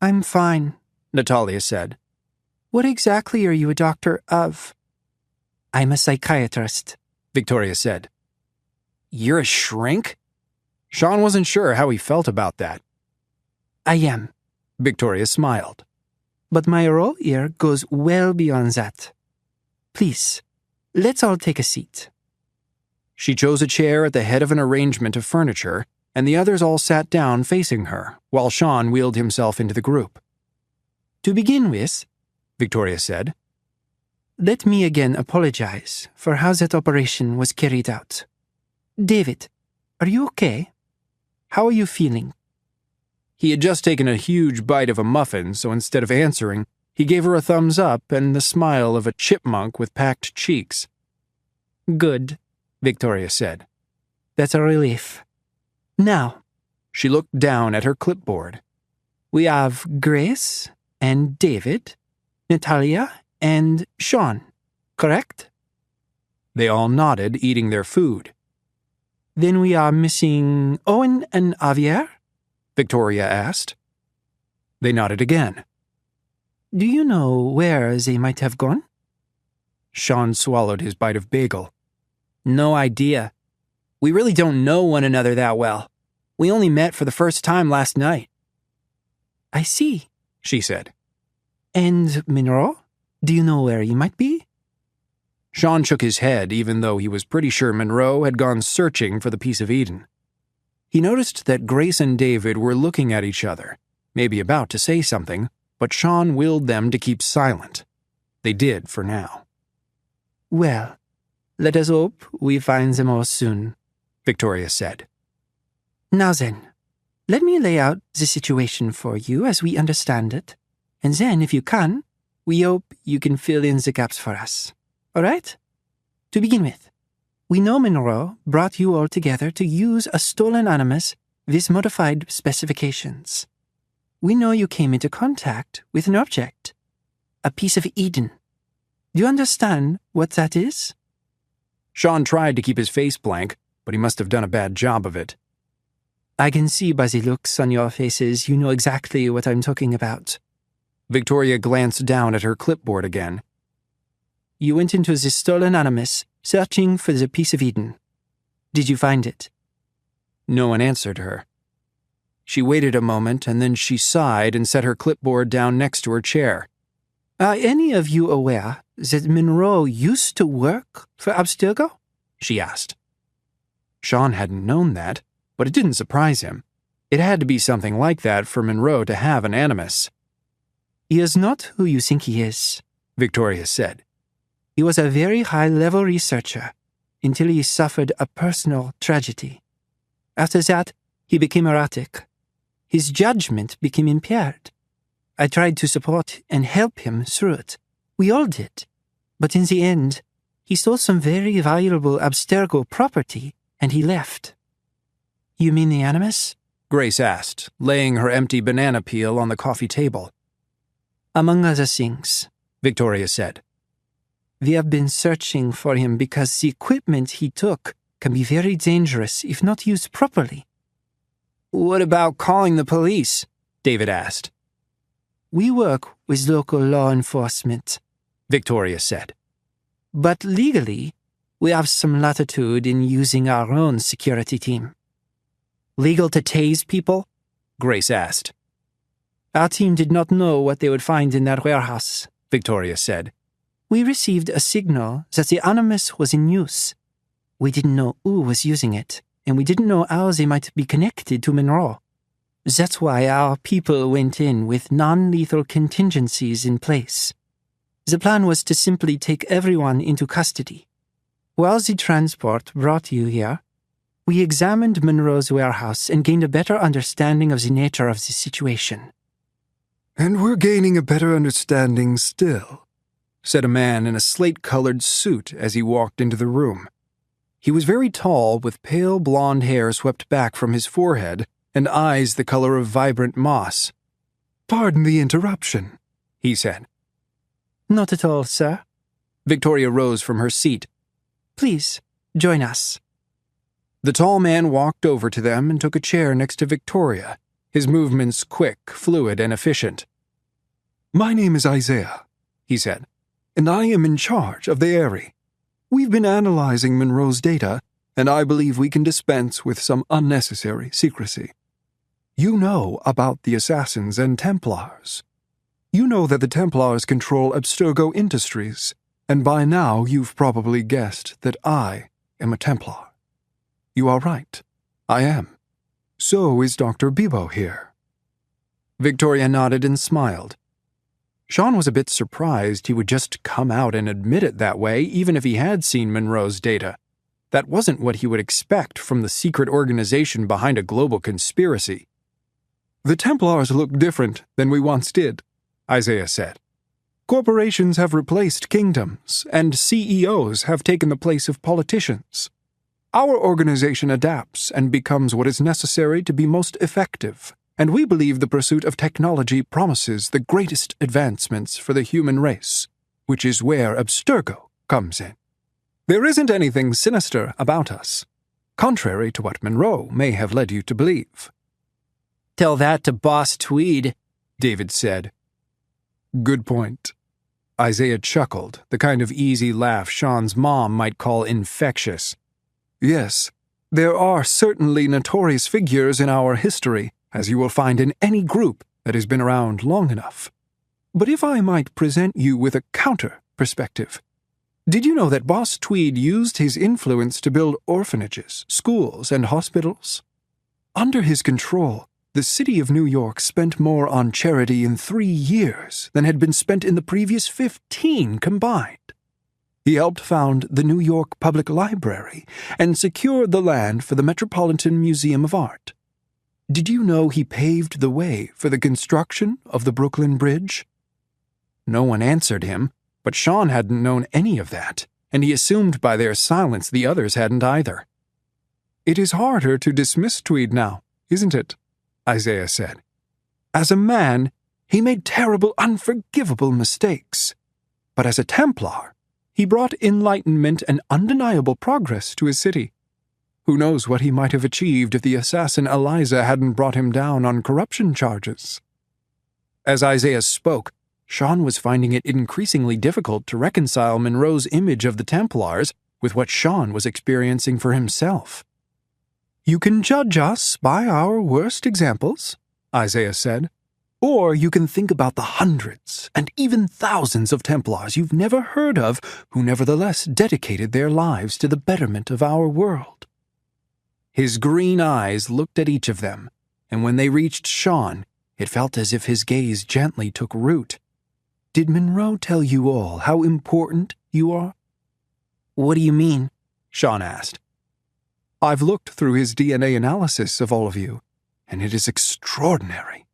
Speaker 4: I'm fine,
Speaker 1: Natalia said.
Speaker 4: What exactly are you a doctor of? I'm a psychiatrist,
Speaker 1: Victoria said. You're a shrink? Sean wasn't sure how he felt about that.
Speaker 4: I am,
Speaker 1: Victoria smiled.
Speaker 4: But my role here goes well beyond that. Please, let's all take a seat.
Speaker 1: She chose a chair at the head of an arrangement of furniture, and the others all sat down facing her, while Sean wheeled himself into the group.
Speaker 4: To begin with,
Speaker 1: Victoria said,
Speaker 4: let me again apologize for how that operation was carried out. David, are you okay? How are you feeling?
Speaker 1: He had just taken a huge bite of a muffin, so instead of answering, he gave her a thumbs up and the smile of a chipmunk with packed cheeks.
Speaker 4: Good,
Speaker 1: Victoria said.
Speaker 4: That's a relief. Now,
Speaker 1: she looked down at her clipboard.
Speaker 4: We have Grace and David, Natalia and Sean, correct?
Speaker 1: They all nodded, eating their food.
Speaker 4: Then we are missing Owen and Javier?
Speaker 1: Victoria asked. They nodded again.
Speaker 4: Do you know where they might have gone?
Speaker 1: Sean swallowed his bite of bagel.
Speaker 2: No idea. We really don't know one another that well. We only met for the first time last night.
Speaker 4: I see,
Speaker 1: she said.
Speaker 4: And Monroe? Do you know where he might be?
Speaker 1: Sean shook his head, even though he was pretty sure Monroe had gone searching for the piece of Eden. He noticed that Grace and David were looking at each other, maybe about to say something, but Sean willed them to keep silent. They did for now.
Speaker 4: Well, let us hope we find them all soon,
Speaker 1: Victoria said.
Speaker 4: Now then, let me lay out the situation for you as we understand it, and then, if you can, we hope you can fill in the gaps for us. All right? To begin with, we know Monroe brought you all together to use a stolen animus with modified specifications. We know you came into contact with an object, a piece of Eden. Do you understand what that is?
Speaker 1: Sean tried to keep his face blank, but he must have done a bad job of it.
Speaker 4: I can see by the looks on your faces you know exactly what I'm talking about.
Speaker 1: Victoria glanced down at her clipboard again.
Speaker 4: You went into the stolen animus, searching for the piece of Eden. Did you find it?
Speaker 1: No one answered her. She waited a moment, and then she sighed and set her clipboard down next to her chair.
Speaker 4: Are any of you aware that Monroe used to work for Abstergo?
Speaker 1: She asked. Sean hadn't known that, but it didn't surprise him. It had to be something like that for Monroe to have an animus.
Speaker 4: He is not who you think he is,
Speaker 1: Victoria said.
Speaker 4: He was a very high-level researcher until he suffered a personal tragedy. After that, he became erratic. His judgment became impaired. I tried to support and help him through it. We all did. But in the end, he stole some very valuable Abstergo property, and he left. You mean the animus?
Speaker 1: Grace asked, laying her empty banana peel on the coffee table.
Speaker 4: Among other things,
Speaker 1: Victoria said.
Speaker 4: We have been searching for him because the equipment he took can be very dangerous if not used properly.
Speaker 2: What about calling the police?
Speaker 1: David asked.
Speaker 4: We work with local law enforcement,
Speaker 1: Victoria said.
Speaker 4: But legally, we have some latitude in using our own security team.
Speaker 2: Legal to tase people?
Speaker 1: Grace asked.
Speaker 4: Our team did not know what they would find in that warehouse,
Speaker 1: Victoria said.
Speaker 4: We received a signal that the animus was in use. We didn't know who was using it, and we didn't know how they might be connected to Monroe. That's why our people went in with non-lethal contingencies in place. The plan was to simply take everyone into custody. While the transport brought you here, we examined Monroe's warehouse and gained a better understanding of the nature of the situation.
Speaker 5: And we're gaining a better understanding still,
Speaker 1: said a man in a slate-colored suit as he walked into the room. He was very tall, with pale blonde hair swept back from his forehead and eyes the color of vibrant moss.
Speaker 5: Pardon the interruption,
Speaker 1: he said.
Speaker 4: Not at all, sir.
Speaker 1: Victoria rose from her seat.
Speaker 4: Please, join us.
Speaker 1: The tall man walked over to them and took a chair next to Victoria, his movements quick, fluid, and efficient.
Speaker 3: "My name is Isaiah," he said, "and I am in charge of the Eyrie. We've been analyzing Monroe's data, and I believe we can dispense with some unnecessary secrecy. You know about the Assassins and Templars. You know that the Templars control Abstergo Industries, and by now you've probably guessed that I am a Templar. You are right. I am. So is Dr. Bibo here."
Speaker 1: Victoria nodded and smiled. Sean was a bit surprised he would just come out and admit it that way, even if he had seen Monroe's data. That wasn't what he would expect from the secret organization behind a global conspiracy.
Speaker 3: "The Templars look different than we once did," Isaiah said. "Corporations have replaced kingdoms, and CEOs have taken the place of politicians. Our organization adapts and becomes what is necessary to be most effective, and we believe the pursuit of technology promises the greatest advancements for the human race, which is where Abstergo comes in. There isn't anything sinister about us, contrary to what Monroe may have led you to believe."
Speaker 2: "Tell that to Boss Tweed,"
Speaker 1: David said.
Speaker 3: "Good point."
Speaker 1: Isaiah chuckled, the kind of easy laugh Sean's mom might call infectious.
Speaker 3: "Yes, there are certainly notorious figures in our history, as you will find in any group that has been around long enough. But if I might present you with a counter-perspective, did you know that Boss Tweed used his influence to build orphanages, schools, and hospitals? Under his control, the city of New York spent more on charity in 3 years than had been spent in the previous 15 combined. He helped found the New York Public Library and secured the land for the Metropolitan Museum of Art. Did you know he paved the way for the construction of the Brooklyn Bridge?"
Speaker 1: No one answered him, but Sean hadn't known any of that, and he assumed by their silence the others hadn't either.
Speaker 3: "It is harder to dismiss Tweed now, isn't it?" Isaiah said. "As a man, he made terrible, unforgivable mistakes. But as a Templar, he brought enlightenment and undeniable progress to his city. Who knows what he might have achieved if the assassin Eliza hadn't brought him down on corruption charges?"
Speaker 1: As Isaiah spoke, Sean was finding it increasingly difficult to reconcile Monroe's image of the Templars with what Sean was experiencing for himself.
Speaker 3: "You can judge us by our worst examples," Isaiah said. "Or you can think about the hundreds and even thousands of Templars you've never heard of who nevertheless dedicated their lives to the betterment of our world."
Speaker 1: His green eyes looked at each of them, and when they reached Sean, it felt as if his gaze gently took root.
Speaker 3: "Did Monroe tell you all how important you are?"
Speaker 2: "What do you mean?"
Speaker 1: Sean asked.
Speaker 3: "I've looked through his DNA analysis of all of you, and it is extraordinary.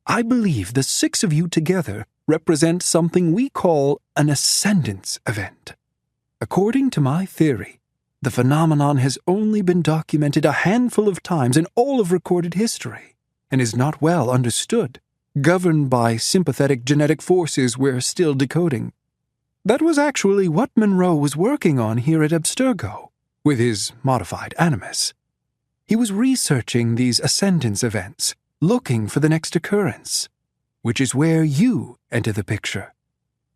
Speaker 3: I believe the 6 of you together represent something we call an Ascendants event. According to my theory, the phenomenon has only been documented a handful of times in all of recorded history, and is not well understood, governed by sympathetic genetic forces we're still decoding. That was actually what Monroe was working on here at Abstergo, with his modified animus. He was researching these Ascendants events, looking for the next occurrence, which is where you enter the picture.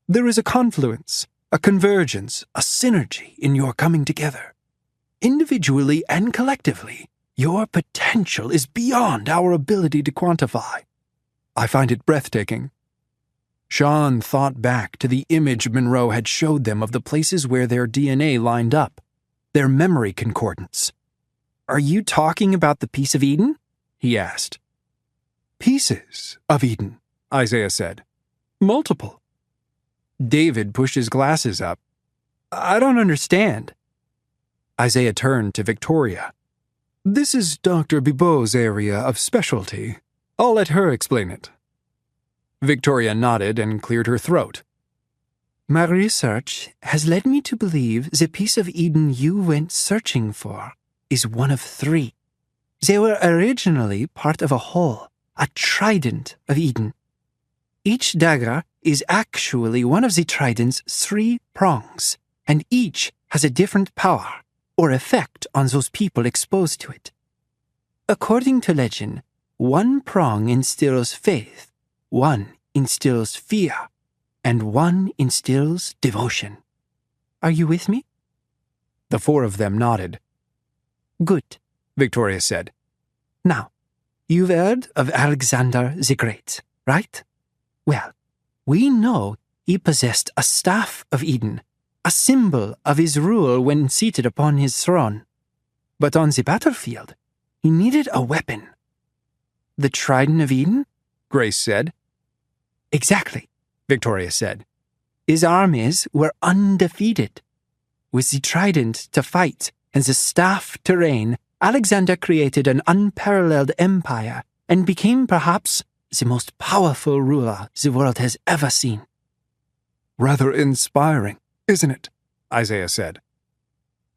Speaker 3: There is a confluence, a convergence, a synergy in your coming together. Individually and collectively, your potential is beyond our ability to quantify. I find it breathtaking."
Speaker 1: Sean thought back to the image Monroe had showed them of the places where their DNA lined up, their memory concordance.
Speaker 2: "Are you talking about the Piece of Eden?"
Speaker 1: he asked.
Speaker 3: "Pieces of Eden," Isaiah said. "Multiple."
Speaker 1: David pushed his glasses up.
Speaker 2: "I don't understand."
Speaker 1: Isaiah turned to Victoria.
Speaker 3: "This is Dr. Bibo's area of specialty. I'll let her explain it."
Speaker 1: Victoria nodded and cleared her throat.
Speaker 2: "My research has led me to believe the Piece of Eden you went searching for is one of 3. They were originally part of a whole, a trident of Eden. Each dagger is actually one of the trident's 3 prongs, and each has a different power, or effect on those people exposed to it. According to legend, one prong instills faith, one instills fear, and one instills devotion. Are you with me?
Speaker 1: The four of them nodded.
Speaker 2: Good,
Speaker 1: Victoria said.
Speaker 2: Now, you've heard of Alexander the Great, right? Well, we know he possessed a staff of Eden, a symbol of his rule when seated upon his throne. But on the battlefield, he needed a weapon. The Trident of Eden?
Speaker 1: Grace said.
Speaker 2: Exactly,
Speaker 1: Victoria said.
Speaker 2: His armies were undefeated. With the trident to fight and the staff to reign, Alexander created an unparalleled empire and became perhaps the most powerful ruler the world has ever seen.
Speaker 5: Rather inspiring, isn't it?
Speaker 1: Isaiah said.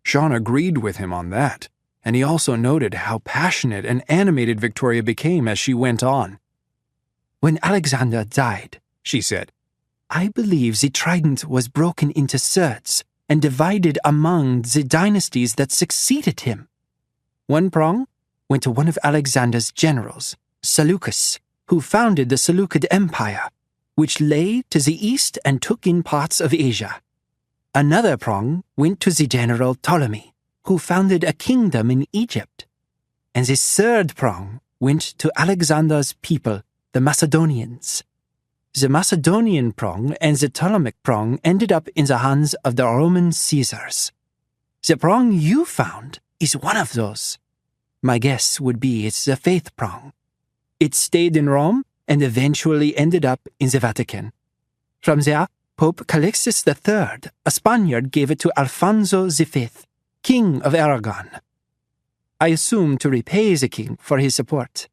Speaker 1: Sean agreed with him on that, and he also noted how passionate and animated Victoria became as she went on.
Speaker 2: When Alexander died,
Speaker 1: she said,
Speaker 2: I believe the trident was broken into thirds and divided among the dynasties that succeeded him. One prong went to one of Alexander's generals, Seleucus, who founded the Seleucid Empire, which lay to the east and took in parts of Asia. Another prong went to the general Ptolemy, who founded a kingdom in Egypt. And the third prong went to Alexander's people, the Macedonians. The Macedonian prong and the Ptolemaic prong ended up in the hands of the Roman Caesars. The prong you found is one of those. My guess would be it's the faith prong. It stayed in Rome and eventually ended up in the Vatican. From there, Pope Calixtus III, a Spaniard, gave it to Alfonso V, King of Aragon. I assume to repay the king for his support.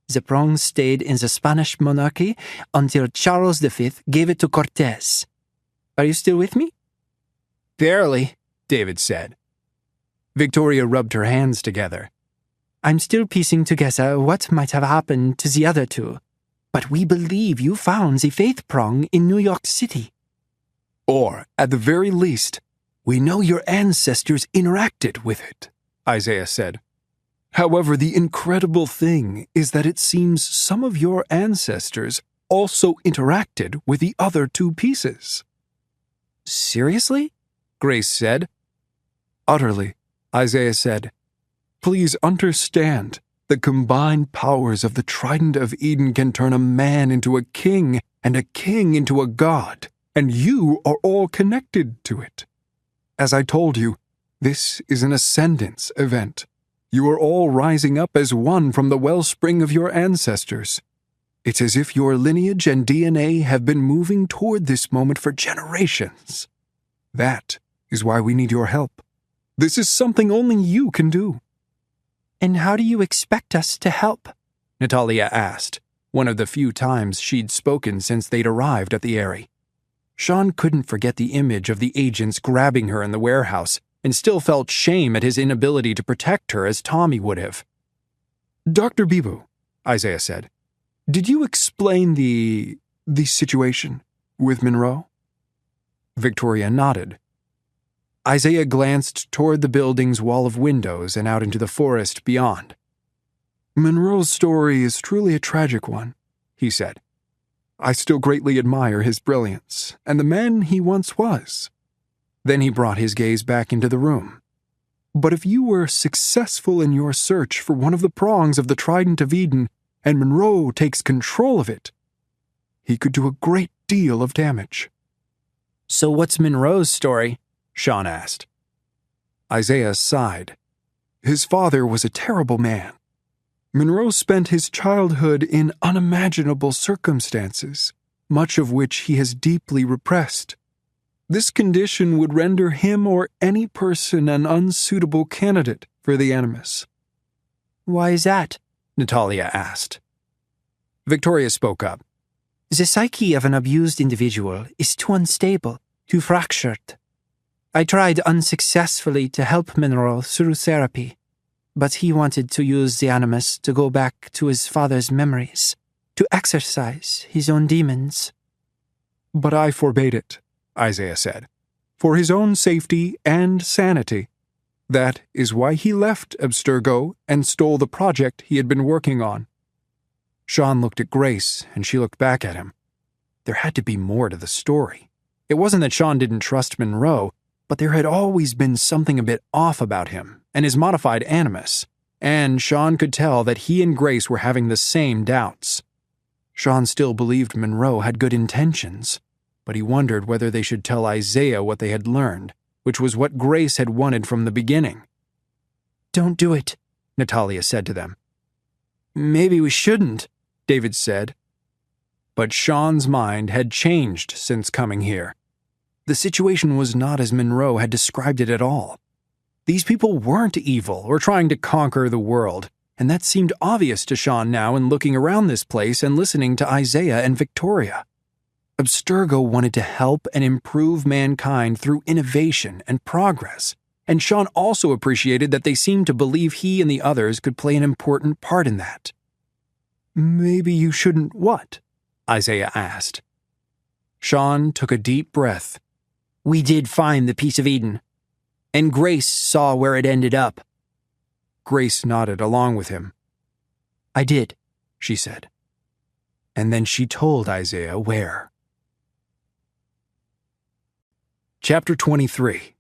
Speaker 2: The prong stayed in the Spanish monarchy until Charles V gave it to Cortés. Are you still with me?
Speaker 1: Barely, David said. Victoria rubbed her hands together.
Speaker 2: I'm still piecing together what might have happened to the other two, but we believe you found the faith prong in New York City.
Speaker 5: Or, at the very least, we know your ancestors interacted with it,
Speaker 1: Isaiah said.
Speaker 5: However, the incredible thing is that it seems some of your ancestors also interacted with the other two pieces.
Speaker 2: Seriously?
Speaker 1: Grace said.
Speaker 5: Utterly, Isaiah said. Please understand, the combined powers of the Trident of Eden can turn a man into a king and a king into a god, and you are all connected to it. As I told you, this is an Ascendants event. You are all rising up as one from the wellspring of your ancestors. It's as if your lineage and DNA have been moving toward this moment for generations. That is why we need your help. This is something only you can do.
Speaker 2: And how do you expect us to help?
Speaker 1: Natalia asked, one of the few times she'd spoken since they'd arrived at the Eyrie. Sean couldn't forget the image of the agents grabbing her in the warehouse, and still felt shame at his inability to protect her as Tommy would have.
Speaker 5: Dr. Bibu, Isaiah said, did you explain the situation with Monroe?
Speaker 1: Victoria nodded. Isaiah glanced toward the building's wall of windows and out into the forest beyond.
Speaker 5: Monroe's story is truly a tragic one, he said. I still greatly admire his brilliance and the man he once was.
Speaker 1: Then he brought his gaze back into the room.
Speaker 5: But if you were successful in your search for one of the prongs of the Trident of Eden, and Monroe takes control of it, he could do a great deal of damage.
Speaker 1: So what's Monroe's story? Sean asked.
Speaker 5: Isaiah sighed. His father was a terrible man. Monroe spent his childhood in unimaginable circumstances, much of which he has deeply repressed. This condition would render him or any person an unsuitable candidate for the Animus.
Speaker 2: Why is that?
Speaker 1: Natalia asked. Victoria spoke up.
Speaker 2: The psyche of an abused individual is too unstable, too fractured. I tried unsuccessfully to help Monroe through therapy, but he wanted to use the Animus to go back to his father's memories, to exercise his own demons.
Speaker 5: But I forbade it, Isaiah said, for his own safety and sanity.
Speaker 1: That is why he left Abstergo and stole the project he had been working on. Sean looked at Grace, and she looked back at him. There had to be more to the story. It wasn't that Sean didn't trust Monroe, but there had always been something a bit off about him and his modified animus, and Sean could tell that he and Grace were having the same doubts. Sean still believed Monroe had good intentions, but he wondered whether they should tell Isaiah what they had learned, which was what Grace had wanted from the beginning.
Speaker 4: "Don't do it,"
Speaker 1: Natalia said to them.
Speaker 4: "Maybe we shouldn't,"
Speaker 1: David said. But Sean's mind had changed since coming here. The situation was not as Monroe had described it at all. These people weren't evil or trying to conquer the world, and that seemed obvious to Sean now in looking around this place and listening to Isaiah and Victoria. Abstergo wanted to help and improve mankind through innovation and progress, and Sean also appreciated that they seemed to believe he and the others could play an important part in that. "Maybe you shouldn't what?" Isaiah asked. Sean took a deep breath.
Speaker 4: "We did find the piece of Eden, and Grace saw where it ended up."
Speaker 1: Grace nodded along with him.
Speaker 4: "I did,"
Speaker 1: she said. And then she told Isaiah where. Chapter 23.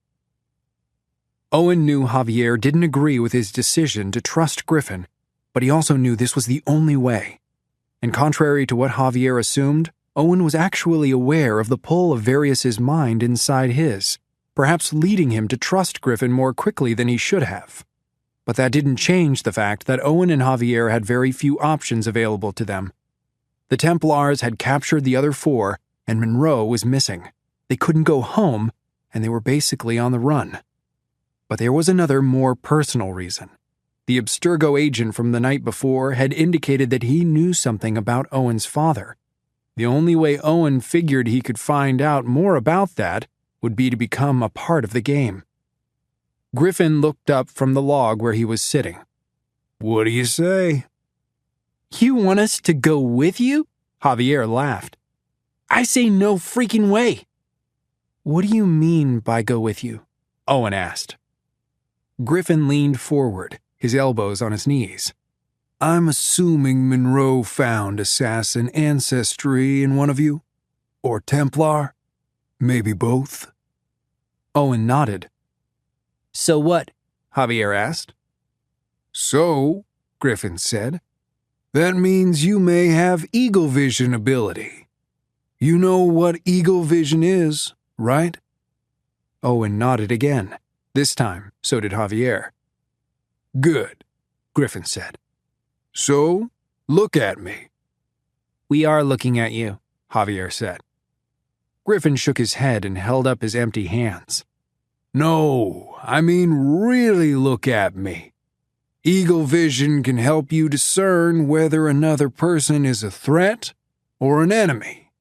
Speaker 1: Owen knew Javier didn't agree with his decision to trust Griffin, but he also knew this was the only way. And contrary to what Javier assumed, Owen was actually aware of the pull of Varius's mind inside his, perhaps leading him to trust Griffin more quickly than he should have. But that didn't change the fact that Owen and Javier had very few options available to them. The Templars had captured the other four, and Monroe was missing. They couldn't go home, and they were basically on the run. But there was another, more personal reason. The Abstergo agent from the night before had indicated that he knew something about Owen's father. The only way Owen figured he could find out more about that would be to become a part of the game. Griffin looked up from the log where he was sitting.
Speaker 5: "What do you say?"
Speaker 4: "You want us to go with you?"
Speaker 1: Javier laughed.
Speaker 4: "I say no freaking way."
Speaker 1: "What do you mean by go with you?" Owen asked. Griffin leaned forward, his elbows on his knees.
Speaker 5: "I'm assuming Monroe found assassin ancestry in one of you? Or Templar? Maybe both?"
Speaker 1: Owen nodded.
Speaker 4: "So what?"
Speaker 1: Javier asked.
Speaker 5: "So," Griffin said, "that means you may have eagle vision ability. You know what eagle vision is, right?"
Speaker 1: Owen nodded again. This time, so did Javier.
Speaker 5: "Good,"
Speaker 1: Griffin said.
Speaker 5: "So, look at me."
Speaker 4: "We are looking at you,"
Speaker 1: Javier said. Griffin shook his head and held up his empty hands.
Speaker 5: "No, I mean really look at me. Eagle vision can help you discern whether another person is a threat or an enemy.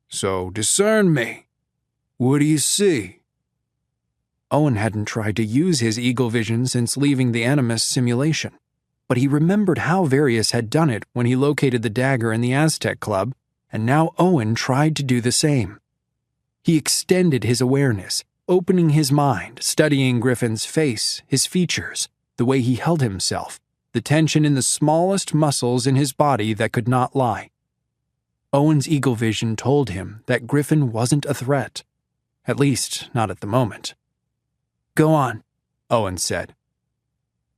Speaker 5: So discern me. What do you see?"
Speaker 1: Owen hadn't tried to use his eagle vision since leaving the Animus simulation, but he remembered how Varius had done it when he located the dagger in the Aztec Club, and now Owen tried to do the same. He extended his awareness, opening his mind, studying Griffin's face, his features, the way he held himself, the tension in the smallest muscles in his body that could not lie. Owen's eagle vision told him that Griffin wasn't a threat, at least not at the moment.
Speaker 4: "Go on,"
Speaker 1: Owen said.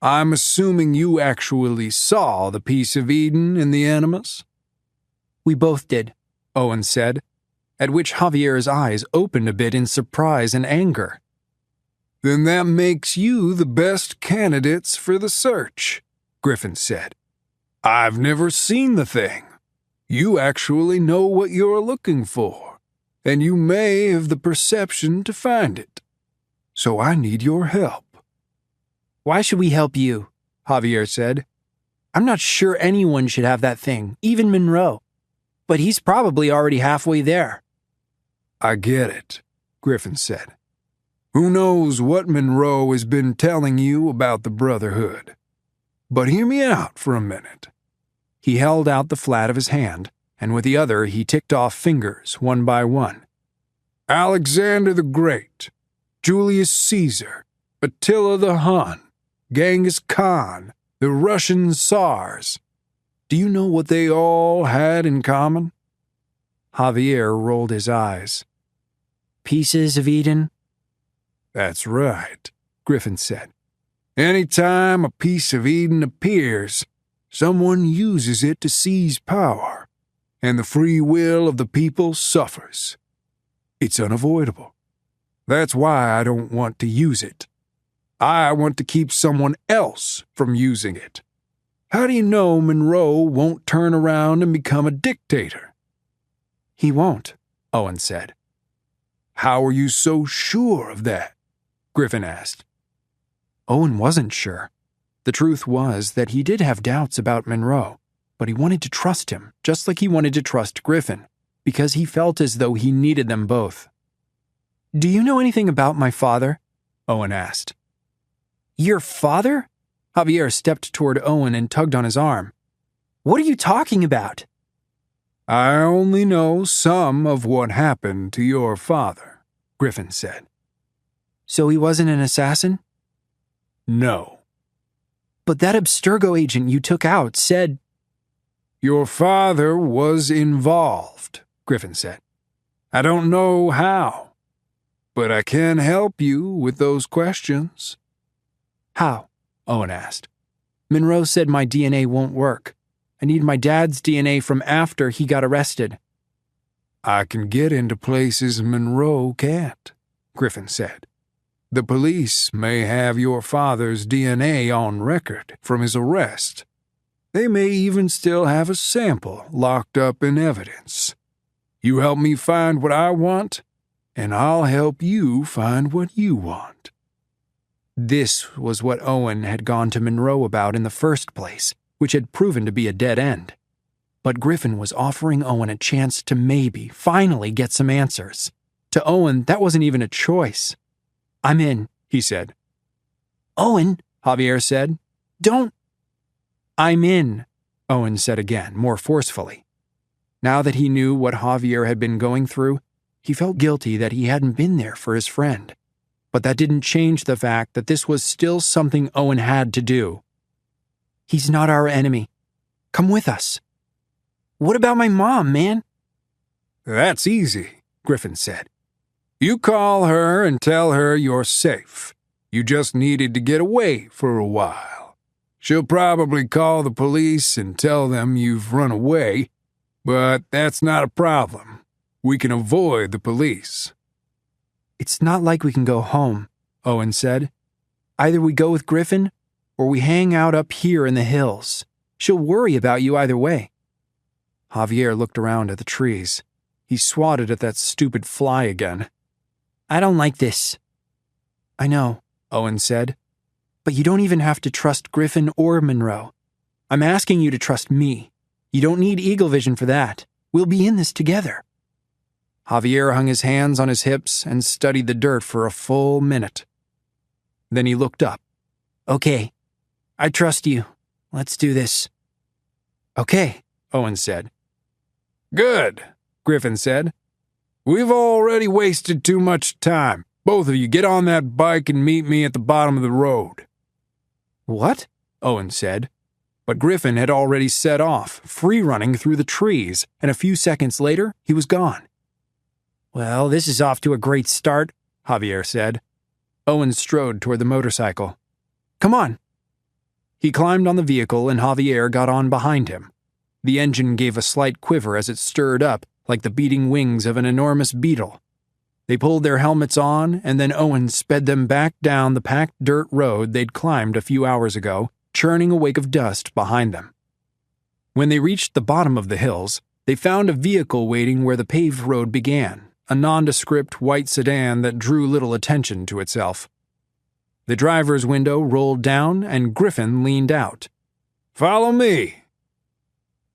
Speaker 5: "I'm assuming you actually saw the piece of Eden in the Animus?"
Speaker 4: "We both did,"
Speaker 1: Owen said, at which Javier's eyes opened a bit in surprise and anger.
Speaker 5: "Then that makes you the best candidates for the search," Griffin said. "I've never seen the thing. You actually know what you're looking for, and you may have the perception to find it. So I need your help."
Speaker 4: "Why should we help you?"
Speaker 1: Javier said.
Speaker 4: "I'm not sure anyone should have that thing, even Monroe. But he's probably already halfway there."
Speaker 5: "I get it," Griffin said. "Who knows what Monroe has been telling you about the Brotherhood? But hear me out for a minute."
Speaker 1: He held out the flat of his hand, and with the other he ticked off fingers one by one.
Speaker 5: "Alexander the Great, Julius Caesar, Attila the Hun, Genghis Khan, the Russian Tsars. Do you know what they all had in common?
Speaker 1: Javier rolled his eyes.
Speaker 4: Pieces of Eden?
Speaker 5: That's right, Griffin said. Any time a piece of Eden appears, someone uses it to seize power, and the free will of the people suffers. It's unavoidable. That's why I don't want to use it. I want to keep someone else from using it. How do you know Monroe won't turn around and become a dictator?
Speaker 1: He won't, Owen said.
Speaker 5: How are you so sure of that? Griffin asked.
Speaker 1: Owen wasn't sure. The truth was that he did have doubts about Monroe, but he wanted to trust him, just like he wanted to trust Griffin, because he felt as though he needed them both.
Speaker 4: Do you know anything about my father?
Speaker 1: Owen asked.
Speaker 4: Your father?
Speaker 1: Javier stepped toward Owen and tugged on his arm.
Speaker 4: What are you talking about?
Speaker 5: I only know some of what happened to your father, Griffin said.
Speaker 4: So he wasn't an assassin?
Speaker 5: No.
Speaker 4: But that Abstergo agent you took out said...
Speaker 5: Your father was involved, Griffin said. I don't know how, but I can help you with those questions.
Speaker 4: How?
Speaker 1: Owen asked.
Speaker 4: Monroe said my DNA won't work. I need my dad's DNA from after he got arrested.
Speaker 5: I can get into places Monroe can't, Griffin said. The police may have your father's DNA on record from his arrest. They may even still have a sample locked up in evidence. You help me find what I want, and I'll help you find what you want.
Speaker 1: This was what Owen had gone to Monroe about in the first place, which had proven to be a dead end. But Griffin was offering Owen a chance to maybe, finally get some answers. To Owen, that wasn't even a choice.
Speaker 4: I'm in,
Speaker 1: he said.
Speaker 4: Owen,
Speaker 1: Javier said.
Speaker 4: Don't.
Speaker 1: I'm in, Owen said again, more forcefully. Now that he knew what Javier had been going through, he felt guilty that he hadn't been there for his friend. But that didn't change the fact that this was still something Owen had to do.
Speaker 4: He's not our enemy. Come with us. What about my mom, man?
Speaker 5: That's easy, Griffin said. You call her and tell her you're safe. You just needed to get away for a while. She'll probably call the police and tell them you've run away, but that's not a problem. We can avoid the police.
Speaker 4: It's not like we can go home, Owen said. Either we go with Griffin, or we hang out up here in the hills. She'll worry about you either way.
Speaker 1: Javier looked around at the trees. He swatted at that stupid fly again.
Speaker 4: I don't like this.
Speaker 1: I know, Owen said.
Speaker 4: But you don't even have to trust Griffin or Monroe. I'm asking you to trust me. You don't need eagle vision for that. We'll be in this together.
Speaker 1: Javier hung his hands on his hips and studied the dirt for a full minute. Then he looked up.
Speaker 4: Okay, I trust you. Let's do this.
Speaker 1: Okay, Owen said.
Speaker 5: Good, Griffin said. We've already wasted too much time. Both of you get on that bike and meet me at the bottom of the road.
Speaker 1: What? Owen said. But Griffin had already set off, free-running through the trees, and a few seconds later, he was gone.
Speaker 4: Well, this is off to a great start,
Speaker 1: Javier said. Owen strode toward the motorcycle. Come on. He climbed on the vehicle and Javier got on behind him. The engine gave a slight quiver as it stirred up, like the beating wings of an enormous beetle. They pulled their helmets on, and then Owen sped them back down the packed dirt road they'd climbed a few hours ago, churning a wake of dust behind them. When they reached the bottom of the hills, they found a vehicle waiting where the paved road began, a nondescript white sedan that drew little attention to itself. The driver's window rolled down and Griffin leaned out.
Speaker 5: Follow me.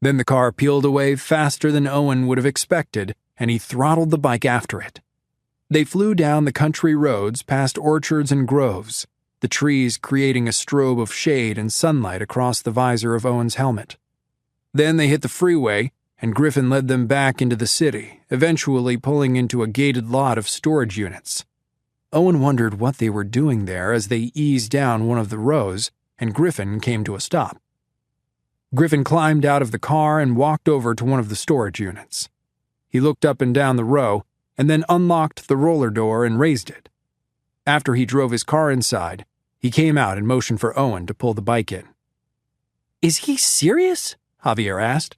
Speaker 1: Then the car peeled away faster than Owen would have expected, and he throttled the bike after it. They flew down the country roads past orchards and groves, the trees creating a strobe of shade and sunlight across the visor of Owen's helmet. Then they hit the freeway, and Griffin led them back into the city, eventually pulling into a gated lot of storage units. Owen wondered what they were doing there as they eased down one of the rows, and Griffin came to a stop. Griffin climbed out of the car and walked over to one of the storage units. He looked up and down the row, and then unlocked the roller door and raised it. After he drove his car inside, he came out and motioned for Owen to pull the bike in.
Speaker 4: "Is he serious?"
Speaker 1: Javier asked.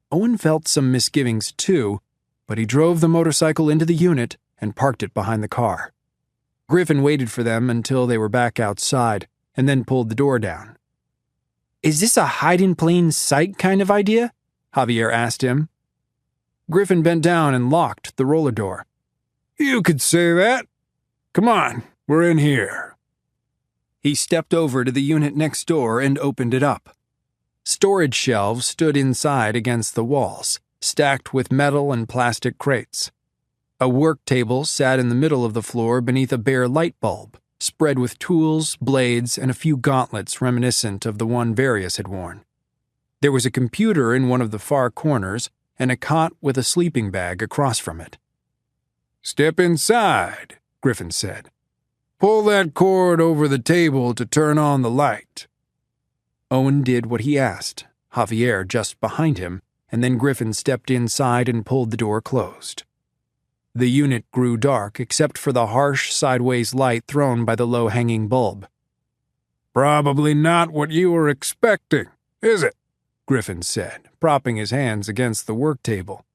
Speaker 1: Owen felt some misgivings too, but he drove the motorcycle into the unit and parked it behind the car. Griffin waited for them until they were back outside, and then pulled the door down.
Speaker 4: "Is this a hide-in-plain-sight kind of idea?"
Speaker 1: Javier asked him. Griffin bent down and locked the roller door.
Speaker 5: "You could say that. Come on, we're in here."
Speaker 1: He stepped over to the unit next door and opened it up. Storage shelves stood inside against the walls, stacked with metal and plastic crates. A work table sat in the middle of the floor beneath a bare light bulb, spread with tools, blades, and a few gauntlets reminiscent of the one Various had worn. There was a computer in one of the far corners, and a cot with a sleeping bag across from it.
Speaker 5: "Step inside," Griffin said. "Pull that cord over the table to turn on the light."
Speaker 1: Owen did what he asked, Javier just behind him, and then Griffin stepped inside and pulled the door closed. The unit grew dark except for the harsh sideways light thrown by the low-hanging bulb.
Speaker 5: "Probably not what you were expecting, is it?"
Speaker 1: Griffin said, propping his hands against the work table.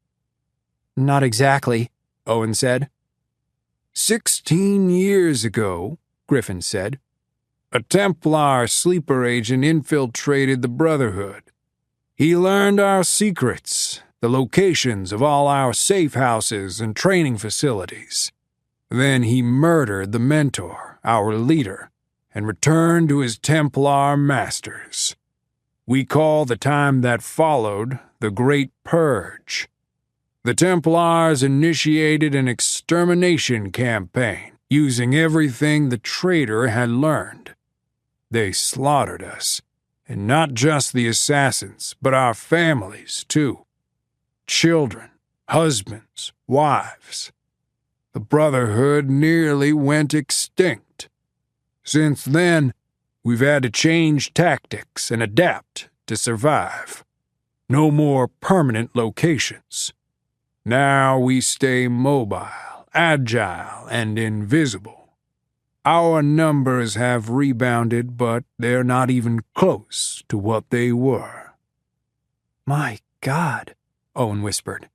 Speaker 4: "Not exactly,"
Speaker 1: Owen said.
Speaker 5: 16 years ago, Griffin said, a Templar sleeper agent infiltrated the Brotherhood. He learned our secrets, the locations of all our safe houses and training facilities. Then he murdered the mentor, our leader, and returned to his Templar masters. We call the time that followed the Great Purge. The Templars initiated an extermination campaign, using everything the traitor had learned. They slaughtered us, and not just the assassins, but our families, too. Children, husbands, wives. The Brotherhood nearly went extinct. Since then, we've had to change tactics and adapt to survive. No more permanent locations. Now we stay mobile, agile, and invisible. Our numbers have rebounded, but they're not even close to what they were.
Speaker 4: "My God,"
Speaker 1: Owen whispered.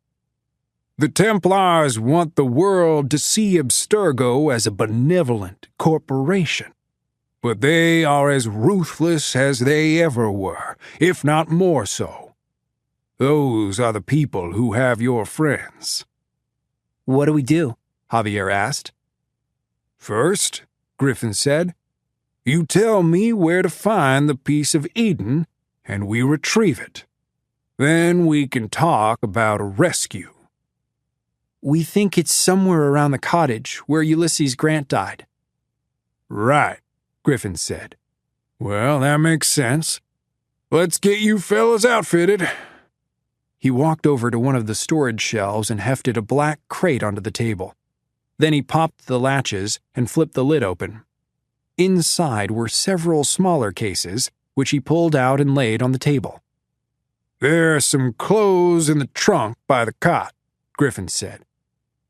Speaker 5: The Templars want the world to see Abstergo as a benevolent corporation. But they are as ruthless as they ever were, if not more so. Those are the people who have your friends.
Speaker 4: "What do we do?"
Speaker 1: Javier asked.
Speaker 5: "First," Griffin said, "you tell me where to find the piece of Eden, and we retrieve it. Then we can talk about a rescue."
Speaker 4: "We think it's somewhere around the cottage where Ulysses Grant died."
Speaker 5: "Right," Griffin said. "Well, that makes sense. Let's get you fellas outfitted."
Speaker 1: He walked over to one of the storage shelves and hefted a black crate onto the table. Then he popped the latches and flipped the lid open. Inside were several smaller cases, which he pulled out and laid on the table.
Speaker 5: "There are some clothes in the trunk by the cot," Griffin said.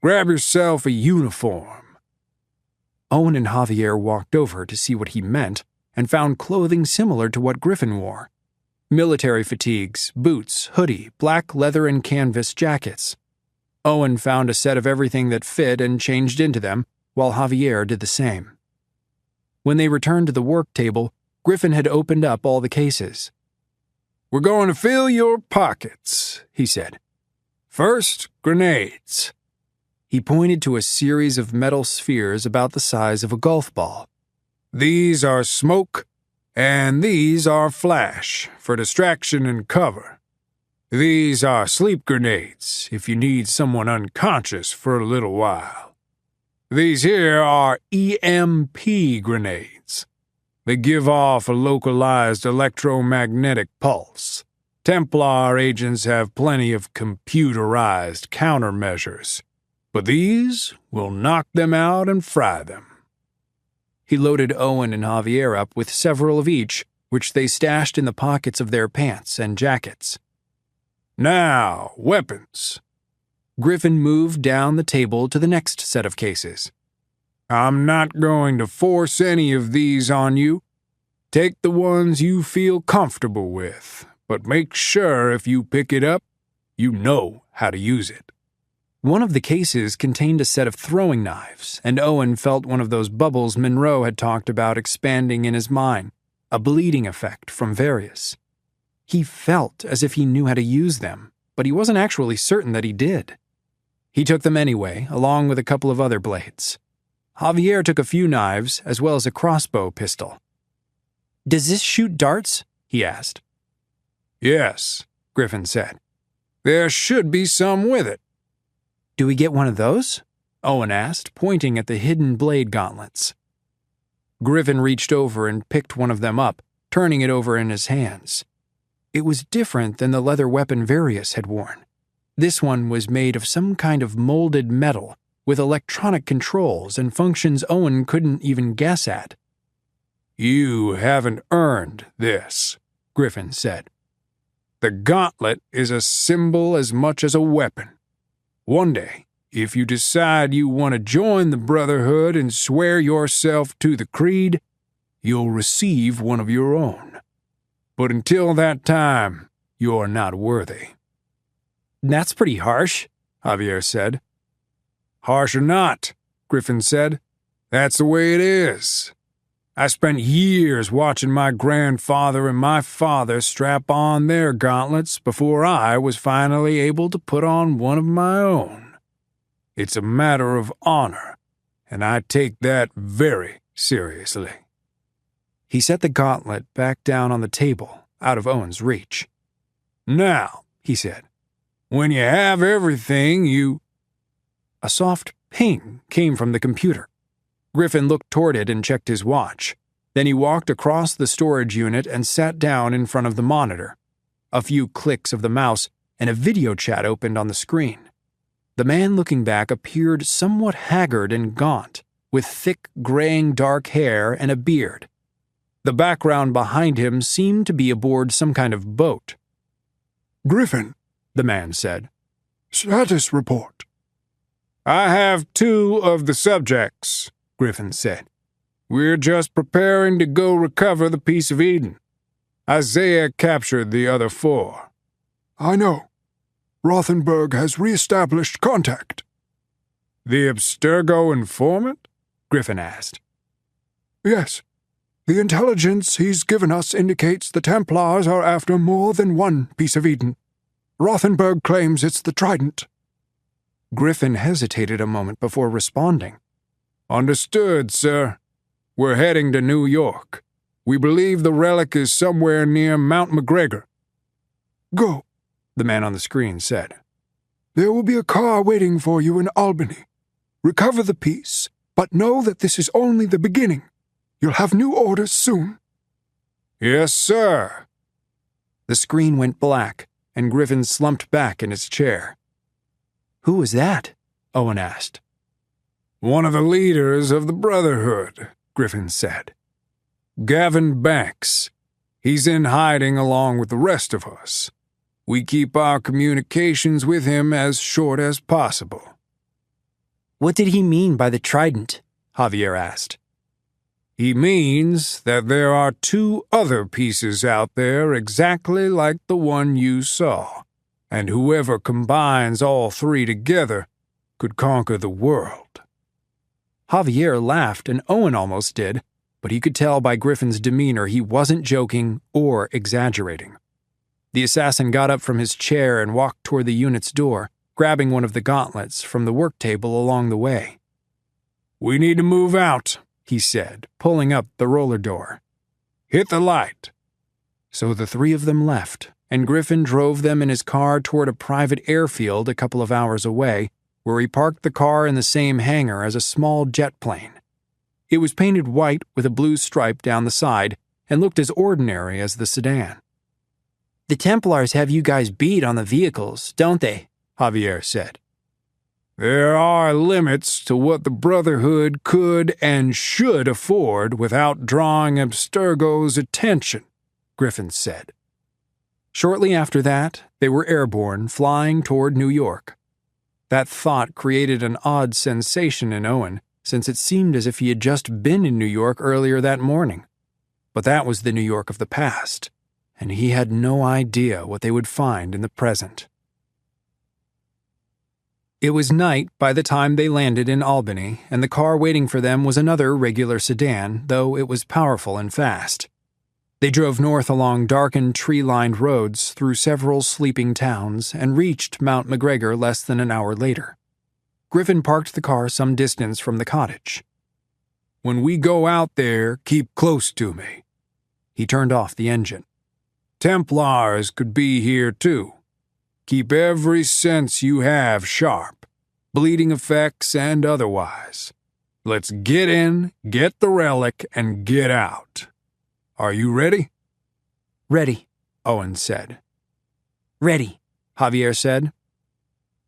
Speaker 5: "Grab yourself a uniform."
Speaker 1: Owen and Javier walked over to see what he meant and found clothing similar to what Griffin wore. Military fatigues, boots, hoodie, black leather and canvas jackets. Owen found a set of everything that fit and changed into them, while Javier did the same. When they returned to the work table, Griffin had opened up all the cases.
Speaker 5: "We're going to fill your pockets," he said. "First, grenades."
Speaker 1: He pointed to a series of metal spheres about the size of a golf ball.
Speaker 5: "These are smoke, and these are flash, for distraction and cover. These are sleep grenades, if you need someone unconscious for a little while. These here are EMP grenades. They give off a localized electromagnetic pulse. Templar agents have plenty of computerized countermeasures, but these will knock them out and fry them."
Speaker 1: He loaded Owen and Javier up with several of each, which they stashed in the pockets of their pants and jackets.
Speaker 5: "Now, weapons."
Speaker 1: Griffin moved down the table to the next set of cases.
Speaker 5: "I'm not going to force any of these on you. Take the ones you feel comfortable with, but make sure if you pick it up, you know how to use it."
Speaker 1: One of the cases contained a set of throwing knives, and Owen felt one of those bubbles Monroe had talked about expanding in his mind, a bleeding effect from various. He felt as if he knew how to use them, but he wasn't actually certain that he did. He took them anyway, along with a couple of other blades. Javier took a few knives, as well as a crossbow pistol.
Speaker 4: "Does this shoot darts?" he asked.
Speaker 5: "Yes," Griffin said. "There should be some with it."
Speaker 4: "Do we get one of those?"
Speaker 1: Owen asked, pointing at the hidden blade gauntlets. Griffin reached over and picked one of them up, turning it over in his hands. It was different than the leather weapon Various had worn. This one was made of some kind of molded metal, with electronic controls and functions Owen couldn't even guess at.
Speaker 5: "You haven't earned this," Griffin said. "The gauntlet is a symbol as much as a weapon. One day, if you decide you want to join the Brotherhood and swear yourself to the creed, you'll receive one of your own. But until that time, you're not worthy."
Speaker 4: "That's pretty harsh,"
Speaker 1: Javier said.
Speaker 5: "Harsh or not," Griffin said, "that's the way it is. I spent years watching my grandfather and my father strap on their gauntlets before I was finally able to put on one of my own. It's a matter of honor, and I take that very seriously."
Speaker 1: He set the gauntlet back down on the table, out of Owen's reach.
Speaker 5: "Now," he said, "when you have everything, you—"
Speaker 1: A soft ping came from the computer. Griffin looked toward it and checked his watch. Then he walked across the storage unit and sat down in front of the monitor. A few clicks of the mouse, and a video chat opened on the screen. The man looking back appeared somewhat haggard and gaunt, with thick, graying dark hair and a beard. The background behind him seemed to be aboard some kind of boat.
Speaker 5: "Griffin,"
Speaker 1: the man said.
Speaker 5: "Status report." "I have 2 of the subjects," Griffin said. "We're just preparing to go recover the piece of Eden. Isaiah captured the other 4.
Speaker 6: "I know. Rothenberg has re-established contact."
Speaker 5: "The Abstergo informant?" Griffin asked.
Speaker 6: "Yes. The intelligence he's given us indicates the Templars are after more than one piece of Eden. Rothenberg claims it's the Trident."
Speaker 1: Griffin hesitated a moment before responding.
Speaker 5: "Understood, sir. We're heading to New York. We believe the relic is somewhere near Mount McGregor."
Speaker 6: "Go,"
Speaker 1: the man on the screen said.
Speaker 6: "There will be a car waiting for you in Albany. Recover the piece, but know that this is only the beginning. You'll have new orders soon."
Speaker 5: "Yes, sir."
Speaker 1: The screen went black, and Griffin slumped back in his chair.
Speaker 4: "Who was that?"
Speaker 1: Owen asked.
Speaker 5: "One of the leaders of the Brotherhood," Griffin said. "Gavin Banks. He's in hiding along with the rest of us. We keep our communications with him as short as possible."
Speaker 4: "What did he mean by the Trident?"
Speaker 1: Javier asked.
Speaker 5: "He means that there are 2 other pieces out there exactly like the one you saw, and whoever combines all 3 together could conquer the world."
Speaker 1: Javier laughed, and Owen almost did, but he could tell by Griffin's demeanor he wasn't joking or exaggerating. The assassin got up from his chair and walked toward the unit's door, grabbing one of the gauntlets from the work table along the way.
Speaker 5: "We need to move out,"
Speaker 1: he said, pulling up the roller door.
Speaker 5: "Hit the light."
Speaker 1: So the 3 of them left, and Griffin drove them in his car toward a private airfield a couple of hours away, where he parked the car in the same hangar as a small jet plane. It was painted white with a blue stripe down the side and looked as ordinary as the sedan.
Speaker 4: "The Templars have you guys beat on the vehicles, don't they?"
Speaker 1: Javier said.
Speaker 5: There are limits to what the Brotherhood could and should afford without drawing Abstergo's attention, Griffin said.
Speaker 1: Shortly after that, they were airborne, flying toward New York. That thought created an odd sensation in Owen, since it seemed as if he had just been in New York earlier that morning. But that was the New York of the past, and he had no idea what they would find in the present. It was night by the time they landed in Albany, and the car waiting for them was another regular sedan, though it was powerful and fast. They drove north along darkened, tree-lined roads through several sleeping towns and reached Mount McGregor less than an hour later. Griffin parked the car some distance from the cottage.
Speaker 5: "When we go out there, keep close to me."
Speaker 1: He turned off the engine.
Speaker 5: "Templars could be here too. Keep every sense you have sharp, bleeding effects and otherwise. Let's get in, get the relic, and get out. Are you ready?"
Speaker 1: "Ready," Owen said.
Speaker 4: Ready,
Speaker 1: Javier said.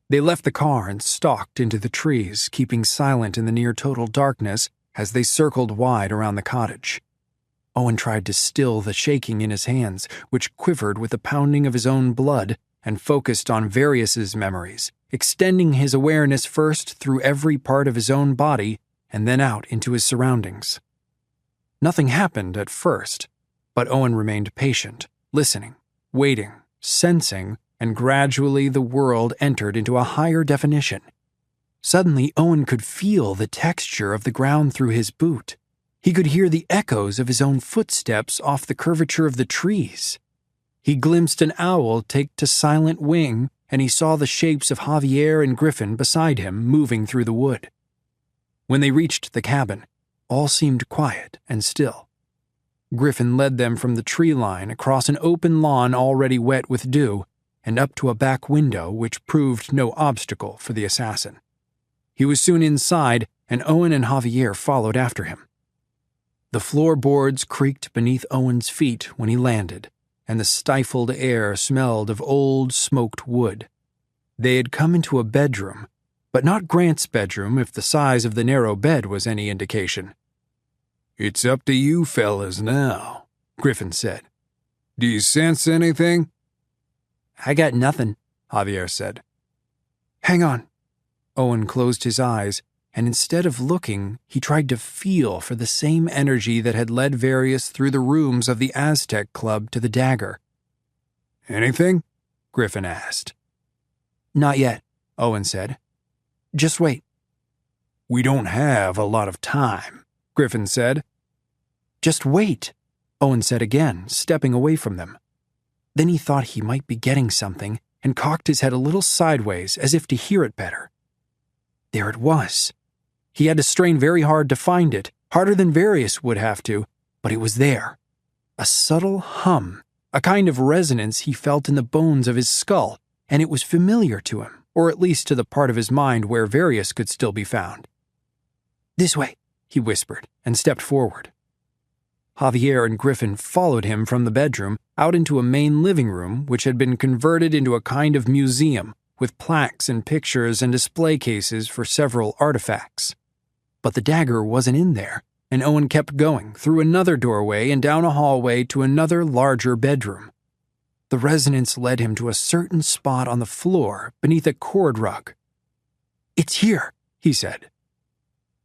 Speaker 1: They left the car and stalked into the trees, keeping silent in the near-total darkness as they circled wide around the cottage. Owen tried to still the shaking in his hands, which quivered with the pounding of his own blood, and focused on Varius's memories, extending his awareness first through every part of his own body and then out into his surroundings. Nothing happened at first, but Owen remained patient, listening, waiting, sensing, and gradually the world entered into a higher definition. Suddenly, Owen could feel the texture of the ground through his boot. He could hear the echoes of his own footsteps off the curvature of the trees. He glimpsed an owl take to silent wing, and he saw the shapes of Javier and Griffin beside him moving through the wood. When they reached the cabin, all seemed quiet and still. Griffin led them from the tree line across an open lawn already wet with dew and up to a back window which proved no obstacle for the assassin. He was soon inside, and Owen and Javier followed after him. The floorboards creaked beneath Owen's feet when he landed, and the stifled air smelled of old, smoked wood. They had come into a bedroom, but not Grant's bedroom if the size of the narrow bed was any indication.
Speaker 5: "It's up to you fellas now," Griffin said. "Do you sense anything?"
Speaker 4: I got nothing,
Speaker 1: Javier said. "Hang on." Owen closed his eyes, and instead of looking, he tried to feel for the same energy that had led Varius through the rooms of the Aztec Club to the dagger.
Speaker 5: "Anything?"
Speaker 1: Griffin asked.
Speaker 4: Not yet,
Speaker 1: Owen said. "Just wait."
Speaker 5: "We don't have a lot of time,"
Speaker 1: Griffin said. "Just wait," Owen said again, stepping away from them. Then he thought he might be getting something and cocked his head a little sideways as if to hear it better. There it was. He had to strain very hard to find it, harder than Varius would have to, but it was there. A subtle hum, a kind of resonance he felt in the bones of his skull, and it was familiar to him, or at least to the part of his mind where Varius could still be found. "This way," he whispered, and stepped forward. Javier and Griffin followed him from the bedroom out into a main living room which had been converted into a kind of museum with plaques and pictures and display cases for several artifacts. But the dagger wasn't in there, and Owen kept going through another doorway and down a hallway to another larger bedroom. The resonance led him to a certain spot on the floor beneath a cord rug. "It's here," he said.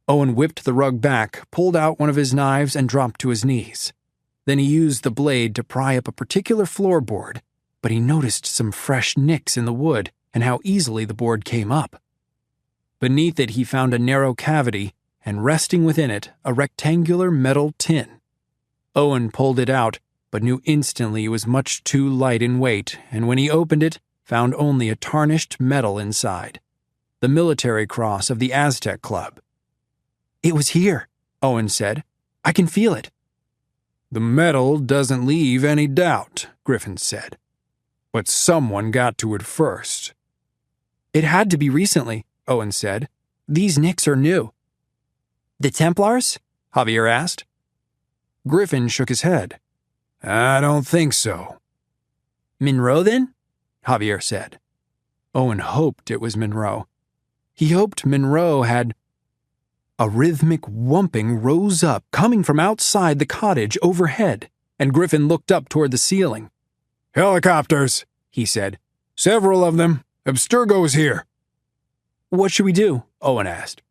Speaker 1: Owen whipped the rug back, pulled out one of his knives, and dropped to his knees. Then he used the blade to pry up a particular floorboard, but he noticed some fresh nicks in the wood and how easily the board came up. Beneath it he found a narrow cavity, and resting within it, a rectangular metal tin. Owen pulled it out, but knew instantly it was much too light in weight, and when he opened it, found only a tarnished metal inside. The military cross of the Aztec Club. "It was here," Owen said. "I can feel it."
Speaker 5: "The metal doesn't leave any doubt," Griffin said. "But someone got to it first."
Speaker 1: "It had to be recently," Owen said. "These nicks are new."
Speaker 4: The Templars?
Speaker 1: Javier asked. Griffin shook his head.
Speaker 5: "I don't think so."
Speaker 4: Monroe, then?
Speaker 1: Javier said. Owen hoped it was Monroe. He hoped Monroe had... A rhythmic whumping rose up, coming from outside the cottage overhead, and Griffin looked up toward the ceiling.
Speaker 5: "Helicopters," he said. "Several of them. Abstergo's here."
Speaker 1: "What should we do?" Owen asked.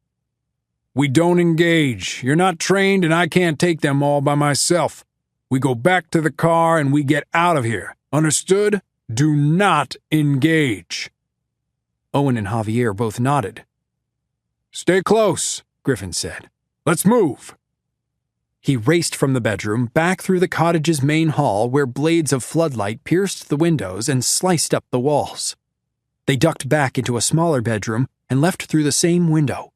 Speaker 5: "We don't engage. You're not trained, and I can't take them all by myself. We go back to the car and we get out of here. Understood? Do not engage."
Speaker 1: Owen and Javier both nodded.
Speaker 5: "Stay close," Griffin said. "Let's move."
Speaker 1: He raced from the bedroom back through the cottage's main hall where blades of floodlight pierced the windows and sliced up the walls. They ducked back into a smaller bedroom and left through the same window.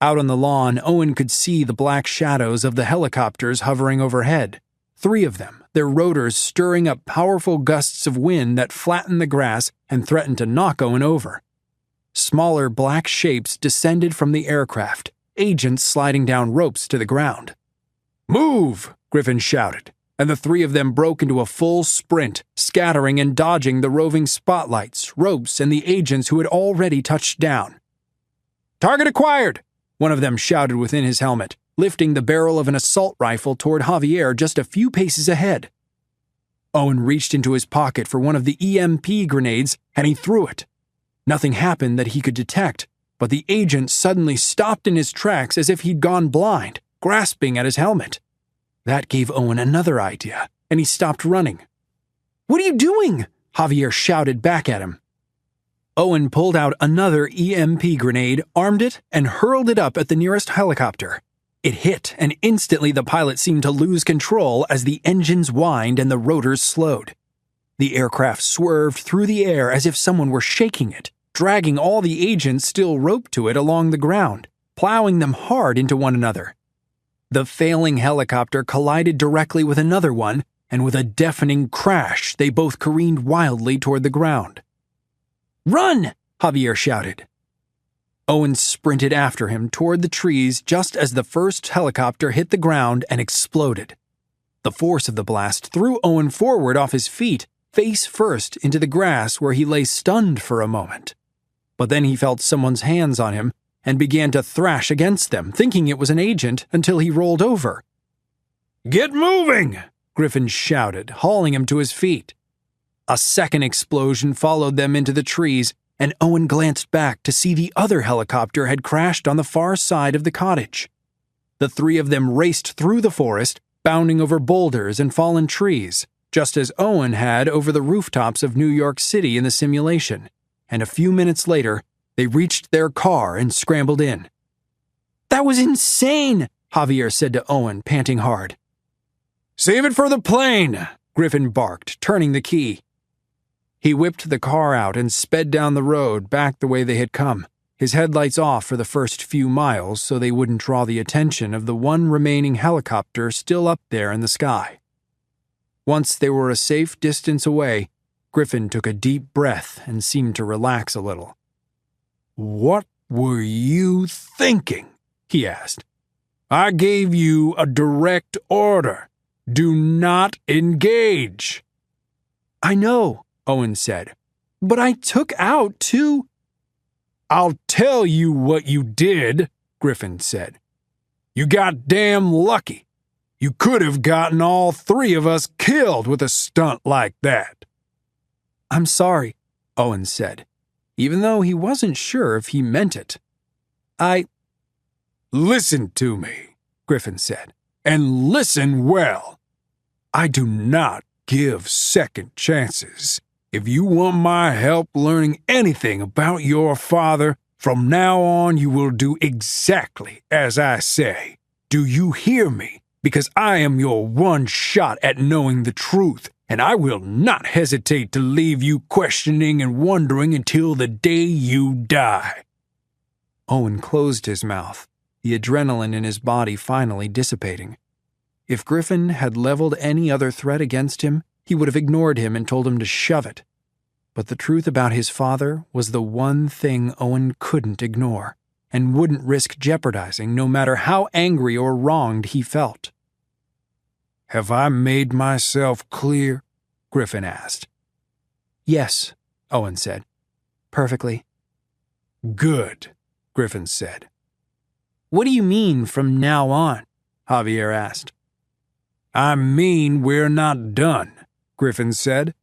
Speaker 1: Out on the lawn, Owen could see the black shadows of the helicopters hovering overhead. 3 of them, their rotors stirring up powerful gusts of wind that flattened the grass and threatened to knock Owen over. Smaller black shapes descended from the aircraft, agents sliding down ropes to the ground.
Speaker 5: "Move!"
Speaker 1: Griffin shouted, and the 3 of them broke into a full sprint, scattering and dodging the roving spotlights, ropes, and the agents who had already touched down. "Target acquired!" one of them shouted within his helmet, lifting the barrel of an assault rifle toward Javier just a few paces ahead. Owen reached into his pocket for one of the EMP grenades, and he threw it. Nothing happened that he could detect, but the agent suddenly stopped in his tracks as if he'd gone blind, grasping at his helmet. That gave Owen another idea, and he stopped running. "What are you doing?" Javier shouted back at him. Owen pulled out another EMP grenade, armed it, and hurled it up at the nearest helicopter. It hit, and instantly the pilot seemed to lose control as the engines whined and the rotors slowed. The aircraft swerved through the air as if someone were shaking it, dragging all the agents still roped to it along the ground, plowing them hard into one another. The failing helicopter collided directly with another one, and with a deafening crash, they both careened wildly toward the ground. "Run!" Javier shouted. Owen sprinted after him toward the trees just as the first helicopter hit the ground and exploded. The force of the blast threw Owen forward off his feet, face first into the grass where he lay stunned for a moment. But then he felt someone's hands on him and began to thrash against them, thinking it was an agent, until he rolled over.
Speaker 5: "Get moving!"
Speaker 1: Griffin shouted, hauling him to his feet. A second explosion followed them into the trees, and Owen glanced back to see the other helicopter had crashed on the far side of the cottage. The 3 of them raced through the forest, bounding over boulders and fallen trees, just as Owen had over the rooftops of New York City in the simulation, and a few minutes later, they reached their car and scrambled in. "That was insane," Javier said to Owen, panting hard.
Speaker 5: "Save it for the plane,"
Speaker 1: Griffin barked, turning the key. He whipped the car out and sped down the road back the way they had come, his headlights off for the first few miles so they wouldn't draw the attention of the one remaining helicopter still up there in the sky. Once they were a safe distance away, Griffin took a deep breath and seemed to relax a little.
Speaker 5: "What were you thinking?" he asked. "I gave you a direct order. Do not engage."
Speaker 1: "I know," Owen said, "but I took out 2...
Speaker 5: "I'll tell you what you did," Griffin said. "You got damn lucky. You could have gotten all 3 of us killed with a stunt like that."
Speaker 1: "I'm sorry," Owen said, even though he wasn't sure if he meant it.
Speaker 5: "Listen to me," Griffin said, "and listen well. I do not give second chances. If you want my help learning anything about your father, from now on you will do exactly as I say. Do you hear me? Because I am your one shot at knowing the truth, and I will not hesitate to leave you questioning and wondering until the day you die."
Speaker 1: Owen closed his mouth, the adrenaline in his body finally dissipating. If Griffin had leveled any other threat against him, he would have ignored him and told him to shove it. But the truth about his father was the one thing Owen couldn't ignore, and wouldn't risk jeopardizing no matter how angry or wronged he felt.
Speaker 5: "Have I made myself clear?" Griffin asked.
Speaker 1: "Yes," Owen said. "Perfectly."
Speaker 5: Good, Griffin said.
Speaker 2: What do you mean, from now on? Javier asked.
Speaker 5: I mean we're not done, Griffin said.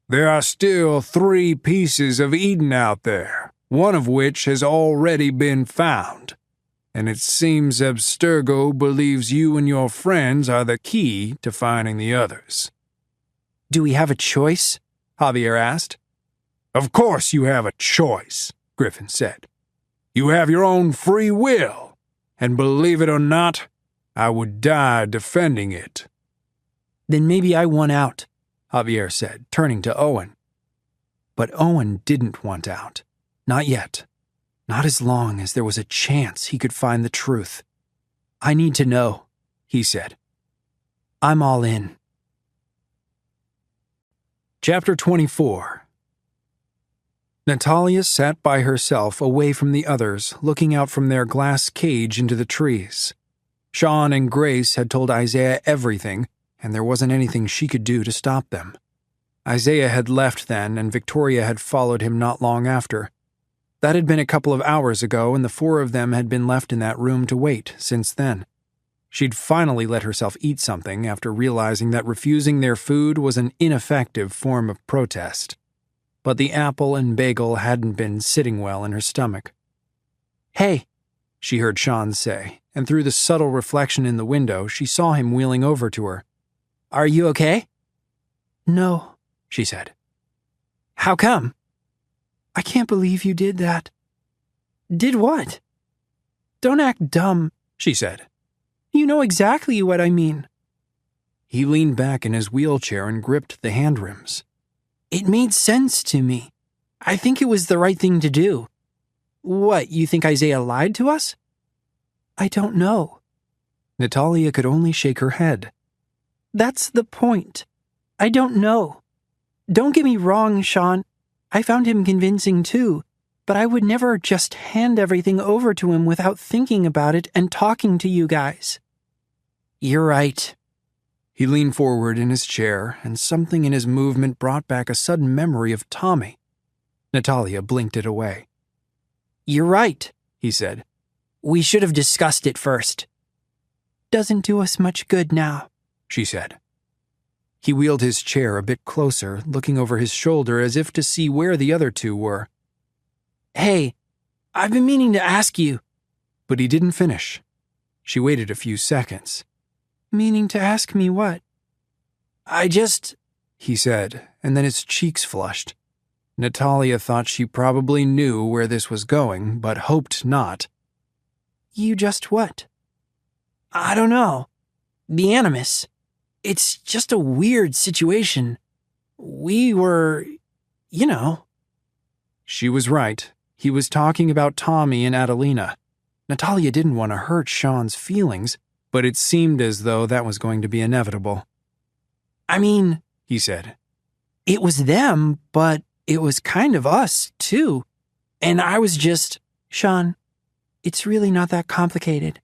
Speaker 5: There are still 3 pieces of Eden out there, one of which has already been found. And it seems Abstergo believes you and your friends are the key to finding the others.
Speaker 2: Do we have a choice? Javier asked.
Speaker 5: Of course you have a choice, Griffin said. You have your own free will, and believe it or not, I would die defending it.
Speaker 2: Then maybe I won out, Javier said, turning to Owen.
Speaker 1: But Owen didn't want out. Not yet. Not as long as there was a chance he could find the truth.
Speaker 2: I need to know, he said. I'm all in.
Speaker 1: Chapter 24. Natalia sat by herself away from the others, looking out from their glass cage into the trees. Sean and Grace had told Isaiah everything, and there wasn't anything she could do to stop them. Isaiah had left then, and Victoria had followed him not long after. That had been a couple of hours ago, and the 4 of them had been left in that room to wait since then. She'd finally let herself eat something after realizing that refusing their food was an ineffective form of protest. But the apple and bagel hadn't been sitting well in her stomach.
Speaker 2: Hey,
Speaker 1: she heard Sean say, and through the subtle reflection in the window, she saw him wheeling over to her.
Speaker 2: Are you okay?
Speaker 4: No,
Speaker 1: she said.
Speaker 2: How come?
Speaker 4: I can't believe you did that.
Speaker 2: Did what?
Speaker 4: Don't act dumb,
Speaker 1: she said.
Speaker 4: You know exactly what I mean.
Speaker 1: He leaned back in his wheelchair and gripped the handrims.
Speaker 2: It made sense to me. I think it was the right thing to do. What, you think Isaiah lied to us?
Speaker 4: I don't know.
Speaker 1: Natalia could only shake her head.
Speaker 4: That's the point. I don't know. Don't get me wrong, Sean. I found him convincing too, but I would never just hand everything over to him without thinking about it and talking to you guys.
Speaker 2: You're right.
Speaker 1: He leaned forward in his chair, and something in his movement brought back a sudden memory of Tommy. Natalia blinked it away.
Speaker 2: You're right,
Speaker 1: he said.
Speaker 2: We should have discussed it first.
Speaker 4: Doesn't do us much good now,
Speaker 1: she said. He wheeled his chair a bit closer, looking over his shoulder as if to see where the other 2 were.
Speaker 2: Hey, I've been meaning to ask you.
Speaker 1: But he didn't finish. She waited a few seconds.
Speaker 4: Meaning to ask me what?
Speaker 1: He said, and then his cheeks flushed. Natalia thought she probably knew where this was going, but hoped not.
Speaker 4: You just what?
Speaker 2: I don't know. The Animus. It's just a weird situation. We were, you know.
Speaker 1: She was right. He was talking about Tommy and Adelina. Natalia didn't want to hurt Sean's feelings, but it seemed as though that was going to be inevitable.
Speaker 2: I mean,
Speaker 1: he said,
Speaker 2: it was them, but it was kind of us, too. And I was just...
Speaker 4: Sean, it's really not that complicated.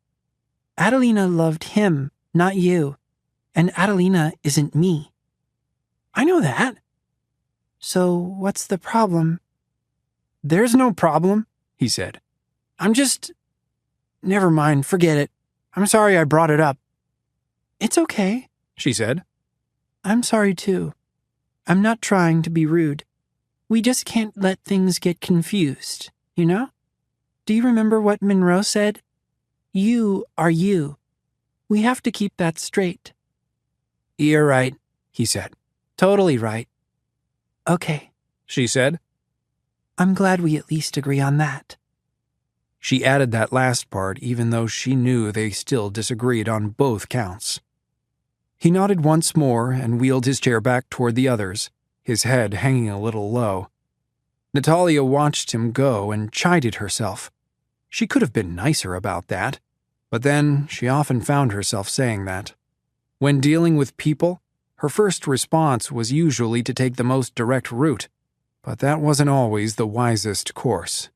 Speaker 4: Adelina loved him, not you. And Adelina isn't me.
Speaker 2: I know that.
Speaker 4: So what's the problem?
Speaker 2: There's no problem,
Speaker 1: he said.
Speaker 2: I'm just... Never mind, forget it. I'm sorry I brought it up.
Speaker 4: It's okay,
Speaker 1: she said.
Speaker 4: I'm sorry too. I'm not trying to be rude. We just can't let things get confused, you know? Do you remember what Monroe said? You are you. We have to keep that straight.
Speaker 2: You're right,
Speaker 1: he said.
Speaker 2: Totally right.
Speaker 4: Okay,
Speaker 1: she said.
Speaker 4: I'm glad we at least agree on that.
Speaker 1: She added that last part even though she knew they still disagreed on both counts. He nodded once more and wheeled his chair back toward the others, his head hanging a little low. Natalia watched him go and chided herself. She could have been nicer about that, but then she often found herself saying that. When dealing with people, her first response was usually to take the most direct route, but that wasn't always the wisest course.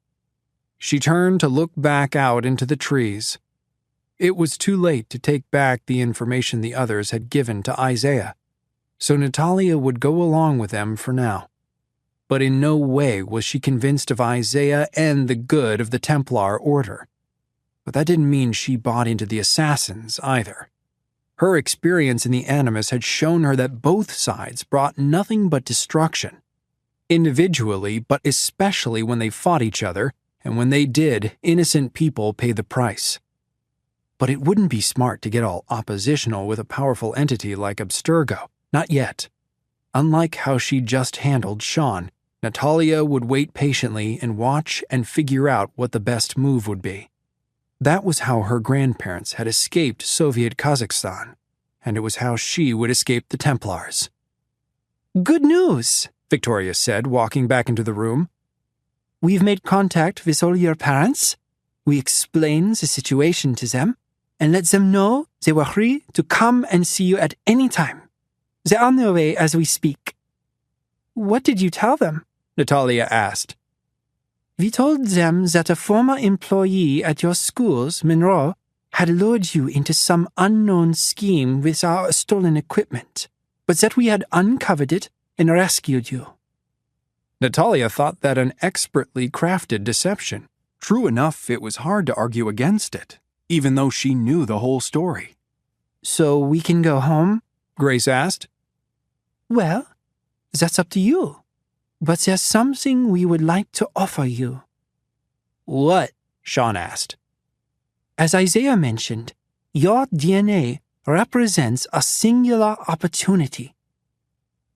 Speaker 1: She turned to look back out into the trees. It was too late to take back the information the others had given to Isaiah, so Natalia would go along with them for now. but in no way was she convinced of Isaiah and the good of the Templar Order. But that didn't mean she bought into the assassins either. Her experience in the Animus had shown her that both sides brought nothing but destruction. Individually, but especially when they fought each other, and when they did, innocent people paid the price. But it wouldn't be smart to get all oppositional with a powerful entity like Abstergo. Not yet. Unlike how she just handled Sean, Natalia would wait patiently and watch and figure out what the best move would be. That was how her grandparents had escaped Soviet Kazakhstan, and it was how she would escape the Templars.
Speaker 4: "Good news,"
Speaker 1: Victoria said, walking back into the room.
Speaker 4: "We've made contact with all your parents. We explained the situation to them and let them know they were free to come and see you at any time. They're on their way as we speak." "What did you tell them?"
Speaker 1: Natalia asked.
Speaker 4: "We told them that a former employee at your schools, Monroe, had lured you into some unknown scheme with our stolen equipment, but that we had uncovered it and rescued you."
Speaker 1: Natalia thought that an expertly crafted deception. True enough, it was hard to argue against it, even though she knew the whole story.
Speaker 4: "So we can go home?"
Speaker 1: Grace asked.
Speaker 4: "Well, that's up to you. But there's something we would like to offer you."
Speaker 1: "What?" Sean asked.
Speaker 4: "As Isaiah mentioned, your DNA represents a singular opportunity.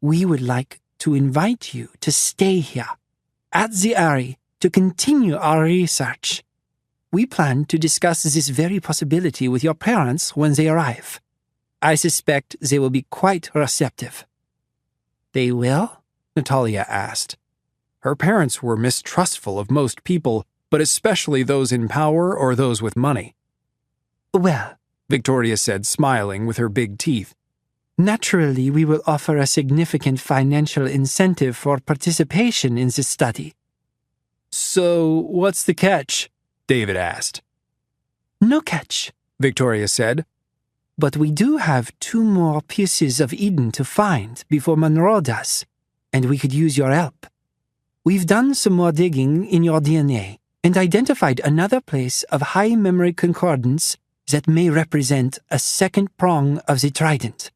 Speaker 4: We would like to invite you to stay here, at the Eyrie, to continue our research. We plan to discuss this very possibility with your parents when they arrive. I suspect they will be quite receptive." "They will?" Natalia asked. Her parents were mistrustful of most people, but especially those in power or those with money. "Well,"
Speaker 1: Victoria said, smiling with her big teeth,
Speaker 4: "naturally we will offer a significant financial incentive for participation in this study."
Speaker 1: "So, what's the catch?" David asked.
Speaker 4: "No catch,"
Speaker 1: Victoria said.
Speaker 4: "But we do have 2 more pieces of Eden to find before Monroe does, and we could use your help. We've done some more digging in your DNA and identified another place of high memory concordance that may represent a second prong of the trident."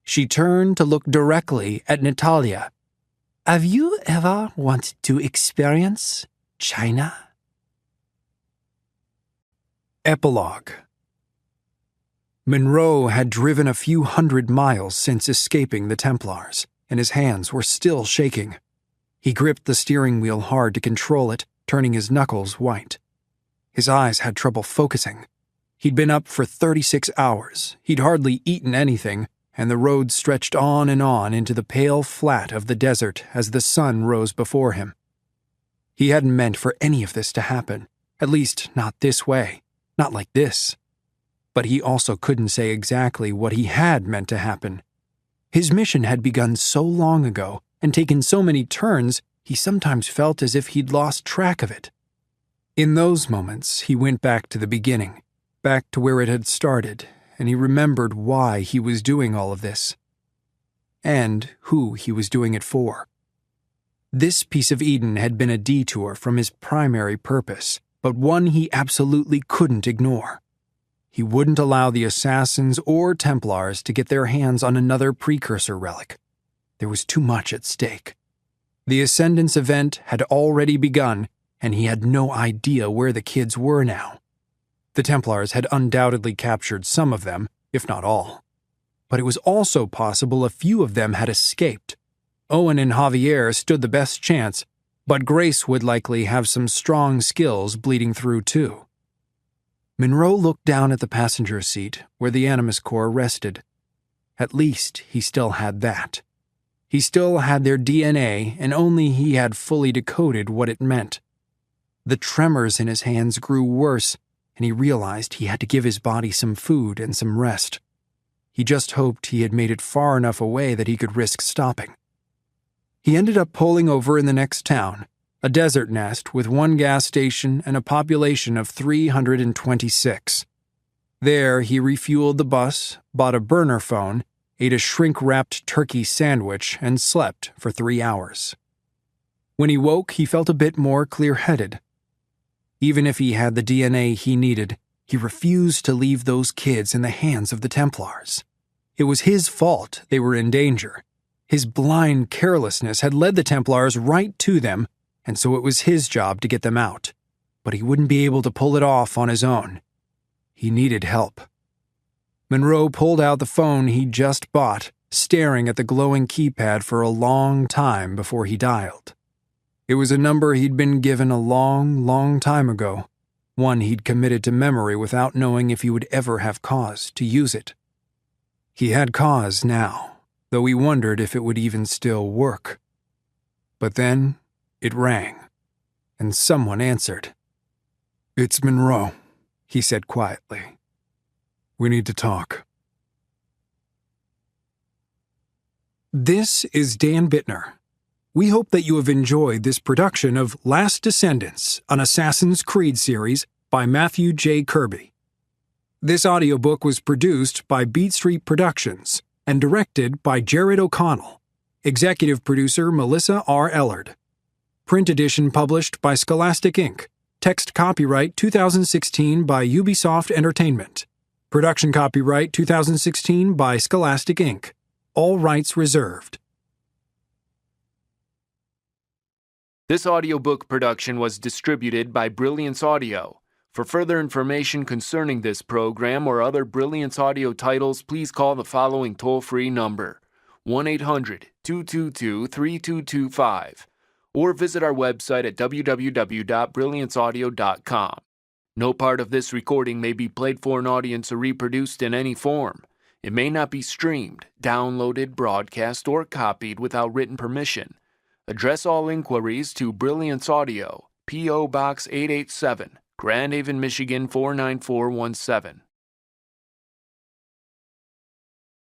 Speaker 1: She turned to look directly at Natalia.
Speaker 4: "Have you ever wanted to experience China?"
Speaker 1: Epilogue. Monroe had driven a few hundred miles since escaping the Templars, and his hands were still shaking. He gripped the steering wheel hard to control it, turning his knuckles white. His eyes had trouble focusing. He'd been up for 36 hours, he'd hardly eaten anything, and the road stretched on and on into the pale flat of the desert as the sun rose before him. He hadn't meant for any of this to happen, at least not this way, not like this. But he also couldn't say exactly what he had meant to happen. His mission had begun so long ago and taken so many turns, he sometimes felt as if he'd lost track of it. In those moments, he went back to the beginning, back to where it had started, and he remembered why he was doing all of this, and who he was doing it for. This piece of Eden had been a detour from his primary purpose, but one he absolutely couldn't ignore. He wouldn't allow the Assassins or Templars to get their hands on another precursor relic. There was too much at stake. The Descendants event had already begun, and he had no idea where the kids were now. The Templars had undoubtedly captured some of them, if not all. But it was also possible a few of them had escaped. Owen and Javier stood the best chance, but Grace would likely have some strong skills bleeding through too. Monroe looked down at the passenger seat where the Animus Core rested. At least he still had that. He still had their DNA, and only he had fully decoded what it meant. The tremors in his hands grew worse, and he realized he had to give his body some food and some rest. He just hoped he had made it far enough away that he could risk stopping. He ended up pulling over in the next town, a desert nest with 1 gas station and a population of 326. There, he refueled the bus, bought a burner phone, ate a shrink-wrapped turkey sandwich, and slept for 3 hours. When he woke, he felt a bit more clear-headed. Even if he had the DNA he needed, he refused to leave those kids in the hands of the Templars. It was his fault they were in danger. His blind carelessness had led the Templars right to them, and so it was his job to get them out. But he wouldn't be able to pull it off on his own. He needed help. Monroe pulled out the phone he'd just bought, staring at the glowing keypad for a long time before he dialed. It was a number he'd been given a long, long time ago, one he'd committed to memory without knowing if he would ever have cause to use it. He had cause now, though he wondered if it would even still work. But then it rang, and someone answered.
Speaker 6: "It's Monroe,"
Speaker 1: he said quietly.
Speaker 6: "We need to talk."
Speaker 1: This is Dan Bittner. We hope that you have enjoyed this production of Last Descendants, an Assassin's Creed series by Matthew J. Kirby. This audiobook was produced by Beat Street Productions and directed by Jared O'Connell. Executive producer Melissa R. Ellard. Print edition published by Scholastic Inc. Text copyright 2016 by Ubisoft Entertainment. Production copyright 2016 by Scholastic Inc. All rights reserved.
Speaker 7: This audiobook production was distributed by Brilliance Audio. For further information concerning this program or other Brilliance Audio titles, please call the following toll-free number, 1-800-222-3225, or visit our website at www.brillianceaudio.com. No part of this recording may be played for an audience or reproduced in any form. It may not be streamed, downloaded, broadcast, or copied without written permission. Address all inquiries to Brilliance Audio, P.O. Box 887, Grand Haven, Michigan 49417.